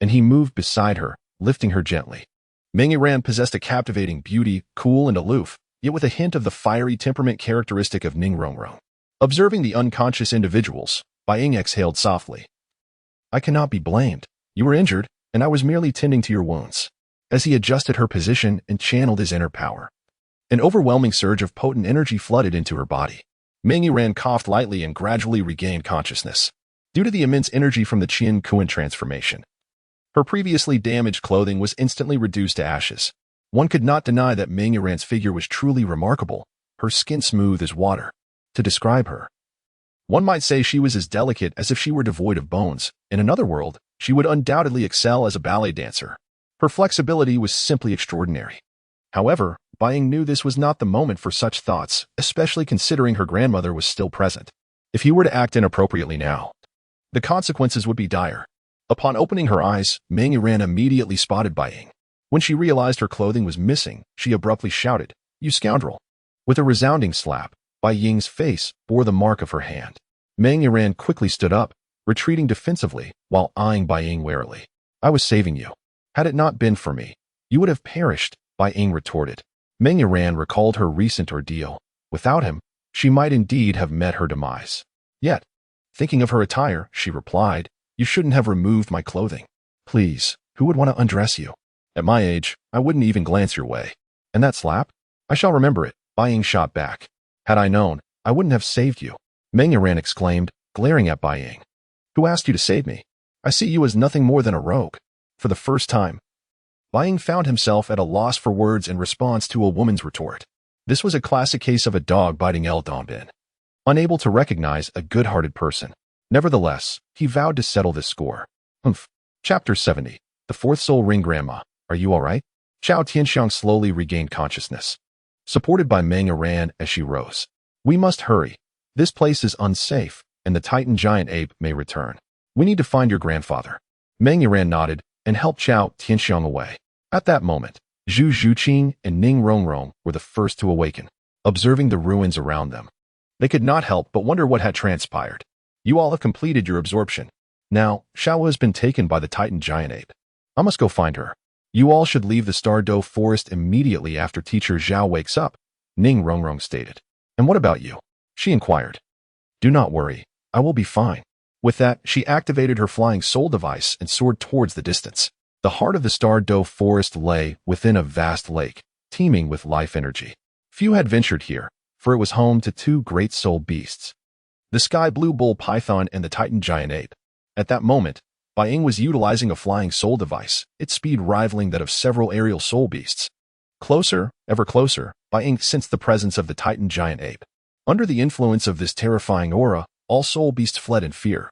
and he moved beside her, lifting her gently. Ning R possessed a captivating beauty, cool and aloof, yet with a hint of the fiery temperament characteristic of Ning R. Observing the unconscious individuals, Bai Ying exhaled softly. I cannot be blamed. You were injured, and I was merely tending to your wounds. As he adjusted her position and channeled his inner power, an overwhelming surge of potent energy flooded into her body. Ning R coughed lightly and gradually regained consciousness. Due to the immense energy from the Qian transformation, her previously damaged clothing was instantly reduced to ashes. One could not deny that Ning R's figure was truly remarkable, her skin smooth as water. To describe her, one might say she was as delicate as if she were devoid of bones. In another world, she would undoubtedly excel as a ballet dancer. Her flexibility was simply extraordinary. However, Bai Ying knew this was not the moment for such thoughts, especially considering her grandmother was still present. If he were to act inappropriately now, the consequences would be dire. Upon opening her eyes, Ning R immediately spotted Bai Ying. When she realized her clothing was missing, she abruptly shouted, "You scoundrel!" With a resounding slap, Bai Ying's face bore the mark of her hand. Ning R quickly stood up, retreating defensively, while eyeing Bai Ying warily. I was saving you. Had it not been for me, you would have perished, Bai Ying retorted. Ning R recalled her recent ordeal. Without him, she might indeed have met her demise. Yet, thinking of her attire, she replied, You shouldn't have removed my clothing. Please, who would want to undress you? At my age, I wouldn't even glance your way. And that slap? I shall remember it, Bai Ying shot back. Had I known, I wouldn't have saved you. Ning R exclaimed, glaring at Bai Ying. Who asked you to save me? I see you as nothing more than a rogue. For the first time, Bai Ying found himself at a loss for words in response to a woman's retort. This was a classic case of a dog biting El Dombin, unable to recognize a good-hearted person. Nevertheless, he vowed to settle this score. Chapter 70. The Fourth Soul Ring. Grandma, are you all right? Qiao Tianxiang slowly regained consciousness, supported by Ning R as she rose. We must hurry. This place is unsafe, and the Titan Giant Ape may return. We need to find your grandfather. Meng R nodded and helped Qiao Tianxiang away. At that moment, Zhu Xuching and Ning R were the first to awaken, observing the ruins around them. They could not help but wonder what had transpired. You all have completed your absorption. Now, Shiau Wu has been taken by the Titan Giant Ape. I must go find her. You all should leave the Stardow Forest immediately after Teacher Zhao wakes up, Ning R stated. And what about you? She inquired. Do not worry, I will be fine. With that, she activated her flying soul device and soared towards the distance. The heart of the Stardow Forest lay within a vast lake, teeming with life energy. Few had ventured here, for it was home to two great soul beasts, the Sky Blue Bull Python and the Titan Giant Ape. At that moment, Bai Ying was utilizing a flying soul device, its speed rivaling that of several aerial soul beasts. Closer, ever closer, Bai Ying sensed the presence of the Titan Giant Ape. Under the influence of this terrifying aura, all soul beasts fled in fear,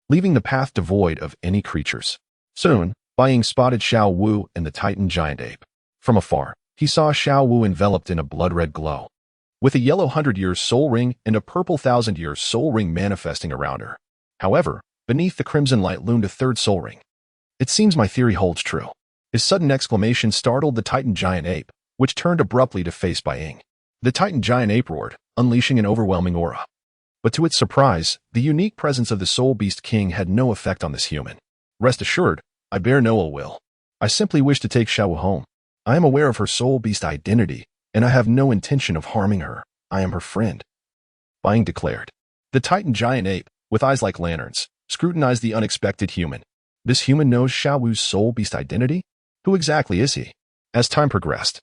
leaving the path devoid of any creatures. Soon, Bai Ying spotted Shiau Wu and the Titan Giant Ape. From afar, he saw Shiau Wu enveloped in a blood-red glow, with a yellow 100-year soul ring and a purple 1,000-year soul ring manifesting around her. However, beneath the crimson light loomed a third soul ring. It seems my theory holds true. His sudden exclamation startled the Titan Giant Ape, which turned abruptly to face Bai Ying. The Titan Giant Ape roared, unleashing an overwhelming aura. But to its surprise, the unique presence of the Soul Beast King had no effect on this human. Rest assured, I bear no ill will. I simply wish to take Shiau Wu home. I am aware of her Soul Beast identity, and I have no intention of harming her. I am her friend, Bai Ying declared. The Titan Giant Ape, with eyes like lanterns, scrutinized the unexpected human. This human knows Shiau Wu's Soul Beast identity? Who exactly is he? As time progressed,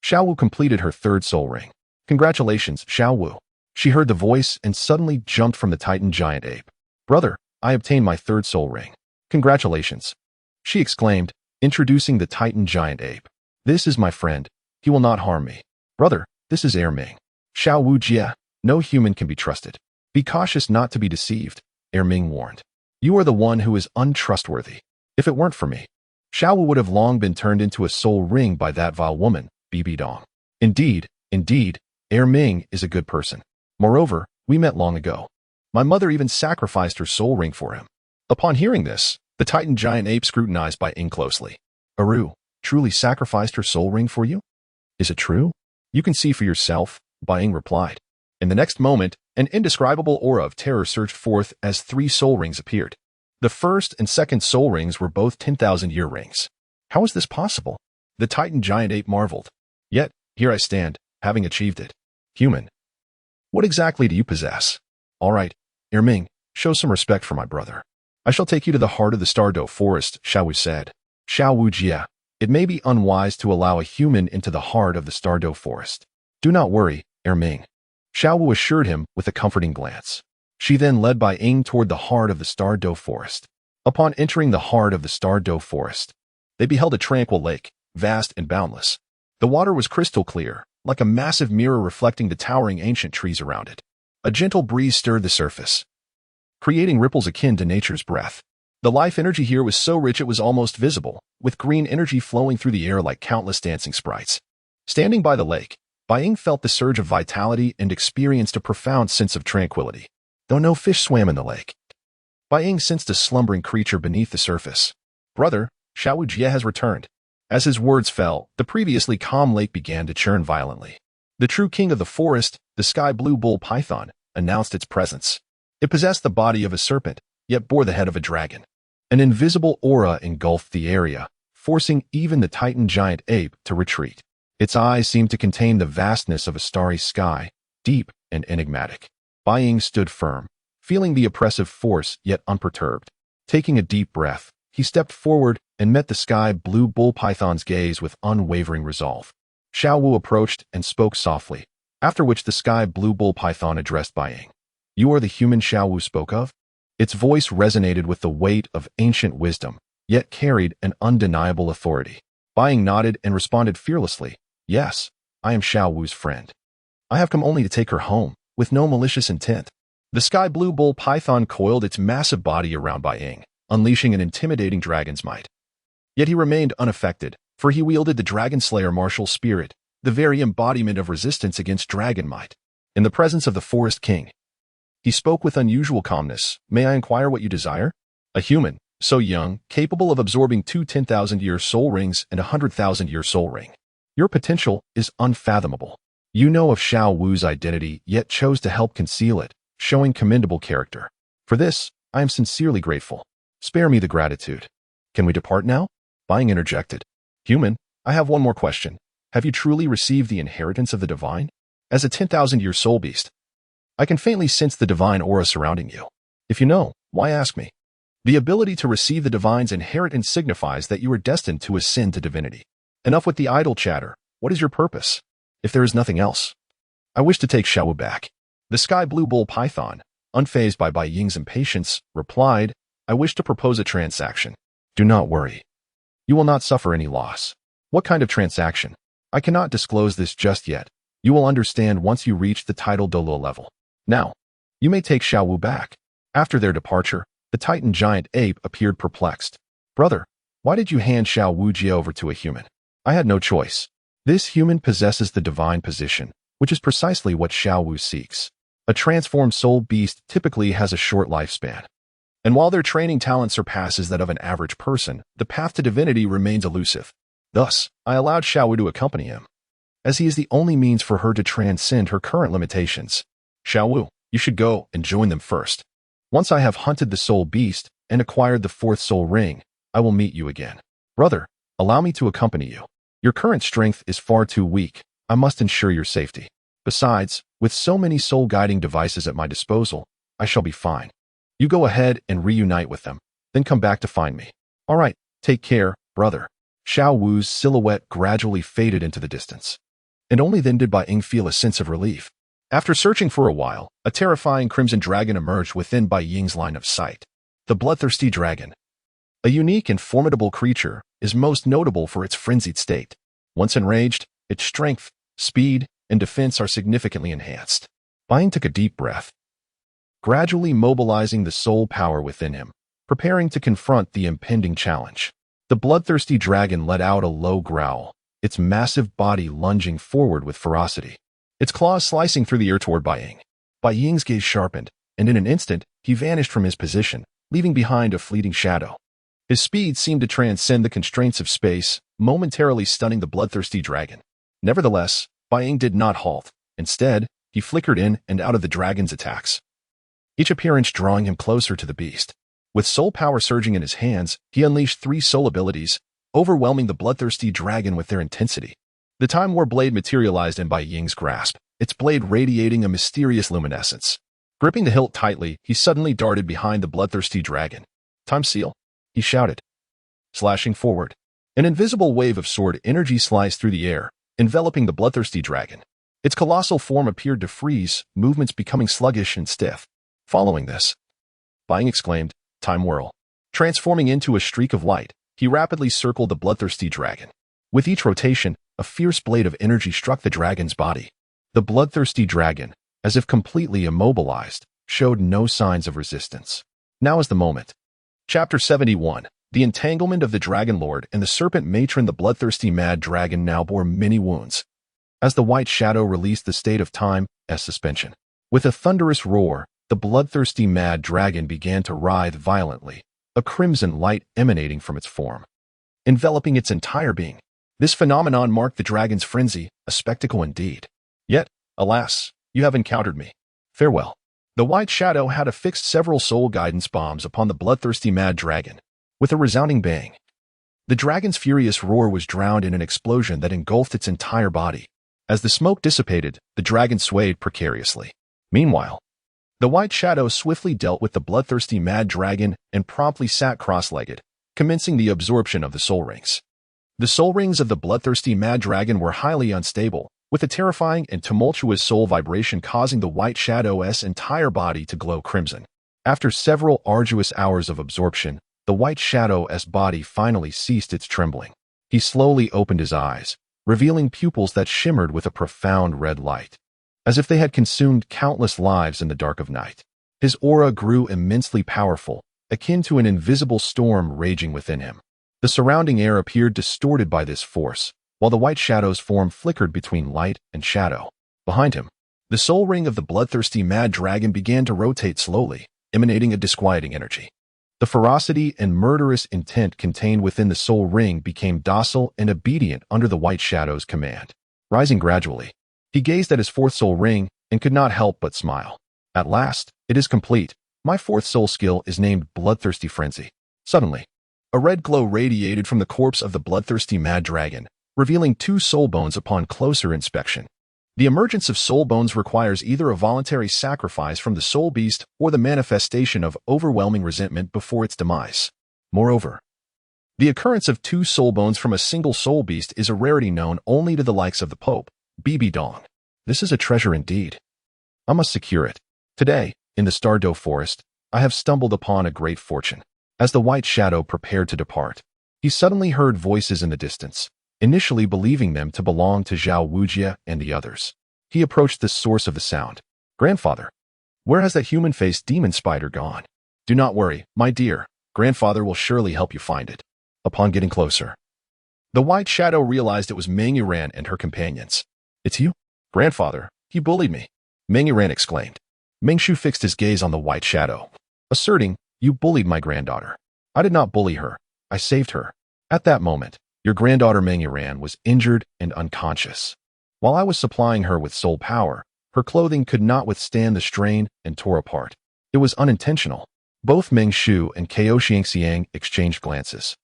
Shiau Wu completed her third soul ring. Congratulations, Shiau Wu. She heard the voice and suddenly jumped from the Titan Giant Ape. Brother, I obtained my third soul ring. Congratulations, she exclaimed, introducing the Titan Giant Ape. This is my friend. He will not harm me. Brother, this is Ming. Shiau Wu Jia. No human can be trusted. Be cautious not to be deceived, Ming warned. You are the one who is untrustworthy. If it weren't for me, Shiau Wu would have long been turned into a soul ring by that vile woman, Bibi Dong. Indeed, Ming is a good person. Moreover, we met long ago. My mother even sacrificed her soul ring for him. Upon hearing this, the Titan Giant Ape scrutinized Bai Ying closely. Aru truly sacrificed her soul ring for you? Is it true? You can see for yourself, Bai Ying replied. In the next moment, an indescribable aura of terror surged forth as 3 soul rings appeared. The first and second soul rings were both 10,000-year rings. How is this possible? The Titan Giant Ape marveled. Yet, here I stand, having achieved it. Human. What exactly do you possess? All right, Ming, show some respect for my brother. I shall take you to the heart of the Stardow Forest, Shiau Wu said. Shiau Wu Jia. It may be unwise to allow a human into the heart of the Stardow Forest. Do not worry, Ming. Shiau Wu assured him with a comforting glance. She then led Bai Ying toward the heart of the Stardow Forest. Upon entering the heart of the Stardow Forest, they beheld a tranquil lake, vast and boundless. The water was crystal clear, like a massive mirror reflecting the towering ancient trees around it. A gentle breeze stirred the surface, creating ripples akin to nature's breath. The life energy here was so rich it was almost visible, with green energy flowing through the air like countless dancing sprites. Standing by the lake, Bai Ying felt the surge of vitality and experienced a profound sense of tranquility. Though no fish swam in the lake, Bai Ying sensed a slumbering creature beneath the surface. Brother, Shiau Wu Jia has returned. As his words fell, the previously calm lake began to churn violently. The true king of the forest, the Sky Blue Bull Python, announced its presence. It possessed the body of a serpent, yet bore the head of a dragon. An invisible aura engulfed the area, forcing even the Titan Giant Ape to retreat. Its eyes seemed to contain the vastness of a starry sky, deep and enigmatic. Bai Ying stood firm, feeling the oppressive force yet unperturbed. Taking a deep breath, he stepped forward and met the Sky Blue Bull Python's gaze with unwavering resolve. Shiau Wu approached and spoke softly, after which the Sky Blue Bull Python addressed Bai Ying. You are the human Shiau Wu spoke of? Its voice resonated with the weight of ancient wisdom, yet carried an undeniable authority. Bai Ying nodded and responded fearlessly, Yes, I am Shiau Wu's friend. I have come only to take her home, with no malicious intent. The Sky Blue Bull Python coiled its massive body around Bai Ying, unleashing an intimidating dragon's might. Yet he remained unaffected, for he wielded the Dragon Slayer martial spirit, the very embodiment of resistance against dragon might. In the presence of the Forest King, he spoke with unusual calmness. May I inquire what you desire? A human, So young, capable of absorbing two 10,000-year soul rings and a 100,000-year soul ring. Your potential is unfathomable. You know of Shiau Wu's identity, yet chose to help conceal it, showing commendable character. For this, I am sincerely grateful. Spare me the gratitude. Can we depart now? Bai Ying interjected. Human, I have one more question. Have you truly received the inheritance of the divine? As a 10,000-year soul beast, I can faintly sense the divine aura surrounding you. If you know, why ask me? The ability to receive the divine's inheritance signifies that you are destined to ascend to divinity. Enough with the idle chatter. What is your purpose? If there is nothing else, I wish to take Shiau Wu back. The sky blue bull python, unfazed by Bai Ying's impatience, replied, I wish to propose a transaction. Do not worry. You will not suffer any loss. What kind of transaction? I cannot disclose this just yet. You will understand once you reach the title Dolo level. Now, you may take Shiau Wu back. After their departure, the Titan giant ape appeared perplexed. Brother, why did you hand Shiau Wu over to a human? I had no choice. This human possesses the divine position, which is precisely what Shiau Wu seeks. A transformed soul beast typically has a short lifespan. And while their training talent surpasses that of an average person, the path to divinity remains elusive. Thus, I allowed Shiau Wu to accompany him, as he is the only means for her to transcend her current limitations. Shiau Wu, you should go and join them first. Once I have hunted the soul beast and acquired the fourth soul ring, I will meet you again. Brother, allow me to accompany you. Your current strength is far too weak. I must ensure your safety. Besides, with so many soul-guiding devices at my disposal, I shall be fine. You go ahead and reunite with them, then come back to find me. All right, take care, brother. Shiau Wu's silhouette gradually faded into the distance. And only then did Bai Ying feel a sense of relief. After searching for a while, a terrifying crimson dragon emerged within Bai Ying's line of sight. The bloodthirsty dragon. A unique and formidable creature, is most notable for its frenzied state. Once enraged, its strength, speed, and defense are significantly enhanced. Bai Ying took a deep breath, gradually mobilizing the soul power within him, preparing to confront the impending challenge. The bloodthirsty dragon let out a low growl, its massive body lunging forward with ferocity, its claws slicing through the air toward Bai Ying. Bai Ying's gaze sharpened, and in an instant, he vanished from his position, leaving behind a fleeting shadow. His speed seemed to transcend the constraints of space, momentarily stunning the bloodthirsty dragon. Nevertheless, Bai Ying did not halt. Instead, he flickered in and out of the dragon's attacks, each appearance drawing him closer to the beast. With soul power surging in his hands, he unleashed 3 soul abilities, overwhelming the bloodthirsty dragon with their intensity. The Time War blade materialized in Bai Ying's grasp, its blade radiating a mysterious luminescence. Gripping the hilt tightly, he suddenly darted behind the bloodthirsty dragon. Time seal, he shouted, slashing forward. An invisible wave of sword energy sliced through the air, enveloping the bloodthirsty dragon. Its colossal form appeared to freeze, movements becoming sluggish and stiff. Following this, Bai Ying exclaimed, Time whirl. Transforming into a streak of light, he rapidly circled the bloodthirsty dragon. With each rotation, a fierce blade of energy struck the dragon's body. The bloodthirsty dragon, as if completely immobilized, showed no signs of resistance. Now is the moment. Chapter 71. The entanglement of the Dragon Lord and the serpent matron. The bloodthirsty mad dragon now bore many wounds, as the white shadow released the state of time as suspension. With a thunderous roar, the bloodthirsty mad dragon began to writhe violently, a crimson light emanating from its form, enveloping its entire being. This phenomenon marked the dragon's frenzy, a spectacle indeed. Yet, alas, you have encountered me. Farewell. The white shadow had affixed several soul guidance bombs upon the bloodthirsty mad dragon. With a resounding bang, the dragon's furious roar was drowned in an explosion that engulfed its entire body. As the smoke dissipated, the dragon swayed precariously. Meanwhile, the white shadow swiftly dealt with the bloodthirsty mad dragon and promptly sat cross-legged, commencing the absorption of the soul rings. The soul rings of the bloodthirsty mad dragon were highly unstable, with a terrifying and tumultuous soul vibration causing the white shadow's entire body to glow crimson. After several arduous hours of absorption, the white shadow's body finally ceased its trembling. He slowly opened his eyes, revealing pupils that shimmered with a profound red light, as if they had consumed countless lives in the dark of night. His aura grew immensely powerful, akin to an invisible storm raging within him. The surrounding air appeared distorted by this force, while the white shadow's form flickered between light and shadow. Behind him, the soul ring of the bloodthirsty mad dragon began to rotate slowly, emanating a disquieting energy. The ferocity and murderous intent contained within the soul ring became docile and obedient under the White Shadow's command. Rising gradually, he gazed at his fourth soul ring and could not help but smile. At last, it is complete. My fourth soul skill is named Bloodthirsty Frenzy. Suddenly, a red glow radiated from the corpse of the bloodthirsty mad dragon, revealing 2 soul bones upon closer inspection. The emergence of soul bones requires either a voluntary sacrifice from the soul beast or the manifestation of overwhelming resentment before its demise. Moreover, the occurrence of 2 soul bones from a single soul beast is a rarity known only to the likes of the Pope, Bibi Dong. This is a treasure indeed. I must secure it. Today, in the Stardow Forest, I have stumbled upon a great fortune. As the White Shadow prepared to depart, he suddenly heard voices in the distance, initially believing them to belong to Shiau Wu and the others. He approached the source of the sound. Grandfather, where has that human-faced demon spider gone? Do not worry, my dear. Grandfather will surely help you find it. Upon getting closer, the White Shadow realized it was Ning R and her companions. It's you? Grandfather, he bullied me, Ning R exclaimed. Ming Shu fixed his gaze on the White Shadow, asserting, you bullied my granddaughter. I did not bully her. I saved her. At that moment, your granddaughter Ning R was injured and unconscious. While I was supplying her with soul power, her clothing could not withstand the strain and tore apart. It was unintentional. Both Ming Shu and Kao Xiangxiang exchanged glances,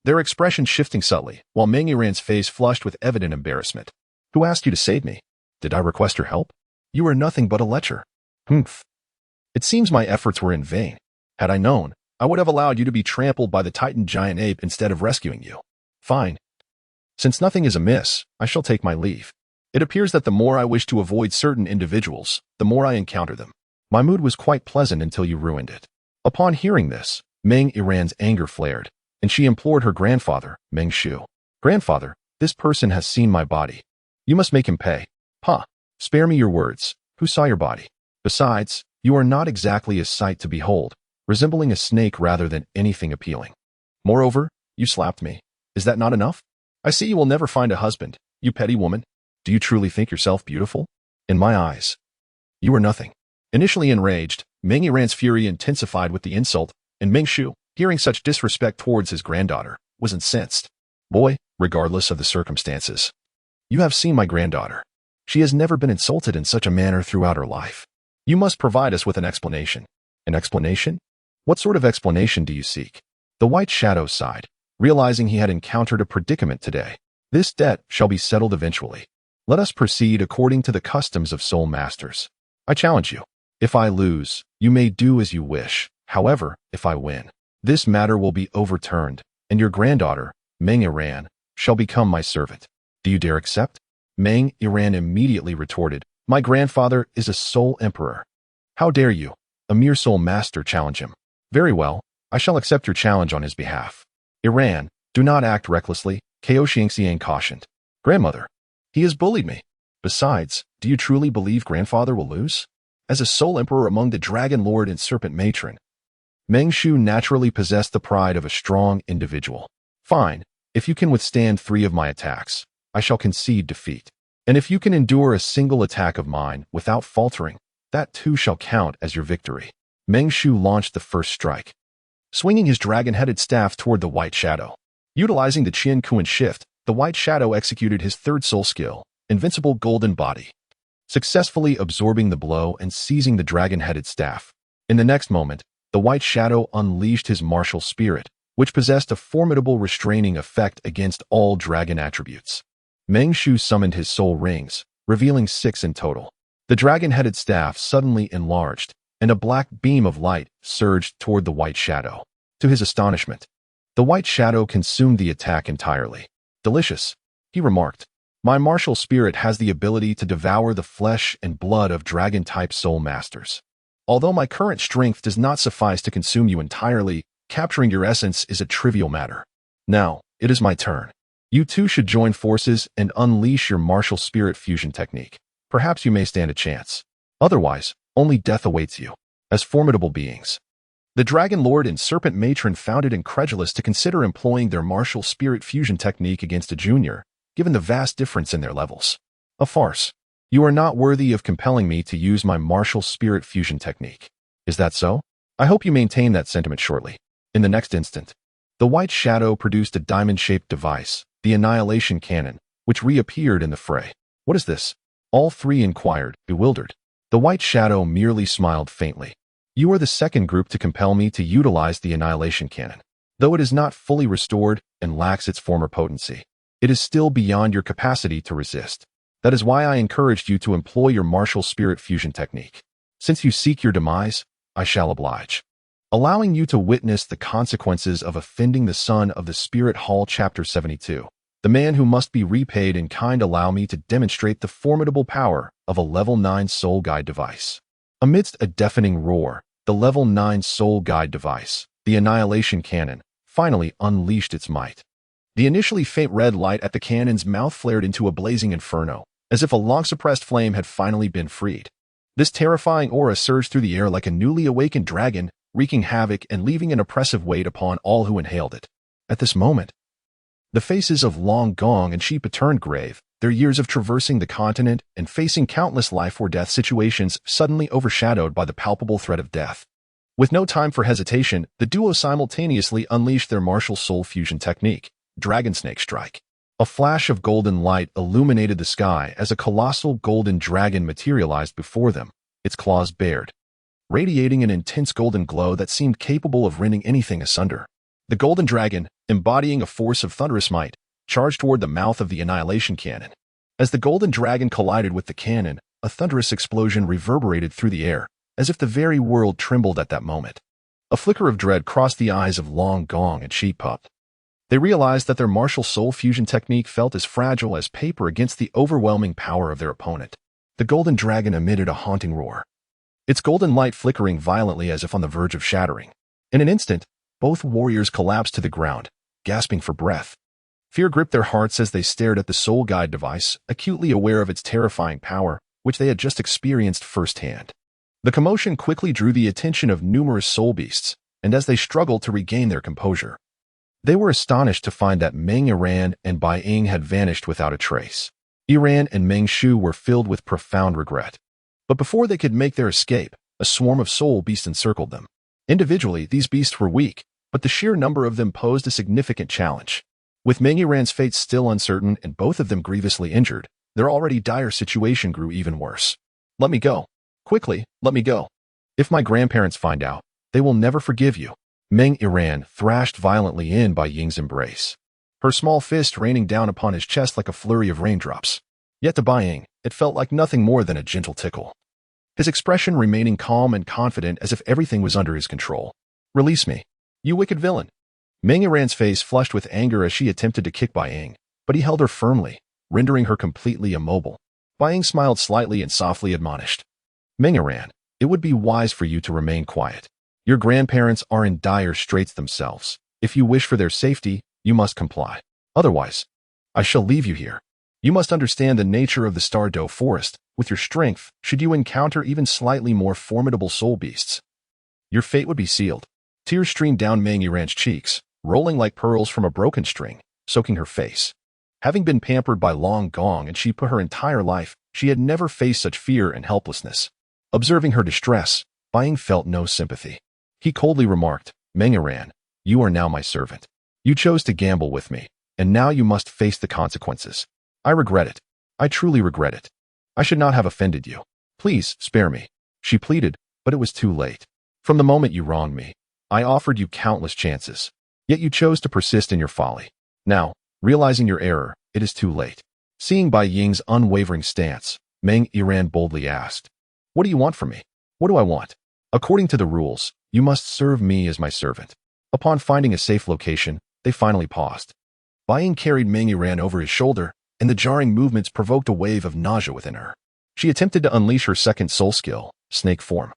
their expressions shifting subtly, while Ning R's face flushed with evident embarrassment. Who asked you to save me? Did I request your help? You are nothing but a lecher. Humph. It seems my efforts were in vain. Had I known, I would have allowed you to be trampled by the Titan Giant Ape instead of rescuing you. Fine. Since nothing is amiss, I shall take my leave. It appears that the more I wish to avoid certain individuals, the more I encounter them. My mood was quite pleasant until you ruined it. Upon hearing this, Ning R's anger flared, and she implored her grandfather, Ming Shu. Grandfather, this person has seen my body. You must make him pay. Pa, spare me your words. Who saw your body? Besides, you are not exactly a sight to behold, resembling a snake rather than anything appealing. Moreover, you slapped me. Is that not enough? I see you will never find a husband, you petty woman. Do you truly think yourself beautiful? In my eyes, you are nothing. Initially enraged, Ning R's fury intensified with the insult, and Ming Shu, hearing such disrespect towards his granddaughter, was incensed. Boy, regardless of the circumstances, you have seen my granddaughter. She has never been insulted in such a manner throughout her life. You must provide us with an explanation. An explanation? What sort of explanation do you seek? The White Shadow sighed, realizing he had encountered a predicament today. This debt shall be settled eventually. Let us proceed according to the customs of soul masters. I challenge you. If I lose, you may do as you wish. However, if I win, this matter will be overturned, and your granddaughter, Ning R, shall become my servant. Do you dare accept? Ning R immediately retorted, my grandfather is a soul emperor. How dare you, a mere soul master, challenge him? Very well, I shall accept your challenge on his behalf. Iran, do not act recklessly, Kao Xiangxiang cautioned. Grandmother, he has bullied me. Besides, do you truly believe grandfather will lose? As a soul emperor among the Dragon Lord and Serpent Matron, Ming Shu naturally possessed the pride of a strong individual. Fine, if you can withstand 3 of my attacks, I shall concede defeat. And if you can endure a single attack of mine without faltering, that too shall count as your victory. Ming Shu launched the first strike, swinging his dragon-headed staff toward the White Shadow. Utilizing the Qian Kuan shift, the White Shadow executed his third soul skill, Invincible Golden Body, successfully absorbing the blow and seizing the dragon-headed staff. In the next moment, the White Shadow unleashed his martial spirit, which possessed a formidable restraining effect against all dragon attributes. Ming Shu summoned his soul rings, revealing 6 in total. The dragon-headed staff suddenly enlarged, and a black beam of light surged toward the White Shadow. To his astonishment, the White Shadow consumed the attack entirely. Delicious, he remarked. My martial spirit has the ability to devour the flesh and blood of dragon-type soul masters. Although my current strength does not suffice to consume you entirely, capturing your essence is a trivial matter. Now, it is my turn. You two should join forces and unleash your martial spirit fusion technique. Perhaps you may stand a chance. Otherwise, only death awaits you. As formidable beings, the Dragon Lord and Serpent Matron found it incredulous to consider employing their martial spirit fusion technique against a junior, given the vast difference in their levels. A farce. You are not worthy of compelling me to use my martial spirit fusion technique. Is that so? I hope you maintain that sentiment shortly. In the next instant, the white shadow produced a diamond-shaped device, the Annihilation Cannon, which reappeared in the fray. What is this? All three inquired, bewildered. The white shadow merely smiled faintly. You are the second group to compel me to utilize the Annihilation Cannon. Though it is not fully restored and lacks its former potency, it is still beyond your capacity to resist. That is why I encouraged you to employ your martial spirit fusion technique. Since you seek your demise, I shall oblige, allowing you to witness the consequences of offending the son of the Spirit Hall. Chapter 72. The man who must be repaid in kind. Allow me to demonstrate the formidable power of a level 9 soul guide device. Amidst a deafening roar, the level 9 soul guide device, the Annihilation Cannon, finally unleashed its might. The initially faint red light at the cannon's mouth flared into a blazing inferno, as if a long-suppressed flame had finally been freed. This terrifying aura surged through the air like a newly awakened dragon, wreaking havoc and leaving an oppressive weight upon all who inhaled it. At this moment, the faces of Long Gong and Shipa turned grave, their years of traversing the continent and facing countless life-or-death situations suddenly overshadowed by the palpable threat of death. With no time for hesitation, the duo simultaneously unleashed their martial soul fusion technique, Dragon Snake Strike. A flash of golden light illuminated the sky as a colossal golden dragon materialized before them, its claws bared, radiating an intense golden glow that seemed capable of rending anything asunder. The golden dragon, embodying a force of thunderous might, charged toward the mouth of the Annihilation Cannon. As the golden dragon collided with the cannon, a thunderous explosion reverberated through the air, as if the very world trembled at that moment. A flicker of dread crossed the eyes of Long Gong and Shipa. They realized that their martial soul fusion technique felt as fragile as paper against the overwhelming power of their opponent. The golden dragon emitted a haunting roar, its golden light flickering violently as if on the verge of shattering. In an instant, both warriors collapsed to the ground, gasping for breath. Fear gripped their hearts as they stared at the soul guide device, acutely aware of its terrifying power, which they had just experienced firsthand. The commotion quickly drew the attention of numerous soul beasts, and as they struggled to regain their composure, they were astonished to find that Meng Iran and Bai Ying had vanished without a trace. Iran and Meng Shu were filled with profound regret. But before they could make their escape, a swarm of soul beasts encircled them. Individually, these beasts were weak, but the sheer number of them posed a significant challenge. With Meng Iran's fate still uncertain and both of them grievously injured, their already dire situation grew even worse. Let me go. Quickly, let me go. If my grandparents find out, they will never forgive you. Meng Iran thrashed violently in Bai Ying's embrace, her small fist raining down upon his chest like a flurry of raindrops. Yet to Bai Ying, it felt like nothing more than a gentle tickle, his expression remaining calm and confident as if everything was under his control. Release me, you wicked villain. Meng Iran's face flushed with anger as she attempted to kick Bai Ying, but he held her firmly, rendering her completely immobile. Bai Ying smiled slightly and softly admonished. Meng Iran, it would be wise for you to remain quiet. Your grandparents are in dire straits themselves. If you wish for their safety, you must comply. Otherwise, I shall leave you here. You must understand the nature of the Stardow Forest. With your strength, should you encounter even slightly more formidable soul beasts, your fate would be sealed. Tears streamed down Meng Iran's cheeks, rolling like pearls from a broken string, soaking her face. Having been pampered by Long Gong and Shipa her entire life, she had never faced such fear and helplessness. Observing her distress, Bai Ying felt no sympathy. He coldly remarked, Meng Iran, you are now my servant. You chose to gamble with me, and now you must face the consequences. I regret it. I truly regret it. I should not have offended you. Please, spare me. She pleaded, but it was too late. From the moment you wronged me, I offered you countless chances. Yet you chose to persist in your folly. Now, realizing your error, it is too late. Seeing Bai Ying's unwavering stance, Meng Iran boldly asked, What do you want from me? What do I want? According to the rules, you must serve me as my servant. Upon finding a safe location, they finally paused. Bai Ying carried Meng Iran over his shoulder, and the jarring movements provoked a wave of nausea within her. She attempted to unleash her second soul skill, snake form,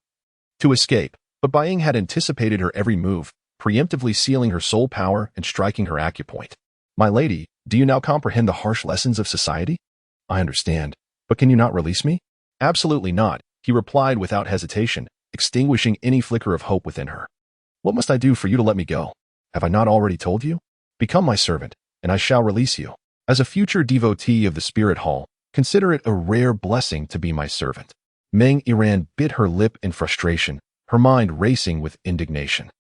to escape, but Bai Ying had anticipated her every move, preemptively sealing her soul power and striking her acupoint. My lady, do you now comprehend the harsh lessons of society? I understand, but can you not release me? Absolutely not, he replied without hesitation, extinguishing any flicker of hope within her. What must I do for you to let me go? Have I not already told you? Become my servant, and I shall release you. As a future devotee of the Spirit Hall, consider it a rare blessing to be my servant. Meng Iran bit her lip in frustration, her mind racing with indignation.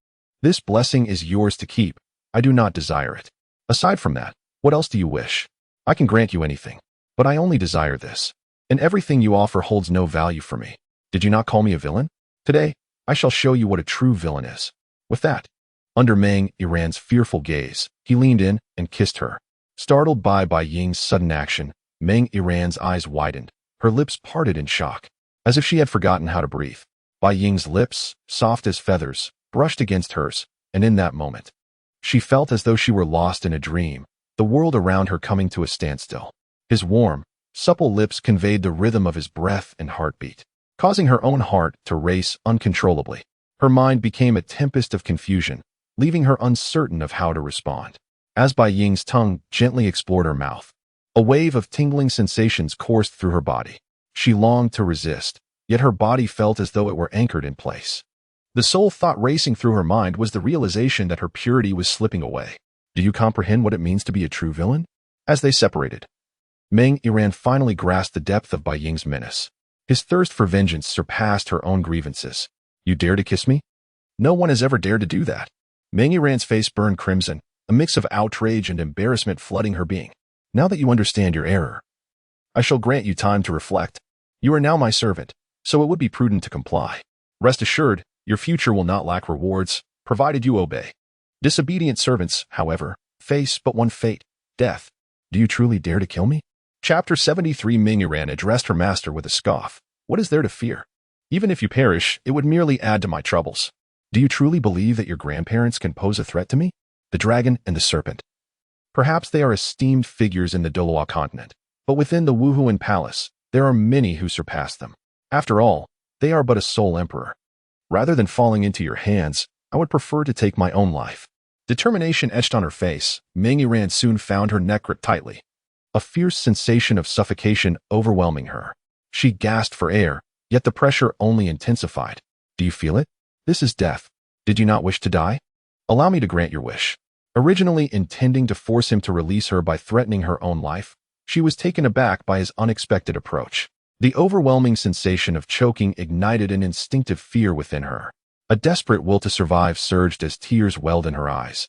This blessing is yours to keep. I do not desire it. Aside from that, what else do you wish? I can grant you anything, but I only desire this. And everything you offer holds no value for me. Did you not call me a villain? Today, I shall show you what a true villain is. With that, under Ning R's fearful gaze, he leaned in and kissed her. Startled by Bai Ying's sudden action, Ning R's eyes widened. Her lips parted in shock, as if she had forgotten how to breathe. Bai Ying's lips, soft as feathers, brushed against hers, and in that moment, she felt as though she were lost in a dream, the world around her coming to a standstill. His warm, supple lips conveyed the rhythm of his breath and heartbeat, causing her own heart to race uncontrollably. Her mind became a tempest of confusion, leaving her uncertain of how to respond. As Bai Ying's tongue gently explored her mouth, a wave of tingling sensations coursed through her body. She longed to resist, yet her body felt as though it were anchored in place. The sole thought racing through her mind was the realization that her purity was slipping away. Do you comprehend what it means to be a true villain? As they separated, Ning R finally grasped the depth of Bai Ying's menace. His thirst for vengeance surpassed her own grievances. You dare to kiss me? No one has ever dared to do that. Ning R's face burned crimson, a mix of outrage and embarrassment flooding her being. Now that you understand your error, I shall grant you time to reflect. You are now my servant, so it would be prudent to comply. Rest assured, your future will not lack rewards, provided you obey. Disobedient servants, however, face but one fate, death. Do you truly dare to kill me? Chapter 73. Ning R addressed her master with a scoff. What is there to fear? Even if you perish, it would merely add to my troubles. Do you truly believe that your grandparents can pose a threat to me? The dragon and the serpent. Perhaps they are esteemed figures in the Doloa continent, but within the Wuhan palace, there are many who surpass them. After all, they are but a sole emperor. Rather than falling into your hands, I would prefer to take my own life. Determination etched on her face, Ning R soon found her neck gripped tightly, a fierce sensation of suffocation overwhelming her. She gasped for air, yet the pressure only intensified. Do you feel it? This is death. Did you not wish to die? Allow me to grant your wish. Originally intending to force him to release her by threatening her own life, she was taken aback by his unexpected approach. The overwhelming sensation of choking ignited an instinctive fear within her. A desperate will to survive surged as tears welled in her eyes.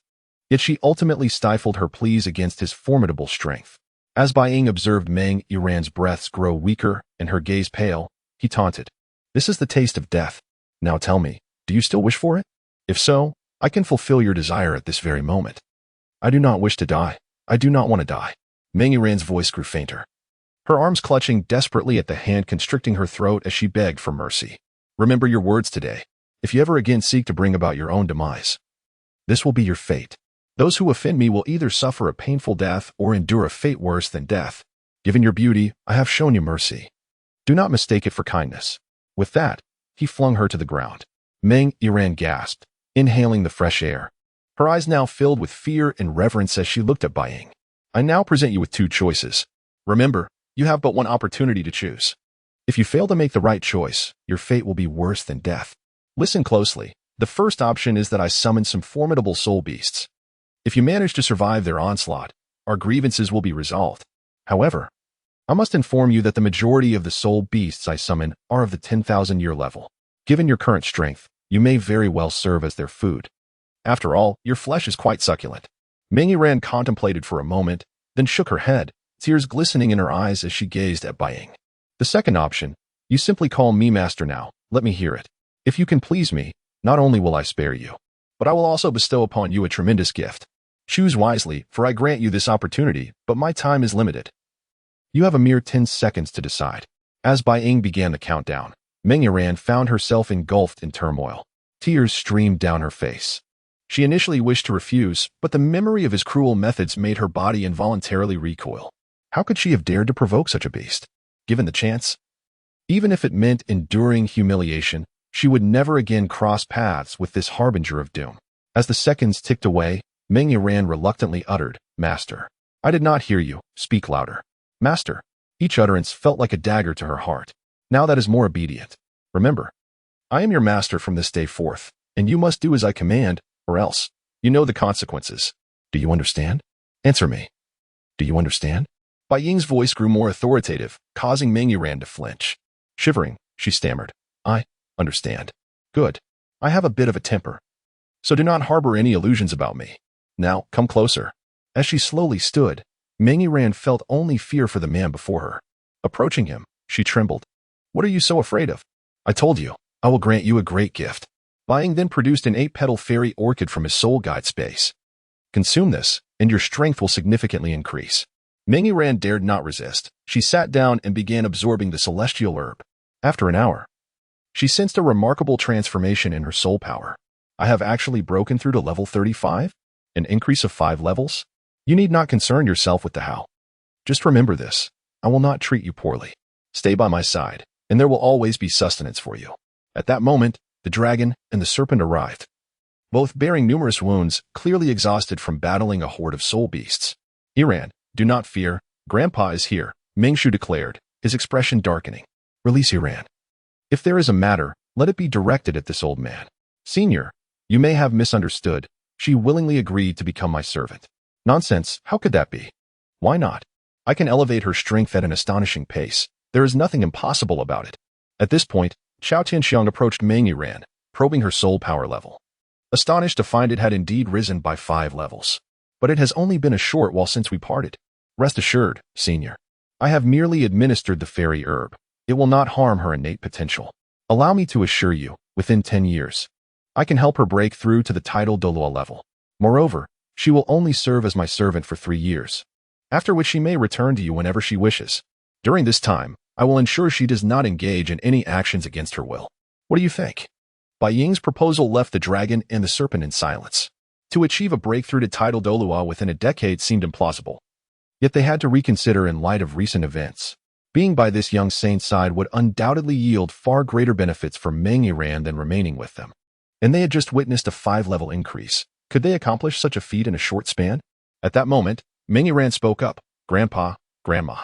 Yet she ultimately stifled her pleas against his formidable strength. As Bai Ying observed Ning R's breaths grow weaker and her gaze pale, he taunted. This is the taste of death. Now tell me, do you still wish for it? If so, I can fulfill your desire at this very moment. I do not wish to die. I do not want to die. Ning R's voice grew fainter, her arms clutching desperately at the hand constricting her throat as she begged for mercy. Remember your words today. If you ever again seek to bring about your own demise, this will be your fate. Those who offend me will either suffer a painful death or endure a fate worse than death. Given your beauty, I have shown you mercy. Do not mistake it for kindness. With that, he flung her to the ground. Ning R gasped, inhaling the fresh air. Her eyes now filled with fear and reverence as she looked at Bai Ying. I now present you with two choices. Remember, you have but one opportunity to choose. If you fail to make the right choice, your fate will be worse than death. Listen closely. The first option is that I summon some formidable soul beasts. If you manage to survive their onslaught, our grievances will be resolved. However, I must inform you that the majority of the soul beasts I summon are of the 10,000-year level. Given your current strength, you may very well serve as their food. After all, your flesh is quite succulent. Ning R contemplated for a moment, then shook her head, tears glistening in her eyes as she gazed at Bai Ying. The second option, you simply call me master now, let me hear it. If you can please me, not only will I spare you, but I will also bestow upon you a tremendous gift. Choose wisely, for I grant you this opportunity, but my time is limited. You have a mere 10 seconds to decide. As Bai Ying began the countdown, Ning R found herself engulfed in turmoil. Tears streamed down her face. She initially wished to refuse, but the memory of his cruel methods made her body involuntarily recoil. How could she have dared to provoke such a beast? Given the chance, even if it meant enduring humiliation, she would never again cross paths with this harbinger of doom. As the seconds ticked away, Ning R reluctantly uttered, Master. I did not hear you. Speak louder. Master. Each utterance felt like a dagger to her heart. Now that is more obedient. Remember, I am your master from this day forth, and you must do as I command, or else, you know the consequences. Do you understand? Answer me. Do you understand? Bai Ying's voice grew more authoritative, causing Ning R to flinch. Shivering, she stammered, I understand. Good. I have a bit of a temper. so do not harbor any illusions about me. Now, come closer. As she slowly stood, Meng Yiran felt only fear for the man before her. Approaching him, she trembled. What are you so afraid of? I told you, I will grant you a great gift. Bai Ying then produced an 8-petal fairy orchid from his soul guide space. Consume this, and your strength will significantly increase. Meng Yiran dared not resist. She sat down and began absorbing the celestial herb. After an hour, she sensed a remarkable transformation in her soul power. I have actually broken through to level 35? An increase of 5 levels? You need not concern yourself with the how. Just remember this. I will not treat you poorly. Stay by my side, and there will always be sustenance for you. At that moment, the dragon and the serpent arrived, both bearing numerous wounds, clearly exhausted from battling a horde of soul beasts. Yiran, do not fear. Grandpa is here, Renxue declared, his expression darkening. Release Yiran. If there is a matter, let it be directed at this old man. Senior, you may have misunderstood. She willingly agreed to become my servant. Nonsense, how could that be? Why not? I can elevate her strength at an astonishing pace. There is nothing impossible about it. At this point, Xiao Tianxiang approached Meng Yiran, probing her soul power level. Astonished to find it had indeed risen by 5 levels. But it has only been a short while since we parted. Rest assured, Senior. I have merely administered the fairy herb. It will not harm her innate potential. Allow me to assure you, within 10 years, I can help her break through to the title Dolua level. Moreover, she will only serve as my servant for 3 years, after which she may return to you whenever she wishes. During this time, I will ensure she does not engage in any actions against her will. What do you think? Bai Ying's proposal left the dragon and the serpent in silence. To achieve a breakthrough to title Dolua within a decade seemed implausible. Yet they had to reconsider in light of recent events. Being by this young saint's side would undoubtedly yield far greater benefits for Meng Yiran than remaining with them. And they had just witnessed a 5-level increase. Could they accomplish such a feat in a short span? At that moment, Meng Yiran spoke up. Grandpa, Grandma,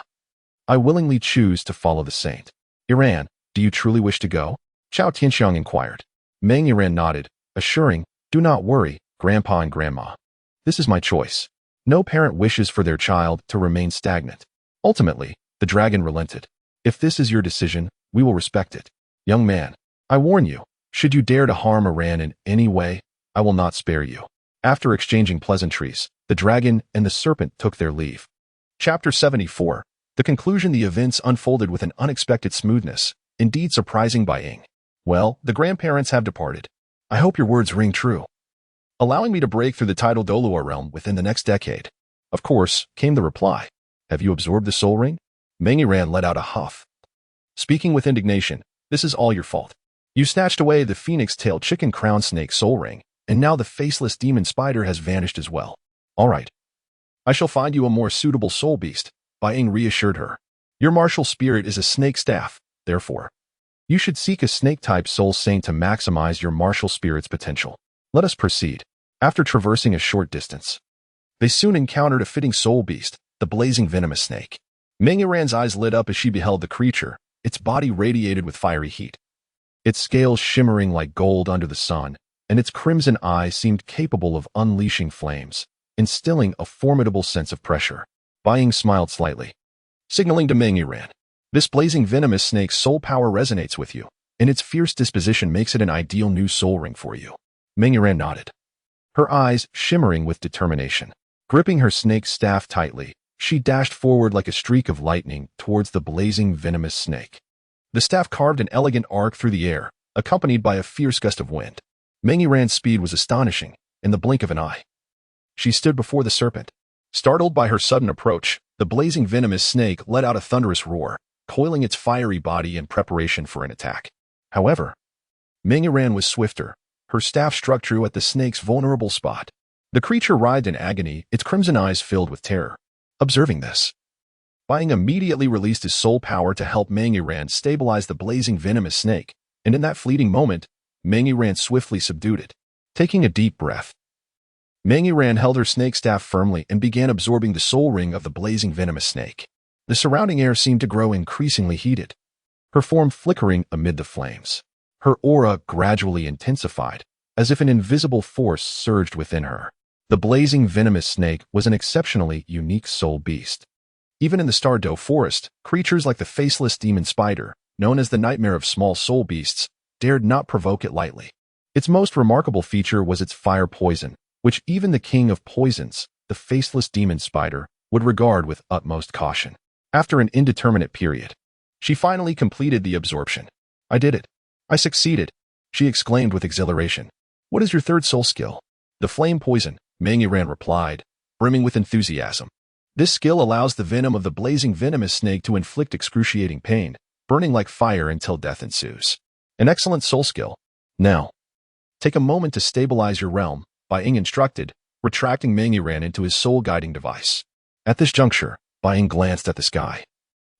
I willingly choose to follow the saint. Yiran, do you truly wish to go? Xiao Tianxiang inquired. Meng Yiran nodded, assuring, do not worry, Grandpa and Grandma. This is my choice. No parent wishes for their child to remain stagnant. Ultimately, the dragon relented. If this is your decision, we will respect it. Young man, I warn you, should you dare to harm Yiran in any way, I will not spare you. After exchanging pleasantries, the dragon and the serpent took their leave. Chapter 74. The conclusion. The events unfolded with an unexpected smoothness, indeed surprising Bai Ying. Well, the grandparents have departed. I hope your words ring true. Allowing me to break through the title Dolua realm within the next decade. Of course, came the reply. Have you absorbed the soul ring? Meng Yiran let out a huff. Speaking with indignation, this is all your fault. You snatched away the phoenix-tailed chicken crown snake soul ring, and now the faceless demon spider has vanished as well. All right. I shall find you a more suitable soul beast, Bai Ying reassured her. Your martial spirit is a snake staff, therefore. You should seek a snake-type soul saint to maximize your martial spirit's potential. Let us proceed. After traversing a short distance, they soon encountered a fitting soul beast, the blazing venomous snake. Meng Yiran's eyes lit up as she beheld the creature, its body radiated with fiery heat. Its scales shimmering like gold under the sun, and its crimson eyes seemed capable of unleashing flames, instilling a formidable sense of pressure. Bai Ying smiled slightly, signaling to Meng Yiran. This blazing venomous snake's soul power resonates with you, and its fierce disposition makes it an ideal new soul ring for you. Meng Yiran nodded, her eyes shimmering with determination. Gripping her snake's staff tightly, she dashed forward like a streak of lightning towards the blazing venomous snake. The staff carved an elegant arc through the air, accompanied by a fierce gust of wind. Meng Yiran's speed was astonishing, in the blink of an eye. She stood before the serpent. Startled by her sudden approach, the blazing venomous snake let out a thunderous roar, coiling its fiery body in preparation for an attack. However, Meng Yiran was swifter. Her staff struck true at the snake's vulnerable spot. The creature writhed in agony, its crimson eyes filled with terror. Observing this, Bai Ying immediately released his soul power to help Meng Yiran stabilize the blazing venomous snake, and in that fleeting moment, Meng Yiran swiftly subdued it. Taking a deep breath, Meng Yiran held her snake staff firmly and began absorbing the soul ring of the blazing venomous snake. The surrounding air seemed to grow increasingly heated, her form flickering amid the flames. Her aura gradually intensified, as if an invisible force surged within her. The blazing venomous snake was an exceptionally unique soul beast. Even in the Stardow forest, creatures like the faceless demon spider, known as the nightmare of small soul beasts, dared not provoke it lightly. Its most remarkable feature was its fire poison, which even the king of poisons, the faceless demon spider, would regard with utmost caution. After an indeterminate period, she finally completed the absorption. I did it. I succeeded, she exclaimed with exhilaration. What is your third soul skill? The flame poison, Ning R replied, brimming with enthusiasm. This skill allows the venom of the blazing venomous snake to inflict excruciating pain, burning like fire until death ensues. An excellent soul skill. Now, take a moment to stabilize your realm, Bai Ying instructed, retracting Ning R into his soul-guiding device. At this juncture, Bai Ying glanced at the sky.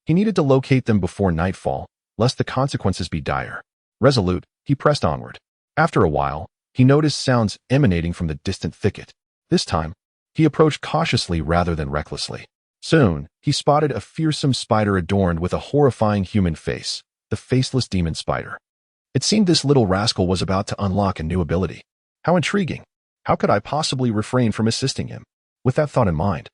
He needed to locate them before nightfall, lest the consequences be dire. Resolute, he pressed onward. After a while, he noticed sounds emanating from the distant thicket. This time, he approached cautiously rather than recklessly. Soon, he spotted a fearsome spider adorned with a horrifying human face, the faceless demon spider. It seemed this little rascal was about to unlock a new ability. How intriguing! How could I possibly refrain from assisting him? With that thought in mind,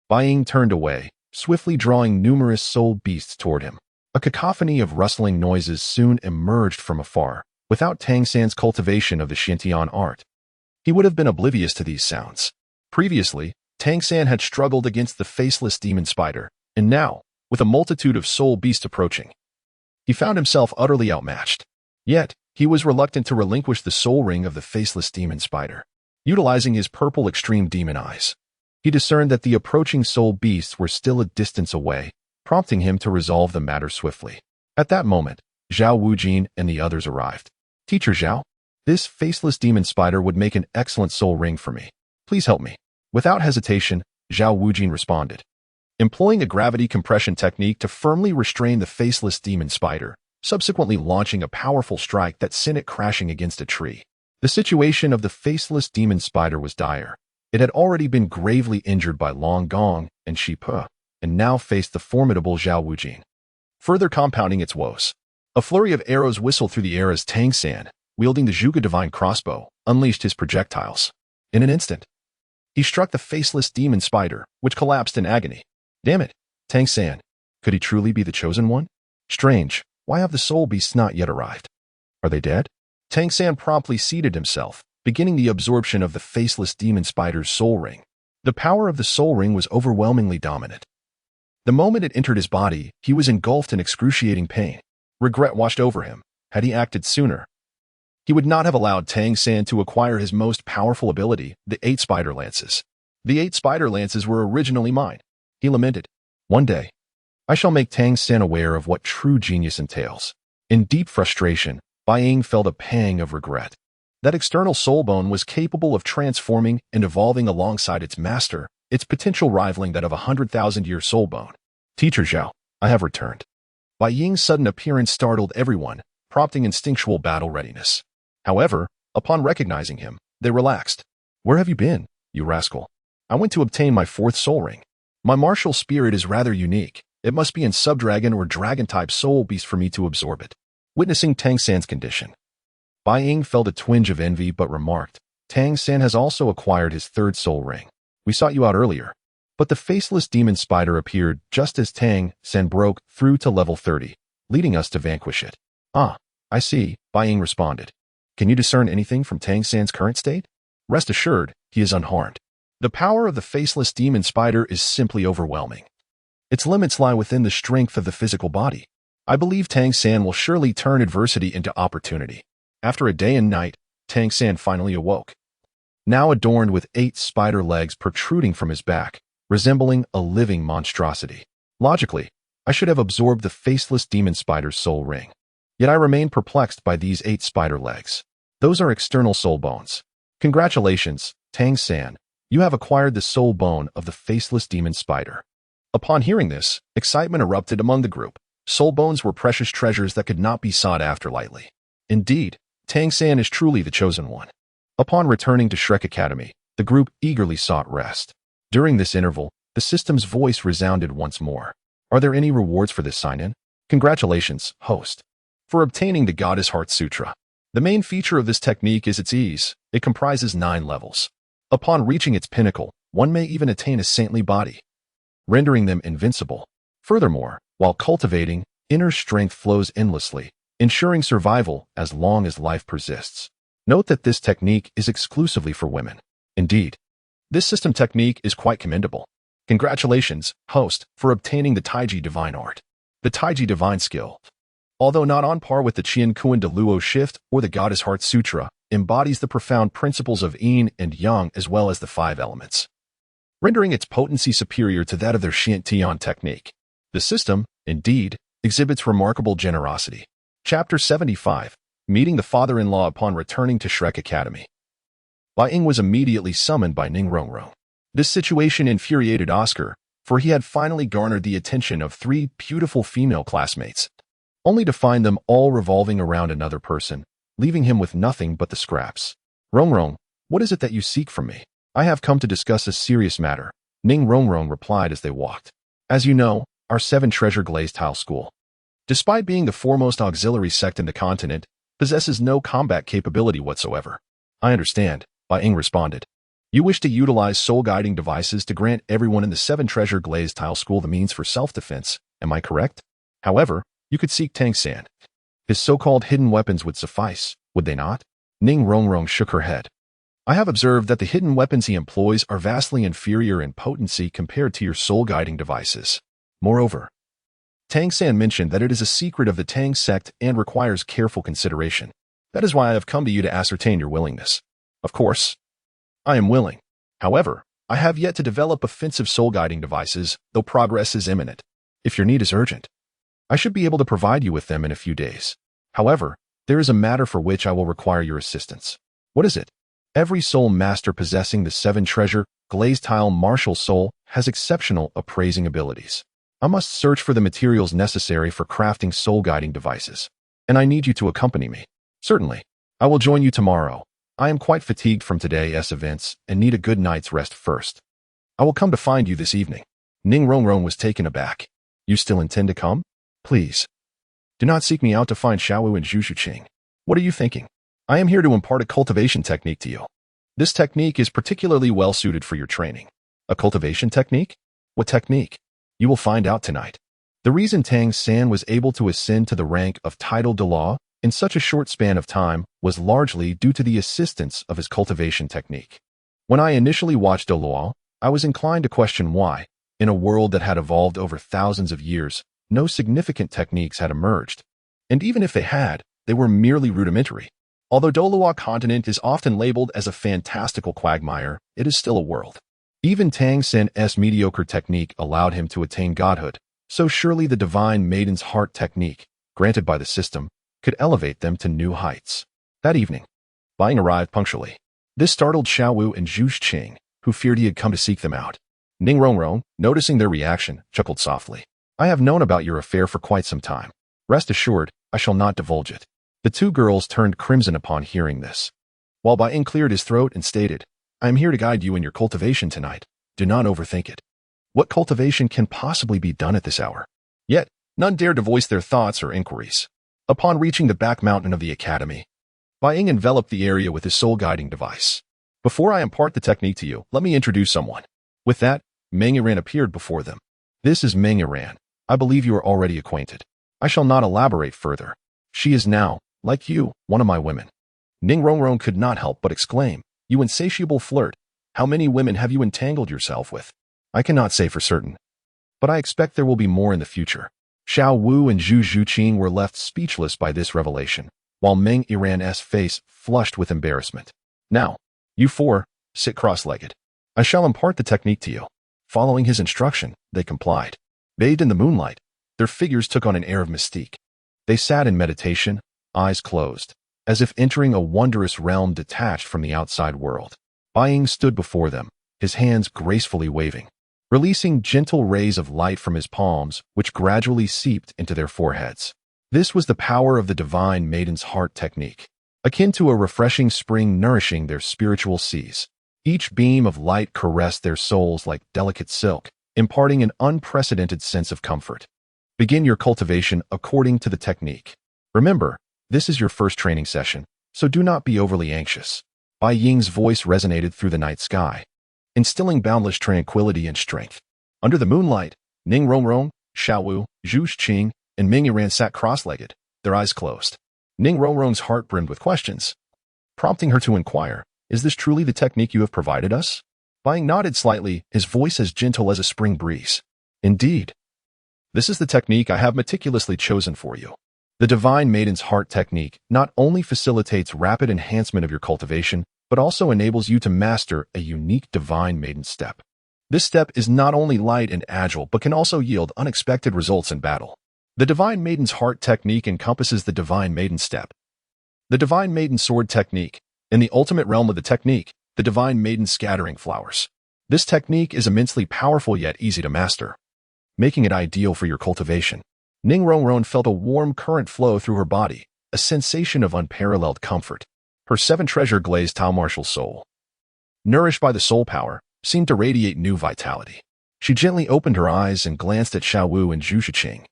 Bai Ying turned away, swiftly drawing numerous soul beasts toward him. A cacophony of rustling noises soon emerged from afar. Without Tangsan's cultivation of the Xiantian art, he would have been oblivious to these sounds. Previously, Tangsan had struggled against the faceless demon spider, and now, with a multitude of soul beasts approaching, he found himself utterly outmatched. Yet, he was reluctant to relinquish the soul ring of the faceless demon spider. Utilizing his purple extreme demon eyes, he discerned that the approaching soul beasts were still a distance away, prompting him to resolve the matter swiftly. At that moment, Shiau Wu and the others arrived. Teacher Xiao, this faceless demon spider would make an excellent soul ring for me. Please help me. Without hesitation, Shiau Wu responded. Employing a gravity compression technique to firmly restrain the faceless demon spider, subsequently launching a powerful strike that sent it crashing against a tree. The situation of the faceless demon spider was dire. It had already been gravely injured by Long Gong and Shi Pe, and now faced the formidable Shiau Wu. Further compounding its woes, a flurry of arrows whistled through the air as Tangsan, wielding the Zhuge divine crossbow, unleashed his projectiles. In an instant, he struck the faceless demon spider, which collapsed in agony. Damn it, Tangsan. Could he truly be the chosen one? Strange, why have the soul beasts not yet arrived? Are they dead? Tangsan promptly seated himself, beginning the absorption of the faceless demon spider's soul ring. The power of the soul ring was overwhelmingly dominant. The moment it entered his body, he was engulfed in excruciating pain. Regret washed over him. Had he acted sooner, he would not have allowed Tangsan to acquire his most powerful ability, the 8 spider lances. The 8 spider lances were originally mine. He lamented. One day, I shall make Tangsan aware of what true genius entails. In deep frustration, Bai Ying felt a pang of regret. That external soul bone was capable of transforming and evolving alongside its master, its potential rivaling that of a 100,000-year soul bone. Teacher Xiao, I have returned. Bai Ying's sudden appearance startled everyone, prompting instinctual battle readiness. However, upon recognizing him, they relaxed. Where have you been, you rascal? I went to obtain my 4th soul ring. My martial spirit is rather unique. It must be in subdragon or dragon-type soul beast for me to absorb it. Witnessing Tangsan's condition, Bai Ying felt a twinge of envy but remarked, Tangsan has also acquired his 3rd soul ring. We sought you out earlier. But the faceless demon spider appeared just as Tangsan broke through to level 30, leading us to vanquish it. Ah, I see, Bai Ying responded. Can you discern anything from Tangsan's current state? Rest assured, he is unharmed. The power of the faceless demon spider is simply overwhelming. Its limits lie within the strength of the physical body. I believe Tangsan will surely turn adversity into opportunity. After a day and night, Tangsan finally awoke. Now adorned with 8 spider legs protruding from his back, resembling a living monstrosity. Logically, I should have absorbed the faceless demon spider's soul ring. Yet I remain perplexed by these 8 spider legs. Those are external soul bones. Congratulations, Tangsan. You have acquired the soul bone of the faceless demon spider. Upon hearing this, excitement erupted among the group. Soul bones were precious treasures that could not be sought after lightly. Indeed, Tangsan is truly the chosen one. Upon returning to Shrek Academy, the group eagerly sought rest. During this interval, the system's voice resounded once more. Are there any rewards for this sign-in? Congratulations, host, for obtaining the Goddess Heart Sutra. The main feature of this technique is its ease. It comprises 9 levels. Upon reaching its pinnacle, one may even attain a saintly body, rendering them invincible. Furthermore, while cultivating, inner strength flows endlessly, ensuring survival as long as life persists. Note that this technique is exclusively for women. Indeed, this system technique is quite commendable. Congratulations, host, for obtaining the Taiji Divine Art. The Taiji Divine skill, although not on par with the Qian Renxue Luo Shift or the Goddess Heart Sutra, embodies the profound principles of yin and yang as well as the 5 elements, rendering its potency superior to that of their Xian technique. The system, indeed, exhibits remarkable generosity. Chapter 75, Meeting the Father-in-Law upon returning to Shrek Academy. Bai Ying was immediately summoned by Ning R. This situation infuriated Oscar, for he had finally garnered the attention of 3 beautiful female classmates, only to find them all revolving around another person, leaving him with nothing but the scraps. Rong, what is it that you seek from me? I have come to discuss a serious matter, Ning R replied as they walked. As you know, our 7 treasure glazed tile school, despite being the foremost auxiliary sect in the continent, possesses no combat capability whatsoever. I understand, Bai Ying responded. You wish to utilize soul-guiding devices to grant everyone in the 7 treasure glazed tile school the means for self-defense, am I correct? However, you could seek Tangsan. His so-called hidden weapons would suffice, would they not? Ning R shook her head. I have observed that the hidden weapons he employs are vastly inferior in potency compared to your soul-guiding devices. Moreover, Tangsan mentioned that it is a secret of the Tang sect and requires careful consideration. That is why I have come to you to ascertain your willingness. Of course, I am willing. However, I have yet to develop offensive soul-guiding devices, though progress is imminent. If your need is urgent, I should be able to provide you with them in a few days. However, there is a matter for which I will require your assistance. What is it? Every soul master possessing the 7 treasure glazed tile martial soul has exceptional appraising abilities. I must search for the materials necessary for crafting soul-guiding devices, and I need you to accompany me. Certainly, I will join you tomorrow. I am quite fatigued from today's events and need a good night's rest first. I will come to find you this evening. Ning R was taken aback. You still intend to come? Please, do not seek me out to find Shiau Wu and Zhu Xuching. What are you thinking? I am here to impart a cultivation technique to you. This technique is particularly well suited for your training. A cultivation technique? What technique? You will find out tonight. The reason Tangsan was able to ascend to the rank of title de law in such a short span of time was largely due to the assistance of his cultivation technique. When I initially watched de law, I was inclined to question why, in a world that had evolved over thousands of years, no significant techniques had emerged. And even if they had, they were merely rudimentary. Although Doluo continent is often labeled as a fantastical quagmire, it is still a world. Even Tangsan's mediocre technique allowed him to attain godhood, so surely the divine maiden's heart technique, granted by the system, could elevate them to new heights. That evening, Bai Ying arrived punctually. This startled Shiau Wu and Zhu Xuching, who feared he had come to seek them out. Ning R, noticing their reaction, chuckled softly. I have known about your affair for quite some time. Rest assured, I shall not divulge it. The 2 girls turned crimson upon hearing this, while Bai Ying cleared his throat and stated, I am here to guide you in your cultivation tonight. Do not overthink it. What cultivation can possibly be done at this hour? Yet, none dared to voice their thoughts or inquiries. Upon reaching the back mountain of the academy, Bai Ying enveloped the area with his soul-guiding device. Before I impart the technique to you, let me introduce someone. With that, Ning R appeared before them. This is Ning R. I believe you are already acquainted. I shall not elaborate further. She is now, like you, one of my women. Ning R could not help but exclaim, You insatiable flirt, how many women have you entangled yourself with? I cannot say for certain, but I expect there will be more in the future. Shiau Wu and Zhu Xuching were left speechless by this revelation, while Ning R's face flushed with embarrassment. Now, you 4, sit cross-legged. I shall impart the technique to you. Following his instruction, they complied. Bathed in the moonlight, their figures took on an air of mystique. They sat in meditation, eyes closed, as if entering a wondrous realm detached from the outside world. Bai Ying stood before them, his hands gracefully waving, releasing gentle rays of light from his palms, which gradually seeped into their foreheads. This was the power of the divine maiden's heart technique, akin to a refreshing spring nourishing their spiritual seas. Each beam of light caressed their souls like delicate silk, imparting an unprecedented sense of comfort. Begin your cultivation according to the technique. Remember, this is your first training session, so do not be overly anxious. Bai Ying's voice resonated through the night sky, instilling boundless tranquility and strength. Under the moonlight, Ning R, Shiau Wu, Zhu Xuching, and Ning R sat cross-legged, their eyes closed. Ning R's heart brimmed with questions. prompting her to inquire, "Is this truly the technique you have provided us?" Bai Ying nodded slightly, his voice as gentle as a spring breeze. "Indeed. This is the technique I have meticulously chosen for you. The Divine Maiden's Heart technique not only facilitates rapid enhancement of your cultivation, but also enables you to master a unique Divine Maiden step. This step is not only light and agile, but can also yield unexpected results in battle. The Divine Maiden's Heart technique encompasses the Divine Maiden step, the Divine Maiden Sword technique, and the ultimate realm of the technique, the Divine Maiden Scattering Flowers. This technique is immensely powerful yet easy to master, making it ideal for your cultivation. Ning R felt a warm current flow through her body, a sensation of unparalleled comfort. Her seven-treasure glazed Tao martial soul, nourished by the soul power, seemed to radiate new vitality. She gently opened her eyes and glanced at Shiau Wu and Zhu Xuching,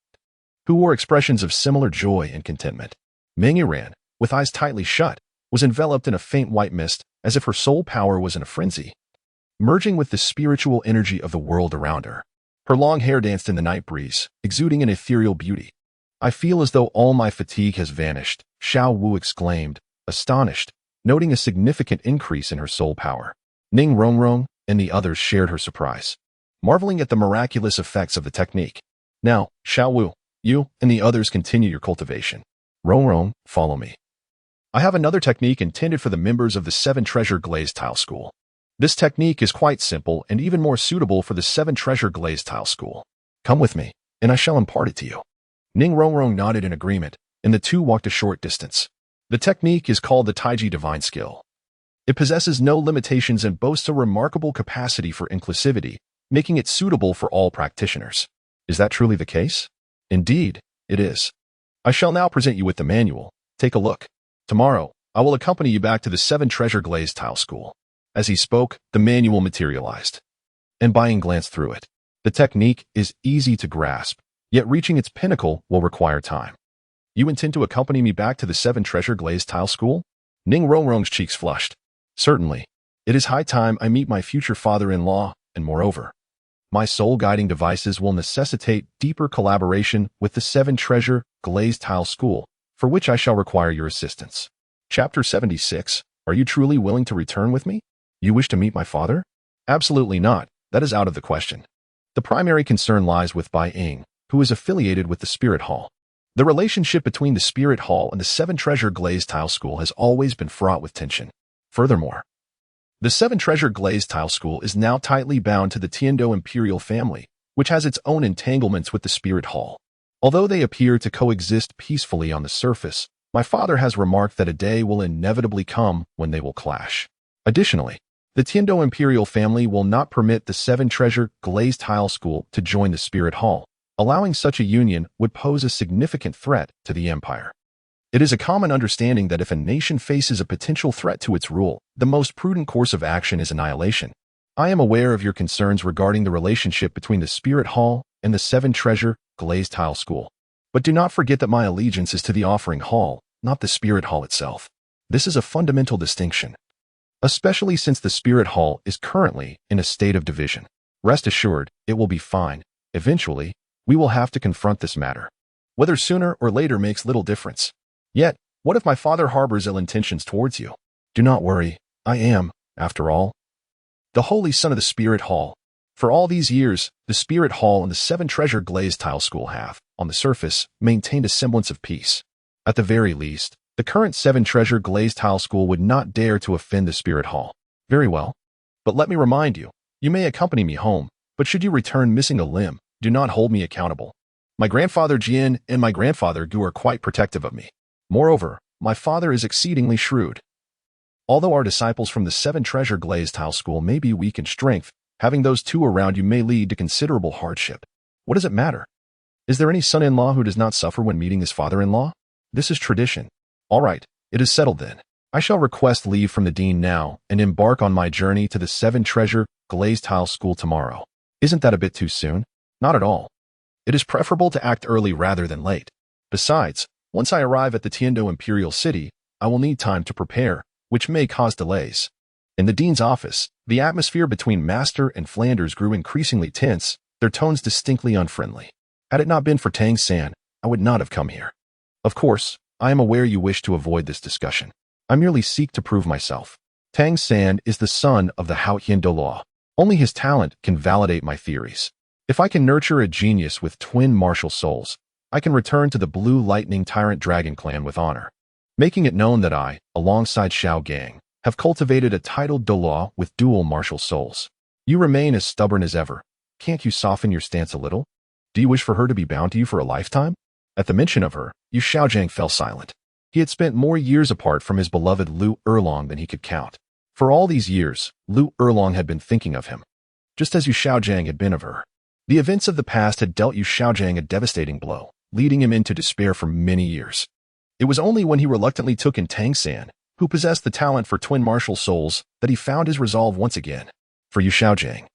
who wore expressions of similar joy and contentment. Ning R, with eyes tightly shut, was enveloped in a faint white mist, as if her soul power was in a frenzy, merging with the spiritual energy of the world around her. Her long hair danced in the night breeze, exuding an ethereal beauty. "I feel as though all my fatigue has vanished," Shiau Wu exclaimed, astonished, noting a significant increase in her soul power. Ning R and the others shared her surprise, marveling at the miraculous effects of the technique. "Now, Shiau Wu, you and the others continue your cultivation. R, follow me. I have another technique intended for the members of the Seven-Treasure Glazed Tile School. This technique is quite simple and even more suitable for the Seven-Treasure Glazed Tile School. Come with me, and I shall impart it to you." Ning R nodded in agreement, and the two walked a short distance. The technique is called the Taiji Divine Skill. It possesses no limitations and boasts a remarkable capacity for inclusivity, making it suitable for all practitioners. Is that truly the case? Indeed, it is. I shall now present you with the manual. Take a look. Tomorrow, I will accompany you back to the Seven-Treasure Glazed Tile School. As he spoke, the manual materialized, and Bai Ying glanced through it. The technique is easy to grasp, yet reaching its pinnacle will require time. "You intend to accompany me back to the Seven-Treasure Glazed Tile School?" Ning Rong's cheeks flushed. "Certainly. It is high time I meet my future father-in-law, and moreover, my soul-guiding devices will necessitate deeper collaboration with the Seven-Treasure Glazed Tile School, for which I shall require your assistance." Chapter 76. Are you truly willing to return with me? You wish to meet my father? Absolutely not. That is out of the question. The primary concern lies with Bai Ying, who is affiliated with the Spirit Hall. The relationship between the Spirit Hall and the Seven-Treasure Glazed Tile School has always been fraught with tension. Furthermore, the Seven-Treasure Glazed Tile School is now tightly bound to the Tiandou imperial family, which has its own entanglements with the Spirit Hall. Although they appear to coexist peacefully on the surface, my father has remarked that a day will inevitably come when they will clash. Additionally, the Tiandou imperial family will not permit the Seven-Treasure Glazed Tile School to join the Spirit Hall. Allowing such a union would pose a significant threat to the empire. It is a common understanding that if a nation faces a potential threat to its rule, the most prudent course of action is annihilation. I am aware of your concerns regarding the relationship between the Spirit Hall and the Seven-Treasure Glazed Tile School. But do not forget that my allegiance is to the Offering Hall, not the Spirit Hall itself. This is a fundamental distinction, especially since the Spirit Hall is currently in a state of division. Rest assured, it will be fine. Eventually, we will have to confront this matter. Whether sooner or later makes little difference. Yet, what if my father harbors ill intentions towards you? Do not worry. I am, after all, the Holy Son of the Spirit Hall. For all these years, the Spirit Hall and the Seven-Treasure Glazed Tile School have, on the surface, maintained a semblance of peace. At the very least, the current Seven-Treasure Glazed Tile School would not dare to offend the Spirit Hall. Very well. But let me remind you, you may accompany me home, but should you return missing a limb, do not hold me accountable. My grandfather Jian and my grandfather Gu are quite protective of me. Moreover, my father is exceedingly shrewd. Although our disciples from the Seven-Treasure Glazed Tile School may be weak in strength, having those two around you may lead to considerable hardship. What does it matter? Is there any son-in-law who does not suffer when meeting his father-in-law? This is tradition. All right, it is settled then. I shall request leave from the dean now and embark on my journey to the Seven-Treasure Glazed Tile School tomorrow. Isn't that a bit too soon? Not at all. It is preferable to act early rather than late. Besides, once I arrive at the Tiandou Imperial City, I will need time to prepare, which may cause delays. In the dean's office, the atmosphere between Master and Flanders grew increasingly tense, their tones distinctly unfriendly. Had it not been for Tangsan, I would not have come here. Of course, I am aware you wish to avoid this discussion. I merely seek to prove myself. Tangsan is the son of the Qianrenxue law. Only his talent can validate my theories. If I can nurture a genius with twin martial souls, I can return to the Blue Lightning Tyrant Dragon clan with honor, making it known that I, alongside Xiao Gang, have cultivated a titled Dolaw with dual martial souls. You remain as stubborn as ever. Can't you soften your stance a little? Do you wish for her to be bound to you for a lifetime? At the mention of her, Yu Xiaojiang fell silent. He had spent more years apart from his beloved Lu Erlong than he could count. For all these years, Lu Erlong had been thinking of him, just as Yu Xiaojiang had been of her. The events of the past had dealt Yu Xiaojiang a devastating blow, leading him into despair for many years. It was only when he reluctantly took in Tangsan, who possessed the talent for twin martial souls, that he found his resolve once again. For Yu Xiaojiang,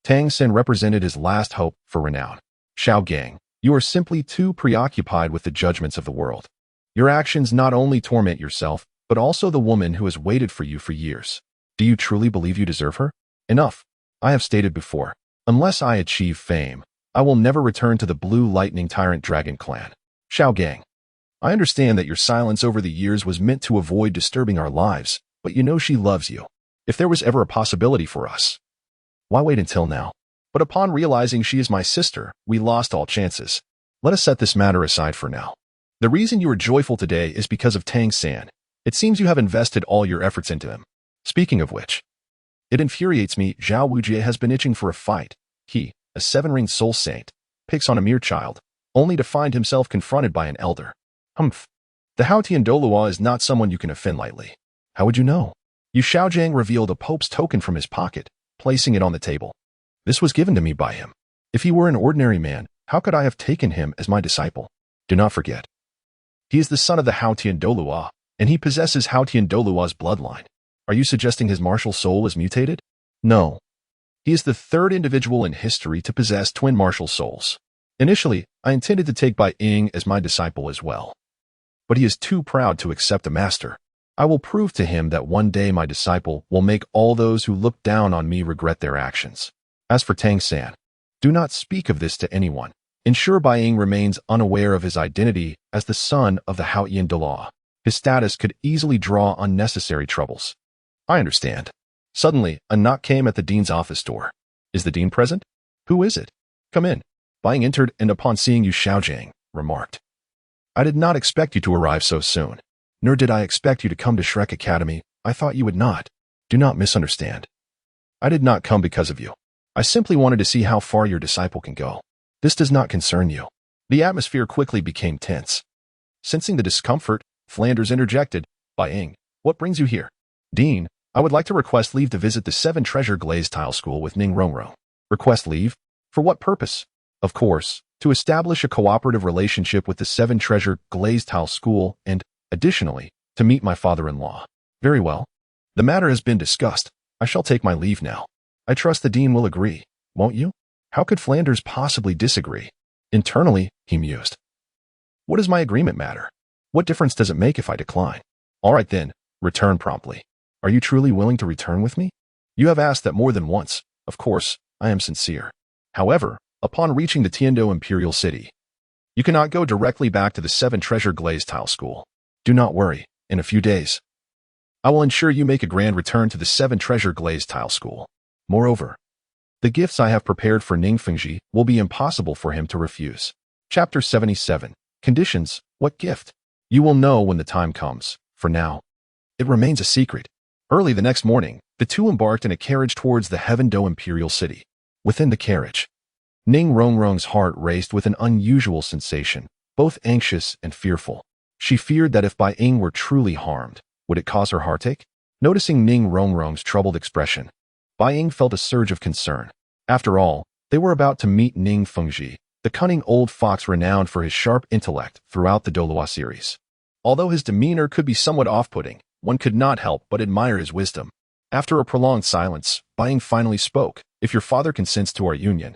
Tangsan represented his last hope for renown. Xiao Gang, you are simply too preoccupied with the judgments of the world. Your actions not only torment yourself, but also the woman who has waited for you for years. Do you truly believe you deserve her? Enough. I have stated before, unless I achieve fame, I will never return to the Blue Lightning Tyrant Dragon clan. Xiao Gang, I understand that your silence over the years was meant to avoid disturbing our lives, but you know she loves you. If there was ever a possibility for us, why wait until now? But upon realizing she is my sister, we lost all chances. Let us set this matter aside for now. The reason you are joyful today is because of Tangsan. It seems you have invested all your efforts into him. Speaking of which, it infuriates me Zhao Wujie has been itching for a fight. He, a seven-ring soul saint, picks on a mere child, only to find himself confronted by an elder. Humph. The Qianrenxue Liu is not someone you can offend lightly. How would you know? Yu Xiaojiang revealed a pope's token from his pocket, placing it on the table. This was given to me by him. If he were an ordinary man, how could I have taken him as my disciple? Do not forget. He is the son of the Qianrenxue Liu, and he possesses Qianrenxue Liu's bloodline. Are you suggesting his martial soul is mutated? No. He is the third individual in history to possess twin martial souls. Initially, I intended to take Bai Ying as my disciple as well. But he is too proud to accept a master. I will prove to him that one day my disciple will make all those who look down on me regret their actions. As for Tangsan, do not speak of this to anyone. Ensure Bai Ying remains unaware of his identity as the son of the Qianrenxue Liu. His status could easily draw unnecessary troubles. I understand. Suddenly, a knock came at the dean's office door. Is the dean present? Who is it? Come in. Bai Ying entered and upon seeing Yu Xiaojiang, remarked, I did not expect you to arrive so soon. Nor did I expect you to come to Shrek Academy. I thought you would not. Do not misunderstand. I did not come because of you. I simply wanted to see how far your disciple can go. This does not concern you. The atmosphere quickly became tense. Sensing the discomfort, Flanders interjected, Bai Ying, what brings you here? Dean, I would like to request leave to visit the Seven Treasure Glazed Tile School with Ning R. Request leave? For what purpose? Of course, to establish a cooperative relationship with the Seven Treasure Glazed Tile School and, additionally, to meet my father-in-law. Very well. The matter has been discussed. I shall take my leave now. I trust the dean will agree, won't you? How could Flanders possibly disagree? Internally, he mused. What does my agreement matter? What difference does it make if I decline? All right then, return promptly. Are you truly willing to return with me? You have asked that more than once. Of course, I am sincere. However, upon reaching the Tiandou Imperial City, you cannot go directly back to the Seven Treasure Glazed Tile School. Do not worry, in a few days, I will ensure you make a grand return to the Seven Treasure Glazed Tile School. Moreover, the gifts I have prepared for Ning Fengji will be impossible for him to refuse. Chapter 77. Conditions. What gift? You will know when the time comes. For now, it remains a secret. Early the next morning, the two embarked in a carriage towards the Heavendou Imperial City. Within the carriage, Ning Rongrong's heart raced with an unusual sensation, both anxious and fearful. She feared that if Bai Ying were truly harmed, would it cause her heartache? Noticing Ning Rongrong's troubled expression, Bai Ying felt a surge of concern. After all, they were about to meet Ning Fengji, the cunning old fox renowned for his sharp intellect throughout the Doloa series. Although his demeanor could be somewhat off-putting, one could not help but admire his wisdom. After a prolonged silence, Bai Ying finally spoke. If your father consents to our union,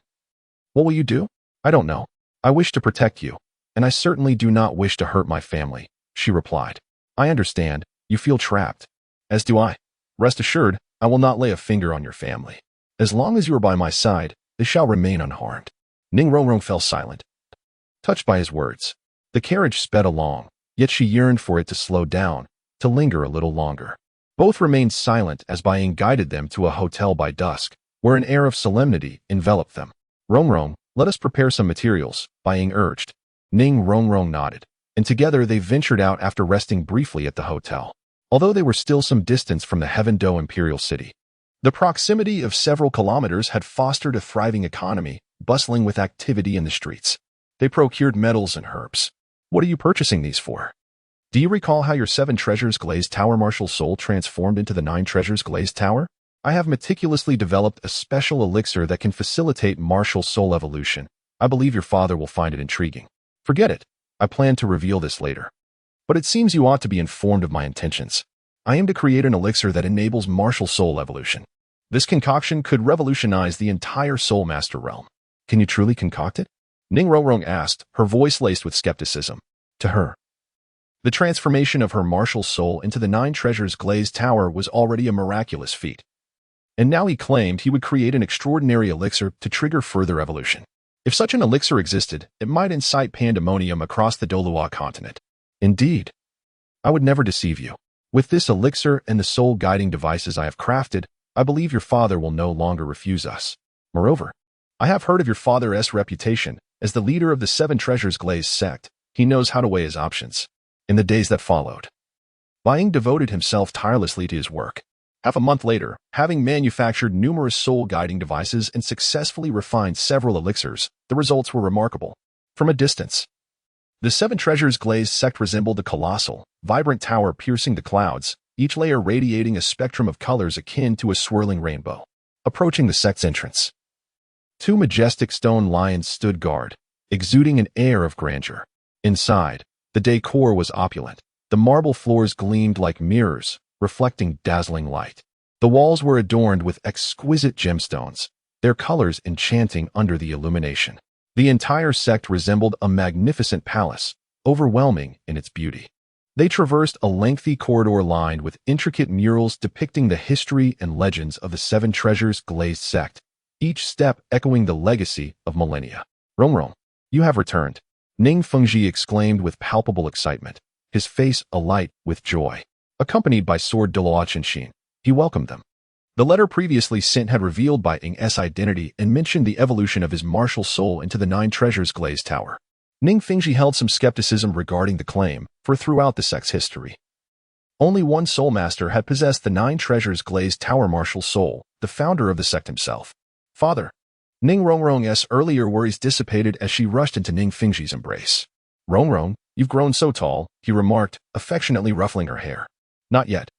what will you do? I don't know. I wish to protect you, and I certainly do not wish to hurt my family, she replied. I understand. You feel trapped. As do I. Rest assured, I will not lay a finger on your family. As long as you are by my side, they shall remain unharmed. Ning Rongrong fell silent, touched by his words. The carriage sped along, yet she yearned for it to slow down, to linger a little longer. Both remained silent as Bai Ying guided them to a hotel by dusk, where an air of solemnity enveloped them. Rongrong, let us prepare some materials, Bai Ying urged. Ning Rongrong nodded, and together they ventured out after resting briefly at the hotel. Although they were still some distance from the Heaven-Do imperial city, the proximity of several kilometers had fostered a thriving economy, bustling with activity in the streets. They procured metals and herbs. What are you purchasing these for? Do you recall how your 7 treasures glazed tower martial soul transformed into the 9 treasures glazed tower? I have meticulously developed a special elixir that can facilitate martial soul evolution. I believe your father will find it intriguing. Forget it. I plan to reveal this later. But it seems you ought to be informed of my intentions. I aim to create an elixir that enables martial soul evolution. This concoction could revolutionize the entire Soul Master realm. Can you truly concoct it? Ning Rongrong asked, her voice laced with skepticism. To her, the transformation of her martial soul into the 9 treasures glazed tower was already a miraculous feat. And now he claimed he would create an extraordinary elixir to trigger further evolution. If such an elixir existed, it might incite pandemonium across the Dolua continent. Indeed, I would never deceive you. With this elixir and the soul-guiding devices I have crafted, I believe your father will no longer refuse us. Moreover, I have heard of your father's reputation as the leader of the 7 treasures glazed sect. He knows how to weigh his options. In the days that followed, Bai Ying devoted himself tirelessly to his work. Half a month later, having manufactured numerous soul-guiding devices and successfully refined several elixirs, the results were remarkable. From a distance, the 7 treasures glazed sect resembled a colossal, vibrant tower piercing the clouds, each layer radiating a spectrum of colors akin to a swirling rainbow. Approaching the sect's entrance, 2 majestic stone lions stood guard, exuding an air of grandeur. Inside, the decor was opulent. The marble floors gleamed like mirrors, reflecting dazzling light. The walls were adorned with exquisite gemstones, their colors enchanting under the illumination. The entire sect resembled a magnificent palace, overwhelming in its beauty. They traversed a lengthy corridor lined with intricate murals depicting the history and legends of the 7 treasures glazed sect, each step echoing the legacy of millennia. Rongrong, you have returned, Ning Fengji exclaimed with palpable excitement, his face alight with joy. Accompanied by Sword Doloachin, he welcomed them. The letter previously sent had revealed Bai Ying's identity and mentioned the evolution of his martial soul into the 9 treasures glazed tower. Ning Fengji held some skepticism regarding the claim, for throughout the sect's history, only one soul master had possessed the 9 treasures glazed tower martial soul, the founder of the sect himself. Father, Ning Rongrong's earlier worries dissipated as she rushed into Ning Fengji's embrace. Rongrong, you've grown so tall, he remarked, affectionately ruffling her hair. Not yet.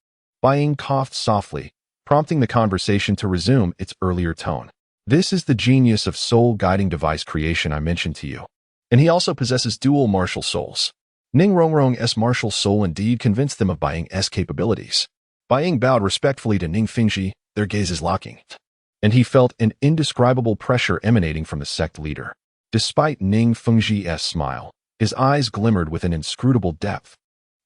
Bai Ying coughed softly, prompting the conversation to resume its earlier tone. This is the genius of soul-guiding device creation I mentioned to you. And he also possesses dual martial souls. Ning Rongrong's martial soul indeed convinced them of Bai Ying's capabilities. Bai Ying bowed respectfully to Ning Fengji, their gazes locking, and he felt an indescribable pressure emanating from the sect leader. Despite Ning Fengji's smile, his eyes glimmered with an inscrutable depth.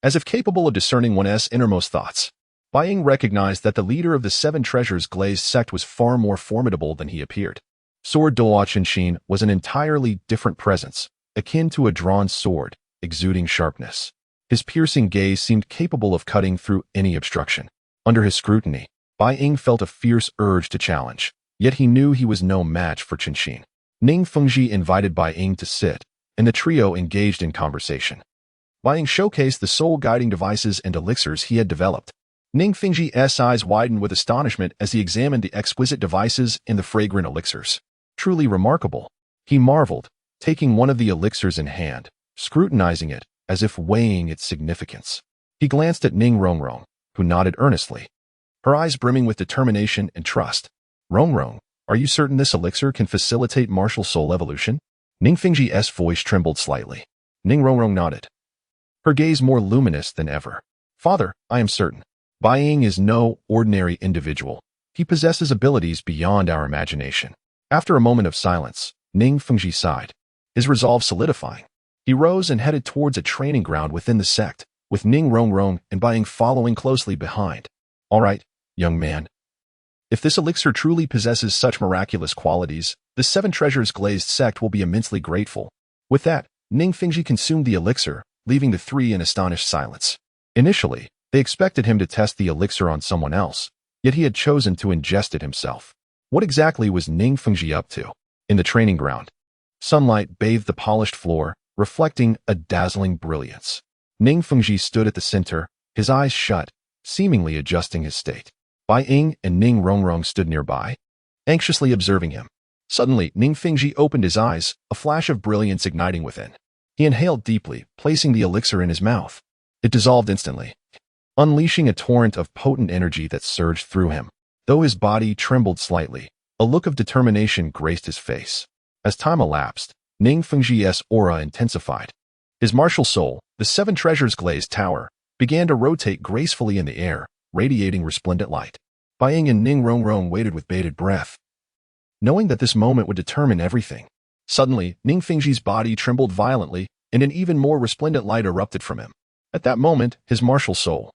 As if capable of discerning one's innermost thoughts, Bai Ying recognized that the leader of the 7 treasures glazed sect was far more formidable than he appeared. Sword Doloachin was an entirely different presence, akin to a drawn sword, exuding sharpness. His piercing gaze seemed capable of cutting through any obstruction. Under his scrutiny, Bai Ying felt a fierce urge to challenge, yet he knew he was no match for Qianxin. Ning Fengji invited Bai Ying to sit, and the trio engaged in conversation. Bai Ying showcased the soul-guiding devices and elixirs he had developed. Ning Fengji's eyes widened with astonishment as he examined the exquisite devices and the fragrant elixirs. Truly remarkable, he marveled, taking one of the elixirs in hand, scrutinizing it as if weighing its significance. He glanced at Ning Rongrong, who nodded earnestly, her eyes brimming with determination and trust. Rongrong, are you certain this elixir can facilitate martial soul evolution? Ning Fengji's voice trembled slightly. Ning Rongrong nodded, her gaze more luminous than ever. Father, I am certain. Bai Ying is no ordinary individual. He possesses abilities beyond our imagination. After a moment of silence, Ning Fengji sighed, his resolve solidifying. He rose and headed towards a training ground within the sect, with Ning Rongrong and Bai Ying following closely behind. All right, young man. If this elixir truly possesses such miraculous qualities, the 7 treasures glazed sect will be immensely grateful. With that, Ning Fengji consumed the elixir, leaving the 3 in astonished silence. Initially, They expected him to test the elixir on someone else, yet he had chosen to ingest it himself. What exactly was Ning Fengji up to? In the training ground, sunlight bathed the polished floor, reflecting a dazzling brilliance. Ning Fengji stood at the center, his eyes shut, seemingly adjusting his state. Bai Ying and Ning Rongrong stood nearby, anxiously observing him. Suddenly, Ning Fengji opened his eyes, a flash of brilliance igniting within. He inhaled deeply, placing the elixir in his mouth. It dissolved instantly, unleashing a torrent of potent energy that surged through him. Though his body trembled slightly, a look of determination graced his face. As time elapsed, Ning Fengji's aura intensified. His martial soul, the seven treasures glazed tower, began to rotate gracefully in the air, radiating resplendent light. Bai Ying and Ning Rongrong waited with bated breath, knowing that this moment would determine everything. Suddenly, Ning Fengji's body trembled violently, and an even more resplendent light erupted from him. At that moment, his martial soul,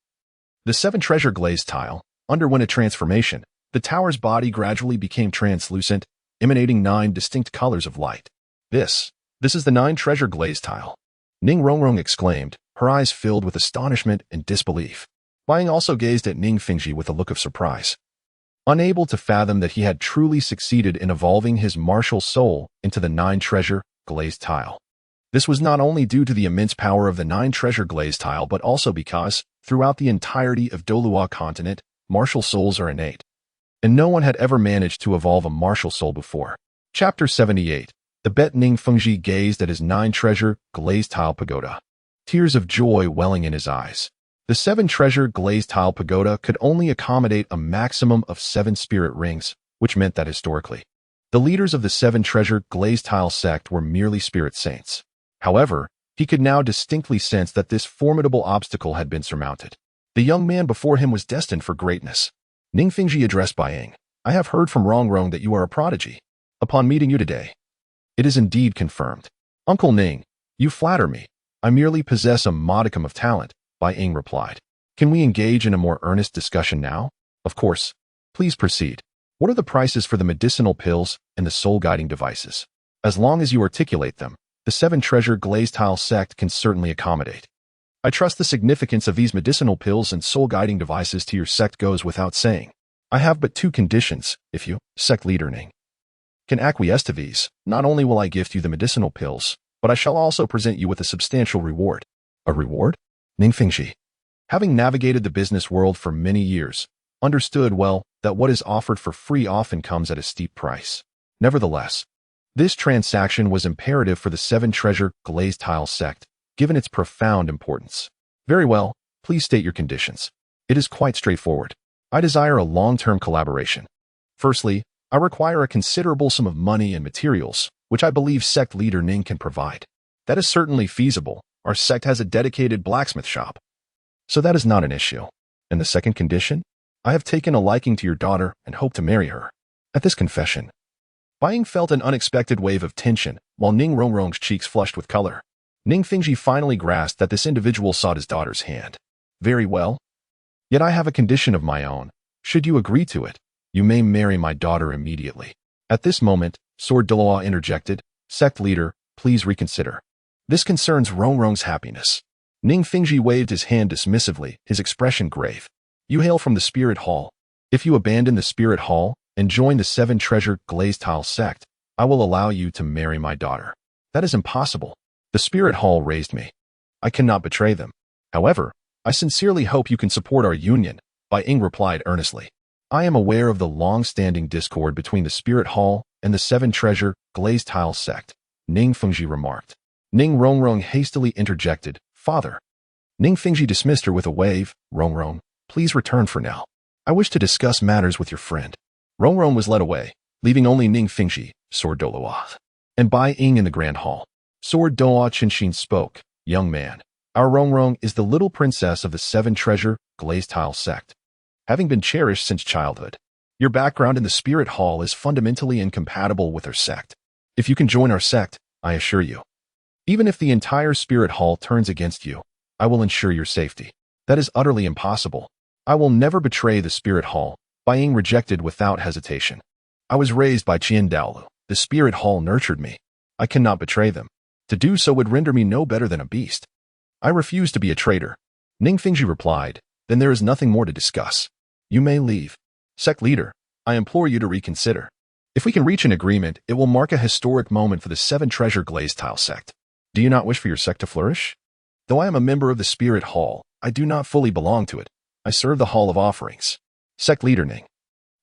the seven treasure glazed tile, underwent a transformation. The tower's body gradually became translucent, emanating 9 distinct colors of light. This is the 9 treasure glazed tile. Ning Rongrong exclaimed, her eyes filled with astonishment and disbelief. Bai Ying also gazed at Ning Fengji with a look of surprise, unable to fathom that he had truly succeeded in evolving his martial soul into the 9 treasure glazed tile. This was not only due to the immense power of the 9 treasure glazed tile, but also because, throughout the entirety of Dolua continent, martial souls are innate, and no one had ever managed to evolve a martial soul before. Chapter 78. The Bet Ning Fengji gazed at his 9 treasure glazed tile pagoda, tears of joy welling in his eyes. The 7 treasure glazed tile pagoda could only accommodate a maximum of 7 spirit rings, which meant that historically, the leaders of the 7 treasure glazed tile sect were merely spirit saints. However, he could now distinctly sense that this formidable obstacle had been surmounted. The young man before him was destined for greatness. Ning Fengji addressed Bai Ying. I have heard from Rongrong that you are a prodigy. Upon meeting you today, it is indeed confirmed. Uncle Ning, you flatter me. I merely possess a modicum of talent, Bai Ying replied. Can we engage in a more earnest discussion now? Of course. Please proceed. What are the prices for the medicinal pills and the soul-guiding devices? As long as you articulate them, the 7 treasure glazed tile sect can certainly accommodate. I trust the significance of these medicinal pills and soul-guiding devices to your sect goes without saying. I have but 2 conditions, if you, sect leader Ning, can acquiesce to these. Not only will I gift you the medicinal pills, but I shall also present you with a substantial reward. A reward? Ning Fengji, having navigated the business world for many years, understood well that what is offered for free often comes at a steep price. Nevertheless, this transaction was imperative for the 7 treasure glazed tile sect, given its profound importance. Very well, please state your conditions. It is quite straightforward. I desire a long-term collaboration. Firstly, I require a considerable sum of money and materials, which I believe sect leader Ning can provide. That is certainly feasible. Our sect has a dedicated blacksmith shop, so that is not an issue. And the second condition? I have taken a liking to your daughter and hope to marry her. At this confession, Bai Ying felt an unexpected wave of tension, while Ning Rongrong's cheeks flushed with color. Ning Fengji finally grasped that this individual sought his daughter's hand. Very well. Yet I have a condition of my own. Should you agree to it, you may marry my daughter immediately. At this moment, Sword Dolua interjected. Sect leader, please reconsider. This concerns Rongrong's happiness. Ning Fengji waved his hand dismissively, his expression grave. You hail from the Spirit Hall. If you abandon the Spirit Hall and join the 7 treasure glazed tile sect, I will allow you to marry my daughter. That is impossible. The Spirit Hall raised me. I cannot betray them. However, I sincerely hope you can support our union, Bai Ying replied earnestly. I am aware of the long-standing discord between the Spirit Hall and the 7 treasure glazed tile sect, Ning Fengji remarked. Ning Rongrong hastily interjected, Father. Ning Fengji dismissed her with a wave. Rongrong, please return for now. I wish to discuss matters with your friend. Rongrong was led away, leaving only Ning Fengji, Sword Dolua, and Bai Ying in the grand hall. Sword Dolua Qinshin spoke. Young man, our Rongrong is the little princess of the 7 treasure glazed tile sect, having been cherished since childhood. Your background in the Spirit Hall is fundamentally incompatible with our sect. If you can join our sect, I assure you, even if the entire Spirit Hall turns against you, I will ensure your safety. That is utterly impossible. I will never betray the Spirit Hall, Bai Ying rejected without hesitation. I was raised by Qiandao Liu. The Spirit Hall nurtured me. I cannot betray them. To do so would render me no better than a beast. I refuse to be a traitor. Ning Fengji replied, Then there is nothing more to discuss. You may leave. Sect leader, I implore you to reconsider. If we can reach an agreement, it will mark a historic moment for the Seven Treasure Glazed Tile Sect. Do you not wish for your sect to flourish? Though I am a member of the Spirit Hall, I do not fully belong to it. I serve the Hall of Offerings. Sect leader Ning.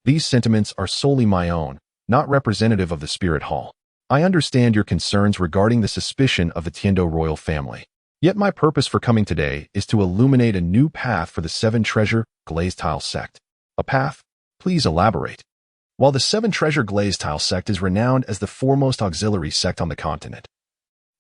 These sentiments are solely my own, not representative of the Spirit Hall. I understand your concerns regarding the suspicion of the Tiandou royal family. Yet my purpose for coming today is to illuminate a new path for the Seven Treasure Glazed Tile Sect. A path? Please elaborate. While the Seven Treasure Glazed Tile Sect is renowned as the foremost auxiliary sect on the continent,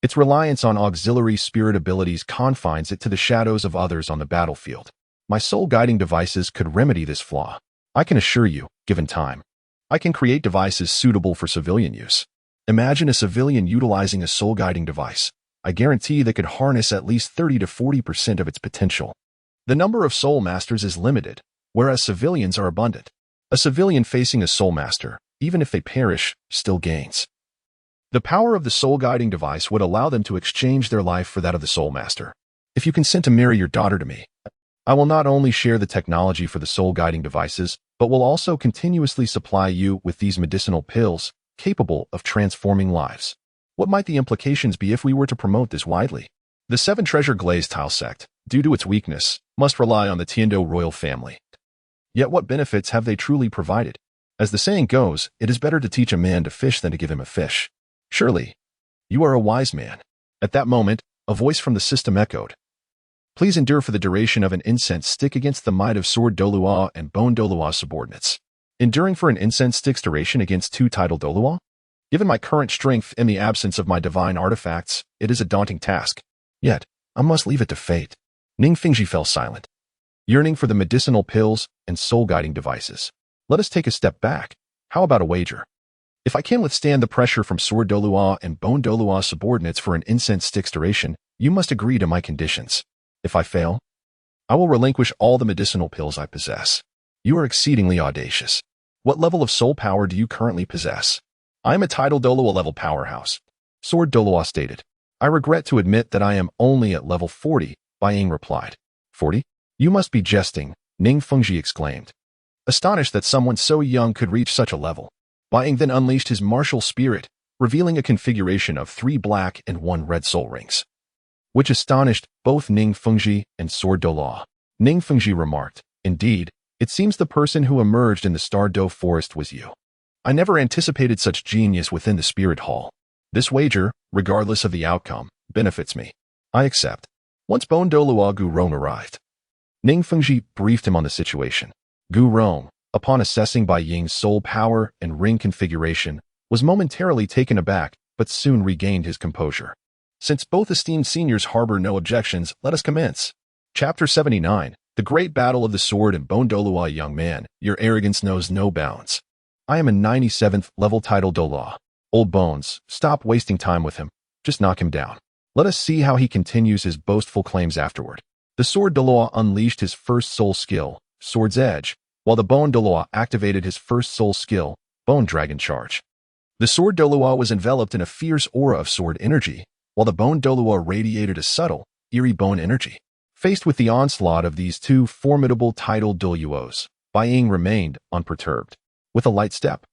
its reliance on auxiliary spirit abilities confines it to the shadows of others on the battlefield. My soul guiding devices could remedy this flaw. I can assure you, given time, I can create devices suitable for civilian use. Imagine a civilian utilizing a soul guiding device. I guarantee they could harness at least 30 to 40% of its potential. The number of soul masters is limited, whereas civilians are abundant. A civilian facing a soul master, even if they perish, still gains. The power of the soul guiding device would allow them to exchange their life for that of the soul master. If you consent to marry your daughter to me, I will not only share the technology for the soul guiding devices, but will also continuously supply you with these medicinal pills capable of transforming lives. What might the implications be if we were to promote this widely? The Seven Treasure Glazed Tile Sect, due to its weakness, must rely on the Tiandou royal family. Yet what benefits have they truly provided? As the saying goes, it is better to teach a man to fish than to give him a fish. Surely, you are a wise man. At that moment, a voice from the system echoed. Please endure for the duration of an incense stick against the might of Sword Doluo and Bone Doluo subordinates. Enduring for an incense stick's duration against 2 title Doluo? Given my current strength and the absence of my divine artifacts, it is a daunting task. Yet, I must leave it to fate. Ning Fengji fell silent, yearning for the medicinal pills and soul-guiding devices. Let us take a step back. How about a wager? If I can withstand the pressure from Sword Doluo and Bone Doluo subordinates for an incense stick's duration, you must agree to my conditions. If I fail, I will relinquish all the medicinal pills I possess. You are exceedingly audacious. What level of soul power do you currently possess? I am a title Doluo level powerhouse. Sword Doluo stated. I regret to admit that I am only at level 40, Bai Ying replied. 40? You must be jesting, Ning Fengji exclaimed. Astonished that someone so young could reach such a level, Bai Ying then unleashed his martial spirit, revealing a configuration of 3 black and 1 red soul rings, which astonished both Ning Fengji and Sword Doluo. Ning Fengji remarked, Indeed, it seems the person who emerged in the Star Do forest was you. I never anticipated such genius within the Spirit Hall. This wager, regardless of the outcome, benefits me. I accept. Once Bone Doluo Gu Rong arrived, Ning Fengji briefed him on the situation. Gu Rong, upon assessing Bai Ying's soul power and ring configuration, was momentarily taken aback, but soon regained his composure. Since both esteemed seniors harbor no objections, let us commence. Chapter 79, The Great Battle of the Sword and Bone Doluo. Young man, your arrogance knows no bounds. I am a 97th level title Doluo. Old Bones, stop wasting time with him. Just knock him down. Let us see how he continues his boastful claims afterward. The Sword Doluo unleashed his first soul skill, Sword's Edge, while the Bone Doluo activated his first soul skill, Bone Dragon Charge. The Sword Doluo was enveloped in a fierce aura of sword energy, while the Bone Doluo radiated a subtle, eerie bone energy. Faced with the onslaught of these 2 formidable title Doluos, Bai Ying remained unperturbed. With a light step,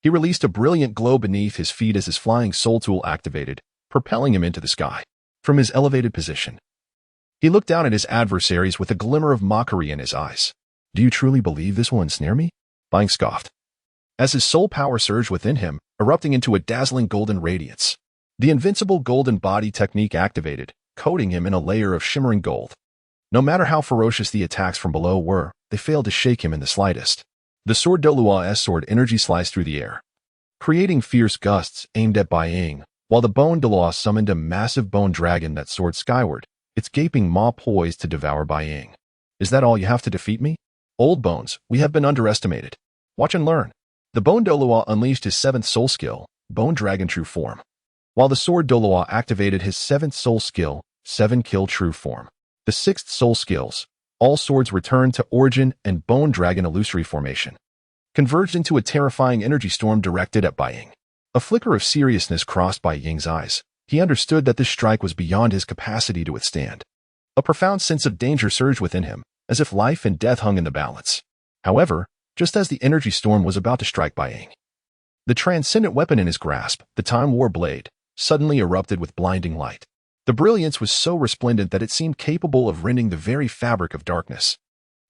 he released a brilliant glow beneath his feet as his flying soul tool activated, propelling him into the sky. From his elevated position, he looked down at his adversaries with a glimmer of mockery in his eyes. Do you truly believe this will ensnare me? Bai Ying scoffed, as his soul power surged within him, erupting into a dazzling golden radiance. The invincible golden body technique activated, coating him in a layer of shimmering gold. No matter how ferocious the attacks from below were, they failed to shake him in the slightest. The Sword Doluo's sword energy sliced through the air, creating fierce gusts aimed at Bai Ying, while the Bone Doluo summoned a massive bone dragon that soared skyward, its gaping maw poised to devour Bai Ying. Is that all you have to defeat me? Old Bones, we have been underestimated. Watch and learn. The Bone Doluo unleashed his 7th soul skill, Bone Dragon True Form, while the Sword Doluo activated his 7th soul skill, 7 Kill True Form. The 6th soul skills, all swords returned to origin and Bone Dragon Illusory Formation, converged into a terrifying energy storm directed at Bai Ying. A flicker of seriousness crossed Bai Ying's eyes. He understood that this strike was beyond his capacity to withstand. A profound sense of danger surged within him, as if life and death hung in the balance. However, just as the energy storm was about to strike Bai Ying, the transcendent weapon in his grasp, the Time War Blade, suddenly erupted with blinding light. The brilliance was so resplendent that it seemed capable of rending the very fabric of darkness.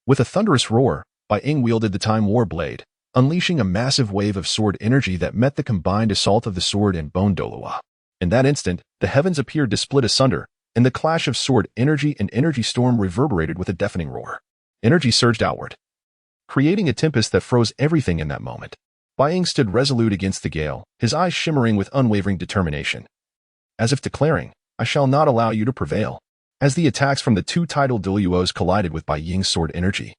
With a thunderous roar, Bai Ying wielded the Time War Blade, unleashing a massive wave of sword energy that met the combined assault of the sword and bone Dolua. In that instant, the heavens appeared to split asunder, and the clash of sword energy and energy storm reverberated with a deafening roar. Energy surged outward, creating a tempest that froze everything in that moment. Bai Ying stood resolute against the gale, his eyes shimmering with unwavering determination, as if declaring, "I shall not allow you to prevail." As the attacks from the two titled Doluos collided with Bai Ying's sword energy,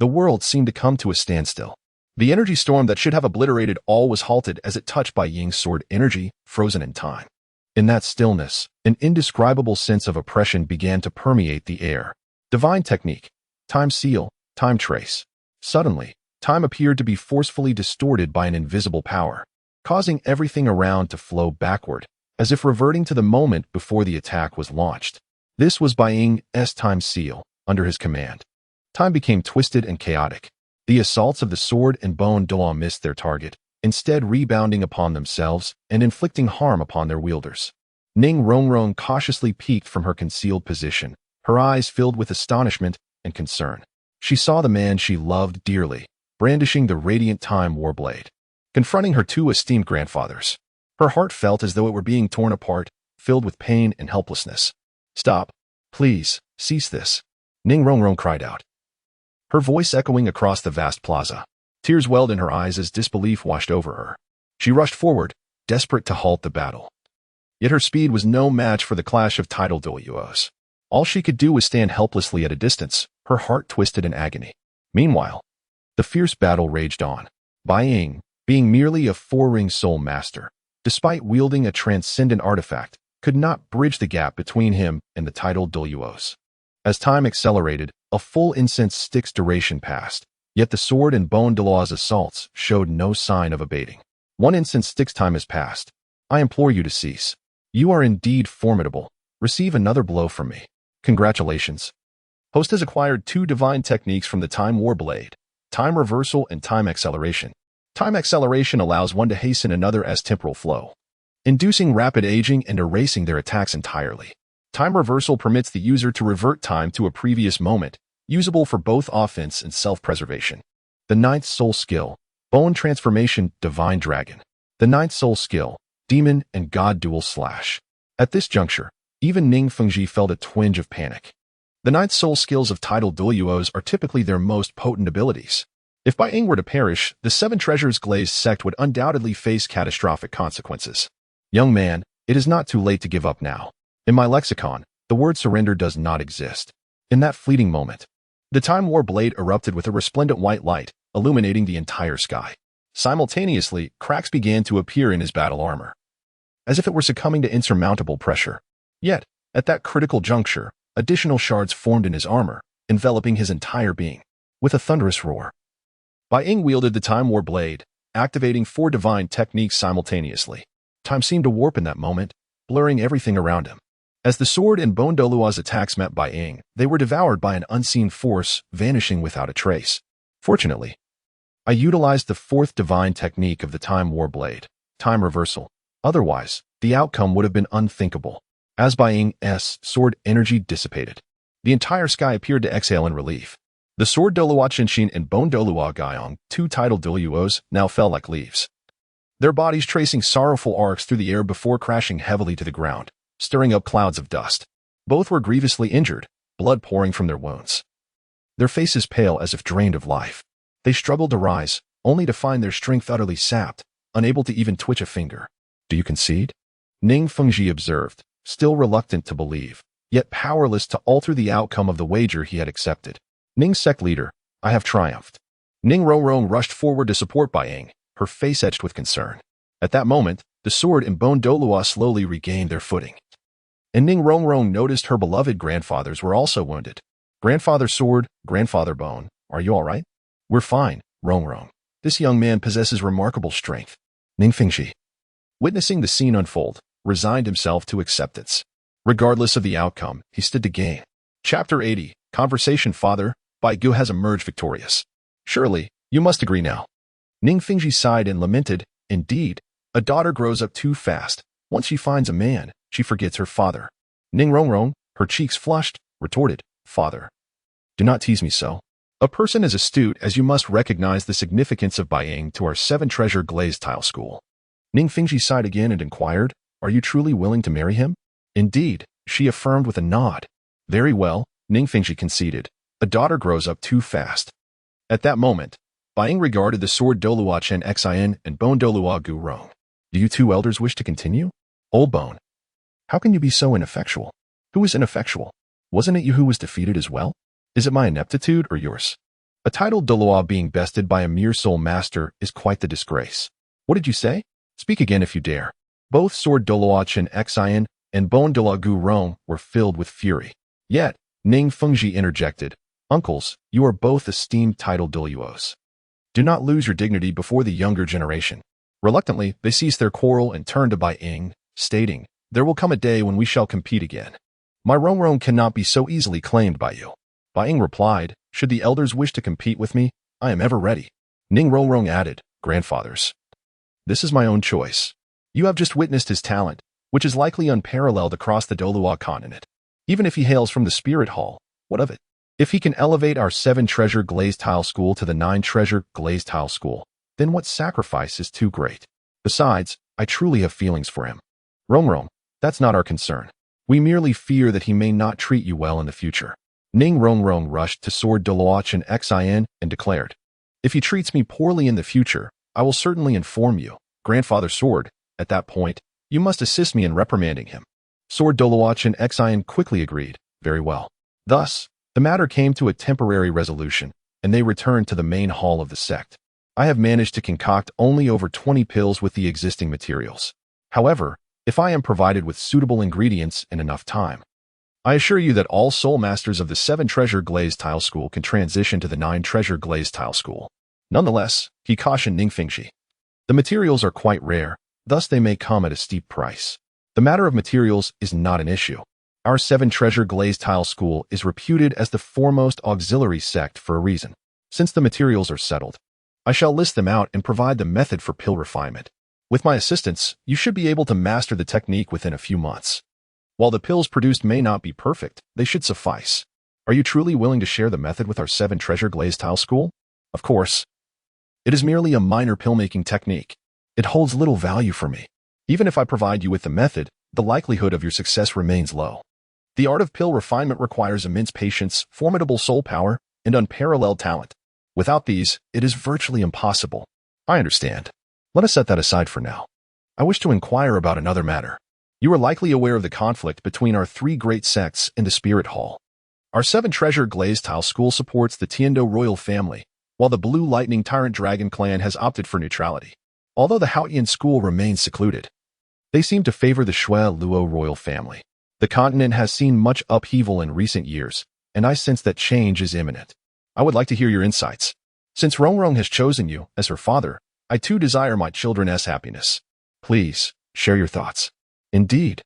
the world seemed to come to a standstill. The energy storm that should have obliterated all was halted as it touched Bai Ying's sword energy, frozen in time. In that stillness, an indescribable sense of oppression began to permeate the air. Divine technique, time seal, time trace. Suddenly, time appeared to be forcefully distorted by an invisible power, causing everything around to flow backward, as if reverting to the moment before the attack was launched. This was Bai Ying's time seal. Under his command, time became twisted and chaotic. The assaults of the sword and bone Dolua missed their target, instead rebounding upon themselves and inflicting harm upon their wielders. Ning R cautiously peeked from her concealed position, her eyes filled with astonishment and concern. She saw the man she loved dearly, brandishing the radiant Time War Blade, confronting her two esteemed grandfathers. Her heart felt as though it were being torn apart, filled with pain and helplessness. "Stop. Please, cease this," Ning R cried out, her voice echoing across the vast plaza. Tears welled in her eyes as disbelief washed over her. She rushed forward, desperate to halt the battle. Yet her speed was no match for the clash of tidal Doluos. All she could do was stand helplessly at a distance, her heart twisted in agony. Meanwhile, the fierce battle raged on. Bai Ying, being merely a four-ring soul master, despite wielding a transcendent artifact, could not bridge the gap between him and the tidal Doluos. As time accelerated, a full incense stick's duration passed, yet the sword and bone Dolua's assaults showed no sign of abating. "One incense stick's time has passed. I implore you to cease. You are indeed formidable. Receive another blow from me. Congratulations." Host has acquired two divine techniques from the Time War Blade, time reversal and time acceleration. Time acceleration allows one to hasten another's temporal flow, inducing rapid aging and erasing their attacks entirely. Time reversal permits the user to revert time to a previous moment, usable for both offense and self-preservation. The ninth soul skill, Bone Transformation Divine Dragon. The ninth soul skill, Demon and God Dual Slash. At this juncture, even Ning Fengji felt a twinge of panic. The ninth soul skills of tidal Doluos are typically their most potent abilities. If Bai Ying were to perish, the Seven Treasures glazed sect would undoubtedly face catastrophic consequences. Young man, it is not too late to give up now. In my lexicon, the word surrender does not exist. In that fleeting moment, the Time War Blade erupted with a resplendent white light, illuminating the entire sky. Simultaneously, cracks began to appear in his battle armor, as if it were succumbing to insurmountable pressure. Yet, at that critical juncture, additional shards formed in his armor, enveloping his entire being. With a thunderous roar, Bai Ying wielded the Time War Blade, activating four divine techniques simultaneously. Time seemed to warp in that moment, blurring everything around him. As the sword and bone Dolua's attacks met Bai Ying, they were devoured by an unseen force, vanishing without a trace. Fortunately, I utilized the fourth divine technique of the Time War Blade, time reversal. Otherwise, the outcome would have been unthinkable. As Bai Ying's sword energy dissipated, the entire sky appeared to exhale in relief. The sword Dolua Qinshin and bone Dolua Gaiong, two tidal Doluos, now fell like leaves, their bodies tracing sorrowful arcs through the air before crashing heavily to the ground, stirring up clouds of dust. Both were grievously injured, blood pouring from their wounds, their faces pale as if drained of life. They struggled to rise, only to find their strength utterly sapped, unable to even twitch a finger. "Do you concede?" Ning Fengji observed, still reluctant to believe, yet powerless to alter the outcome of the wager he had accepted. "Ning's sect leader, I have triumphed." Ning R rushed forward to support Bai Ying, her face etched with concern. At that moment, the sword and bone Dolua slowly regained their footing, and Ning R noticed her beloved grandfathers were also wounded. "Grandfather Sword, Grandfather Bone, are you all right?" "We're fine, R. This young man possesses remarkable strength." Ning Fengji, witnessing the scene unfold, resigned himself to acceptance. Regardless of the outcome, he stood to gain. Chapter 80, Conversation. Father, Bai Gu has emerged victorious. Surely, you must agree now. Ning Fengji sighed and lamented, indeed, a daughter grows up too fast. Once she finds a man, she forgets her father. Ning Rongrong, her cheeks flushed, retorted, father. Do not tease me so. A person as astute as you must recognize the significance of Bai Ying to our seven-treasure glazed tile school. Ning Fengji sighed again and inquired, are you truly willing to marry him? Indeed, she affirmed with a nod. Very well, Ning Fengji conceded. A daughter grows up too fast. At that moment, Bai Ying regarded the sword Dolua Chen Xian and bone Dolua Gu Rong. Do you two elders wish to continue? Old Bone. How can you be so ineffectual? Who is ineffectual? Wasn't it you who was defeated as well? Is it my ineptitude or yours? A titled Dolua being bested by a mere soul master is quite the disgrace. What did you say? Speak again if you dare. Both sword Dolua Chen Xian and bone Dolua Gu Rong were filled with fury. Yet, Ning Fengji interjected, uncles, you are both esteemed titled Doluos. Do not lose your dignity before the younger generation. Reluctantly, they ceased their quarrel and turned to Bai Ying, stating, there will come a day when we shall compete again. My Rongrong cannot be so easily claimed by you. Bai Ying replied, should the elders wish to compete with me, I am ever ready. Ning Rongrong added, grandfathers. This is my own choice. You have just witnessed his talent, which is likely unparalleled across the Dolua continent. Even if he hails from the Spirit Hall, what of it? If he can elevate our 7-treasure glazed tile school to the 9-treasure glazed tile school, then what sacrifice is too great? Besides, I truly have feelings for him. Rongrong, that's not our concern. We merely fear that he may not treat you well in the future. Ning Rongrong rushed to sword Dolua Chen Xian and declared, if he treats me poorly in the future, I will certainly inform you, grandfather sword. At that point, you must assist me in reprimanding him. Sword Dolua Chen Xian quickly agreed, very well. Thus, the matter came to a temporary resolution, and they returned to the main hall of the sect. I have managed to concoct only over 20 pills with the existing materials. However, if I am provided with suitable ingredients in enough time, I assure you that all soul masters of the 7-treasure glazed tile school can transition to the 9-treasure glazed tile school. Nonetheless, he cautioned Ning Fengji. The materials are quite rare, thus they may come at a steep price. The matter of materials is not an issue. Our 7-treasure glazed tile school is reputed as the foremost auxiliary sect for a reason. Since the materials are settled, I shall list them out and provide the method for pill refinement. With my assistance, you should be able to master the technique within a few months. While the pills produced may not be perfect, they should suffice. Are you truly willing to share the method with our 7-treasure glazed tile school? Of course. It is merely a minor pill-making technique. It holds little value for me. Even if I provide you with the method, the likelihood of your success remains low. The art of pill refinement requires immense patience, formidable soul power, and unparalleled talent. Without these, it is virtually impossible. I understand. Let us set that aside for now. I wish to inquire about another matter. You are likely aware of the conflict between our 3 great sects in the Spirit Hall. Our 7-treasure glazed tile school supports the Tiandou royal family, while the Blue Lightning Tyrant Dragon clan has opted for neutrality. Although the Haotian school remains secluded, they seem to favor the Shui Luo royal family. The continent has seen much upheaval in recent years, and I sense that change is imminent. I would like to hear your insights. Since Rongrong has chosen you as her father, I too desire my children's happiness. Please, share your thoughts. Indeed.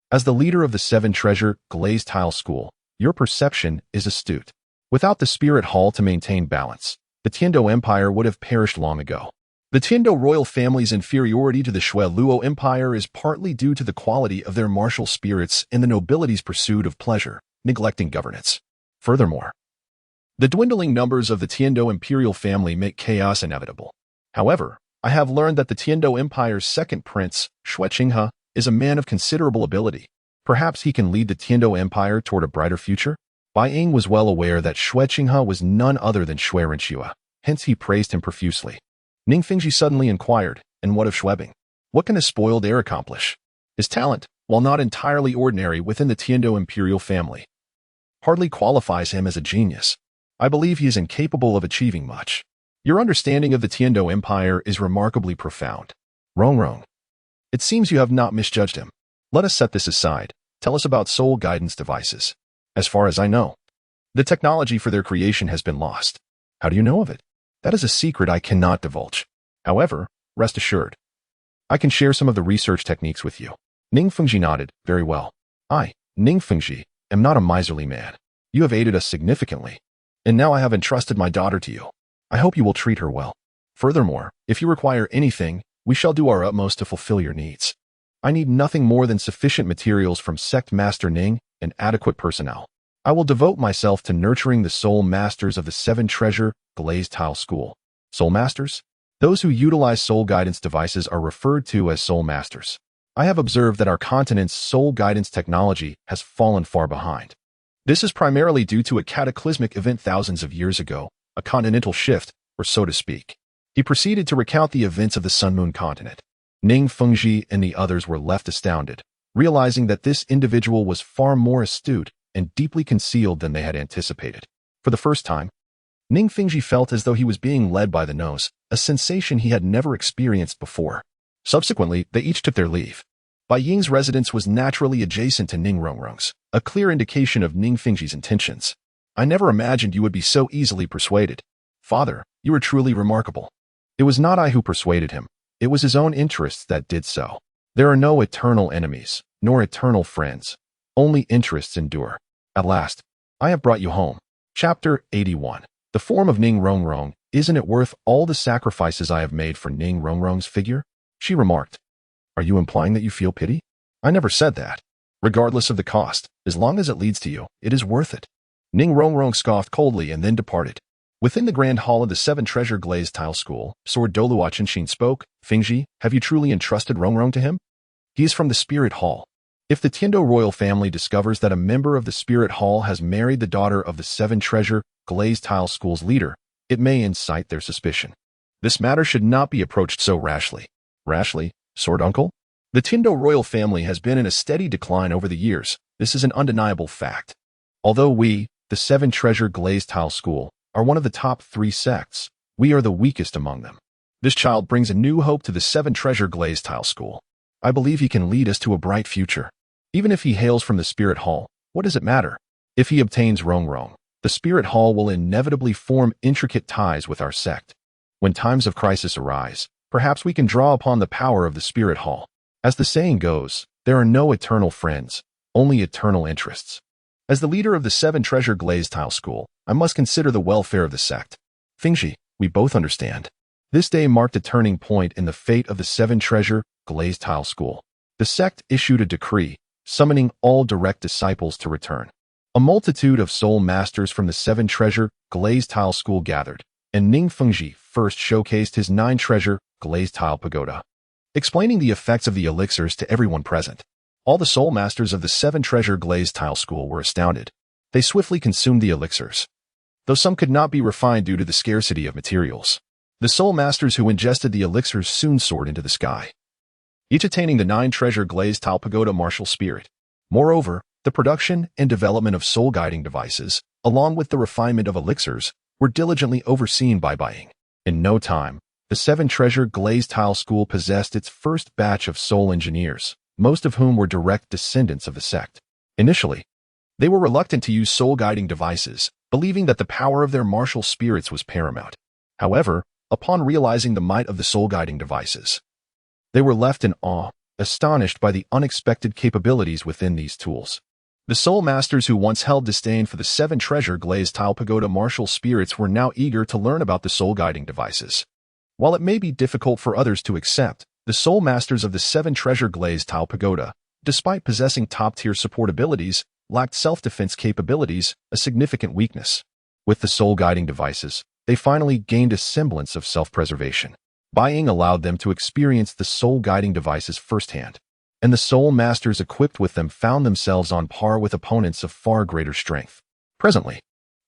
As the leader of the 7-treasure glazed tile school, your perception is astute. Without the Spirit Hall to maintain balance, the Tiandou Empire would have perished long ago. The Tiandou royal family's inferiority to the Shui Luo Empire is partly due to the quality of their martial spirits and the nobility's pursuit of pleasure, neglecting governance. Furthermore, the dwindling numbers of the Tiandou imperial family make chaos inevitable. However, I have learned that the Tiandou Empire's second prince, Zhu Xuching, is a man of considerable ability. Perhaps he can lead the Tiandou Empire toward a brighter future? Bai Ying was well aware that Zhu Xuching was none other than Qian Renxue, hence he praised him profusely. Ning Fengji suddenly inquired, and what of Xuebing? What can a spoiled heir accomplish? His talent, while not entirely ordinary within the Tiandou imperial family, hardly qualifies him as a genius. I believe he is incapable of achieving much. Your understanding of the Tiandou Empire is remarkably profound. Rongrong. It seems you have not misjudged him. Let us set this aside. Tell us about soul guidance devices. As far as I know, the technology for their creation has been lost. How do you know of it? That is a secret I cannot divulge. However, rest assured, I can share some of the research techniques with you. Ning Fengji nodded, very well. I, Ning Fengji, am not a miserly man. You have aided us significantly. and now I have entrusted my daughter to you. I hope you will treat her well. Furthermore, if you require anything, we shall do our utmost to fulfill your needs. I need nothing more than sufficient materials from Sect Master Ning and adequate personnel. I will devote myself to nurturing the soul masters of the Seven Treasure Glazed Tile School. Soul masters? Those who utilize soul guidance devices are referred to as soul masters. I have observed that our continent's soul guidance technology has fallen far behind. This is primarily due to a cataclysmic event thousands of years ago, a continental shift, or so to speak. He proceeded to recount the events of the Sun-Moon continent. Ning Fengji and the others were left astounded, realizing that this individual was far more astute and deeply concealed than they had anticipated. For the first time, Ning Fengji felt as though he was being led by the nose, a sensation he had never experienced before. Subsequently, they each took their leave. Bai Ying's residence was naturally adjacent to Ning Renxue's, a clear indication of Ning Fengji's intentions. I never imagined you would be so easily persuaded. Father, you are truly remarkable. It was not I who persuaded him. It was his own interests that did so. There are no eternal enemies, nor eternal friends. Only interests endure. At last, I have brought you home. Chapter 81. The form of Ning Renxue, isn't it worth all the sacrifices I have made for Ning Renxue's figure? She remarked. Are you implying that you feel pity? I never said that. Regardless of the cost, as long as it leads to you, it is worth it. Ning Renxue scoffed coldly and then departed. Within the grand hall of the Seven Treasure Glazed Tile School, Sword Doluo Qinshin spoke. Fengji, have you truly entrusted Renxue to him? He is from the Spirit Hall. If the Tiandao royal family discovers that a member of the Spirit Hall has married the daughter of the Seven Treasure Glazed Tile School's leader, it may incite their suspicion. This matter should not be approached so rashly. Rashly? Sword Uncle? The Tiandao royal family has been in a steady decline over the years. This is an undeniable fact. Although we, the Seven Treasure Glazed Tile School, are one of the top 3 sects, we are the weakest among them. This child brings a new hope to the Seven Treasure Glazed Tile School. I believe he can lead us to a bright future. Even if he hails from the Spirit Hall, what does it matter? If he obtains Renxue, the Spirit Hall will inevitably form intricate ties with our sect. When times of crisis arise, perhaps we can draw upon the power of the Spirit Hall. As the saying goes, there are no eternal friends, only eternal interests. As the leader of the Seven Treasure Glazed Tile School, I must consider the welfare of the sect. Fengji, we both understand. This day marked a turning point in the fate of the Seven Treasure Glazed Tile School. The sect issued a decree, summoning all direct disciples to return. A multitude of soul masters from the Seven Treasure Glazed Tile School gathered, and Ning Fengji first showcased his 9 Treasure Glazed Tile Pagoda, explaining the effects of the elixirs to everyone present. All the soul masters of the Seven Treasure Glazed Tile School were astounded. They swiftly consumed the elixirs, though some could not be refined due to the scarcity of materials. The soul masters who ingested the elixirs soon soared into the sky, each attaining the 9 Treasure Glazed Tile Pagoda martial spirit. Moreover, the production and development of soul guiding devices, along with the refinement of elixirs, were diligently overseen by Bai Ying. In no time, the Seven Treasure Glazed Tile School possessed its first batch of soul engineers, most of whom were direct descendants of the sect. Initially, they were reluctant to use soul guiding devices, believing that the power of their martial spirits was paramount. However, upon realizing the might of the soul guiding devices, they were left in awe, astonished by the unexpected capabilities within these tools. The soul masters who once held disdain for the Seven Treasure Glazed Tile Pagoda martial spirits were now eager to learn about the soul guiding devices. While it may be difficult for others to accept, the soul masters of the Seven Treasure Glazed Tile Pagoda, despite possessing top-tier support abilities, lacked self-defense capabilities, a significant weakness. With the soul guiding devices, they finally gained a semblance of self-preservation. Bai Ying allowed them to experience the soul guiding devices firsthand, and the soul masters equipped with them found themselves on par with opponents of far greater strength. Presently,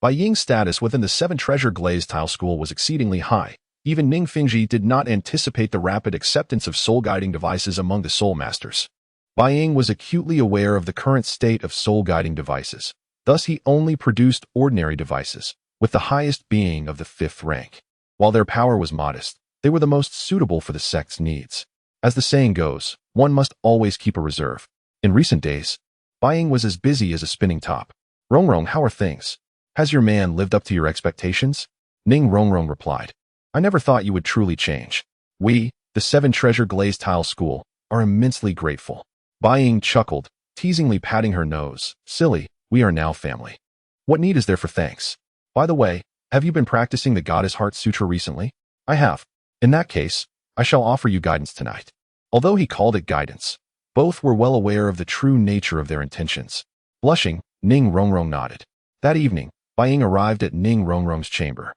Bai Ying's status within the Seven Treasure Glazed Tile School was exceedingly high. Even Ning Fengji did not anticipate the rapid acceptance of soul guiding devices among the soul masters. Bai Ying was acutely aware of the current state of soul guiding devices. Thus, he only produced ordinary devices, with the highest being of the 5th rank. While their power was modest, they were the most suitable for the sect's needs. As the saying goes, one must always keep a reserve. In recent days, Bai Ying was as busy as a spinning top. Renxue, how are things? Has your man lived up to your expectations? Ning Renxue replied. I never thought you would truly change. We, the Seven Treasure Glazed Tile School, are immensely grateful. Bai Ying chuckled, teasingly patting her nose. Silly, we are now family. What need is there for thanks? By the way, have you been practicing the Goddess Heart Sutra recently? I have. In that case, I shall offer you guidance tonight. Although he called it guidance, both were well aware of the true nature of their intentions. Blushing, Ning Rongrong nodded. That evening, Bai Ying arrived at Ning Rongrong's chamber.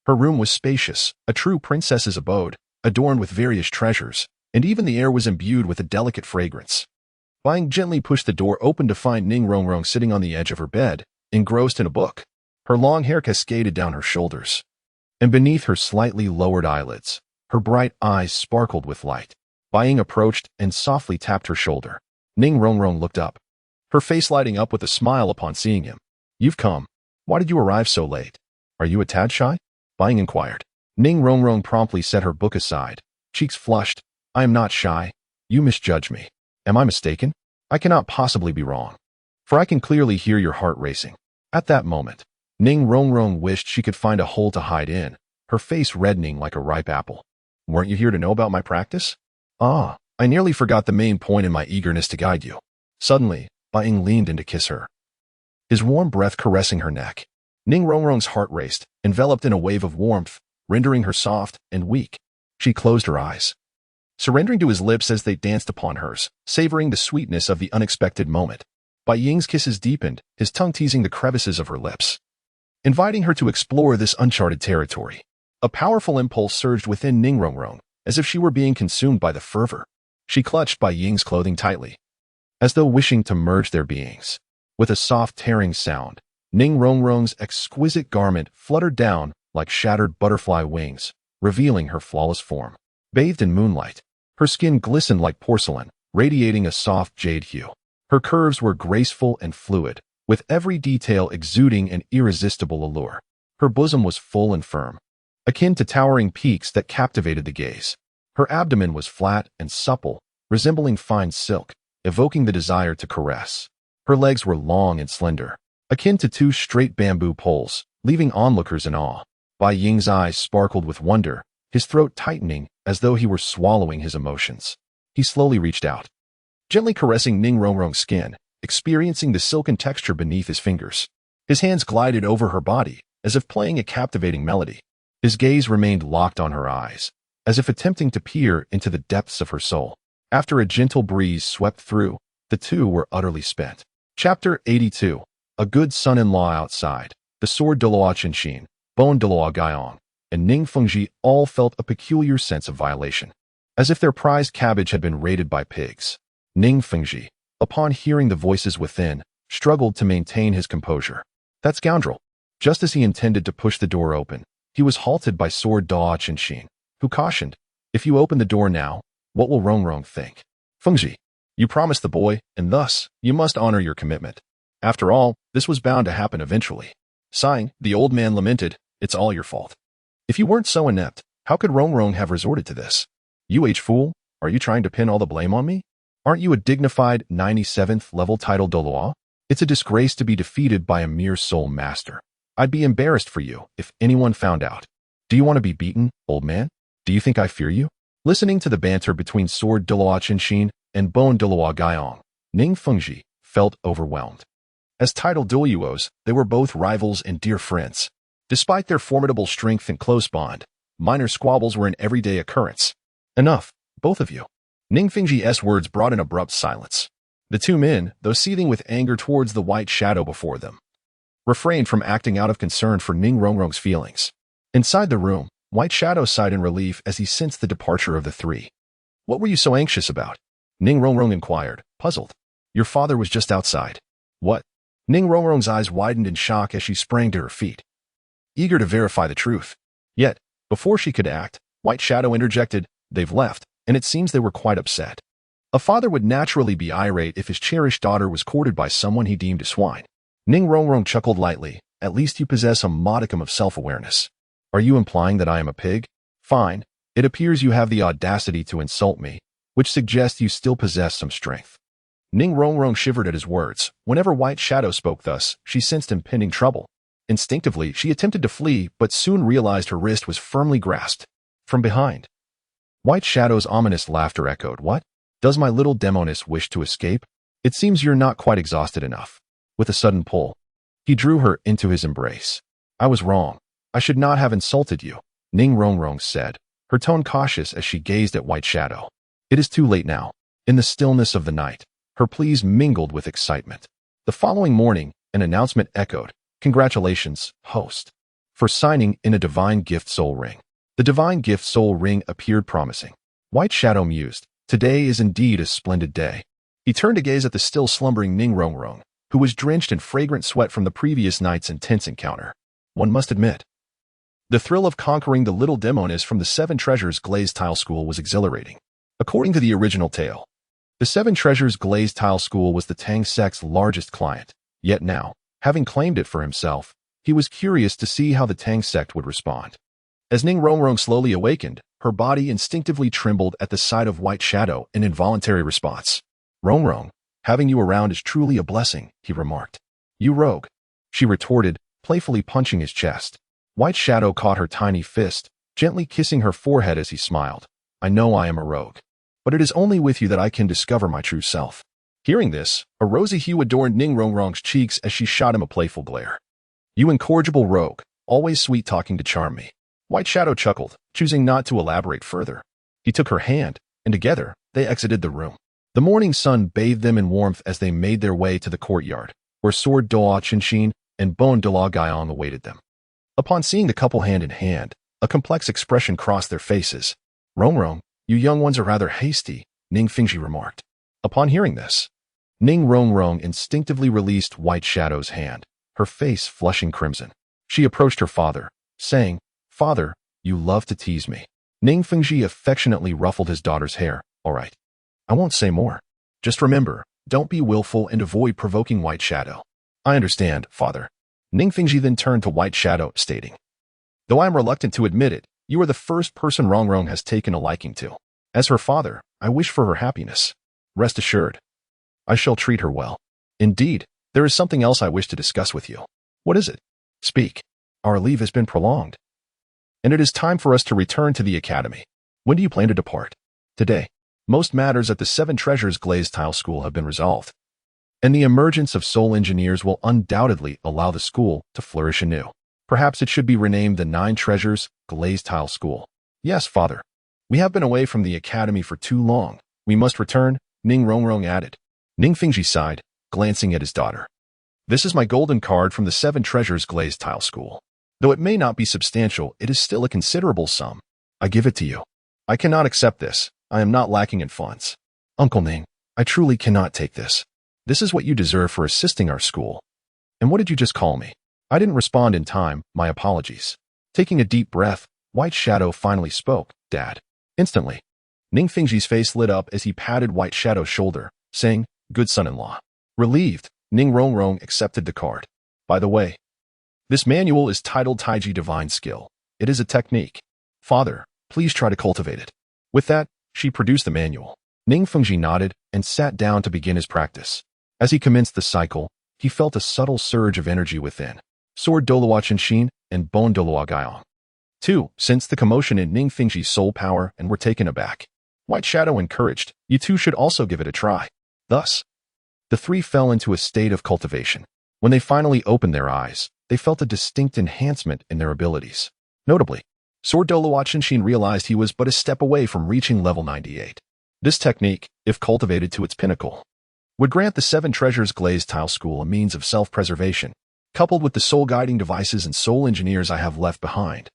Her room was spacious, a true princess's abode, adorned with various treasures, and even the air was imbued with a delicate fragrance. Bai Ying gently pushed the door open to find Ning Rongrong sitting on the edge of her bed, engrossed in a book. Her long hair cascaded down her shoulders, and beneath her slightly lowered eyelids, her bright eyes sparkled with light. Bai Ying approached and softly tapped her shoulder. Ning Rongrong looked up, her face lighting up with a smile upon seeing him. You've come. Why did you arrive so late? Are you a tad shy? Bai Ying inquired. Ning Rongrong promptly set her book aside, cheeks flushed. I am not shy. You misjudge me. Am I mistaken? I cannot possibly be wrong, for I can clearly hear your heart racing. At that moment, Ning Rongrong wished she could find a hole to hide in, her face reddening like a ripe apple. Weren't you here to know about my practice? Ah, I nearly forgot the main point in my eagerness to guide you. Suddenly, Bai Ying leaned in to kiss her, his warm breath caressing her neck. Ning Rongrong's heart raced, enveloped in a wave of warmth, rendering her soft and weak. She closed her eyes, surrendering to his lips as they danced upon hers, savoring the sweetness of the unexpected moment. Bai Ying's kisses deepened, his tongue teasing the crevices of her lips, inviting her to explore this uncharted territory. A powerful impulse surged within Ning Rongrong, as if she were being consumed by the fervor. She clutched Bai Ying's clothing tightly, as though wishing to merge their beings. With a soft tearing sound, Ning Rongrong's exquisite garment fluttered down like shattered butterfly wings, revealing her flawless form. Bathed in moonlight, her skin glistened like porcelain, radiating a soft jade hue. Her curves were graceful and fluid, with every detail exuding an irresistible allure. Her bosom was full and firm, akin to towering peaks that captivated the gaze. Her abdomen was flat and supple, resembling fine silk, evoking the desire to caress. Her legs were long and slender, akin to two straight bamboo poles, leaving onlookers in awe. Bai Ying's eyes sparkled with wonder, his throat tightening as though he were swallowing his emotions. He slowly reached out, gently caressing Ning Rongrong's skin, experiencing the silken texture beneath his fingers. His hands glided over her body, as if playing a captivating melody. His gaze remained locked on her eyes, as if attempting to peer into the depths of her soul. After a gentle breeze swept through, the two were utterly spent. Chapter 82. A good son-in-law outside. The sword de Loa Qinshin, Bon de Loa Gaiong, and Ning Fengji all felt a peculiar sense of violation, as if their prized cabbage had been raided by pigs. Ning Fengji, upon hearing the voices within, struggled to maintain his composure. That scoundrel! Just as he intended to push the door open, he was halted by Sword Da Qinshin, who cautioned, if you open the door now, what will Rongrong think? Fengji, you promised the boy, and thus, you must honor your commitment. After all, this was bound to happen eventually. Sighing, the old man lamented, it's all your fault. If you weren't so inept, how could Rongrong have resorted to this? You fool, are you trying to pin all the blame on me? Aren't you a dignified 97th level title Doloa? It's a disgrace to be defeated by a mere soul master. I'd be embarrassed for you if anyone found out. Do you want to be beaten, old man? Do you think I fear you? Listening to the banter between Sword de Loa Qinshin and Bon de Loa Gaiong, Ning Fengji felt overwhelmed. As title Duos, they were both rivals and dear friends. Despite their formidable strength and close bond, minor squabbles were an everyday occurrence. Enough, both of you. Ning Fengji's words brought an abrupt silence. The two men, though seething with anger towards the white shadow before them, refrained from acting out of concern for Ning Rongrong's feelings. Inside the room, White Shadow sighed in relief as he sensed the departure of the three. What were you so anxious about? Ning Rongrong inquired, puzzled. Your father was just outside. What? Ning Rongrong's eyes widened in shock as she sprang to her feet, eager to verify the truth. Yet, before she could act, White Shadow interjected, they've left, and it seems they were quite upset. A father would naturally be irate if his cherished daughter was courted by someone he deemed a swine. Ning Rongrong chuckled lightly, at least you possess a modicum of self-awareness. Are you implying that I am a pig? Fine. It appears you have the audacity to insult me, which suggests you still possess some strength. Ning Rongrong shivered at his words. Whenever White Shadow spoke thus, she sensed impending trouble. Instinctively, she attempted to flee, but soon realized her wrist was firmly grasped from behind. White Shadow's ominous laughter echoed. What? Does my little demoness wish to escape? It seems you're not quite exhausted enough. With a sudden pull, he drew her into his embrace. I was wrong. I should not have insulted you, Ning Rongrong said, her tone cautious as she gazed at White Shadow. It is too late now. In the stillness of the night, her pleas mingled with excitement. The following morning, an announcement echoed. Congratulations, host, for signing in a Divine Gift Soul Ring. The Divine Gift Soul Ring appeared promising. White Shadow mused, today is indeed a splendid day. He turned to gaze at the still slumbering Ning Rongrong, who was drenched in fragrant sweat from the previous night's intense encounter. One must admit, the thrill of conquering the little demoness from the Seven Treasures Glazed Tile School was exhilarating. According to the original tale, the Seven Treasures Glazed Tile School was the Tang sect's largest client, yet now, having claimed it for himself, he was curious to see how the Tang sect would respond. As Ning Rongrong slowly awakened, her body instinctively trembled at the sight of White Shadow in involuntary response. Rongrong, having you around is truly a blessing, he remarked. You rogue, she retorted, playfully punching his chest. White Shadow caught her tiny fist, gently kissing her forehead as he smiled. I know I am a rogue, but it is only with you that I can discover my true self. Hearing this, a rosy hue adorned Ning Rongrong's cheeks as she shot him a playful glare. You incorrigible rogue, always sweet-talking to charm me. White Shadow chuckled, choosing not to elaborate further. He took her hand, and together, they exited the room. The morning sun bathed them in warmth as they made their way to the courtyard, where Sword Doa Qinshin and Bon Dola Gaiong awaited them. Upon seeing the couple hand in hand, a complex expression crossed their faces. Rongrong, you young ones are rather hasty, Ning Fingji remarked. Upon hearing this, Ning Rongrong instinctively released White Shadow's hand, her face flushing crimson. She approached her father, saying, Father, you love to tease me. Ning Fingji affectionately ruffled his daughter's hair. All right. I won't say more. Just remember, don't be willful and avoid provoking White Shadow. I understand, father. Ning Fingji then turned to White Shadow, stating, though I am reluctant to admit it, you are the first person Rongrong has taken a liking to. As her father, I wish for her happiness. Rest assured, I shall treat her well. Indeed, there is something else I wish to discuss with you. What is it? Speak. Our leave has been prolonged, and it is time for us to return to the academy. When do you plan to depart? Today. Most matters at the Seven Treasures Glazed Tile School have been resolved, and the emergence of soul engineers will undoubtedly allow the school to flourish anew. Perhaps it should be renamed the Nine Treasures Glazed Tile School. Yes, father. We have been away from the academy for too long. We must return, Ning Rongrong added. Ning Fingji sighed, glancing at his daughter. This is my golden card from the Seven Treasures Glazed Tile School. Though it may not be substantial, it is still a considerable sum. I give it to you. I cannot accept this. I am not lacking in funds. Uncle Ning, I truly cannot take this. This is what you deserve for assisting our school. And what did you just call me? I didn't respond in time, my apologies. Taking a deep breath, White Shadow finally spoke, Dad. Instantly, Ning Fingji's face lit up as he patted White Shadow's shoulder, saying, good son-in-law. Relieved, Ning Rongrong accepted the card. By the way, this manual is titled Taiji Divine Skill. It is a technique. Father, please try to cultivate it. With that, she produced the manual. Ning Fingji nodded and sat down to begin his practice. As he commenced the cycle, he felt a subtle surge of energy within. Sword Doloa Qinshin and Bon Doloa Gaiong. 2. Sensed the commotion in Ning Fingji's soul power and were taken aback. White Shadow encouraged, you two should also give it a try. Thus, the three fell into a state of cultivation. When they finally opened their eyes, they felt a distinct enhancement in their abilities. Notably, Sword Doloa Qinshin realized he was but a step away from reaching level 98. This technique, if cultivated to its pinnacle, would grant the Seven Treasures Glazed Tile School a means of self-preservation, coupled with the soul-guiding devices and soul engineers I have left behind.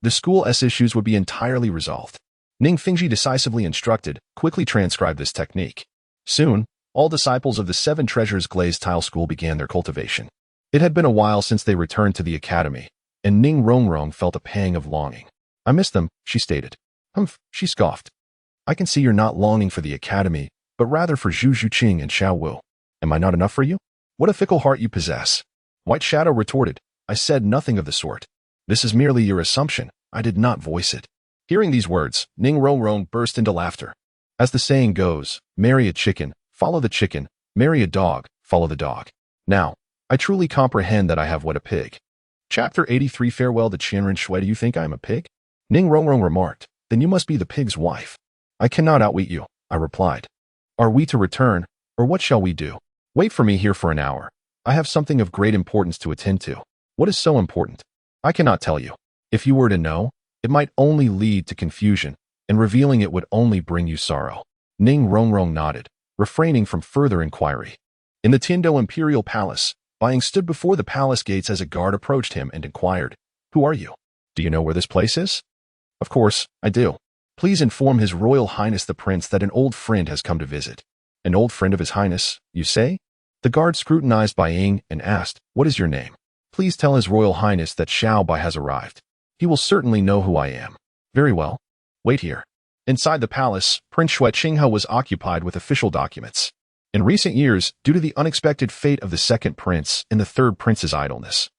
The school's issues would be entirely resolved. Ning Fingji decisively instructed, quickly transcribe this technique. Soon, all disciples of the Seven Treasures Glazed Tile School began their cultivation. It had been a while since they returned to the academy, and Ning Rongrong felt a pang of longing. I miss them, she stated. Humph, she scoffed. I can see you're not longing for the academy, but rather for Zhu Xuching and Shiau Wu. Am I not enough for you? What a fickle heart you possess. White Shadow retorted, I said nothing of the sort. This is merely your assumption. I did not voice it. Hearing these words, Ning Rongrong burst into laughter. As the saying goes, marry a chicken, follow the chicken, marry a dog, follow the dog. Now, I truly comprehend that I have what a pig. Chapter 83 Farewell to Qian Renxue. Do you think I am a pig? Ning Rongrong remarked, then you must be the pig's wife. I cannot outwit you, I replied. Are we to return, or what shall we do? Wait for me here for an hour. I have something of great importance to attend to. What is so important? I cannot tell you. If you were to know, it might only lead to confusion, and revealing it would only bring you sorrow. Ning Rongrong nodded, refraining from further inquiry. In the Tiandou Imperial Palace, Bai Ying stood before the palace gates as a guard approached him and inquired, "Who are you? Do you know where this place is?" "Of course, I do. Please inform His Royal Highness the Prince that an old friend has come to visit." "An old friend of His Highness, you say?" The guard scrutinized Bai Ying and asked, "What is your name?" "Please tell His Royal Highness that Xiao Bai has arrived. He will certainly know who I am." "Very well. Wait here." Inside the palace, Prince Shue Qinghe was occupied with official documents. In recent years, due to the unexpected fate of the second prince and the third prince's idleness,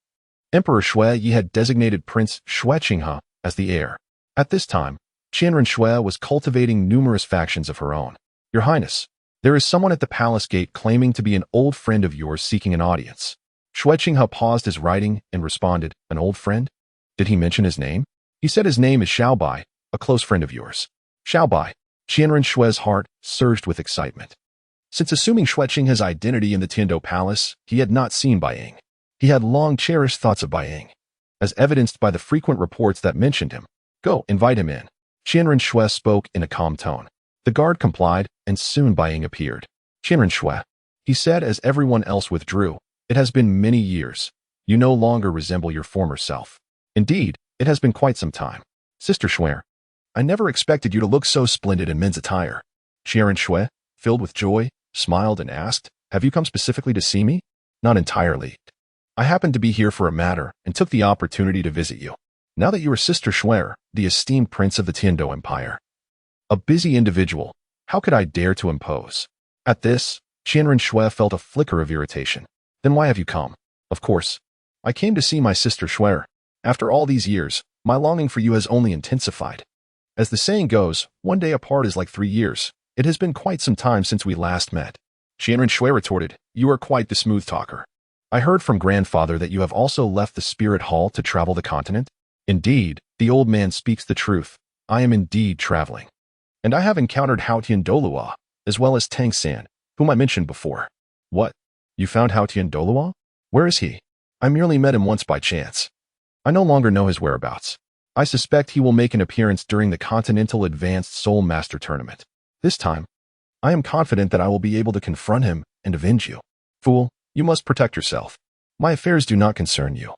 Emperor Shue Yi had designated Prince Shue Qinghe as the heir. At this time, Qian Renxue was cultivating numerous factions of her own. "Your Highness, there is someone at the palace gate claiming to be an old friend of yours seeking an audience." Shue Qinghe paused his writing and responded, "An old friend? Did he mention his name?" "He said his name is Xiao Bai, a close friend of yours." "Xiao Bai." Qian Renxue's heart surged with excitement. Since assuming Shue Qinghe's identity in the Tiandou Palace, he had not seen Bai Ying. He had long cherished thoughts of Bai Ying, as evidenced by the frequent reports that mentioned him. "Go, invite him in." Qian Renxue spoke in a calm tone. The guard complied, and soon Bai Ying appeared. "Qian Renxue," he said as everyone else withdrew, "it has been many years. You no longer resemble your former self. Indeed, it has been quite some time. Sister Shue, I never expected you to look so splendid in men's attire." Qian Renxue, filled with joy, smiled and asked, "Have you come specifically to see me?" "Not entirely. I happened to be here for a matter and took the opportunity to visit you. Now that you are Sister Shue, the esteemed prince of the Tiandou Empire, a busy individual, how could I dare to impose?" At this, Qian Renxue felt a flicker of irritation. "Then why have you come?" "Of course, I came to see my sister Shue. After all these years, my longing for you has only intensified. As the saying goes, one day apart is like 3 years. It has been quite some time since we last met." Qian Renxue retorted, "You are quite the smooth talker. I heard from grandfather that you have also left the spirit hall to travel the continent." "Indeed, the old man speaks the truth. I am indeed traveling. And I have encountered Hao Tiandou, as well as Tangsan, whom I mentioned before." "What? You found Hao Tiandou? Where is he?" "I merely met him once by chance. I no longer know his whereabouts. I suspect he will make an appearance during the Continental Advanced Soul Master Tournament. This time, I am confident that I will be able to confront him and avenge you." "Fool, you must protect yourself. My affairs do not concern you.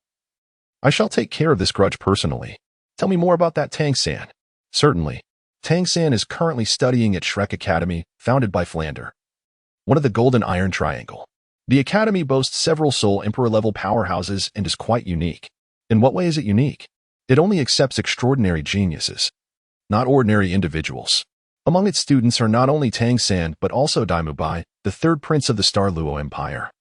I shall take care of this grudge personally. Tell me more about that Tangsan." "Certainly. Tangsan is currently studying at Shrek Academy, founded by Flander, one of the Golden Iron Triangle. The academy boasts several Soul Emperor-level powerhouses and is quite unique." "In what way is it unique?" "It only accepts extraordinary geniuses, not ordinary individuals. Among its students are not only Tangsan but also Daim Mubai, the third prince of the Star Luo Empire,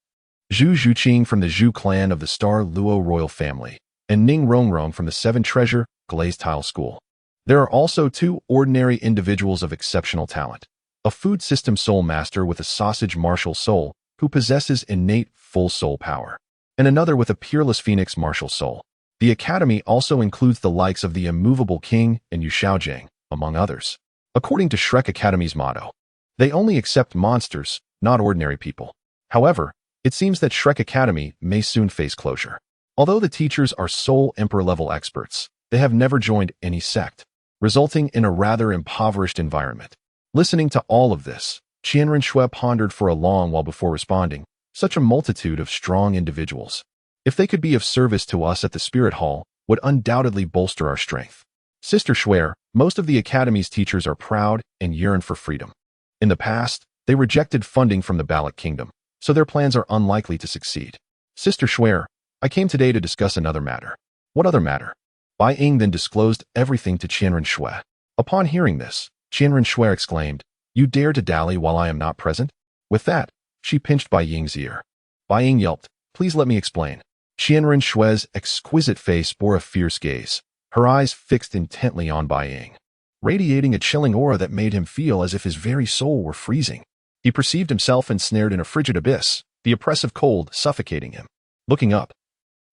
Zhu Xuching from the Zhu clan of the Star Luo royal family, and Ning Rongrong from the Seven Treasure Glazed Tile School. There are also 2 ordinary individuals of exceptional talent, a food system soul master with a sausage martial soul who possesses innate full soul power, and another with a peerless phoenix martial soul. The academy also includes the likes of the immovable king and Yu Shaojing, among others. According to Shrek Academy's motto, they only accept monsters, not ordinary people. However, it seems that Shrek Academy may soon face closure. Although the teachers are Soul Emperor-level experts, they have never joined any sect, resulting in a rather impoverished environment. Listening to all of this, Qian Renxue pondered for a long while before responding, "Such a multitude of strong individuals. If they could be of service to us at the Spirit Hall, would undoubtedly bolster our strength. Sister Shue, most of the Academy's teachers are proud and yearn for freedom. In the past, they rejected funding from the Ballot Kingdom, so their plans are unlikely to succeed. Sister Shue, I came today to discuss another matter." "What other matter?" Bai Ying then disclosed everything to Qian Renxue. Upon hearing this, Qian Renxue exclaimed, "You dare to dally while I am not present?" With that, she pinched Bai Ying's ear. Bai Ying yelped, "Please let me explain." Qian Renshue's exquisite face bore a fierce gaze, her eyes fixed intently on Bai Ying, radiating a chilling aura that made him feel as if his very soul were freezing. He perceived himself ensnared in a frigid abyss, the oppressive cold suffocating him. Looking up,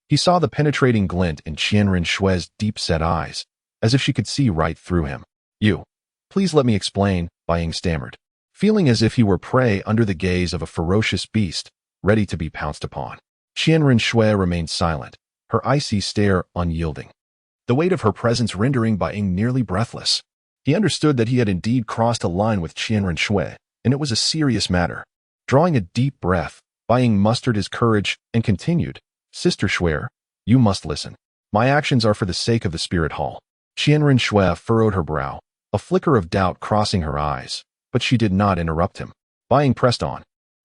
he saw the penetrating glint in Qian Renshue's deep-set eyes, as if she could see right through him. "You, please let me explain," Bai Ying stammered, feeling as if he were prey under the gaze of a ferocious beast, ready to be pounced upon. Qian Renxue remained silent, her icy stare unyielding. The weight of her presence rendering Bai Ying nearly breathless. He understood that he had indeed crossed a line with Qian Renxue, and it was a serious matter. Drawing a deep breath, Bai Ying mustered his courage and continued, "Sister Shuer, you must listen. My actions are for the sake of the spirit hall." Qian Renxue furrowed her brow, a flicker of doubt crossing her eyes, but she did not interrupt him. Bai Ying pressed on.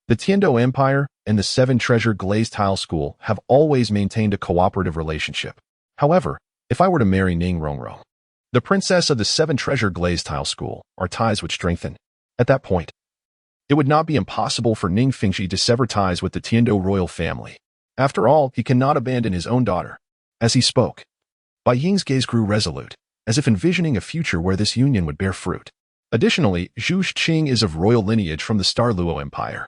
The Tiandou Empire and the Seven Treasure Glazed Tile School have always maintained a cooperative relationship. However, if I were to marry Ning R, the princess of the Seven Treasure Glazed Tile School, our ties would strengthen. At that point, it would not be impossible for Ning Fengxi to sever ties with the Tiandou royal family. After all, he cannot abandon his own daughter. As he spoke, Bai Ying's gaze grew resolute, as if envisioning a future where this union would bear fruit. Additionally, Zhu Xuching is of royal lineage from the Star Luo Empire.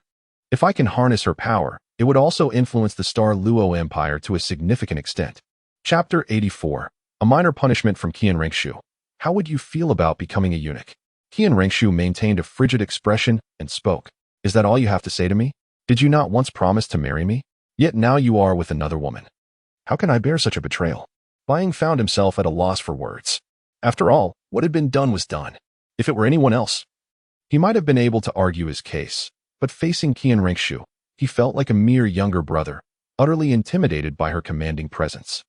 If I can harness her power, it would also influence the Star Luo Empire to a significant extent. Chapter 84. A minor punishment from Qian Renxue. How would you feel about becoming a eunuch? Qian Renxue maintained a frigid expression and spoke. Is that all you have to say to me? Did you not once promise to marry me? Yet now you are with another woman. How can I bear such a betrayal? Bai Ying found himself at a loss for words. After all, what had been done was done. If it were anyone else, he might have been able to argue his case. But facing Qian Renxue, he felt like a mere younger brother, utterly intimidated by her commanding presence.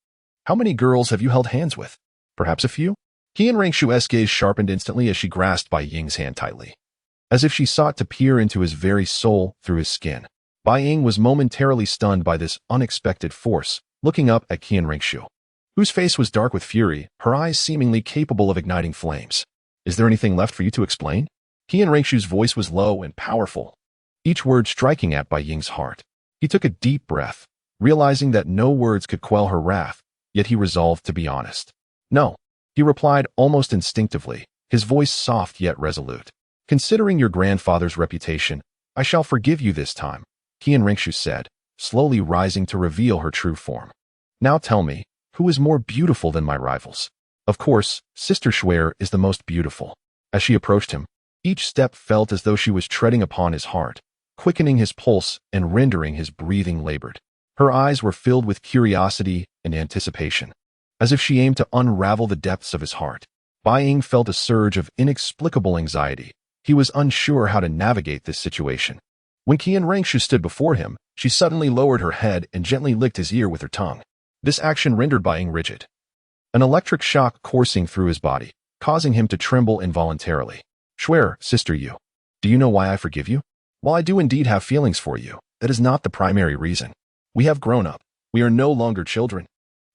How many girls have you held hands with? Perhaps a few? Qian Renxue's gaze sharpened instantly as she grasped Bai Ying's hand tightly, as if she sought to peer into his very soul through his skin. Bai Ying was momentarily stunned by this unexpected force, looking up at Qian Renxue, whose face was dark with fury, her eyes seemingly capable of igniting flames. Is there anything left for you to explain? Qian Renxue's voice was low and powerful, each word striking at Bai Ying's heart. He took a deep breath, realizing that no words could quell her wrath, yet he resolved to be honest. No, he replied almost instinctively, his voice soft yet resolute. Considering your grandfather's reputation, I shall forgive you this time, Qian Renxue said, slowly rising to reveal her true form. Now tell me, who is more beautiful than my rivals? Of course, Sister Shuer is the most beautiful. As she approached him, each step felt as though she was treading upon his heart, quickening his pulse and rendering his breathing labored. Her eyes were filled with curiosity and anticipation, as if she aimed to unravel the depths of his heart. Bai Ying felt a surge of inexplicable anxiety. He was unsure how to navigate this situation. When Qian Renxue stood before him, she suddenly lowered her head and gently licked his ear with her tongue. This action rendered Bai Ying rigid, an electric shock coursing through his body, causing him to tremble involuntarily. Shuer, Sister Yu, do you know why I forgive you? While I do indeed have feelings for you, that is not the primary reason. We have grown up. We are no longer children.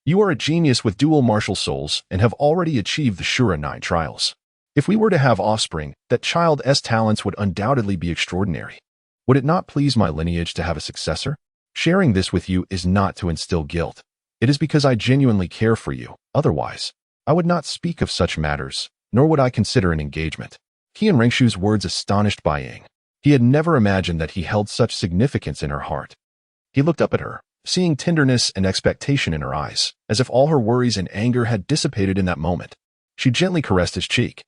You are a genius with dual martial souls and have already achieved the Shura 9 trials. If we were to have offspring, that child's talents would undoubtedly be extraordinary. Would it not please my lineage to have a successor? Sharing this with you is not to instill guilt. It is because I genuinely care for you. Otherwise, I would not speak of such matters, nor would I consider an engagement. Qian Renxue's words astonished Bai Ying. He had never imagined that he held such significance in her heart. He looked up at her, seeing tenderness and expectation in her eyes, as if all her worries and anger had dissipated in that moment. She gently caressed his cheek,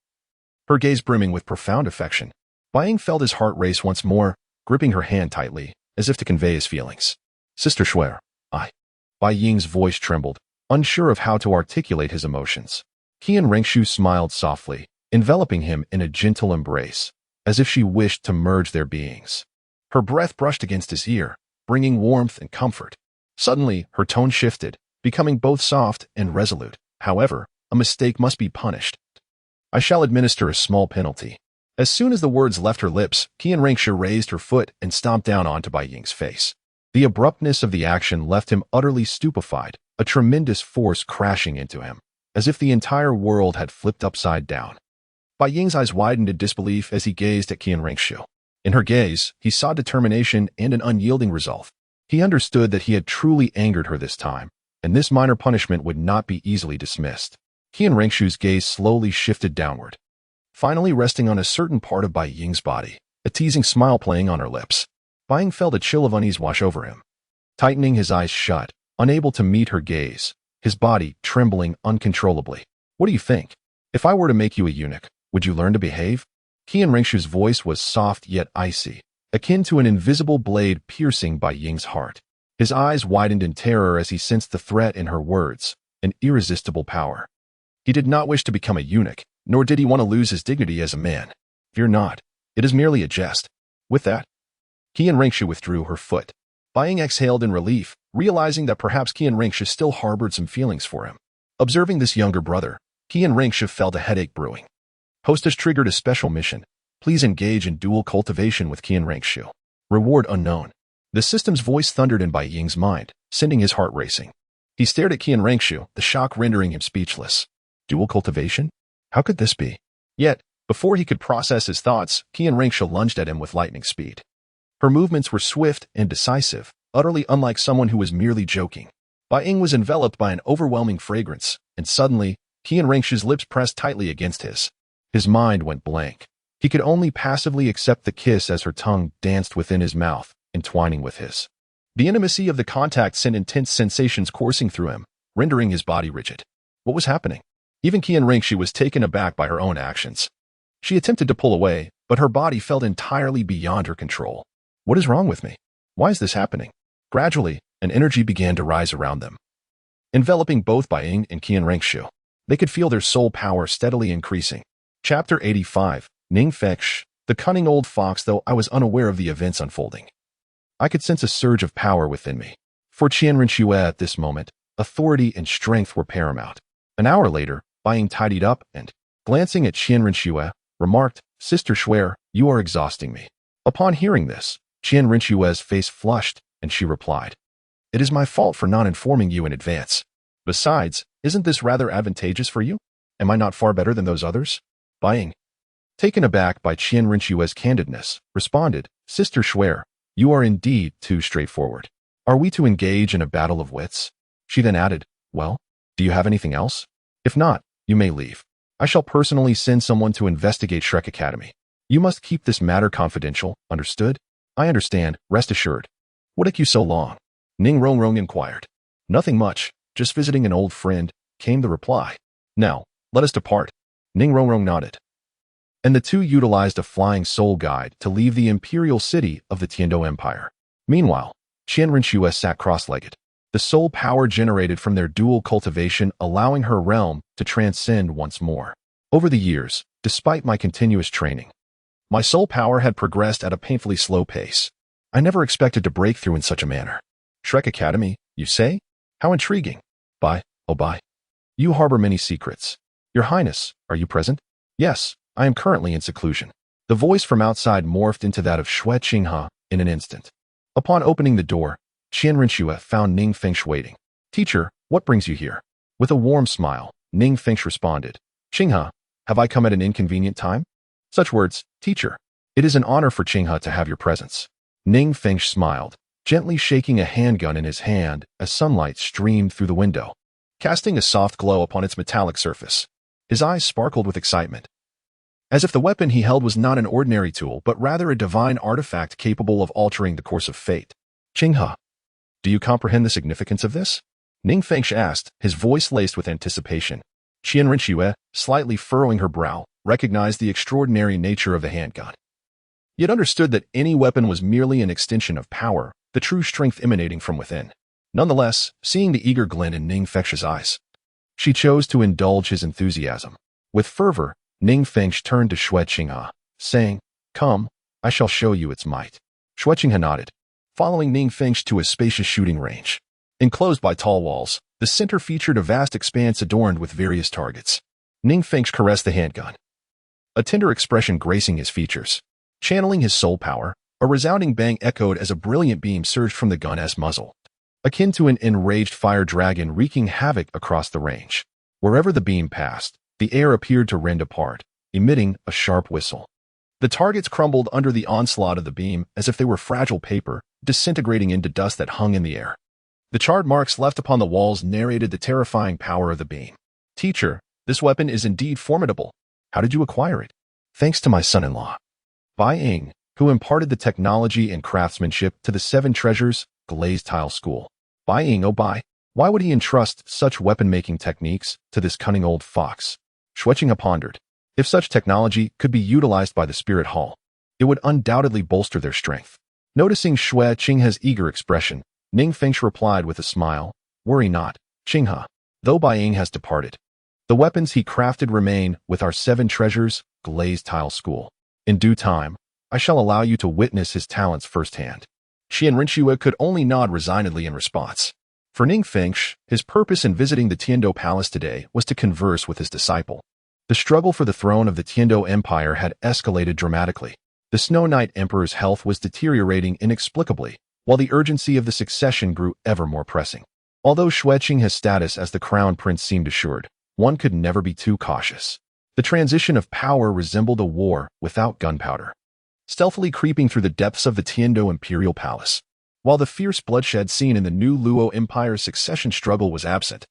her gaze brimming with profound affection. Bai Ying felt his heart race once more, gripping her hand tightly, as if to convey his feelings. Sister Shuer, Bai Ying's voice trembled, unsure of how to articulate his emotions. Qian Renxue smiled softly, enveloping him in a gentle embrace, as if she wished to merge their beings. Her breath brushed against his ear, bringing warmth and comfort. Suddenly, her tone shifted, becoming both soft and resolute. However, a mistake must be punished. I shall administer a small penalty. As soon as the words left her lips, Qian Renxue raised her foot and stomped down onto Bai Ying's face. The abruptness of the action left him utterly stupefied, a tremendous force crashing into him, as if the entire world had flipped upside down. Bai Ying's eyes widened in disbelief as he gazed at Qian Renxue. In her gaze, he saw determination and an unyielding resolve. He understood that he had truly angered her this time, and this minor punishment would not be easily dismissed. Qian Renxue's gaze slowly shifted downward, finally resting on a certain part of Bai Ying's body, a teasing smile playing on her lips. Bai Ying felt a chill of unease wash over him. Tightening his eyes shut, unable to meet her gaze, his body trembling uncontrollably. What do you think? If I were to make you a eunuch, would you learn to behave? Qian Renxue's voice was soft yet icy, akin to an invisible blade piercing Bai Ying's heart. His eyes widened in terror as he sensed the threat in her words, an irresistible power. He did not wish to become a eunuch, nor did he want to lose his dignity as a man. Fear not. It is merely a jest. With that, Qian Renxue withdrew her foot. Bai Ying exhaled in relief, realizing that perhaps Qian Renxue still harbored some feelings for him. Observing this younger brother, Qian Renxue felt a headache brewing. Host has triggered a special mission. Please engage in dual cultivation with Qian Renxue. Reward unknown. The system's voice thundered in Bai Ying's mind, sending his heart racing. He stared at Qian Renxue, the shock rendering him speechless. Dual cultivation? How could this be? Yet, before he could process his thoughts, Qian Renxue lunged at him with lightning speed. Her movements were swift and decisive, utterly unlike someone who was merely joking. Bai Ying was enveloped by an overwhelming fragrance, and suddenly, Qian Renxue's lips pressed tightly against his. His mind went blank. He could only passively accept the kiss as her tongue danced within his mouth, entwining with his. The intimacy of the contact sent intense sensations coursing through him, rendering his body rigid. What was happening? Even Qian Renxue was taken aback by her own actions. She attempted to pull away, but her body felt entirely beyond her control. What is wrong with me? Why is this happening? Gradually, an energy began to rise around them, enveloping both Bai Ying and Qian Renxue. They could feel their soul power steadily increasing. Chapter 85, Ning Fengsh, the cunning old fox. Though I was unaware of the events unfolding, I could sense a surge of power within me. For Qian Renxue at this moment, authority and strength were paramount. An hour later, Bai Ying tidied up and, glancing at Qian Renxue, remarked, "Sister Shuer, you are exhausting me." Upon hearing this, Qian Renxue's face flushed, and she replied, "It is my fault for not informing you in advance. Besides, isn't this rather advantageous for you? Am I not far better than those others?" Bai Ying, taken aback by Qian Renxue's candidness, responded, "Sister Shuer, you are indeed too straightforward. Are we to engage in a battle of wits?" She then added, "Well, do you have anything else? If not, you may leave. I shall personally send someone to investigate Shrek Academy. You must keep this matter confidential, understood?" "I understand, rest assured." "What took you so long?" Ning R inquired. "Nothing much, just visiting an old friend," came the reply. "Now, let us depart." Ning R nodded. And the two utilized a flying soul guide to leave the imperial city of the Tiandou Empire. Meanwhile, Qian Renxue sat cross-legged, the soul power generated from their dual cultivation allowing her realm to transcend once more. Over the years, despite my continuous training, my soul power had progressed at a painfully slow pace. I never expected to break through in such a manner. Shrek Academy, you say? How intriguing. Bai, oh Bai. You harbor many secrets. Your Highness, are you present? Yes, I am currently in seclusion. The voice from outside morphed into that of Shue Qinghe in an instant. Upon opening the door, Qian Renxue found Ning Fengsh waiting. "Teacher, what brings you here?" With a warm smile, Ning Fengsh responded, "Qinghe, have I come at an inconvenient time?" Such words, "Teacher, it is an honor for Qinghe to have your presence." Ning Fengsh smiled, gently shaking a handgun in his hand as sunlight streamed through the window, casting a soft glow upon its metallic surface. His eyes sparkled with excitement, as if the weapon he held was not an ordinary tool but rather a divine artifact capable of altering the course of fate. "Qinghe, do you comprehend the significance of this?" Ning Fengsh asked, his voice laced with anticipation. Qian Renxue, slightly furrowing her brow, recognized the extraordinary nature of the handgun, yet understood that any weapon was merely an extension of power, the true strength emanating from within. Nonetheless, seeing the eager glint in Ning Fengsh's eyes, she chose to indulge his enthusiasm. With fervor, Ning Fengsh turned to Shue Qinghe, saying, "Come, I shall show you its might." Shue Qinghe nodded, following Ning Fengsh to a spacious shooting range. Enclosed by tall walls, the center featured a vast expanse adorned with various targets. Ning Fengsh caressed the handgun, a tender expression gracing his features. Channeling his soul power, a resounding bang echoed as a brilliant beam surged from the gun's muzzle, akin to an enraged fire dragon wreaking havoc across the range. Wherever the beam passed, the air appeared to rend apart, emitting a sharp whistle. The targets crumbled under the onslaught of the beam as if they were fragile paper, disintegrating into dust that hung in the air. The charred marks left upon the walls narrated the terrifying power of the beam. "Teacher, this weapon is indeed formidable. How did you acquire it?" "Thanks to my son-in-law, Bai Ying, who imparted the technology and craftsmanship to the 7 treasures, glazed tile school." Bai Ying, oh Bai, why would he entrust such weapon-making techniques to this cunning old fox? Shue Qinghe pondered. If such technology could be utilized by the Spirit Hall, it would undoubtedly bolster their strength. Noticing Shue Qinghe's eager expression, Ning Fengsh replied with a smile. Worry not, Qinghe. Though Bai Ying has departed, the weapons he crafted remain with our 7 treasures, glazed tile school. In due time, I shall allow you to witness his talents firsthand. Qian Renxue could only nod resignedly in response. For Ning Fengsh, his purpose in visiting the Tiandou Palace today was to converse with his disciple. The struggle for the throne of the Tiandou Empire had escalated dramatically. The Snow Knight Emperor's health was deteriorating inexplicably, while the urgency of the succession grew ever more pressing. Although Zhu Xuching's status as the crown prince seemed assured, one could never be too cautious. The transition of power resembled a war without gunpowder, stealthily creeping through the depths of the Tiandou Imperial Palace. While the fierce bloodshed seen in the new Luo Empire's succession struggle was absent,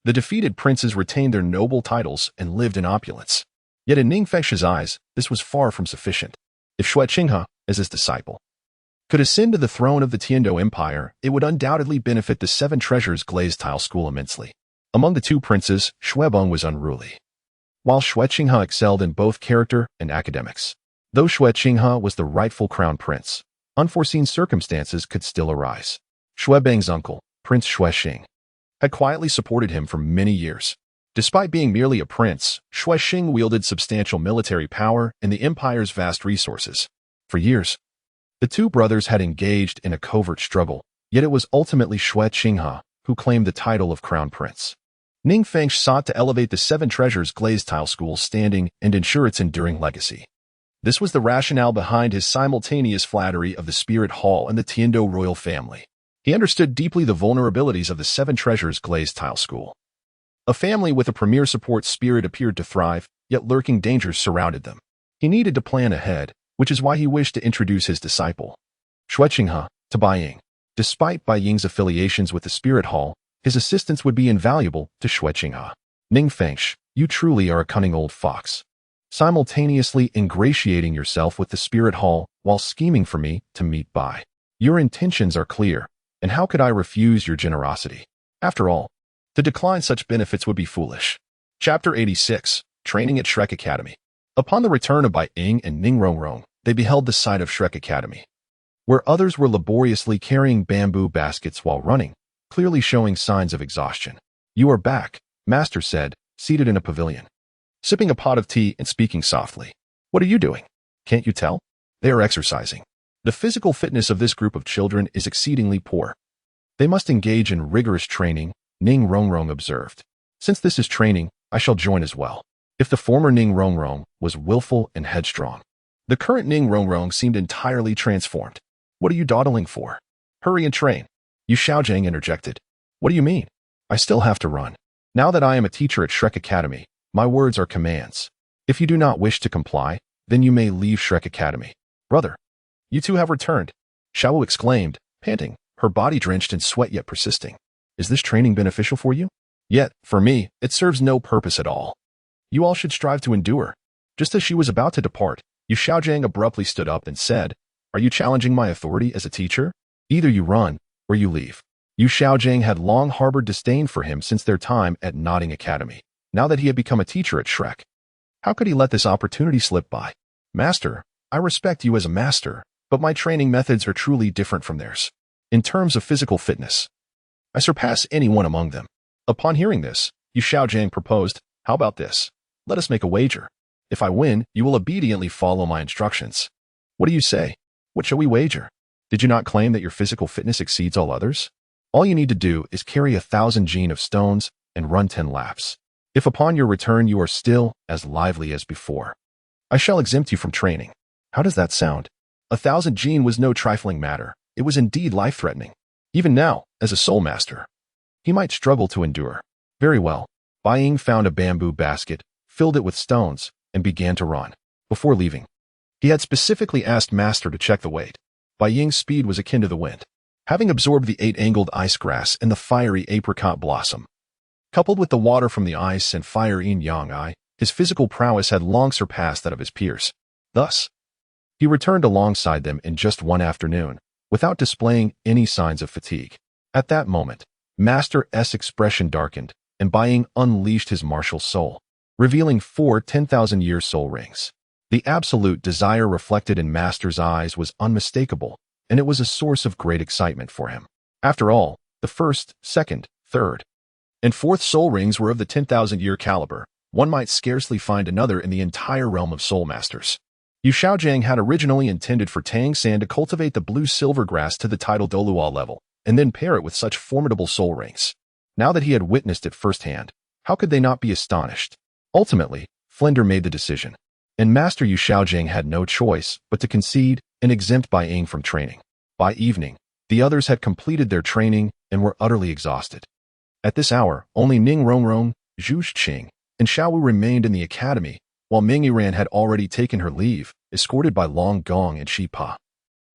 the defeated princes retained their noble titles and lived in opulence. Yet in Ning Fengsh's eyes, this was far from sufficient. If Zhu Xuching, as his disciple, could ascend to the throne of the Tiandou Empire, it would undoubtedly benefit the 7 treasures glazed tile school immensely. Among the 2 princes, Xuebeng was unruly, while Zhu Xuching excelled in both character and academics. Though Zhu Xuching was the rightful crown prince, unforeseen circumstances could still arise. Xuebeng's uncle, Prince Zhu Xuching, had quietly supported him for many years. Despite being merely a prince, Zhu Xuching wielded substantial military power and the empire's vast resources. For years, the 2 brothers had engaged in a covert struggle, yet it was ultimately Zhu Xuching who claimed the title of crown prince. Ning Fengsh sought to elevate the 7 treasures glazed tile school's standing and ensure its enduring legacy. This was the rationale behind his simultaneous flattery of the Spirit Hall and the Tiandou royal family. He understood deeply the vulnerabilities of the 7 treasures glazed tile school. A family with a premier support spirit appeared to thrive, yet lurking dangers surrounded them. He needed to plan ahead, which is why he wished to introduce his disciple, Zhu Xuching, to Bai Ying. Despite Bai Ying's affiliations with the Spirit Hall, his assistance would be invaluable to Zhu Xuching. Ning Fengsh, you truly are a cunning old fox, simultaneously ingratiating yourself with the Spirit Hall while scheming for me to meet Bai. Your intentions are clear, and how could I refuse your generosity? After all, to decline such benefits would be foolish. Chapter 86, Training at Shrek Academy. Upon the return of Bai Ying and Ning R, they beheld the site of Shrek Academy, where others were laboriously carrying bamboo baskets while running, clearly showing signs of exhaustion. You are back, Master said, seated in a pavilion, sipping a pot of tea and speaking softly. What are you doing? Can't you tell? They are exercising. The physical fitness of this group of children is exceedingly poor. They must engage in rigorous training, Ning R observed. Since this is training, I shall join as well. If the former Ning R was willful and headstrong, the current Ning R seemed entirely transformed. What are you dawdling for? Hurry and train. Yu Xiaojing interjected. What do you mean? I still have to run. Now that I am a teacher at Shrek Academy, my words are commands. If you do not wish to comply, then you may leave Shrek Academy. Brother, you 2 have returned, Shiau Wu exclaimed, panting, her body drenched in sweat yet persisting. Is this training beneficial for you? Yet, for me, it serves no purpose at all. You all should strive to endure. Just as she was about to depart, Yu Xiaojing abruptly stood up and said, Are you challenging my authority as a teacher? Either you run, or you leave. Yu Xiaojing had long harbored disdain for him since their time at Nodding Academy. Now that he had become a teacher at Shrek, how could he let this opportunity slip by? Master, I respect you as a master, but my training methods are truly different from theirs. In terms of physical fitness, I surpass anyone among them. Upon hearing this, Yu Xiaojing proposed, How about this? Let us make a wager. If I win, you will obediently follow my instructions. What do you say? What shall we wager? Did you not claim that your physical fitness exceeds all others? All you need to do is carry 1,000 jin of stones and run 10 laps. If upon your return you are still as lively as before, I shall exempt you from training. How does that sound? 1,000 jin was no trifling matter. It was indeed life-threatening. Even now, as a soul master, he might struggle to endure. Very well. Bai Ying found a bamboo basket, filled it with stones, and began to run. Before leaving, he had specifically asked Master to check the weight. Bai Ying's speed was akin to the wind. Having absorbed the 8-angled ice grass and the fiery apricot blossom, coupled with the water from the ice and fire yin-yang, his physical prowess had long surpassed that of his peers. Thus, he returned alongside them in just one afternoon, without displaying any signs of fatigue. At that moment, Master S' expression darkened, and Bai Ying unleashed his martial soul, revealing 4 10,000-year soul rings. The absolute desire reflected in Master's eyes was unmistakable, and it was a source of great excitement for him. After all, the first, second, third, and fourth soul rings were of the 10,000-year caliber. One might scarcely find another in the entire realm of soul masters. Yu Xiaojiang had originally intended for Tangsan to cultivate the blue-silver grass to the title Doluo level, and then pair it with such formidable soul rings. Now that he had witnessed it firsthand, how could they not be astonished? Ultimately, Flender made the decision, and Master Yu Xiaojiang had no choice but to concede and exempt Bai Ying from training. By evening, the others had completed their training and were utterly exhausted. At this hour, only Ning R, Zhu Xuching, and Shiau Wu remained in the academy, while Ming R had already taken her leave, escorted by Long Gong and Shi Pa.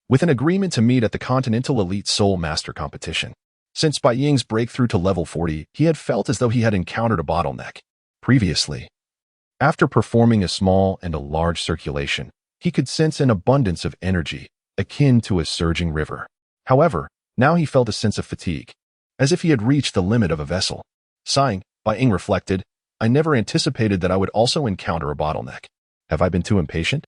With an agreement to meet at the Continental Elite Soul Master Competition. Since Bai Ying's breakthrough to level 40, he had felt as though he had encountered a bottleneck. Previously, after performing a small and a large circulation, he could sense an abundance of energy, akin to a surging river. However, now he felt a sense of fatigue, as if he had reached the limit of a vessel. Sighing, Bai Ying reflected, I never anticipated that I would also encounter a bottleneck. Have I been too impatient?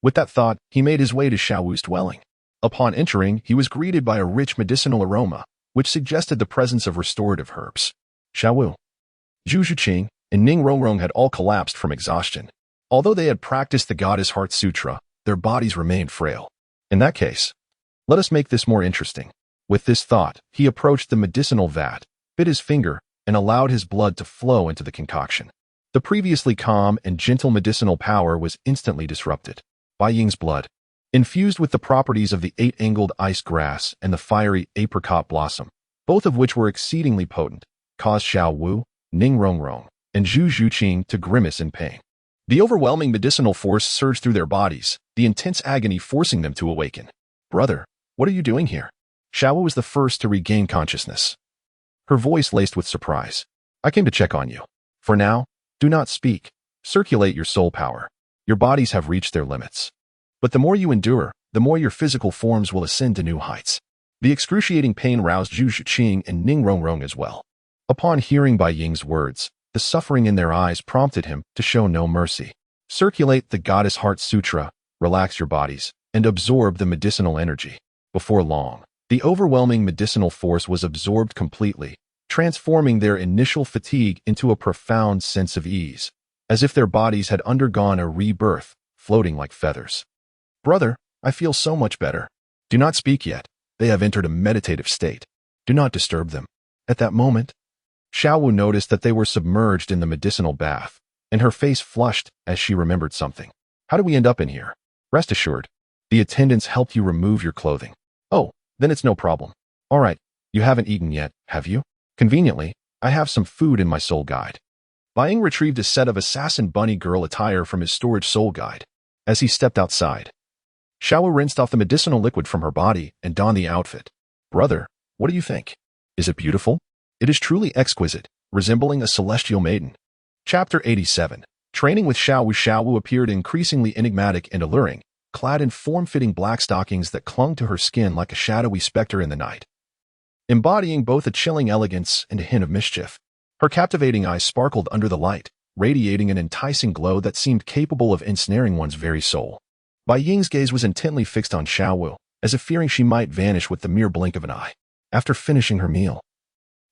With that thought, he made his way to Shiau Wu's dwelling. Upon entering, he was greeted by a rich medicinal aroma, which suggested the presence of restorative herbs. Shiau Wu, Zhu Xuching, and Ning R had all collapsed from exhaustion. Although they had practiced the Goddess Heart Sutra, their bodies remained frail. In that case, let us make this more interesting. With this thought, he approached the medicinal vat, bit his finger, and allowed his blood to flow into the concoction. The previously calm and gentle medicinal power was instantly disrupted. Bai Ying's blood, infused with the properties of the 8-angled ice grass and the fiery apricot blossom, both of which were exceedingly potent, caused Shiau Wu, Ning R, and Zhu Xuching to grimace in pain. The overwhelming medicinal force surged through their bodies, the intense agony forcing them to awaken. Brother, what are you doing here? Shiau Wu was the first to regain consciousness, her voice laced with surprise. I came to check on you. For now, do not speak. Circulate your soul power. Your bodies have reached their limits. But the more you endure, the more your physical forms will ascend to new heights. The excruciating pain roused Zhu Xuching and Ning R as well. Upon hearing Bai Ying's words, the suffering in their eyes prompted him to show no mercy. Circulate the Goddess Heart Sutra, relax your bodies, and absorb the medicinal energy. Before long, the overwhelming medicinal force was absorbed completely, transforming their initial fatigue into a profound sense of ease, as if their bodies had undergone a rebirth, floating like feathers. Brother, I feel so much better. Do not speak yet. They have entered a meditative state. Do not disturb them. At that moment, Shiau Wu noticed that they were submerged in the medicinal bath, and her face flushed as she remembered something. How did we end up in here? Rest assured, the attendants helped you remove your clothing. Oh, then it's no problem. All right, you haven't eaten yet, have you? Conveniently, I have some food in my soul guide. Bai Ying retrieved a set of assassin bunny girl attire from his storage soul guide. As he stepped outside, Shiau Wu rinsed off the medicinal liquid from her body and donned the outfit. Brother, what do you think? Is it beautiful? It is truly exquisite, resembling a celestial maiden. Chapter 87. Training with Shiau Wu. Shiau Wu appeared increasingly enigmatic and alluring, clad in form-fitting black stockings that clung to her skin like a shadowy specter in the night, embodying both a chilling elegance and a hint of mischief. Her captivating eyes sparkled under the light, radiating an enticing glow that seemed capable of ensnaring one's very soul. Bai Ying's gaze was intently fixed on Shiau Wu, as if fearing she might vanish with the mere blink of an eye. After finishing her meal,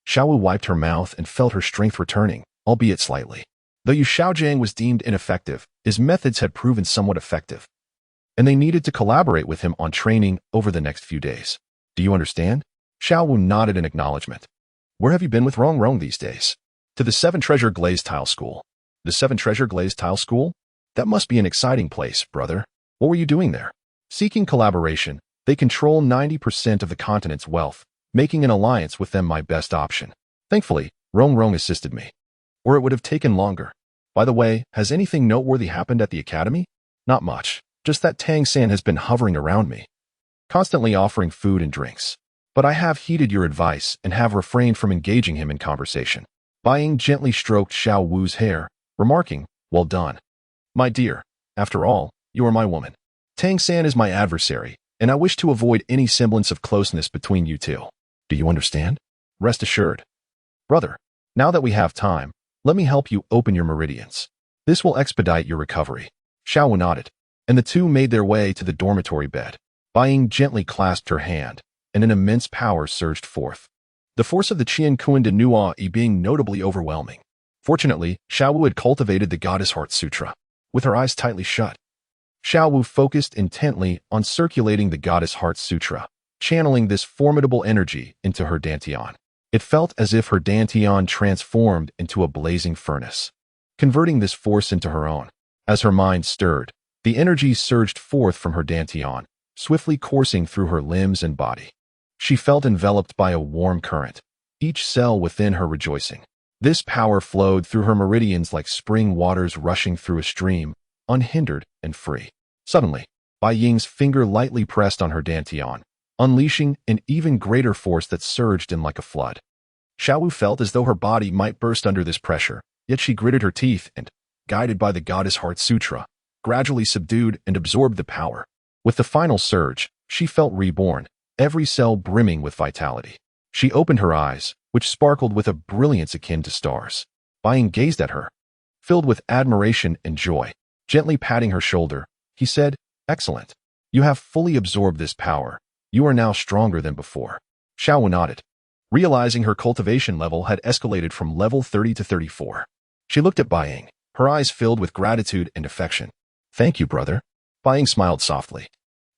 Shiau Wu wiped her mouth and felt her strength returning, albeit slightly. Though Yu Xiaojiang was deemed ineffective, his methods had proven somewhat effective, and they needed to collaborate with him on training over the next few days. Do you understand? Shiau Wu nodded in acknowledgement. Where have you been with Rong these days? To the 7 Treasure Glazed Tile School. The 7 Treasure Glazed Tile School? That must be an exciting place, brother. What were you doing there? Seeking collaboration, they control 90% of the continent's wealth. Making an alliance with them my best option. Thankfully, Rong assisted me. Or it would have taken longer. By the way, has anything noteworthy happened at the academy? Not much. Just that Tangsan has been hovering around me, constantly offering food and drinks. But I have heeded your advice and have refrained from engaging him in conversation. Bai Ying gently stroked Shiau Wu's hair, remarking, well done. My dear, after all, you are my woman. Tangsan is my adversary, and I wish to avoid any semblance of closeness between you two. Do you understand? Rest assured. Brother, now that we have time, let me help you open your meridians. This will expedite your recovery. Shiau Wu nodded, and the two made their way to the dormitory bed. Bai Ying gently clasped her hand, and an immense power surged forth. The force of the Qian Renxue being notably overwhelming. Fortunately, Shiau Wu had cultivated the Goddess Heart Sutra. With her eyes tightly shut, Shiau Wu focused intently on circulating the Goddess Heart Sutra, channeling this formidable energy into her dantian. It felt as if her dantian transformed into a blazing furnace, converting this force into her own. As her mind stirred, the energy surged forth from her dantian, swiftly coursing through her limbs and body. She felt enveloped by a warm current, each cell within her rejoicing. This power flowed through her meridians like spring waters rushing through a stream, unhindered and free. Suddenly, Bai Ying's finger lightly pressed on her dantian, unleashing an even greater force that surged in like a flood. Shiau Wu felt as though her body might burst under this pressure, yet she gritted her teeth and, guided by the Goddess Heart Sutra, gradually subdued and absorbed the power. With the final surge, she felt reborn, every cell brimming with vitality. She opened her eyes, which sparkled with a brilliance akin to stars. Bai Ying gazed at her, filled with admiration and joy. Gently patting her shoulder, he said, "Excellent. You have fully absorbed this power. You are now stronger than before." Shiau Wu nodded, realizing her cultivation level had escalated from level 30 to 34. She looked at Bai Ying, her eyes filled with gratitude and affection. "Thank you, brother." Bai Ying smiled softly,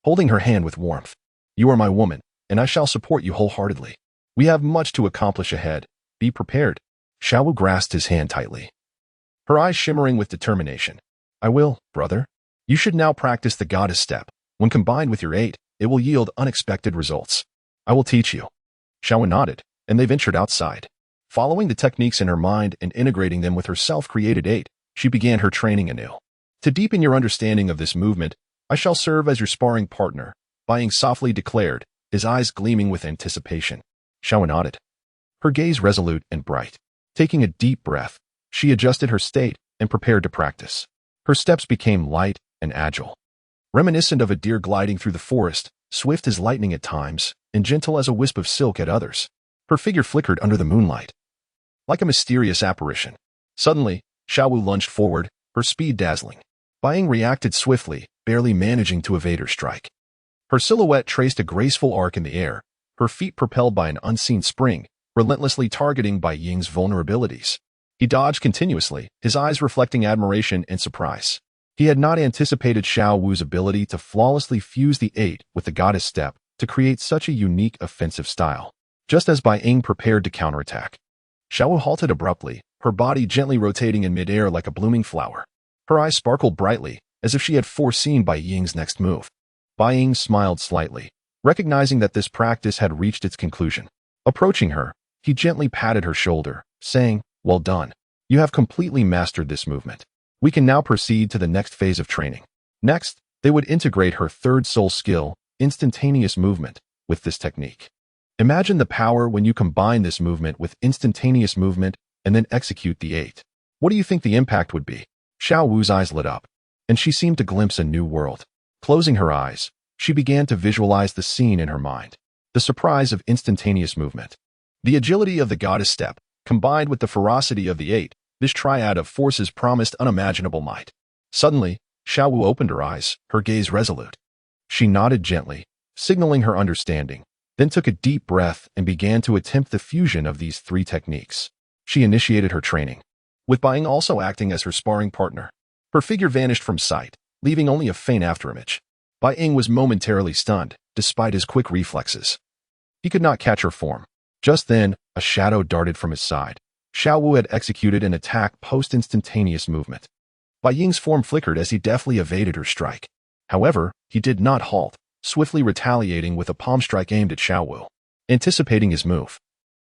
holding her hand with warmth. "You are my woman, and I shall support you wholeheartedly. We have much to accomplish ahead. Be prepared." Shiau Wu grasped his hand tightly, her eyes shimmering with determination. "I will, brother. You should now practice the goddess step. When combined with your 8, it will yield unexpected results. I will teach you." Shiau Wu nodded, and they ventured outside. Following the techniques in her mind and integrating them with her self-created 8, she began her training anew. "To deepen your understanding of this movement, I shall serve as your sparring partner," Bai Ying softly declared, his eyes gleaming with anticipation. Shiau Wu nodded, her gaze resolute and bright. Taking a deep breath, she adjusted her state and prepared to practice. Her steps became light and agile, reminiscent of a deer gliding through the forest, swift as lightning at times, and gentle as a wisp of silk at others. Her figure flickered under the moonlight, like a mysterious apparition. Suddenly, Shiau Wu lunged forward, her speed dazzling. Bai Ying reacted swiftly, barely managing to evade her strike. Her silhouette traced a graceful arc in the air, her feet propelled by an unseen spring, relentlessly targeting Bai Ying's vulnerabilities. He dodged continuously, his eyes reflecting admiration and surprise. He had not anticipated Shiau Wu's ability to flawlessly fuse the 8 with the goddess step to create such a unique offensive style. Just as Bai Ying prepared to counterattack, Shiau Wu halted abruptly, her body gently rotating in midair like a blooming flower. Her eyes sparkled brightly, as if she had foreseen Bai Ying's next move. Bai Ying smiled slightly, recognizing that this practice had reached its conclusion. Approaching her, he gently patted her shoulder, saying, "Well done. You have completely mastered this movement. We can now proceed to the next phase of training." Next, they would integrate her third soul skill, instantaneous movement, with this technique. Imagine the power when you combine this movement with instantaneous movement and then execute the 8. What do you think the impact would be? Shiau Wu's eyes lit up, and she seemed to glimpse a new world. Closing her eyes, she began to visualize the scene in her mind. The surprise of instantaneous movement, the agility of the goddess step, combined with the ferocity of the 8, this triad of forces promised unimaginable might. Suddenly, Shiau Wu opened her eyes, her gaze resolute. She nodded gently, signaling her understanding, then took a deep breath and began to attempt the fusion of these 3 techniques. She initiated her training, with Bai Ying also acting as her sparring partner. Her figure vanished from sight, leaving only a faint afterimage. Bai Ying was momentarily stunned, despite his quick reflexes. He could not catch her form. Just then, a shadow darted from his side. Shiau Wu had executed an attack post-instantaneous movement. Bai Ying's form flickered as he deftly evaded her strike. However, he did not halt, swiftly retaliating with a palm strike aimed at Shiau Wu. Anticipating his move,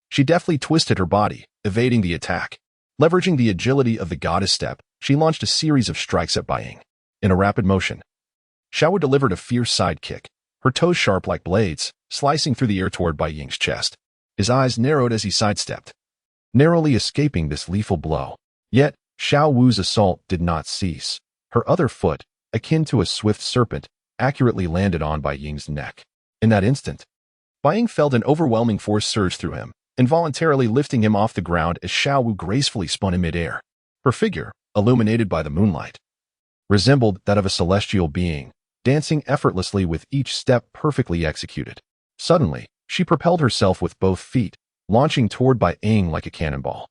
she deftly twisted her body, evading the attack. Leveraging the agility of the goddess step, she launched a series of strikes at Bai Ying. In a rapid motion, Shiau Wu delivered a fierce side kick, her toes sharp like blades, slicing through the air toward Bai Ying's chest. His eyes narrowed as he sidestepped, narrowly escaping this lethal blow. Yet, Shiau Wu's assault did not cease. Her other foot, akin to a swift serpent, accurately landed on Bai Ying's neck. In that instant, Bai Ying felt an overwhelming force surge through him, involuntarily lifting him off the ground as Shiau Wu gracefully spun in midair. Her figure, illuminated by the moonlight, resembled that of a celestial being, dancing effortlessly with each step perfectly executed. Suddenly, she propelled herself with both feet, launching toward Bai Ying like a cannonball.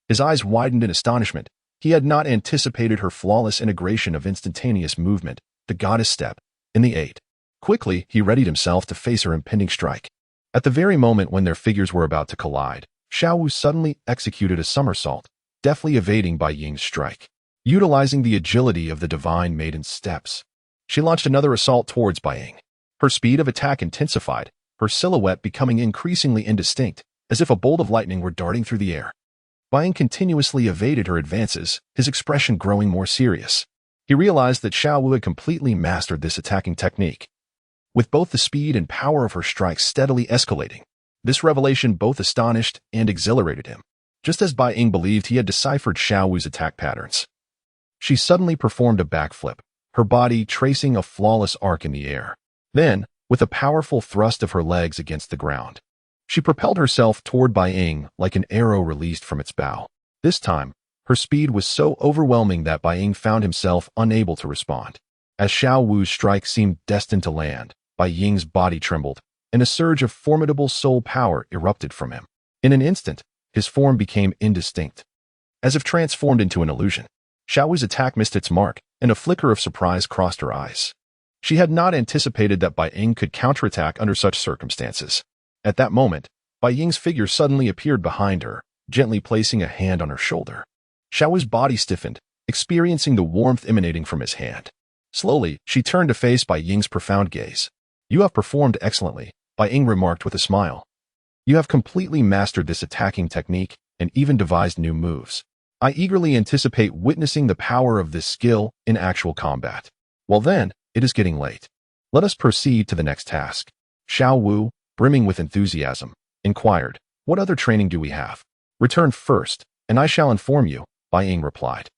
His eyes widened in astonishment. He had not anticipated her flawless integration of instantaneous movement, the goddess step, in the eight. Quickly, he readied himself to face her impending strike. At the very moment when their figures were about to collide, Shiau Wu suddenly executed a somersault, deftly evading Bai Ying's strike. Utilizing the agility of the divine maiden's steps, she launched another assault towards Bai Ying. Her speed of attack intensified, her silhouette becoming increasingly indistinct, as if a bolt of lightning were darting through the air. Bai Ying continuously evaded her advances, his expression growing more serious. He realized that Shiau Wu had completely mastered this attacking technique. With both the speed and power of her strikes steadily escalating, this revelation both astonished and exhilarated him. Just as Bai Ying believed he had deciphered Shiau Wu's attack patterns, she suddenly performed a backflip, her body tracing a flawless arc in the air. Then, with a powerful thrust of her legs against the ground, she propelled herself toward Bai Ying like an arrow released from its bow. This time, her speed was so overwhelming that Bai Ying found himself unable to respond. As Shiau Wu's strike seemed destined to land, Bai Ying's body trembled, and a surge of formidable soul power erupted from him. In an instant, his form became indistinct, as if transformed into an illusion. Shiau Wu's attack missed its mark, and a flicker of surprise crossed her eyes. She had not anticipated that Bai Ying could counterattack under such circumstances. At that moment, Bai Ying's figure suddenly appeared behind her, gently placing a hand on her shoulder. Shiau Wu's body stiffened, experiencing the warmth emanating from his hand. Slowly, she turned to face Bai Ying's profound gaze. "You have performed excellently," Bai Ying remarked with a smile. "You have completely mastered this attacking technique and even devised new moves. I eagerly anticipate witnessing the power of this skill in actual combat. Well then, it is getting late. Let us proceed to the next task." Shiau Wu, brimming with enthusiasm, inquired, "What other training do we have?" "Return first, and I shall inform you," Bai Ying replied.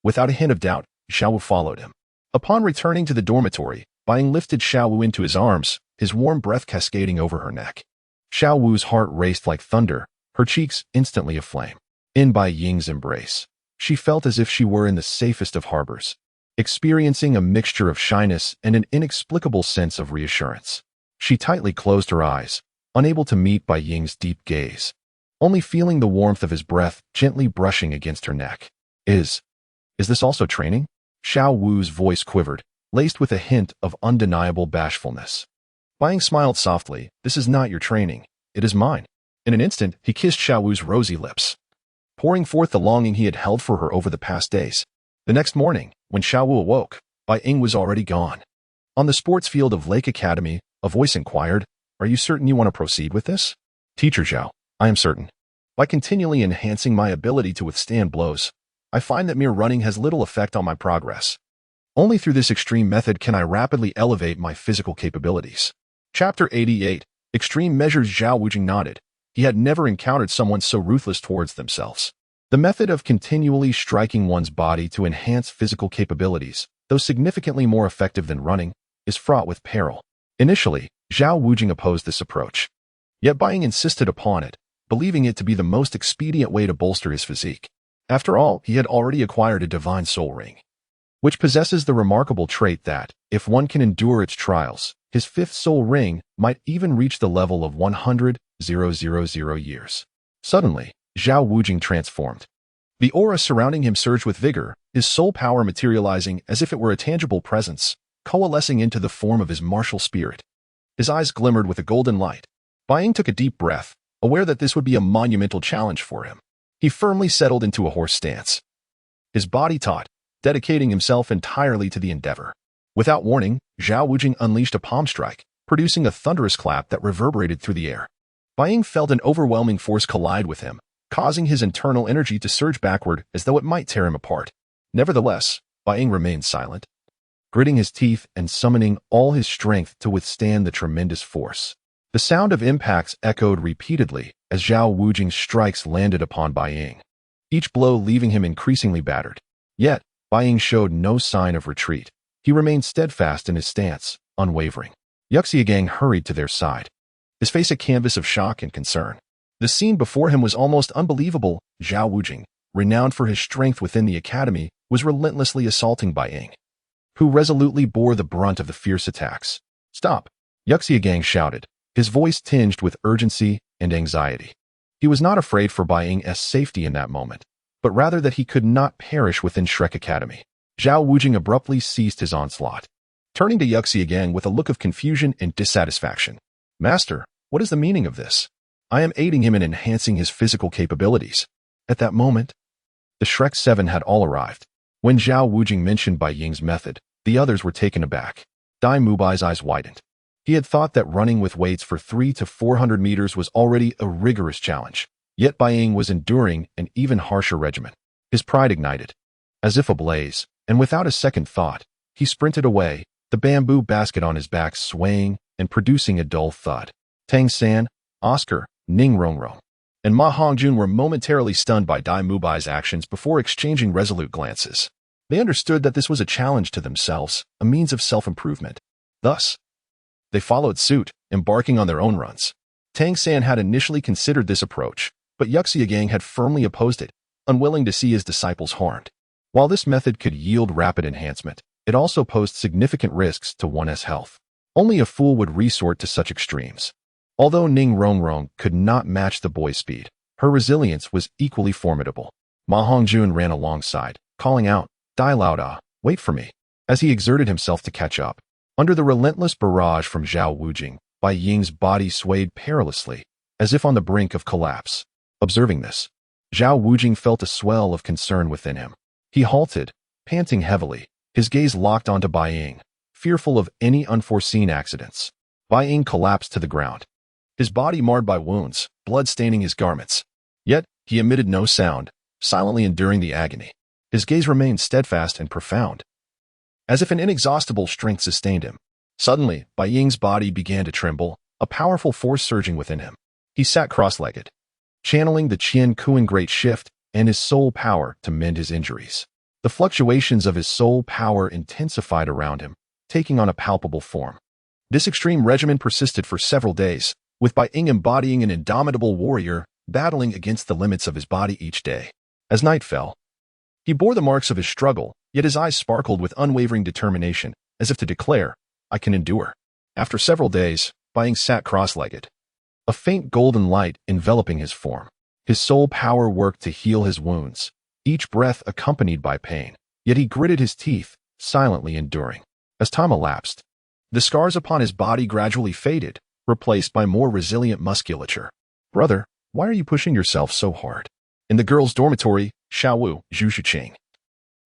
Without a hint of doubt, Shiau Wu followed him. Upon returning to the dormitory, Bai Ying lifted Shiau Wu into his arms, his warm breath cascading over her neck. Shiau Wu's heart raced like thunder, her cheeks instantly aflame. In Bai Ying's embrace, she felt as if she were in the safest of harbors, experiencing a mixture of shyness and an inexplicable sense of reassurance. She tightly closed her eyes, unable to meet Bai Ying's deep gaze, only feeling the warmth of his breath gently brushing against her neck. Is this also training?" Shiau Wu's voice quivered, laced with a hint of undeniable bashfulness. Bai Ying smiled softly. "This is not your training. It is mine." In an instant, he kissed Shiau Wu's rosy lips, pouring forth the longing he had held for her over the past days. The next morning, when Shiau Wu awoke, Bai Ying was already gone. On the sports field of Lake Academy, a voice inquired, "Are you certain you want to proceed with this?" "Teacher Zhao, I am certain. By continually enhancing my ability to withstand blows, I find that mere running has little effect on my progress. Only through this extreme method can I rapidly elevate my physical capabilities." Chapter 88. Extreme Measures. Zhao Wujing nodded. He had never encountered someone so ruthless towards themselves. The method of continually striking one's body to enhance physical capabilities, though significantly more effective than running, is fraught with peril. Initially, Zhao Wujing opposed this approach. Yet Bai Ying insisted upon it, believing it to be the most expedient way to bolster his physique. After all, he had already acquired a divine soul ring, which possesses the remarkable trait that, if one can endure its trials, his fifth soul ring might even reach the level of 100,000 years. Suddenly, Zhao Wujing transformed. The aura surrounding him surged with vigor, his soul power materializing as if it were a tangible presence, coalescing into the form of his martial spirit. His eyes glimmered with a golden light. Bai Ying took a deep breath, aware that this would be a monumental challenge for him. He firmly settled into a horse stance, his body taut, dedicating himself entirely to the endeavor. Without warning, Zhao Wujing unleashed a palm strike, producing a thunderous clap that reverberated through the air. Bai Ying felt an overwhelming force collide with him, causing his internal energy to surge backward as though it might tear him apart. Nevertheless, Bai Ying remained silent, gritting his teeth and summoning all his strength to withstand the tremendous force. The sound of impacts echoed repeatedly as Zhao Wujing's strikes landed upon Bai Ying, each blow leaving him increasingly battered. Yet, Bai Ying showed no sign of retreat. He remained steadfast in his stance, unwavering. Yuxiagang hurried to their side, his face a canvas of shock and concern. The scene before him was almost unbelievable. Zhao Wujing, renowned for his strength within the academy, was relentlessly assaulting Bai Ying, who resolutely bore the brunt of the fierce attacks. "Stop!" Yuxiagang shouted, his voice tinged with urgency and anxiety. He was not afraid for Bai Ying's safety in that moment, but rather that he could not perish within Shrek Academy. Shiau Wu abruptly ceased his onslaught, turning to Qianrenxue with a look of confusion and dissatisfaction. Master, what is the meaning of this? I am aiding him in enhancing his physical capabilities. At that moment, the Shrek Seven had all arrived. When Shiau Wu mentioned Bai Ying's method, the others were taken aback. Daim Mubai's eyes widened. He had thought that running with weights for 300 to 400 meters was already a rigorous challenge. Yet Bai Ying was enduring an even harsher regimen. His pride ignited. As if ablaze, and without a second thought, he sprinted away, the bamboo basket on his back swaying and producing a dull thud. Tangsan, Oscar, Ning R, and Ma Hongjun were momentarily stunned by Daim Mubai's actions before exchanging resolute glances. They understood that this was a challenge to themselves, a means of self-improvement. Thus, they followed suit, embarking on their own runs. Tangsan had initially considered this approach, but Qianrenxue had firmly opposed it, unwilling to see his disciples harmed. While this method could yield rapid enhancement, it also posed significant risks to one's health. Only a fool would resort to such extremes. Although Ning R could not match the boy's speed, her resilience was equally formidable. Ma Hongjun ran alongside, calling out, "Dai Lao Da, wait for me," as he exerted himself to catch up. Under the relentless barrage from Shiau Wu, Bai Ying's body swayed perilously, as if on the brink of collapse. Observing this, Shiau Wu felt a swell of concern within him. He halted, panting heavily, his gaze locked onto Bai Ying, fearful of any unforeseen accidents. Bai Ying collapsed to the ground, his body marred by wounds, blood staining his garments. Yet, he emitted no sound, silently enduring the agony. His gaze remained steadfast and profound, as if an inexhaustible strength sustained him. Suddenly, Bai Ying's body began to tremble, a powerful force surging within him. He sat cross-legged, channeling the Qian Kuan great shift and his soul power to mend his injuries. The fluctuations of his soul power intensified around him, taking on a palpable form. This extreme regimen persisted for several days, with Bai Ying embodying an indomitable warrior, battling against the limits of his body each day. As night fell, he bore the marks of his struggle, yet his eyes sparkled with unwavering determination, as if to declare, "I can endure." After several days, Bai Ying sat cross-legged, a faint golden light enveloping his form. His soul power worked to heal his wounds, each breath accompanied by pain, yet he gritted his teeth, silently enduring. As time elapsed, the scars upon his body gradually faded, replaced by more resilient musculature. "Brother, why are you pushing yourself so hard?" In the girls' dormitory, Shiau Wu, Zhu Xuching,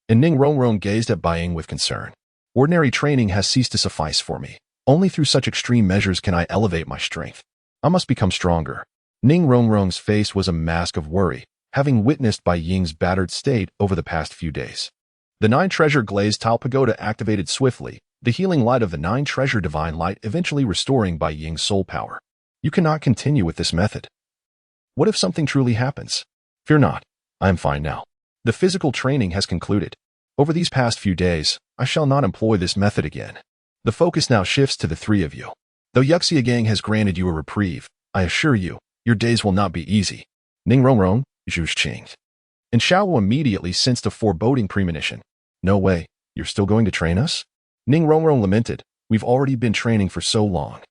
and Ning R gazed at Bai Ying with concern. "Ordinary training has ceased to suffice for me. Only through such extreme measures can I elevate my strength. I must become stronger." Ning R's face was a mask of worry, having witnessed Bai Ying's battered state over the past few days. The 9-treasure glazed tile pagoda activated swiftly, the healing light of the 9-treasure divine light eventually restoring Bai Ying's soul power. "You cannot continue with this method. What if something truly happens?" "Fear not. I am fine now. The physical training has concluded. Over these past few days, I shall not employ this method again. The focus now shifts to the three of you. Though Qianrenxue has granted you a reprieve, I assure you, your days will not be easy." Ning R, Zhu Xuching, and Shiau Wu immediately sensed a foreboding premonition. "No way, you're still going to train us?" Ning R lamented, "We've already been training for so long.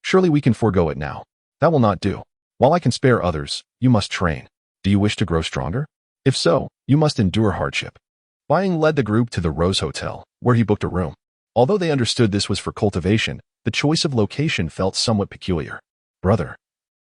Surely we can forego it now. That will not do. While I can spare others, you must train. Do you wish to grow stronger? If so, you must endure hardship." Bai Ying led the group to the Rose Hotel, where he booked a room. Although they understood this was for cultivation, the choice of location felt somewhat peculiar. "Brother,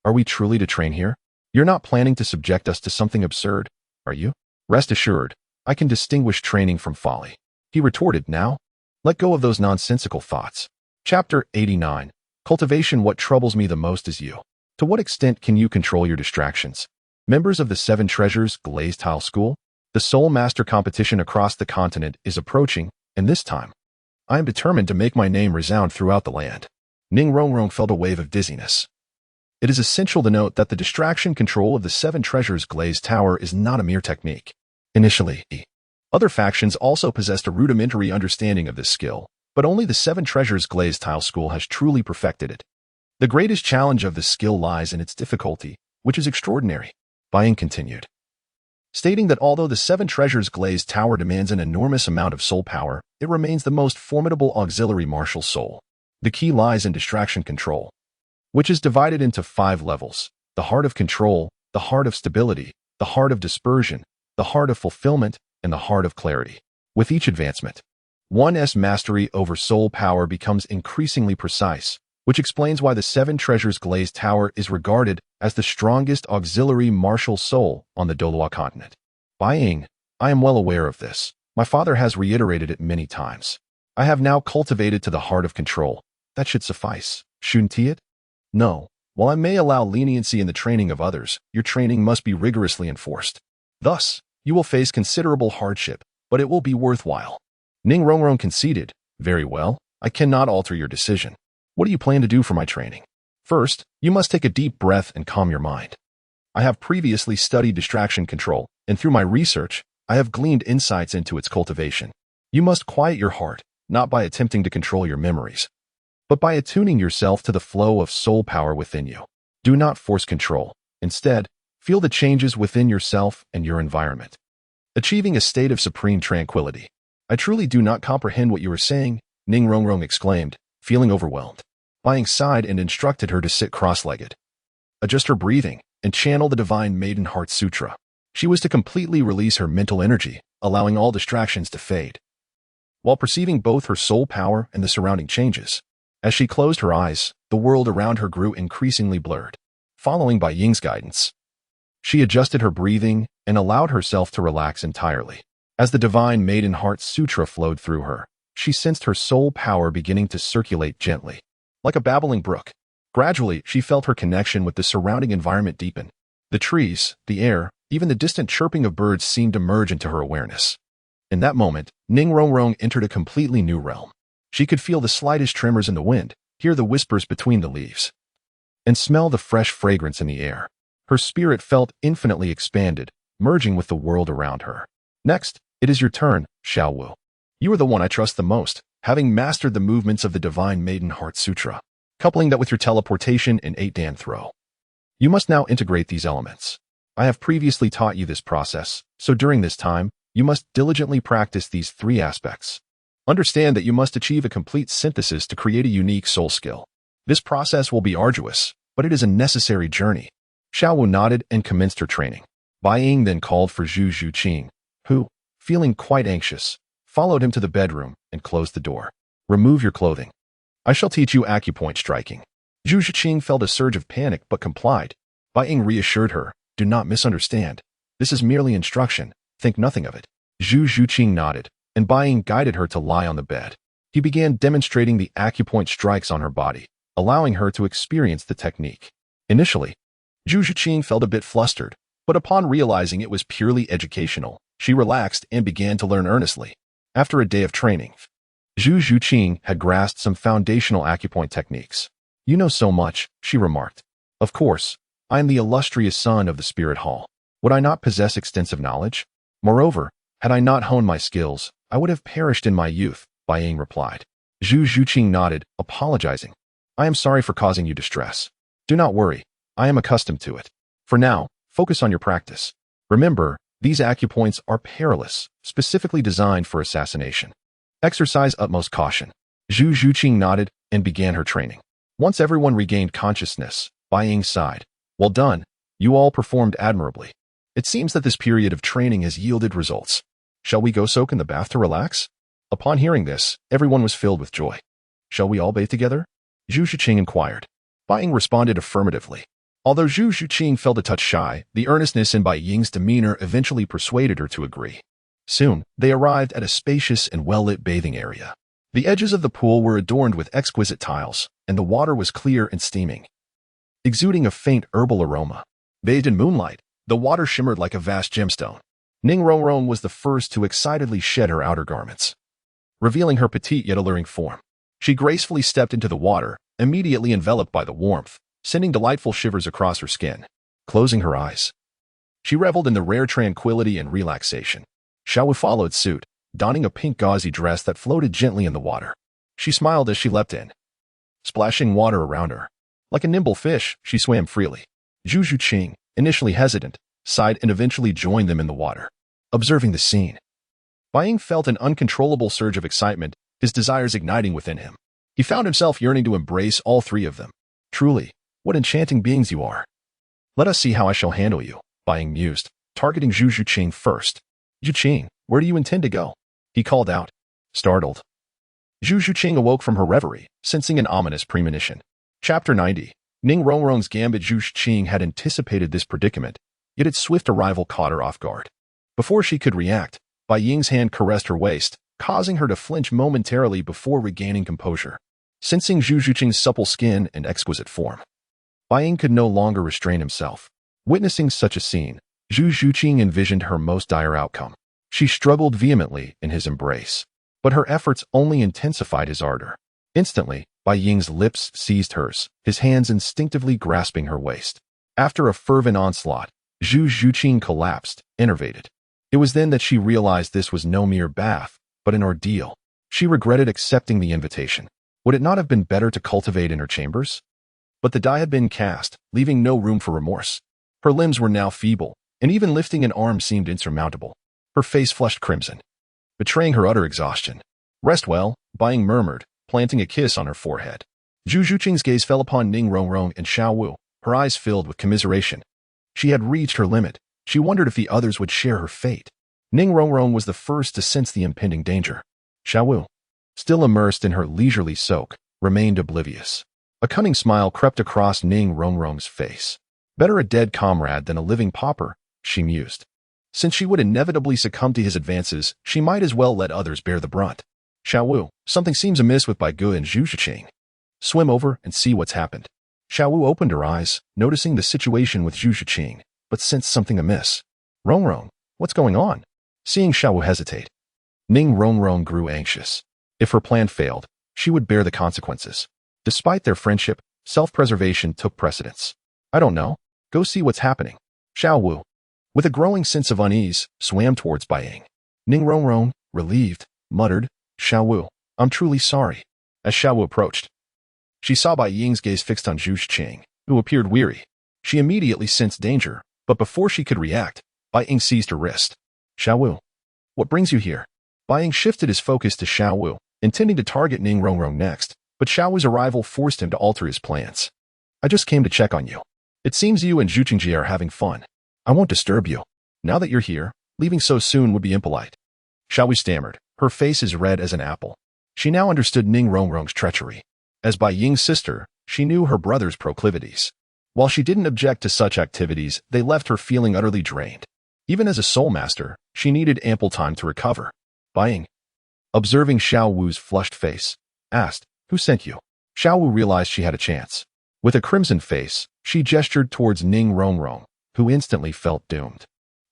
are we truly to train here? You're not planning to subject us to something absurd, are you?" "Rest assured, I can distinguish training from folly," he retorted. "Now, let go of those nonsensical thoughts." Chapter 89. Cultivation. What troubles me the most is you. To what extent can you control your distractions? Members of the 7 Treasures Glazed Tile School, the Soul Master competition across the continent is approaching, and this time, I am determined to make my name resound throughout the land. Ning R felt a wave of dizziness. It is essential to note that the distraction control of the 7 Treasures Glazed Tower is not a mere technique. Initially, other factions also possessed a rudimentary understanding of this skill, but only the 7 Treasures Glazed Tile School has truly perfected it. The greatest challenge of this skill lies in its difficulty, which is extraordinary. Bai Ying continued, stating that although the 7 Treasures Glazed Tower demands an enormous amount of soul power, it remains the most formidable auxiliary martial soul. The key lies in distraction control. which is divided into 5 levels: the heart of control, the heart of stability, the heart of dispersion, the heart of fulfillment, and the heart of clarity. With each advancement, one's mastery over soul power becomes increasingly precise, which explains why the 7 Treasures Glazed Tower is regarded as the strongest auxiliary martial soul on the Dolua continent. Bai Ying, I am well aware of this. My father has reiterated it many times. I have now cultivated to the heart of control. That should suffice, shouldn't it? No. While I may allow leniency in the training of others, your training must be rigorously enforced. Thus, you will face considerable hardship, but it will be worthwhile. Ning R conceded. Very well, I cannot alter your decision. What do you plan to do for my training? First, you must take a deep breath and calm your mind. I have previously studied distraction control, and through my research, I have gleaned insights into its cultivation. You must quiet your heart, not by attempting to control your memories, but by attuning yourself to the flow of soul power within you. Do not force control. Instead, feel the changes within yourself and your environment, achieving a state of supreme tranquility. I truly do not comprehend what you are saying, Ning R exclaimed, feeling overwhelmed. Bai Ying sighed and instructed her to sit cross-legged, adjust her breathing, and channel the Divine Maiden Heart Sutra. She was to completely release her mental energy, allowing all distractions to fade, while perceiving both her soul power and the surrounding changes. As she closed her eyes, the world around her grew increasingly blurred. Following Bai Ying's guidance, she adjusted her breathing and allowed herself to relax entirely. As the Divine Maiden Heart Sutra flowed through her, she sensed her soul power beginning to circulate gently, like a babbling brook. Gradually, she felt her connection with the surrounding environment deepen. The trees, the air, even the distant chirping of birds seemed to merge into her awareness. In that moment, Ning R entered a completely new realm. She could feel the slightest tremors in the wind, hear the whispers between the leaves, and smell the fresh fragrance in the air. Her spirit felt infinitely expanded, merging with the world around her. Next, it is your turn, Shiau Wu. You are the one I trust the most, having mastered the movements of the Divine Maiden Heart Sutra, coupling that with your teleportation and 8-dan throw. You must now integrate these elements. I have previously taught you this process, so during this time, you must diligently practice these 3 aspects. Understand that you must achieve a complete synthesis to create a unique soul skill. This process will be arduous, but it is a necessary journey. Shiau Wu nodded and commenced her training. Bai Ying then called for Zhu Xuching, who, feeling quite anxious, followed him to the bedroom and closed the door. Remove your clothing. I shall teach you acupoint striking. Zhu Xuching felt a surge of panic but complied. Bai Ying reassured her, do not misunderstand. This is merely instruction. Think nothing of it. Zhu Xuching nodded, and Bai Ying guided her to lie on the bed. He began demonstrating the acupoint strikes on her body, allowing her to experience the technique. Initially, Zhu Xuching felt a bit flustered, but upon realizing it was purely educational, she relaxed and began to learn earnestly. After a day of training, Zhu Xuching had grasped some foundational acupoint techniques. You know so much, she remarked. Of course, I am the illustrious son of the Spirit Hall. Would I not possess extensive knowledge? Moreover, had I not honed my skills, I would have perished in my youth, Bai Ying replied. Zhu Xuching nodded, apologizing. I am sorry for causing you distress. Do not worry, I am accustomed to it. For now, focus on your practice. Remember, these acupoints are perilous, specifically designed for assassination. Exercise utmost caution. Zhu Xuching nodded and began her training. Once everyone regained consciousness, Bai Ying sighed. Well done, you all performed admirably. It seems that this period of training has yielded results. Shall we go soak in the bath to relax? Upon hearing this, everyone was filled with joy. Shall we all bathe together? Zhu Xuching inquired. Bai Ying responded affirmatively. Although Zhu Xuching felt a touch shy, the earnestness in Bai Ying's demeanor eventually persuaded her to agree. Soon, they arrived at a spacious and well-lit bathing area. The edges of the pool were adorned with exquisite tiles, and the water was clear and steaming, exuding a faint herbal aroma. Bathed in moonlight, the water shimmered like a vast gemstone. Ning R was the first to excitedly shed her outer garments, revealing her petite yet alluring form. She gracefully stepped into the water, immediately enveloped by the warmth, sending delightful shivers across her skin. Closing her eyes, she reveled in the rare tranquility and relaxation. Shiau Wu followed suit, donning a pink gauzy dress that floated gently in the water. She smiled as she leapt in, splashing water around her. Like a nimble fish, she swam freely. Zhu Xuching, initially hesitant, sighed and eventually joined them in the water. Observing the scene, Bai Ying felt an uncontrollable surge of excitement, his desires igniting within him. He found himself yearning to embrace all 3 of them. Truly, What enchanting beings you are. Let us see how I shall handle you, Bai Ying mused, targeting Zhu Xuching first. Xuching, where do you intend to go? He called out, startled. Zhu Xuching awoke from her reverie, sensing an ominous premonition. Chapter 90. Ning Rongrong's gambit. Zhu Xuching had anticipated this predicament, yet its swift arrival caught her off guard. Before she could react, Bai Ying's hand caressed her waist, causing her to flinch momentarily before regaining composure. Sensing Zhu Xuching's supple skin and exquisite form, Bai Ying could no longer restrain himself. Witnessing such a scene, Zhu Xuching envisioned her most dire outcome. She struggled vehemently in his embrace, but her efforts only intensified his ardor. Instantly, Bai Ying's lips seized hers, his hands instinctively grasping her waist. After a fervent onslaught, Zhu Xuching collapsed, enervated. It was then that she realized this was no mere bath, but an ordeal. She regretted accepting the invitation. Would it not have been better to cultivate in her chambers? But the die had been cast, leaving no room for remorse. Her limbs were now feeble, and even lifting an arm seemed insurmountable. Her face flushed crimson, betraying her utter exhaustion. Rest well, Bai Ying murmured, planting a kiss on her forehead. Zhu Xuching's gaze fell upon Ning Rongrong and Shiau Wu, her eyes filled with commiseration. She had reached her limit. She wondered if the others would share her fate. Ning Rongrong was the first to sense the impending danger. Shiau Wu, still immersed in her leisurely soak, remained oblivious. A cunning smile crept across Ning Rongrong's face. Better a dead comrade than a living pauper, she mused. Since she would inevitably succumb to his advances, she might as well let others bear the brunt. Shiau Wu, something seems amiss with Bai Gu and Zhu Xuching. Swim over and see what's happened. Shiau Wu opened her eyes, noticing the situation with Zhu Xuching, but sensed something amiss. Rongrong, what's going on? Seeing Shiau Wu hesitate, Ning Rongrong grew anxious. If her plan failed, she would bear the consequences. Despite their friendship, self-preservation took precedence. I don't know. Go see what's happening. Shiau Wu, with a growing sense of unease, swam towards Bai Ying. Ning Rongrong, relieved, muttered, Shiau Wu, I'm truly sorry. As Shiau Wu approached, she saw Bai Ying's gaze fixed on Zhu Xuching, who appeared weary. She immediately sensed danger, but before she could react, Bai Ying seized her wrist. Shiau Wu, what brings you here? Bai Ying shifted his focus to Shiau Wu, intending to target Ning Rongrong next, but Shiau Wu's arrival forced him to alter his plans. I just came to check on you. It seems you and Zhu Xuching are having fun. I won't disturb you. Now that you're here, leaving so soon would be impolite. Shiau Wu stammered, her face as red as an apple. She now understood Ning Rongrong's treachery. As Bai Ying's sister, she knew her brother's proclivities. While she didn't object to such activities, they left her feeling utterly drained. Even as a soul master, she needed ample time to recover. Bai Ying, observing Shiau Wu's flushed face, asked, who sent you? Shiau Wu realized she had a chance. With a crimson face, she gestured towards Ning Rongrong, who instantly felt doomed.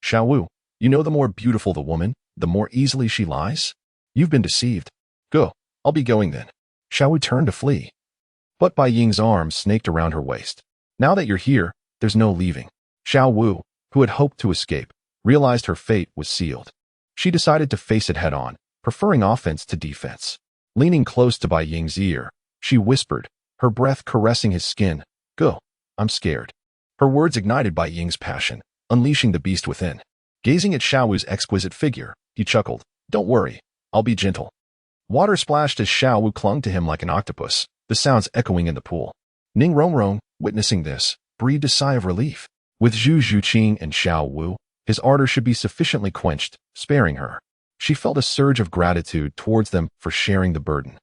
Shiau Wu, you know the more beautiful the woman, the more easily she lies? You've been deceived. Go, I'll be going then. Shiau Wu turned to flee. But Bai Ying's arms snaked around her waist. Now that you're here, there's no leaving. Shiau Wu, who had hoped to escape, realized her fate was sealed. She decided to face it head-on, preferring offense to defense. Leaning close to Bai Ying's ear, she whispered, her breath caressing his skin, Go, I'm scared. Her words ignited Bai Ying's passion, unleashing the beast within. Gazing at Shiau Wu's exquisite figure, he chuckled, Don't worry, I'll be gentle. Water splashed as Shiau Wu clung to him like an octopus, the sounds echoing in the pool. Ning Rongrong, witnessing this, breathed a sigh of relief. With Zhu Xuching and Shiau Wu, his ardor should be sufficiently quenched, sparing her. She felt a surge of gratitude towards them for sharing the burden.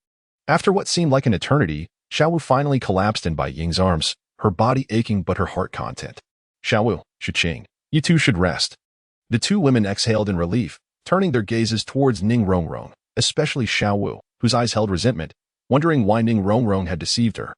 After what seemed like an eternity, Shiau Wu finally collapsed in Bai Ying's arms, her body aching but her heart content. Shiau Wu, Xuching, you two should rest. The two women exhaled in relief, turning their gazes towards Ning Rongrong, especially Shiau Wu, whose eyes held resentment, wondering why Ning Rongrong had deceived her.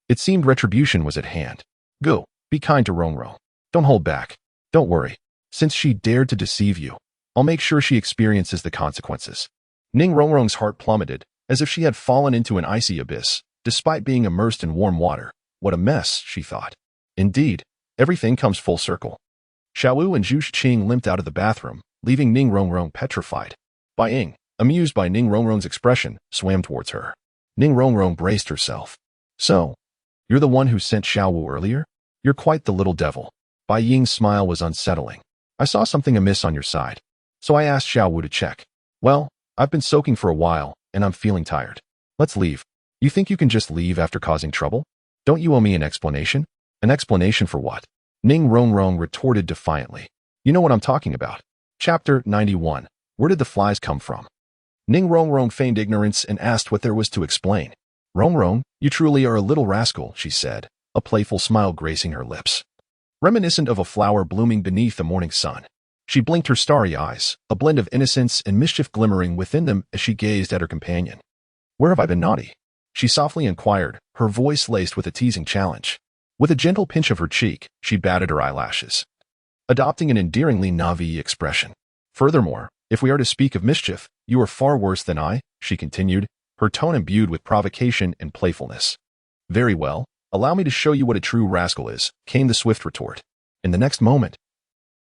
It seemed retribution was at hand. Go, be kind to Rongrong. Don't hold back. Don't worry. Since she dared to deceive you, I'll make sure she experiences the consequences. Ning Rongrong's heart plummeted, as if she had fallen into an icy abyss, despite being immersed in warm water. What a mess, she thought. Indeed, everything comes full circle. Shiau Wu and Zhu Xuching limped out of the bathroom, leaving Ning Rongrong petrified. Bai Ying, amused by Ning Rongrong's expression, swam towards her. Ning Rongrong braced herself. So, you're the one who sent Shiau Wu earlier? You're quite the little devil. Bai Ying's smile was unsettling. I saw something amiss on your side, so I asked Shiau Wu to check. Well, I've been soaking for a while, and I'm feeling tired. Let's leave. You think you can just leave after causing trouble? Don't you owe me an explanation? An explanation for what? Ning Rongrong retorted defiantly. You know what I'm talking about. Chapter 91. Where did the flies come from? Ning Rongrong feigned ignorance and asked what there was to explain. Rongrong, you truly are a little rascal, she said, a playful smile gracing her lips. Reminiscent of a flower blooming beneath the morning sun. She blinked her starry eyes, a blend of innocence and mischief glimmering within them as she gazed at her companion. Where have I been naughty? She softly inquired, her voice laced with a teasing challenge. With a gentle pinch of her cheek, she batted her eyelashes, adopting an endearingly Navi expression. Furthermore, if we are to speak of mischief, you are far worse than I, she continued, her tone imbued with provocation and playfulness. Very well, allow me to show you what a true rascal is, came the swift retort. In the next moment,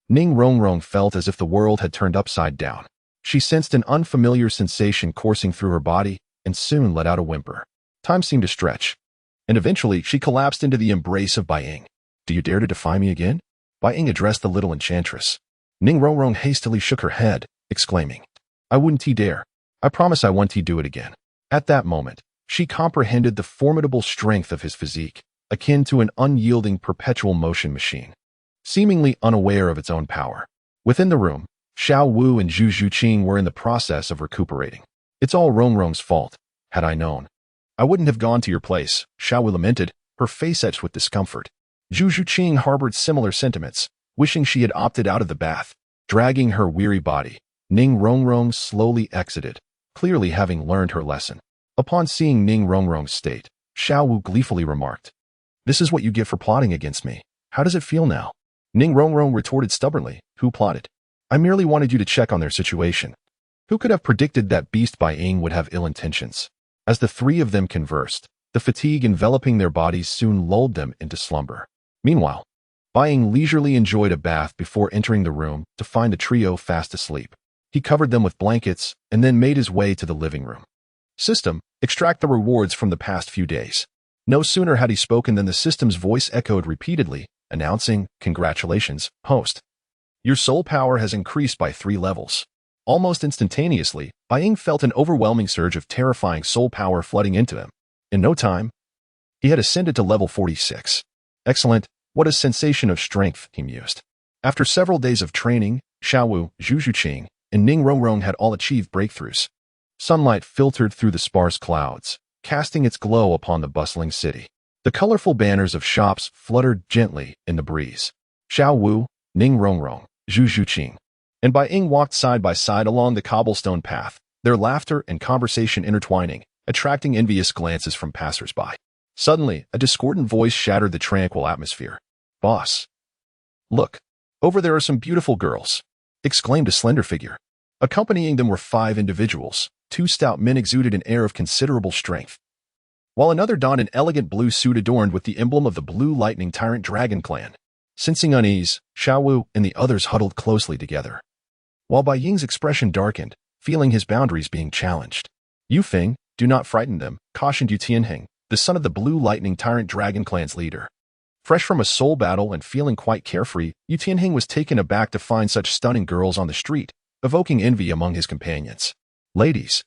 Ning Rongrong felt as if the world had turned upside down. She sensed an unfamiliar sensation coursing through her body and soon let out a whimper. Time seemed to stretch, and eventually she collapsed into the embrace of Bai Ying. Do you dare to defy me again? Bai Ying addressed the little enchantress. Ning Rongrong hastily shook her head, exclaiming, I wouldn't dare. I promise I won't do it again. At that moment, she comprehended the formidable strength of his physique, akin to an unyielding perpetual motion machine, seemingly unaware of its own power. Within the room, Shiau Wu and Zhu Xuching were in the process of recuperating. It's all Rongrong's fault. Had I known, I wouldn't have gone to your place, Shiau Wu lamented, her face etched with discomfort. Zhu Xuching harbored similar sentiments, wishing she had opted out of the bath. Dragging her weary body, Ning Rongrong slowly exited, clearly having learned her lesson. Upon seeing Ning Rongrong's state, Shiau Wu gleefully remarked, This is what you get for plotting against me. How does it feel now? Ning Rongrong retorted stubbornly, Who plotted? I merely wanted you to check on their situation. Who could have predicted that beast Bai Ying would have ill intentions? As the three of them conversed, the fatigue enveloping their bodies soon lulled them into slumber. Meanwhile, Bai Ying leisurely enjoyed a bath before entering the room to find the trio fast asleep. He covered them with blankets and then made his way to the living room. System, extract the rewards from the past few days. No sooner had he spoken than the system's voice echoed repeatedly, announcing, Congratulations, host. Your soul power has increased by 3 levels. Almost instantaneously, Bai Ying felt an overwhelming surge of terrifying soul power flooding into him. In no time, he had ascended to level 46. Excellent, what a sensation of strength, he mused. After several days of training, Shiau Wu, Zhu Xuching, and Ning Rongrong had all achieved breakthroughs. Sunlight filtered through the sparse clouds, casting its glow upon the bustling city. The colorful banners of shops fluttered gently in the breeze. Shiau Wu, Ning Rongrong, Zhu Xuching, and Bai Ying walked side by side along the cobblestone path, their laughter and conversation intertwining, attracting envious glances from passers-by. Suddenly, a discordant voice shattered the tranquil atmosphere. Boss. Look, over there are some beautiful girls, exclaimed a slender figure. Accompanying them were 5 individuals. 2 stout men exuded an air of considerable strength, while another donned an elegant blue suit adorned with the emblem of the Blue Lightning Tyrant Dragon Clan. Sensing unease, Shiau Wu and the others huddled closely together, while Bai Ying's expression darkened, feeling his boundaries being challenged. Yu Feng, do not frighten them, cautioned Yu Tianheng, the son of the Blue Lightning Tyrant Dragon Clan's leader. Fresh from a soul battle and feeling quite carefree, Yu Tianheng was taken aback to find such stunning girls on the street, evoking envy among his companions. Ladies,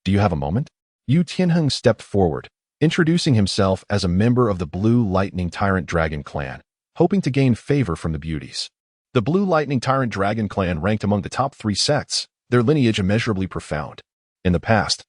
do you have a moment? Yu Tianheng stepped forward, introducing himself as a member of the Blue Lightning Tyrant Dragon Clan, hoping to gain favor from the beauties. The Blue Lightning Tyrant Dragon Clan ranked among the top 3 sects, their lineage immeasurably profound. In the past,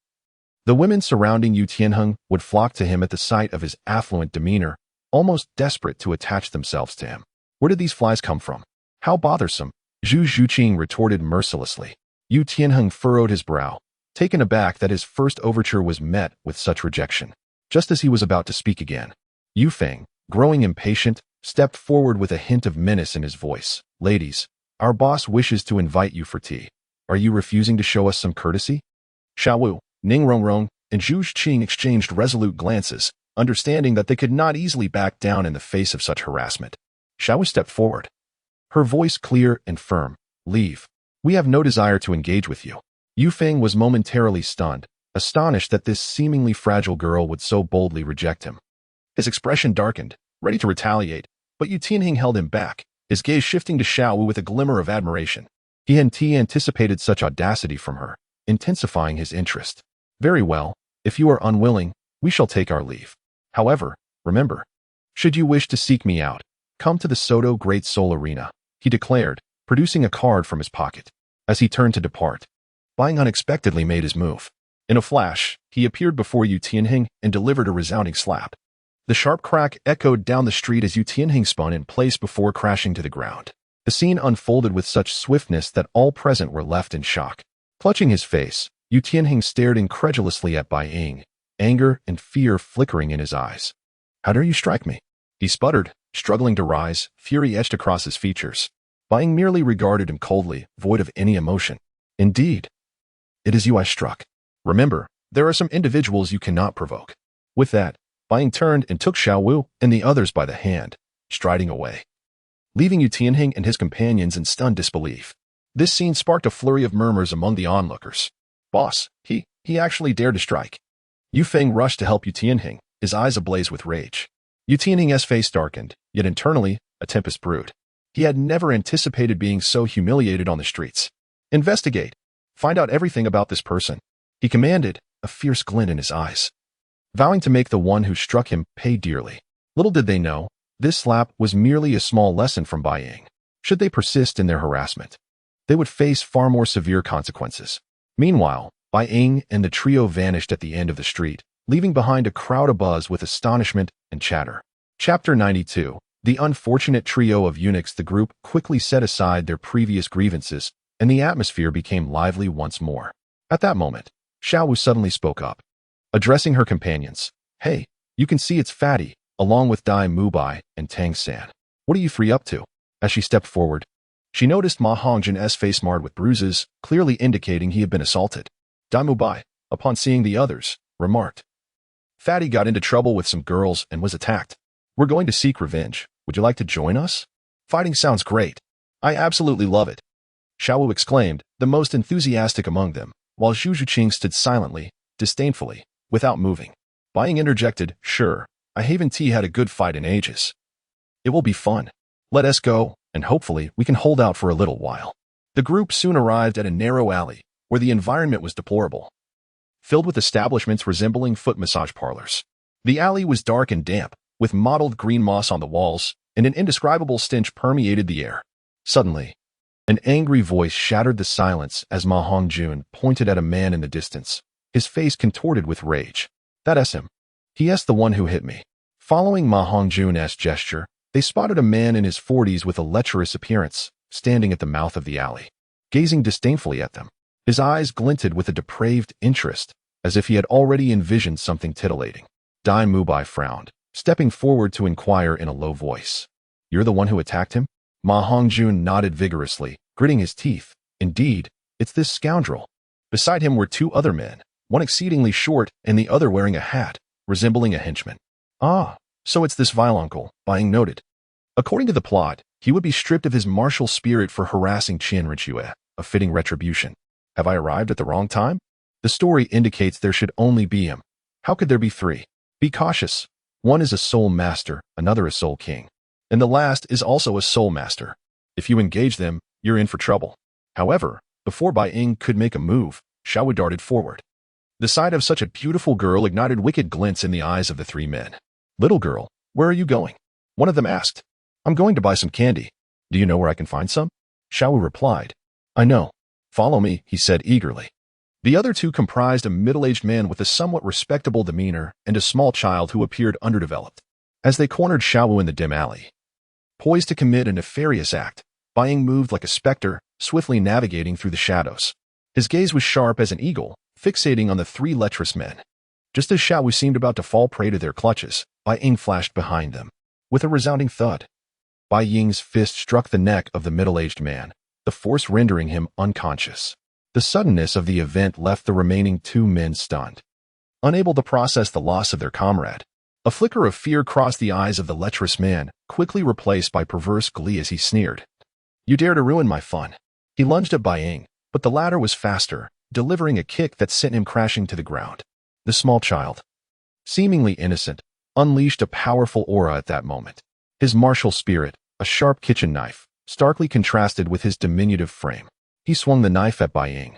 the women surrounding Yu Tianheng would flock to him at the sight of his affluent demeanor, almost desperate to attach themselves to him. Where did these flies come from? How bothersome, Zhu Xuching retorted mercilessly. Yu Tianheng furrowed his brow, taken aback that his first overture was met with such rejection. Just as he was about to speak again, Yu Feng, growing impatient, stepped forward with a hint of menace in his voice. Ladies, our boss wishes to invite you for tea. Are you refusing to show us some courtesy? Shiau Wu, Ning Rongrong, and Zhu Xuching exchanged resolute glances, understanding that they could not easily back down in the face of such harassment. Shiau Wu stepped forward, her voice clear and firm. Leave. We have no desire to engage with you. Yu Feng was momentarily stunned, astonished that this seemingly fragile girl would so boldly reject him. His expression darkened, ready to retaliate, but Yu Tianheng held him back, his gaze shifting to Shiau Wu with a glimmer of admiration. He had anticipated such audacity from her, intensifying his interest. Very well, if you are unwilling, we shall take our leave. However, remember, Should you wish to seek me out, come to the Sodo Great Soul Arena, he declared, producing a card from his pocket. As he turned to depart, Bai Ying unexpectedly made his move. In a flash, he appeared before Yu Tianheng and delivered a resounding slap. The sharp crack echoed down the street as Yu Tianheng spun in place before crashing to the ground. The scene unfolded with such swiftness that all present were left in shock. Clutching his face, Yu Tianheng stared incredulously at Bai Ying, anger and fear flickering in his eyes. "How dare you strike me?" he sputtered, struggling to rise, fury etched across his features. Bai Ying merely regarded him coldly, void of any emotion. "Indeed. It is you I struck. Remember, there are some individuals you cannot provoke." With that, Bai Ying turned and took Shiau Wu and the others by the hand, striding away, leaving Yu Tianheng and his companions in stunned disbelief. This scene sparked a flurry of murmurs among the onlookers. "Boss, he actually dared to strike." Yu Feng rushed to help Yu Tianheng, his eyes ablaze with rage. Yu Tianheng's face darkened, yet internally, a tempest brewed. He had never anticipated being so humiliated on the streets. "Investigate. Find out everything about this person," he commanded, a fierce glint in his eyes, vowing to make the one who struck him pay dearly. Little did they know, this slap was merely a small lesson from Bai Ying. Should they persist in their harassment, they would face far more severe consequences. Meanwhile, Bai Ying and the trio vanished at the end of the street, leaving behind a crowd abuzz with astonishment and chatter. Chapter 92. The unfortunate trio of eunuchs. The group quickly set aside their previous grievances, and the atmosphere became lively once more. At that moment, Shiau Wu suddenly spoke up, addressing her companions. "Hey, you can see it's Fatty, along with Daim Mubai and Tangsan. What are you three up to?" As she stepped forward, she noticed Ma Hongjin's face marred with bruises, clearly indicating he had been assaulted. Daim Mubai, upon seeing the others, remarked, "Fatty got into trouble with some girls and was attacked. We're going to seek revenge. Would you like to join us? Fighting sounds great. I absolutely love it," Shiau Wu exclaimed, the most enthusiastic among them, while Zhu Xuching stood silently, disdainfully, without moving. Bai Ying interjected, "Sure, I haven't had a good fight in ages. It will be fun. Let us go, and hopefully we can hold out for a little while." The group soon arrived at a narrow alley, where the environment was deplorable, filled with establishments resembling foot massage parlors. The alley was dark and damp, with mottled green moss on the walls, and an indescribable stench permeated the air. Suddenly, an angry voice shattered the silence as Ma Hongjun pointed at a man in the distance, his face contorted with rage. "That's him. He's the one who hit me." Following Ma Hongjun's gesture, they spotted a man in his 40s with a lecherous appearance, standing at the mouth of the alley, gazing disdainfully at them. His eyes glinted with a depraved interest, as if he had already envisioned something titillating. Daim Mubai frowned, stepping forward to inquire in a low voice. "You're the one who attacked him?" Ma Hongjun nodded vigorously, gritting his teeth. "Indeed, it's this scoundrel." Beside him were two other men, one exceedingly short and the other wearing a hat, resembling a henchman. "Ah, so it's this vile uncle," Bai Ying noted. According to the plot, he would be stripped of his martial spirit for harassing Qian Renxue, a fitting retribution. Have I arrived at the wrong time? The story indicates there should only be him. How could there be three? Be cautious. One is a soul master, another a soul king, and the last is also a soul master. If you engage them, you're in for trouble. However, before Bai Ying could make a move, Shiau Wu darted forward. The sight of such a beautiful girl ignited wicked glints in the eyes of the three men. "Little girl, where are you going?" one of them asked. "I'm going to buy some candy. Do you know where I can find some?" Shiau Wu replied. "I know. Follow me," he said eagerly. The other two comprised a middle-aged man with a somewhat respectable demeanor and a small child who appeared underdeveloped. As they cornered Shiau Wu in the dim alley, poised to commit a nefarious act, Bai Ying moved like a specter, swiftly navigating through the shadows. His gaze was sharp as an eagle, fixating on the three lecherous men. Just as Shiau Wu seemed about to fall prey to their clutches, Bai Ying flashed behind them. With a resounding thud, Bai Ying's fist struck the neck of the middle-aged man, the force rendering him unconscious. The suddenness of the event left the remaining two men stunned, unable to process the loss of their comrade. A flicker of fear crossed the eyes of the lecherous man, quickly replaced by perverse glee as he sneered. "You dare to ruin my fun." He lunged at Bai Ying, but the latter was faster, delivering a kick that sent him crashing to the ground. The small child, seemingly innocent, unleashed a powerful aura at that moment. His martial spirit, a sharp kitchen knife, starkly contrasted with his diminutive frame. He swung the knife at Bai Ying,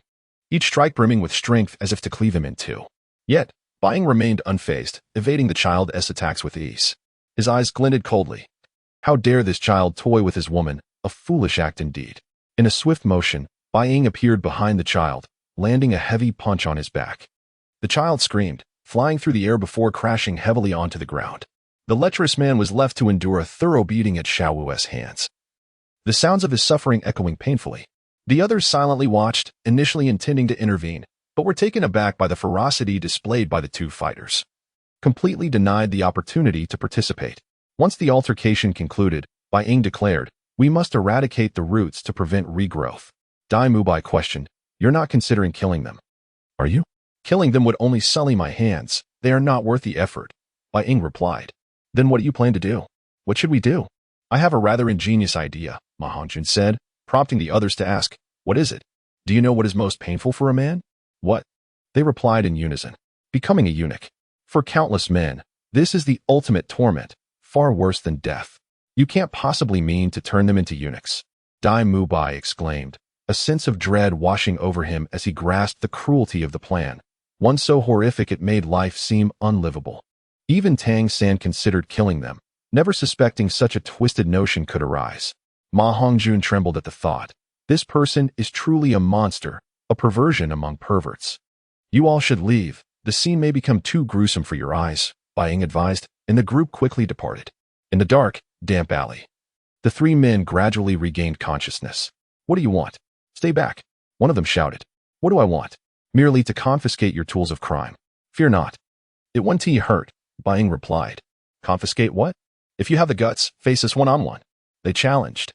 each strike brimming with strength as if to cleave him in two. Yet, Bai Ying remained unfazed, evading the child's attacks with ease. His eyes glinted coldly. How dare this child toy with his woman, a foolish act indeed. In a swift motion, Bai Ying appeared behind the child, landing a heavy punch on his back. The child screamed, flying through the air before crashing heavily onto the ground. The lecherous man was left to endure a thorough beating at Shiau Wu's hands, the sounds of his suffering echoing painfully. The others silently watched, initially intending to intervene, but were taken aback by the ferocity displayed by the two fighters. Completely denied the opportunity to participate. Once the altercation concluded, Bai Ying declared, "We must eradicate the roots to prevent regrowth." Daim Mubai questioned, "You're not considering killing them, are you?" "Killing them would only sully my hands. They are not worth the effort," Bai Ying replied. "Then what do you plan to do?" "What should we do?" "I have a rather ingenious idea," Ma Hongjun said, prompting the others to ask, "What is it? Do you know what is most painful for a man?" "What?" they replied in unison. "Becoming a eunuch. For countless men, this is the ultimate torment, far worse than death." "You can't possibly mean to turn them into eunuchs," Daim Mubai exclaimed, a sense of dread washing over him as he grasped the cruelty of the plan, one so horrific it made life seem unlivable. Even Tangsan considered killing them, never suspecting such a twisted notion could arise. Ma Hongjun trembled at the thought. This person is truly a monster, a perversion among perverts. "You all should leave. The scene may become too gruesome for your eyes," Bai Ying advised, and the group quickly departed. In the dark, damp alley, the three men gradually regained consciousness. "What do you want?" "Stay back," one of them shouted. "What do I want?" "Merely to confiscate your tools of crime." "Fear not. It won't till you hurt," Bai Ying replied. "Confiscate what?" "If you have the guts, face us one-on-one," they challenged.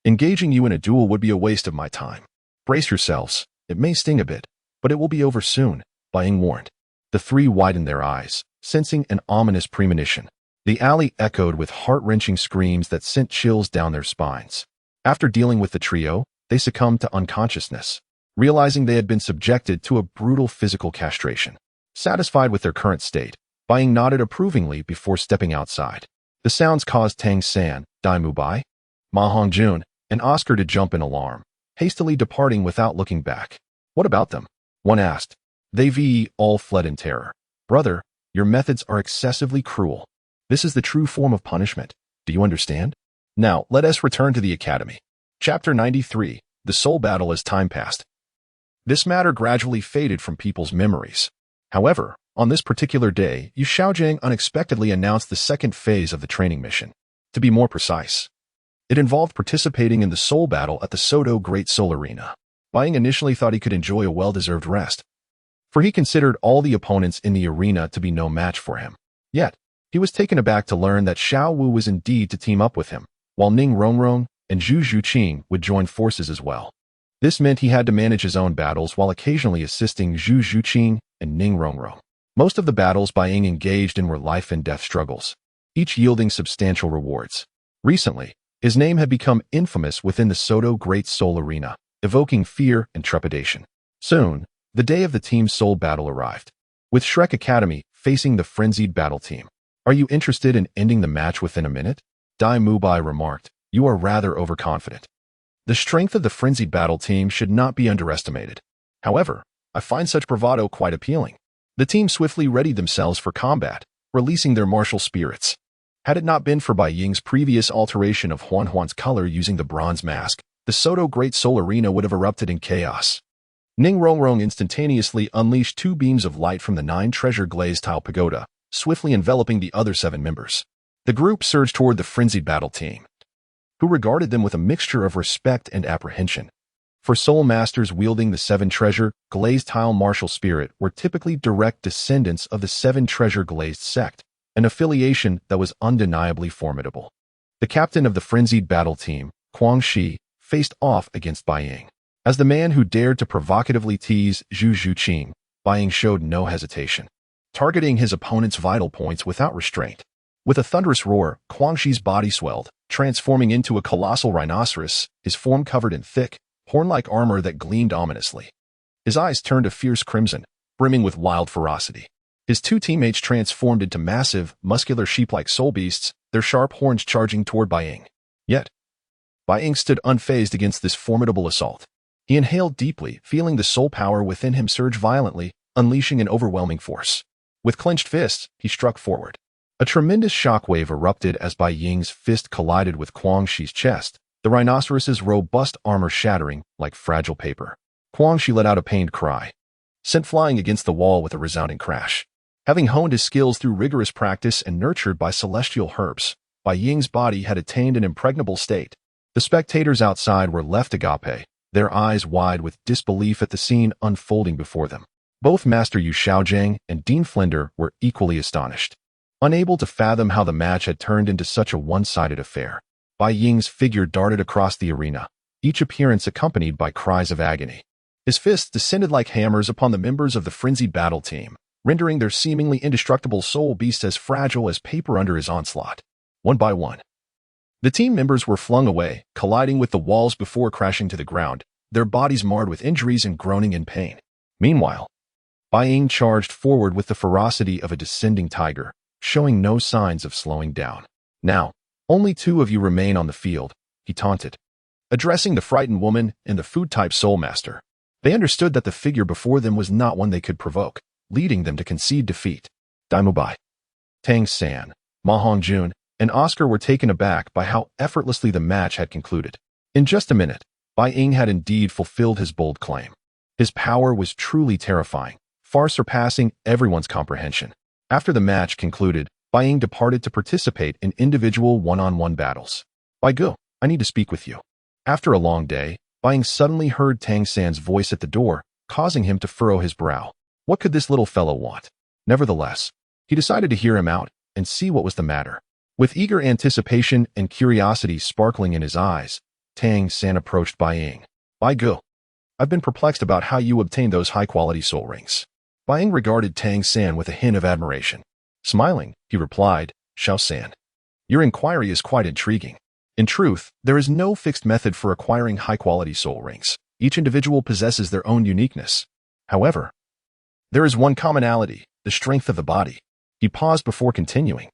"Engaging you in a duel would be a waste of my time. Brace yourselves. It may sting a bit, but it will be over soon," Bai Ying warned. The three widened their eyes, sensing an ominous premonition. The alley echoed with heart-wrenching screams that sent chills down their spines. After dealing with the trio, they succumbed to unconsciousness, realizing they had been subjected to a brutal physical castration. Satisfied with their current state, Bai Ying nodded approvingly before stepping outside. The sounds caused Tangsan, Daim Mubai, Ma Hongjun, and Oscar to jump in alarm, hastily departing without looking back. "What about them?" one asked. They all fled in terror. "Brother, your methods are excessively cruel. This is the true form of punishment. Do you understand? Now, let us return to the academy." Chapter 93, The Soul Battle as Time Passed. This matter gradually faded from people's memories. However, on this particular day, Yu Xiaojiang unexpectedly announced the second phase of the training mission. To be more precise, it involved participating in the soul battle at the Sodo Great Soul Arena. Bai Ying initially thought he could enjoy a well-deserved rest, for he considered all the opponents in the arena to be no match for him. Yet, he was taken aback to learn that Shiau Wu was indeed to team up with him, while Ning R and Zhu Xuching would join forces as well. This meant he had to manage his own battles while occasionally assisting Zhu Xuching and Ning R. Most of the battles Bai Ying engaged in were life and death struggles, each yielding substantial rewards. Recently, his name had become infamous within the Sodo Great Soul Arena, evoking fear and trepidation. Soon, the day of the team soul battle arrived, with Shrek Academy facing the frenzied battle team. "Are you interested in ending the match within a minute?" Daim Mubai remarked. "You are rather overconfident. The strength of the frenzied battle team should not be underestimated. However, I find such bravado quite appealing." The team swiftly readied themselves for combat, releasing their martial spirits. Had it not been for Bai Ying's previous alteration of Huan's color using the bronze mask, the Sodo Great Soul Arena would have erupted in chaos. Ning R instantaneously unleashed two beams of light from the 9-treasure glazed tile pagoda, swiftly enveloping the other 7 members. The group surged toward the frenzied battle team, who regarded them with a mixture of respect and apprehension. For soul masters wielding the 7-treasure glazed tile martial spirit were typically direct descendants of the 7-treasure glazed sect, an affiliation that was undeniably formidable. The captain of the frenzied battle team, Quang Shi, faced off against Bai Ying. As the man who dared to provocatively tease Zhu Xuching, Bai Ying showed no hesitation, targeting his opponent's vital points without restraint. With a thunderous roar, Quang Shi's body swelled, transforming into a colossal rhinoceros, his form covered in thick, horn-like armor that gleamed ominously. His eyes turned a fierce crimson, brimming with wild ferocity. His 2 teammates transformed into massive, muscular sheep-like soul beasts, their sharp horns charging toward Bai Ying. Yet, Bai Ying stood unfazed against this formidable assault. He inhaled deeply, feeling the soul power within him surge violently, unleashing an overwhelming force. With clenched fists, he struck forward. A tremendous shockwave erupted as Bai Ying's fist collided with Guangxi's chest, the rhinoceros's robust armor shattering like fragile paper. Guangxi let out a pained cry, sent flying against the wall with a resounding crash. Having honed his skills through rigorous practice and nurtured by celestial herbs, Bai Ying's body had attained an impregnable state. The spectators outside were left agape, their eyes wide with disbelief at the scene unfolding before them. Both Master Yu Xiaojing and Dean Flinder were equally astonished. Unable to fathom how the match had turned into such a one-sided affair, Bai Ying's figure darted across the arena, each appearance accompanied by cries of agony. His fists descended like hammers upon the members of the frenzied battle team, rendering their seemingly indestructible soul beasts as fragile as paper under his onslaught. One by one, the team members were flung away, colliding with the walls before crashing to the ground, their bodies marred with injuries and groaning in pain. Meanwhile, Bai Ying charged forward with the ferocity of a descending tiger, showing no signs of slowing down. Now, only 2 of you remain on the field, he taunted, addressing the frightened woman and the food-type soul master. They understood that the figure before them was not one they could provoke, leading them to concede defeat. Daim Mubai, Tangsan, Ma Hongjun, and Oscar were taken aback by how effortlessly the match had concluded. In just a minute, Bai Ying had indeed fulfilled his bold claim. His power was truly terrifying, far surpassing everyone's comprehension. After the match concluded, Bai Ying departed to participate in individual one-on-one battles. Bai Gu, I need to speak with you. After a long day, Bai Ying suddenly heard Tangsan's voice at the door, causing him to furrow his brow. What could this little fellow want? Nevertheless, he decided to hear him out and see what was the matter. With eager anticipation and curiosity sparkling in his eyes, Tangsan approached Bai Ying. Bai Gu, I've been perplexed about how you obtained those high-quality soul rings. Bai Ying regarded Tangsan with a hint of admiration. Smiling, he replied, Xiao-san, your inquiry is quite intriguing. In truth, there is no fixed method for acquiring high-quality soul rings. Each individual possesses their own uniqueness. However, there is one commonality, the strength of the body. He paused before continuing.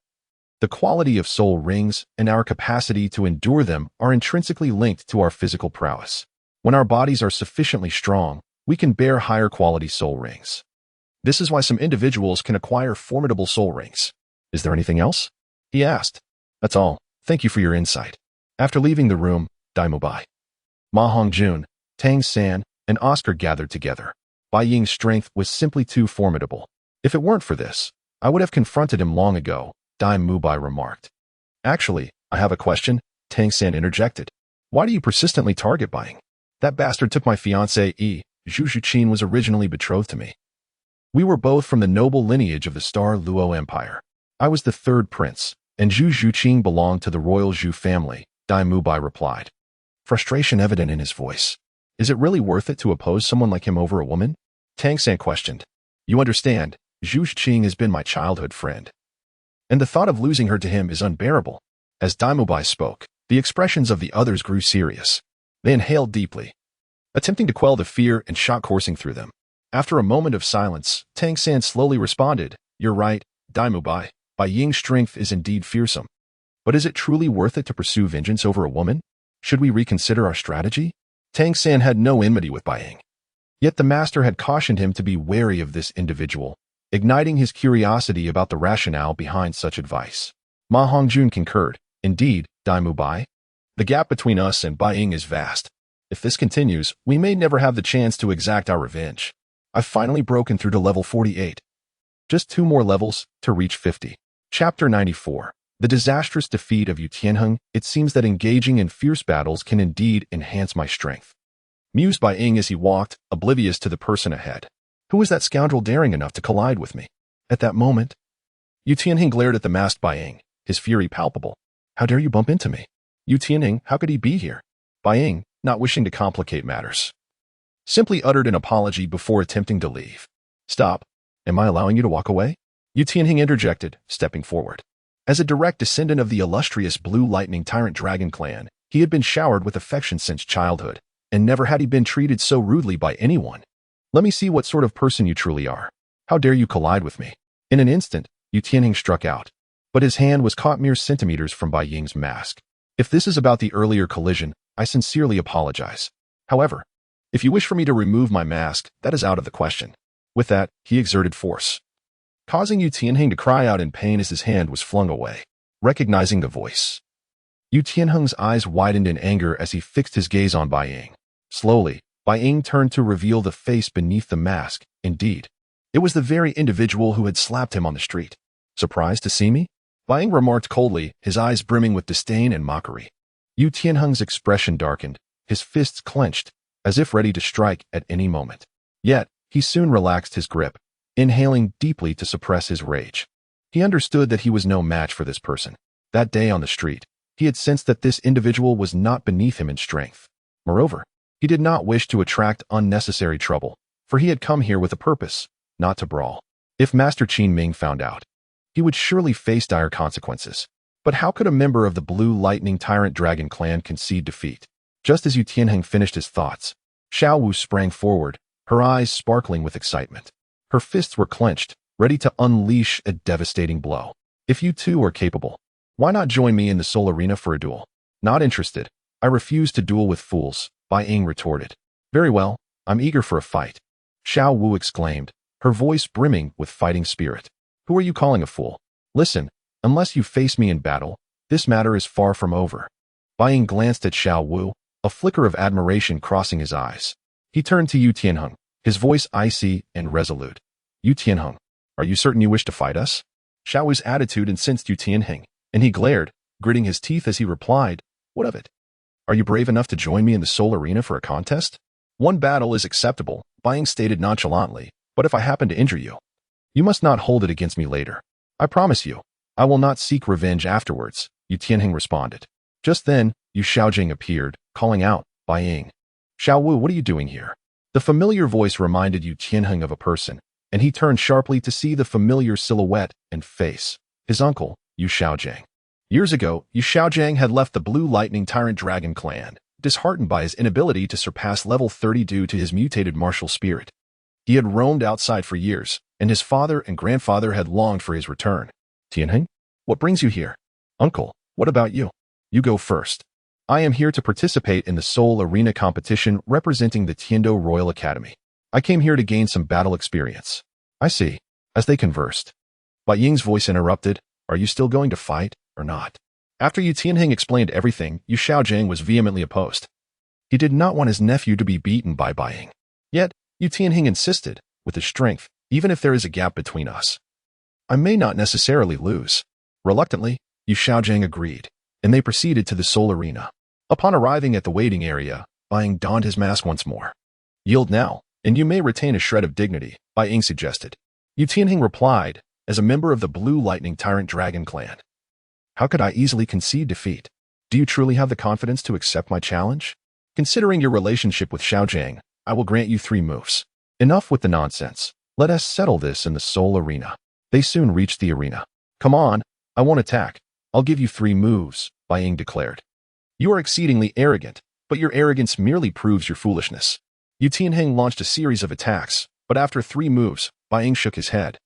The quality of soul rings and our capacity to endure them are intrinsically linked to our physical prowess. When our bodies are sufficiently strong, we can bear higher quality soul rings. This is why some individuals can acquire formidable soul rings. Is there anything else? He asked. That's all. Thank you for your insight. After leaving the room, Daim Mubai, Ma Hongjun, Tangsan, and Oscar gathered together. Bai Ying's strength was simply too formidable. If it weren't for this, I would have confronted him long ago, Daim Mubai remarked. Actually, I have a question, Tangsan interjected. Why do you persistently target Bai Ying? That bastard took my fiancée, Zhu Xuching was originally betrothed to me. We were both from the noble lineage of the Star Luo Empire. I was the 3rd prince, and Zhu Xuching belonged to the royal Zhu family, Daim Mubai replied. Frustration evident in his voice. Is it really worth it to oppose someone like him over a woman? Tangsan questioned. You understand, Zhu Xuching has been my childhood friend, and the thought of losing her to him is unbearable. As Daim Mubai spoke, the expressions of the others grew serious. They inhaled deeply, attempting to quell the fear and shock coursing through them. After a moment of silence, Tangsan slowly responded, You're right, Daim Mubai. Bai Ying's strength is indeed fearsome. But is it truly worth it to pursue vengeance over a woman? Should we reconsider our strategy? Tangsan had no enmity with Bai Ying. Yet the master had cautioned him to be wary of this individual, igniting his curiosity about the rationale behind such advice. Ma Hongjun concurred. Indeed, Daim Mubai, the gap between us and Bai Ying is vast. If this continues, we may never have the chance to exact our revenge. I've finally broken through to level 48. Just 2 more levels to reach 50. Chapter 94. The disastrous defeat of Yu Tianheng. It seems that engaging in fierce battles can indeed enhance my strength, mused Bai Ying as he walked, oblivious to the person ahead. Who was that scoundrel daring enough to collide with me? At that moment, Yu Tianheng glared at the masked Bai Ying, his fury palpable. How dare you bump into me? Yu Tianheng, how could he be here? Bai Ying, not wishing to complicate matters, simply uttered an apology before attempting to leave. Stop. Am I allowing you to walk away? Yu Tianheng interjected, stepping forward. As a direct descendant of the illustrious Blue Lightning Tyrant Dragon clan, he had been showered with affection since childhood, and never had he been treated so rudely by anyone. Let me see what sort of person you truly are. How dare you collide with me? In an instant, Yu Tianheng struck out, but his hand was caught mere centimeters from Bai Ying's mask. If this is about the earlier collision, I sincerely apologize. However, if you wish for me to remove my mask, that is out of the question. With that, he exerted force, causing Yu Tianheng to cry out in pain as his hand was flung away. Recognizing the voice, Yu Tianheng's eyes widened in anger as he fixed his gaze on Bai Ying. Slowly, Bai Ying turned to reveal the face beneath the mask. Indeed, it was the very individual who had slapped him on the street. Surprised to see me? Bai Ying remarked coldly, his eyes brimming with disdain and mockery. Yu Tianheng's expression darkened, his fists clenched, as if ready to strike at any moment. Yet, he soon relaxed his grip, inhaling deeply to suppress his rage. He understood that he was no match for this person. That day on the street, he had sensed that this individual was not beneath him in strength. Moreover, he did not wish to attract unnecessary trouble, for he had come here with a purpose, not to brawl. If Master Qin Ming found out, he would surely face dire consequences. But how could a member of the Blue Lightning Tyrant Dragon clan concede defeat? Just as Yu Tianheng finished his thoughts, Shiau Wu sprang forward, her eyes sparkling with excitement. Her fists were clenched, ready to unleash a devastating blow. If you two are capable, why not join me in the Soul Arena for a duel? Not interested. I refuse to duel with fools, Bai Ying retorted. Very well, I'm eager for a fight, Shiau Wu exclaimed, her voice brimming with fighting spirit. Who are you calling a fool? Listen, unless you face me in battle, this matter is far from over. Bai Ying glanced at Shiau Wu, a flicker of admiration crossing his eyes. He turned to Yu Tianheng, his voice icy and resolute. Yu Tianheng, are you certain you wish to fight us? Shiau Wu's attitude incensed Yu Tianheng, and he glared, gritting his teeth as he replied, what of it? Are you brave enough to join me in the Soul Arena for a contest? One battle is acceptable, Bai Ying stated nonchalantly, but if I happen to injure you, you must not hold it against me later. I promise you, I will not seek revenge afterwards, Yu Tianheng responded. Just then, Yu Xiaojing appeared, calling out, Bai Ying. Shiau Wu, what are you doing here? The familiar voice reminded Yu Tianheng of a person, and he turned sharply to see the familiar silhouette and face, his uncle, Yu Xiaojing. Years ago, Yu Xiaojing had left the Blue Lightning Tyrant Dragon clan, disheartened by his inability to surpass level 30 due to his mutated martial spirit. He had roamed outside for years, and his father and grandfather had longed for his return. Tianheng, what brings you here? Uncle, what about you? You go first. I am here to participate in the Soul Arena competition representing the Tiandao Royal Academy. I came here to gain some battle experience. I see. As they conversed, Bai Ying's voice interrupted, are you still going to fight, or not? After Yu Tianheng explained everything, Yu Xiaojing was vehemently opposed. He did not want his nephew to be beaten by Bai Ying. Yet, Yu Tianheng insisted, with his strength, even if there is a gap between us, I may not necessarily lose. Reluctantly, Yu Xiaojing agreed, and they proceeded to the Soul Arena. Upon arriving at the waiting area, Bai Ying donned his mask once more. Yield now, and you may retain a shred of dignity, Bai Ying suggested. Yu Tianheng replied, as a member of the Blue Lightning Tyrant Dragon clan. How could I easily concede defeat? Do you truly have the confidence to accept my challenge? Considering your relationship with Xiaojing, I will grant you 3 moves. Enough with the nonsense. Let us settle this in the Soul Arena. They soon reached the arena. Come on, I won't attack. I'll give you 3 moves, Bai Ying declared. You are exceedingly arrogant, but your arrogance merely proves your foolishness. Yu Tianheng launched a series of attacks, but after 3 moves, Bai Ying shook his head.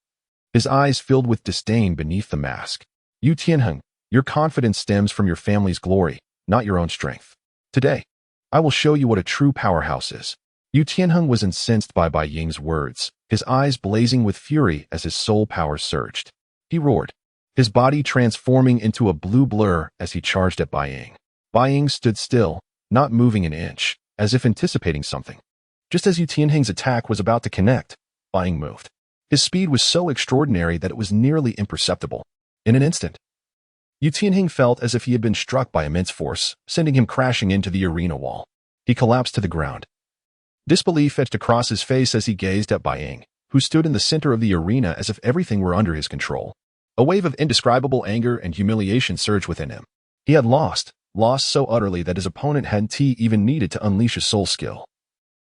His eyes filled with disdain beneath the mask. Yu Tianheng, your confidence stems from your family's glory, not your own strength. Today, I will show you what a true powerhouse is. Yu Tianheng was incensed by Bai Ying's words, his eyes blazing with fury as his soul power surged. He roared, his body transforming into a blue blur as he charged at Bai Ying. Bai Ying stood still, not moving an inch, as if anticipating something. Just as Yu Tianheng's attack was about to connect, Bai Ying moved. His speed was so extraordinary that it was nearly imperceptible. In an instant, Yu Tianheng felt as if he had been struck by immense force, sending him crashing into the arena wall. He collapsed to the ground. Disbelief etched across his face as he gazed at Bai Ying, who stood in the center of the arena as if everything were under his control. A wave of indescribable anger and humiliation surged within him. He had lost so utterly that his opponent hadn't even needed to unleash his soul skill.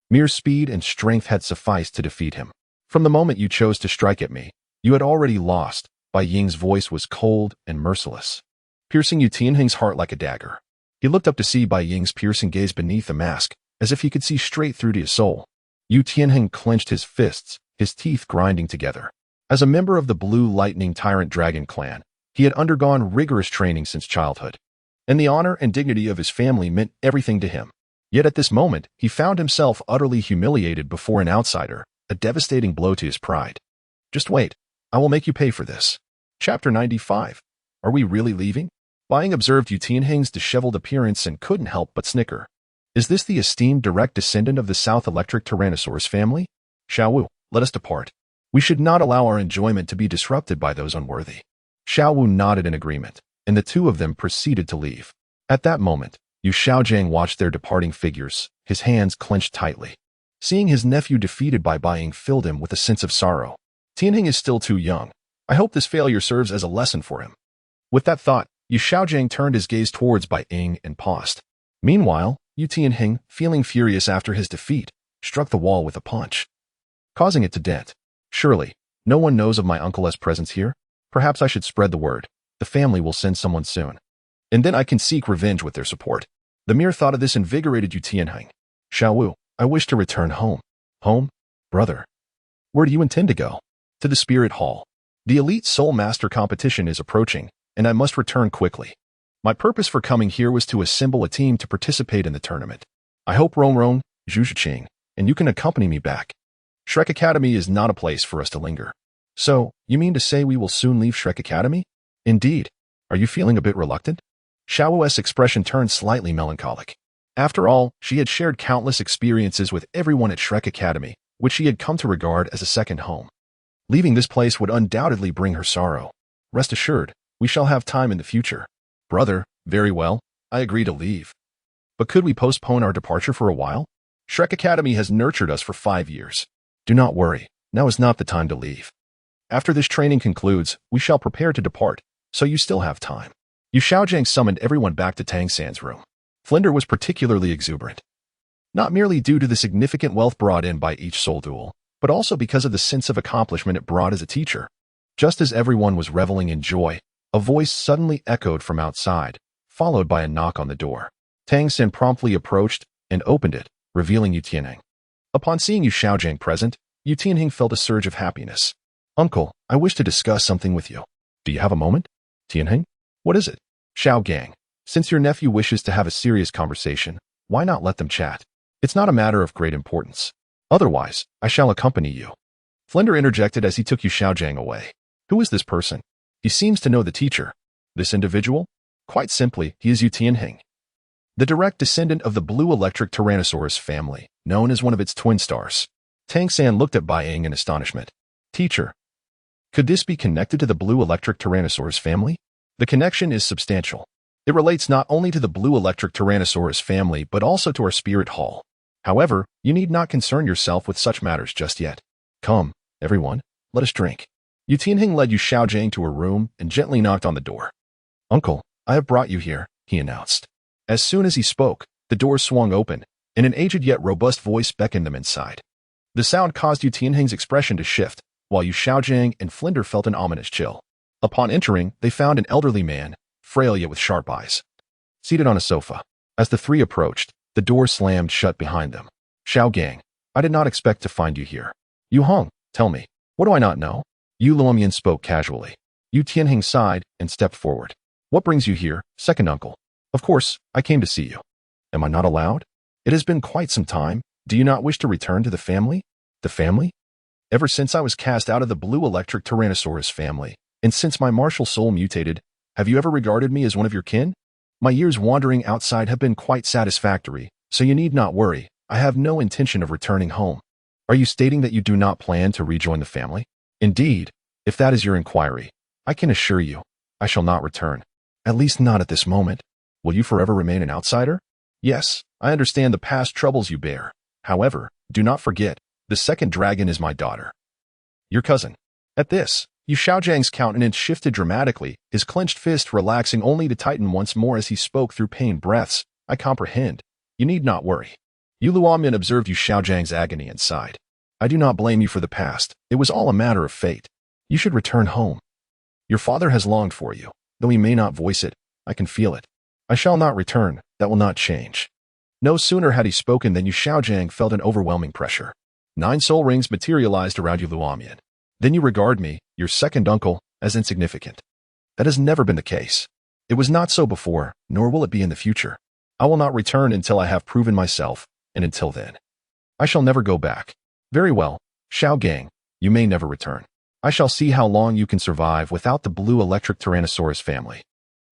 Mere speed and strength had sufficed to defeat him. From the moment you chose to strike at me, you had already lost. Bai Ying's voice was cold and merciless, piercing Yu Tianheng's heart like a dagger. He looked up to see Bai Ying's piercing gaze beneath the mask, as if he could see straight through to his soul. Yu Tianheng clenched his fists, his teeth grinding together. As a member of the Blue Lightning Tyrant Dragon clan, he had undergone rigorous training since childhood, and the honor and dignity of his family meant everything to him. Yet at this moment, he found himself utterly humiliated before an outsider, a devastating blow to his pride. Just wait. I will make you pay for this. Chapter 95. Are we really leaving? Bai Ying observed Yu Tianheng's disheveled appearance and couldn't help but snicker. Is this the esteemed direct descendant of the South Electric Tyrannosaurus family? Shiau Wu, let us depart. We should not allow our enjoyment to be disrupted by those unworthy. Shiau Wu nodded in agreement, and the two of them proceeded to leave. At that moment, Yu Xiaojang watched their departing figures, his hands clenched tightly. Seeing his nephew defeated by Bai Ying filled him with a sense of sorrow. Tianheng is still too young. I hope this failure serves as a lesson for him. With that thought, Yu Xiaojang turned his gaze towards Bai Ying and paused. Meanwhile, Yu Tianheng, feeling furious after his defeat, struck the wall with a punch, causing it to dent. Surely, no one knows of my uncle's presence here? Perhaps I should spread the word. The family will send someone soon. And then I can seek revenge with their support. The mere thought of this invigorated Yu Tianheng. Shiau Wu, I wish to return home. Home? Brother. Where do you intend to go? To the Spirit Hall. The Elite Soul Master competition is approaching, and I must return quickly. My purpose for coming here was to assemble a team to participate in the tournament. I hope Zhu Xuching, and you can accompany me back. Shrek Academy is not a place for us to linger. So, you mean to say we will soon leave Shrek Academy? Indeed. Are you feeling a bit reluctant? Shiau Wu's expression turned slightly melancholic. After all, she had shared countless experiences with everyone at Shrek Academy, which she had come to regard as a second home. Leaving this place would undoubtedly bring her sorrow. Rest assured, we shall have time in the future. Brother, very well, I agree to leave. But could we postpone our departure for a while? Shrek Academy has nurtured us for 5 years. Do not worry, now is not the time to leave. After this training concludes, we shall prepare to depart, so you still have time. Yu Xiaojang summoned everyone back to Tangsan's room. Flinder was particularly exuberant. Not merely due to the significant wealth brought in by each soul duel, but also because of the sense of accomplishment it brought as a teacher. Just as everyone was reveling in joy, a voice suddenly echoed from outside, followed by a knock on the door. Tangsan promptly approached and opened it, revealing Yu Tianheng. Upon seeing Yu Xiaojang present, Yu Tianheng felt a surge of happiness. Uncle, I wish to discuss something with you. Do you have a moment? Tianheng? What is it? Xiaogang, since your nephew wishes to have a serious conversation, why not let them chat? It's not a matter of great importance. Otherwise, I shall accompany you. Flinder interjected as he took Yu Xiaojang away. Who is this person? He seems to know the teacher. This individual? Quite simply, he is Yu Tianheng, the direct descendant of the blue electric Tyrannosaurus family, known as one of its twin stars. Tangsan looked at Bai Ying in astonishment. Teacher, could this be connected to the blue electric Tyrannosaurus family? The connection is substantial. It relates not only to the blue electric Tyrannosaurus family but also to our Spirit Hall. However, you need not concern yourself with such matters just yet. Come, everyone, let us drink. Yu Tianheng led Yu Xiaojang to her room and gently knocked on the door. Uncle, I have brought you here, he announced. As soon as he spoke, the door swung open, and an aged yet robust voice beckoned them inside. The sound caused Yu Tianheng's expression to shift, while Yu Xiaojang and Flinder felt an ominous chill. Upon entering, they found an elderly man, frail yet with sharp eyes, seated on a sofa. As the three approached, the door slammed shut behind them. Xiaogang, I did not expect to find you here. Yu Hong, tell me, what do I not know? Yu Luomian spoke casually. Yu Tianheng sighed and stepped forward. What brings you here, second uncle? Of course, I came to see you. Am I not allowed? It has been quite some time. Do you not wish to return to the family? The family? Ever since I was cast out of the blue electric Tyrannosaurus family, and since my martial soul mutated, have you ever regarded me as one of your kin? My years wandering outside have been quite satisfactory, so you need not worry. I have no intention of returning home. Are you stating that you do not plan to rejoin the family? Indeed, if that is your inquiry, I can assure you, I shall not return. At least not at this moment. Will you forever remain an outsider? Yes, I understand the past troubles you bear. However, do not forget, the second dragon is my daughter. Your cousin. At this, Yu Xiaojang's countenance shifted dramatically, his clenched fist relaxing only to tighten once more as he spoke through pained breaths. I comprehend. You need not worry. Yu Luomian observed Yu Xiaojang's agony and sighed. I do not blame you for the past. It was all a matter of fate. You should return home. Your father has longed for you. Though he may not voice it, I can feel it. I shall not return. That will not change. No sooner had he spoken than Yu Xiaojang felt an overwhelming pressure. 9 soul rings materialized around Yu Luomian. Then you regard me, your second uncle, as insignificant. That has never been the case. It was not so before, nor will it be in the future. I will not return until I have proven myself, and until then, I shall never go back. Very well, Xiaogang, you may never return. I shall see how long you can survive without the blue electric Tyrannosaurus family.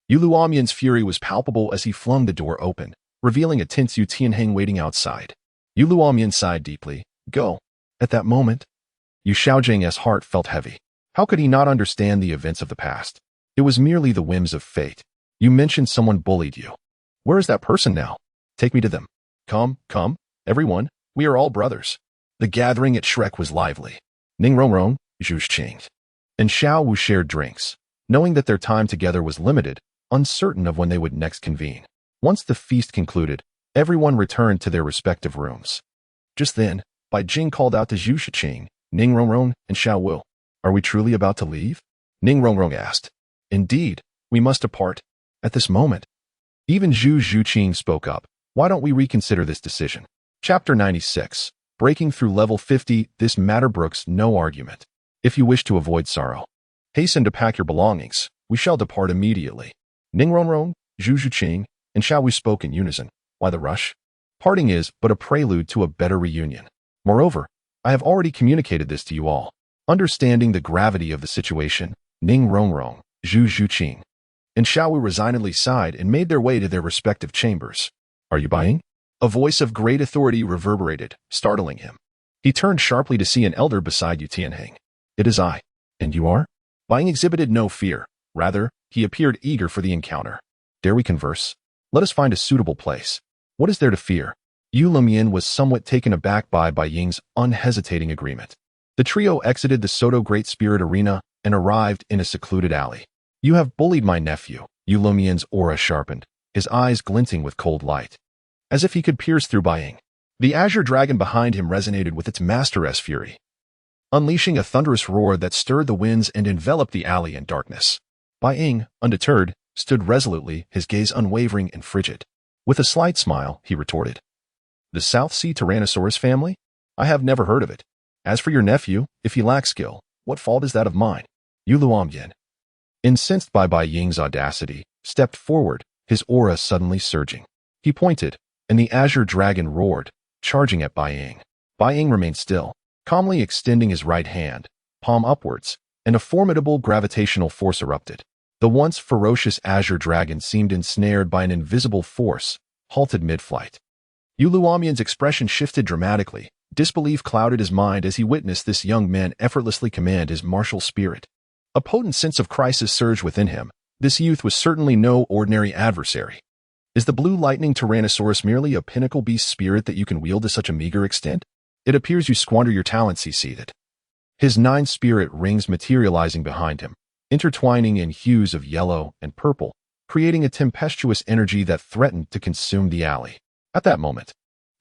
Yu Luomian's fury was palpable as he flung the door open, revealing a Tints Yu Tianheng waiting outside. Yu Luomian sighed deeply. Go. At that moment, Yu Xiaojing's heart felt heavy. How could he not understand the events of the past? It was merely the whims of fate. You mentioned someone bullied you. Where is that person now? Take me to them. Come, everyone, we are all brothers. The gathering at Shrek was lively. Ning R, Zhu Xuching, and Shiau Wu shared drinks, knowing that their time together was limited, uncertain of when they would next convene. Once the feast concluded, everyone returned to their respective rooms. Just then, Bai Ying called out to Zhu Xuching, Ning R, and Shiau Wu. Are we truly about to leave? Ning R asked. Indeed, we must depart. At this moment. Even Zhu Xuching spoke up. Why don't we reconsider this decision? Chapter 96. Breaking through level 50, this matter brooks no argument. If you wish to avoid sorrow, hasten to pack your belongings. We shall depart immediately. Ning R, Zhu Xuching, and Shiau Wu spoke in unison. Why the rush? Parting is but a prelude to a better reunion. Moreover, I have already communicated this to you all. Understanding the gravity of the situation, Ning R, Zhu Xuching, and Shiau Wu resignedly sighed and made their way to their respective chambers. Are you buying? A voice of great authority reverberated, startling him. He turned sharply to see an elder beside Yu Tianheng. It is I. And you are? Bai Ying exhibited no fear. Rather, he appeared eager for the encounter. Dare we converse? Let us find a suitable place. What is there to fear? Yu Luomian was somewhat taken aback by Bai Ying's unhesitating agreement. The trio exited the Sodo Great Spirit Arena and arrived in a secluded alley. You have bullied my nephew. Yu Luomian's aura sharpened, his eyes glinting with cold light, as if he could pierce through Bai Ying. The azure dragon behind him resonated with its master's fury, unleashing a thunderous roar that stirred the winds and enveloped the alley in darkness. Bai Ying, undeterred, stood resolutely, his gaze unwavering and frigid. With a slight smile, he retorted, The South Sea Tyrannosaurus family? I have never heard of it. As for your nephew, if he lacks skill, what fault is that of mine? Yu Luomian, incensed by Bai Ying's audacity, stepped forward, his aura suddenly surging. He pointed, and the azure dragon roared, charging at Bai Ying. Bai Ying remained still, calmly extending his right hand, palm upwards, and a formidable gravitational force erupted. The once ferocious azure dragon seemed ensnared by an invisible force, halted mid-flight. Yu Luomian's expression shifted dramatically. Disbelief clouded his mind as he witnessed this young man effortlessly command his martial spirit. A potent sense of crisis surged within him. This youth was certainly no ordinary adversary. Is the blue lightning Tyrannosaurus merely a pinnacle beast spirit that you can wield to such a meager extent? It appears you squander your talents, he seethed. His 9 spirit rings materializing behind him, intertwining in hues of yellow and purple, creating a tempestuous energy that threatened to consume the alley. At that moment,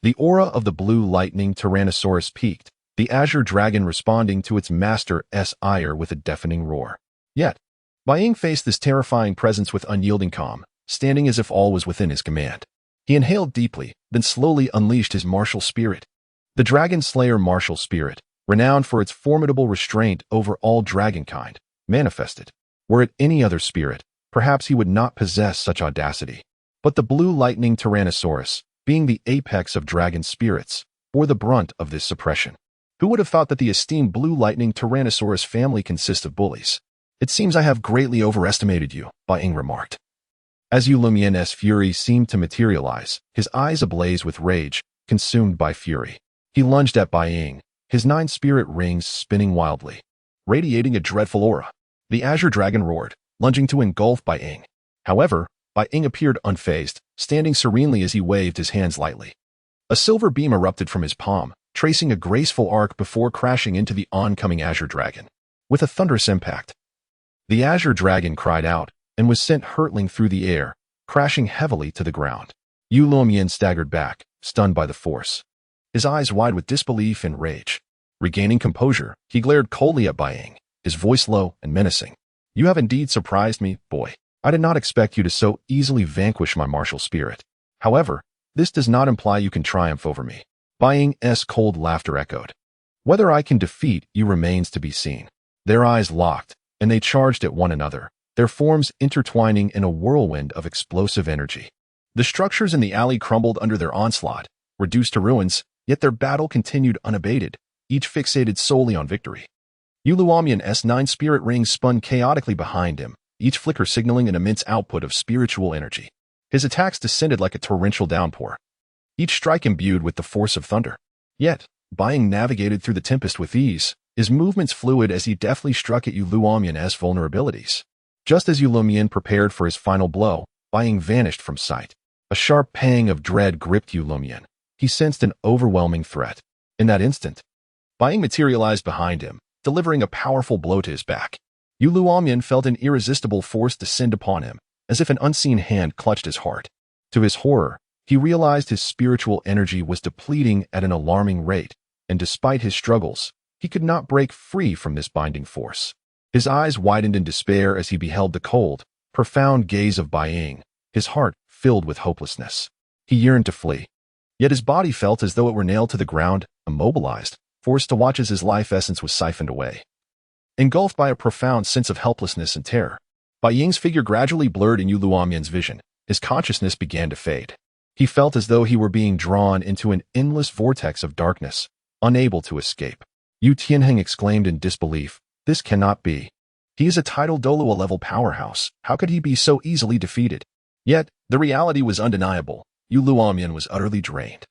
the aura of the blue lightning Tyrannosaurus peaked, the azure dragon responding to its master's ire with a deafening roar. Yet, Bai Ying faced this terrifying presence with unyielding calm, standing as if all was within his command. He inhaled deeply, then slowly unleashed his martial spirit. The Dragon Slayer martial spirit, renowned for its formidable restraint over all dragonkind, manifested. Were it any other spirit, perhaps he would not possess such audacity. But the blue lightning Tyrannosaurus, being the apex of dragon spirits, bore the brunt of this suppression. Who would have thought that the esteemed blue lightning Tyrannosaurus family consists of bullies? It seems I have greatly overestimated you, Bai Ying remarked. As Yu Luomian's fury seemed to materialize, his eyes ablaze with rage, consumed by fury. He lunged at Bai Ying, his 9 spirit rings spinning wildly, radiating a dreadful aura. The azure dragon roared, lunging to engulf Bai Ying. However, Bai Ying appeared unfazed, standing serenely as he waved his hands lightly. A silver beam erupted from his palm, tracing a graceful arc before crashing into the oncoming azure dragon. With a thunderous impact, the azure dragon cried out and was sent hurtling through the air, crashing heavily to the ground. Yu Luomian staggered back, stunned by the force, his eyes wide with disbelief and rage. Regaining composure, he glared coldly at Bai Ying, his voice low and menacing. You have indeed surprised me, boy. I did not expect you to so easily vanquish my martial spirit. However, this does not imply you can triumph over me. Bai Ying's cold laughter echoed. Whether I can defeat you remains to be seen. Their eyes locked, and they charged at one another, their forms intertwining in a whirlwind of explosive energy. The structures in the alley crumbled under their onslaught, reduced to ruins, yet their battle continued unabated, each fixated solely on victory. Yu Luomian's 9 spirit rings spun chaotically behind him, each flicker signaling an immense output of spiritual energy. His attacks descended like a torrential downpour, each strike imbued with the force of thunder. Yet, Bai Ying navigated through the tempest with ease, his movements fluid as he deftly struck at Yu Luomian's vulnerabilities. Just as Yu Luomian prepared for his final blow, Bai Ying vanished from sight. A sharp pang of dread gripped Yu Luomian. He sensed an overwhelming threat. In that instant, Bai Ying materialized behind him, delivering a powerful blow to his back. Yu Luomian felt an irresistible force descend upon him, as if an unseen hand clutched his heart. To his horror, he realized his spiritual energy was depleting at an alarming rate, and despite his struggles, he could not break free from this binding force. His eyes widened in despair as he beheld the cold, profound gaze of Bai Ying, his heart filled with hopelessness. He yearned to flee. Yet his body felt as though it were nailed to the ground, immobilized, forced to watch as his life essence was siphoned away. Engulfed by a profound sense of helplessness and terror, Bai Ying's figure gradually blurred in Yu Luomian's vision. His consciousness began to fade. He felt as though he were being drawn into an endless vortex of darkness, unable to escape. Yu Tianheng exclaimed in disbelief, "This cannot be. He is a Titan Doluo-level powerhouse. How could he be so easily defeated?" Yet, the reality was undeniable. Yu Luomian was utterly drained.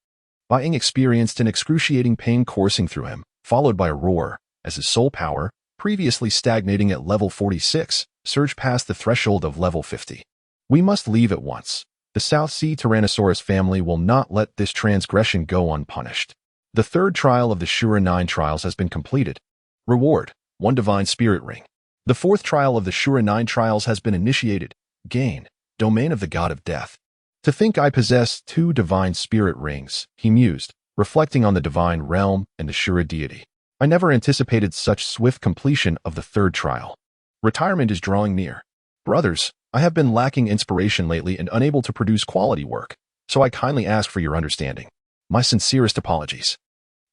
Bai Ying experienced an excruciating pain coursing through him, followed by a roar, as his soul power, previously stagnating at level 46, surged past the threshold of level 50. "We must leave at once. The South Sea Tyrannosaurus family will not let this transgression go unpunished." The third trial of the Shura 9 trials has been completed. Reward: 1 Divine Spirit Ring. The fourth trial of the Shura 9 trials has been initiated. Gain: Domain of the God of Death. To think I possess 2 Divine Spirit Rings, he mused, reflecting on the divine realm and the Shura deity. I never anticipated such swift completion of the third trial. Retirement is drawing near. Brothers, I have been lacking inspiration lately and unable to produce quality work, so I kindly ask for your understanding. My sincerest apologies.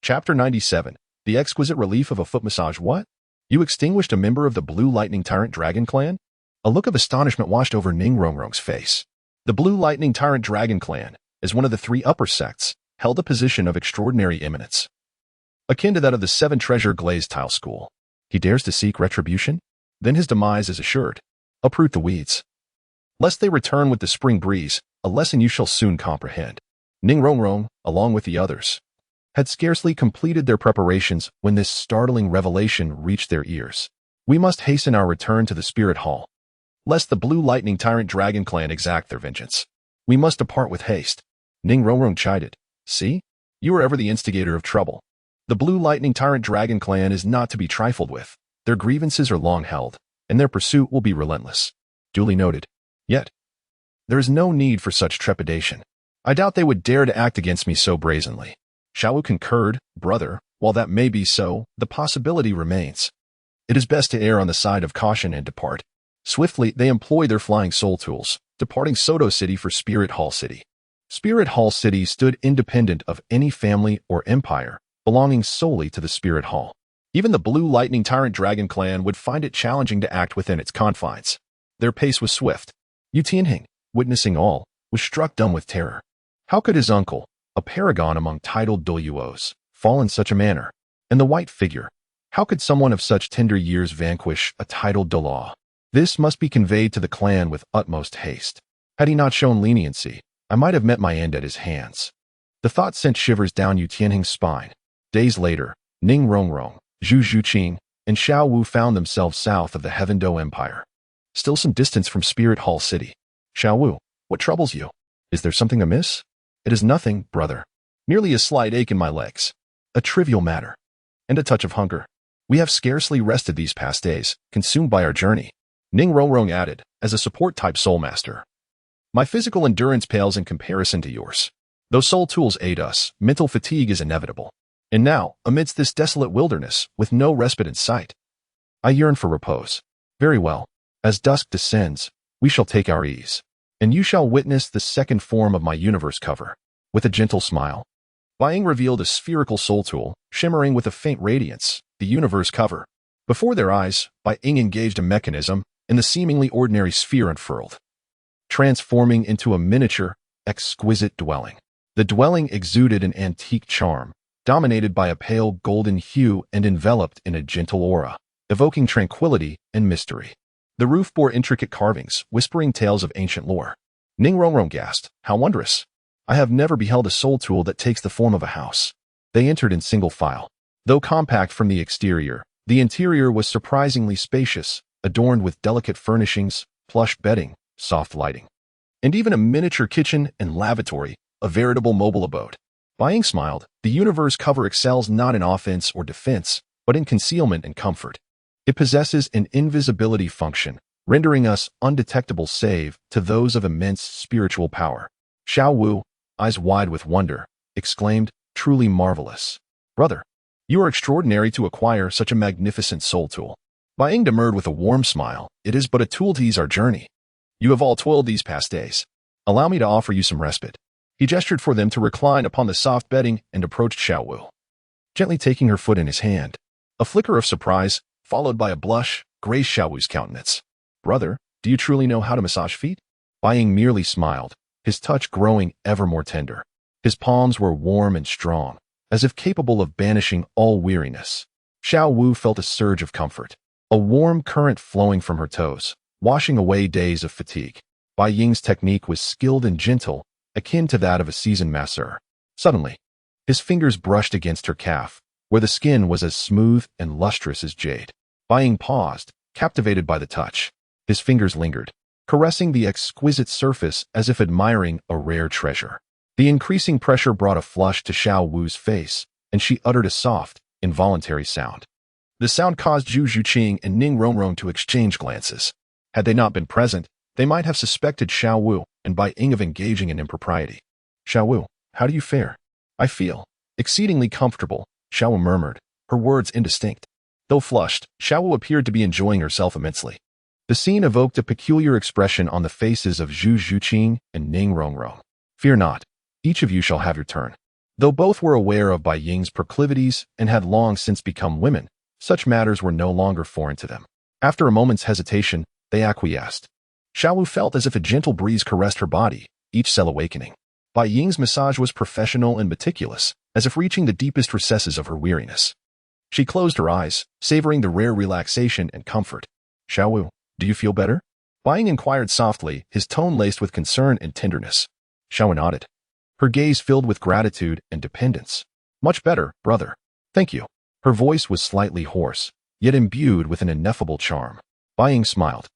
Chapter 97. The Exquisite Relief of a Foot Massage. What? You extinguished a member of the Blue Lightning Tyrant Dragon Clan? A look of astonishment washed over Ning Renxue's face. The Blue Lightning Tyrant Dragon Clan, as one of the 3 upper sects, held a position of extraordinary eminence, akin to that of the 7 Treasure Glazed Tile School. He dares to seek retribution? Then his demise is assured. Uproot the weeds, lest they return with the spring breeze, a lesson you shall soon comprehend. Ning Renxue, along with the others, had scarcely completed their preparations when this startling revelation reached their ears. We must hasten our return to the Spirit Hall, lest the Blue Lightning Tyrant Dragon Clan exact their vengeance. We must depart with haste. Ning Renxue chided. See? You are ever the instigator of trouble. The Blue Lightning Tyrant Dragon Clan is not to be trifled with. Their grievances are long held, and their pursuit will be relentless. Duly noted. Yet, there is no need for such trepidation. I doubt they would dare to act against me so brazenly. Shiau Wu concurred. Brother, while that may be so, the possibility remains. It is best to err on the side of caution and depart. Swiftly, they employed their flying soul tools, departing Sodo City for Spirit Hall City. Spirit Hall City stood independent of any family or empire, belonging solely to the Spirit Hall. Even the Blue Lightning Tyrant Dragon Clan would find it challenging to act within its confines. Their pace was swift. Yu Tianheng, witnessing all, was struck dumb with terror. How could his uncle, a paragon among titled Doluos, fall in such a manner? And the white figure, how could someone of such tender years vanquish a titled Dolaw? This must be conveyed to the clan with utmost haste. Had he not shown leniency, I might have met my end at his hands. The thought sent shivers down Yu Tianheng's spine. Days later, Ning Renxue, Zhu Xuching, and Shiau Wu found themselves south of the Heavendo Empire, still some distance from Spirit Hall City. Shiau Wu, what troubles you? Is there something amiss? It is nothing, brother. Merely a slight ache in my legs. A trivial matter. And a touch of hunger. We have scarcely rested these past days, consumed by our journey. Ning Renxue added, as a support-type soulmaster. My physical endurance pales in comparison to yours. Though soul tools aid us, mental fatigue is inevitable. And now, amidst this desolate wilderness, with no respite in sight, I yearn for repose. Very well. As dusk descends, we shall take our ease. And you shall witness the second form of my universe cover. With a gentle smile, Bai Ying revealed a spherical soul tool, shimmering with a faint radiance, the universe cover. Before their eyes, Bai Ying engaged a mechanism, and the seemingly ordinary sphere unfurled, transforming into a miniature, exquisite dwelling. The dwelling exuded an antique charm, dominated by a pale golden hue and enveloped in a gentle aura. evoking tranquility and mystery. The roof bore intricate carvings, whispering tales of ancient lore. Ning R gasped, "How wondrous! I have never beheld a soul tool that takes the form of a house." They entered in single file. Though compact from the exterior, the interior was surprisingly spacious, adorned with delicate furnishings, plush bedding, soft lighting, and even a miniature kitchen and lavatory, a veritable mobile abode. Bai Ying smiled. The universe cover excels not in offense or defense, but in concealment and comfort. It possesses an invisibility function, rendering us undetectable save to those of immense spiritual power. Shiau Wu, eyes wide with wonder, exclaimed, "Truly marvelous. Brother, you are extraordinary to acquire such a magnificent soul tool." Bai Ying demurred with a warm smile. "It is but a tool to ease our journey. You have all toiled these past days. Allow me to offer you some respite." He gestured for them to recline upon the soft bedding and approached Shiau Wu, gently taking her foot in his hand. A flicker of surprise, followed by a blush, graced Shiau Wu's countenance. "Brother, do you truly know how to massage feet?" Bai Ying merely smiled, his touch growing ever more tender. His palms were warm and strong, as if capable of banishing all weariness. Shiau Wu felt a surge of comfort, a warm current flowing from her toes, washing away days of fatigue. Bai Ying's technique was skilled and gentle, akin to that of a seasoned masseur. Suddenly, his fingers brushed against her calf, where the skin was as smooth and lustrous as jade. Bai Ying paused, captivated by the touch. His fingers lingered, caressing the exquisite surface as if admiring a rare treasure. The increasing pressure brought a flush to Shiau Wu's face, and she uttered a soft, involuntary sound. The sound caused Zhu Xuching and Ning R to exchange glances. Had they not been present, they might have suspected Shiau Wu and Bai Ying of engaging in impropriety. "Shiau Wu, how do you fare?" "I feel exceedingly comfortable," Shiau Wu murmured, her words indistinct. Though flushed, Shiau Wu appeared to be enjoying herself immensely. The scene evoked a peculiar expression on the faces of Zhu Xuching and Ning R. "Fear not, each of you shall have your turn." Though both were aware of Bai Ying's proclivities and had long since become women, such matters were no longer foreign to them. After a moment's hesitation, they acquiesced. Shiau Wu felt as if a gentle breeze caressed her body, each cell awakening. Bai Ying's massage was professional and meticulous, as if reaching the deepest recesses of her weariness. She closed her eyes, savoring the rare relaxation and comfort. "Shiau Wu, do you feel better?" Bai Ying inquired softly, his tone laced with concern and tenderness. Shiau Wu nodded, her gaze filled with gratitude and dependence. "Much better, brother. Thank you." Her voice was slightly hoarse, yet imbued with an ineffable charm. Bai Ying smiled,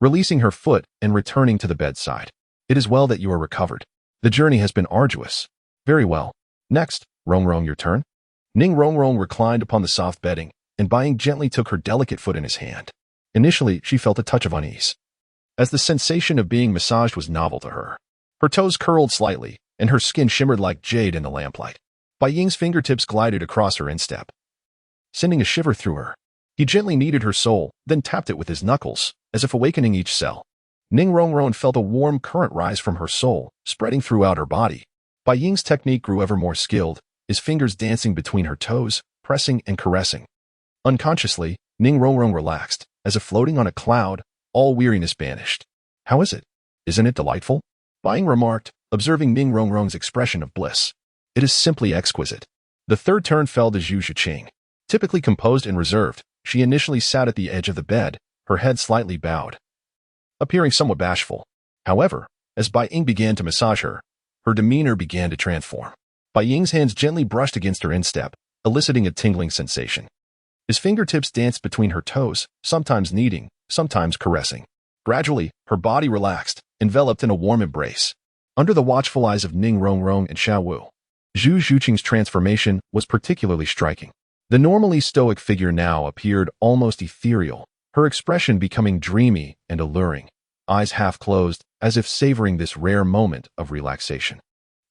releasing her foot and returning to the bedside. "It is well that you are recovered. The journey has been arduous." "Very well. Next, Rong, your turn." Ning Rong reclined upon the soft bedding, and Bai Ying gently took her delicate foot in his hand. Initially, she felt a touch of unease, as the sensation of being massaged was novel to her. Her toes curled slightly, and her skin shimmered like jade in the lamplight. Bai Ying's fingertips glided across her instep, sending a shiver through her. He gently kneaded her sole, then tapped it with his knuckles, as if awakening each cell. Ning R felt a warm current rise from her soul, spreading throughout her body. Bai Ying's technique grew ever more skilled, his fingers dancing between her toes, pressing and caressing. Unconsciously, Ning R relaxed, as if floating on a cloud, all weariness banished. "How is it? Isn't it delightful?" Bai Ying remarked, observing Ning R's expression of bliss. "It is simply exquisite." The third turn fell to Zhu Xuching. Typically composed and reserved, she initially sat at the edge of the bed, her head slightly bowed, appearing somewhat bashful. However, as Bai Ying began to massage her, her demeanor began to transform. Bai Ying's hands gently brushed against her instep, eliciting a tingling sensation. His fingertips danced between her toes, sometimes kneading, sometimes caressing. Gradually, her body relaxed, enveloped in a warm embrace. Under the watchful eyes of Ning R and Shiau Wu, Zhu Xuching's transformation was particularly striking. The normally stoic figure now appeared almost ethereal, her expression becoming dreamy and alluring, eyes half closed, as if savoring this rare moment of relaxation.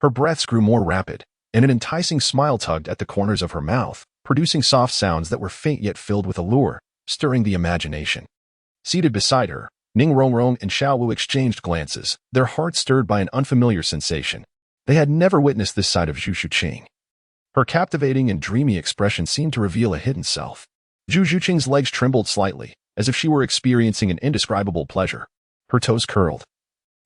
Her breaths grew more rapid, and an enticing smile tugged at the corners of her mouth, producing soft sounds that were faint yet filled with allure, stirring the imagination. Seated beside her, Ning R and Shiau Wu exchanged glances, their hearts stirred by an unfamiliar sensation. They had never witnessed this side of Zhu Xuching. Her captivating and dreamy expression seemed to reveal a hidden self. Zhu Xuching's legs trembled slightly, as if she were experiencing an indescribable pleasure. Her toes curled,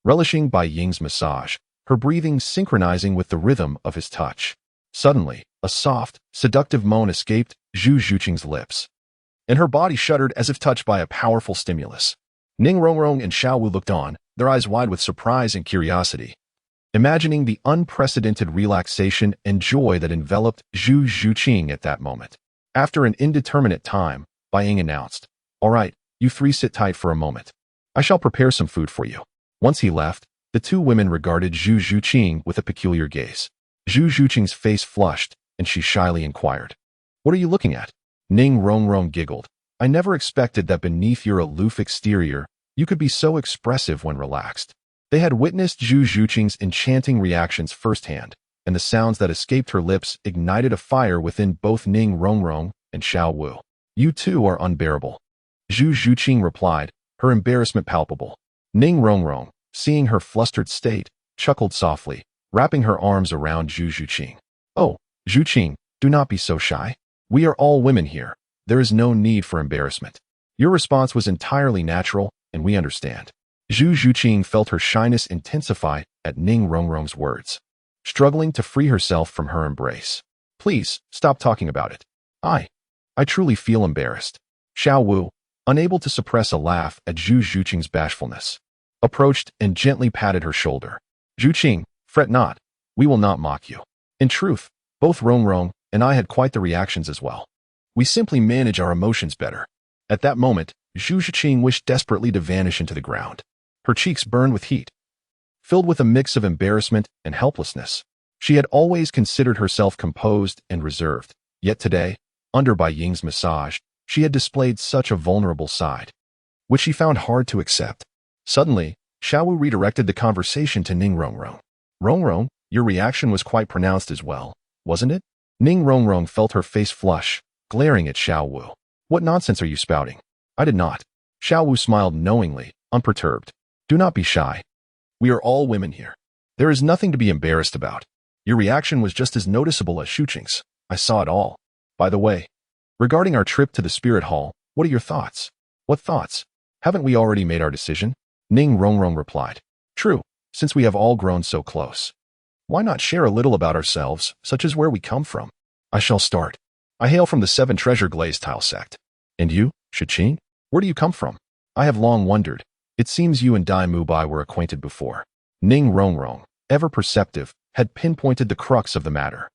relishing Bai Ying's massage, her breathing synchronizing with the rhythm of his touch. Suddenly, a soft, seductive moan escaped Zhu Xuching's lips. and her body shuddered as if touched by a powerful stimulus. Ning Rongrong and Shiau Wu looked on, their eyes wide with surprise and curiosity, imagining the unprecedented relaxation and joy that enveloped Zhu Xuching at that moment. After an indeterminate time, Bai Ying announced, "All right, you three sit tight for a moment. I shall prepare some food for you." Once he left, the two women regarded Zhu Xuching with a peculiar gaze. Zhu Xuching's face flushed, and she shyly inquired, "What are you looking at?" Ning Rongrong giggled. "I never expected that beneath your aloof exterior, you could be so expressive when relaxed." They had witnessed Zhu Xuching's enchanting reactions firsthand, and the sounds that escaped her lips ignited a fire within both Ning Rongrong and Shiau Wu. "You two are unbearable," Zhu Xuching replied, her embarrassment palpable. Ning Rongrong, seeing her flustered state, chuckled softly, wrapping her arms around Zhu Xuching. "Oh, Xuching, do not be so shy. We are all women here. There is no need for embarrassment. Your response was entirely natural, and we understand." Zhu Xuching felt her shyness intensify at Ning Rongrong's words, struggling to free herself from her embrace. "Please, stop talking about it. I truly feel embarrassed." Shiau Wu, unable to suppress a laugh at Zhu Xuching's bashfulness, approached and gently patted her shoulder. "Xuching, fret not. We will not mock you. In truth, both Rongrong and I had quite the reactions as well. We simply manage our emotions better." At that moment, Zhu Xuching wished desperately to vanish into the ground. Her cheeks burned with heat, filled with a mix of embarrassment and helplessness. She had always considered herself composed and reserved, yet today, under Bai Ying's massage, she had displayed such a vulnerable side, which she found hard to accept. Suddenly, Shiau Wu redirected the conversation to Ning Rongrong. "Rongrong, your reaction was quite pronounced as well, wasn't it?" Ning Rongrong felt her face flush, glaring at Shiau Wu. "What nonsense are you spouting?" "I did not." Shiau Wu smiled knowingly, unperturbed. "Do not be shy. We are all women here. There is nothing to be embarrassed about. Your reaction was just as noticeable as Xuching's. I saw it all. By the way, regarding our trip to the Spirit Hall, what are your thoughts?" "What thoughts? Haven't we already made our decision?" Ning Rongrong replied. "True, since we have all grown so close. Why not share a little about ourselves, such as where we come from?" "I shall start. I hail from the Seven Treasure Glazed Tile Sect. And you, Xuching? Where do you come from?" "I have long wondered. It seems you and Daim Mubai were acquainted before." Ning Rongrong, ever perceptive, had pinpointed the crux of the matter.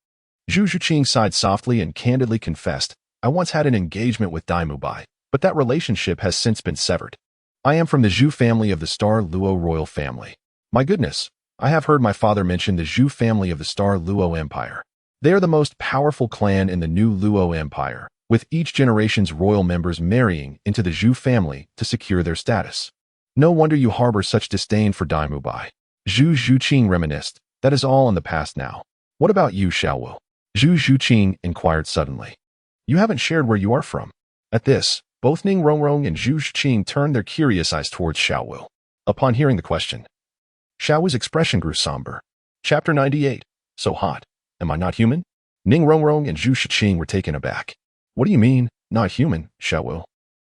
Zhu Xuching sighed softly and candidly confessed, "I once had an engagement with Daim Mubai, but that relationship has since been severed. I am from the Zhu family of the Star Luo royal family." "My goodness, I have heard my father mention the Zhu family of the Star Luo Empire. They are the most powerful clan in the new Luo Empire, with each generation's royal members marrying into the Zhu family to secure their status. No wonder you harbor such disdain for Daim Mubai." Zhu Xuching reminisced, "That is all in the past now. What about you, Shiau Wu?" Zhu Xuching inquired suddenly. "You haven't shared where you are from." At this, both Ning Rongrong and Zhu Xuching turned their curious eyes towards Shiau Wu. Upon hearing the question, Shiau Wu's expression grew somber. Chapter 98. So hot. Am I not human? Ning Rongrong and Zhu Xuching were taken aback. "What do you mean, not human, Shiau Wu?"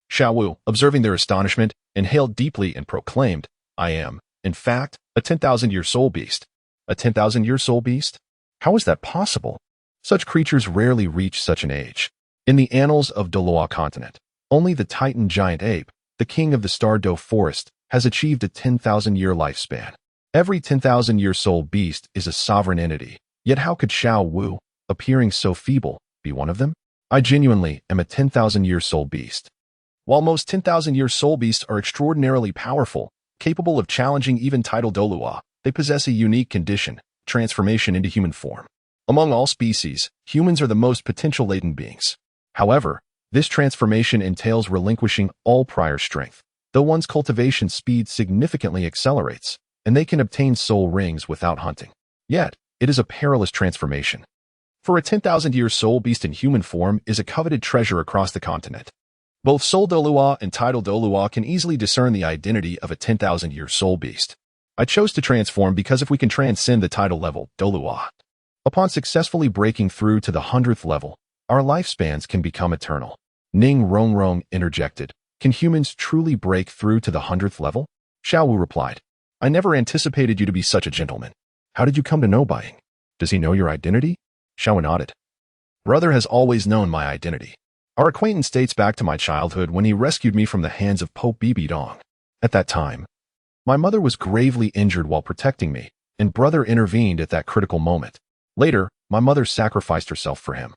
Shiau Wu, observing their astonishment, inhaled deeply and proclaimed, "I am, in fact, a 10,000-year soul beast." "A 10,000-year soul beast? How is that possible? Such creatures rarely reach such an age. In the annals of Doloa continent, only the Titan giant ape, the king of the Star Do forest, has achieved a 10,000-year lifespan. Every 10,000-year soul beast is a sovereign entity, yet how could Shiau Wu, appearing so feeble, be one of them? I genuinely am a 10,000-year soul beast." While most 10,000-year soul beasts are extraordinarily powerful, capable of challenging even Titan Dolua, they possess a unique condition, transformation into human form. Among all species, humans are the most potential latent beings. However, this transformation entails relinquishing all prior strength, though one's cultivation speed significantly accelerates, and they can obtain soul rings without hunting. Yet, it is a perilous transformation. For a 10,000-year soul beast in human form is a coveted treasure across the continent. Both Soul Dolua and Tidal Dolua can easily discern the identity of a 10,000-year soul beast. I chose to transform because if we can transcend the tidal level, Dolua, upon successfully breaking through to the 100th level, our lifespans can become eternal. Ning Rongrong interjected, "Can humans truly break through to the 100th level?" Shiau Wu replied, "I never anticipated you to be such a gentleman. How did you come to know Bai Ying? Does he know your identity?" Shiau Wu nodded. "Brother has always known my identity. Our acquaintance dates back to my childhood when he rescued me from the hands of Pope Bibi Dong. At that time, my mother was gravely injured while protecting me, and brother intervened at that critical moment. Later, my mother sacrificed herself for him,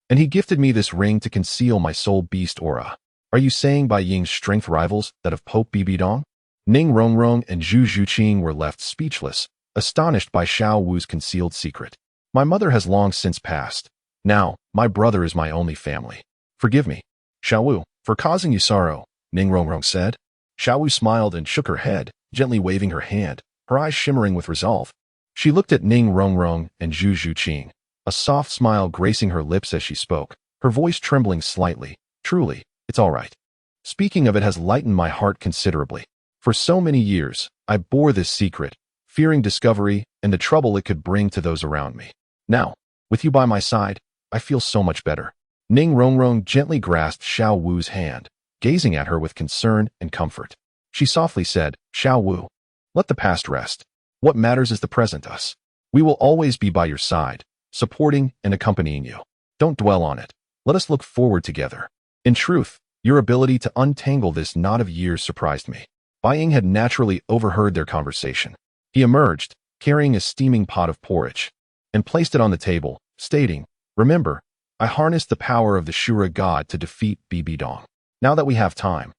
and he gifted me this ring to conceal my soul beast aura. Are you saying Bai Ying's strength rivals that of Pope Bibi Dong? Ning R and Zhu Xuching were left speechless, astonished by Shiau Wu's concealed secret. My mother has long since passed. Now, my brother is my only family. Forgive me, Shiau Wu, for causing you sorrow, Ning R said. Shiau Wu smiled and shook her head, gently waving her hand, her eyes shimmering with resolve. She looked at Ning R and Zhu Xuching, a soft smile gracing her lips as she spoke, her voice trembling slightly. Truly, it's all right. Speaking of it has lightened my heart considerably. For so many years, I bore this secret, fearing discovery and the trouble it could bring to those around me. Now, with you by my side, I feel so much better. Ning R gently grasped Shiau Wu's hand, gazing at her with concern and comfort. She softly said, Shiau Wu, let the past rest. What matters is the present us. We will always be by your side, supporting and accompanying you. Don't dwell on it. Let us look forward together. In truth, your ability to untangle this knot of years surprised me. Bai Ying had naturally overheard their conversation. He emerged, carrying a steaming pot of porridge, and placed it on the table, stating, Remember, I harnessed the power of the Shura God to defeat Bibi Dong. Now that we have time,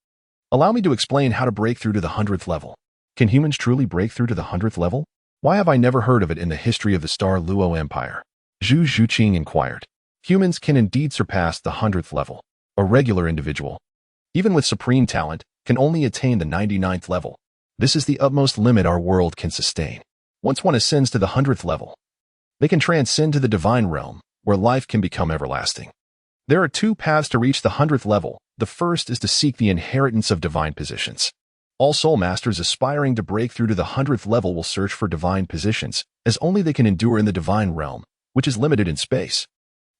allow me to explain how to break through to the 100th level. Can humans truly break through to the 100th level? Why have I never heard of it in the history of the Star Luo Empire? Zhu Xuching inquired. Humans can indeed surpass the 100th level. A regular individual, even with supreme talent, can only attain the 99th level. This is the utmost limit our world can sustain. Once one ascends to the 100th level, they can transcend to the divine realm, where life can become everlasting. There are two paths to reach the 100th level. The first is to seek the inheritance of divine positions. All soul masters aspiring to break through to the 100th level will search for divine positions, as only they can endure in the divine realm, which is limited in space.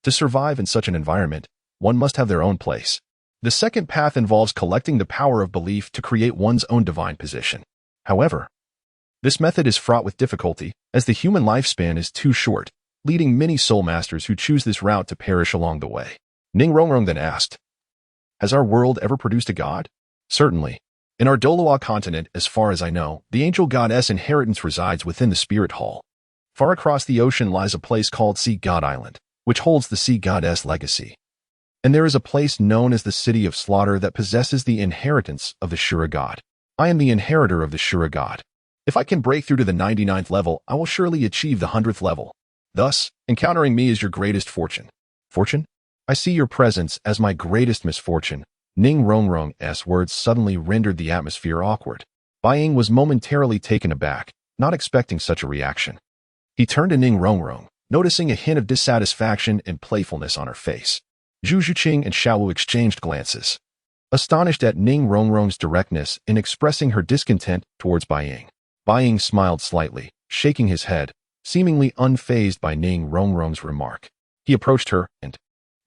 To survive in such an environment, one must have their own place. The second path involves collecting the power of belief to create one's own divine position. However, this method is fraught with difficulty, as the human lifespan is too short, leading many soul masters who choose this route to perish along the way. Ning R then asked, Has our world ever produced a god? Certainly. In our Doloa continent, as far as I know, the angel goddess inheritance resides within the spirit hall. Far across the ocean lies a place called Sea God Island, which holds the sea goddess legacy. And there is a place known as the City of Slaughter that possesses the inheritance of the Shura God. I am the inheritor of the Shura God. If I can break through to the 99th level, I will surely achieve the 100th level. Thus, encountering me is your greatest fortune. Fortune? I see your presence as my greatest misfortune. Ning R's words suddenly rendered the atmosphere awkward. Bai Ying was momentarily taken aback, not expecting such a reaction. He turned to Ning R, noticing a hint of dissatisfaction and playfulness on her face. Zhu Xuching and Shiau Wu exchanged glances, astonished at Ning R's directness in expressing her discontent towards Bai Ying. Bai Ying smiled slightly, shaking his head, seemingly unfazed by Ning R's remark. He approached her and,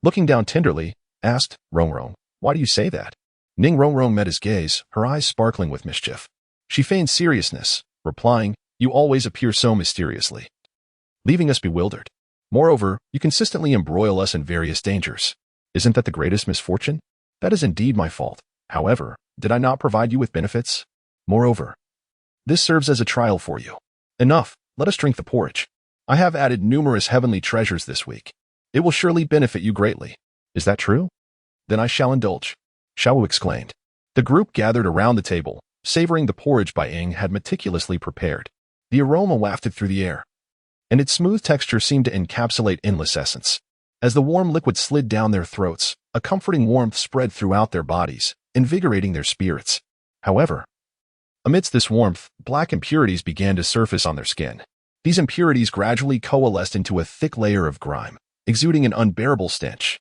looking down tenderly, asked, Rong, why do you say that? Ning R met his gaze, her eyes sparkling with mischief. She feigned seriousness, replying, You always appear so mysteriously, leaving us bewildered. Moreover, you consistently embroil us in various dangers. Isn't that the greatest misfortune? That is indeed my fault. However, did I not provide you with benefits? Moreover, this serves as a trial for you. Enough, let us drink the porridge. I have added numerous heavenly treasures this week. It will surely benefit you greatly. Is that true? Then I shall indulge, Shiau Wu exclaimed. The group gathered around the table, savoring the porridge Bai Ying had meticulously prepared. The aroma wafted through the air, and its smooth texture seemed to encapsulate endless essence. As the warm liquid slid down their throats, a comforting warmth spread throughout their bodies, invigorating their spirits. However, amidst this warmth, black impurities began to surface on their skin. These impurities gradually coalesced into a thick layer of grime, exuding an unbearable stench.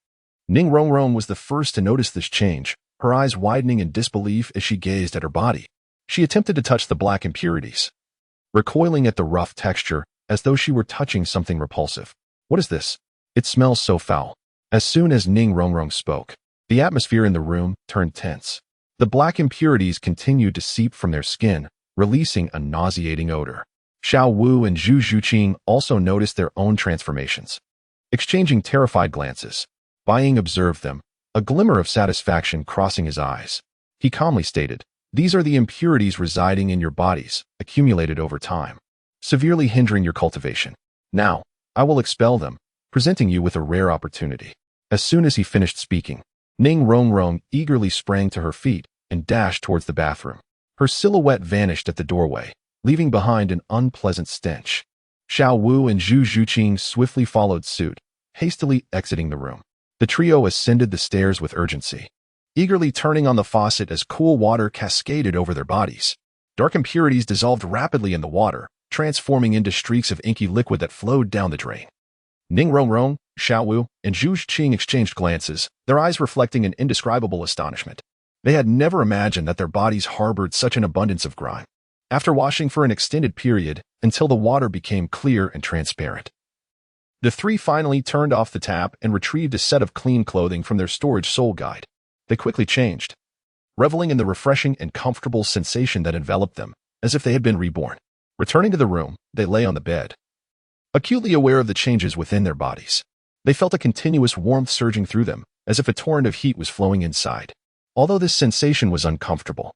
Ning R was the first to notice this change, her eyes widening in disbelief as she gazed at her body. She attempted to touch the black impurities, recoiling at the rough texture as though she were touching something repulsive. What is this? It smells so foul. As soon as Ning R spoke, the atmosphere in the room turned tense. The black impurities continued to seep from their skin, releasing a nauseating odor. Shiau Wu and Zhu Xuching also noticed their own transformations. Exchanging terrified glances, Bai Ying observed them, a glimmer of satisfaction crossing his eyes. He calmly stated, "These are the impurities residing in your bodies, accumulated over time, severely hindering your cultivation. Now, I will expel them, presenting you with a rare opportunity." As soon as he finished speaking, Ning R eagerly sprang to her feet and dashed towards the bathroom. Her silhouette vanished at the doorway, leaving behind an unpleasant stench. Shiau Wu and Zhu Xuching swiftly followed suit, hastily exiting the room. The trio ascended the stairs with urgency, eagerly turning on the faucet as cool water cascaded over their bodies. Dark impurities dissolved rapidly in the water, transforming into streaks of inky liquid that flowed down the drain. Ning R, Shiau Wu, and Zhu Xuching exchanged glances, their eyes reflecting an indescribable astonishment. They had never imagined that their bodies harbored such an abundance of grime. After washing for an extended period, until the water became clear and transparent, the three finally turned off the tap and retrieved a set of clean clothing from their storage soul guide. They quickly changed, reveling in the refreshing and comfortable sensation that enveloped them, as if they had been reborn. Returning to the room, they lay on the bed, acutely aware of the changes within their bodies. They felt a continuous warmth surging through them, as if a torrent of heat was flowing inside. Although this sensation was uncomfortable,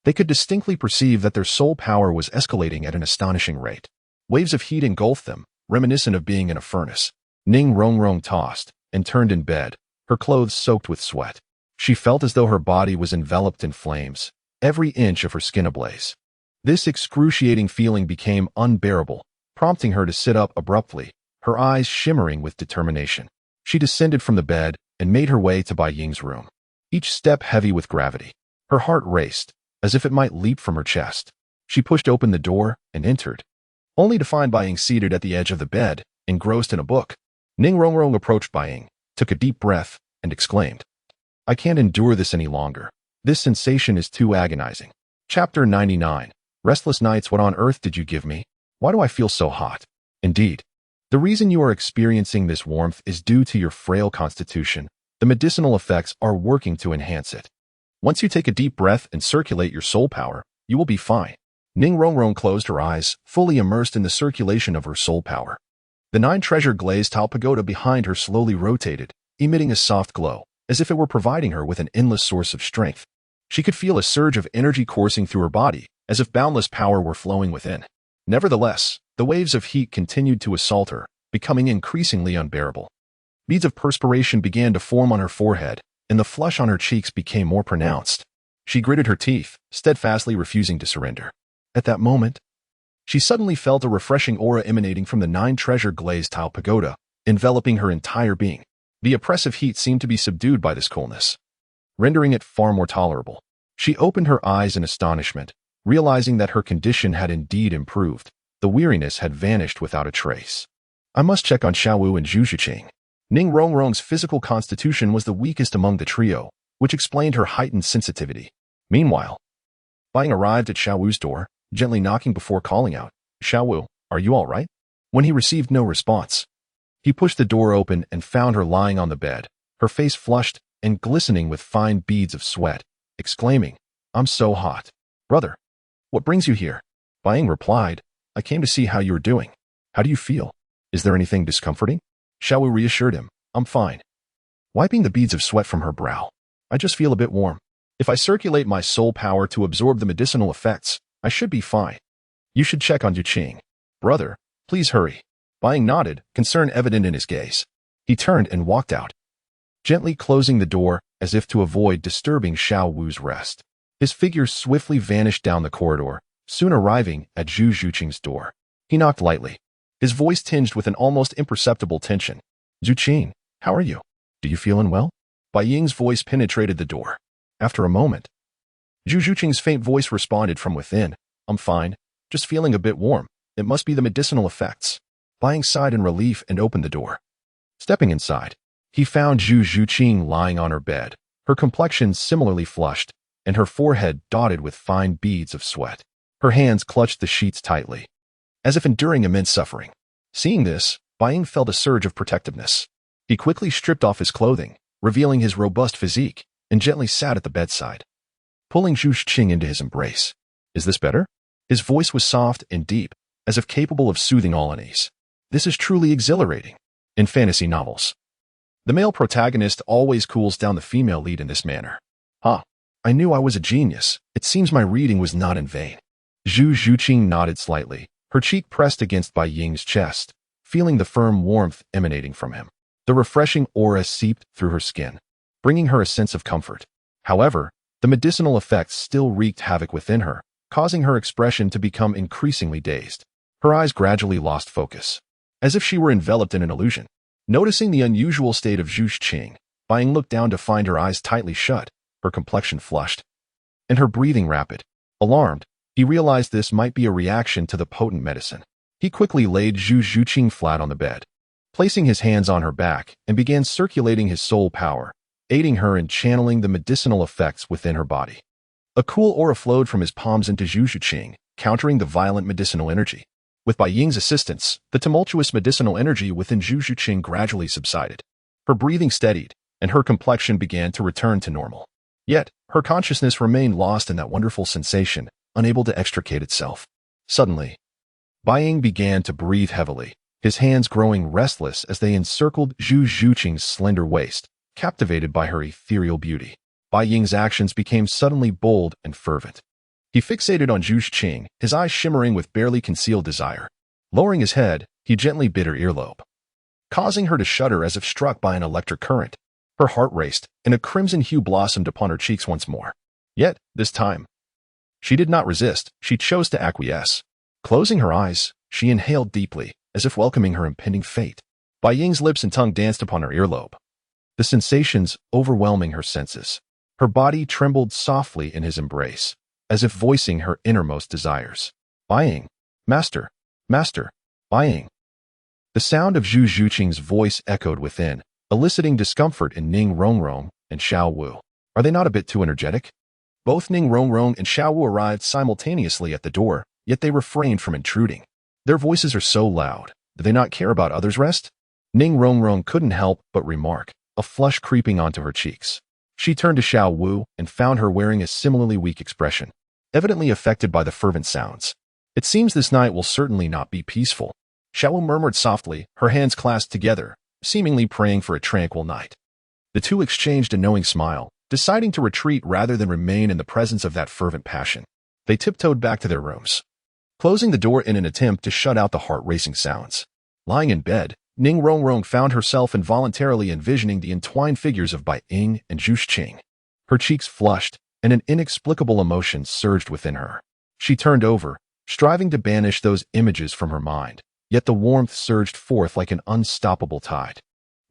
they could distinctly perceive that their soul power was escalating at an astonishing rate. Waves of heat engulfed them, reminiscent of being in a furnace. Ning R tossed and turned in bed, her clothes soaked with sweat. She felt as though her body was enveloped in flames, every inch of her skin ablaze. This excruciating feeling became unbearable, prompting her to sit up abruptly, her eyes shimmering with determination. She descended from the bed and made her way to Bai Ying's room, each step heavy with gravity. Her heart raced, as if it might leap from her chest. She pushed open the door and entered, only to find Bai Ying seated at the edge of the bed, engrossed in a book. Ning R approached Bai Ying, took a deep breath, and exclaimed, "I can't endure this any longer. This sensation is too agonizing." Chapter 99. Restless nights. What on earth did you give me? Why do I feel so hot? Indeed, the reason you are experiencing this warmth is due to your frail constitution. The medicinal effects are working to enhance it. Once you take a deep breath and circulate your soul power, you will be fine. Ning R closed her eyes, fully immersed in the circulation of her soul power. The 9-treasure glazed tile pagoda behind her slowly rotated, emitting a soft glow, as if it were providing her with an endless source of strength. She could feel a surge of energy coursing through her body, as if boundless power were flowing within. Nevertheless, the waves of heat continued to assault her, becoming increasingly unbearable. Beads of perspiration began to form on her forehead, and the flush on her cheeks became more pronounced. She gritted her teeth, steadfastly refusing to surrender. At that moment, she suddenly felt a refreshing aura emanating from the 9-treasure glazed tile pagoda, enveloping her entire being. The oppressive heat seemed to be subdued by this coolness, rendering it far more tolerable. She opened her eyes in astonishment, realizing that her condition had indeed improved. The weariness had vanished without a trace. I must check on Shiau Wu and Zhu Xuching. Ning R physical constitution was the weakest among the trio, which explained her heightened sensitivity. Meanwhile, Bai Ying arrived at Shiau Wu's door, gently knocking before calling out, "Shiau Wu, are you all right?" When he received no response, he pushed the door open and found her lying on the bed, her face flushed and glistening with fine beads of sweat, exclaiming, "I'm so hot. Brother, what brings you here?" Bai Ying replied, "I came to see how you are doing. How do you feel? Is there anything discomforting?" Shiau Wu reassured him, "I'm fine." Wiping the beads of sweat from her brow, "I just feel a bit warm. If I circulate my soul power to absorb the medicinal effects, I should be fine. You should check on Zhu Xuching. Brother, please hurry." Bai Ying nodded, concern evident in his gaze. He turned and walked out, gently closing the door as if to avoid disturbing Shiau Wu's rest. His figure swiftly vanished down the corridor, soon arriving at Zhu Xuching's door. He knocked lightly, his voice tinged with an almost imperceptible tension. "Zhu Xuching, how are you? Do you feel unwell?" Bai Ying's voice penetrated the door. After a moment, Zhu Xuching's faint voice responded from within, "I'm fine, just feeling a bit warm. It must be the medicinal effects." Bai Ying sighed in relief and opened the door. Stepping inside, he found Zhu Xuching lying on her bed, her complexion similarly flushed, and her forehead dotted with fine beads of sweat. Her hands clutched the sheets tightly, as if enduring immense suffering. Seeing this, Bai Ying felt a surge of protectiveness. He quickly stripped off his clothing, revealing his robust physique, and gently sat at the bedside, pulling Zhu Xuching into his embrace. "Is this better?" His voice was soft and deep, as if capable of soothing all unease. "This is truly exhilarating." In fantasy novels, The male protagonist always cools down the female lead in this manner. Huh. I knew I was a genius. It seems my reading was not in vain. Zhu Xuching nodded slightly, her cheek pressed against Bai Ying's chest, feeling the firm warmth emanating from him. The refreshing aura seeped through her skin, bringing her a sense of comfort. However, the medicinal effects still wreaked havoc within her, causing her expression to become increasingly dazed. Her eyes gradually lost focus, as if she were enveloped in an illusion. Noticing the unusual state of Zhu Xuching, Bai Ying looked down to find her eyes tightly shut, her complexion flushed, and her breathing rapid. Alarmed, he realized this might be a reaction to the potent medicine. He quickly laid Zhu Xuching flat on the bed, placing his hands on her back, and began circulating his soul power, aiding her in channeling the medicinal effects within her body. A cool aura flowed from his palms into Zhu Xuching, countering the violent medicinal energy. With Bai Ying's assistance, the tumultuous medicinal energy within Zhu Xuching gradually subsided. Her breathing steadied, and her complexion began to return to normal. Yet, her consciousness remained lost in that wonderful sensation, unable to extricate itself. Suddenly, Bai Ying began to breathe heavily, his hands growing restless as they encircled Zhu Xuching's slender waist, captivated by her ethereal beauty. Bai Ying's actions became suddenly bold and fervent. He fixated on Zhu Xuching, his eyes shimmering with barely concealed desire. Lowering his head, he gently bit her earlobe, causing her to shudder as if struck by an electric current. Her heart raced, and a crimson hue blossomed upon her cheeks once more. Yet, this time, she did not resist, she chose to acquiesce. Closing her eyes, she inhaled deeply, as if welcoming her impending fate. Bai Ying's lips and tongue danced upon her earlobe, the sensations overwhelming her senses. Her body trembled softly in his embrace, as if voicing her innermost desires. Bai Ying, master, master, Bai Ying. The sound of Zhu Xuching's voice echoed within, eliciting discomfort in Ning R and Shiau Wu. Are they not a bit too energetic? Both Ning R and Shiau Wu arrived simultaneously at the door, yet they refrained from intruding. Their voices are so loud. Do they not care about others' rest? Ning R couldn't help but remark, a flush creeping onto her cheeks. She turned to Shiau Wu and found her wearing a similarly weak expression, evidently affected by the fervent sounds. It seems this night will certainly not be peaceful. Shiau Wu murmured softly, her hands clasped together, seemingly praying for a tranquil night. The two exchanged a knowing smile, deciding to retreat rather than remain in the presence of that fervent passion. They tiptoed back to their rooms, closing the door in an attempt to shut out the heart-racing sounds. Lying in bed, Ning R found herself involuntarily envisioning the entwined figures of Bai Ying and Zhu Xuching. Her cheeks flushed, and an inexplicable emotion surged within her. She turned over, striving to banish those images from her mind, yet the warmth surged forth like an unstoppable tide.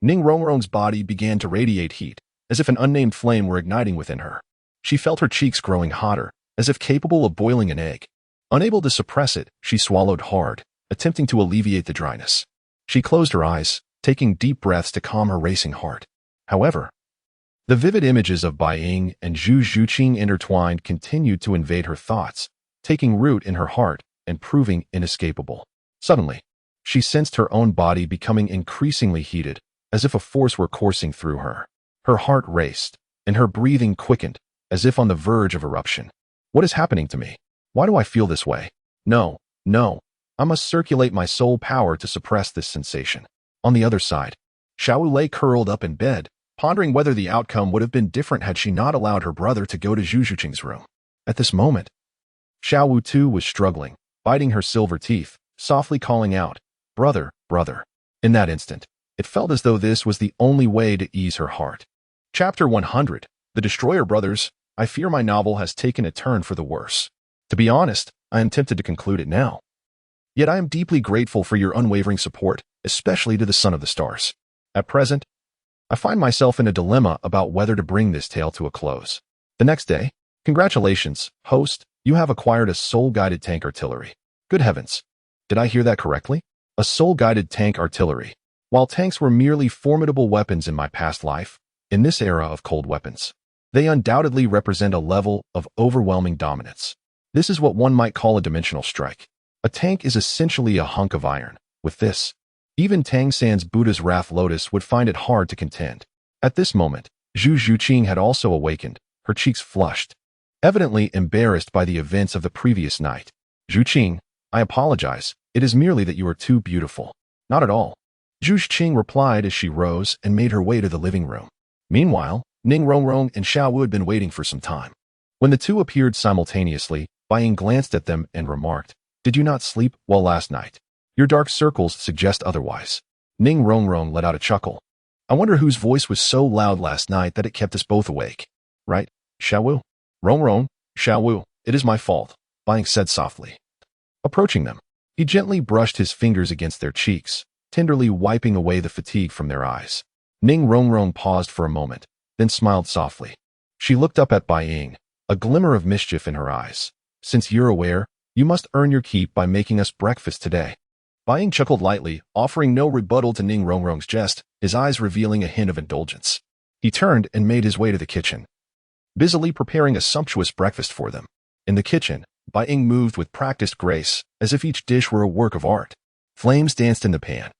Ning Rong's body began to radiate heat, as if an unnamed flame were igniting within her. She felt her cheeks growing hotter, as if capable of boiling an egg. Unable to suppress it, she swallowed hard, attempting to alleviate the dryness. She closed her eyes, taking deep breaths to calm her racing heart. However, the vivid images of Bai Ying and Zhu Xuching intertwined continued to invade her thoughts, taking root in her heart and proving inescapable. Suddenly, she sensed her own body becoming increasingly heated, as if a force were coursing through her. Her heart raced, and her breathing quickened, as if on the verge of eruption. What is happening to me? Why do I feel this way? No, I must circulate my soul power to suppress this sensation. On the other side, Shiau Wu lay curled up in bed, pondering whether the outcome would have been different had she not allowed her brother to go to Zhu Xuching's room. At this moment, Shiau Wu too was struggling, biting her silver teeth, softly calling out, "Brother, brother." In that instant, it felt as though this was the only way to ease her heart. Chapter 100, The Destroyer Brothers. I fear my novel has taken a turn for the worse. To be honest, I am tempted to conclude it now. Yet I am deeply grateful for your unwavering support, especially to the Son of the Stars. At present, I find myself in a dilemma about whether to bring this tale to a close. The next day, congratulations, host, you have acquired a soul-guided tank artillery. Good heavens, did I hear that correctly? A soul-guided tank artillery. While tanks were merely formidable weapons in my past life, in this era of cold weapons, they undoubtedly represent a level of overwhelming dominance. This is what one might call a dimensional strike. A tank is essentially a hunk of iron. With this, even Tangsan's Buddha's Wrath Lotus would find it hard to contend. At this moment, Zhu Xuching had also awakened, her cheeks flushed, evidently embarrassed by the events of the previous night. Xuching, I apologize. It is merely that you are too beautiful. Not at all. Zhu Xuching replied as she rose and made her way to the living room. Meanwhile, Ning Renxue and Shiau Wu had been waiting for some time. When the two appeared simultaneously, Bai Ying glanced at them and remarked, "Did you not sleep well last night? Your dark circles suggest otherwise." Ning Renxue let out a chuckle. "I wonder whose voice was so loud last night that it kept us both awake. Right, Shiau Wu?" "Renxue, Shiau Wu, it is my fault," Bai Ying said softly. Approaching them, he gently brushed his fingers against their cheeks, tenderly wiping away the fatigue from their eyes. Ning Renxue paused for a moment, then smiled softly. She looked up at Bai Ying, a glimmer of mischief in her eyes. "Since you're aware, you must earn your keep by making us breakfast today." Bai Ying chuckled lightly, offering no rebuttal to Ning Renxue's jest, his eyes revealing a hint of indulgence. He turned and made his way to the kitchen, busily preparing a sumptuous breakfast for them. In the kitchen, Bai Ying moved with practiced grace, as if each dish were a work of art. Flames danced in the pan,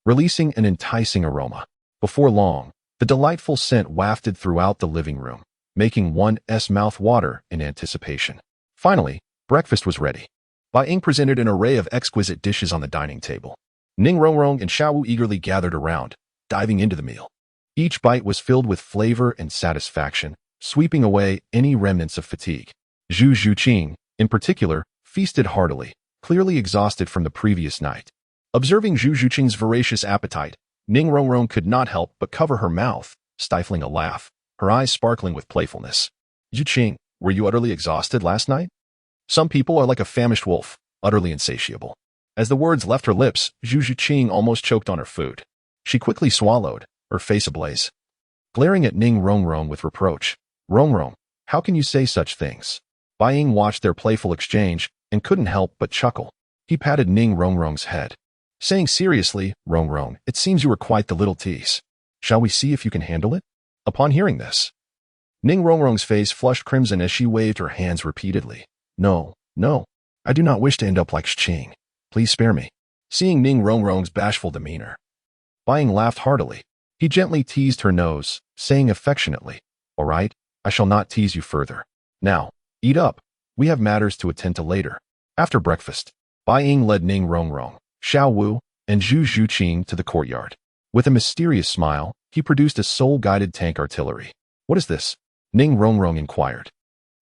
releasing an enticing aroma. Before long, the delightful scent wafted throughout the living room, making one's mouth water in anticipation. Finally, breakfast was ready. Bai Ying presented an array of exquisite dishes on the dining table. Ning Renxue and Shiau Wu eagerly gathered around, diving into the meal. Each bite was filled with flavor and satisfaction, sweeping away any remnants of fatigue. Zhu Xuching, in particular, feasted heartily, clearly exhausted from the previous night. Observing Zhu Xuching's voracious appetite, Ning Renxue could not help but cover her mouth, stifling a laugh, her eyes sparkling with playfulness. "Xuching, were you utterly exhausted last night?" "Some people are like a famished wolf, utterly insatiable." As the words left her lips, Zhu Xuching almost choked on her food. She quickly swallowed, her face ablaze, glaring at Ning Renxue with reproach. "Renxue, how can you say such things?" Bai Ying watched their playful exchange and couldn't help but chuckle. He patted Ning Renxue's head, saying seriously, "Renxue, it seems you were quite the little tease. Shall we see if you can handle it?" Upon hearing this, Ning Renxue's face flushed crimson as she waved her hands repeatedly. No, I do not wish to end up like Xuching. Please spare me." Seeing Ning Renxue's bashful demeanor, Bai Ying laughed heartily. He gently teased her nose, saying affectionately, "All right, I shall not tease you further. Now, eat up. We have matters to attend to later." After breakfast, Bai Ying led Ning Renxue, Shiau Wu, and Zhu Xuching to the courtyard. With a mysterious smile, he produced a soul-guided tank artillery. "What is this?" Ning Renxue inquired.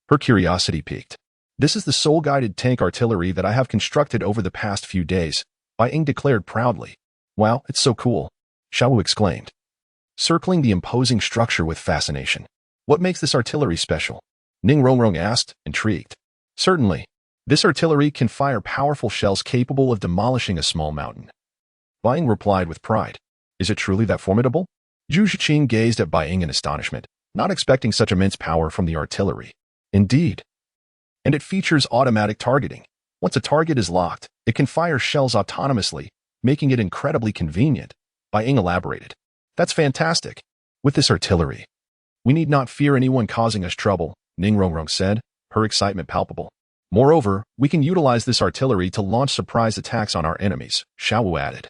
Her curiosity piqued. "This is the soul-guided tank artillery that I have constructed over the past few days," Bai Ying declared proudly. "Wow, it's so cool," Shiau Wu exclaimed, circling the imposing structure with fascination. "What makes this artillery special?" Ning Renxue asked, intrigued. "Certainly. This artillery can fire powerful shells capable of demolishing a small mountain," Bai Ying replied with pride. "Is it truly that formidable?" Zhu Xuching gazed at Bai Ying in astonishment, not expecting such immense power from the artillery. "Indeed. And it features automatic targeting. Once a target is locked, it can fire shells autonomously, making it incredibly convenient," Bai Ying elaborated. "That's fantastic. With this artillery, we need not fear anyone causing us trouble," Ning Renxue said, her excitement palpable. "Moreover, we can utilize this artillery to launch surprise attacks on our enemies," Shiau Wu added,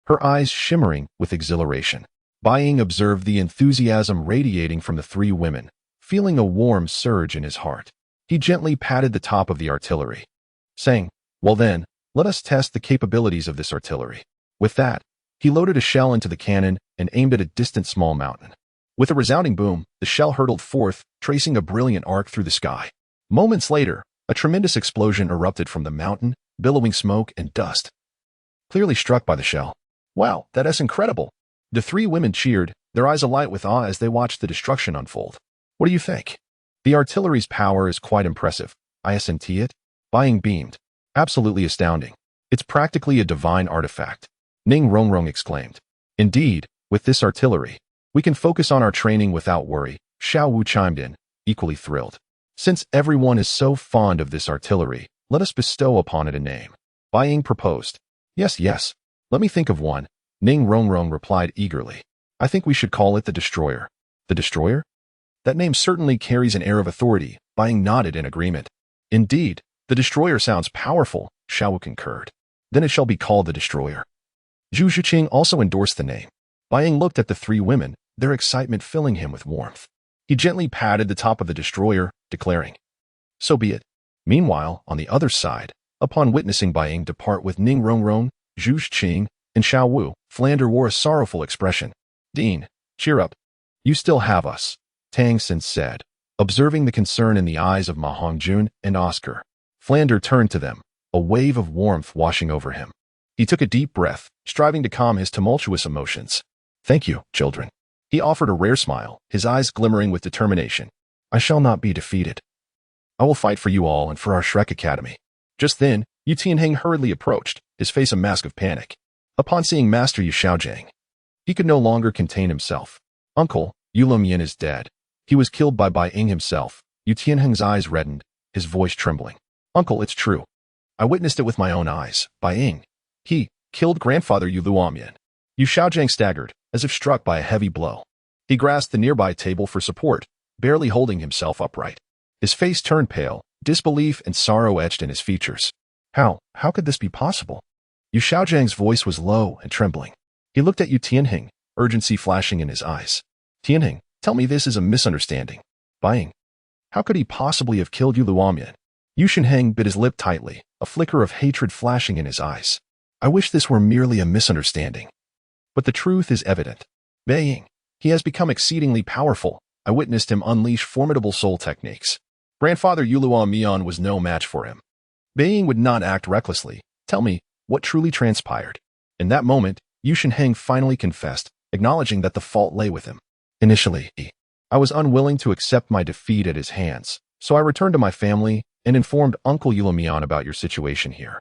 her eyes shimmering with exhilaration. Bai Ying observed the enthusiasm radiating from the three women, feeling a warm surge in his heart. He gently patted the top of the artillery, saying, "Well then, let us test the capabilities of this artillery." With that, he loaded a shell into the cannon and aimed at a distant small mountain. With a resounding boom, the shell hurtled forth, tracing a brilliant arc through the sky. Moments later, a tremendous explosion erupted from the mountain, billowing smoke and dust. Clearly struck by the shell. "Wow, that's incredible!" The three women cheered, their eyes alight with awe as they watched the destruction unfold. "What do you think?" "The artillery's power is quite impressive. Isn't it?" Bai Ying beamed. "Absolutely astounding. It's practically a divine artifact," Ning Renxue exclaimed. "Indeed, with this artillery, we can focus on our training without worry," Shiau Wu chimed in, equally thrilled. "Since everyone is so fond of this artillery, let us bestow upon it a name," Bai Ying proposed. Yes, let me think of one," Ning Renxue replied eagerly. "I think we should call it the Destroyer." "The Destroyer? That name certainly carries an air of authority," Bai Ying nodded in agreement. "Indeed, the Destroyer sounds powerful," Shiau Wu concurred. "Then it shall be called the Destroyer." Zhu Xuching also endorsed the name. Bai Ying looked at the three women, their excitement filling him with warmth. He gently patted the top of the Destroyer, declaring, "So be it." Meanwhile, on the other side, upon witnessing Bai Ying depart with Ning Renxue, Zhu Xuching, In Shiau Wu, Flander wore a sorrowful expression. "Dean, cheer up. You still have us," Tangsan said, observing the concern in the eyes of Ma Hongjun and Oscar. Flander turned to them, a wave of warmth washing over him. He took a deep breath, striving to calm his tumultuous emotions. "Thank you, children." He offered a rare smile, his eyes glimmering with determination. "I shall not be defeated. I will fight for you all and for our Shrek Academy." Just then, Yu Tianheng hurriedly approached, his face a mask of panic. Upon seeing Master Yu Xiaojing, he could no longer contain himself. "Uncle, Yu Lumian is dead. He was killed by Bai Ying himself." Yu Tianheng's eyes reddened, his voice trembling. "Uncle, it's true. I witnessed it with my own eyes. Bai Ying. He killed grandfather Yu Luomian." Yu Xiaojing staggered, as if struck by a heavy blow. He grasped the nearby table for support, barely holding himself upright. His face turned pale, disbelief and sorrow etched in his features. How could this be possible? Yu Xiaojing's voice was low and trembling. He looked at Yu Tianheng, urgency flashing in his eyes. "Tianheng, tell me this is a misunderstanding. Bai Ying, how could he possibly have killed Yu Luomian?" Yu Tianheng bit his lip tightly, a flicker of hatred flashing in his eyes. "I wish this were merely a misunderstanding. But the truth is evident. Bai Ying, he has become exceedingly powerful. I witnessed him unleash formidable soul techniques. Grandfather Yu Luomian was no match for him. Bai Ying would not act recklessly. Tell me, what truly transpired?" In that moment, Yu Tianheng finally confessed, acknowledging that the fault lay with him. "Initially, I was unwilling to accept my defeat at his hands, so I returned to my family and informed Uncle Yu Luomian about your situation here.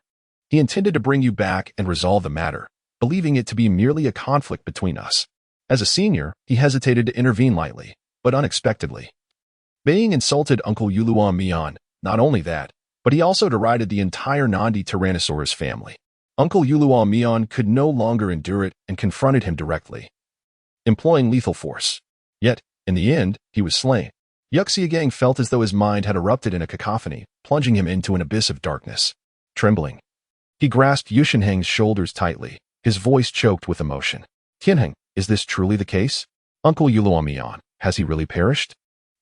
He intended to bring you back and resolve the matter, believing it to be merely a conflict between us. As a senior, he hesitated to intervene lightly, but unexpectedly. Bai Ying insulted Uncle Yu Luomian. Not only that, but he also derided the entire Nandi Tyrannosaurus family. Uncle Yu Luomian could no longer endure it and confronted him directly, employing lethal force. Yet, in the end, he was slain. Yuxiagang felt as though his mind had erupted in a cacophony, plunging him into an abyss of darkness. Trembling, he grasped Yu Tianheng's shoulders tightly, his voice choked with emotion. "Tianheng, is this truly the case? Uncle Yu Luomian, has he really perished?"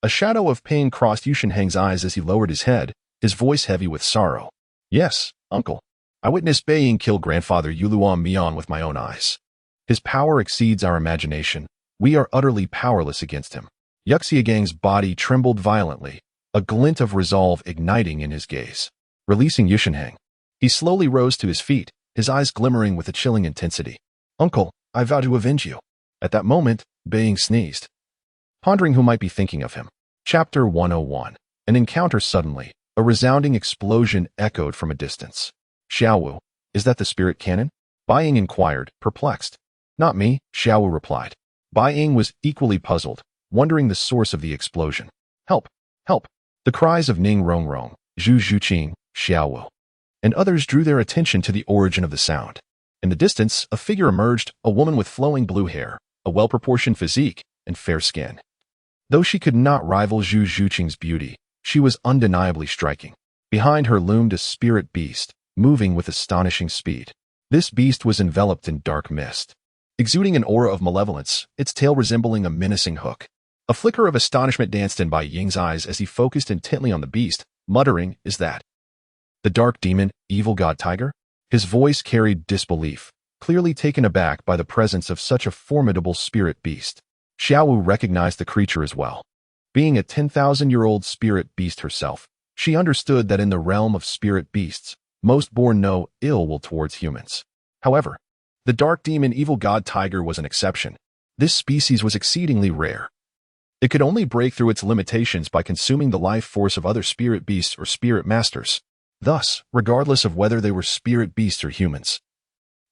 A shadow of pain crossed Yu Tianheng's eyes as he lowered his head, his voice heavy with sorrow. "Yes, uncle. I witnessed Bai Ying kill grandfather Yu Luomian with my own eyes. His power exceeds our imagination. We are utterly powerless against him." Yuxiagang's body trembled violently, a glint of resolve igniting in his gaze. Releasing Yu Tianheng, he slowly rose to his feet, his eyes glimmering with a chilling intensity. "Uncle, I vow to avenge you." At that moment, Bai Ying sneezed, pondering who might be thinking of him. Chapter 101. An encounter suddenly. A resounding explosion echoed from a distance. "Shiau Wu, is that the spirit cannon?" Bai Ying inquired, perplexed. "Not me," Shiau Wu replied. Bai Ying was equally puzzled, wondering the source of the explosion. "Help! Help!" The cries of Ning R, Zhu Xuching, Shiau Wu, and others drew their attention to the origin of the sound. In the distance, a figure emerged, a woman with flowing blue hair, a well-proportioned physique, and fair skin. Though she could not rival Zhu Xuching's beauty, she was undeniably striking. Behind her loomed a spirit beast, moving with astonishing speed. This beast was enveloped in dark mist, exuding an aura of malevolence, its tail resembling a menacing hook. A flicker of astonishment danced in Bai Ying's eyes as he focused intently on the beast, muttering, "Is that the dark demon, evil god tiger?" His voice carried disbelief, clearly taken aback by the presence of such a formidable spirit beast. Shiau Wu recognized the creature as well. Being a 10,000-year-old spirit beast herself, she understood that in the realm of spirit beasts, most bore no ill will towards humans. However, the dark demon evil god tiger was an exception. This species was exceedingly rare. It could only break through its limitations by consuming the life force of other spirit beasts or spirit masters. Thus, regardless of whether they were spirit beasts or humans,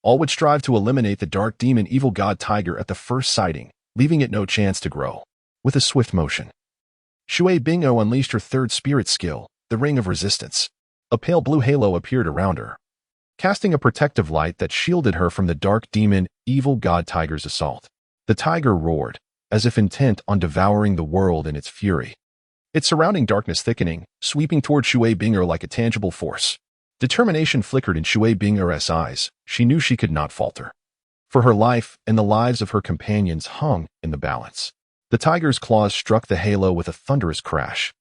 all would strive to eliminate the dark demon evil god tiger at the first sighting, leaving it no chance to grow. With a swift motion, Shui Bingo unleashed her third spirit skill, the Ring of Resistance. A pale blue halo appeared around her, casting a protective light that shielded her from the dark demon evil god tiger's assault. The tiger roared, as if intent on devouring the world in its fury, its surrounding darkness thickening, sweeping toward Shui Binger like a tangible force. Determination flickered in Shui Binger's eyes. She knew she could not falter, for her life and the lives of her companions hung in the balance. The tiger's claws struck the halo with a thunderous crash,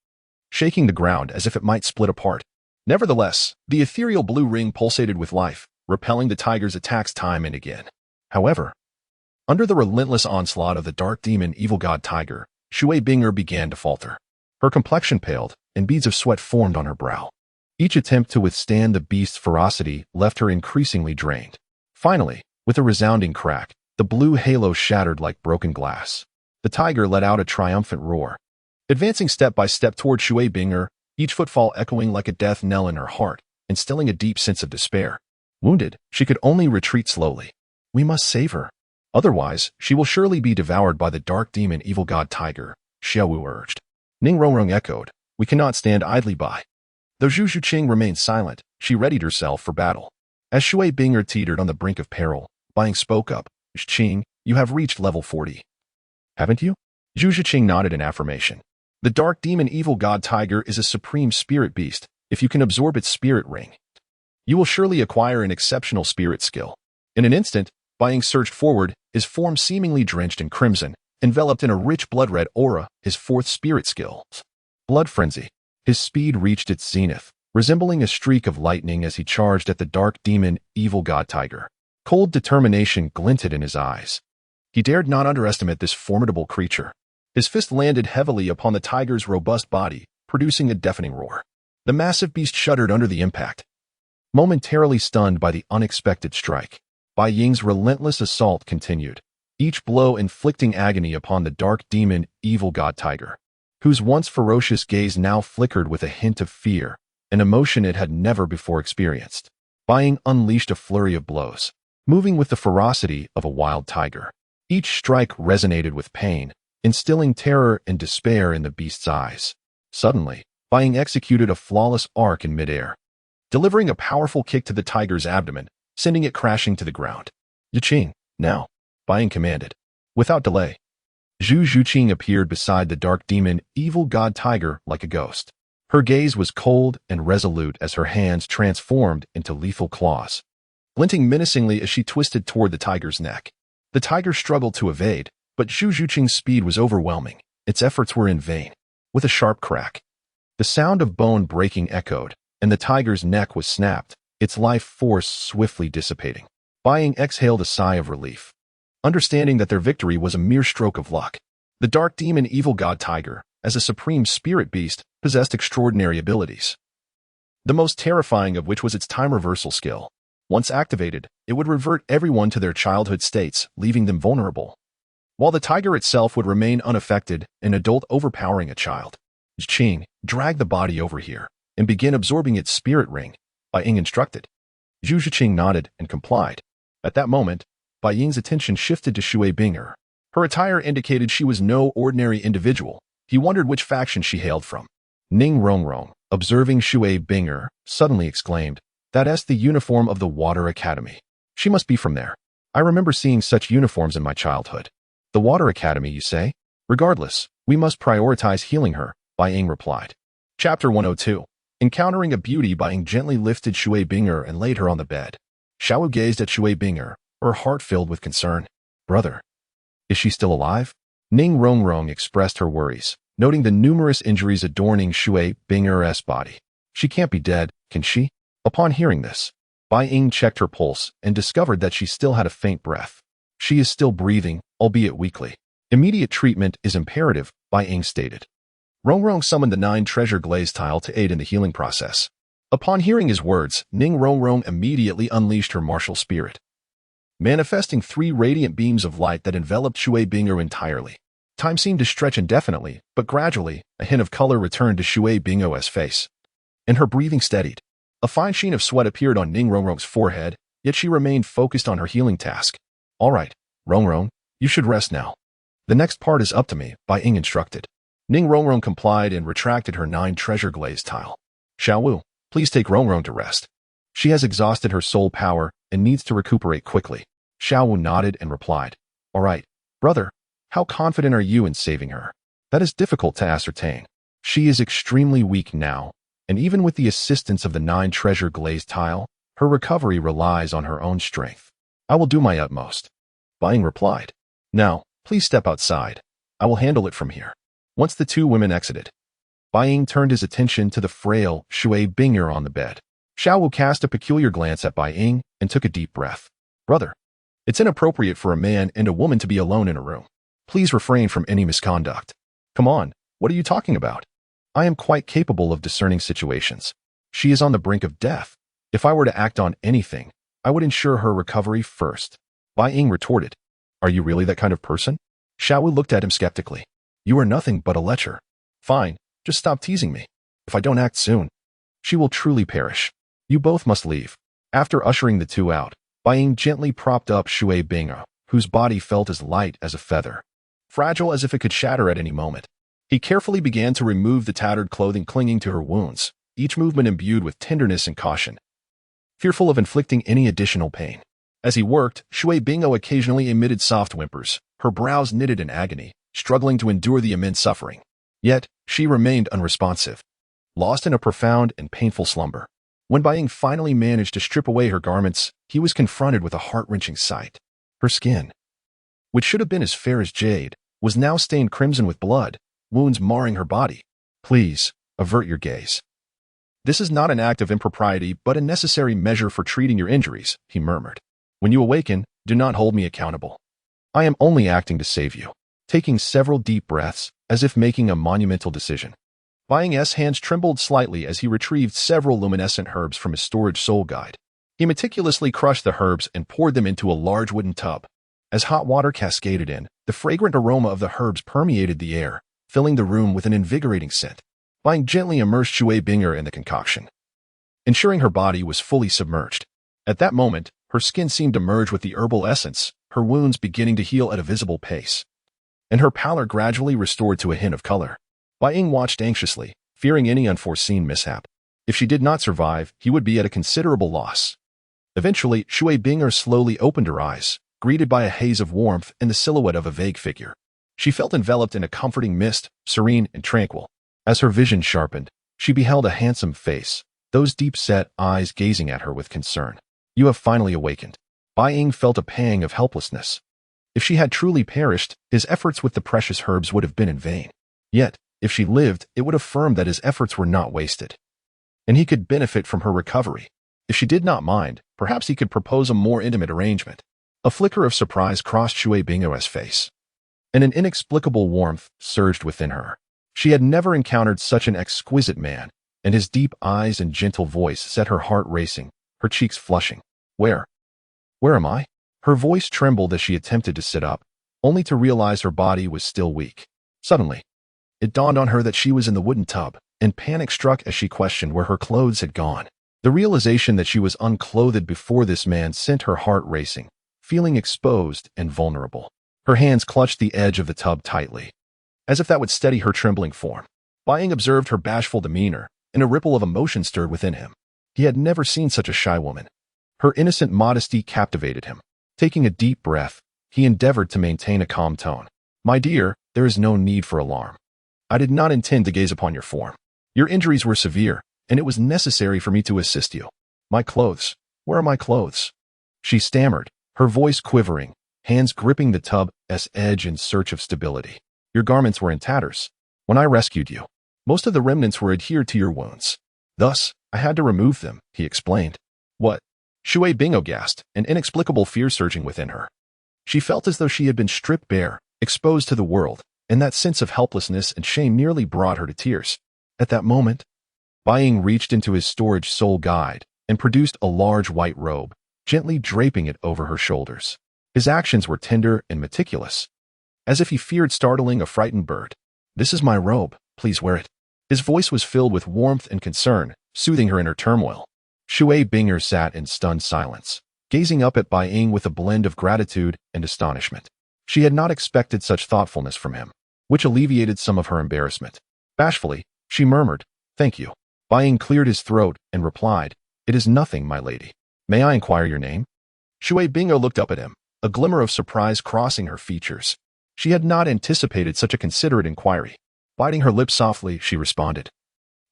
shaking the ground as if it might split apart. Nevertheless, the ethereal blue ring pulsated with life, repelling the tiger's attacks time and again. However, under the relentless onslaught of the dark demon evil god tiger, Shui Binger began to falter. Her complexion paled, and beads of sweat formed on her brow. Each attempt to withstand the beast's ferocity left her increasingly drained. Finally, with a resounding crack, the blue halo shattered like broken glass. The tiger let out a triumphant roar, advancing step by step toward Shui Binger, each footfall echoing like a death knell in her heart, instilling a deep sense of despair. Wounded, she could only retreat slowly. We must save her. Otherwise, she will surely be devoured by the dark demon evil god tiger, Shiau Wu urged. Ning R echoed, we cannot stand idly by. Though Zhu Xuching remained silent, she readied herself for battle. As Shui Binger teetered on the brink of peril, Bai Ying spoke up, Xuching, you have reached level 40. Haven't you? Zhu Xuching nodded in affirmation. The dark demon evil god tiger is a supreme spirit beast. If you can absorb its spirit ring, you will surely acquire an exceptional spirit skill. In an instant, Bai Ying surged forward, his form seemingly drenched in crimson, enveloped in a rich blood-red aura, his fourth spirit skill. Blood Frenzy. His speed reached its zenith, resembling a streak of lightning as he charged at the dark demon evil god tiger. Cold determination glinted in his eyes. He dared not underestimate this formidable creature. His fist landed heavily upon the tiger's robust body, producing a deafening roar. The massive beast shuddered under the impact, momentarily stunned by the unexpected strike. Bai Ying's relentless assault continued, each blow inflicting agony upon the dark demon evil god tiger, whose once ferocious gaze now flickered with a hint of fear, an emotion it had never before experienced. Bai Ying unleashed a flurry of blows, moving with the ferocity of a wild tiger. Each strike resonated with pain, instilling terror and despair in the beast's eyes. Suddenly, Bai Ying executed a flawless arc in midair, delivering a powerful kick to the tiger's abdomen, sending it crashing to the ground. Xuching, now, Bai Ying commanded. Without delay, Zhu Xuching appeared beside the dark demon evil god tiger like a ghost. Her gaze was cold and resolute as her hands transformed into lethal claws, glinting menacingly as she twisted toward the tiger's neck. The tiger struggled to evade, but Zhu Xuching's speed was overwhelming. Its efforts were in vain. With a sharp crack, the sound of bone breaking echoed, and the tiger's neck was snapped, its life force swiftly dissipating. Bai Ying exhaled a sigh of relief, understanding that their victory was a mere stroke of luck. The dark demon evil god tiger, as a supreme spirit beast, possessed extraordinary abilities, the most terrifying of which was its time reversal skill. Once activated, it would revert everyone to their childhood states, leaving them vulnerable, while the tiger itself would remain unaffected, an adult overpowering a child. Xuching, drag the body over here, and begin absorbing its spirit ring, Bai Ying instructed. Zhu Xuching nodded and complied. At that moment, Bai Ying's attention shifted to Shui Binger. Her attire indicated she was no ordinary individual. He wondered which faction she hailed from. Ning R, observing Shui Binger, suddenly exclaimed, "That's the uniform of the Water Academy. She must be from there. I remember seeing such uniforms in my childhood." "The Water Academy, you say? Regardless, we must prioritize healing her," Bai Ying replied. Chapter 102. Encountering a beauty, Bai Ying gently lifted Shui Binger and laid her on the bed. Shiau Wu gazed at Shui Binger, her heart filled with concern. "Brother, is she still alive?" Ning R expressed her worries, noting the numerous injuries adorning Shui Binger's body. "She can't be dead, can she?" Upon hearing this, Bai Ying checked her pulse and discovered that she still had a faint breath. "She is still breathing, albeit weakly. Immediate treatment is imperative," Bai Ying stated. R summoned the 9 treasure glaze tile to aid in the healing process. Upon hearing his words, Ning R immediately unleashed her martial spirit, manifesting 3 radiant beams of light that enveloped Shui Binger entirely. Time seemed to stretch indefinitely, but gradually, a hint of color returned to Shui Binger's face, and her breathing steadied. A fine sheen of sweat appeared on Ning Rong's forehead, yet she remained focused on her healing task. "All right, Rong, you should rest now. The next part is up to me," Bai Ying instructed. Ning R complied and retracted her 9 treasure glaze tile. "Shiau Wu, please take R to rest. She has exhausted her soul power and needs to recuperate quickly." Shiau Wu nodded and replied, "All right, brother, how confident are you in saving her?" "That is difficult to ascertain. She is extremely weak now, and even with the assistance of the 9 treasure glaze tile, her recovery relies on her own strength. I will do my utmost," Bai Ying replied. "Now, please step outside. I will handle it from here." Once the 2 women exited, Bai Ying turned his attention to the frail Shui Binger on the bed. Shiau Wu cast a peculiar glance at Bai Ying and took a deep breath. Brother, it's inappropriate for a man and a woman to be alone in a room. Please refrain from any misconduct. Come on, what are you talking about? I am quite capable of discerning situations. She is on the brink of death. If I were to act on anything, I would ensure her recovery first. Bai Ying retorted. Are you really that kind of person? Shiau Wu looked at him skeptically. You are nothing but a lecher. Fine, just stop teasing me. If I don't act soon, she will truly perish. You both must leave. After ushering the two out, Bai Ying gently propped up Shui Bingo, whose body felt as light as a feather, fragile as if it could shatter at any moment. He carefully began to remove the tattered clothing clinging to her wounds, each movement imbued with tenderness and caution, fearful of inflicting any additional pain. As he worked, Shui Bingo occasionally emitted soft whimpers, her brows knitted in agony, struggling to endure the immense suffering. Yet, she remained unresponsive, lost in a profound and painful slumber. When Bai Ying finally managed to strip away her garments, he was confronted with a heart-wrenching sight. Her skin, which should have been as fair as jade, was now stained crimson with blood, wounds marring her body. Please, avert your gaze. This is not an act of impropriety, but a necessary measure for treating your injuries, he murmured. When you awaken, do not hold me accountable. I am only acting to save you. Taking several deep breaths, as if making a monumental decision. Bai Ying's hands trembled slightly as he retrieved several luminescent herbs from his storage soul guide. He meticulously crushed the herbs and poured them into a large wooden tub. As hot water cascaded in, the fragrant aroma of the herbs permeated the air, filling the room with an invigorating scent. Bai Ying gently immersed Shui Bingo in the concoction, ensuring her body was fully submerged. At that moment, her skin seemed to merge with the herbal essence, her wounds beginning to heal at a visible pace, and her pallor gradually restored to a hint of color. Bai Ying watched anxiously, fearing any unforeseen mishap. If she did not survive, he would be at a considerable loss. Eventually, Shui Bingo slowly opened her eyes, greeted by a haze of warmth and the silhouette of a vague figure. She felt enveloped in a comforting mist, serene and tranquil. As her vision sharpened, she beheld a handsome face, those deep-set eyes gazing at her with concern. You have finally awakened. Bai Ying felt a pang of helplessness. If she had truly perished, his efforts with the precious herbs would have been in vain. Yet, if she lived, it would affirm that his efforts were not wasted, and he could benefit from her recovery. If she did not mind, perhaps he could propose a more intimate arrangement. A flicker of surprise crossed Shui Bingo's face, and an inexplicable warmth surged within her. She had never encountered such an exquisite man, and his deep eyes and gentle voice set her heart racing, her cheeks flushing. Where am I? Her voice trembled as she attempted to sit up, only to realize her body was still weak. Suddenly, it dawned on her that she was in the wooden tub, and panic struck as she questioned where her clothes had gone. The realization that she was unclothed before this man sent her heart racing, feeling exposed and vulnerable. Her hands clutched the edge of the tub tightly, as if that would steady her trembling form. Bai Ying observed her bashful demeanor, and a ripple of emotion stirred within him. He had never seen such a shy woman. Her innocent modesty captivated him. Taking a deep breath, he endeavored to maintain a calm tone. My dear, there is no need for alarm. I did not intend to gaze upon your form. Your injuries were severe, and it was necessary for me to assist you. My clothes. Where are my clothes? She stammered, her voice quivering, hands gripping the tub's edge in search of stability. Your garments were in tatters. When I rescued you, most of the remnants were adhered to your wounds. Thus, I had to remove them, he explained. What? Shui Bingo gasped, an inexplicable fear surging within her. She felt as though she had been stripped bare, exposed to the world, and that sense of helplessness and shame nearly brought her to tears. At that moment, Bai Ying reached into his storage soul guide and produced a large white robe, gently draping it over her shoulders. His actions were tender and meticulous, as if he feared startling a frightened bird. This is my robe, please wear it. His voice was filled with warmth and concern, soothing her inner turmoil. Shui Bingo sat in stunned silence, gazing up at Bai Ying with a blend of gratitude and astonishment. She had not expected such thoughtfulness from him, which alleviated some of her embarrassment. Bashfully, she murmured, Thank you. Bai Ying cleared his throat and replied, It is nothing, my lady. May I inquire your name? Shui Bingo looked up at him, a glimmer of surprise crossing her features. She had not anticipated such a considerate inquiry. Biting her lips softly, she responded,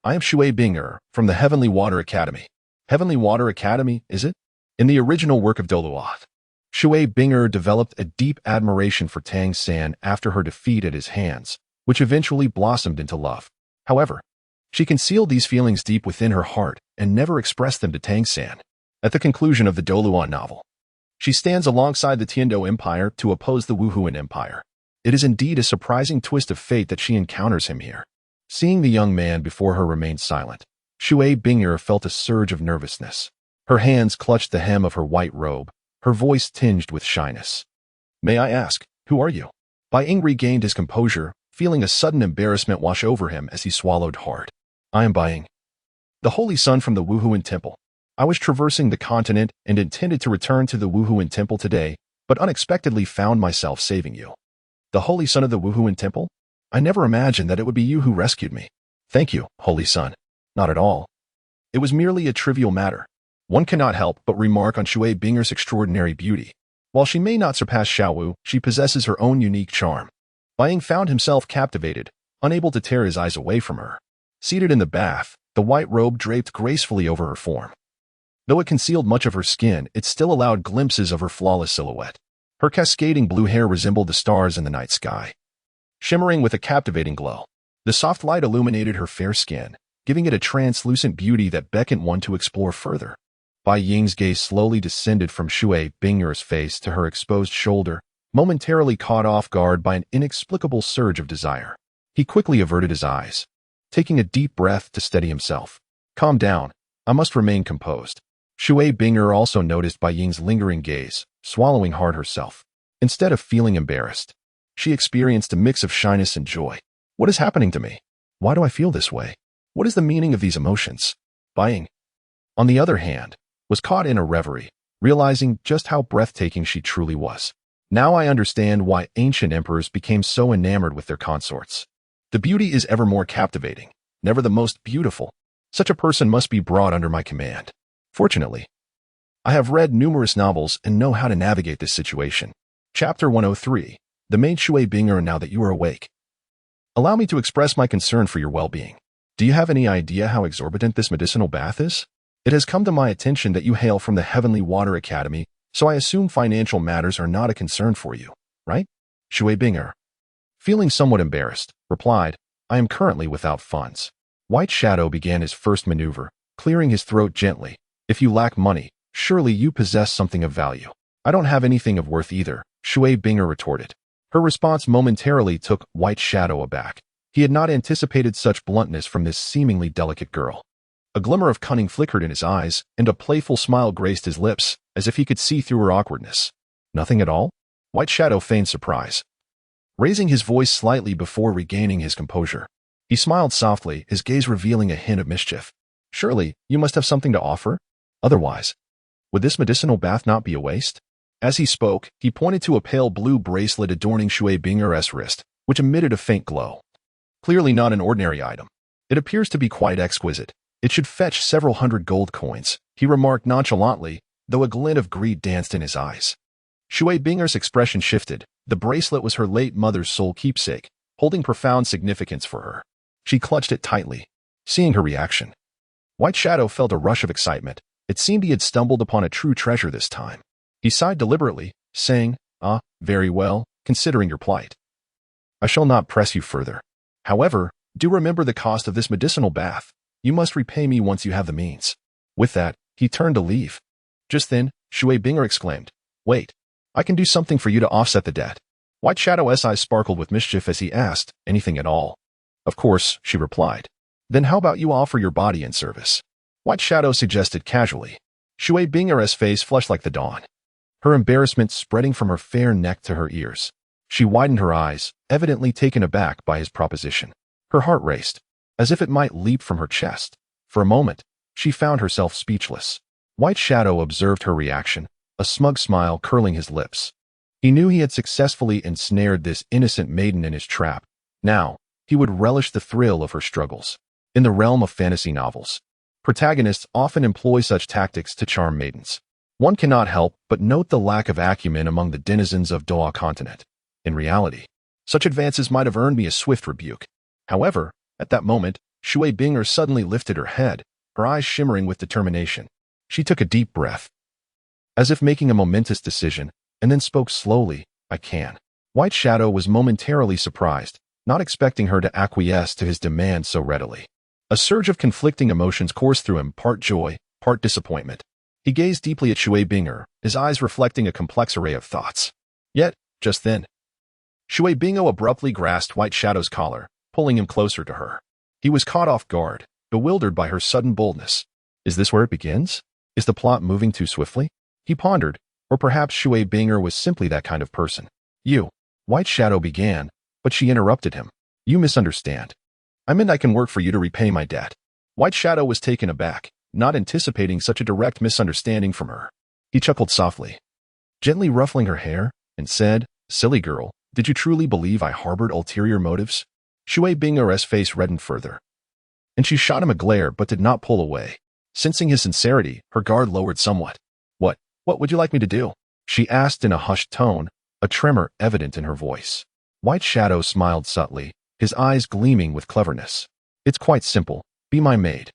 I am Shui Bingo, from the Heavenly Water Academy. Heavenly Water Academy, is it? In the original work of Doluoth, Shui Bingo developed a deep admiration for Tangsan after her defeat at his hands, which eventually blossomed into love. However, she concealed these feelings deep within her heart and never expressed them to Tangsan. At the conclusion of the Doluan novel, she stands alongside the Tiandou Empire to oppose the Wuhan Empire. It is indeed a surprising twist of fate that she encounters him here. Seeing the young man before her remain silent, Shui Bing'er felt a surge of nervousness. Her hands clutched the hem of her white robe, her voice tinged with shyness. "May I ask, who are you?" Bai Ying regained his composure, feeling a sudden embarrassment wash over him as he swallowed hard. "I am Bai Ying, the Holy Son from the Wuhan Temple. I was traversing the continent and intended to return to the Wuhan Temple today, but unexpectedly found myself saving you." "The Holy Son of the Wuhan Temple? I never imagined that it would be you who rescued me." "Thank you, Holy Son." "Not at all. It was merely a trivial matter." One cannot help but remark on Shui Bing'er's extraordinary beauty. While she may not surpass Shiau Wu, she possesses her own unique charm. Bai Ying found himself captivated, unable to tear his eyes away from her. Seated in the bath, the white robe draped gracefully over her form. Though it concealed much of her skin, it still allowed glimpses of her flawless silhouette. Her cascading blue hair resembled the stars in the night sky, shimmering with a captivating glow. The soft light illuminated her fair skin, giving it a translucent beauty that beckoned one to explore further. Bai Ying's gaze slowly descended from Shui Bing'er's face to her exposed shoulder, momentarily caught off guard by an inexplicable surge of desire. He quickly averted his eyes, taking a deep breath to steady himself. "Calm down. I must remain composed." Shui Bing'er also noticed Bai Ying's lingering gaze, swallowing hard herself. Instead of feeling embarrassed, she experienced a mix of shyness and joy. "What is happening to me? Why do I feel this way? What is the meaning of these emotions?" Bai Ying, on the other hand, was caught in a reverie, realizing just how breathtaking she truly was. "Now I understand why ancient emperors became so enamored with their consorts. The beauty is ever more captivating, never the most beautiful. Such a person must be brought under my command. Fortunately, I have read numerous novels and know how to navigate this situation." Chapter 103. The maid Shui Bing'er. Now that you are awake, allow me to express my concern for your well-being. Do you have any idea how exorbitant this medicinal bath is? It has come to my attention that you hail from the Heavenly Water Academy, so I assume financial matters are not a concern for you, right? Shui Bing'er, feeling somewhat embarrassed, replied, "I am currently without funds." White Shadow began his first maneuver, clearing his throat gently. "If you lack money, surely you possess something of value." "I don't have anything of worth either," Shui Bing'er retorted. Her response momentarily took White Shadow aback. He had not anticipated such bluntness from this seemingly delicate girl. A glimmer of cunning flickered in his eyes, and a playful smile graced his lips, as if he could see through her awkwardness. "Nothing at all?" White Shadow feigned surprise, raising his voice slightly before regaining his composure. He smiled softly, his gaze revealing a hint of mischief. "Surely, you must have something to offer? Otherwise, would this medicinal bath not be a waste?" As he spoke, he pointed to a pale blue bracelet adorning Shui Bing'er's wrist, which emitted a faint glow. Clearly not an ordinary item. "It appears to be quite exquisite. It should fetch several hundred gold coins," he remarked nonchalantly, though a glint of greed danced in his eyes. Shui Bing'er's expression shifted. The bracelet was her late mother's sole keepsake, holding profound significance for her. She clutched it tightly. Seeing her reaction, White Shadow felt a rush of excitement. It seemed he had stumbled upon a true treasure this time. He sighed deliberately, saying, "Very well, considering your plight, I shall not press you further. However, do remember the cost of this medicinal bath. You must repay me once you have the means." With that, he turned to leave. Just then, Shui Bing'er exclaimed, "Wait, I can do something for you to offset the debt." White Shadow's eyes sparkled with mischief as he asked, "Anything at all?" "Of course," she replied. "Then how about you offer your body in service?" White Shadow suggested casually. Shui Bing'er's face flushed like the dawn, her embarrassment spreading from her fair neck to her ears. She widened her eyes, evidently taken aback by his proposition. Her heart raced, as if it might leap from her chest. For a moment, she found herself speechless. White Shadow observed her reaction, a smug smile curling his lips. He knew he had successfully ensnared this innocent maiden in his trap. Now, he would relish the thrill of her struggles. In the realm of fantasy novels, protagonists often employ such tactics to charm maidens. One cannot help but note the lack of acumen among the denizens of Doa continent. In reality, such advances might have earned me a swift rebuke. However, at that moment, Shui Bing'er suddenly lifted her head, her eyes shimmering with determination. She took a deep breath, as if making a momentous decision, and then spoke slowly, "I can." White Shadow was momentarily surprised, not expecting her to acquiesce to his demand so readily. A surge of conflicting emotions coursed through him, part joy, part disappointment. He gazed deeply at Shui Bing'er, his eyes reflecting a complex array of thoughts. Yet, just then, Shui Bing'er abruptly grasped White Shadow's collar, pulling him closer to her. He was caught off guard, bewildered by her sudden boldness. Is this where it begins? Is the plot moving too swiftly? He pondered, or perhaps Shui Bing'er was simply that kind of person. You, White Shadow began, but she interrupted him. You misunderstand. I meant I can work for you to repay my debt. White Shadow was taken aback, not anticipating such a direct misunderstanding from her. He chuckled softly, gently ruffling her hair, and said, Silly girl, did you truly believe I harbored ulterior motives? Shui Bing'er's face reddened further, and she shot him a glare but did not pull away. Sensing his sincerity, her guard lowered somewhat. What would you like me to do? She asked in a hushed tone, a tremor evident in her voice. White Shadow smiled subtly, his eyes gleaming with cleverness. It's quite simple. Be my maid.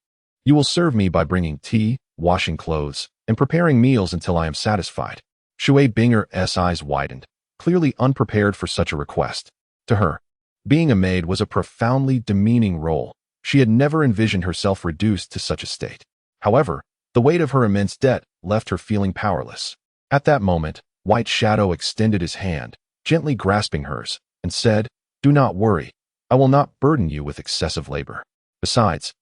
You will serve me by bringing tea, washing clothes, and preparing meals until I am satisfied. Shui Bing'er's eyes widened, clearly unprepared for such a request. To her, being a maid was a profoundly demeaning role. She had never envisioned herself reduced to such a state. However, the weight of her immense debt left her feeling powerless. At that moment, White Shadow extended his hand, gently grasping hers, and said, Do not worry. I will not burden you with excessive labor. Besides,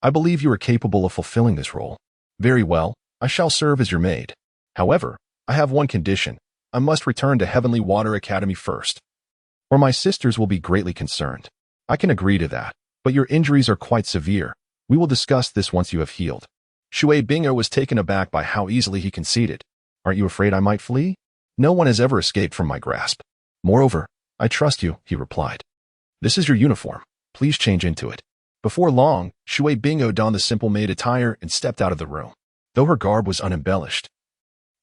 I believe you are capable of fulfilling this role. Very well, I shall serve as your maid. However, I have one condition. I must return to Heavenly Water Academy first, or my sisters will be greatly concerned. I can agree to that, but your injuries are quite severe. We will discuss this once you have healed. Shui Bing'er was taken aback by how easily he conceded. Aren't you afraid I might flee? No one has ever escaped from my grasp. Moreover, I trust you, he replied. This is your uniform. Please change into it. Before long, Shui Bing'er donned the simple maid attire and stepped out of the room. Though her garb was unembellished,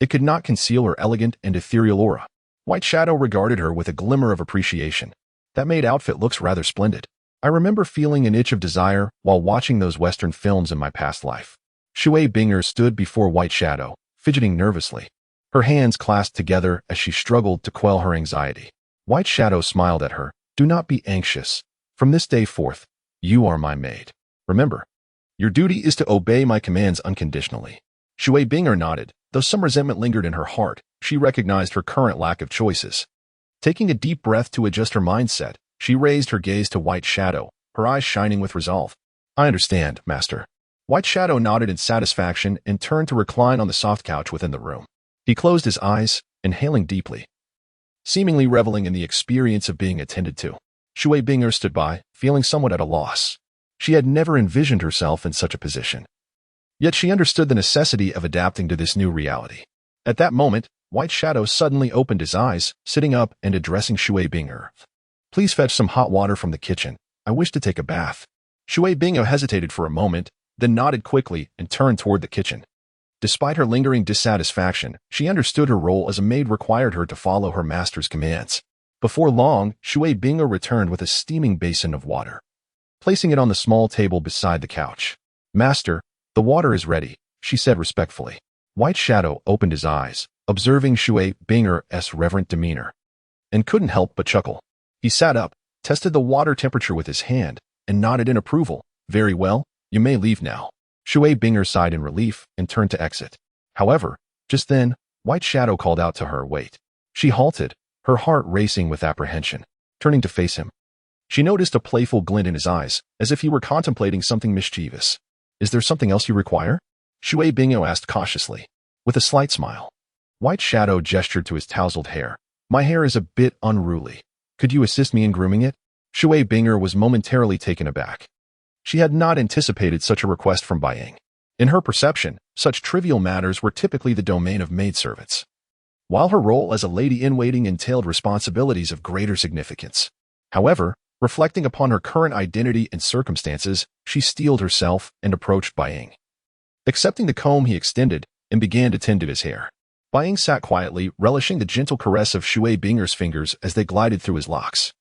it could not conceal her elegant and ethereal aura. White Shadow regarded her with a glimmer of appreciation. That maid outfit looks rather splendid. I remember feeling an itch of desire while watching those Western films in my past life. Shui Bing'er stood before White Shadow, fidgeting nervously. Her hands clasped together as she struggled to quell her anxiety. White Shadow smiled at her. Do not be anxious. From this day forth, you are my maid. Remember, your duty is to obey my commands unconditionally. Shui Bing'er nodded. Though some resentment lingered in her heart, she recognized her current lack of choices. Taking a deep breath to adjust her mindset, she raised her gaze to White Shadow, her eyes shining with resolve. I understand, Master. White Shadow nodded in satisfaction and turned to recline on the soft couch within the room. He closed his eyes, inhaling deeply, seemingly reveling in the experience of being attended to. Shui Bing'er stood by, feeling somewhat at a loss. She had never envisioned herself in such a position. Yet she understood the necessity of adapting to this new reality. At that moment, White Shadow suddenly opened his eyes, sitting up and addressing Shui Bing'er. Please fetch some hot water from the kitchen. I wish to take a bath. Shui Bing'er hesitated for a moment, then nodded quickly and turned toward the kitchen. Despite her lingering dissatisfaction, she understood her role as a maid required her to follow her master's commands. Before long, Shui Bing'er returned with a steaming basin of water, placing it on the small table beside the couch. Master, the water is ready, she said respectfully. White Shadow opened his eyes, observing Shui Bing'er's reverent demeanor, and couldn't help but chuckle. He sat up, tested the water temperature with his hand, and nodded in approval. Very well, you may leave now. Shui Bing'er sighed in relief and turned to exit. However, just then, White Shadow called out to her, wait. She halted, her heart racing with apprehension. Turning to face him, she noticed a playful glint in his eyes, as if he were contemplating something mischievous. Is there something else you require? Shui Bing'er asked cautiously, with a slight smile. White Shadow gestured to his tousled hair. My hair is a bit unruly. Could you assist me in grooming it? Shui Bing'er was momentarily taken aback. She had not anticipated such a request from Bai Ying. In her perception, such trivial matters were typically the domain of maidservants, while her role as a lady-in-waiting entailed responsibilities of greater significance. However, reflecting upon her current identity and circumstances, she steeled herself and approached Bai Ying, accepting the comb he extended, and began to tend to his hair. Bai Ying sat quietly, relishing the gentle caress of Shui Bing'er's fingers as they glided through his locks.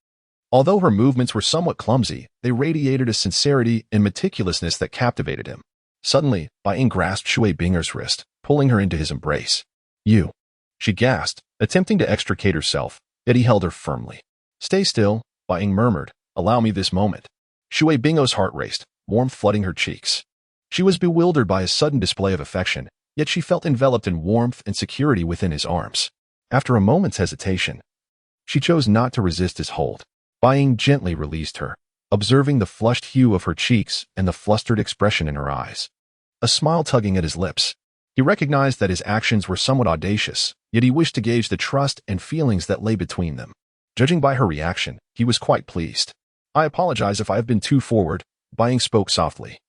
Although her movements were somewhat clumsy, they radiated a sincerity and meticulousness that captivated him. Suddenly, Bai Ying grasped Shui Bing'er's wrist, pulling her into his embrace. You, she gasped, attempting to extricate herself, yet he held her firmly. Stay still, Bai Ying murmured. Allow me this moment. Shui Bing'er's heart raced. warmth flooding her cheeks. She was bewildered by his sudden display of affection, yet she felt enveloped in warmth and security within his arms. After a moment's hesitation, she chose not to resist his hold. Bai Ying gently released her, observing the flushed hue of her cheeks and the flustered expression in her eyes. A smile tugging at his lips. He recognized that his actions were somewhat audacious, yet he wished to gauge the trust and feelings that lay between them. Judging by her reaction, he was quite pleased. I apologize if I have been too forward, Bai Ying spoke softly.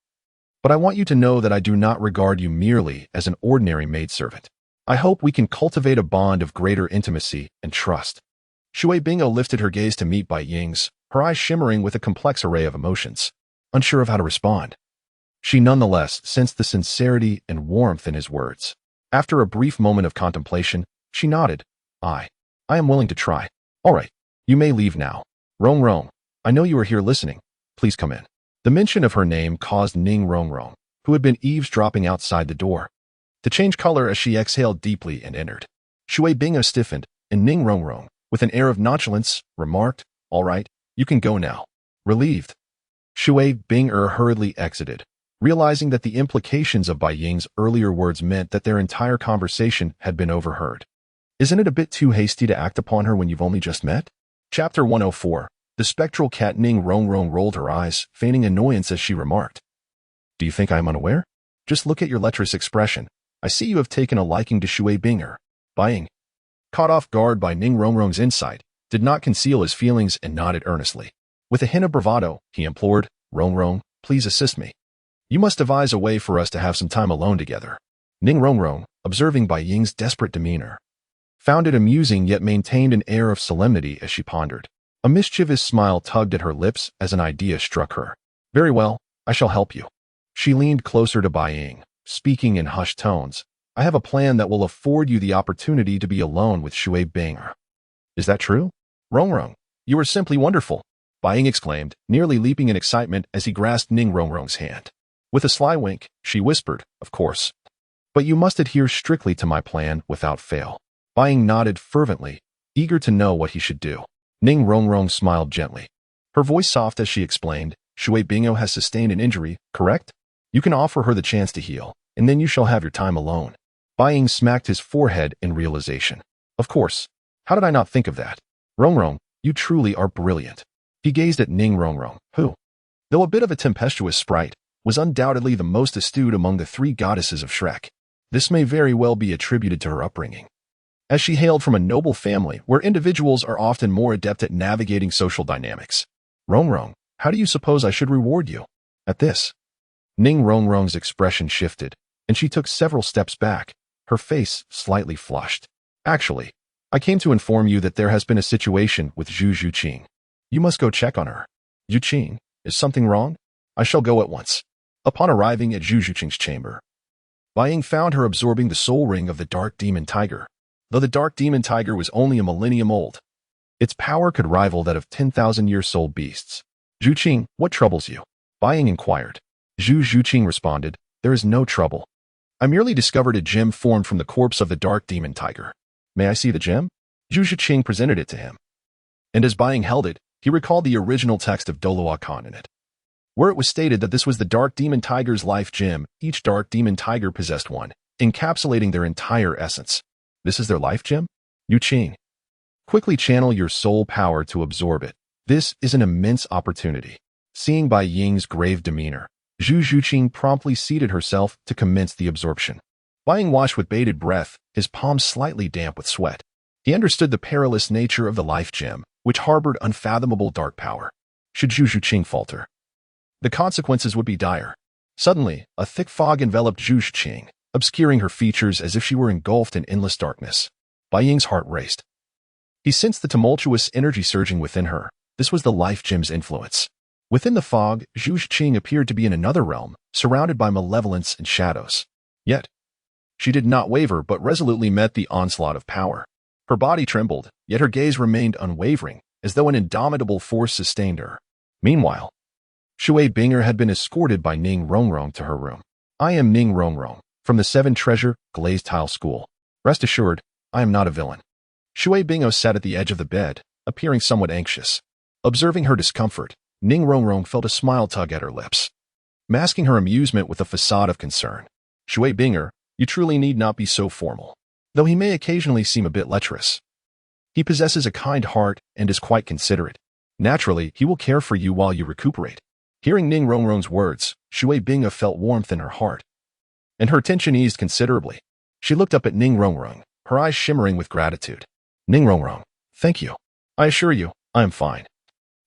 But I want you to know that I do not regard you merely as an ordinary maidservant. I hope we can cultivate a bond of greater intimacy and trust. Shui Bingo lifted her gaze to meet Bai Ying's, her eyes shimmering with a complex array of emotions. Unsure of how to respond, she nonetheless sensed the sincerity and warmth in his words. After a brief moment of contemplation, she nodded. I am willing to try. All right, you may leave now. Renxue, I know you are here listening. Please come in. The mention of her name caused Ning Renxue, who had been eavesdropping outside the door, to change color as she exhaled deeply and entered. Shui Bingo stiffened, and Ning Renxue, with an air of nonchalance, remarked, All right, you can go now. Relieved, Shui Bingo hurriedly exited, realizing that the implications of Bai Ying's earlier words meant that their entire conversation had been overheard. Isn't it a bit too hasty to act upon her when you've only just met? Chapter 104. The spectral cat Ning Renxue rolled her eyes, feigning annoyance as she remarked. Do you think I am unaware? Just look at your lecherous expression. I see you have taken a liking to Shui Bingo. Bai Ying, caught off guard by Ning Renxue's insight, did not conceal his feelings and nodded earnestly. With a hint of bravado, he implored, Renxue, please assist me. You must devise a way for us to have some time alone together. Ning Renxue, observing Bai Ying's desperate demeanor, found it amusing yet maintained an air of solemnity as she pondered. A mischievous smile tugged at her lips as an idea struck her. Very well, I shall help you. She leaned closer to Bai Ying, speaking in hushed tones. I have a plan that will afford you the opportunity to be alone with Shui Bingo. Is that true? Renxue, you are simply wonderful, Bai Ying exclaimed, nearly leaping in excitement as he grasped Ning Renxue's hand. With a sly wink, she whispered, Of course. But you must adhere strictly to my plan without fail. Bai Ying nodded fervently, eager to know what he should do. Ning Renxue smiled gently, her voice soft as she explained, Shui Bingo has sustained an injury, correct? You can offer her the chance to heal, and then you shall have your time alone. Bai Ying smacked his forehead in realization. Of course. How did I not think of that? Renxue, you truly are brilliant. He gazed at Ning Renxue, who, though a bit of a tempestuous sprite, was undoubtedly the most astute among the three goddesses of Shrek. This may very well be attributed to her upbringing, as she hailed from a noble family where individuals are often more adept at navigating social dynamics. Renxue, how do you suppose I should reward you? At this, Ning Renxue's expression shifted, and she took several steps back, her face slightly flushed. Actually, I came to inform you that there has been a situation with Zhu Xuching. You must go check on her. Xuching, is something wrong? I shall go at once. Upon arriving at Zhu Xuching's chamber, Bai Ying found her absorbing the soul ring of the dark demon tiger. Though the dark demon tiger was only a millennium old, its power could rival that of 10,000-year-old beasts. Xuching, what troubles you? Bai Ying inquired. Zhu Xuching responded, There is no trouble. I merely discovered a gem formed from the corpse of the dark demon tiger. May I see the gem? Zhu Xuching presented it to him. And as Bai Ying held it, he recalled the original text of Doluokan in it, where it was stated that this was the dark demon tiger's life gem. Each dark demon tiger possessed one, encapsulating their entire essence. This is their life gem? Xuching, quickly channel your soul power to absorb it. This is an immense opportunity. Seeing Bai Ying's grave demeanor, Zhu Xuching promptly seated herself to commence the absorption. Bai Ying watched with bated breath, his palms slightly damp with sweat. He understood the perilous nature of the life gem, which harbored unfathomable dark power. Should Zhu Xuching falter, the consequences would be dire. Suddenly, a thick fog enveloped Zhu Xuching, obscuring her features as if she were engulfed in endless darkness. Bai Ying's heart raced. He sensed the tumultuous energy surging within her. This was the life gem's influence. Within the fog, Zhu Xuching appeared to be in another realm, surrounded by malevolence and shadows. Yet, she did not waver but resolutely met the onslaught of power. Her body trembled, yet her gaze remained unwavering, as though an indomitable force sustained her. Meanwhile, Shui Bingo had been escorted by Ning Renxue to her room. I am Ning Renxue, from the Seven Treasure Glazed Tile School. Rest assured, I am not a villain. Shui Bingo sat at the edge of the bed, appearing somewhat anxious. Observing her discomfort, Ning Renxue felt a smile tug at her lips. masking her amusement with a facade of concern. Shui Binger, you truly need not be so formal. Though he may occasionally seem a bit lecherous. He possesses a kind heart and is quite considerate. Naturally, he will care for you while you recuperate. Hearing Ning Rongrong's words, Shui Binger felt warmth in her heart, and her tension eased considerably. She looked up at Ning Rongrong, her eyes shimmering with gratitude. Ning Rongrong, thank you. I assure you, I am fine.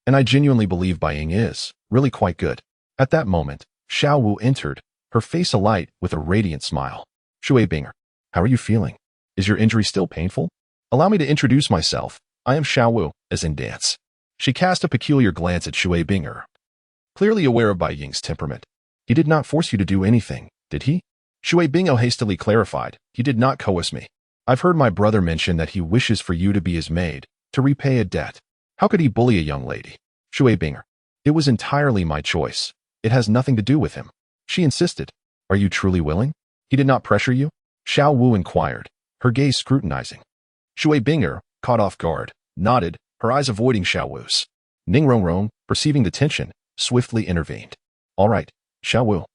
And I genuinely believe Bai Ying is really quite good. At that moment, Shiau Wu entered, her face alight with a radiant smile. Shui Binger, how are you feeling? Is your injury still painful? Allow me to introduce myself. I am Shiau Wu, as in dance. She cast a peculiar glance at Shui Binger. Clearly aware of Bai Ying's temperament. He did not force you to do anything, did he? Shui Binger hastily clarified. He did not coerce me. I've heard my brother mention that he wishes for you to be his maid, to repay a debt. How could he bully a young lady? Shui Binger. It was entirely my choice. It has nothing to do with him. She insisted. Are you truly willing? He did not pressure you? Shiau Wu inquired, her gaze scrutinizing. Shui Binger, caught off guard, nodded, her eyes avoiding Shiau Wu's. Ning Rongrong, perceiving the tension, swiftly intervened. All right, Shiau Wu.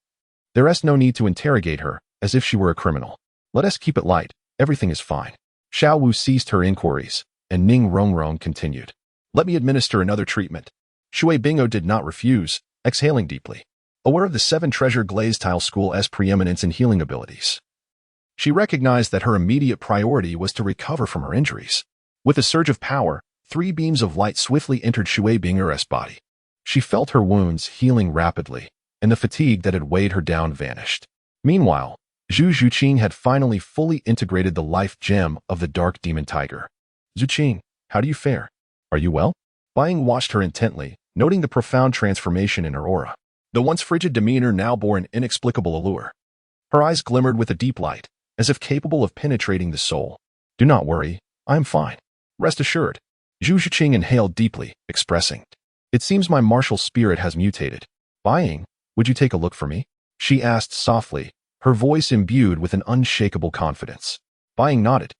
There is no need to interrogate her, as if she were a criminal. Let us keep it light, everything is fine. Shiau Wu ceased her inquiries, and Ning Rongrong continued. Let me administer another treatment. Shui Binger did not refuse, exhaling deeply. Aware of the 7 Treasure Glazed Tile School's preeminence in healing abilities, she recognized that her immediate priority was to recover from her injuries. With a surge of power, 3 beams of light swiftly entered Shui Binger's body. She felt her wounds healing rapidly, and the fatigue that had weighed her down vanished. Meanwhile, Zhu Xuching had finally fully integrated the life gem of the dark demon tiger. Xuching, how do you fare? Are you well? Bai Ying watched her intently, noting the profound transformation in her aura. The once frigid demeanor now bore an inexplicable allure. Her eyes glimmered with a deep light, as if capable of penetrating the soul. Do not worry, I am fine. Rest assured. Zhu Xuching inhaled deeply, expressing. It seems my martial spirit has mutated. Bai Ying, would you take a look for me? She asked softly, her voice imbued with an unshakable confidence. Bai Ying nodded.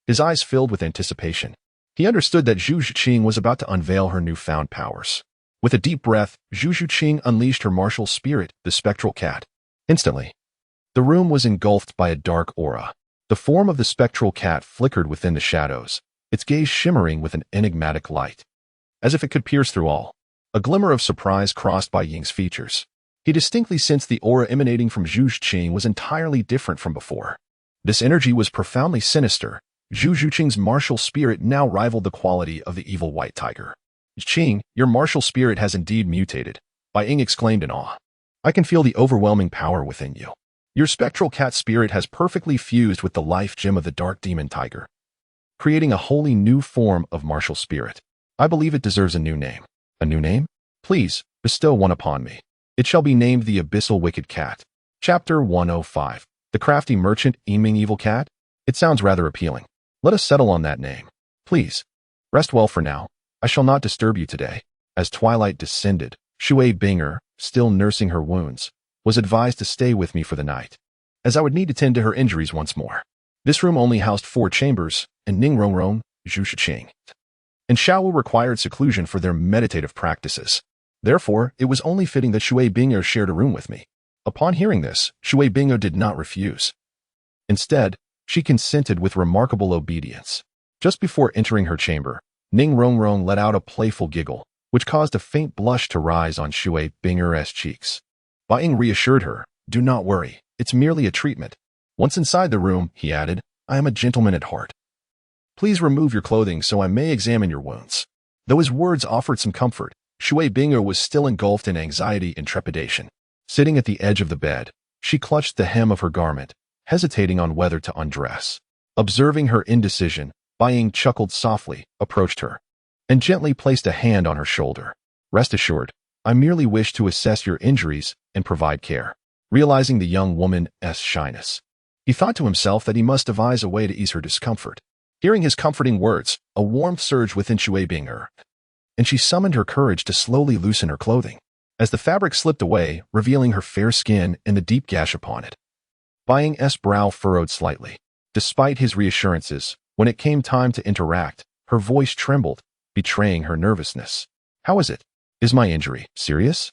His eyes filled with anticipation. He understood that Zhu Xuching was about to unveil her newfound powers. With a deep breath, Zhu Xuching unleashed her martial spirit, the spectral cat. Instantly, the room was engulfed by a dark aura. The form of the spectral cat flickered within the shadows, its gaze shimmering with an enigmatic light. As if it could pierce through all. A glimmer of surprise crossed Bai Ying's features. He distinctly sensed the aura emanating from Zhu Xuching was entirely different from before. This energy was profoundly sinister. Zhu Xuching's martial spirit now rivaled the quality of the evil white tiger. Xuching, your martial spirit has indeed mutated, Bai Ying exclaimed in awe. I can feel the overwhelming power within you. Your spectral cat spirit has perfectly fused with the life gem of the dark demon tiger, creating a wholly new form of martial spirit. I believe it deserves a new name. A new name? Please, bestow one upon me. It shall be named the Abyssal Wicked Cat. Chapter 105. The Crafty Merchant Aiming Evil Cat? It sounds rather appealing. Let us settle on that name. Please. Rest well for now. I shall not disturb you today. As twilight descended, Shui Binger, still nursing her wounds, was advised to stay with me for the night, as I would need to tend to her injuries once more. This room only housed 4 chambers, and Ning Rongrong, Zhu Xuching, and Shiau Wu required seclusion for their meditative practices. Therefore, it was only fitting that Shui Binger shared a room with me. Upon hearing this, Shui Binger did not refuse. Instead, she consented with remarkable obedience. Just before entering her chamber, Ning Rongrong let out a playful giggle, which caused a faint blush to rise on Shui Binger's cheeks. Bai Ying reassured her, do not worry, it's merely a treatment. Once inside the room, he added, I am a gentleman at heart. Please remove your clothing so I may examine your wounds. Though his words offered some comfort, Shui Binger was still engulfed in anxiety and trepidation. Sitting at the edge of the bed, she clutched the hem of her garment, hesitating on whether to undress. Observing her indecision, Bai Ying chuckled softly, approached her, and gently placed a hand on her shoulder. Rest assured, I merely wish to assess your injuries and provide care. Realizing the young woman's shyness, he thought to himself that he must devise a way to ease her discomfort. Hearing his comforting words, a warmth surged within Shui Binger, and she summoned her courage to slowly loosen her clothing. As the fabric slipped away, revealing her fair skin and the deep gash upon it, Bai Ying's brow furrowed slightly. Despite his reassurances, when it came time to interact, her voice trembled, betraying her nervousness. How is it? Is my injury serious?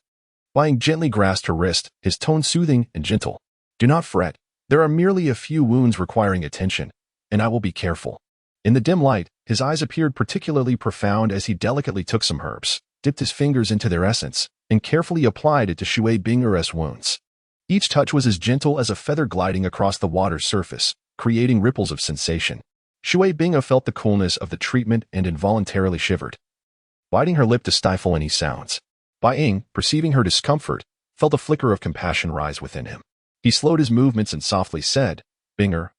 Bai Ying gently grasped her wrist, his tone soothing and gentle. Do not fret. There are merely a few wounds requiring attention, and I will be careful. In the dim light, his eyes appeared particularly profound as he delicately took some herbs, dipped his fingers into their essence, and carefully applied it to Shui Bing'er's wounds. Each touch was as gentle as a feather gliding across the water's surface, creating ripples of sensation. Shui Bing'er felt the coolness of the treatment and involuntarily shivered, biting her lip to stifle any sounds. Bai Ying, perceiving her discomfort, felt a flicker of compassion rise within him. He slowed his movements and softly said, Bing'er,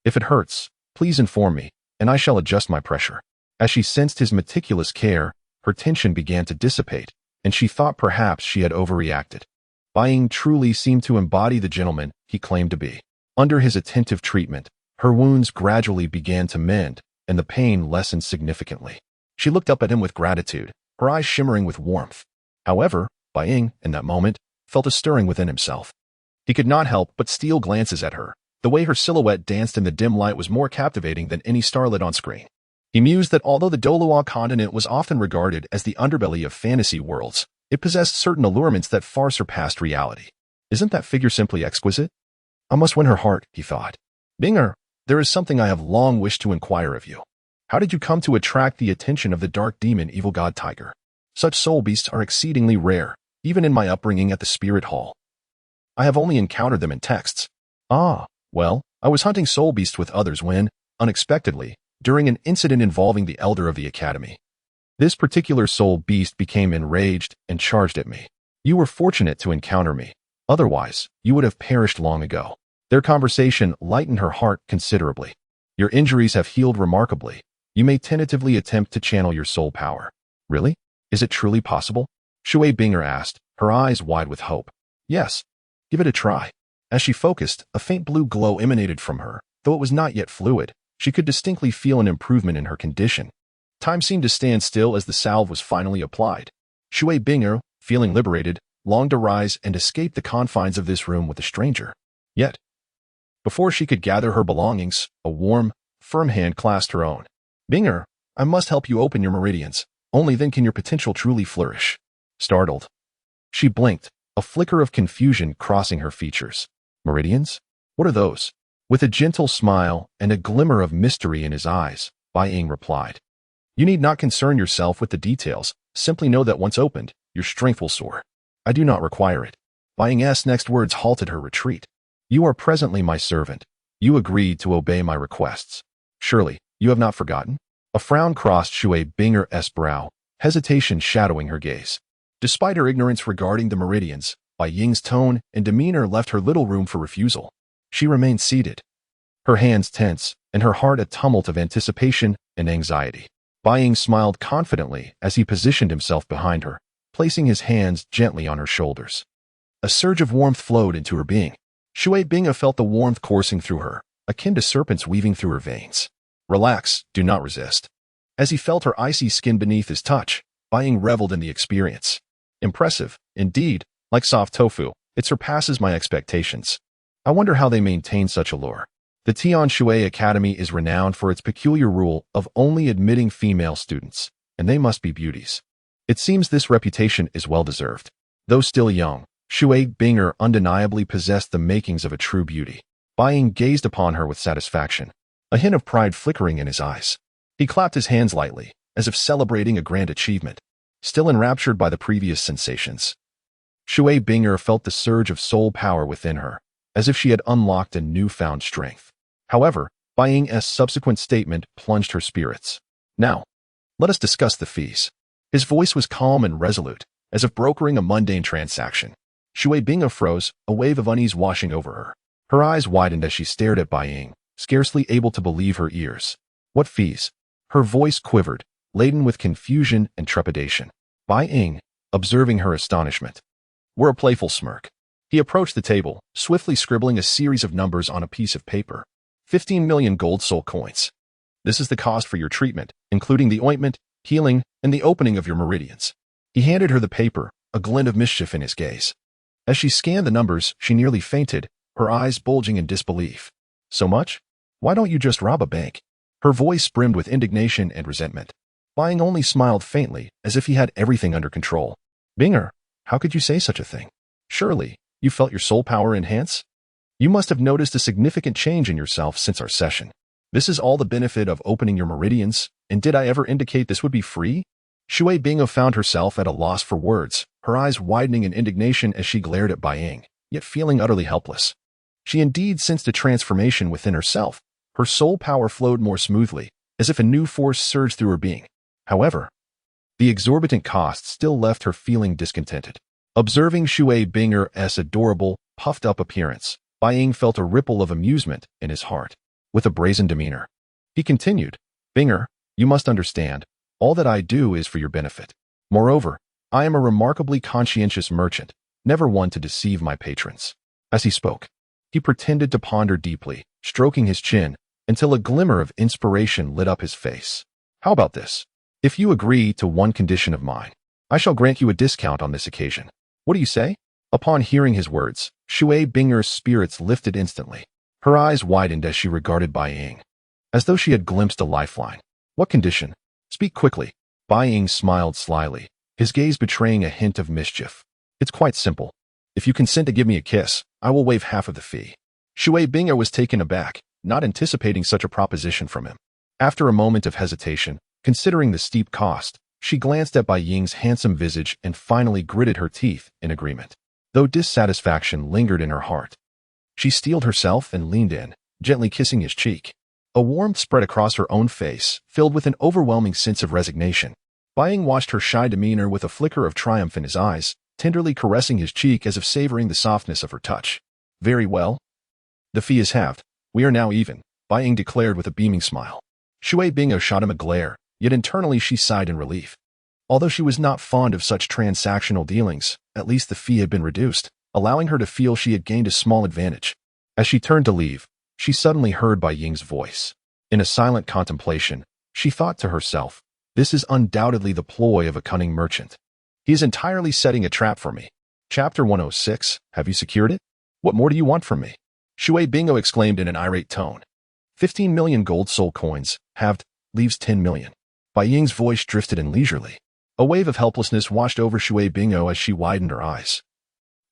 if it hurts, please inform me, and I shall adjust my pressure. As she sensed his meticulous care, her tension began to dissipate, and she thought perhaps she had overreacted. Bai Ying truly seemed to embody the gentleman he claimed to be. Under his attentive treatment, her wounds gradually began to mend, and the pain lessened significantly. She looked up at him with gratitude, her eyes shimmering with warmth. However, Bai Ying, in that moment, felt a stirring within himself. He could not help but steal glances at her. The way her silhouette danced in the dim light was more captivating than any starlet on screen. He mused that although the Dolua continent was often regarded as the underbelly of fantasy worlds, it possessed certain allurements that far surpassed reality. Isn't that figure simply exquisite? I must win her heart, he thought. Bing'er, there is something I have long wished to inquire of you. How did you come to attract the attention of the dark demon evil god tiger? Such soul beasts are exceedingly rare, even in my upbringing at the spirit hall. I have only encountered them in texts. Ah, well, I was hunting soul beasts with others when, unexpectedly, during an incident involving the elder of the academy, this particular soul beast became enraged and charged at me. You were fortunate to encounter me. Otherwise, you would have perished long ago. Their conversation lightened her heart considerably. Your injuries have healed remarkably. You may tentatively attempt to channel your soul power. Really? Is it truly possible? Shui Bing'er asked, her eyes wide with hope. Yes. Give it a try. As she focused, a faint blue glow emanated from her. Though it was not yet fluid, she could distinctly feel an improvement in her condition. Time seemed to stand still as the salve was finally applied. Shui Bing'er, feeling liberated, longed to rise and escape the confines of this room with a stranger. Yet, before she could gather her belongings, a warm, firm hand clasped her own. Bing'er, I must help you open your meridians. Only then can your potential truly flourish. Startled, she blinked, a flicker of confusion crossing her features. Meridians? What are those? With a gentle smile and a glimmer of mystery in his eyes, Bai Ying replied. You need not concern yourself with the details. Simply know that once opened, your strength will soar. I do not require it. Bai Ying's next words halted her retreat. You are presently my servant. You agreed to obey my requests. Surely, you have not forgotten? A frown crossed Shui Bing'er's brow, hesitation shadowing her gaze. Despite her ignorance regarding the meridians, Bai Ying's tone and demeanor left her little room for refusal. She remained seated, her hands tense, and her heart a tumult of anticipation and anxiety. Bai Ying smiled confidently as he positioned himself behind her, placing his hands gently on her shoulders. A surge of warmth flowed into her being. Shui Bing'er felt the warmth coursing through her, akin to serpents weaving through her veins. Relax, do not resist. As he felt her icy skin beneath his touch, Bai Ying reveled in the experience. Impressive, indeed, like soft tofu, it surpasses my expectations. I wonder how they maintain such allure. The Tianheng Academy is renowned for its peculiar rule of only admitting female students, and they must be beauties. It seems this reputation is well-deserved. Though still young, Shui Bing'er undeniably possessed the makings of a true beauty. Bai Ying gazed upon her with satisfaction, a hint of pride flickering in his eyes. He clapped his hands lightly, as if celebrating a grand achievement, still enraptured by the previous sensations. Shui Bing'er felt the surge of soul power within her, as if she had unlocked a newfound strength. However, Bai Ying's subsequent statement plunged her spirits. Now, let us discuss the fees. His voice was calm and resolute, as if brokering a mundane transaction. Shui Bing'er froze, a wave of unease washing over her. Her eyes widened as she stared at Bai Ying, scarcely able to believe her ears. What fees? Her voice quivered, laden with confusion and trepidation. Bai Ying, observing her astonishment, wore a playful smirk. He approached the table, swiftly scribbling a series of numbers on a piece of paper. 15 million gold soul coins. This is the cost for your treatment, including the ointment, healing, and the opening of your meridians. He handed her the paper, a glint of mischief in his gaze. As she scanned the numbers, she nearly fainted, her eyes bulging in disbelief. So much? Why don't you just rob a bank? Her voice brimmed with indignation and resentment. Bai Ying only smiled faintly, as if he had everything under control. Bing'er, How could you say such a thing? Surely, you felt your soul power enhance? You must have noticed a significant change in yourself since our session. This is all the benefit of opening your meridians, and did I ever indicate this would be free? Shui Bingo found herself at a loss for words, her eyes widening in indignation as she glared at Bai Ying, yet feeling utterly helpless. She indeed sensed a transformation within herself. Her soul power flowed more smoothly, as if a new force surged through her being. However, the exorbitant cost still left her feeling discontented. Observing Shui Binger's adorable, puffed-up appearance, Bai Ying felt a ripple of amusement in his heart. With a brazen demeanor, he continued, Binger, you must understand, all that I do is for your benefit. Moreover, I am a remarkably conscientious merchant, never one to deceive my patrons. As he spoke, he pretended to ponder deeply, stroking his chin, until a glimmer of inspiration lit up his face. How about this? If you agree to one condition of mine, I shall grant you a discount on this occasion. What do you say? Upon hearing his words, Shui Binger's spirits lifted instantly. Her eyes widened as she regarded Bai Ying, as though she had glimpsed a lifeline. What condition? Speak quickly. Bai Ying smiled slyly, his gaze betraying a hint of mischief. It's quite simple. If you consent to give me a kiss, I will waive half of the fee. Shui Binger was taken aback, not anticipating such a proposition from him. After a moment of hesitation, considering the steep cost, she glanced at Bai Ying's handsome visage and finally gritted her teeth in agreement. Though dissatisfaction lingered in her heart, she steeled herself and leaned in, gently kissing his cheek. A warmth spread across her own face, filled with an overwhelming sense of resignation. Bai Ying watched her shy demeanor with a flicker of triumph in his eyes, tenderly caressing his cheek as if savoring the softness of her touch. Very well. The fee is halved. We are now even, Bai Ying declared with a beaming smile. Shui Bingo shot him a glare, yet internally she sighed in relief. Although she was not fond of such transactional dealings, at least the fee had been reduced, allowing her to feel she had gained a small advantage. As she turned to leave, she suddenly heard Bai Ying's voice. In a silent contemplation, she thought to herself, this is undoubtedly the ploy of a cunning merchant. He is entirely setting a trap for me. Chapter 106, have you secured it? What more do you want from me? Shui Bingo exclaimed in an irate tone. 15 million gold soul coins, halved, leaves 10 million. Bai Ying's voice drifted in leisurely. A wave of helplessness washed over Shui Bingo as she widened her eyes,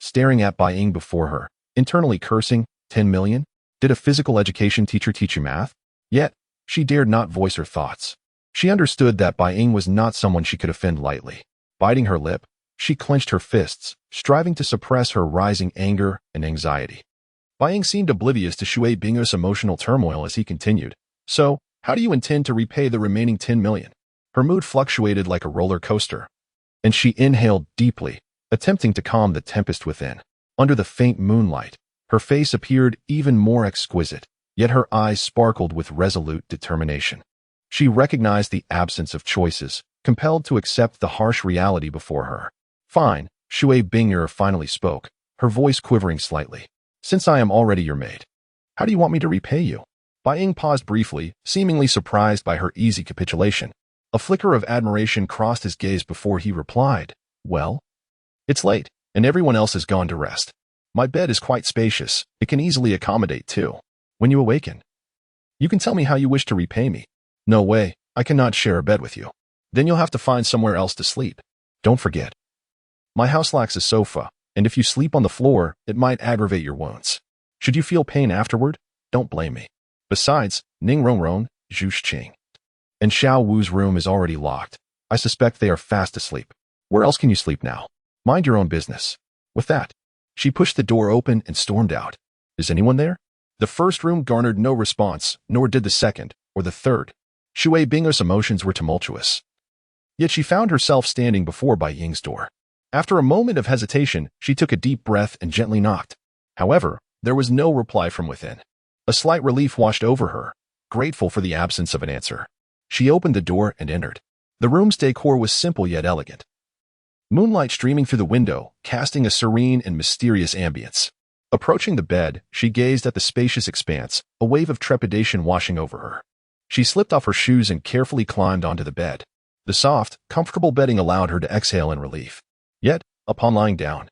staring at Bai Ying before her, internally cursing, 10 million? Did a physical education teacher teach you math? Yet, she dared not voice her thoughts. She understood that Bai Ying was not someone she could offend lightly. Biting her lip, she clenched her fists, striving to suppress her rising anger and anxiety. Bai Ying seemed oblivious to Shui Bingo's emotional turmoil as he continued. So, how do you intend to repay the remaining 10 million? Her mood fluctuated like a roller coaster, and she inhaled deeply, attempting to calm the tempest within. Under the faint moonlight, her face appeared even more exquisite, yet her eyes sparkled with resolute determination. She recognized the absence of choices, compelled to accept the harsh reality before her. Fine, Shui Binger finally spoke, her voice quivering slightly. Since I am already your maid, how do you want me to repay you? Bai Ying paused briefly, seemingly surprised by her easy capitulation. A flicker of admiration crossed his gaze before he replied, well, it's late, and everyone else has gone to rest. My bed is quite spacious, it can easily accommodate two. When you awaken, you can tell me how you wish to repay me. No way, I cannot share a bed with you. Then you'll have to find somewhere else to sleep. Don't forget, my house lacks a sofa, and if you sleep on the floor, it might aggravate your wounds. Should you feel pain afterward, don't blame me. Besides, Ning R, Zhu Xuching, and Shiau Wu's room is already locked. I suspect they are fast asleep. Where else can you sleep now? Mind your own business. With that, she pushed the door open and stormed out. Is anyone there? The first room garnered no response, nor did the second, or the third. Shui Bingo's emotions were tumultuous. Yet she found herself standing before Bai Ying's door. After a moment of hesitation, she took a deep breath and gently knocked. However, there was no reply from within. A slight relief washed over her, grateful for the absence of an answer. She opened the door and entered. The room's decor was simple yet elegant. Moonlight streaming through the window, casting a serene and mysterious ambience. Approaching the bed, she gazed at the spacious expanse, a wave of trepidation washing over her. She slipped off her shoes and carefully climbed onto the bed. The soft, comfortable bedding allowed her to exhale in relief. Yet, upon lying down,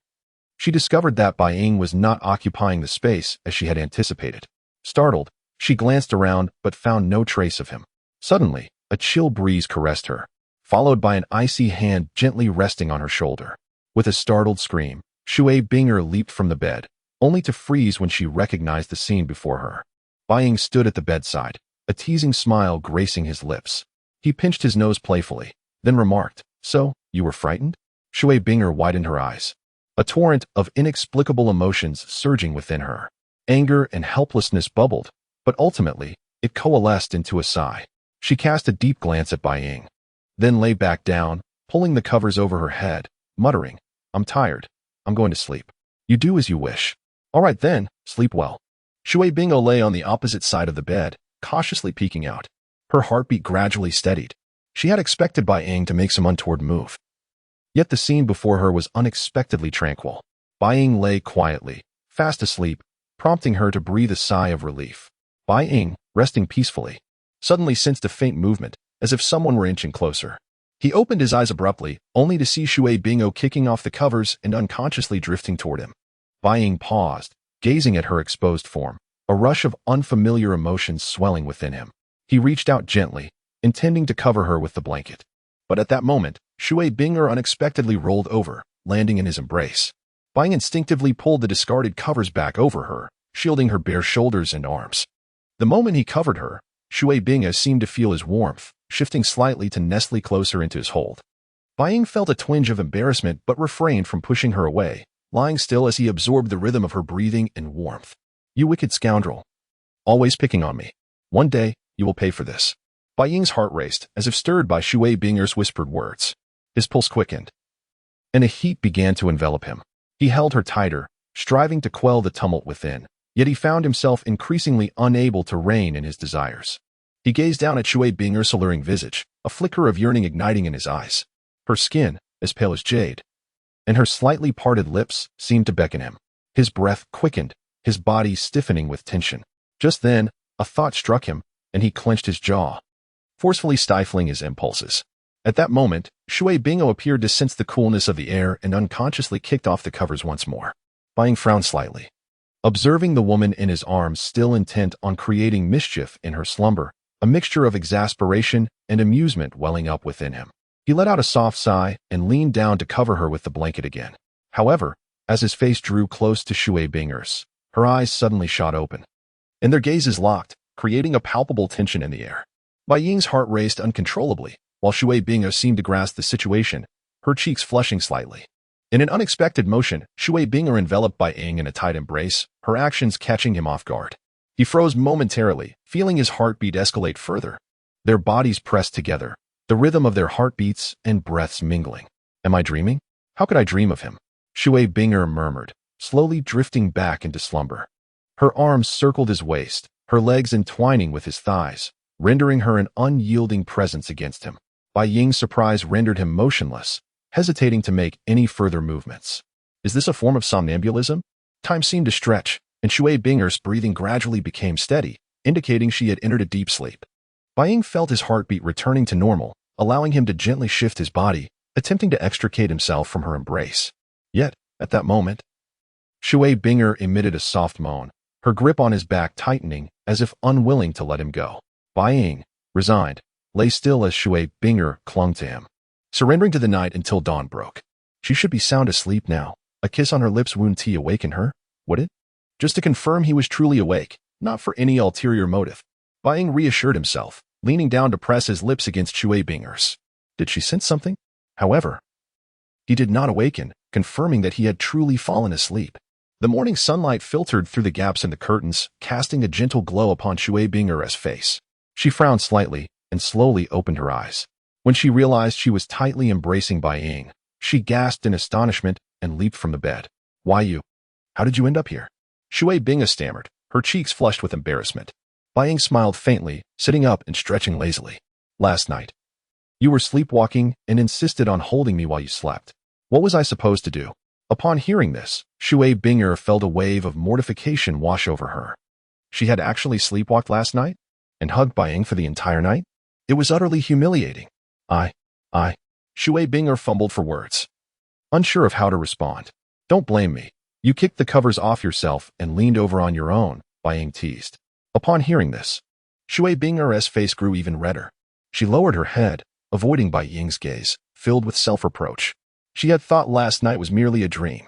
she discovered that Bai Ying was not occupying the space as she had anticipated. Startled, she glanced around but found no trace of him. Suddenly, a chill breeze caressed her, followed by an icy hand gently resting on her shoulder. With a startled scream, Shui Binger leaped from the bed, only to freeze when she recognized the scene before her. Bai Ying stood at the bedside, a teasing smile gracing his lips. He pinched his nose playfully, then remarked, "So, you were frightened?" Shui Binger widened her eyes, a torrent of inexplicable emotions surging within her. Anger and helplessness bubbled, but ultimately, it coalesced into a sigh. She cast a deep glance at Bai Ying, then lay back down, pulling the covers over her head, muttering, "I'm tired. I'm going to sleep." "You do as you wish." "All right then, sleep well." Shui Bingo lay on the opposite side of the bed, cautiously peeking out. Her heartbeat gradually steadied. She had expected Bai Ying to make some untoward move. Yet the scene before her was unexpectedly tranquil. Bai Ying lay quietly, fast asleep, prompting her to breathe a sigh of relief. Bai Ying, resting peacefully, suddenly sensed a faint movement, as if someone were inching closer. He opened his eyes abruptly, only to see Shui Bingo kicking off the covers and unconsciously drifting toward him. Bai Ying paused, gazing at her exposed form, a rush of unfamiliar emotions swelling within him. He reached out gently, intending to cover her with the blanket. But at that moment, Shui Binger unexpectedly rolled over, landing in his embrace. Bai Ying instinctively pulled the discarded covers back over her, shielding her bare shoulders and arms. The moment he covered her, Shui Binger seemed to feel his warmth, shifting slightly to nestle closer into his hold. Bai Ying felt a twinge of embarrassment but refrained from pushing her away, lying still as he absorbed the rhythm of her breathing and warmth. "You wicked scoundrel. Always picking on me. One day, you will pay for this." Bai Ying's heart raced, as if stirred by Shui Binger's whispered words. His pulse quickened, and a heat began to envelop him. He held her tighter, striving to quell the tumult within, yet he found himself increasingly unable to rein in his desires. He gazed down at Shui Binger's alluring visage, a flicker of yearning igniting in his eyes. Her skin, as pale as jade, and her slightly parted lips seemed to beckon him. His breath quickened, his body stiffening with tension. Just then, a thought struck him, and he clenched his jaw, forcefully stifling his impulses. At that moment, Shui Bingo appeared to sense the coolness of the air and unconsciously kicked off the covers once more. Bai Ying frowned slightly, observing the woman in his arms still intent on creating mischief in her slumber, a mixture of exasperation and amusement welling up within him. He let out a soft sigh and leaned down to cover her with the blanket again. However, as his face drew close to Shui Binger's, her eyes suddenly shot open, and their gazes locked, creating a palpable tension in the air. Bai Ying's heart raced uncontrollably, while Shui Binger seemed to grasp the situation, her cheeks flushing slightly. In an unexpected motion, Shui Binger enveloped Bai Ying in a tight embrace, her actions catching him off guard. He froze momentarily, feeling his heartbeat escalate further. Their bodies pressed together, the rhythm of their heartbeats and breaths mingling. "Am I dreaming? How could I dream of him?" Shui Binger murmured, slowly drifting back into slumber. Her arms circled his waist, her legs entwining with his thighs, rendering her an unyielding presence against him. Bai Ying's surprise rendered him motionless, hesitating to make any further movements. Is this a form of somnambulism? Time seemed to stretch, and Shui Binger's breathing gradually became steady, indicating she had entered a deep sleep. Bai Ying felt his heartbeat returning to normal, allowing him to gently shift his body, attempting to extricate himself from her embrace. Yet, at that moment, Shui Binger emitted a soft moan, her grip on his back tightening as if unwilling to let him go. Bai Ying, resigned, lay still as Shui Binger clung to him, surrendering to the night until dawn broke. She should be sound asleep now. A kiss on her lips wouldn't awaken her, would it? Just to confirm he was truly awake, not for any ulterior motive. Bai Ying reassured himself, leaning down to press his lips against Shui Binger's. Did she sense something? However, he did not awaken, confirming that he had truly fallen asleep. The morning sunlight filtered through the gaps in the curtains, casting a gentle glow upon Shui Binger's face. She frowned slightly and slowly opened her eyes. When she realized she was tightly embracing Bai Ying, she gasped in astonishment and leaped from the bed. "Why you? How did you end up here?" Shui Binger stammered, her cheeks flushed with embarrassment. Bai Ying smiled faintly, sitting up and stretching lazily. "Last night, you were sleepwalking and insisted on holding me while you slept. What was I supposed to do?" Upon hearing this, Shui Binger felt a wave of mortification wash over her. She had actually sleepwalked last night and hugged Bai Ying for the entire night? It was utterly humiliating. Shui Binger fumbled for words, unsure of how to respond. "Don't blame me. You kicked the covers off yourself and leaned over on your own," Bai Ying teased. Upon hearing this, Shui Binger's face grew even redder. She lowered her head, avoiding Bai Ying's gaze, filled with self-reproach. She had thought last night was merely a dream.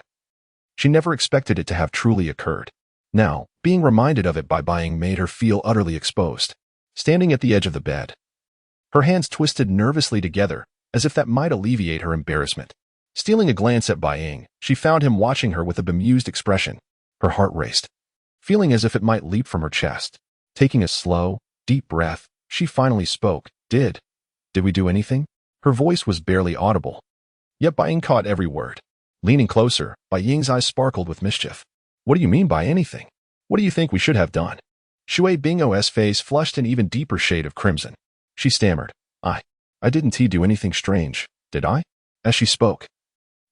She never expected it to have truly occurred. Now, being reminded of it by Bai Ying made her feel utterly exposed. Standing at the edge of the bed, her hands twisted nervously together, as if that might alleviate her embarrassment. Stealing a glance at Bai Ying, she found him watching her with a bemused expression. Her heart raced, feeling as if it might leap from her chest. Taking a slow, deep breath, she finally spoke. Did we do anything? Her voice was barely audible. Yet Bai Ying caught every word. Leaning closer, Bai Ying's eyes sparkled with mischief. What do you mean by anything? What do you think we should have done? Shui Bing's face flushed an even deeper shade of crimson. She stammered. I didn't do anything strange, did I? As she spoke,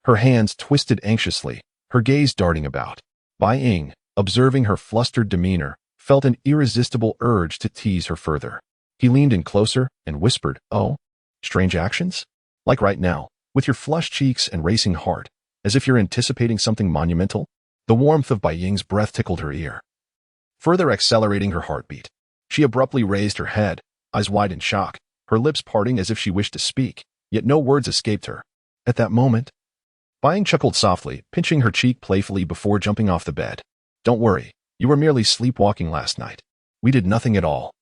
her hands twisted anxiously, her gaze darting about. Bai Ying, observing her flustered demeanor, felt an irresistible urge to tease her further. He leaned in closer and whispered, "Oh, strange actions? Like right now, with your flushed cheeks and racing heart, as if you're anticipating something monumental?" The warmth of Bai Ying's breath tickled her ear, further accelerating her heartbeat. She abruptly raised her head, eyes wide in shock, her lips parting as if she wished to speak, yet no words escaped her. At that moment, Bai Ying chuckled softly, pinching her cheek playfully before jumping off the bed. "Don't worry, you were merely sleepwalking last night. We did nothing at all."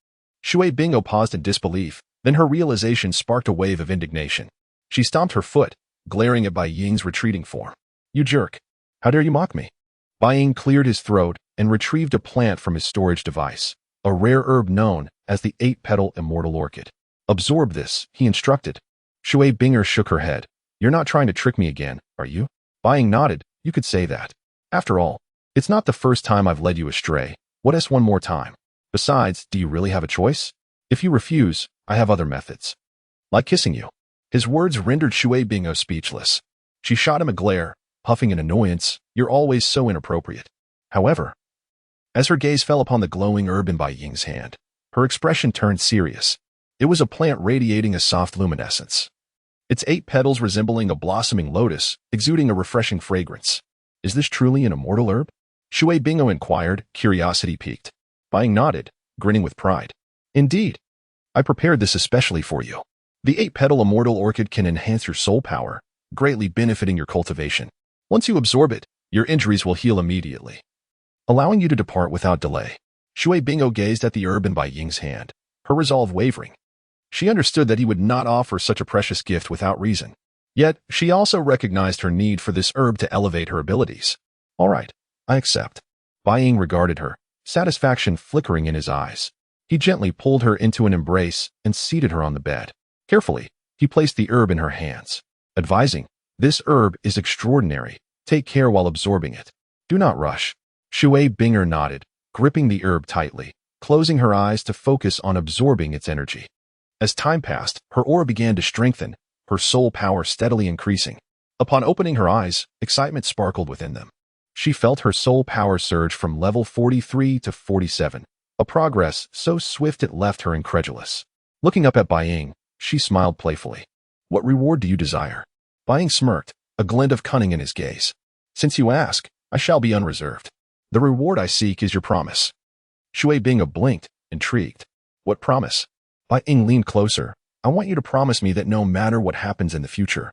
Shui Bingo paused in disbelief, then her realization sparked a wave of indignation. She stomped her foot, glaring at Bai Ying's retreating form. "You jerk! How dare you mock me?" Bai Ying cleared his throat and retrieved a plant from his storage device, a rare herb known as the 8-petal immortal orchid. "Absorb this," he instructed. Shui Binger shook her head. "You're not trying to trick me again, are you?" Bai Ying nodded. "You could say that. After all, it's not the first time I've led you astray. What else one more time? Besides, do you really have a choice? If you refuse, I have other methods. Like kissing you." His words rendered Shui Bingo speechless. She shot him a glare, puffing in annoyance. "You're always so inappropriate." However, as her gaze fell upon the glowing herb in Bai Ying's hand, her expression turned serious. It was a plant radiating a soft luminescence, its 8 petals resembling a blossoming lotus, exuding a refreshing fragrance. "Is this truly an immortal herb?" Shui Bingo inquired, curiosity piqued. Bai Ying nodded, grinning with pride. "Indeed. I prepared this especially for you. The 8-petal immortal orchid can enhance your soul power, greatly benefiting your cultivation. Once you absorb it, your injuries will heal immediately, allowing you to depart without delay." Shui Bingo gazed at the herb in Bai Ying's hand, her resolve wavering. She understood that he would not offer such a precious gift without reason. Yet, she also recognized her need for this herb to elevate her abilities. "All right, I accept." Bai Ying regarded her, satisfaction flickering in his eyes. He gently pulled her into an embrace and seated her on the bed. Carefully, he placed the herb in her hands, advising, "This herb is extraordinary. Take care while absorbing it. Do not rush." Shui Binger nodded, gripping the herb tightly, closing her eyes to focus on absorbing its energy. As time passed, her aura began to strengthen, her soul power steadily increasing. Upon opening her eyes, excitement sparkled within them. She felt her soul power surge from level 43 to 47, a progress so swift it left her incredulous. Looking up at Bai Ying, she smiled playfully. "What reward do you desire?" Bai Ying smirked, a glint of cunning in his gaze. "Since you ask, I shall be unreserved. The reward I seek is your promise." Shui Bingo blinked, intrigued. "What promise?" Bai Ying leaned closer. "I want you to promise me that no matter what happens in the future,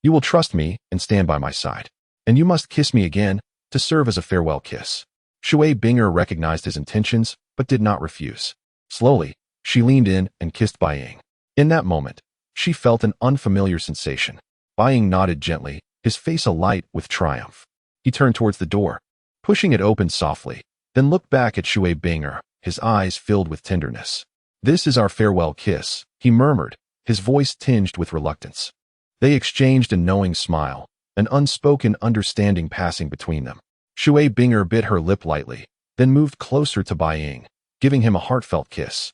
you will trust me and stand by my side. And you must kiss me again to serve as a farewell kiss." Shui Binger recognized his intentions, but did not refuse. Slowly, she leaned in and kissed Bai Ying. In that moment, she felt an unfamiliar sensation. Bai Ying nodded gently, his face alight with triumph. He turned towards the door, pushing it open softly, then looked back at Shui Binger, his eyes filled with tenderness. "This is our farewell kiss," he murmured, his voice tinged with reluctance. They exchanged a knowing smile, an unspoken understanding passing between them. Shui Binger bit her lip lightly, then moved closer to Bai Ying, giving him a heartfelt kiss.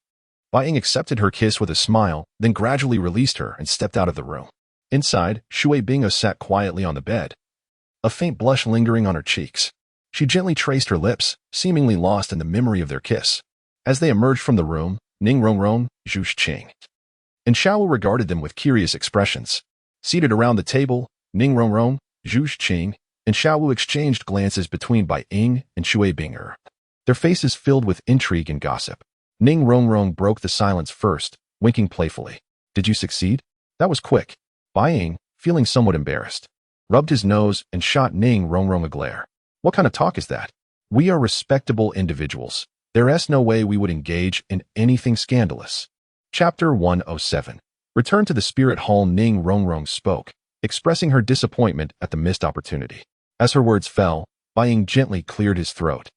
Bai Ying accepted her kiss with a smile, then gradually released her and stepped out of the room. Inside, Shui Bingo sat quietly on the bed, a faint blush lingering on her cheeks. She gently traced her lips, seemingly lost in the memory of their kiss. As they emerged from the room, Ning R, Zhu Xuching, and Shiau Wu regarded them with curious expressions. Seated around the table, Ning R, Zhu Xuching, and Shiau Wu exchanged glances between Bai Ying and Shui Binger, their faces filled with intrigue and gossip. Ning R broke the silence first, winking playfully. "Did you succeed? That was quick." Bai Ying, feeling somewhat embarrassed, rubbed his nose and shot Ning R a glare. What kind of talk is that? We are respectable individuals. There's no way we would engage in anything scandalous. Chapter 107. Return to the spirit hall. Ning R spoke, expressing her disappointment at the missed opportunity. As her words fell, Bai Ying gently cleared his throat,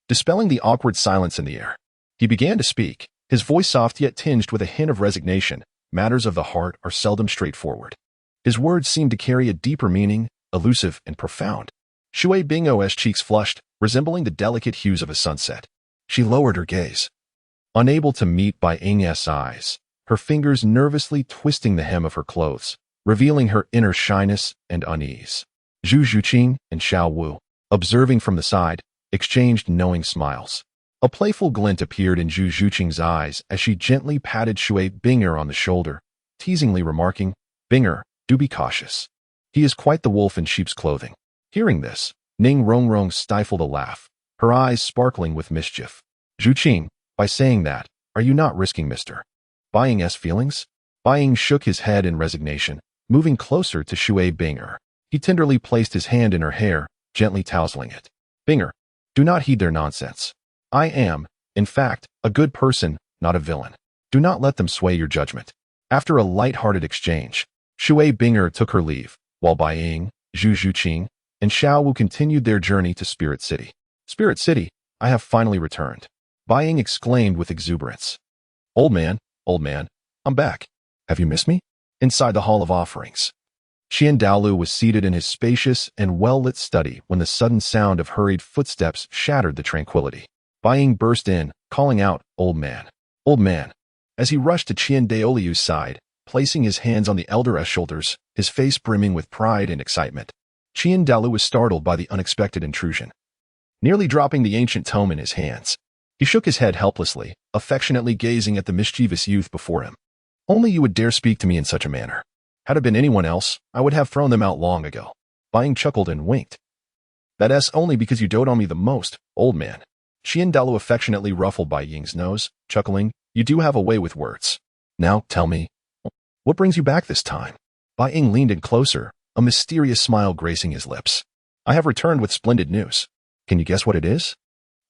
dispelling the awkward silence in the air. He began to speak, his voice soft yet tinged with a hint of resignation. Matters of the heart are seldom straightforward. His words seemed to carry a deeper meaning, elusive and profound. Shui Bing's cheeks flushed, resembling the delicate hues of a sunset. She lowered her gaze, unable to meet Bai Ying's eyes, her fingers nervously twisting the hem of her clothes, revealing her inner shyness and unease. Zhu Xuching and Shiau Wu, observing from the side, exchanged knowing smiles. A playful glint appeared in Zhu Xuching's eyes as she gently patted Shui Bing on the shoulder, teasingly remarking, "Bing, do be cautious. He is quite the wolf in sheep's clothing." Hearing this, Ning R stifled a laugh, her eyes sparkling with mischief. "Xuching, by saying that, are you not risking Mr. Bai Ying's feelings?" Bai Ying shook his head in resignation, moving closer to Shui Bing. He tenderly placed his hand in her hair, gently tousling it. "Bing, do not heed their nonsense. I am, in fact, a good person, not a villain. Do not let them sway your judgment." After a light-hearted exchange, Shui Bing took her leave, while Bai Ying, Zhu Xuching, and Shiau Wu continued their journey to Spirit City. "Spirit City, I have finally returned," Bai Ying exclaimed with exuberance. Old man, I'm back. Have you missed me?" Inside the Hall of Offerings, Qiandao Liu was seated in his spacious and well-lit study when the sudden sound of hurried footsteps shattered the tranquility. Bai Ying burst in, calling out, Old man, as he rushed to Qiandao Liu's side, placing his hands on the elder's shoulders, his face brimming with pride and excitement. Qiandao Liu was startled by the unexpected intrusion. Nearly dropping the ancient tome in his hands, he shook his head helplessly, affectionately gazing at the mischievous youth before him. "Only you would dare speak to me in such a manner. Had it been anyone else, I would have thrown them out long ago." Bai Ying chuckled and winked. "That's only because you dote on me the most, old man." Qiandao Liu affectionately ruffled Bai Ying's nose, chuckling, "You do have a way with words. Now, tell me, what brings you back this time?" Bai Ying leaned in closer, a mysterious smile gracing his lips. "I have returned with splendid news. Can you guess what it is?"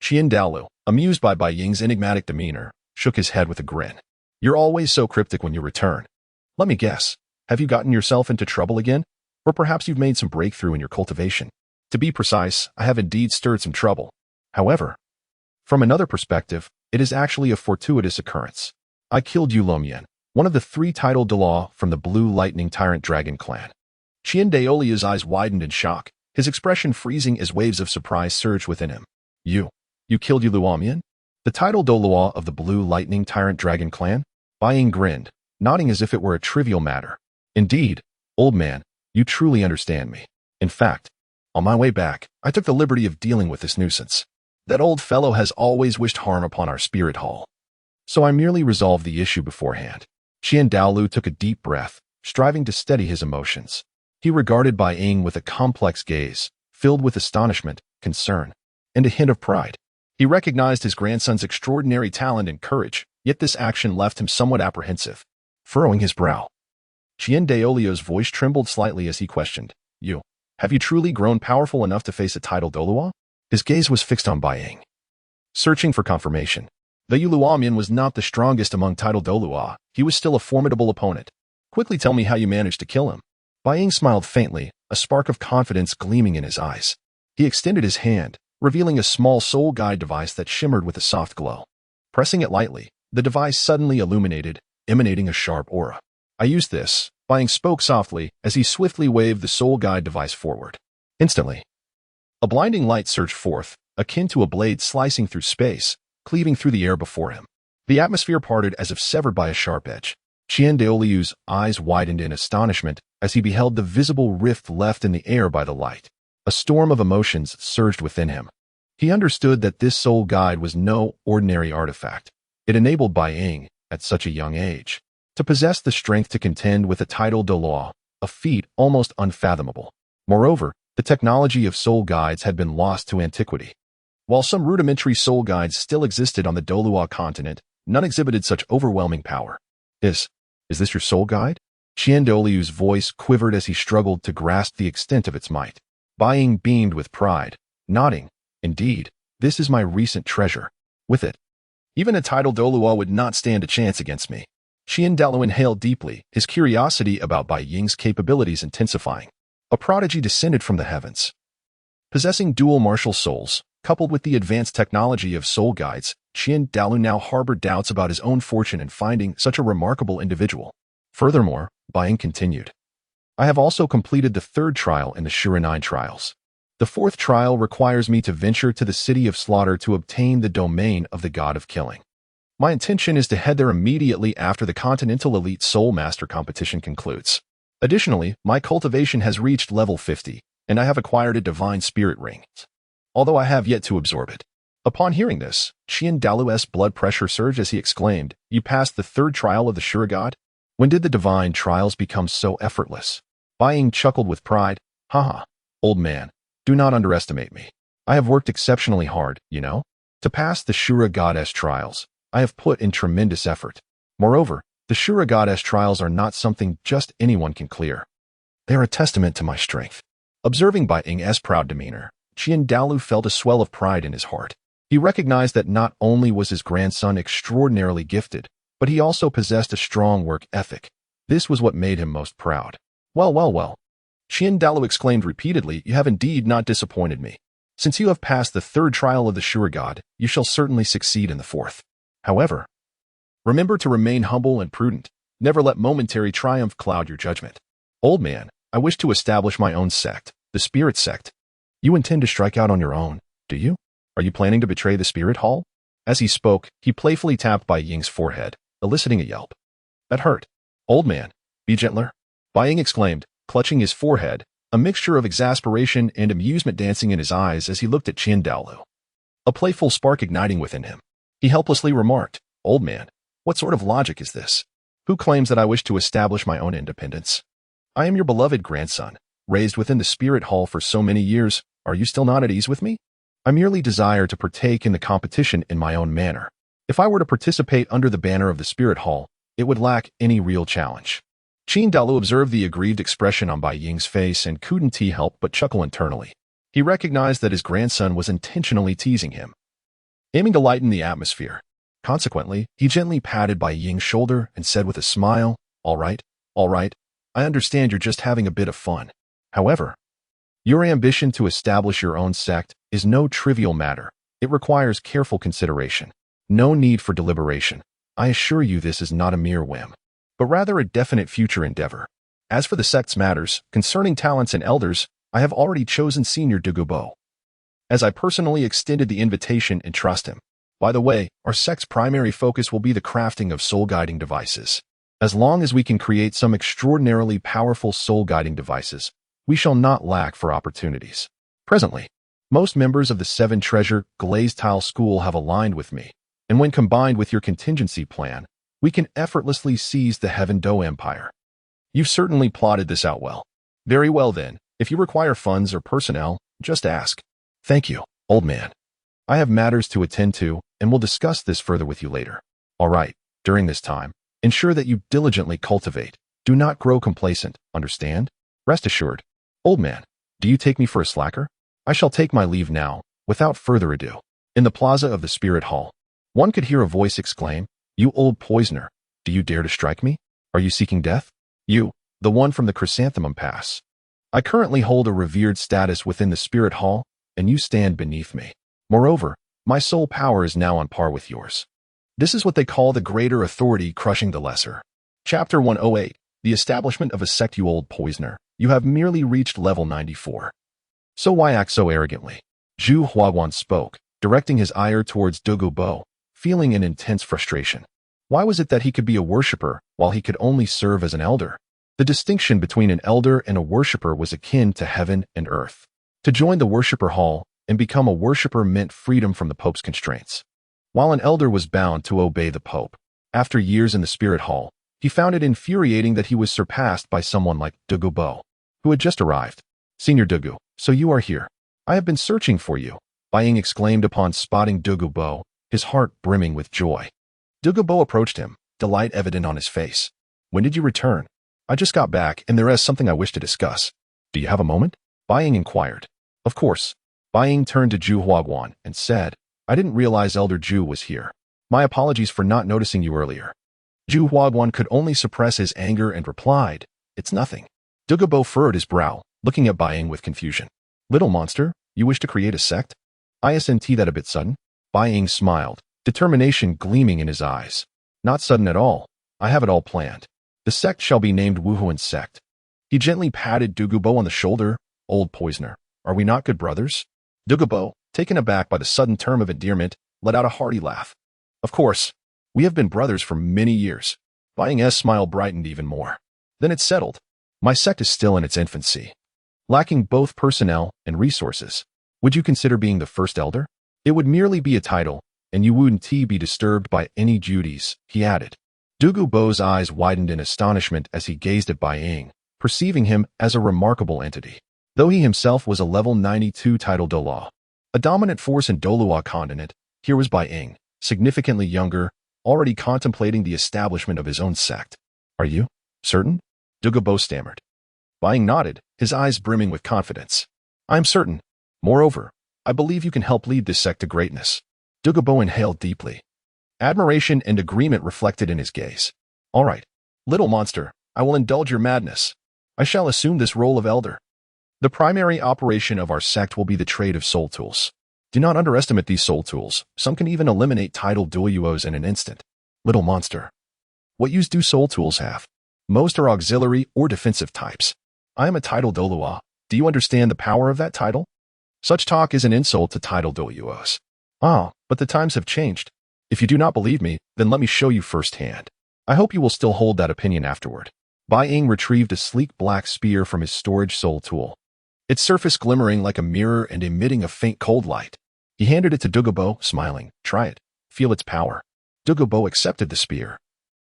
Qiandao Liu, amused by Bai Ying's enigmatic demeanor, shook his head with a grin. "You're always so cryptic when you return. Let me guess. Have you gotten yourself into trouble again? Or perhaps you've made some breakthrough in your cultivation? To be precise, I have indeed stirred some trouble. However, from another perspective, it is actually a fortuitous occurrence. I killed Yu Luomian, one of the 3 titled Delaw from the Blue Lightning Tyrant Dragon clan." Qiandao Liu's eyes widened in shock, his expression freezing as waves of surprise surged within him. You killed Yu Luomian? The title Dolaw of the Blue Lightning Tyrant Dragon clan?" Bai Ying grinned, nodding as if it were a trivial matter. "Indeed, old man, you truly understand me. In fact, on my way back, I took the liberty of dealing with this nuisance. That old fellow has always wished harm upon our spirit hall. So I merely resolved the issue beforehand." Qiandao Liu took a deep breath, striving to steady his emotions. He regarded Bai Ying with a complex gaze, filled with astonishment, concern, and a hint of pride. He recognized his grandson's extraordinary talent and courage, yet this action left him somewhat apprehensive. Furrowing his brow, Qiandao Liu's voice trembled slightly as he questioned, Have you truly grown powerful enough to face a title Dolawa?" His gaze was fixed on Bai Ying, searching for confirmation. The Yu Luomian was not the strongest among title Dolawa, he was still a formidable opponent. "Quickly tell me how you managed to kill him." Bai Ying smiled faintly, a spark of confidence gleaming in his eyes. He extended his hand, revealing a small soul guide device that shimmered with a soft glow. Pressing it lightly, the device suddenly illuminated, emanating a sharp aura. "I used this," Bai Ying spoke softly as he swiftly waved the soul guide device forward. Instantly, a blinding light surged forth, akin to a blade slicing through space, cleaving through the air before him. The atmosphere parted as if severed by a sharp edge. Qiandao Liu's eyes widened in astonishment as he beheld the visible rift left in the air by the light. A storm of emotions surged within him. He understood that this soul guide was no ordinary artifact. It enabled Bai Ying, at such a young age, to possess the strength to contend with a title Dolaw, a feat almost unfathomable. Moreover, the technology of soul guides had been lost to antiquity. While some rudimentary soul guides still existed on the Dolawa continent, none exhibited such overwhelming power. Is this your soul guide?" Qiandao Liu's voice quivered as he struggled to grasp the extent of its might. Bai Ying beamed with pride, nodding. Indeed, this is my recent treasure. With it, even a title Dolua would not stand a chance against me. Qiandao inhaled deeply, his curiosity about Bai Ying's capabilities intensifying. A prodigy descended from the heavens. Possessing dual martial souls, coupled with the advanced technology of soul guides, Qiandao now harbored doubts about his own fortune in finding such a remarkable individual. Furthermore, Bai Ying continued, I have also completed the 3rd trial in the Shura 9 trials. The 4th trial requires me to venture to the city of slaughter to obtain the domain of the god of killing. My intention is to head there immediately after the Continental Elite Soul Master competition concludes. Additionally, my cultivation has reached level 50, and I have acquired a divine spirit ring, although I have yet to absorb it. Upon hearing this, Qiandao's blood pressure surged as he exclaimed, You passed the 3rd trial of the Shura God? When did the divine trials become so effortless? Bai Ying chuckled with pride. Haha, old man, do not underestimate me. I have worked exceptionally hard, you know? To pass the Shura Goddess trials, I have put in tremendous effort. Moreover, the Shura Goddess trials are not something just anyone can clear. They are a testament to my strength. Observing Bai Ying's proud demeanor, Qiandao felt a swell of pride in his heart. He recognized that not only was his grandson extraordinarily gifted, but he also possessed a strong work ethic. This was what made him most proud. Well. Qiandao exclaimed repeatedly, You have indeed not disappointed me. Since you have passed the 3rd trial of the Shura God, you shall certainly succeed in the 4th. However, remember to remain humble and prudent. Never let momentary triumph cloud your judgment. Old man, I wish to establish my own sect, the Spirit Sect. You intend to strike out on your own, do you? Are you planning to betray the Spirit Hall? As he spoke, he playfully tapped Bai Ying's forehead, eliciting a yelp. That hurt. Old man, be gentler. Bai Ying exclaimed, clutching his forehead, a mixture of exasperation and amusement dancing in his eyes as he looked at Qiandao. A playful spark igniting within him. He helplessly remarked, Old man, what sort of logic is this? Who claims that I wish to establish my own independence? I am your beloved grandson, raised within the Spirit Hall for so many years. Are you still not at ease with me? I merely desire to partake in the competition in my own manner. If I were to participate under the banner of the Spirit Hall, it would lack any real challenge. Qiandao observed the aggrieved expression on Bai Ying's face and couldn't help but chuckle internally. He recognized that his grandson was intentionally teasing him, aiming to lighten the atmosphere. Consequently, he gently patted Bai Ying's shoulder and said with a smile, All right, I understand you're just having a bit of fun. However, your ambition to establish your own sect is no trivial matter. It requires careful consideration. No need for deliberation. I assure you this is not a mere whim, but rather a definite future endeavor. As for the sect's matters, concerning talents and elders, I have already chosen Senior Dugu Bo, as I personally extended the invitation and trust him. By the way, our sect's primary focus will be the crafting of soul-guiding devices. As long as we can create some extraordinarily powerful soul-guiding devices, we shall not lack for opportunities. Presently, most members of the 7 Treasure Glazed Tile School have aligned with me, and when combined with your contingency plan, we can effortlessly seize the Heaven Do Empire. You've certainly plotted this out well. Very well then, if you require funds or personnel, just ask. Thank you, old man. I have matters to attend to, and will discuss this further with you later. All right, during this time, ensure that you diligently cultivate. Do not grow complacent, understand? Rest assured. Old man, do you take me for a slacker? I shall take my leave now, without further ado. In the plaza of the Spirit Hall, one could hear a voice exclaim, You old poisoner, do you dare to strike me? Are you seeking death? You, the one from the Chrysanthemum Pass. I currently hold a revered status within the Spirit Hall, and you stand beneath me. Moreover, my soul power is now on par with yours. This is what they call the greater authority crushing the lesser. Chapter 108, The Establishment of a Sect. You old poisoner, you have merely reached level 94. So why act so arrogantly? Zhu Huaguan spoke, directing his ire towards Dugu Bo, feeling an intense frustration. Why was it that he could be a worshipper while he could only serve as an elder? The distinction between an elder and a worshipper was akin to heaven and earth. To join the worshipper hall and become a worshipper meant freedom from the Pope's constraints. While an elder was bound to obey the Pope, after years in the Spirit Hall, he found it infuriating that he was surpassed by someone like Dugu Bo, who had just arrived. Senior Dugu, so you are here. I have been searching for you, Bai Ying exclaimed upon spotting Dugu Bo, his heart brimming with joy. Dugu Bo approached him, delight evident on his face. When did you return? I just got back and there is something I wish to discuss. Do you have a moment? Bai Ying inquired. Of course. Bai Ying turned to Zhu Xuching and said, I didn't realize Elder Zhu was here. My apologies for not noticing you earlier. Zhu Xuching could only suppress his anger and replied, It's nothing. Dugu furrowed his brow, looking at Bai Ying with confusion. Little monster, you wish to create a sect? Isn't that a bit sudden? Bai Ying smiled, determination gleaming in his eyes. Not sudden at all. I have it all planned. The sect shall be named Wuhan Sect. He gently patted Dugu on the shoulder. Old poisoner, are we not good brothers? Dugu, taken aback by the sudden term of endearment, let out a hearty laugh. Of course, we have been brothers for many years. Bai Ying's smile brightened even more. Then it's settled. My sect is still in its infancy, lacking both personnel and resources. Would you consider being the first elder? It would merely be a title, and you wouldn't be disturbed by any duties, he added. Dugu's eyes widened in astonishment as he gazed at Bai Ying, perceiving him as a remarkable entity. Though he himself was a level 92 title Dolaw, a dominant force in Dolua continent, here was Bai Ying, significantly younger, already contemplating the establishment of his own sect. Are you certain? Dugu stammered. Bai Ying nodded, his eyes brimming with confidence. I'm certain. Moreover, I believe you can help lead this sect to greatness. Dugu inhaled deeply. Admiration and agreement reflected in his gaze. All right, little monster, I will indulge your madness. I shall assume this role of elder. The primary operation of our sect will be the trade of soul tools. Do not underestimate these soul tools. Some can even eliminate title duos in an instant. Little monster. What use do soul tools have? Most are auxiliary or defensive types. I am a title dolua. Do you understand the power of that title? Such talk is an insult to title duos. Ah, but the times have changed. If you do not believe me, then let me show you firsthand. I hope you will still hold that opinion afterward. Bai Ying retrieved a sleek black spear from his storage soul tool, its surface glimmering like a mirror and emitting a faint cold light. He handed it to Dugu, smiling. Try it. Feel its power. Dugu accepted the spear,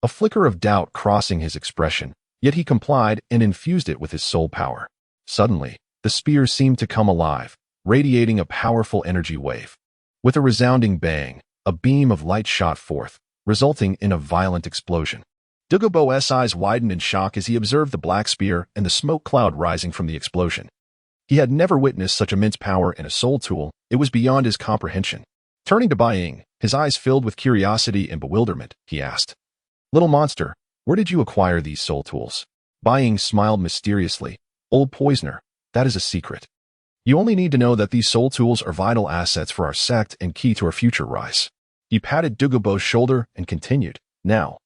a flicker of doubt crossing his expression, yet he complied and infused it with his soul power. Suddenly, the spear seemed to come alive, radiating a powerful energy wave. With a resounding bang, a beam of light shot forth, resulting in a violent explosion. Dugu's eyes widened in shock as he observed the black spear and the smoke cloud rising from the explosion. He had never witnessed such immense power in a soul tool. It was beyond his comprehension. Turning to Bai Ying, his eyes filled with curiosity and bewilderment, he asked, Little monster, where did you acquire these soul tools? Bai Ying smiled mysteriously. Old poisoner, that is a secret. You only need to know that these soul tools are vital assets for our sect and key to our future rise. He patted Dugu's shoulder and continued, Now,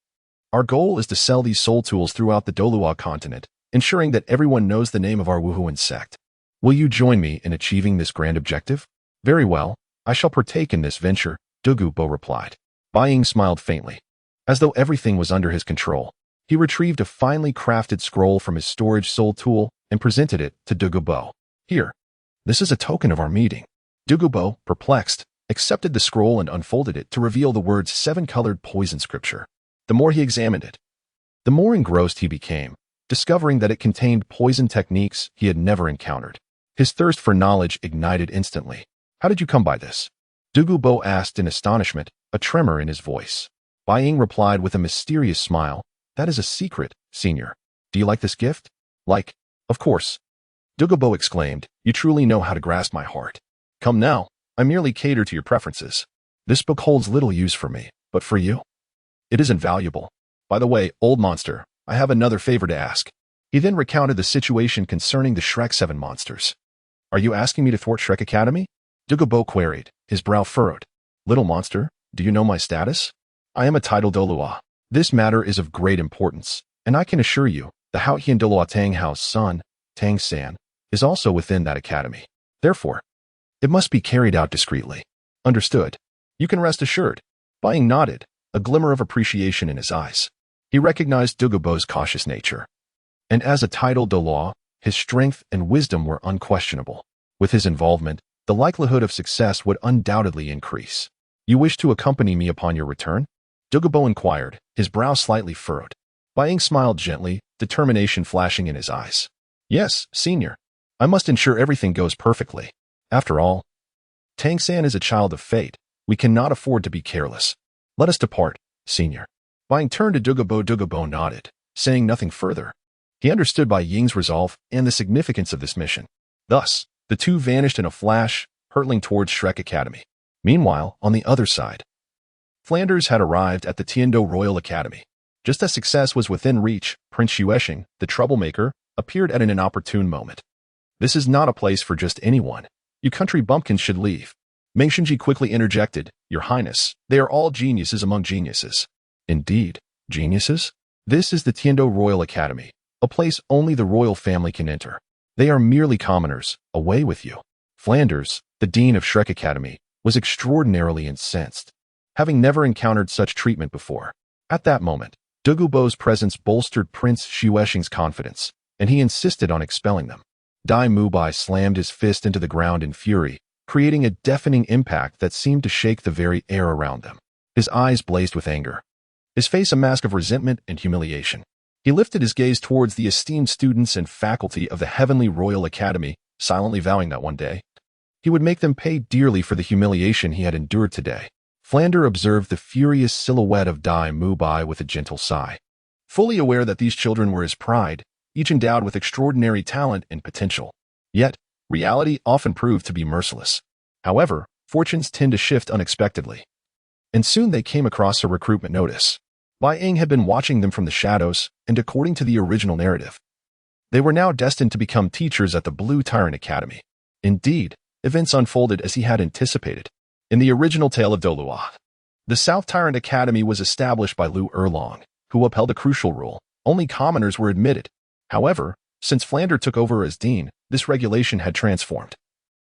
our goal is to sell these soul tools throughout the Dolua continent, ensuring that everyone knows the name of our Wuhan sect. Will you join me in achieving this grand objective? Very well, I shall partake in this venture, Dugu replied. Bai Ying smiled faintly. As though everything was under his control, he retrieved a finely crafted scroll from his storage soul tool and presented it to Dugu. Here, this is a token of our meeting. Dugu, perplexed, accepted the scroll and unfolded it to reveal the words seven-colored poison scripture. The more he examined it, the more engrossed he became, discovering that it contained poison techniques he had never encountered. His thirst for knowledge ignited instantly. How did you come by this? Dugu asked in astonishment, a tremor in his voice. Bai Ying replied with a mysterious smile, That is a secret, senior. Do you like this gift? Like, of course. Dugu exclaimed, You truly know how to grasp my heart. Come now, I merely cater to your preferences. This book holds little use for me, but for you? It is invaluable. By the way, old monster, I have another favor to ask. He then recounted the situation concerning the Shrek 7 monsters. Are you asking me to thwart Shrek Academy? Dugu queried, his brow furrowed. Little monster, do you know my status? I am a title Dolua. This matter is of great importance, and I can assure you, the Haotian Dolua Tanghao's son, Tangsan, is also within that academy. Therefore, it must be carried out discreetly. Understood. You can rest assured. Bai Ying nodded, a glimmer of appreciation in his eyes. He recognized Dugu's cautious nature. And as a title Dolua, his strength and wisdom were unquestionable. With his involvement, the likelihood of success would undoubtedly increase. You wish to accompany me upon your return? Dugu inquired, his brow slightly furrowed. Bai Ying smiled gently, determination flashing in his eyes. Yes, senior. I must ensure everything goes perfectly. After all, Tangsan is a child of fate. We cannot afford to be careless. Let us depart, senior. Bai Ying turned to Dugu. Dugu nodded, saying nothing further. He understood Bai Ying's resolve and the significance of this mission. Thus, the two vanished in a flash, hurtling towards Shrek Academy. Meanwhile, on the other side, Flanders had arrived at the Tiandao Royal Academy. Just as success was within reach, Prince Zhu Xuching, the troublemaker, appeared at an inopportune moment. This is not a place for just anyone. You country bumpkins should leave. Meng Shenji quickly interjected, Your Highness, they are all geniuses among geniuses. Indeed, geniuses? This is the Tiandao Royal Academy, a place only the royal family can enter. They are merely commoners. Away with you. Flanders, the dean of Shrek Academy, was extraordinarily incensed, having never encountered such treatment before. At that moment, Dugu Bo's presence bolstered Prince Zhu Xuching's confidence, and he insisted on expelling them. Daim Mubai slammed his fist into the ground in fury, creating a deafening impact that seemed to shake the very air around them. His eyes blazed with anger, his face a mask of resentment and humiliation. He lifted his gaze towards the esteemed students and faculty of the Heavenly Royal Academy, silently vowing that one day, he would make them pay dearly for the humiliation he had endured today. Flander observed the furious silhouette of Daim Mubai with a gentle sigh. Fully aware that these children were his pride, each endowed with extraordinary talent and potential. Yet, reality often proved to be merciless. However, fortunes tend to shift unexpectedly. And soon they came across a recruitment notice. Bai Ying had been watching them from the shadows, and according to the original narrative, they were now destined to become teachers at the Blue Tyrant Academy. Indeed, events unfolded as he had anticipated. In the original tale of Dolua, the South Tyrant Academy was established by Lu Erlong, who upheld a crucial rule. Only commoners were admitted. However, since Flander took over as dean, this regulation had transformed,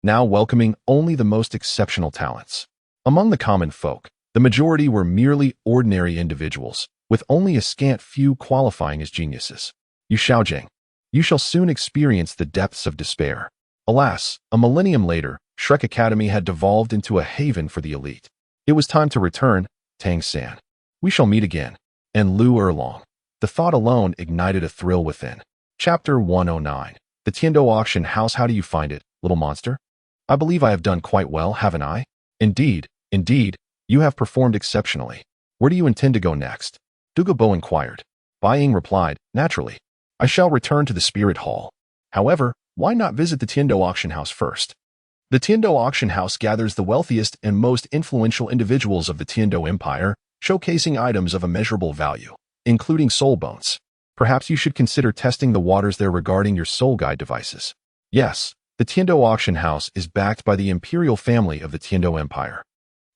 now welcoming only the most exceptional talents. Among the common folk, the majority were merely ordinary individuals, with only a scant few qualifying as geniuses. You Xiaojing, you shall soon experience the depths of despair. Alas, a millennium later, Shrek Academy had devolved into a haven for the elite. It was time to return, Tangsan. We shall meet again. And Lu Erlong. The thought alone ignited a thrill within. Chapter 109. The Tiandao Auction House. How do you find it, little monster? I believe I have done quite well, haven't I? Indeed, you have performed exceptionally. Where do you intend to go next? Dugu Bo inquired. Bai Ying replied, Naturally. I shall return to the Spirit Hall. However, why not visit the Tiandao Auction House first? The Tiandao Auction House gathers the wealthiest and most influential individuals of the Tiandao Empire, showcasing items of immeasurable value, including soul bones. Perhaps you should consider testing the waters there regarding your soul guide devices. Yes, the Tiandao Auction House is backed by the imperial family of the Tiandao Empire.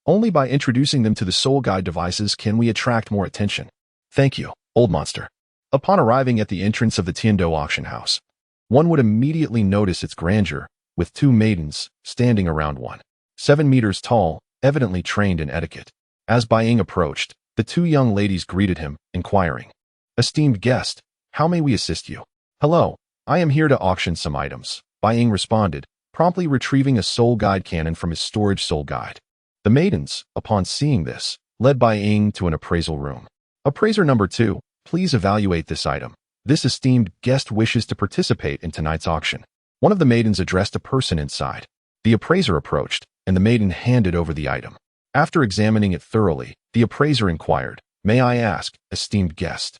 Only by introducing them to the soul guide devices can we attract more attention. Thank you, old monster. Upon arriving at the entrance of the Tiandao Auction House, one would immediately notice its grandeur, with two maidens standing around one, 7 meters tall, evidently trained in etiquette. As Bai Ying approached, the two young ladies greeted him, inquiring, Esteemed guest, how may we assist you? Hello, I am here to auction some items, Bai Ying responded, promptly retrieving a soul guide cannon from his storage soul guide. The maidens, upon seeing this, led Bai Ying to an appraisal room. Appraiser number 2, please evaluate this item. This esteemed guest wishes to participate in tonight's auction. One of the maidens addressed a person inside. The appraiser approached, and the maiden handed over the item. After examining it thoroughly, the appraiser inquired, May I ask, esteemed guest,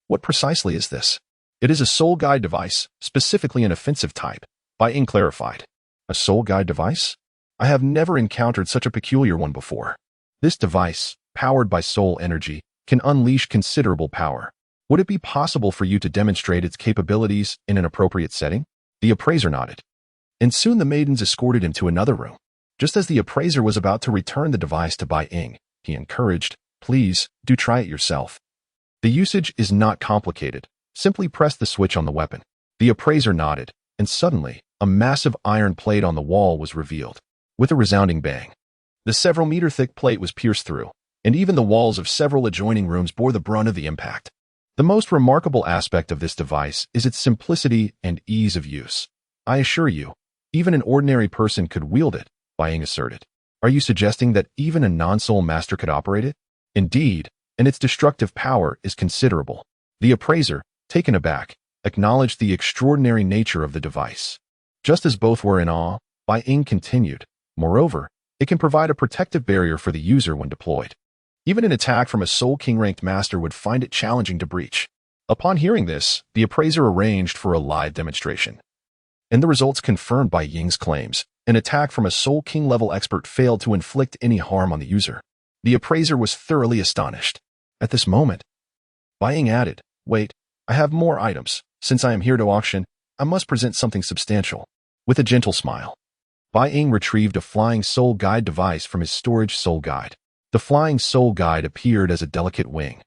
what precisely is this? It is a soul guide device, specifically an offensive type, Bai Ying clarified. A soul guide device? I have never encountered such a peculiar one before. This device, powered by soul energy, can unleash considerable power. Would it be possible for you to demonstrate its capabilities in an appropriate setting? The appraiser nodded. And soon the maidens escorted him to another room. Just as the appraiser was about to return the device to Bai Ying, he encouraged, Please, do try it yourself. The usage is not complicated. Simply press the switch on the weapon. The appraiser nodded, and suddenly, a massive iron plate on the wall was revealed. With a resounding bang, the several meter thick plate was pierced through, and even the walls of several adjoining rooms bore the brunt of the impact. The most remarkable aspect of this device is its simplicity and ease of use. I assure you, even an ordinary person could wield it, Bai Ying asserted. Are you suggesting that even a non-soul master could operate it? Indeed, and its destructive power is considerable. The appraiser, taken aback, acknowledged the extraordinary nature of the device. Just as both were in awe, Bai Ying continued. Moreover, it can provide a protective barrier for the user when deployed. Even an attack from a Soul King ranked master would find it challenging to breach. Upon hearing this, the appraiser arranged for a live demonstration. And the results confirmed Bai Ying's claims. An attack from a Soul King-level expert failed to inflict any harm on the user. The appraiser was thoroughly astonished. At this moment, Bai Ying added, "Wait, I have more items. Since I am here to auction, I must present something substantial." With a gentle smile, Bai Ying retrieved a flying soul guide device from his storage soul guide. The flying soul guide appeared as a delicate wing,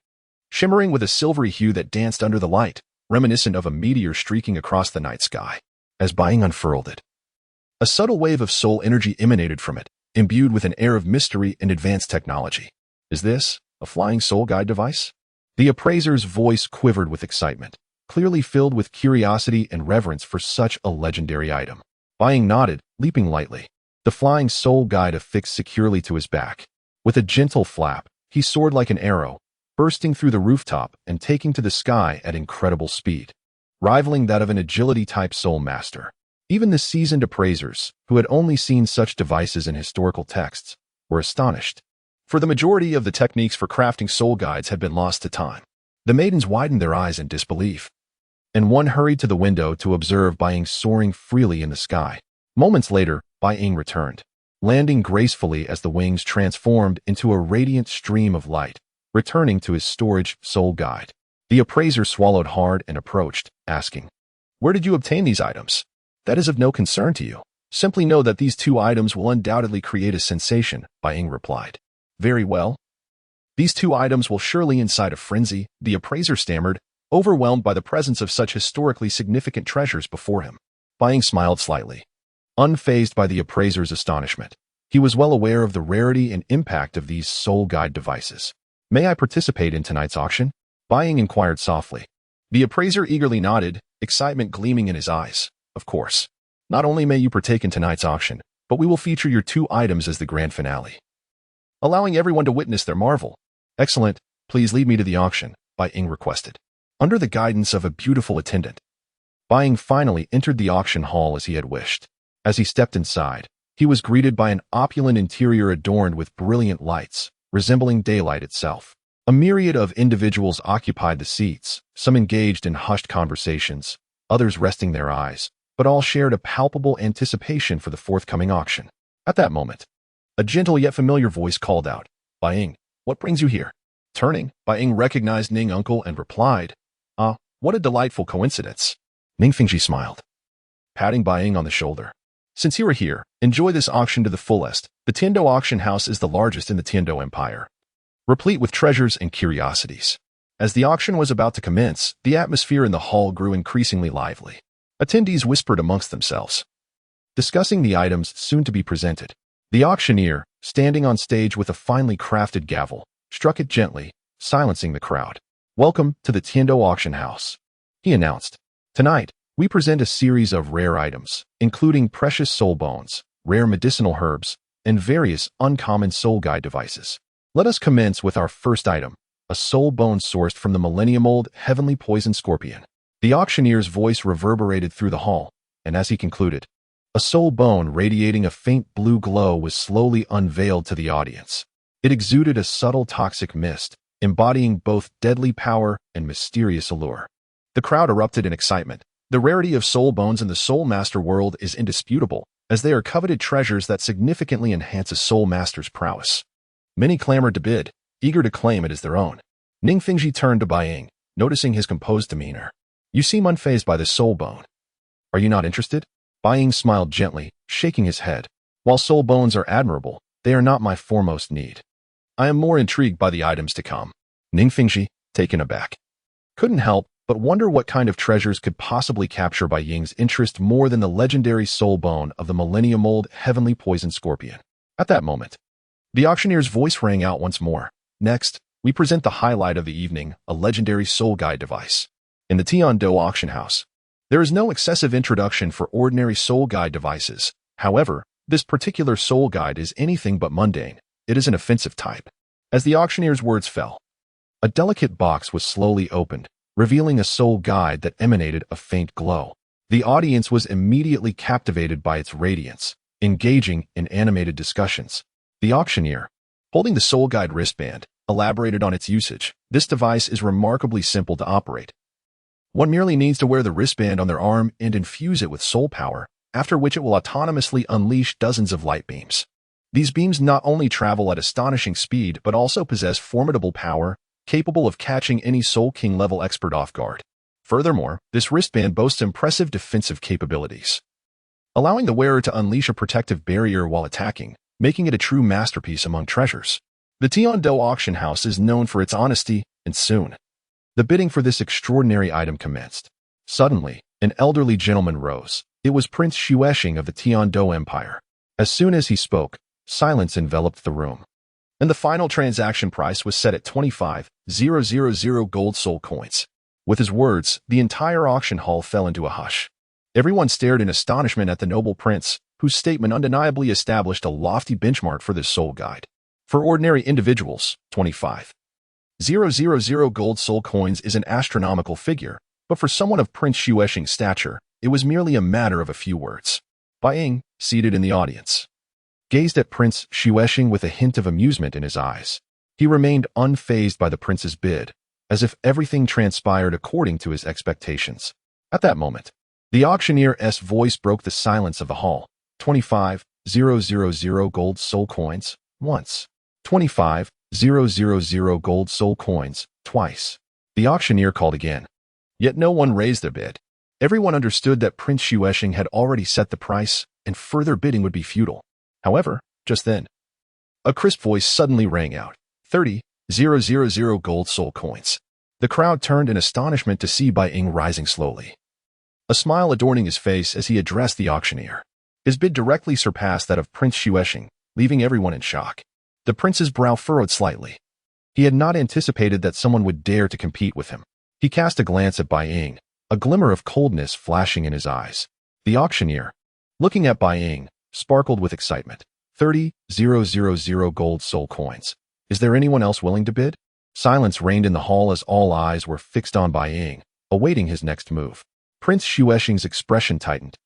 shimmering with a silvery hue that danced under the light, reminiscent of a meteor streaking across the night sky. As Bai Ying unfurled it, a subtle wave of soul energy emanated from it, imbued with an air of mystery and advanced technology. Is this a flying soul guide device? The appraiser's voice quivered with excitement, clearly filled with curiosity and reverence for such a legendary item. Bai Ying nodded, leaping lightly, the flying soul guide affixed securely to his back. With a gentle flap, he soared like an arrow, bursting through the rooftop and taking to the sky at incredible speed, rivaling that of an agility-type soul master. Even the seasoned appraisers, who had only seen such devices in historical texts, were astonished. For the majority of the techniques for crafting soul guides had been lost to time. The maidens widened their eyes in disbelief, and one hurried to the window to observe Bai Ying soaring freely in the sky. Moments later, Bai Ying returned, landing gracefully as the wings transformed into a radiant stream of light, returning to his storage soul guide. The appraiser swallowed hard and approached, asking, "Where did you obtain these items?" "That is of no concern to you. Simply know that these two items will undoubtedly create a sensation," Bai Ying replied. "Very well. These two items will surely incite a frenzy," the appraiser stammered, overwhelmed by the presence of such historically significant treasures before him. Bai Ying smiled slightly, unfazed by the appraiser's astonishment. He was well aware of the rarity and impact of these soul guide devices. "May I participate in tonight's auction?" Bai Ying inquired softly. The appraiser eagerly nodded, excitement gleaming in his eyes. "Of course. Not only may you partake in tonight's auction, but we will feature your two items as the grand finale, allowing everyone to witness their marvel." "Excellent. Please lead me to the auction," Bai Ying requested. Under the guidance of a beautiful attendant, Bai Ying finally entered the auction hall as he had wished. As he stepped inside, he was greeted by an opulent interior adorned with brilliant lights, resembling daylight itself. A myriad of individuals occupied the seats, some engaged in hushed conversations, others resting their eyes, but all shared a palpable anticipation for the forthcoming auction. At that moment, a gentle yet familiar voice called out, "Bai Ying, what brings you here?" Turning, Bai Ying recognized Ning uncle and replied, "Ah, what a delightful coincidence." Ning Fingji smiled, patting Bai Ying on the shoulder. "Since you are here, enjoy this auction to the fullest. The Tiandao auction house is the largest in the Tiandao Empire, replete with treasures and curiosities." As the auction was about to commence, the atmosphere in the hall grew increasingly lively. Attendees whispered amongst themselves, discussing the items soon to be presented. The auctioneer, standing on stage with a finely crafted gavel, struck it gently, silencing the crowd. "Welcome to the Tiandao auction house," he announced. "Tonight, we present a series of rare items, including precious soul bones, rare medicinal herbs, and various uncommon soul guide devices. Let us commence with our first item, a soul bone sourced from the millennium-old heavenly poison scorpion." The auctioneer's voice reverberated through the hall, and as he concluded, a soul bone radiating a faint blue glow was slowly unveiled to the audience. It exuded a subtle toxic mist, embodying both deadly power and mysterious allure. The crowd erupted in excitement. The rarity of soul bones in the Soul Master world is indisputable, as they are coveted treasures that significantly enhance a soul master's prowess. Many clamored to bid, eager to claim it as their own. Ning Fingji turned to Bai Ying, noticing his composed demeanor. "You seem unfazed by this soul bone. Are you not interested?" Bai Ying smiled gently, shaking his head. "While soul bones are admirable, they are not my foremost need. I am more intrigued by the items to come." Ning Fingji, taken aback, couldn't help but wonder what kind of treasures could possibly capture Bai Ying's interest more than the legendary soul bone of the millennium-old heavenly poison scorpion. At that moment, the auctioneer's voice rang out once more. "Next, we present the highlight of the evening, a legendary soul guide device. In the Tiandao auction house, there is no excessive introduction for ordinary soul guide devices. However, this particular soul guide is anything but mundane. It is an offensive type." As the auctioneer's words fell, a delicate box was slowly opened, revealing a soul guide that emanated a faint glow. The audience was immediately captivated by its radiance, engaging in animated discussions. The auctioneer, holding the soul guide wristband, elaborated on its usage. "This device is remarkably simple to operate. One merely needs to wear the wristband on their arm and infuse it with soul power, after which it will autonomously unleash dozens of light beams. These beams not only travel at astonishing speed but also possess formidable power, capable of catching any Soul King level expert off guard. Furthermore, this wristband boasts impressive defensive capabilities, allowing the wearer to unleash a protective barrier while attacking, making it a true masterpiece among treasures. The Tiandou auction house is known for its honesty, and soon, the bidding for this extraordinary item commenced. Suddenly, an elderly gentleman rose. It was Prince Xuexing of the Tiandou Empire. As soon as he spoke, silence enveloped the room, and the final transaction price was set at 25,000 gold soul coins. With his words, the entire auction hall fell into a hush. Everyone stared in astonishment at the noble prince, whose statement undeniably established a lofty benchmark for this soul guide. For ordinary individuals, 25,000 gold soul coins is an astronomical figure, but for someone of Prince Xuexing's stature, it was merely a matter of a few words. Bai Ying, seated in the audience, gazed at Prince Xuexing with a hint of amusement in his eyes. He remained unfazed by the prince's bid, as if everything transpired according to his expectations. At that moment, the auctioneer's voice broke the silence of the hall. 25,000 gold soul coins, once. 25,000 gold soul coins, twice. The auctioneer called again. Yet no one raised their bid. Everyone understood that Prince Xuexing had already set the price, and further bidding would be futile. However, just then, a crisp voice suddenly rang out. 30,000 gold soul coins. The crowd turned in astonishment to see Bai Ying rising slowly, a smile adorning his face as he addressed the auctioneer. His bid directly surpassed that of Prince Xuexing, leaving everyone in shock. The prince's brow furrowed slightly. He had not anticipated that someone would dare to compete with him. He cast a glance at Bai Ying, a glimmer of coldness flashing in his eyes. The auctioneer, looking at Bai Ying, sparkled with excitement. 30,000 gold soul coins. Is there anyone else willing to bid? Silence reigned in the hall as all eyes were fixed on Bai Ying, awaiting his next move. Prince Xuexing's expression tightened.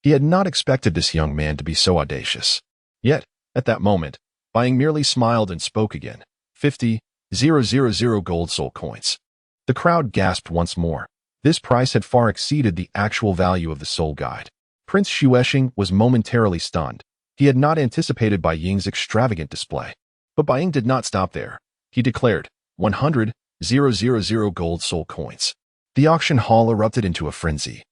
He had not expected this young man to be so audacious. Yet, at that moment, Bai Ying merely smiled and spoke again. 50,000 gold soul coins. The crowd gasped once more. This price had far exceeded the actual value of the soul guide. Prince Xuexing was momentarily stunned. He had not anticipated Bai Ying's extravagant display. But Bai Ying did not stop there. He declared, 100,000 gold soul coins. The auction hall erupted into a frenzy,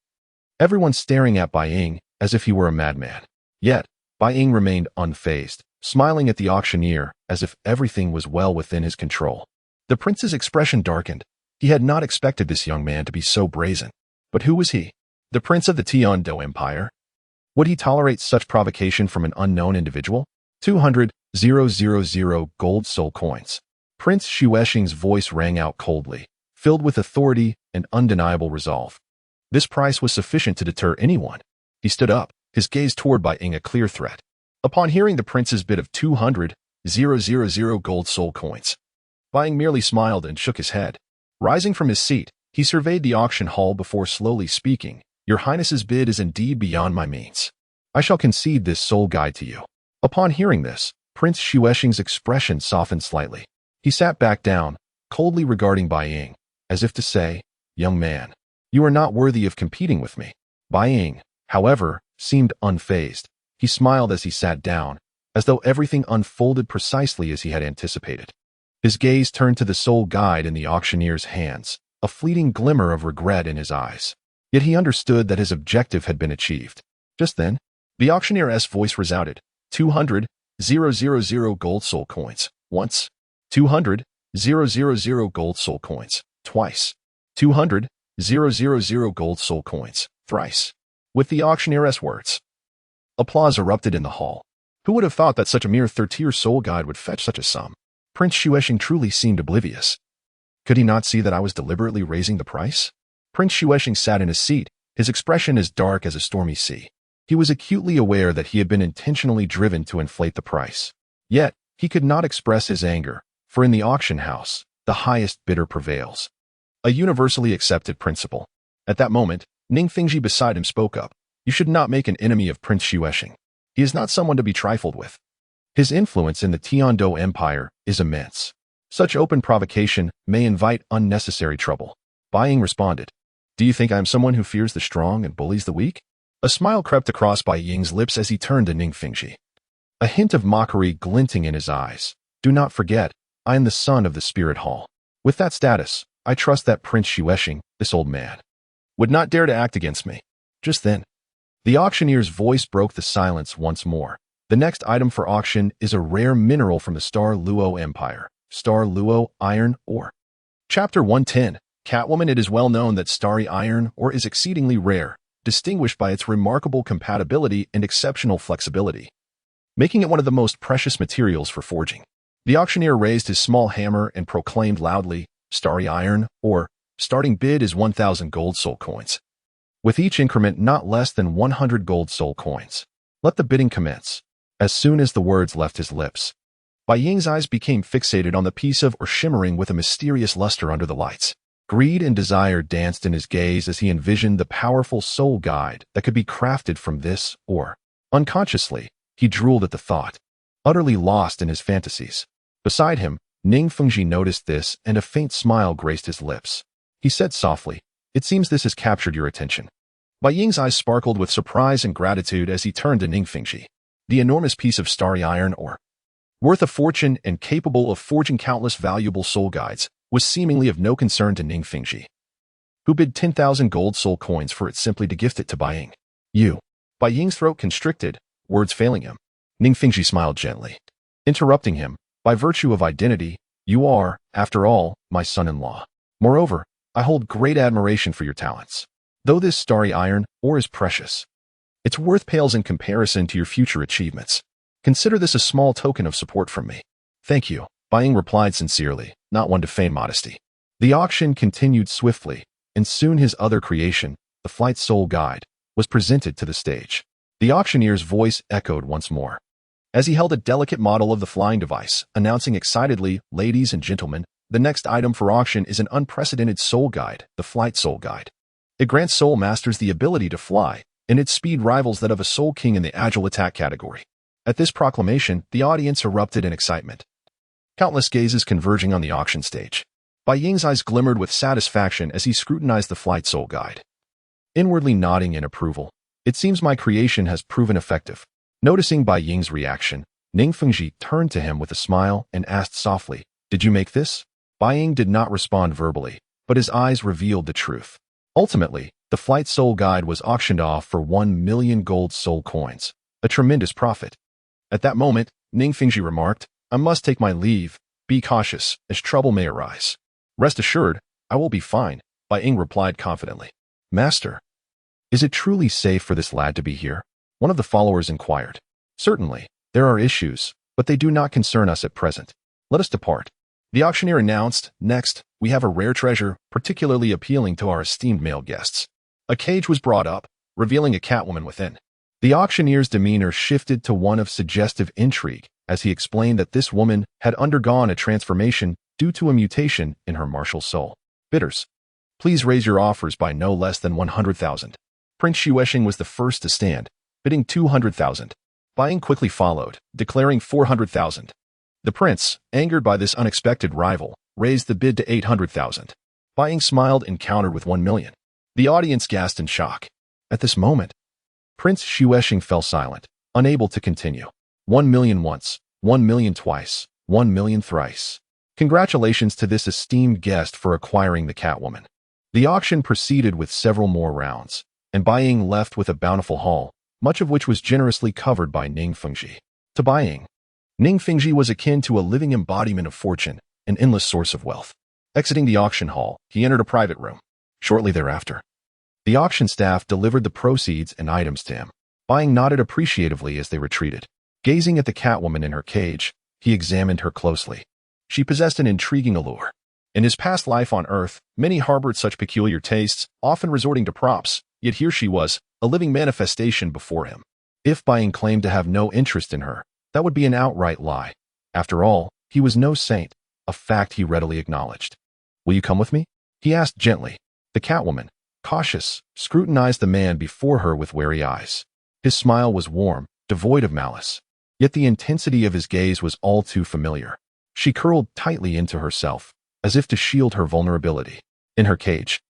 everyone staring at Bai Ying as if he were a madman. Yet, Bai Ying remained unfazed, smiling at the auctioneer as if everything was well within his control. The prince's expression darkened. He had not expected this young man to be so brazen. But who was he? The prince of the Tiandou Empire? Would he tolerate such provocation from an unknown individual? 200,000 gold soul coins. Prince Xuexing's voice rang out coldly, filled with authority and undeniable resolve. This price was sufficient to deter anyone. He stood up, his gaze toward Bai Ying a clear threat. Upon hearing the prince's bid of 200,000 gold soul coins, Bai Ying merely smiled and shook his head. Rising from his seat, he surveyed the auction hall before slowly speaking. Your Highness's bid is indeed beyond my means. I shall concede this soul guide to you. Upon hearing this, Prince Xuexing's expression softened slightly. He sat back down, coldly regarding Bai Ying, as if to say, young man, you are not worthy of competing with me. Bai Ying, however, seemed unfazed. He smiled as he sat down, as though everything unfolded precisely as he had anticipated. His gaze turned to the soul guide in the auctioneer's hands, a fleeting glimmer of regret in his eyes. Yet he understood that his objective had been achieved. Just then, the auctioneer's voice resounded. 200,000 gold soul coins, once. 200,000 gold soul coins, twice. 200,000 gold soul coins, thrice. With the auctioneer's words, applause erupted in the hall. Who would have thought that such a mere third-tier soul guide would fetch such a sum? Prince Xuexing truly seemed oblivious. Could he not see that I was deliberately raising the price? Prince Xuexing sat in his seat, his expression as dark as a stormy sea. He was acutely aware that he had been intentionally driven to inflate the price. Yet, he could not express his anger, for in the auction house, the highest bidder prevails. A universally accepted principle. At that moment, Ning R beside him spoke up. You should not make an enemy of Prince Xuexing. He is not someone to be trifled with. His influence in the Tiandou Empire is immense. Such open provocation may invite unnecessary trouble. Bai Ying responded. Do you think I am someone who fears the strong and bullies the weak? A smile crept across Bai Ying's lips as he turned to Ning Fengji, a hint of mockery glinting in his eyes. Do not forget, I am the son of the Spirit Hall. With that status, I trust that Prince Xuching, this old man, would not dare to act against me. Just then, the auctioneer's voice broke the silence once more. The next item for auction is a rare mineral from the Star Luo Empire, Star Luo Iron Ore. Chapter 110, Catwoman. It is well known that starry iron ore is exceedingly rare, distinguished by its remarkable compatibility and exceptional flexibility, making it one of the most precious materials for forging. The auctioneer raised his small hammer and proclaimed loudly, starry iron ore, starting bid is 1,000 gold soul coins, with each increment not less than 100 gold soul coins. Let the bidding commence. As soon as the words left his lips, Bai Ying's eyes became fixated on the piece of ore shimmering with a mysterious luster under the lights. Greed and desire danced in his gaze as he envisioned the powerful soul guide that could be crafted from this ore. Unconsciously, he drooled at the thought, utterly lost in his fantasies. Beside him, Ning Fengji noticed this, and a faint smile graced his lips. He said softly, "It seems this has captured your attention." Bai Ying's eyes sparkled with surprise and gratitude as he turned to Ning Fengji. The enormous piece of starry iron ore, worth a fortune and capable of forging countless valuable soul guides, was seemingly of no concern to Ning Fengji, who bid 10,000 gold soul coins for it simply to gift it to Bai Ying. You. Bai Ying's throat constricted, words failing him. Ning Fengji smiled gently, interrupting him. By virtue of identity, you are, after all, my son-in-law. Moreover, I hold great admiration for your talents. Though this starry iron ore is precious, its worth pales in comparison to your future achievements. Consider this a small token of support from me. Thank you, Bai Ying replied sincerely, not one to feign modesty. The auction continued swiftly, and soon his other creation, the Flight Soul Guide, was presented to the stage. The auctioneer's voice echoed once more, as he held a delicate model of the flying device, announcing excitedly, "Ladies and gentlemen, the next item for auction is an unprecedented soul guide, the Flight Soul Guide. It grants soul masters the ability to fly, and its speed rivals that of a soul king in the agile attack category." At this proclamation, the audience erupted in excitement, countless gazes converging on the auction stage. Bai Ying's eyes glimmered with satisfaction as he scrutinized the Flight Soul Guide, inwardly nodding in approval. It seems my creation has proven effective. Noticing Bai Ying's reaction, Ning Fengji turned to him with a smile and asked softly, "Did you make this?" Bai Ying did not respond verbally, but his eyes revealed the truth. Ultimately, the Flight Soul Guide was auctioned off for 1 million gold soul coins, a tremendous profit. At that moment, Ning Fengji remarked, "I must take my leave. Be cautious, as trouble may arise." "Rest assured, I will be fine," Bai Ying replied confidently. "Master, is it truly safe for this lad to be here?" one of the followers inquired. "Certainly, there are issues, but they do not concern us at present. Let us depart." The auctioneer announced, "Next, we have a rare treasure, particularly appealing to our esteemed male guests." A cage was brought up, revealing a Catwoman within. The auctioneer's demeanor shifted to one of suggestive intrigue as he explained that this woman had undergone a transformation due to a mutation in her martial soul. "Bidders, please raise your offers by no less than 100,000. Prince Xuching was the first to stand, bidding 200,000. Bai Ying quickly followed, declaring 400,000. The prince, angered by this unexpected rival, raised the bid to 800,000. Bai Ying smiled and countered with 1 million. The audience gasped in shock. At this moment, Prince Xuching fell silent, unable to continue. 1 million once, 1 million twice, 1 million thrice. Congratulations to this esteemed guest for acquiring the Catwoman. The auction proceeded with several more rounds, and Bai Ying left with a bountiful haul, much of which was generously covered by Ning Fengji. To Bai Ying, Ning Fengji was akin to a living embodiment of fortune, an endless source of wealth. Exiting the auction hall, he entered a private room. Shortly thereafter, the auction staff delivered the proceeds and items to him. Bai Ying nodded appreciatively as they retreated. Gazing at the Catwoman in her cage, he examined her closely. She possessed an intriguing allure. In his past life on Earth, many harbored such peculiar tastes, often resorting to props, yet here she was, a living manifestation before him. If Bai Ying claimed to have no interest in her, that would be an outright lie. After all, he was no saint, a fact he readily acknowledged. "Will you come with me?" he asked gently. The Catwoman, cautious, scrutinized the man before her with wary eyes. His smile was warm, devoid of malice. Yet the intensity of his gaze was all too familiar. She curled tightly into herself, as if to shield her vulnerability. In her cage,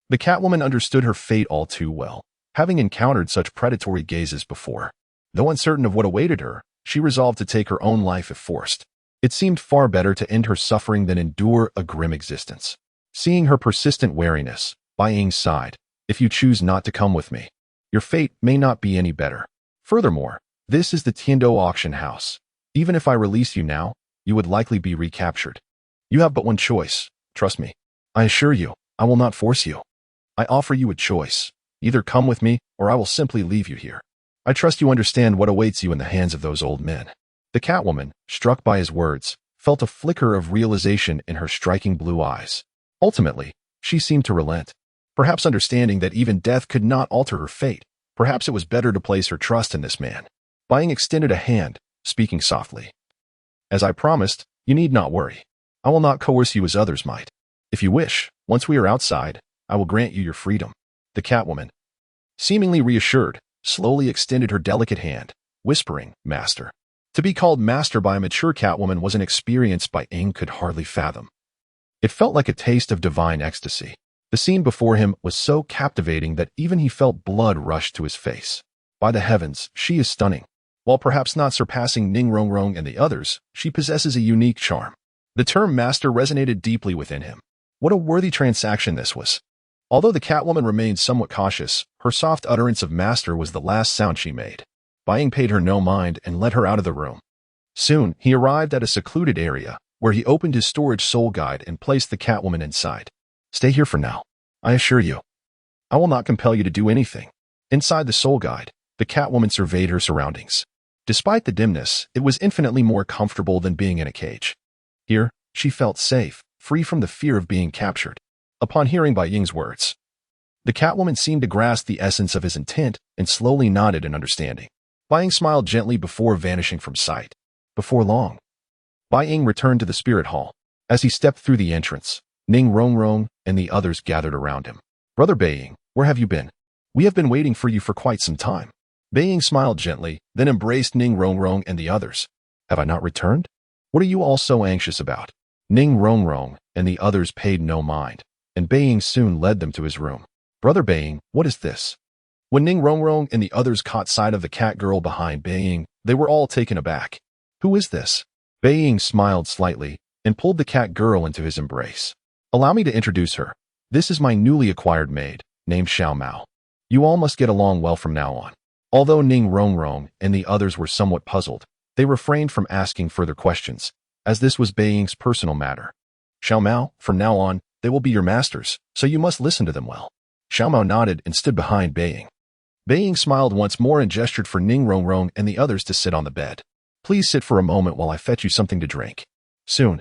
The Catwoman understood her fate all too well, having encountered such predatory gazes before. Though uncertain of what awaited her, she resolved to take her own life if forced. It seemed far better to end her suffering than endure a grim existence. Seeing her persistent wariness, Bai Ying sighed, "If you choose not to come with me, your fate may not be any better. Furthermore, this is the Tiandao auction house. Even if I release you now, you would likely be recaptured. You have but one choice, trust me. I assure you, I will not force you. I offer you a choice. Either come with me, or I will simply leave you here. I trust you understand what awaits you in the hands of those old men." The Catwoman, struck by his words, felt a flicker of realization in her striking blue eyes. Ultimately, she seemed to relent. Perhaps understanding that even death could not alter her fate, perhaps it was better to place her trust in this man. Bai Ying extended a hand, speaking softly. "As I promised, you need not worry. I will not coerce you as others might. If you wish, once we are outside, I will grant you your freedom." The Catwoman, seemingly reassured, slowly extended her delicate hand, whispering, "Master." To be called master by a mature Catwoman was an experience Bai Ying could hardly fathom. It felt like a taste of divine ecstasy. The scene before him was so captivating that even he felt blood rush to his face. By the heavens, she is stunning. While perhaps not surpassing Ning R and the others, she possesses a unique charm. The term master resonated deeply within him. What a worthy transaction this was. Although the Catwoman remained somewhat cautious, her soft utterance of master was the last sound she made. Bai Ying paid her no mind and led her out of the room. Soon, he arrived at a secluded area, where he opened his storage soul guide and placed the Catwoman inside. "Stay here for now. I assure you, I will not compel you to do anything." Inside the soul guide, the Catwoman surveyed her surroundings. Despite the dimness, it was infinitely more comfortable than being in a cage. Here, she felt safe, free from the fear of being captured. Upon hearing Bai Ying's words, the Catwoman seemed to grasp the essence of his intent and slowly nodded in understanding. Bai Ying smiled gently before vanishing from sight. Before long, Bai Ying returned to the spirit hall. As he stepped through the entrance, Ning R and the others gathered around him. "Brother Bai Ying, where have you been? We have been waiting for you for quite some time." Bai Ying smiled gently, then embraced Ning R and the others. "Have I not returned? What are you all so anxious about?" Ning R and the others paid no mind, and Bai Ying soon led them to his room. "Brother Bai Ying, what is this?" When Ning R and the others caught sight of the cat girl behind Bai Ying, they were all taken aback. "Who is this?" Bai Ying smiled slightly and pulled the cat girl into his embrace. "Allow me to introduce her. This is my newly acquired maid, named Xiao Mao. You all must get along well from now on." Although Ning R and the others were somewhat puzzled, they refrained from asking further questions, as this was Bai Ying's personal matter. "Xiao Mao, from now on, they will be your masters, so you must listen to them well." Xiao Mao nodded and stood behind Bai Ying. Bai Ying smiled once more and gestured for Ning R and the others to sit on the bed. "Please sit for a moment while I fetch you something to drink." Soon,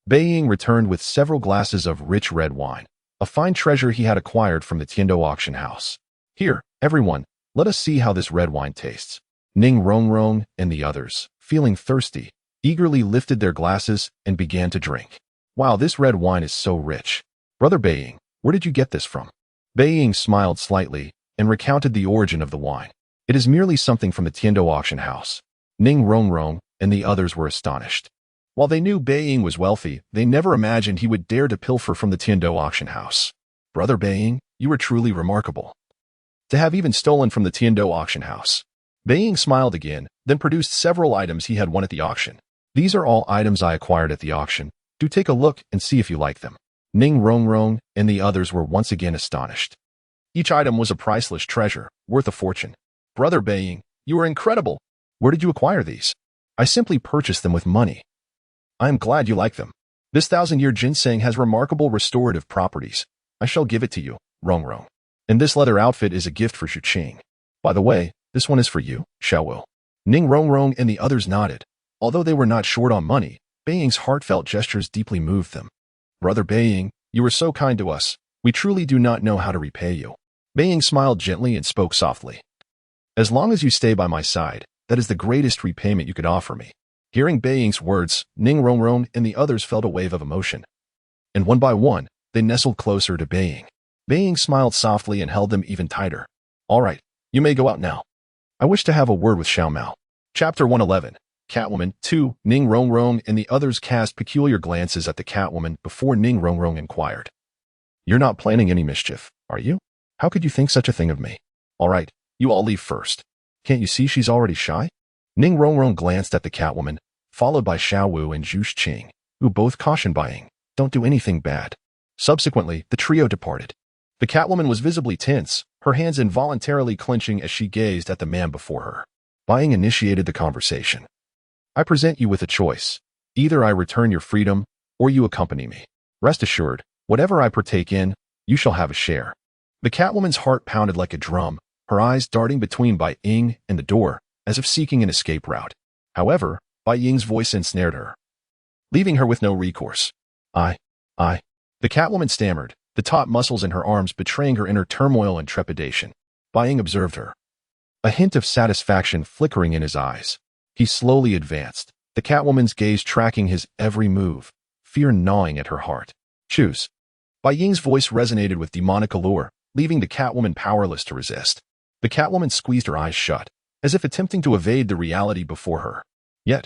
Bai Ying returned with several glasses of rich red wine, a fine treasure he had acquired from the Tiandao auction house. "Here, everyone, let us see how this red wine tastes." Ning R and the others, feeling thirsty, eagerly lifted their glasses and began to drink. "Wow, this red wine is so rich. Brother Bai Ying, where did you get this from?" Bai Ying smiled slightly and recounted the origin of the wine. "It is merely something from the Tiandao auction house." Ning R and the others were astonished. While they knew Bai Ying was wealthy, they never imagined he would dare to pilfer from the Tiandao auction house. "Brother Bai Ying, you are truly remarkable to have even stolen from the Tiandao auction house." Bai Ying smiled again, then produced several items he had won at the auction. "These are all items I acquired at the auction. Do take a look and see if you like them." Ning R and the others were once again astonished. Each item was a priceless treasure, worth a fortune. "Brother Bai Ying, you are incredible. Where did you acquire these?" "I simply purchased them with money." "I am glad you like them. This 1,000-year ginseng has remarkable restorative properties. I shall give it to you, R. And this leather outfit is a gift for Zhu Xuching. By the way, this one is for you, Shiau Wu." Ning R and the others nodded. Although they were not short on money, Bai Ying's heartfelt gestures deeply moved them. "Brother Bai Ying, you were so kind to us. We truly do not know how to repay you." Bai Ying smiled gently and spoke softly. "As long as you stay by my side, that is the greatest repayment you could offer me." Hearing Bai Ying's words, Ning R and the others felt a wave of emotion. And one by one, they nestled closer to Bai Ying. Bai Ying smiled softly and held them even tighter. "All right, you may go out now. I wish to have a word with Xiao Mao." Chapter 111. Catwoman 2. Ning R and the others cast peculiar glances at the Catwoman before Ning R inquired, "You're not planning any mischief, Are you? How could you think such a thing of me? All right, you all leave first. Can't you see she's already shy? Ning R glanced at the Catwoman, followed by Shiau Wu and Zhu Xuching, who both cautioned Bai Ying, don't do anything bad. Subsequently, the trio departed. The Catwoman was visibly tense, her hands involuntarily clenching as she gazed at the man before her. Bai Ying initiated the conversation. I present you with a choice. Either I return your freedom, or you accompany me. Rest assured, whatever I partake in, you shall have a share. The Catwoman's heart pounded like a drum, her eyes darting between Bai Ying and the door, as if seeking an escape route. However, Bai Ying's voice ensnared her, leaving her with no recourse. I. The Catwoman stammered, the taut muscles in her arms betraying her inner turmoil and trepidation. Bai Ying observed her, a hint of satisfaction flickering in his eyes. He slowly advanced, the Catwoman's gaze tracking his every move, fear gnawing at her heart. Choose. Bai Ying's voice resonated with demonic allure, leaving the Catwoman powerless to resist. The Catwoman squeezed her eyes shut, as if attempting to evade the reality before her. Yet,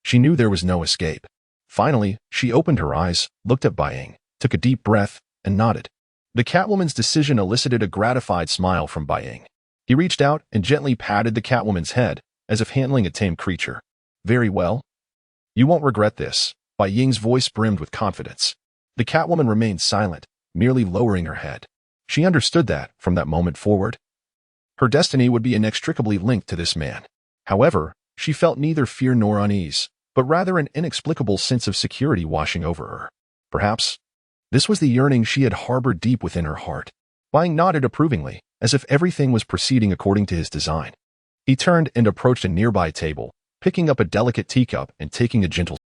she knew there was no escape. Finally, she opened her eyes, looked at Bai Ying, took a deep breath, and nodded. The Catwoman's decision elicited a gratified smile from Bai Ying. He reached out and gently patted the Catwoman's head, as if handling a tame creature. Very well. You won't regret this. Bai Ying's voice brimmed with confidence. The Catwoman remained silent, merely lowering her head. She understood that, from that moment forward, her destiny would be inextricably linked to this man. However, she felt neither fear nor unease, but rather an inexplicable sense of security washing over her. Perhaps this was the yearning she had harbored deep within her heart. Bai Ying nodded approvingly, as if everything was proceeding according to his design. He turned and approached a nearby table, picking up a delicate teacup and taking a gentle